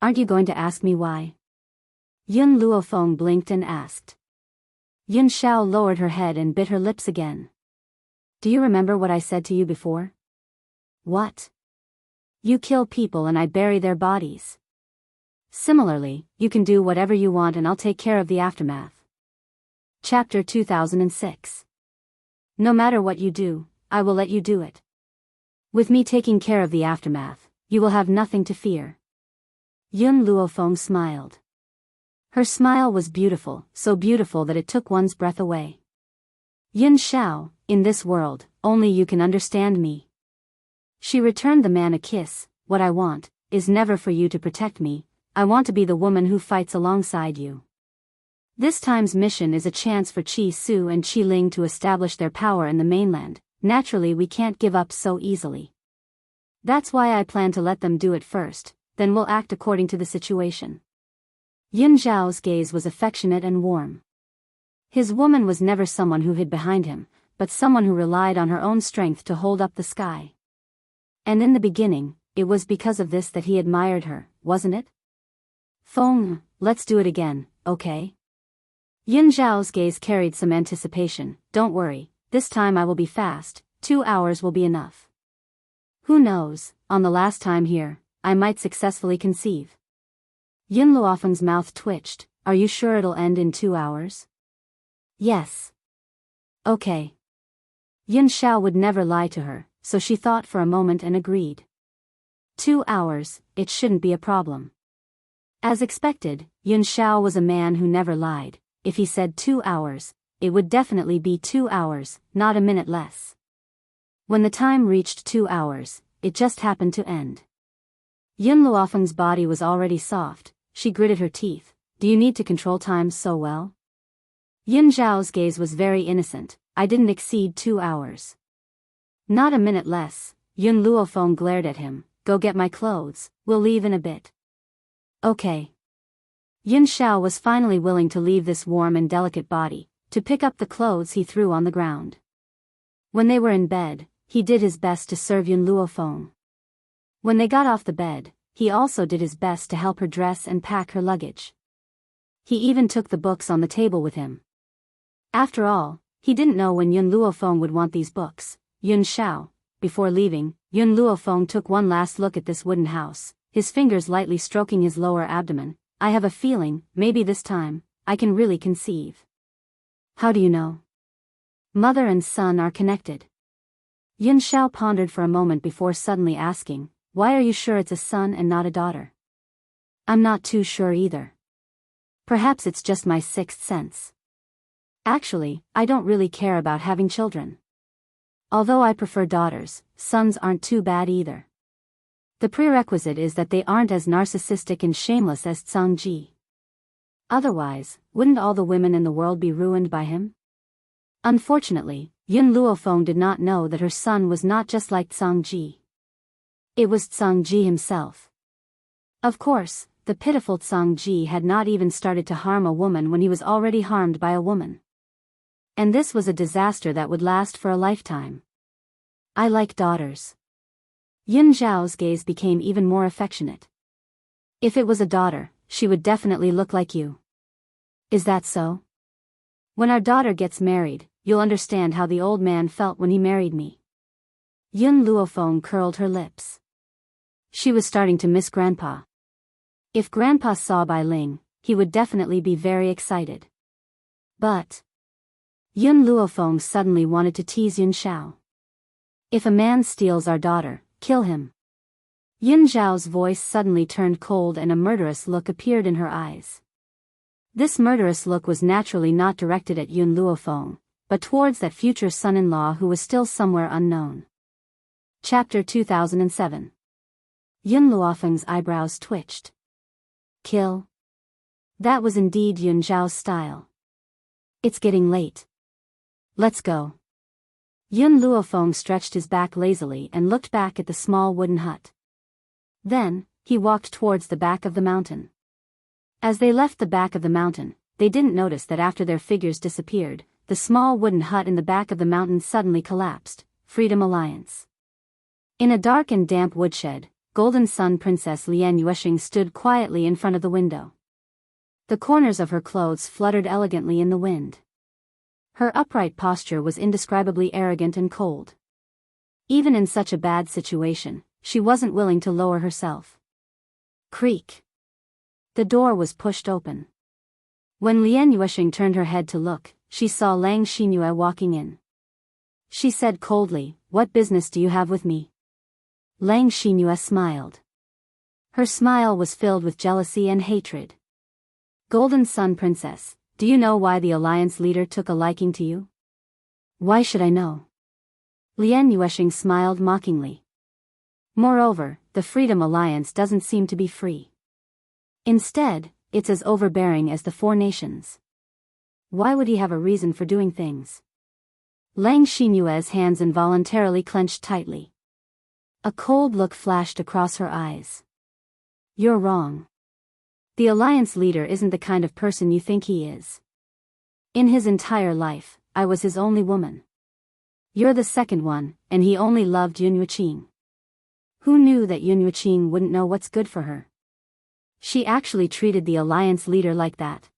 Aren't you going to ask me why? Yun Luofeng blinked and asked. Yun Xiao lowered her head and bit her lips again. Do you remember what I said to you before? What? You kill people and I bury their bodies. Similarly, you can do whatever you want and I'll take care of the aftermath. Chapter 2006. No matter what you do, I will let you do it. With me taking care of the aftermath, you will have nothing to fear. Yun Luofeng smiled. Her smile was beautiful, so beautiful that it took one's breath away. Yun Xiao, in this world, only you can understand me. She returned the man a kiss. What I want is never for you to protect me. I want to be the woman who fights alongside you. This time's mission is a chance for Qi Su and Qi Ling to establish their power in the mainland. Naturally, we can't give up so easily. That's why I plan to let them do it first, then we'll act according to the situation. Yun Zhao's gaze was affectionate and warm. His woman was never someone who hid behind him, but someone who relied on her own strength to hold up the sky. And in the beginning, it was because of this that he admired her, wasn't it? Feng, let's do it again, okay? Yun Zhao's gaze carried some anticipation. Don't worry, this time I will be fast, 2 hours will be enough. Who knows, on the last time here, I might successfully conceive. Yun Luofeng's mouth twitched. Are you sure it'll end in 2 hours? Yes. Okay. Yun Xiao would never lie to her, so she thought for a moment and agreed. 2 hours, it shouldn't be a problem. As expected, Yun Xiao was a man who never lied. If he said 2 hours, it would definitely be 2 hours, not a minute less. When the time reached 2 hours, it just happened to end. Yun Luofeng's body was already soft. She gritted her teeth. Do you need to control time so well? Yun Zhao's gaze was very innocent. I didn't exceed 2 hours. Not a minute less. Yun Luofeng glared at him. Go get my clothes, we'll leave in a bit. Okay. Yun Xiao was finally willing to leave this warm and delicate body, to pick up the clothes he threw on the ground. When they were in bed, he did his best to serve Yun Luofeng. When they got off the bed, he also did his best to help her dress and pack her luggage. He even took the books on the table with him. After all, he didn't know when Yun Luofeng would want these books. Yun Xiao. Before leaving, Yun Luofeng took one last look at this wooden house, his fingers lightly stroking his lower abdomen. I have a feeling, maybe this time, I can really conceive. How do you know? Mother and son are connected. Yun Xiao pondered for a moment before suddenly asking, why are you sure it's a son and not a daughter? I'm not too sure either. Perhaps it's just my sixth sense. Actually, I don't really care about having children. Although I prefer daughters, sons aren't too bad either. The prerequisite is that they aren't as narcissistic and shameless as Zhang Ji. Otherwise, wouldn't all the women in the world be ruined by him? Unfortunately, Yun Luofeng did not know that her son was not just like Zhang Ji. It was Zhang Ji himself. Of course, the pitiful Zhang Ji had not even started to harm a woman when he was already harmed by a woman. And this was a disaster that would last for a lifetime. I like daughters. Yun Zhao's gaze became even more affectionate. If it was a daughter, she would definitely look like you. Is that so? When our daughter gets married, you'll understand how the old man felt when he married me. Yun Luofeng curled her lips. She was starting to miss Grandpa. If Grandpa saw Bai Ling, he would definitely be very excited. But Yun Luofeng suddenly wanted to tease Yun Xiao. If a man steals our daughter, kill him. Yun Zhao's voice suddenly turned cold and a murderous look appeared in her eyes. This murderous look was naturally not directed at Yun Luofeng, but towards that future son-in-law who was still somewhere unknown. Chapter 2007. Yun Luofeng's eyebrows twitched. Kill? That was indeed Yun Zhao's style. It's getting late. Let's go. Yun Luofeng stretched his back lazily and looked back at the small wooden hut. Then, he walked towards the back of the mountain. As they left the back of the mountain, they didn't notice that after their figures disappeared, the small wooden hut in the back of the mountain suddenly collapsed. Freedom Alliance. In a dark and damp woodshed, Golden Sun Princess Lian Yuexing stood quietly in front of the window. The corners of her clothes fluttered elegantly in the wind. Her upright posture was indescribably arrogant and cold. Even in such a bad situation, she wasn't willing to lower herself. Creak. The door was pushed open. When Lian Yuexing turned her head to look, she saw Lang Xinyue walking in. She said coldly, "What business do you have with me?" Lang Xinyue smiled. Her smile was filled with jealousy and hatred. Golden Sun Princess, do you know why the Alliance leader took a liking to you? Why should I know? Lian Yuexing smiled mockingly. Moreover, the Freedom Alliance doesn't seem to be free. Instead, it's as overbearing as the Four Nations. Why would he have a reason for doing things? Lang Xinyue's hands involuntarily clenched tightly. A cold look flashed across her eyes. You're wrong. The Alliance leader isn't the kind of person you think he is. In his entire life, I was his only woman. You're the second one, and he only loved Yun Yuqing. Who knew that Yun Yuqing wouldn't know what's good for her? She actually treated the Alliance leader like that.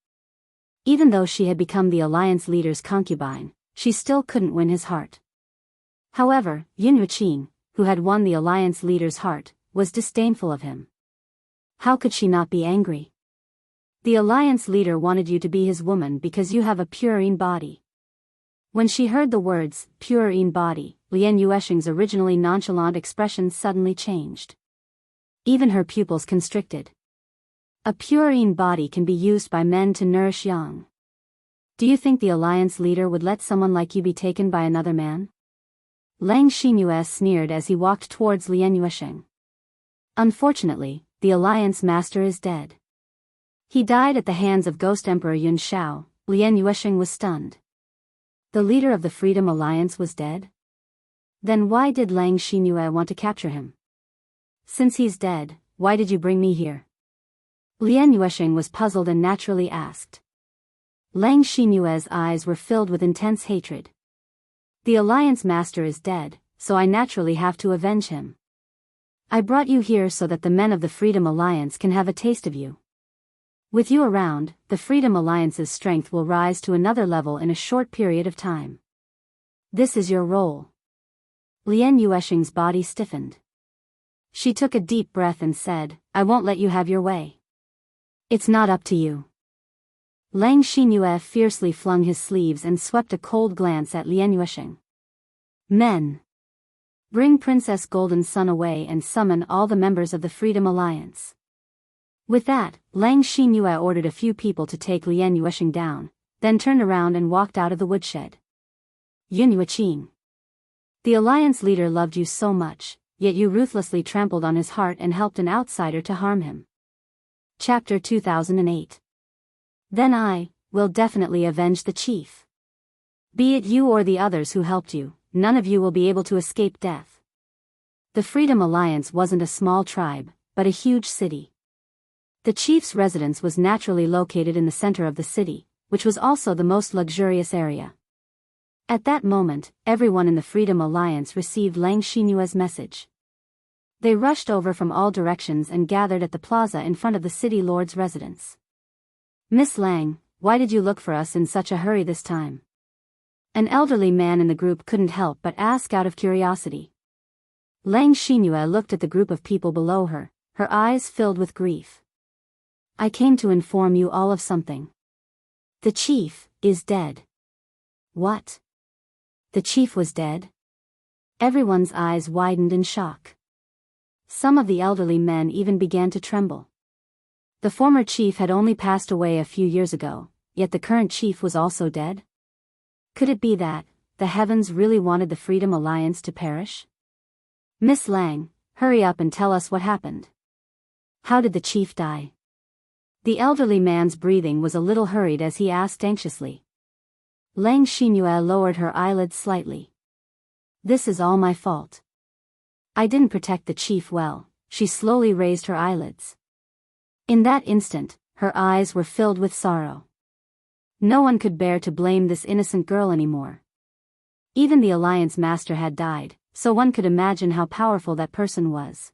Even though she had become the Alliance leader's concubine, she still couldn't win his heart. However, Yun Yuqing, who had won the Alliance leader's heart, was disdainful of him. How could she not be angry? The Alliance leader wanted you to be his woman because you have a purine body. When she heard the words, purine body, Lian Yuexing's originally nonchalant expression suddenly changed. Even her pupils constricted. A purine body can be used by men to nourish young. Do you think the Alliance leader would let someone like you be taken by another man? Lang Xinyue sneered as he walked towards Lian Yuexing. Unfortunately, the Alliance master is dead. He died at the hands of Ghost Emperor Yun Xiao. Lian Yuexing was stunned. The leader of the Freedom Alliance was dead? Then why did Lang Xinyue want to capture him? Since he's dead, why did you bring me here? Lian Yuexing was puzzled and naturally asked. Lang Xinyue's eyes were filled with intense hatred. The Alliance Master is dead, so I naturally have to avenge him. I brought you here so that the men of the Freedom Alliance can have a taste of you. With you around, the Freedom Alliance's strength will rise to another level in a short period of time. This is your role. Lian Yuexing's body stiffened. She took a deep breath and said, I won't let you have your way. It's not up to you. Lang Xinyue fiercely flung his sleeves and swept a cold glance at Lian Yuexing. Men! Bring Princess Golden Sun away and summon all the members of the Freedom Alliance. With that, Lang Xinyue ordered a few people to take Lian Yuexing down, then turned around and walked out of the woodshed. Yun Yueqing. The Alliance leader loved you so much, yet you ruthlessly trampled on his heart and helped an outsider to harm him. Chapter 2008. Then I will definitely avenge the chief. Be it you or the others who helped you, none of you will be able to escape death. The Freedom Alliance wasn't a small tribe, but a huge city. The chief's residence was naturally located in the center of the city, which was also the most luxurious area. At that moment, everyone in the Freedom Alliance received Lang Xinyue's message. They rushed over from all directions and gathered at the plaza in front of the city lord's residence. Miss Lang, why did you look for us in such a hurry this time? An elderly man in the group couldn't help but ask out of curiosity. Lang Xinyue looked at the group of people below her, her eyes filled with grief. I came to inform you all of something. The chief is dead. What? The chief was dead? Everyone's eyes widened in shock. Some of the elderly men even began to tremble. The former chief had only passed away a few years ago, yet the current chief was also dead? Could it be that the heavens really wanted the Freedom Alliance to perish? Miss Lang, hurry up and tell us what happened. How did the chief die? The elderly man's breathing was a little hurried as he asked anxiously. Lang Xinyue lowered her eyelids slightly. This is all my fault. I didn't protect the chief well. She slowly raised her eyelids. In that instant, her eyes were filled with sorrow. No one could bear to blame this innocent girl anymore. Even the Alliance Master had died, so one could imagine how powerful that person was.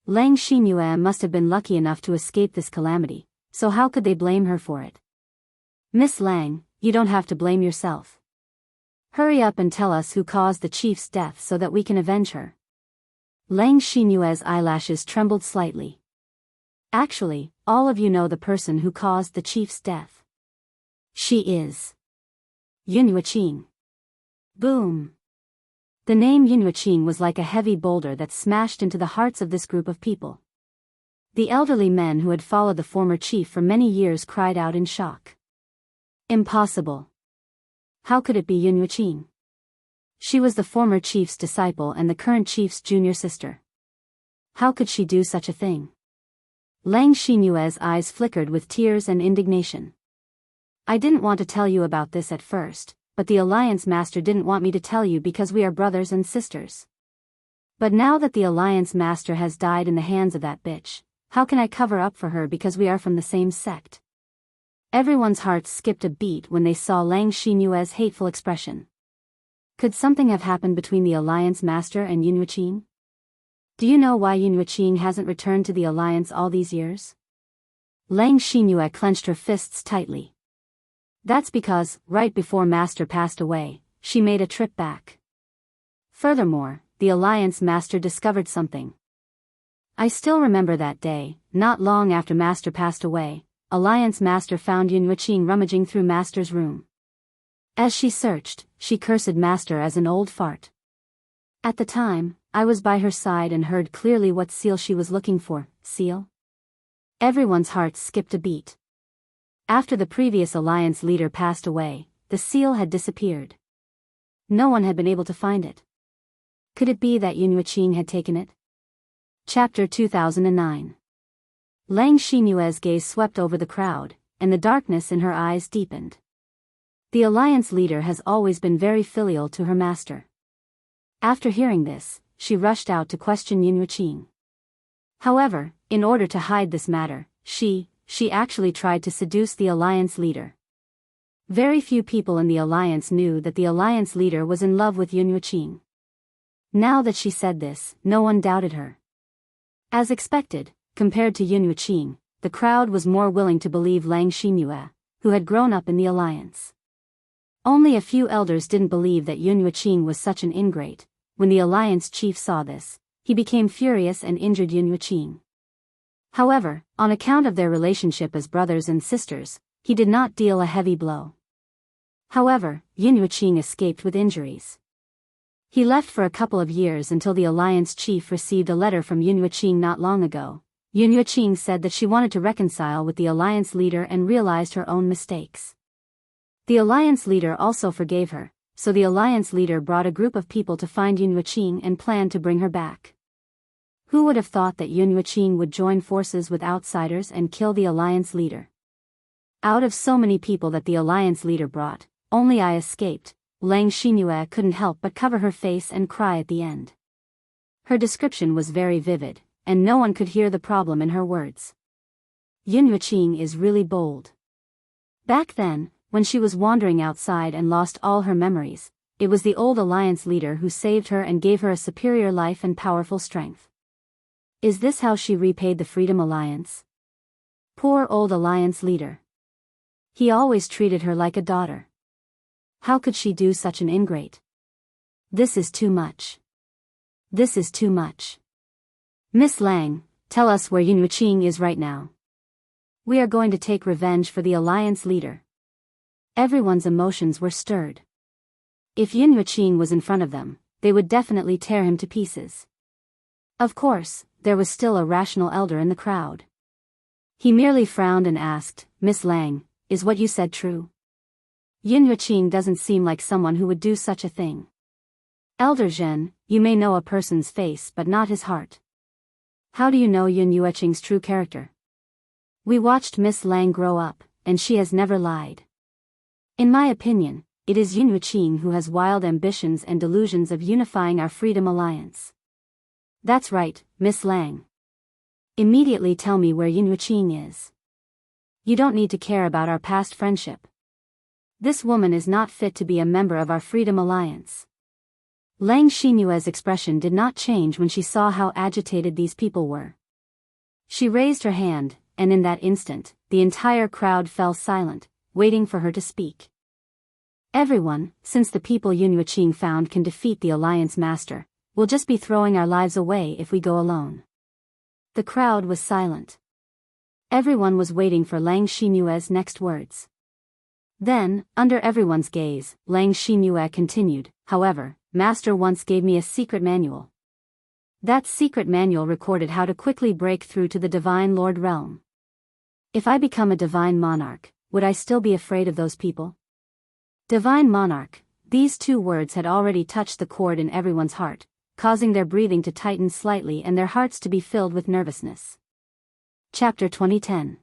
Lang Xinyue must have been lucky enough to escape this calamity, so how could they blame her for it? Miss Lang, you don't have to blame yourself. Hurry up and tell us who caused the chief's death so that we can avenge her. Lang Xinyue's eyelashes trembled slightly. Actually, all of you know the person who caused the chief's death. She is Yun Yueqing. Boom! The name Yun Yueqing was like a heavy boulder that smashed into the hearts of this group of people. The elderly men who had followed the former chief for many years cried out in shock. Impossible. How could it be Yun Yueqing? She was the former chief's disciple and the current chief's junior sister. How could she do such a thing? Lang Xinyue's eyes flickered with tears and indignation. I didn't want to tell you about this at first, but the Alliance Master didn't want me to tell you because we are brothers and sisters. But now that the Alliance Master has died in the hands of that bitch, how can I cover up for her because we are from the same sect? Everyone's hearts skipped a beat when they saw Lang Xinyue's hateful expression. Could something have happened between the Alliance Master and Yun Yueqing? Do you know why Yun Yueqing hasn't returned to the Alliance all these years? Lang Xinyue clenched her fists tightly. That's because, right before Master passed away, she made a trip back. Furthermore, the Alliance Master discovered something. I still remember that day, not long after Master passed away, Alliance Master found Yun Yueqing rummaging through Master's room. As she searched, she cursed Master as an old fart. At the time, I was by her side and heard clearly what seal she was looking for. Seal? Everyone's hearts skipped a beat. After the previous Alliance leader passed away, the seal had disappeared. No one had been able to find it. Could it be that Yun Yueqing had taken it? Chapter 2009. Lang Xinyue's gaze swept over the crowd, and the darkness in her eyes deepened. The Alliance leader has always been very filial to her master. After hearing this, she rushed out to question Yun Yueqing. However, in order to hide this matter, she actually tried to seduce the Alliance leader. Very few people in the alliance knew that the alliance leader was in love with Yun Yuqing. Now that she said this, no one doubted her. As expected, compared to Yun Yuqing, the crowd was more willing to believe Lang Xinyue, who had grown up in the alliance. Only a few elders didn't believe that Yun Yuqing was such an ingrate. When the alliance chief saw this, he became furious and injured Yun Yuqing. However, on account of their relationship as brothers and sisters, he did not deal a heavy blow. However, Yun Yuqing escaped with injuries. He left for a couple of years until the alliance chief received a letter from Yun Yuqing not long ago. Yun Yuqing said that she wanted to reconcile with the alliance leader and realized her own mistakes. The alliance leader also forgave her, so the alliance leader brought a group of people to find Yun Yuqing and planned to bring her back. Who would have thought that Yun Yuqing would join forces with outsiders and kill the alliance leader? Out of so many people that the alliance leader brought, only I escaped. Lang Xinyue couldn't help but cover her face and cry at the end. Her description was very vivid, and no one could hear the problem in her words. Yun Yuqing is really bold. Back then, when she was wandering outside and lost all her memories, it was the old alliance leader who saved her and gave her a superior life and powerful strength. Is this how she repaid the Freedom Alliance? Poor old alliance leader. He always treated her like a daughter. How could she do such an ingrate? This is too much. This is too much. Miss Lang, tell us where Yun Yuqing is right now. We are going to take revenge for the alliance leader. Everyone's emotions were stirred. If Yun Yuqing was in front of them, they would definitely tear him to pieces. Of course, there was still a rational elder in the crowd. He merely frowned and asked, Miss Lang, is what you said true? Yun Yuqing doesn't seem like someone who would do such a thing. Elder Zhen, you may know a person's face but not his heart. How do you know Yun Yuqing's true character? We watched Miss Lang grow up, and she has never lied. In my opinion, it is Yun Yuqing who has wild ambitions and delusions of unifying our Freedom Alliance. That's right, Miss Lang. Immediately tell me where Yun Yuqing is. You don't need to care about our past friendship. This woman is not fit to be a member of our Freedom Alliance. Lang Xinyue's expression did not change when she saw how agitated these people were. She raised her hand, and in that instant, the entire crowd fell silent, waiting for her to speak. Everyone, since the people Yun Yuqing found can defeat the alliance master, will just be throwing our lives away if we go alone. The crowd was silent. Everyone was waiting for Lang Xinyue's next words. Then, under everyone's gaze, Lang Xinyue continued, however, Master once gave me a secret manual. That secret manual recorded how to quickly break through to the Divine Lord realm. If I become a divine monarch, would I still be afraid of those people? Divine monarch, these two words had already touched the chord in everyone's heart, causing their breathing to tighten slightly and their hearts to be filled with nervousness. Chapter 2010.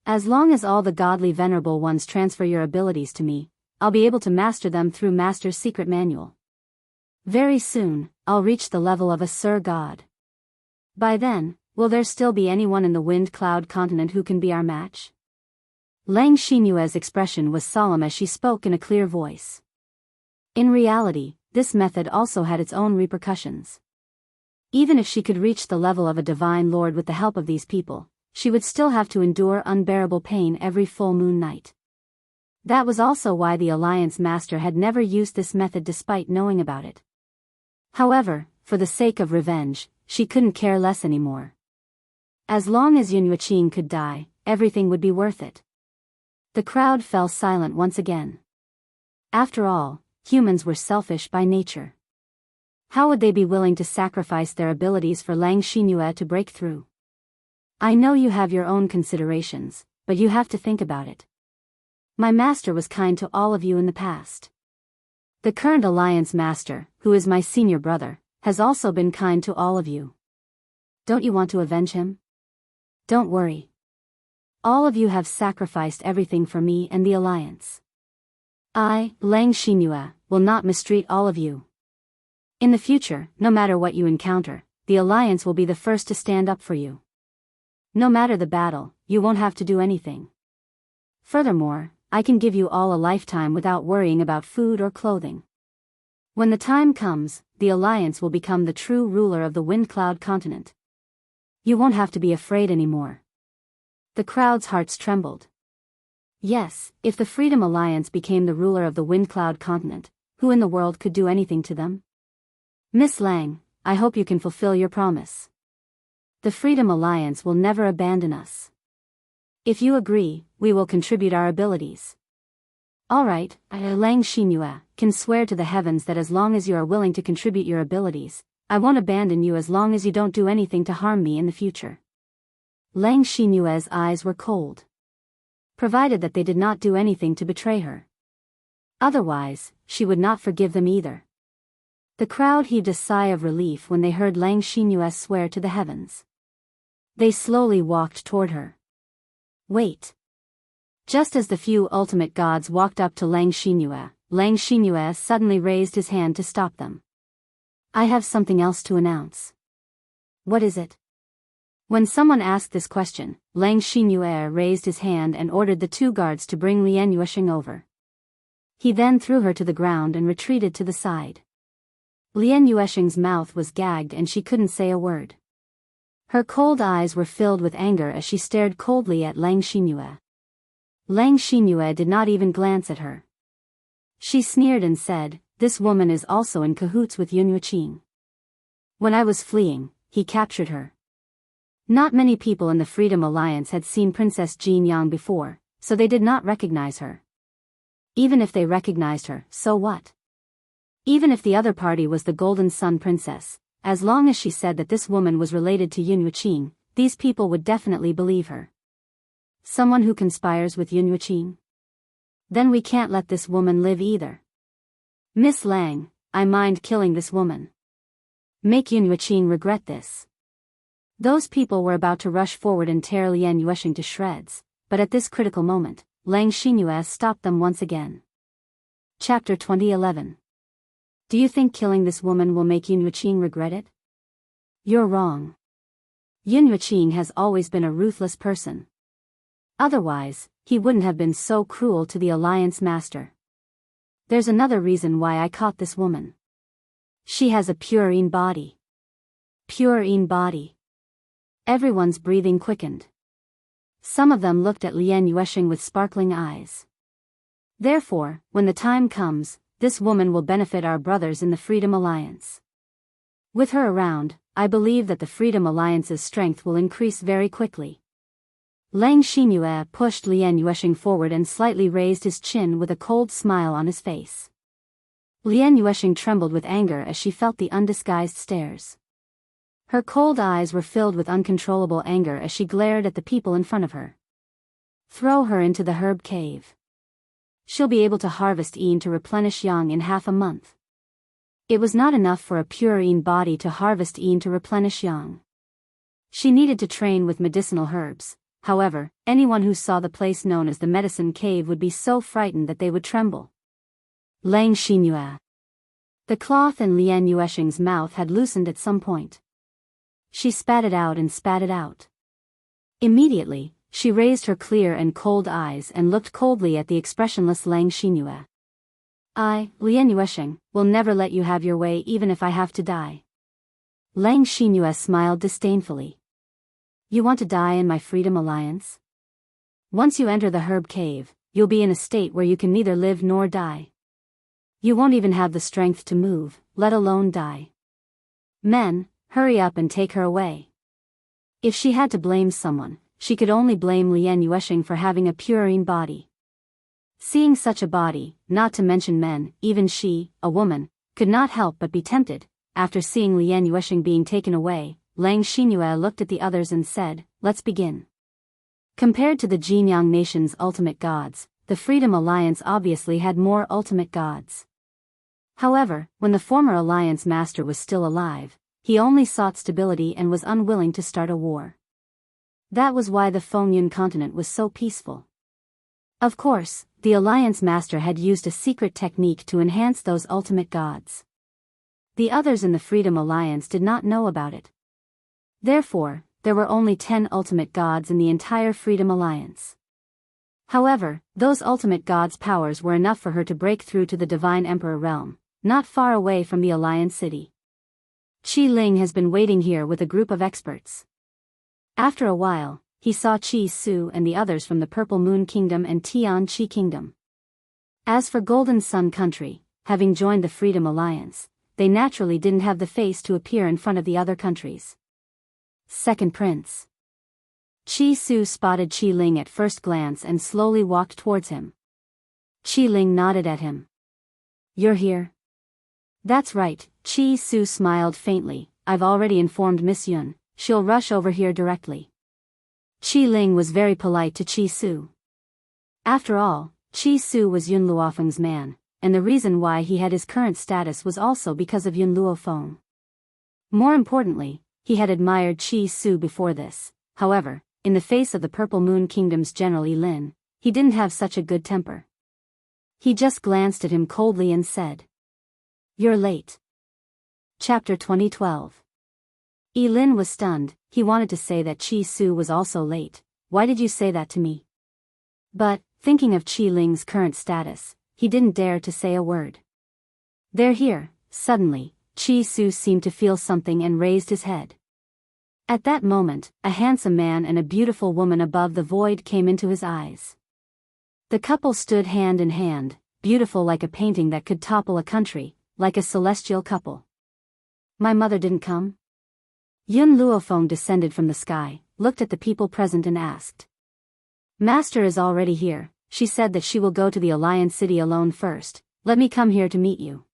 As long as all the godly venerable ones transfer your abilities to me, I'll be able to master them through Master's secret manual. Very soon, I'll reach the level of a Sir God. By then, will there still be anyone in the Wind Cloud continent who can be our match? Lang Xinyue's expression was solemn as she spoke in a clear voice. In reality, this method also had its own repercussions. Even if she could reach the level of a divine lord with the help of these people, she would still have to endure unbearable pain every full moon night. That was also why the Alliance Master had never used this method despite knowing about it. However, for the sake of revenge, she couldn't care less anymore. As long as Yun Yuqing could die, everything would be worth it. The crowd fell silent once again. After all, humans were selfish by nature. How would they be willing to sacrifice their abilities for Lang Xinyue to break through? I know you have your own considerations, but you have to think about it. My master was kind to all of you in the past. The current Alliance Master, who is my senior brother, has also been kind to all of you. Don't you want to avenge him? Don't worry. All of you have sacrificed everything for me and the Alliance. I, Lang Xinyue, will not mistreat all of you. In the future, no matter what you encounter, the Alliance will be the first to stand up for you. No matter the battle, you won't have to do anything. Furthermore, I can give you all a lifetime without worrying about food or clothing. When the time comes, the Alliance will become the true ruler of the Wind Cloud continent. You won't have to be afraid anymore. The crowd's hearts trembled. Yes, if the Freedom Alliance became the ruler of the Wind Cloud continent, who in the world could do anything to them? Miss Lang, I hope you can fulfill your promise. The Freedom Alliance will never abandon us. If you agree, we will contribute our abilities. Alright, Lang Xinhua can swear to the heavens that as long as you are willing to contribute your abilities, I won't abandon you as long as you don't do anything to harm me in the future. Lang Xinhua's eyes were cold. Provided that they did not do anything to betray her. Otherwise, she would not forgive them either. The crowd heaved a sigh of relief when they heard Lang Xinhua swear to the heavens. They slowly walked toward her. Wait. Just as the few ultimate gods walked up to Lang Xinhua suddenly raised his hand to stop them. I have something else to announce. What is it? When someone asked this question, Lang Xinhua raised his hand and ordered the two guards to bring Lian Yuexing over. He then threw her to the ground and retreated to the side. Lian Yuexing's mouth was gagged and she couldn't say a word. Her cold eyes were filled with anger as she stared coldly at Lang Xinhua. Lang Xinhua did not even glance at her. She sneered and said, "This woman is also in cahoots with Yun Yueqing. When I was fleeing, he captured her." Not many people in the Freedom Alliance had seen Princess Jin Yang before, so they did not recognize her. Even if they recognized her, so what? Even if the other party was the Golden Sun Princess, as long as she said that this woman was related to Yun Yueqing, these people would definitely believe her. Someone who conspires with Yun Yueqing? Then we can't let this woman live either. Miss Lang, I mind killing this woman. Make Yun Yueqing regret this. Those people were about to rush forward and tear Lian Yuexing to shreds, but at this critical moment, Lang Xinhua stopped them once again. Chapter 2011. Do you think killing this woman will make Yun Yueqing regret it? You're wrong. Yun Yueqing has always been a ruthless person. Otherwise, he wouldn't have been so cruel to the Alliance Master. There's another reason why I caught this woman. She has a purine body. Purine body. Everyone's breathing quickened. Some of them looked at Lian Yuexing with sparkling eyes. Therefore, when the time comes, this woman will benefit our brothers in the Freedom Alliance. With her around, I believe that the Freedom Alliance's strength will increase very quickly. Lang Xinhua pushed Lian Yuexing forward and slightly raised his chin with a cold smile on his face. Lian Yuexing trembled with anger as she felt the undisguised stares. Her cold eyes were filled with uncontrollable anger as she glared at the people in front of her. Throw her into the herb cave. She'll be able to harvest Yin to replenish Yang in half a month. It was not enough for a pure Yin body to harvest Yin to replenish Yang. She needed to train with medicinal herbs. However, anyone who saw the place known as the medicine cave would be so frightened that they would tremble. Lang Xinhua. The cloth in Lian Yuexing's mouth had loosened at some point. She spat it out and spat it out. Immediately, she raised her clear and cold eyes and looked coldly at the expressionless Lang Xinhua. I, Lian Yuexing, will never let you have your way even if I have to die. Lang Xinhua smiled disdainfully. You want to die in my Freedom Alliance? Once you enter the herb cave, you'll be in a state where you can neither live nor die. You won't even have the strength to move, let alone die. Men, hurry up and take her away. If she had to blame someone, she could only blame Lian Yuexing for having a purine body. Seeing such a body, not to mention men, even she, a woman, could not help but be tempted. After seeing Lian Yuexing being taken away, Lang Xinhua looked at the others and said, "Let's begin." Compared to the Jinyang Nation's ultimate gods, the Freedom Alliance obviously had more ultimate gods. However, when the former Alliance Master was still alive, he only sought stability and was unwilling to start a war. That was why the Fengyun continent was so peaceful. Of course, the Alliance Master had used a secret technique to enhance those ultimate gods. The others in the Freedom Alliance did not know about it. Therefore, there were only 10 ultimate gods in the entire Freedom Alliance. However, those ultimate god's powers were enough for her to break through to the divine emperor realm, not far away from the Alliance City. Qi Ling has been waiting here with a group of experts. After a while, he saw Qi Su and the others from the Purple Moon Kingdom and Tian Qi Kingdom. As for Golden Sun Country, having joined the Freedom Alliance, they naturally didn't have the face to appear in front of the other countries. Second Prince. Qi Su spotted Qi Ling at first glance and slowly walked towards him. Qi Ling nodded at him. "You're here?" "That's right," Qi Su smiled faintly. "I've already informed Miss Yun, she'll rush over here directly." Qi Ling was very polite to Qi Su. After all, Qi Su was Yun Luofeng's man, and the reason why he had his current status was also because of Yun Luofeng. More importantly, he had admired Qi Su before this. However, in the face of the Purple Moon Kingdom's General Lin, he didn't have such a good temper. He just glanced at him coldly and said, "You're late." Chapter 2012. Lin was stunned. He wanted to say that Qi Su was also late. "Why did you say that to me?" But, thinking of Qi Ling's current status, he didn't dare to say a word. "They're here." Suddenly, Qi Su seemed to feel something and raised his head. At that moment, a handsome man and a beautiful woman above the void came into his eyes. The couple stood hand in hand, beautiful like a painting that could topple a country, like a celestial couple. "My mother didn't come?" Yun Luofeng descended from the sky, looked at the people present and asked. "Master is already here. She said that she will go to the Alliance City alone first. Let me come here to meet you."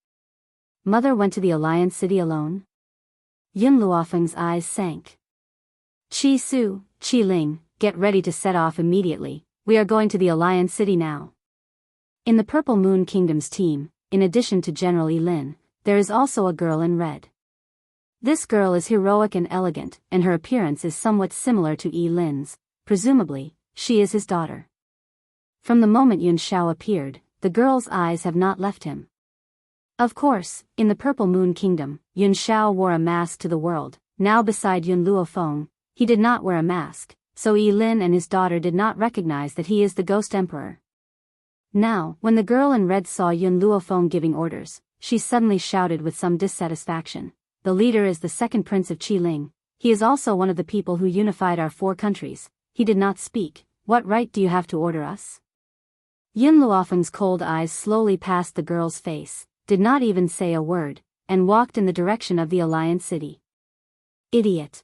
Mother went to the Alliance City alone? Yun Luofeng's eyes sank. "Qi Su, Qi Ling, get ready to set off immediately. We are going to the Alliance City now." In the Purple Moon Kingdom's team, in addition to General Lin, there is also a girl in red. This girl is heroic and elegant, and her appearance is somewhat similar to Lin's. Presumably, she is his daughter. From the moment Yun Xiao appeared, the girl's eyes have not left him. Of course, in the Purple Moon Kingdom, Yun Xiao wore a mask to the world. Now beside Yun Luofeng, he did not wear a mask, so Lin and his daughter did not recognize that he is the Ghost Emperor. Now, when the girl in red saw Yun Luofeng giving orders, she suddenly shouted with some dissatisfaction, "The leader is the second prince of Qi Ling. He is also one of the people who unified our 4 countries. He did not speak. What right do you have to order us?" Yun Luofeng's cold eyes slowly passed the girl's face, did not even say a word, and walked in the direction of the Alliance City. "Idiot."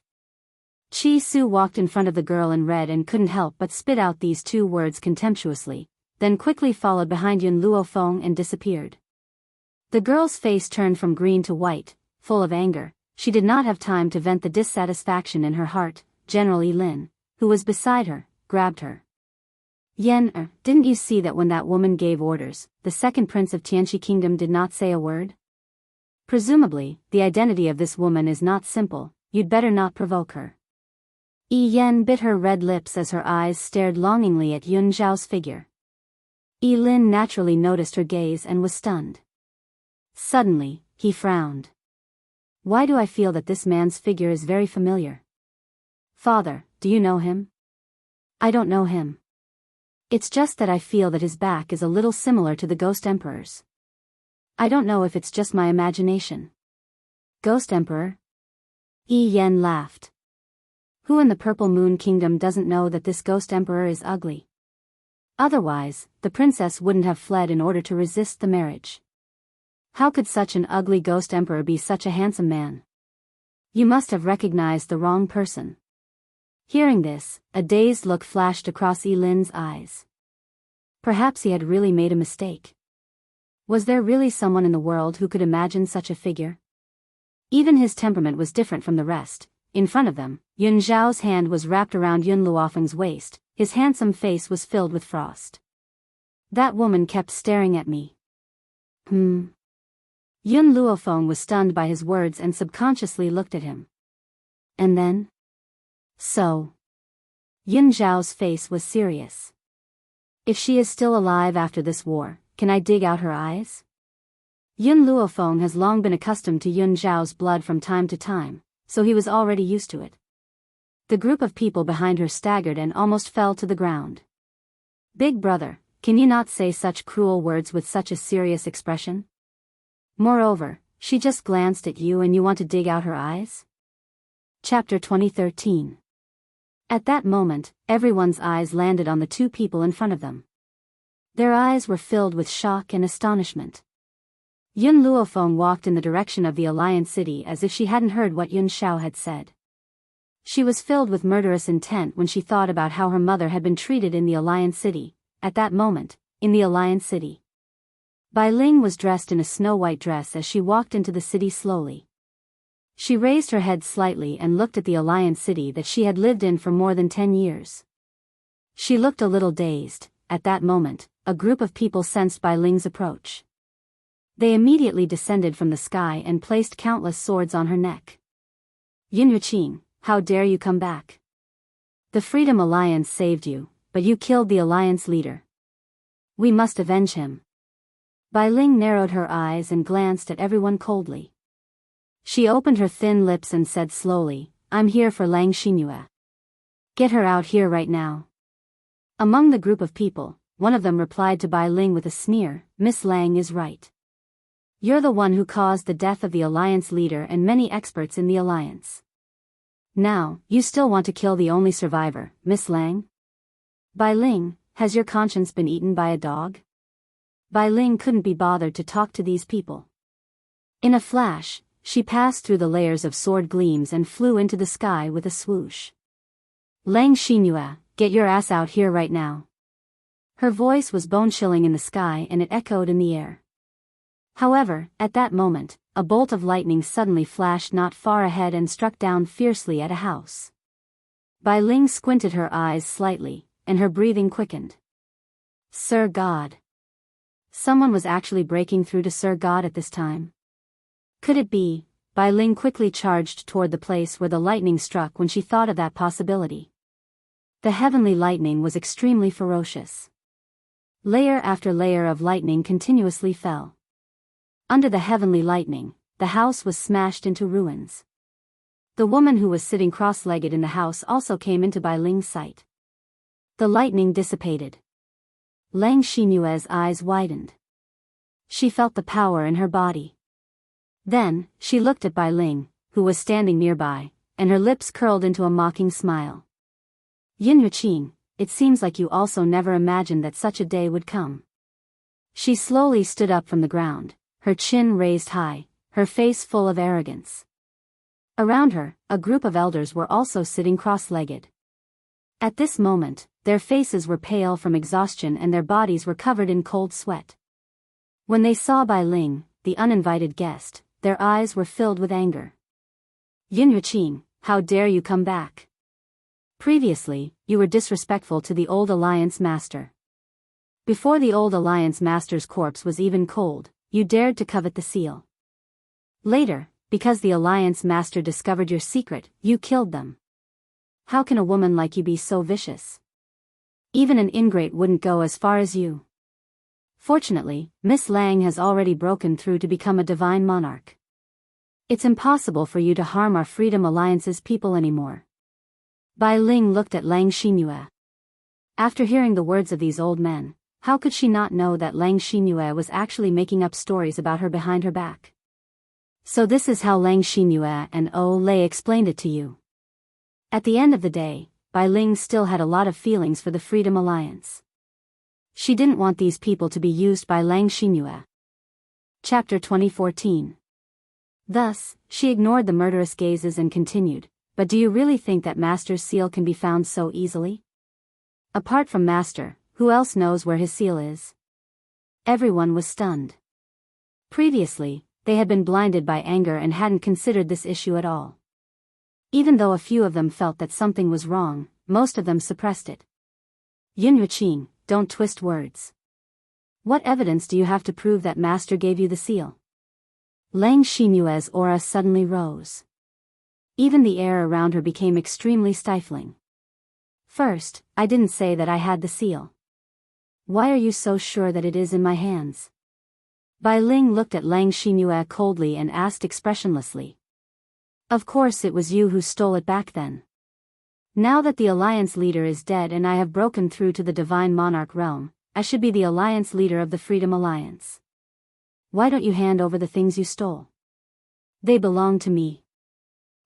Qi Su walked in front of the girl in red and couldn't help but spit out these 2 words contemptuously, then quickly followed behind Yun Luofeng and disappeared. The girl's face turned from green to white, full of anger. She did not have time to vent the dissatisfaction in her heart. General Lin, who was beside her, grabbed her. "Yen, didn't you see that when that woman gave orders, the second prince of Tianqi Kingdom did not say a word? Presumably, the identity of this woman is not simple. You'd better not provoke her." Yen bit her red lips as her eyes stared longingly at Yun Xiao's figure. Lin naturally noticed her gaze and was stunned. Suddenly, he frowned. "Why do I feel that this man's figure is very familiar?" "Father, do you know him?" "I don't know him. It's just that I feel that his back is a little similar to the Ghost Emperor's. I don't know if it's just my imagination." "Ghost Emperor?" Yen laughed. Who in the Purple Moon Kingdom doesn't know that this Ghost Emperor is ugly? Otherwise, the princess wouldn't have fled in order to resist the marriage. How could such an ugly Ghost Emperor be such a handsome man? You must have recognized the wrong person. Hearing this, a dazed look flashed across Lin's eyes. Perhaps he had really made a mistake. Was there really someone in the world who could imagine such a figure? Even his temperament was different from the rest. In front of them, Yun Xiao's hand was wrapped around Yun Luofeng's waist. His handsome face was filled with frost. "That woman kept staring at me." Yun Luofeng was stunned by his words and subconsciously looked at him. "And then?" "So." Yun Xiao's face was serious. "If she is still alive after this war, can I dig out her eyes?" Yun Luofeng has long been accustomed to Yun Xiao's blood from time to time, so he was already used to it. The group of people behind her staggered and almost fell to the ground. Big brother, can you not say such cruel words with such a serious expression? Moreover, she just glanced at you and you want to dig out her eyes? Chapter 2013. At that moment, everyone's eyes landed on the two people in front of them. Their eyes were filled with shock and astonishment. Yun Luofeng walked in the direction of the Alliance City as if she hadn't heard what Yun Xiao had said. She was filled with murderous intent when she thought about how her mother had been treated in the Alliance City. At that moment, in the Alliance City, Bai Ling was dressed in a snow-white dress as she walked into the city slowly. She raised her head slightly and looked at the Alliance City that she had lived in for more than 10 years. She looked a little dazed. At that moment, a group of people sensed Bai Ling's approach. They immediately descended from the sky and placed countless swords on her neck. Yin Yuqing, how dare you come back? The Freedom Alliance saved you, but you killed the Alliance leader. We must avenge him. Bai Ling narrowed her eyes and glanced at everyone coldly. She opened her thin lips and said slowly, I'm here for Lang Xinyue. Get her out here right now. Among the group of people, one of them replied to Bai Ling with a sneer, Miss Lang is right. You're the one who caused the death of the Alliance leader and many experts in the Alliance. Now, you still want to kill the only survivor, Miss Lang? Bai Ling, has your conscience been eaten by a dog? Bai Ling couldn't be bothered to talk to these people. In a flash, she passed through the layers of sword gleams and flew into the sky with a swoosh. Lang Xinyue, get your ass out here right now. Her voice was bone-chilling in the sky and it echoed in the air. However, at that moment, a bolt of lightning suddenly flashed not far ahead and struck down fiercely at a house. Bai Ling squinted her eyes slightly, and her breathing quickened. Sir God. Someone was actually breaking through to Sir God at this time. Could it be? Bai Ling quickly charged toward the place where the lightning struck when she thought of that possibility. The heavenly lightning was extremely ferocious. Layer after layer of lightning continuously fell. Under the heavenly lightning, the house was smashed into ruins. The woman who was sitting cross-legged in the house also came into Bai Ling's sight. The lightning dissipated. Lang Xinyue's eyes widened. She felt the power in her body. Then, she looked at Bai Ling, who was standing nearby, and her lips curled into a mocking smile. Yin Yuqing, it seems like you also never imagined that such a day would come. She slowly stood up from the ground, her chin raised high, her face full of arrogance. Around her, a group of elders were also sitting cross-legged. At this moment, their faces were pale from exhaustion and their bodies were covered in cold sweat. When they saw Bai Ling, the uninvited guest, their eyes were filled with anger. Yin Yuqing, how dare you come back? Previously, you were disrespectful to the old Alliance Master. Before the old Alliance Master's corpse was even cold, you dared to covet the seal. Later, because the Alliance Master discovered your secret, you killed them. How can a woman like you be so vicious? Even an ingrate wouldn't go as far as you. Fortunately, Miss Lang has already broken through to become a divine monarch. It's impossible for you to harm our Freedom Alliance's people anymore. Bai Ling looked at Lang Xinyue. After hearing the words of these old men, how could she not know that Lang Xinyue was actually making up stories about her behind her back? So this is how Lang Xinyue and Lei explained it to you. At the end of the day, Bai Ling still had a lot of feelings for the Freedom Alliance. She didn't want these people to be used by Lang Xinyue. Chapter 2014. Thus, she ignored the murderous gazes and continued, but do you really think that Master's seal can be found so easily? Apart from Master, who else knows where his seal is? Everyone was stunned. Previously, they had been blinded by anger and hadn't considered this issue at all. Even though a few of them felt that something was wrong, most of them suppressed it. Yin Yuqing, don't twist words. What evidence do you have to prove that Master gave you the seal? Lang Xinyue's aura suddenly rose. Even the air around her became extremely stifling. First, I didn't say that I had the seal. Why are you so sure that it is in my hands? Bai Ling looked at Lang Xinyue coldly and asked expressionlessly. Of course it was you who stole it back then. Now that the Alliance leader is dead and I have broken through to the Divine Monarch realm, I should be the Alliance leader of the Freedom Alliance. Why don't you hand over the things you stole? They belong to me.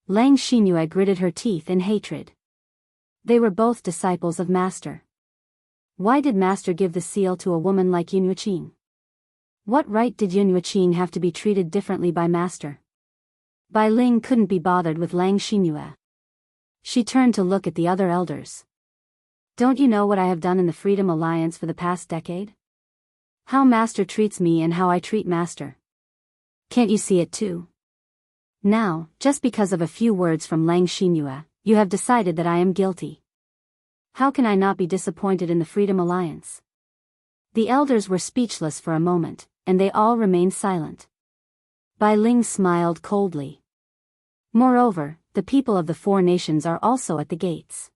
Lang Xingyue gritted her teeth in hatred. They were both disciples of Master. Why did Master give the seal to a woman like Yun Yueqing? What right did Yun Yueqing have to be treated differently by Master? Bai Ling couldn't be bothered with Lang Xingyue. She turned to look at the other elders. Don't you know what I have done in the Freedom Alliance for the past decade? How Master treats me and how I treat Master. Can't you see it too? Now, just because of a few words from Lang Xingyue, you have decided that I am guilty. How can I not be disappointed in the Freedom Alliance? The elders were speechless for a moment, and they all remained silent. Bai Ling smiled coldly. Moreover, the people of the 4 nations are also at the gates.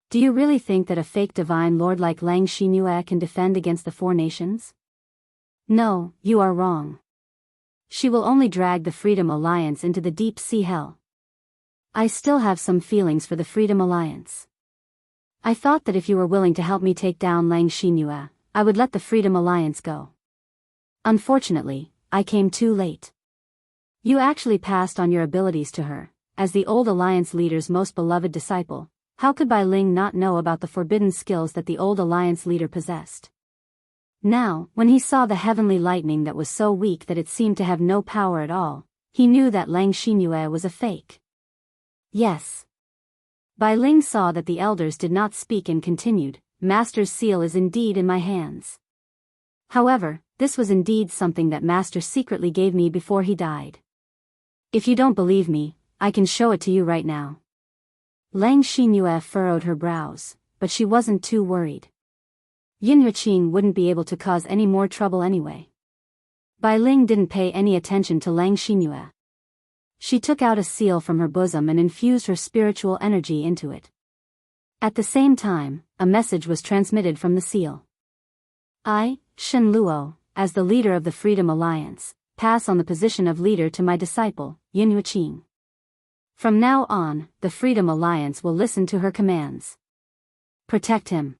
Do you really think that a fake divine lord like Lang Xingyue can defend against the 4 nations? No, you are wrong. She will only drag the Freedom Alliance into the deep sea hell. I still have some feelings for the Freedom Alliance. I thought that if you were willing to help me take down Lang Xingyue, I would let the Freedom Alliance go. Unfortunately, I came too late. You actually passed on your abilities to her. As the old Alliance leader's most beloved disciple, how could Bai Ling not know about the forbidden skills that the old Alliance leader possessed? Now, when he saw the heavenly lightning that was so weak that it seemed to have no power at all, he knew that Lang Xingyue was a fake. Yes. Bai Ling saw that the elders did not speak and continued, Master's seal is indeed in my hands. However, this was indeed something that Master secretly gave me before he died. If you don't believe me, I can show it to you right now. Lang Xingyue furrowed her brows, but she wasn't too worried. Yun Yueqing wouldn't be able to cause any more trouble anyway. Bai Ling didn't pay any attention to Lang Xingyue. She took out a seal from her bosom and infused her spiritual energy into it. At the same time, a message was transmitted from the seal. I, Shen Luo, as the leader of the Freedom Alliance, pass on the position of leader to my disciple, Yun Yueqing. From now on, the Freedom Alliance will listen to her commands. Protect him.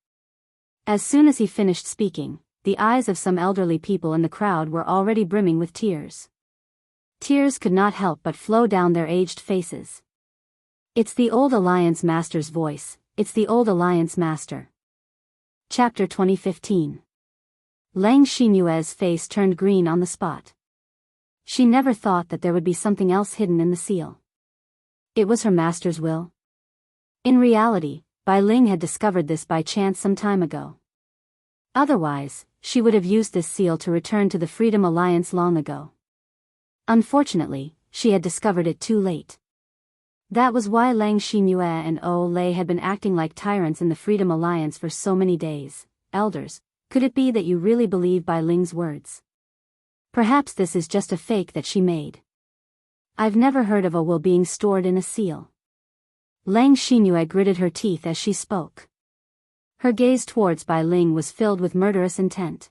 As soon as he finished speaking, the eyes of some elderly people in the crowd were already brimming with tears. Tears could not help but flow down their aged faces. It's the old Alliance Master's voice, it's the old Alliance Master. Chapter 2015. Lang Xingyue's face turned green on the spot. She never thought that there would be something else hidden in the seal. It was her master's will. In reality, Bai Ling had discovered this by chance some time ago. Otherwise, she would have used this seal to return to the Freedom Alliance long ago. Unfortunately, she had discovered it too late. That was why Lang Xingyue and Lei had been acting like tyrants in the Freedom Alliance for so many days. Elders, could it be that you really believe Bai Ling's words? Perhaps this is just a fake that she made. I've never heard of a will being stored in a seal. Lang Xingyue gritted her teeth as she spoke. Her gaze towards Bai Ling was filled with murderous intent.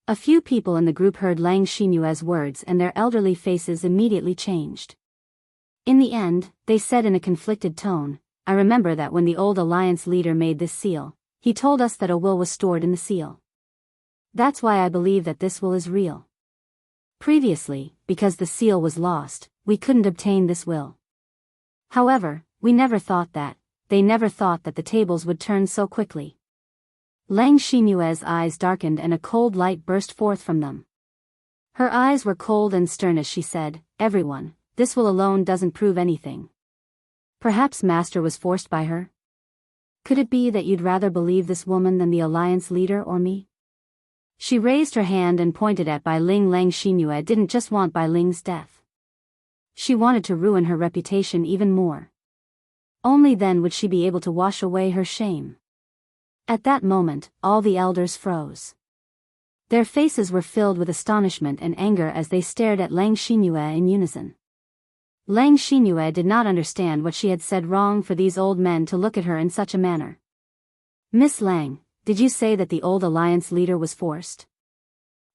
A few people in the group heard Lang Xingyue's words and their elderly faces immediately changed. In the end, they said in a conflicted tone, I remember that when the old Alliance leader made this seal, he told us that a will was stored in the seal. That's why I believe that this will is real. Previously, because the seal was lost, we couldn't obtain this will. However, we never thought that, they never thought that the tables would turn so quickly. Lang Xingyue's eyes darkened and a cold light burst forth from them. Her eyes were cold and stern as she said, everyone, this will alone doesn't prove anything. Perhaps Master was forced by her? Could it be that you'd rather believe this woman than the Alliance leader or me? She raised her hand and pointed at Bai Ling. Lang Xingyue didn't just want Bai Ling's death. She wanted to ruin her reputation even more. Only then would she be able to wash away her shame. At that moment, all the elders froze. Their faces were filled with astonishment and anger as they stared at Lang Xingyue in unison. Lang Xingyue did not understand what she had said wrong for these old men to look at her in such a manner. Miss Lang, did you say that the old Alliance leader was forced?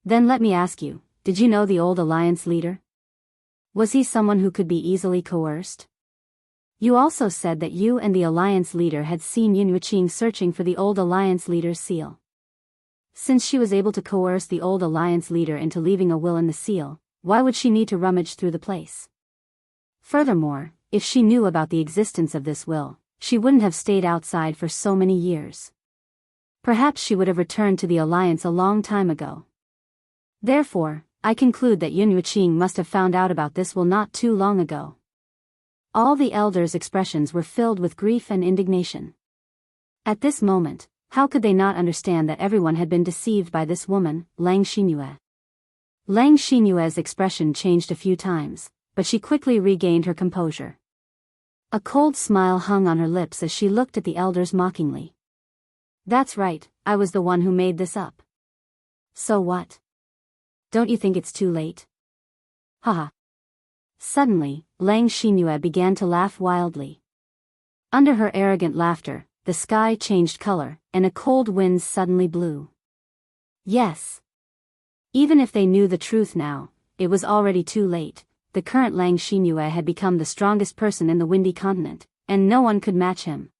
Then let me ask you, did you know the old Alliance leader? Was he someone who could be easily coerced? You also said that you and the Alliance leader had seen Yun Yuqing searching for the old Alliance leader's seal. Since she was able to coerce the old Alliance leader into leaving a will in the seal, why would she need to rummage through the place? Furthermore, if she knew about the existence of this will, she wouldn't have stayed outside for so many years. Perhaps she would have returned to the Alliance a long time ago. Therefore, I conclude that Yun Yuqing must have found out about this will not too long ago. All the elders' expressions were filled with grief and indignation. At this moment, how could they not understand that everyone had been deceived by this woman, Lang Xinyue? Lang Xinyue's expression changed a few times, but she quickly regained her composure. A cold smile hung on her lips as she looked at the elders mockingly. That's right, I was the one who made this up. So what? Don't you think it's too late? Haha. Suddenly, Lang Xinyue began to laugh wildly. Under her arrogant laughter, the sky changed color, and a cold wind suddenly blew. Yes. Even if they knew the truth now, it was already too late. The current Lang Xinyue had become the strongest person in the Windy Continent, and no one could match him.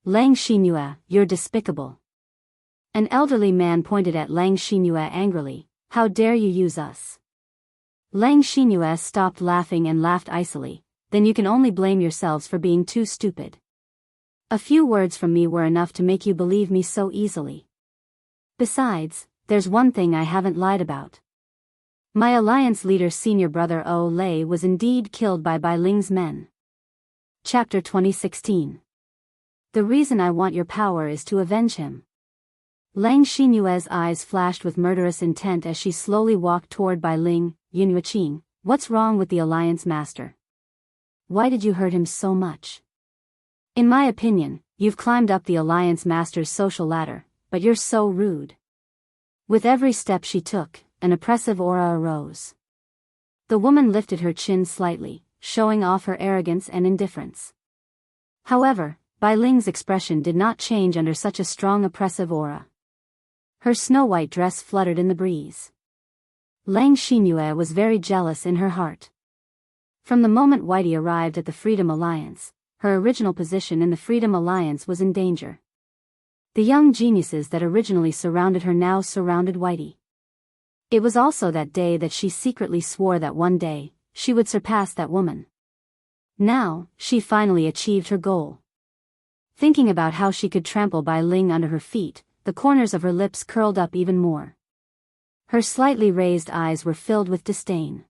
Lang Xinyue, you're despicable. An elderly man pointed at Lang Xinyue angrily. How dare you use us? Lang Xinyue stopped laughing and laughed icily. Then you can only blame yourselves for being too stupid. A few words from me were enough to make you believe me so easily. Besides, there's one thing I haven't lied about. My Alliance leader's senior brother O Lei was indeed killed by Bai Ling's men. Chapter 2016. The reason I want your power is to avenge him. Lang Xinyue's eyes flashed with murderous intent as she slowly walked toward Bai Ling. Yun Yuqing, what's wrong with the Alliance master? Why did you hurt him so much? In my opinion, you've climbed up the Alliance master's social ladder, but you're so rude. With every step she took, an oppressive aura arose. The woman lifted her chin slightly, showing off her arrogance and indifference. However, Bai Ling's expression did not change under such a strong oppressive aura. Her snow-white dress fluttered in the breeze. Lang Xinyue was very jealous in her heart. From the moment Whitey arrived at the Freedom Alliance, her original position in the Freedom Alliance was in danger. The young geniuses that originally surrounded her now surrounded Whitey. It was also that day that she secretly swore that one day, she would surpass that woman. Now, she finally achieved her goal. Thinking about how she could trample Bai Ling under her feet, the corners of her lips curled up even more. Her slightly raised eyes were filled with disdain.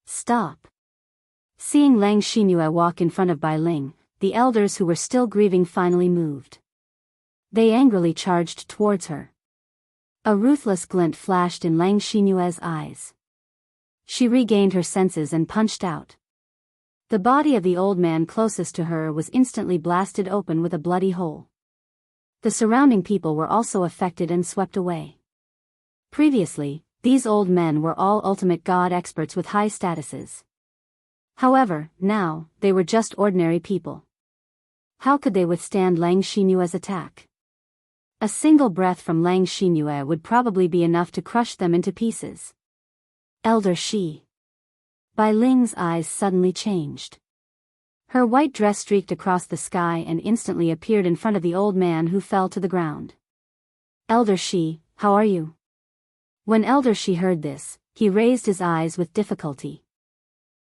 Stop. Seeing Lang Xinyue walk in front of Bai Ling, the elders who were still grieving finally moved. They angrily charged towards her. A ruthless glint flashed in Lang Xinyue's eyes. She regained her senses and punched out. The body of the old man closest to her was instantly blasted open with a bloody hole. The surrounding people were also affected and swept away. Previously, these old men were all ultimate god experts with high statuses. However, now, they were just ordinary people. How could they withstand Lang Xinyue's attack? A single breath from Lang Xinyue would probably be enough to crush them into pieces. Elder Shi. Bai Ling's eyes suddenly changed. Her white dress streaked across the sky and instantly appeared in front of the old man who fell to the ground. Elder Shi, how are you? When Elder Shi heard this, he raised his eyes with difficulty.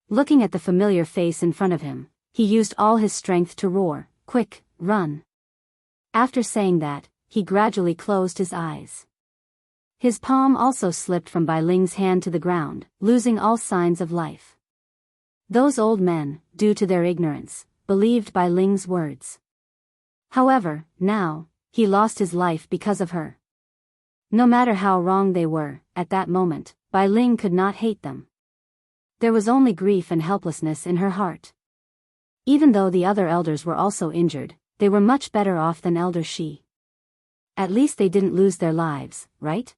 Looking at the familiar face in front of him, he used all his strength to roar, "Quick, run!" After saying that, he gradually closed his eyes. His palm also slipped from Bai Ling's hand to the ground, losing all signs of life. Those old men, due to their ignorance, believed Bai Ling's words. However, now, he lost his life because of her. No matter how wrong they were, at that moment, Bai Ling could not hate them. There was only grief and helplessness in her heart. Even though the other elders were also injured, they were much better off than Elder Shi. At least they didn't lose their lives, right?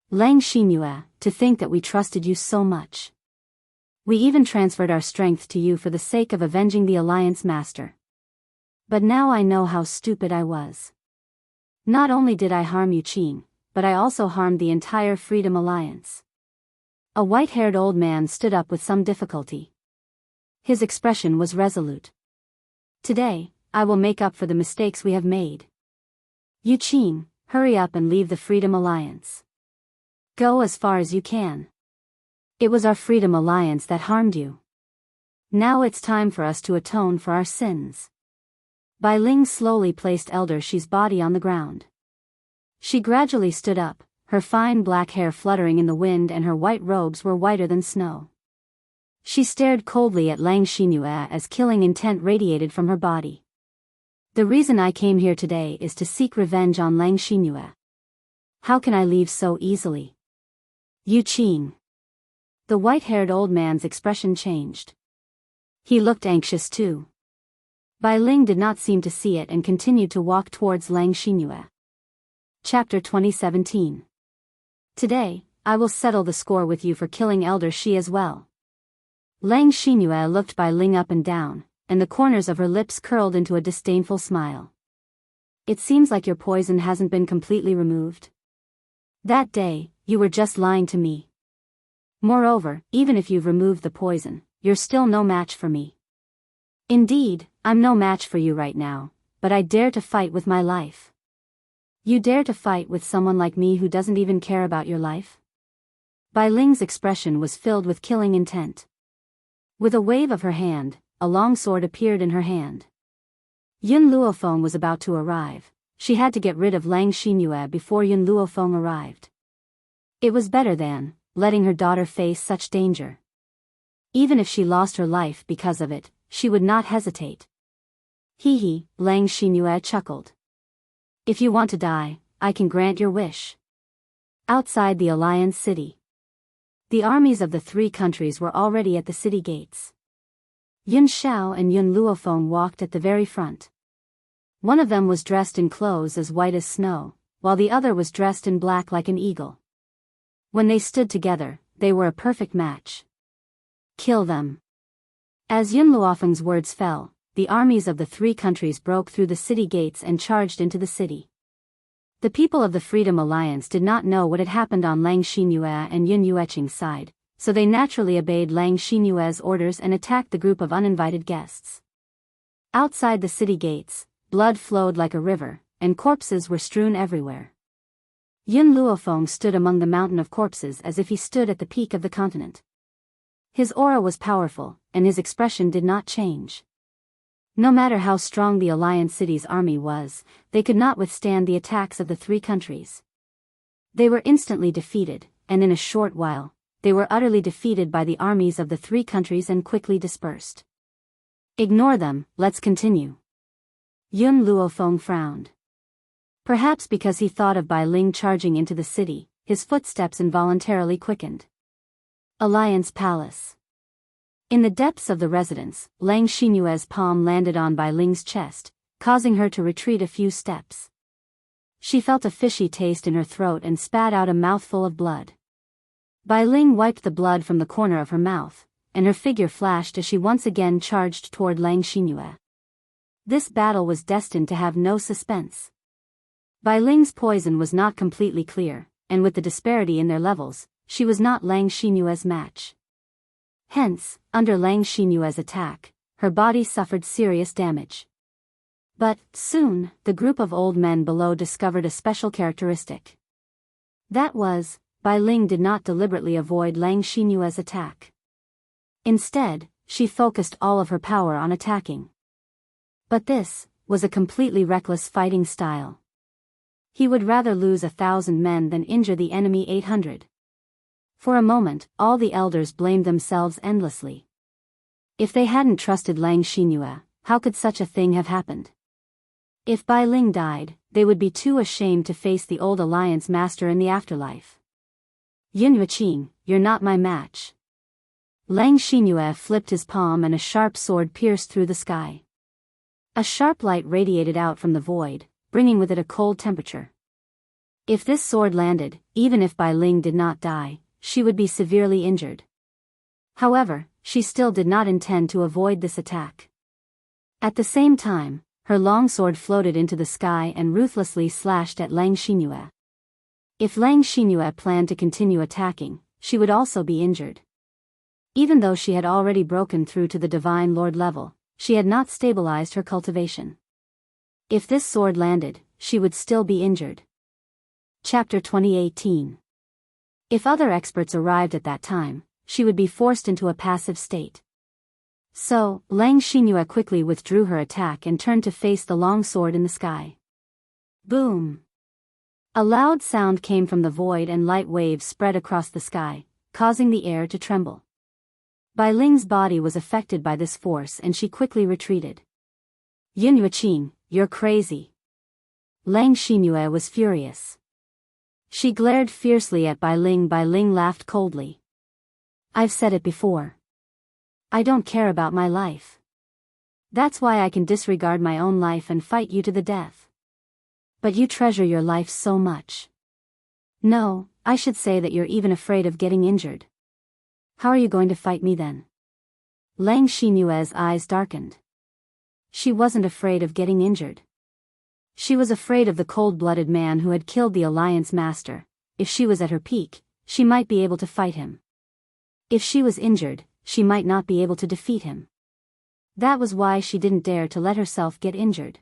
Lang Xinyue, to think that we trusted you so much. We even transferred our strength to you for the sake of avenging the Alliance Master. But now I know how stupid I was. Not only did I harm Yuqing, but I also harmed the entire Freedom Alliance. A white-haired old man stood up with some difficulty. His expression was resolute. Today, I will make up for the mistakes we have made. Yu Qin, hurry up and leave the Freedom Alliance. Go as far as you can. It was our Freedom Alliance that harmed you. Now it's time for us to atone for our sins. Bai Ling slowly placed Elder Shi's body on the ground. She gradually stood up, her fine black hair fluttering in the wind and her white robes were whiter than snow. She stared coldly at Lang Xinyu as killing intent radiated from her body. The reason I came here today is to seek revenge on Lang Xinyu. How can I leave so easily? Yu Qin. The white-haired old man's expression changed. He looked anxious too. Bai Ling did not seem to see it and continued to walk towards Lang Xinyu. Chapter 2017. Today, I will settle the score with you for killing Elder Shi as well. Lang Xinyu looked Bai Ling up and down, and the corners of her lips curled into a disdainful smile. It seems like your poison hasn't been completely removed. That day, you were just lying to me. Moreover, even if you've removed the poison, you're still no match for me. Indeed, I'm no match for you right now, but I dare to fight with my life. You dare to fight with someone like me who doesn't even care about your life? Bai Ling's expression was filled with killing intent. With a wave of her hand, a long sword appeared in her hand. Yun Luofeng was about to arrive. She had to get rid of Lang Xinyu before Yun Luofeng arrived. It was better than letting her daughter face such danger. Even if she lost her life because of it, she would not hesitate. Hee, Lang Xinyu chuckled. If you want to die, I can grant your wish. Outside the Alliance City. The armies of the three countries were already at the city gates. Yun Xiao and Yun Luofeng walked at the very front. One of them was dressed in clothes as white as snow, while the other was dressed in black like an eagle. When they stood together, they were a perfect match. Kill them. As Yun Luofeng's words fell, the armies of the three countries broke through the city gates and charged into the city. The people of the Freedom Alliance did not know what had happened on Lang Xinyu and Yun Yueqing's side, so they naturally obeyed Lang Xinyue's orders and attacked the group of uninvited guests. Outside the city gates, blood flowed like a river, and corpses were strewn everywhere. Yun Luofeng stood among the mountain of corpses as if he stood at the peak of the continent. His aura was powerful, and his expression did not change. No matter how strong the Alliance City's army was, they could not withstand the attacks of the three countries. They were instantly defeated, and in a short while, they were utterly defeated by the armies of the three countries and quickly dispersed. Ignore them, let's continue. Yun Luofeng frowned. Perhaps because he thought of Bai Ling charging into the city, his footsteps involuntarily quickened. Alliance Palace. In the depths of the residence, Lang Xinyue's palm landed on Bai Ling's chest, causing her to retreat a few steps. She felt a fishy taste in her throat and spat out a mouthful of blood. Bai Ling wiped the blood from the corner of her mouth, and her figure flashed as she once again charged toward Lang Xinyue. This battle was destined to have no suspense. Bai Ling's poison was not completely clear, and with the disparity in their levels, she was not Lang Xinyue's match. Hence, under Lang Xinyue's attack, her body suffered serious damage. But, soon, the group of old men below discovered a special characteristic. That was, Bai Ling did not deliberately avoid Lang Xinyue's attack. Instead, she focused all of her power on attacking. But this was a completely reckless fighting style. He would rather lose 1,000 men than injure the enemy 800. For a moment, all the elders blamed themselves endlessly. If they hadn't trusted Lang Xinyue, how could such a thing have happened? If Bai Ling died, they would be too ashamed to face the old alliance master in the afterlife. Yun Yueqing, you're not my match. Lang Xinyue flipped his palm and a sharp sword pierced through the sky. A sharp light radiated out from the void, bringing with it a cold temperature. If this sword landed, even if Bai Ling did not die, she would be severely injured. However, she still did not intend to avoid this attack. At the same time, her long sword floated into the sky and ruthlessly slashed at Lang Xinyue. If Lang Xinyue planned to continue attacking, she would also be injured. Even though she had already broken through to the Divine Lord level, she had not stabilized her cultivation. If this sword landed, she would still be injured. Chapter 2018. If other experts arrived at that time, she would be forced into a passive state. So, Lang Xingyue quickly withdrew her attack and turned to face the long sword in the sky. Boom! A loud sound came from the void and light waves spread across the sky, causing the air to tremble. Bai Ling's body was affected by this force and she quickly retreated. Yun Yuqing, you're crazy. Lang Xingyue was furious. She glared fiercely at Bai Ling. Bai Ling laughed coldly. I've said it before. I don't care about my life. That's why I can disregard my own life and fight you to the death. But you treasure your life so much. No, I should say that you're even afraid of getting injured. How are you going to fight me then? Lang Xinyue's eyes darkened. She wasn't afraid of getting injured. She was afraid of the cold-blooded man who had killed the Alliance Master. If she was at her peak, she might be able to fight him. If she was injured, she might not be able to defeat him. That was why she didn't dare to let herself get injured.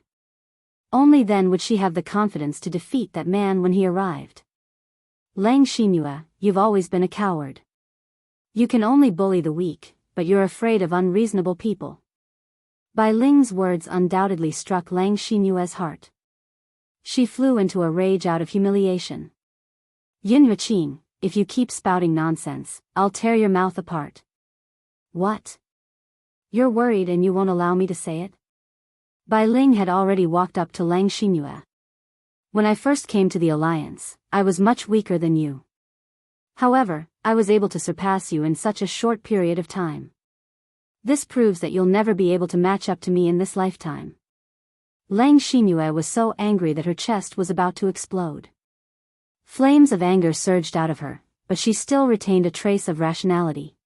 Only then would she have the confidence to defeat that man when he arrived. Lang Xinyue, you've always been a coward. You can only bully the weak, but you're afraid of unreasonable people. Bai Ling's words undoubtedly struck Lang Xinyue's heart. She flew into a rage out of humiliation. Yun Yuqing, if you keep spouting nonsense, I'll tear your mouth apart. What? You're worried and you won't allow me to say it? Bai Ling had already walked up to Lang Xinyue. When I first came to the Alliance, I was much weaker than you. However, I was able to surpass you in such a short period of time. This proves that you'll never be able to match up to me in this lifetime. Lang Xinyue was so angry that her chest was about to explode. Flames of anger surged out of her, but she still retained a trace of rationality.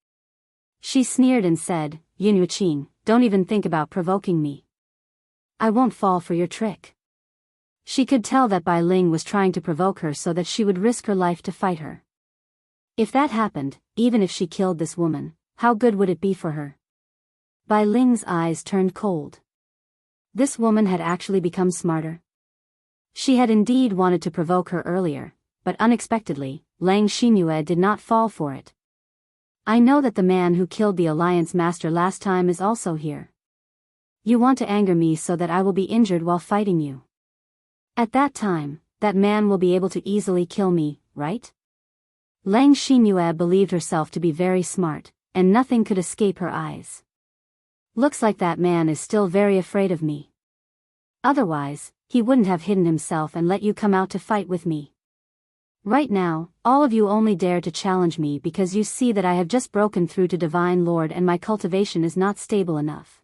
She sneered and said, Yun Yuqing, don't even think about provoking me. I won't fall for your trick. She could tell that Bai Ling was trying to provoke her so that she would risk her life to fight her. If that happened, even if she killed this woman, how good would it be for her? Bai Ling's eyes turned cold. This woman had actually become smarter. She had indeed wanted to provoke her earlier, but unexpectedly, Lang Xinyue did not fall for it. I know that the man who killed the Alliance Master last time is also here. You want to anger me so that I will be injured while fighting you. At that time, that man will be able to easily kill me, right? Lang Xinyue believed herself to be very smart, and nothing could escape her eyes. Looks like that man is still very afraid of me. Otherwise, he wouldn't have hidden himself and let you come out to fight with me. Right now, all of you only dare to challenge me because you see that I have just broken through to Divine Lord and my cultivation is not stable enough.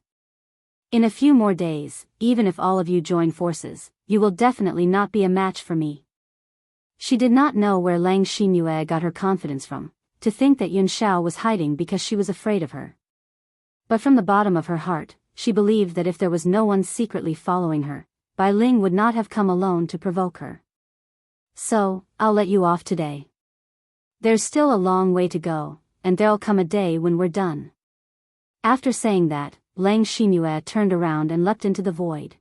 In a few more days, even if all of you join forces, you will definitely not be a match for me. She did not know where Lang Xinyue got her confidence from, to think that Yun Xiao was hiding because she was afraid of her. But from the bottom of her heart, she believed that if there was no one secretly following her, Bai Ling would not have come alone to provoke her. So, I'll let you off today. There's still a long way to go, and there'll come a day when we're done. After saying that, Lang Xinyue turned around and leapt into the void.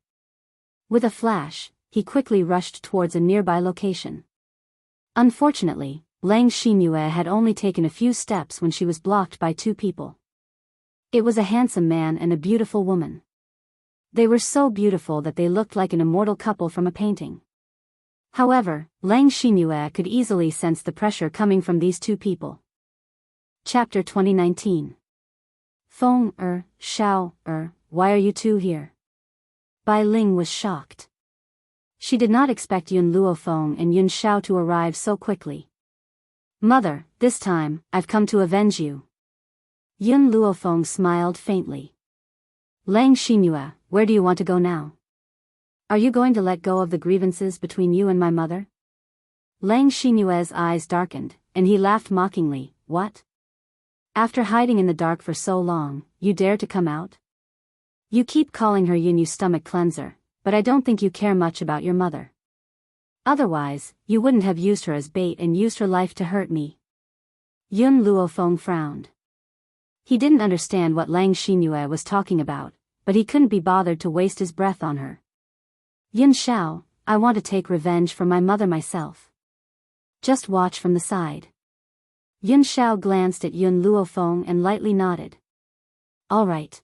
With a flash, he quickly rushed towards a nearby location. Unfortunately, Lang Xinyue had only taken a few steps when she was blocked by two people. It was a handsome man and a beautiful woman. They were so beautiful that they looked like an immortal couple from a painting. However, Lang Xinyue could easily sense the pressure coming from these two people. Chapter 2019. Feng Xiao why are you two here? Bai Ling was shocked. She did not expect Yun Luofeng and Yun Xiao to arrive so quickly. Mother, this time, I've come to avenge you. Yun Luofeng smiled faintly. Lang Xinyue, where do you want to go now? Are you going to let go of the grievances between you and my mother? Lang Xinyue's eyes darkened, and he laughed mockingly. What? After hiding in the dark for so long, you dare to come out? You keep calling her Yun Yu stomach cleanser, but I don't think you care much about your mother. Otherwise, you wouldn't have used her as bait and used her life to hurt me. Yun Luofeng frowned. He didn't understand what Lang Xinyue was talking about, but he couldn't be bothered to waste his breath on her. Yun Xiao, I want to take revenge for my mother myself. Just watch from the side. Yun Xiao glanced at Yun Luofeng and lightly nodded. All right.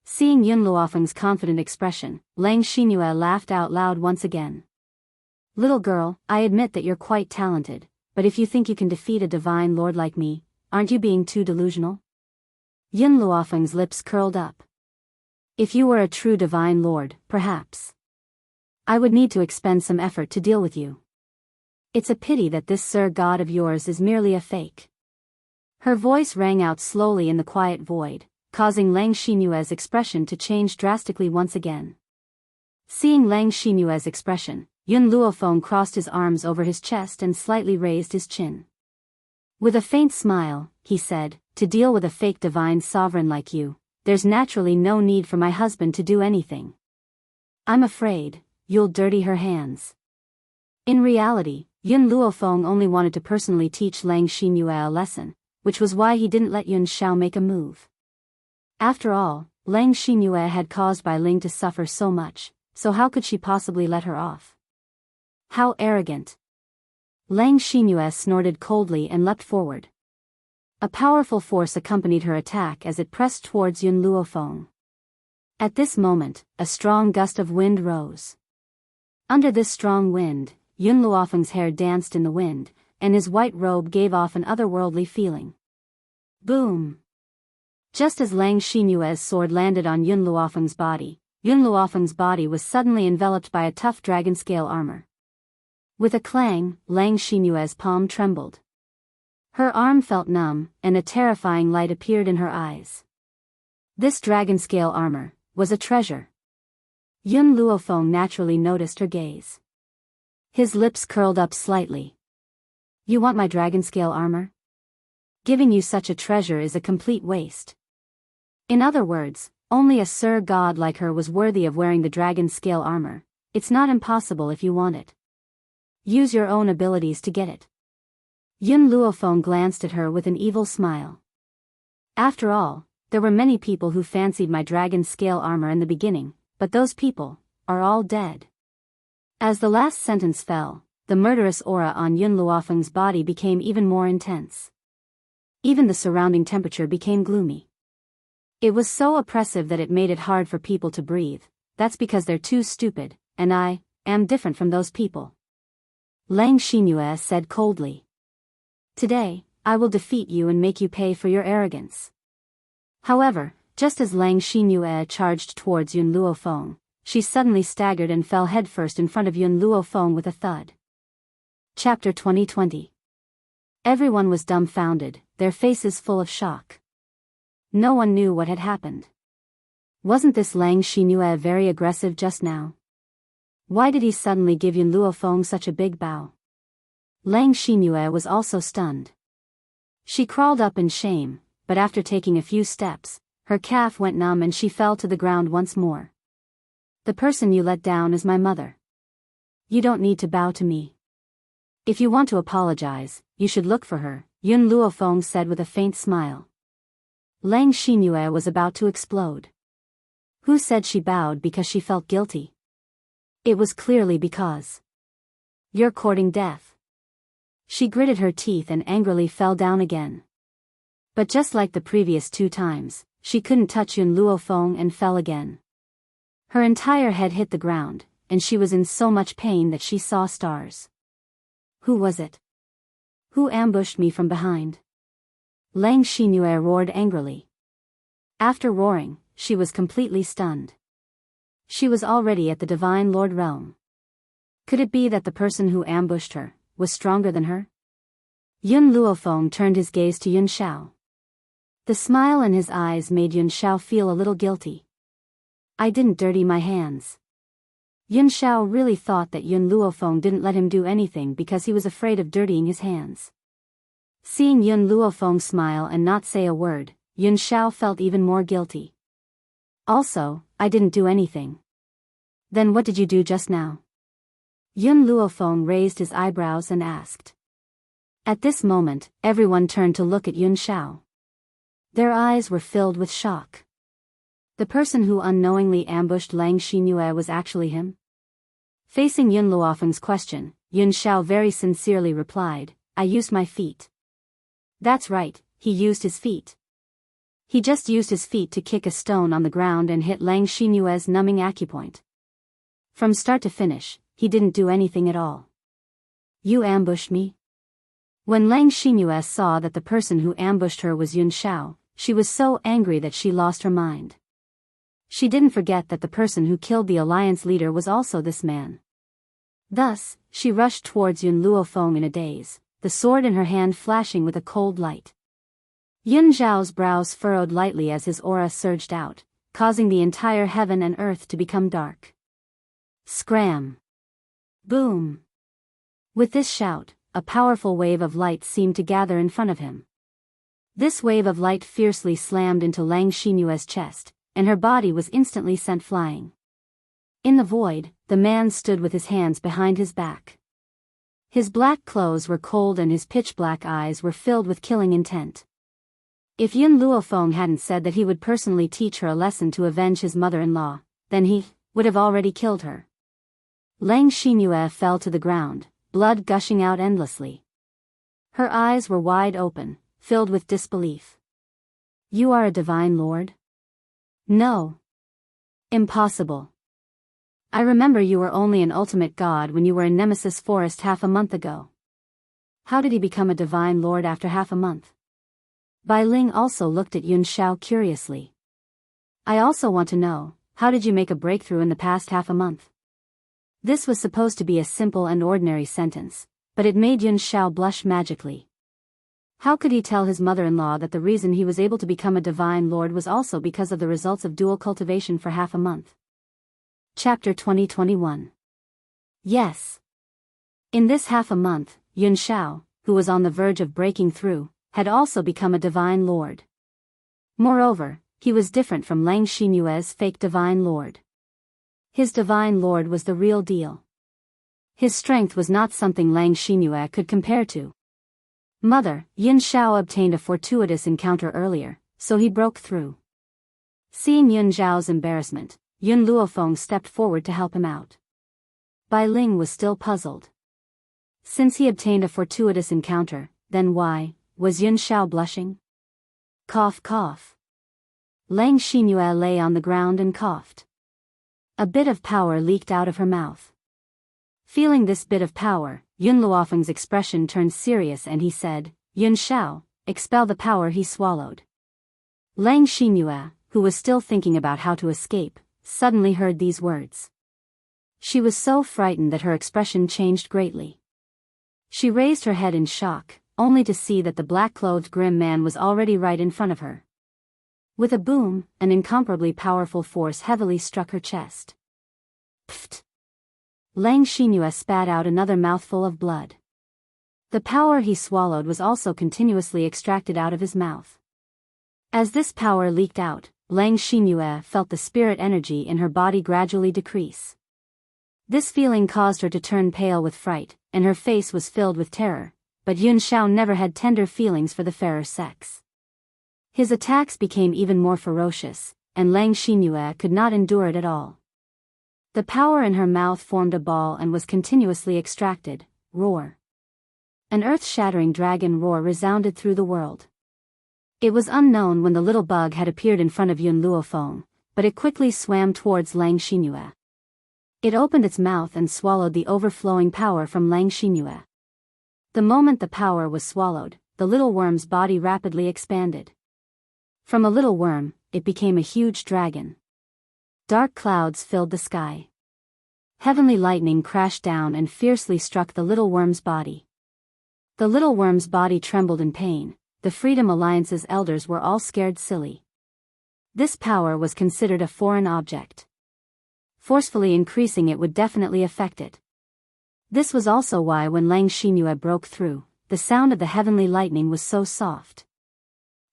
Seeing Yun Luofeng's confident expression, Lang Xinyue laughed out loud once again. Little girl, I admit that you're quite talented, but if you think you can defeat a divine lord like me, aren't you being too delusional? Yun Luofeng's lips curled up. If you were a true divine lord, perhaps I would need to expend some effort to deal with you. It's a pity that this Sir God of yours is merely a fake. Her voice rang out slowly in the quiet void, causing Lang Xinyue's expression to change drastically once again. Seeing Lang Xinyue's expression, Yun Luofeng crossed his arms over his chest and slightly raised his chin. With a faint smile, he said, to deal with a fake divine sovereign like you, there's naturally no need for my husband to do anything. I'm afraid you'll dirty her hands. In reality, Yun Luofeng only wanted to personally teach Lang Xinyue a lesson, which was why he didn't let Yun Xiao make a move. After all, Lang Xinyue had caused Bai Ling to suffer so much, so how could she possibly let her off? How arrogant! Lang Xinyue snorted coldly and leapt forward. A powerful force accompanied her attack as it pressed towards Yun Luofeng. At this moment, a strong gust of wind rose. Under this strong wind, Yun Luofeng's hair danced in the wind, and his white robe gave off an otherworldly feeling. Boom! Just as Lang Xinyue's sword landed on Yun Luofeng's body was suddenly enveloped by a tough dragon-scale armor. With a clang, Lang Xinyue's palm trembled. Her arm felt numb, and a terrifying light appeared in her eyes. This dragon-scale armor was a treasure. Yun Luofeng naturally noticed her gaze. His lips curled up slightly. You want my dragon-scale armor? Giving you such a treasure is a complete waste. In other words, only a Sir God like her was worthy of wearing the dragon-scale armor. It's not impossible if you want it. Use your own abilities to get it. Yun Luofeng glanced at her with an evil smile. After all, there were many people who fancied my dragon-scale armor in the beginning, but those people are all dead. As the last sentence fell, the murderous aura on Yun Luofeng's body became even more intense. Even the surrounding temperature became gloomy. It was so oppressive that it made it hard for people to breathe. That's because they're too stupid, and I am different from those people. Lang Xinyue said coldly. Today, I will defeat you and make you pay for your arrogance. However, just as Lang Xinyue charged towards Yun Luofeng, she suddenly staggered and fell headfirst in front of Yun Luofeng with a thud. Chapter 2020. Everyone was dumbfounded, their faces full of shock. No one knew what had happened. Wasn't this Lang Xinyue very aggressive just now? Why did he suddenly give Yun Luofeng such a big bow? Lang Xinyue was also stunned. She crawled up in shame, but after taking a few steps, her calf went numb and she fell to the ground once more. The person you let down is my mother. You don't need to bow to me. If you want to apologize, you should look for her, Yun Luofeng said with a faint smile. Lang Xinyue was about to explode. Who said she bowed because she felt guilty? It was clearly because you're courting death. She gritted her teeth and angrily fell down again. But just like the previous 2 times, she couldn't touch Yun Luofeng and fell again. Her entire head hit the ground, and she was in so much pain that she saw stars. Who was it? Who ambushed me from behind? Lang Xinyue roared angrily. After roaring, she was completely stunned. She was already at the Divine Lord realm. Could it be that the person who ambushed her was stronger than her? Yun Luofeng turned his gaze to Yun Xiao. The smile in his eyes made Yun Xiao feel a little guilty. I didn't dirty my hands. Yun Xiao really thought that Yun Luofeng didn't let him do anything because he was afraid of dirtying his hands. Seeing Yun Luofeng smile and not say a word, Yun Xiao felt even more guilty. Also, I didn't do anything. Then what did you do just now? Yun Luofeng raised his eyebrows and asked. At this moment, everyone turned to look at Yun Xiao. Their eyes were filled with shock. The person who unknowingly ambushed Lang Xinyue was actually him? Facing Yun Luofeng's question, Yun Xiao very sincerely replied, I used my feet. That's right, he used his feet. He just used his feet to kick a stone on the ground and hit Lang Xinyue's numbing acupoint. From start to finish, he didn't do anything at all. You ambushed me? When Lang Xinyue saw that the person who ambushed her was Yun Xiao, she was so angry that she lost her mind. She didn't forget that the person who killed the alliance leader was also this man. Thus, she rushed towards Yun Luofeng in a daze, the sword in her hand flashing with a cold light. Yun Zhao's brows furrowed lightly as his aura surged out, causing the entire heaven and earth to become dark. Scram! Boom! With this shout, a powerful wave of light seemed to gather in front of him. This wave of light fiercely slammed into Lang Xinyue's chest, and her body was instantly sent flying. In the void, the man stood with his hands behind his back. His black clothes were cold and his pitch-black eyes were filled with killing intent. If Yun Luofeng hadn't said that he would personally teach her a lesson to avenge his mother-in-law, then he would have already killed her. Lang Xinyue fell to the ground, blood gushing out endlessly. Her eyes were wide open, filled with disbelief. You are a divine lord? No. Impossible. I remember you were only an ultimate god when you were in Nemesis Forest half a month ago. How did he become a divine lord after half a month? Bai Ling also looked at Yun Xiao curiously. I also want to know, how did you make a breakthrough in the past half a month? This was supposed to be a simple and ordinary sentence, but it made Yun Xiao blush magically. How could he tell his mother-in-law that the reason he was able to become a divine lord was also because of the results of dual cultivation for half a month? Chapter 2021. Yes. In this half a month, Yun Xiao, who was on the verge of breaking through, had also become a divine lord. Moreover, he was different from Lang Xinyue's fake divine lord. His divine lord was the real deal. His strength was not something Lang Xinyue could compare to. Mother, Yun Xiao obtained a fortuitous encounter earlier, so he broke through. Seeing Yun Zhao's embarrassment, Yun Luofeng stepped forward to help him out. Bai Ling was still puzzled. Since he obtained a fortuitous encounter, then why was Yun Xiao blushing? Cough cough. Lang Xinyue lay on the ground and coughed. A bit of power leaked out of her mouth. Feeling this bit of power, Yun Luofeng's expression turned serious and he said, Yun Xiao, expel the power he swallowed. Lang Xinyue, who was still thinking about how to escape, suddenly heard these words. She was so frightened that her expression changed greatly. She raised her head in shock, only to see that the black-clothed grim man was already right in front of her. With a boom, an incomparably powerful force heavily struck her chest. Pfft! Lang Xinyue spat out another mouthful of blood. The power he swallowed was also continuously extracted out of his mouth. As this power leaked out, Lang Xinyue felt the spirit energy in her body gradually decrease. This feeling caused her to turn pale with fright, and her face was filled with terror, but Yun Xiao never had tender feelings for the fairer sex. His attacks became even more ferocious, and Lang Xinyue could not endure it at all. The power in her mouth formed a ball and was continuously extracted. Roar. An earth-shattering dragon roar resounded through the world. It was unknown when the little bug had appeared in front of Yun Luofeng, but it quickly swam towards Lang Xinyue. It opened its mouth and swallowed the overflowing power from Lang Xinyue. The moment the power was swallowed, the little worm's body rapidly expanded. From a little worm, it became a huge dragon. Dark clouds filled the sky. Heavenly lightning crashed down and fiercely struck the little worm's body. The little worm's body trembled in pain. The Freedom Alliance's elders were all scared silly. This power was considered a foreign object. Forcefully increasing it would definitely affect it. This was also why when Lang Xinyue broke through, the sound of the heavenly lightning was so soft.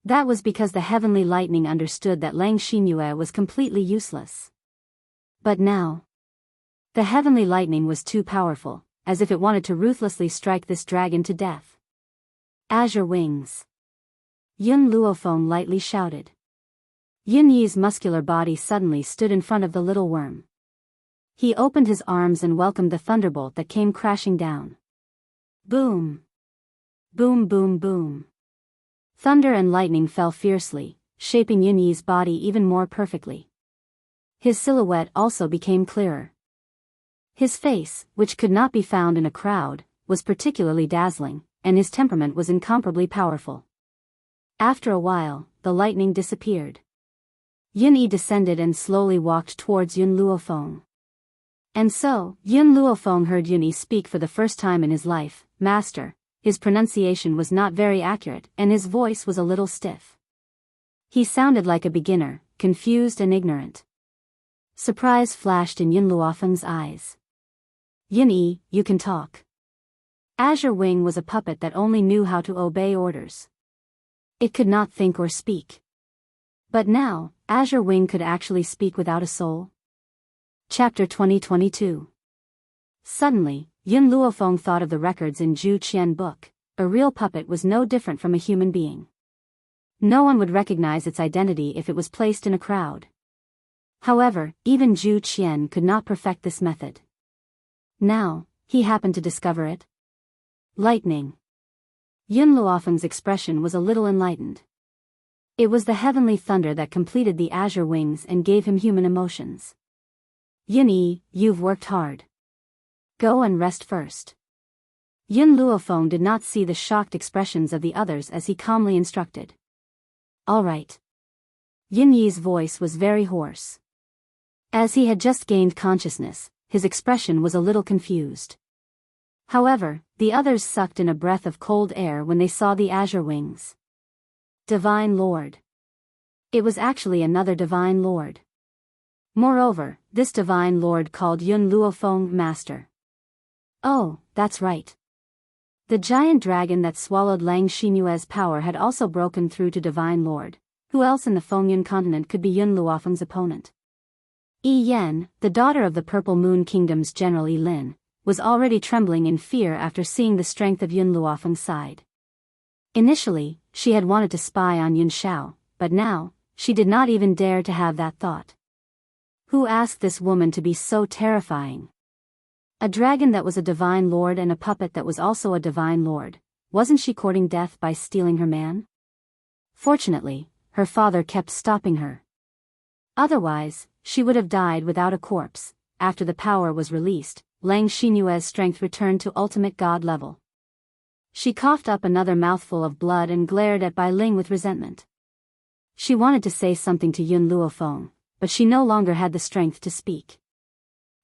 That was because the heavenly lightning understood that Lang Xinyue was completely useless. But now, the heavenly lightning was too powerful, as if it wanted to ruthlessly strike this dragon to death. Azure wings. Yun Luofeng lightly shouted. Yin Yi's muscular body suddenly stood in front of the little worm. He opened his arms and welcomed the thunderbolt that came crashing down. Boom! Boom boom boom. Thunder and lightning fell fiercely, shaping Yin Yi's body even more perfectly. His silhouette also became clearer. His face, which could not be found in a crowd, was particularly dazzling, and his temperament was incomparably powerful. After a while, the lightning disappeared. Yin Yi descended and slowly walked towards Yun Luofeng. And so, Yun Luofeng heard Yin Yi speak for the first time in his life. Master. His pronunciation was not very accurate, and his voice was a little stiff. He sounded like a beginner, confused and ignorant. Surprise flashed in Yun Luofeng's eyes. Yin Yi, you can talk. Azure Wing was a puppet that only knew how to obey orders. It could not think or speak. But now, Azure Wing could actually speak without a soul. Chapter 2022. Suddenly, Yun Luofeng thought of the records in Zhu Qian book. A real puppet was no different from a human being. No one would recognize its identity if it was placed in a crowd. However, even Zhu Qian could not perfect this method. Now, he happened to discover it. Lightning. Yun Luofeng's expression was a little enlightened. It was the heavenly thunder that completed the azure wings and gave him human emotions. Yin Yi, you've worked hard. Go and rest first. Yun Luofeng did not see the shocked expressions of the others as he calmly instructed. All right. Yin Yi's voice was very hoarse. As he had just gained consciousness, his expression was a little confused. However, the others sucked in a breath of cold air when they saw the azure wings. Divine Lord. It was actually another Divine Lord. Moreover, this Divine Lord called Yun Luofeng Master. Oh, that's right. The giant dragon that swallowed Lang Xinyue's power had also broken through to Divine Lord. Who else in the Fengyun continent could be Yun Luofeng's opponent? Yi Yen, the daughter of the Purple Moon Kingdom's General Yi Lin, was already trembling in fear after seeing the strength of Yun Luofeng's side. Initially, she had wanted to spy on Yun Shao, but now, she did not even dare to have that thought. Who asked this woman to be so terrifying? A dragon that was a divine lord and a puppet that was also a divine lord. Wasn't she courting death by stealing her man? Fortunately, her father kept stopping her. Otherwise, she would have died without a corpse. After the power was released, Lang Xinyue's strength returned to ultimate god level. She coughed up another mouthful of blood and glared at Bai Ling with resentment. She wanted to say something to Yun Luofeng, but she no longer had the strength to speak.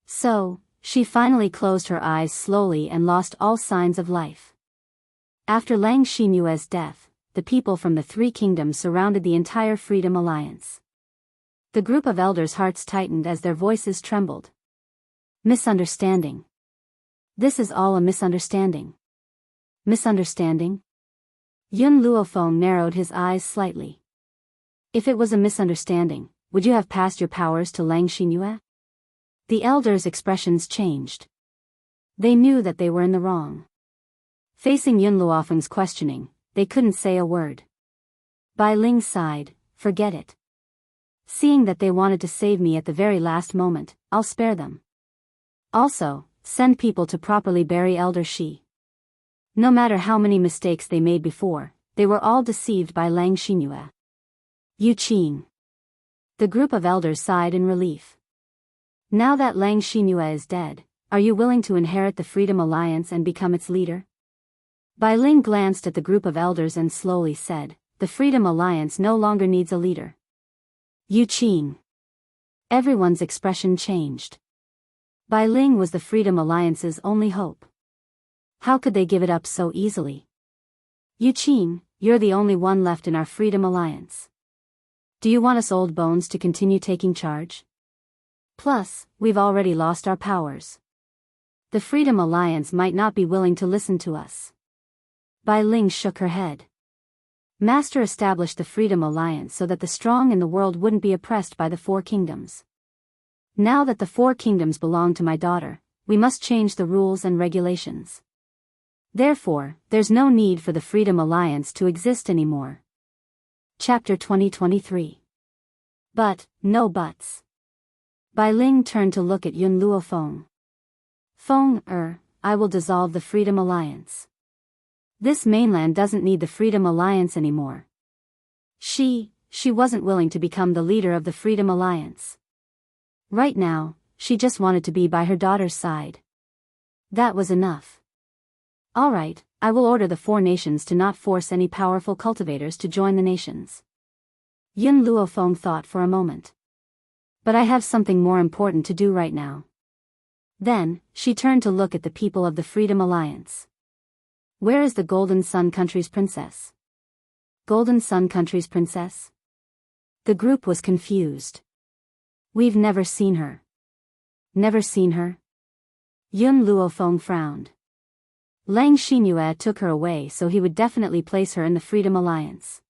So, she finally closed her eyes slowly and lost all signs of life. After Lang Xinyue's death, the people from the three kingdoms surrounded the entire Freedom Alliance. The group of elders' hearts tightened as their voices trembled. Misunderstanding. This is all a misunderstanding. Misunderstanding? Yun Luofeng narrowed his eyes slightly. If it was a misunderstanding, would you have passed your powers to Lang Xinyue? The elders' expressions changed. They knew that they were in the wrong. Facing Yun Luofeng's questioning, they couldn't say a word. Bai Ling sighed, forget it. Seeing that they wanted to save me at the very last moment, I'll spare them. Also, send people to properly bury Elder Shi. No matter how many mistakes they made before, they were all deceived by Lang Xinyue. Yu Qing. The group of elders sighed in relief. Now that Lang Xinyue is dead, are you willing to inherit the Freedom Alliance and become its leader? Bai Ling glanced at the group of elders and slowly said, the Freedom Alliance no longer needs a leader. Yu Qing. Everyone's expression changed. Bai Ling was the Freedom Alliance's only hope. How could they give it up so easily? Yu Qing, you're the only one left in our Freedom Alliance. Do you want us old bones to continue taking charge? Plus, we've already lost our powers. The Freedom Alliance might not be willing to listen to us. Bai Ling shook her head. Master established the Freedom Alliance so that the strong in the world wouldn't be oppressed by the four kingdoms. Now that the four kingdoms belong to my daughter, we must change the rules and regulations. Therefore, there's no need for the Freedom Alliance to exist anymore. Chapter 2023. But, no buts. Bai Ling turned to look at Yun Luofeng. Feng, I will dissolve the Freedom Alliance. This mainland doesn't need the Freedom Alliance anymore. She wasn't willing to become the leader of the Freedom Alliance. Right now, she just wanted to be by her daughter's side. That was enough. All right, I will order the 4 nations to not force any powerful cultivators to join the nations. Yun Luofeng thought for a moment. But I have something more important to do right now. Then, she turned to look at the people of the Freedom Alliance. Where is the Golden Sun Country's princess? Golden Sun Country's princess? The group was confused. We've never seen her. Never seen her? Yun Luofeng frowned. Lang Xinyue took her away, so he would definitely place her in the Freedom Alliance.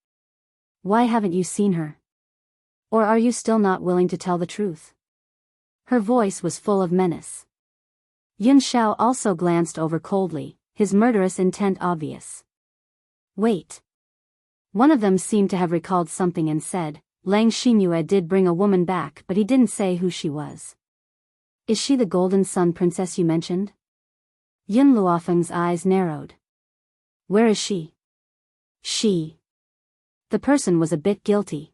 Why haven't you seen her? Or are you still not willing to tell the truth? Her voice was full of menace. Yun Xiao also glanced over coldly, his murderous intent obvious. Wait. One of them seemed to have recalled something and said, Lang Xinyue did bring a woman back, but he didn't say who she was. Is she the Golden Sun Princess you mentioned? Yun Luofeng's eyes narrowed. Where is she? She. The person was a bit guilty.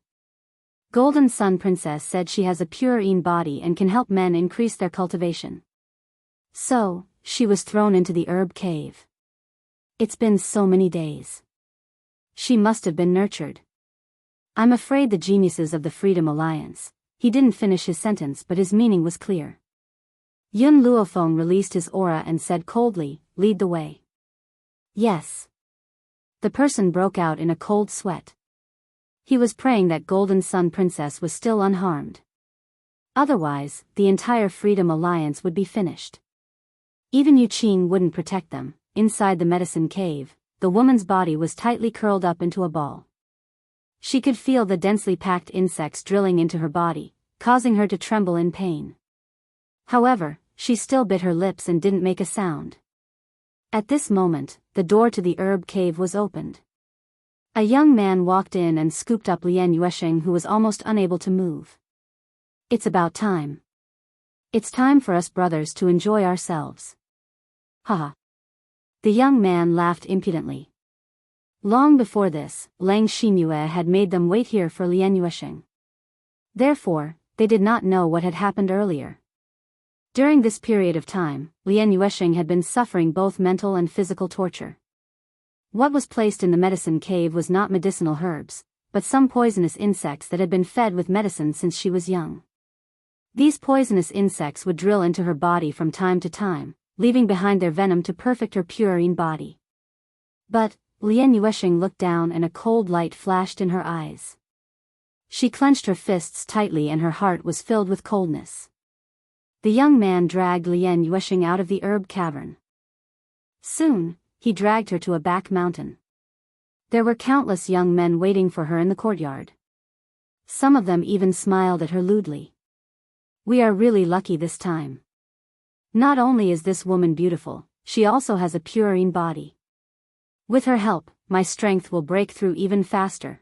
Golden Sun Princess said she has a pure Yin body and can help men increase their cultivation. So, she was thrown into the herb cave. It's been so many days. She must have been nurtured. I'm afraid the geniuses of the Freedom Alliance. He didn't finish his sentence, but his meaning was clear. Yun Luofeng released his aura and said coldly, lead the way. Yes. The person broke out in a cold sweat. He was praying that Golden Sun Princess was still unharmed. Otherwise, the entire Freedom Alliance would be finished. Even Yu Qing wouldn't protect them. Inside the medicine cave, the woman's body was tightly curled up into a ball. She could feel the densely packed insects drilling into her body, causing her to tremble in pain. However, she still bit her lips and didn't make a sound. At this moment, the door to the herb cave was opened. A young man walked in and scooped up Lian Yuesheng, who was almost unable to move. It's about time. It's time for us brothers to enjoy ourselves. Haha. The young man laughed impudently. Long before this, Lang Xinyue had made them wait here for Lian Yuesheng. Therefore, they did not know what had happened earlier. During this period of time, Lian Yuesheng had been suffering both mental and physical torture. What was placed in the medicine cave was not medicinal herbs, but some poisonous insects that had been fed with medicine since she was young. These poisonous insects would drill into her body from time to time, leaving behind their venom to perfect her pure Yin body. But, Lian Yuesheng looked down and a cold light flashed in her eyes. She clenched her fists tightly and her heart was filled with coldness. The young man dragged Lian Yuesheng out of the herb cavern. Soon, he dragged her to a back mountain. There were countless young men waiting for her in the courtyard. Some of them even smiled at her lewdly. We are really lucky this time. Not only is this woman beautiful, she also has a pure Yin body. With her help, my strength will break through even faster.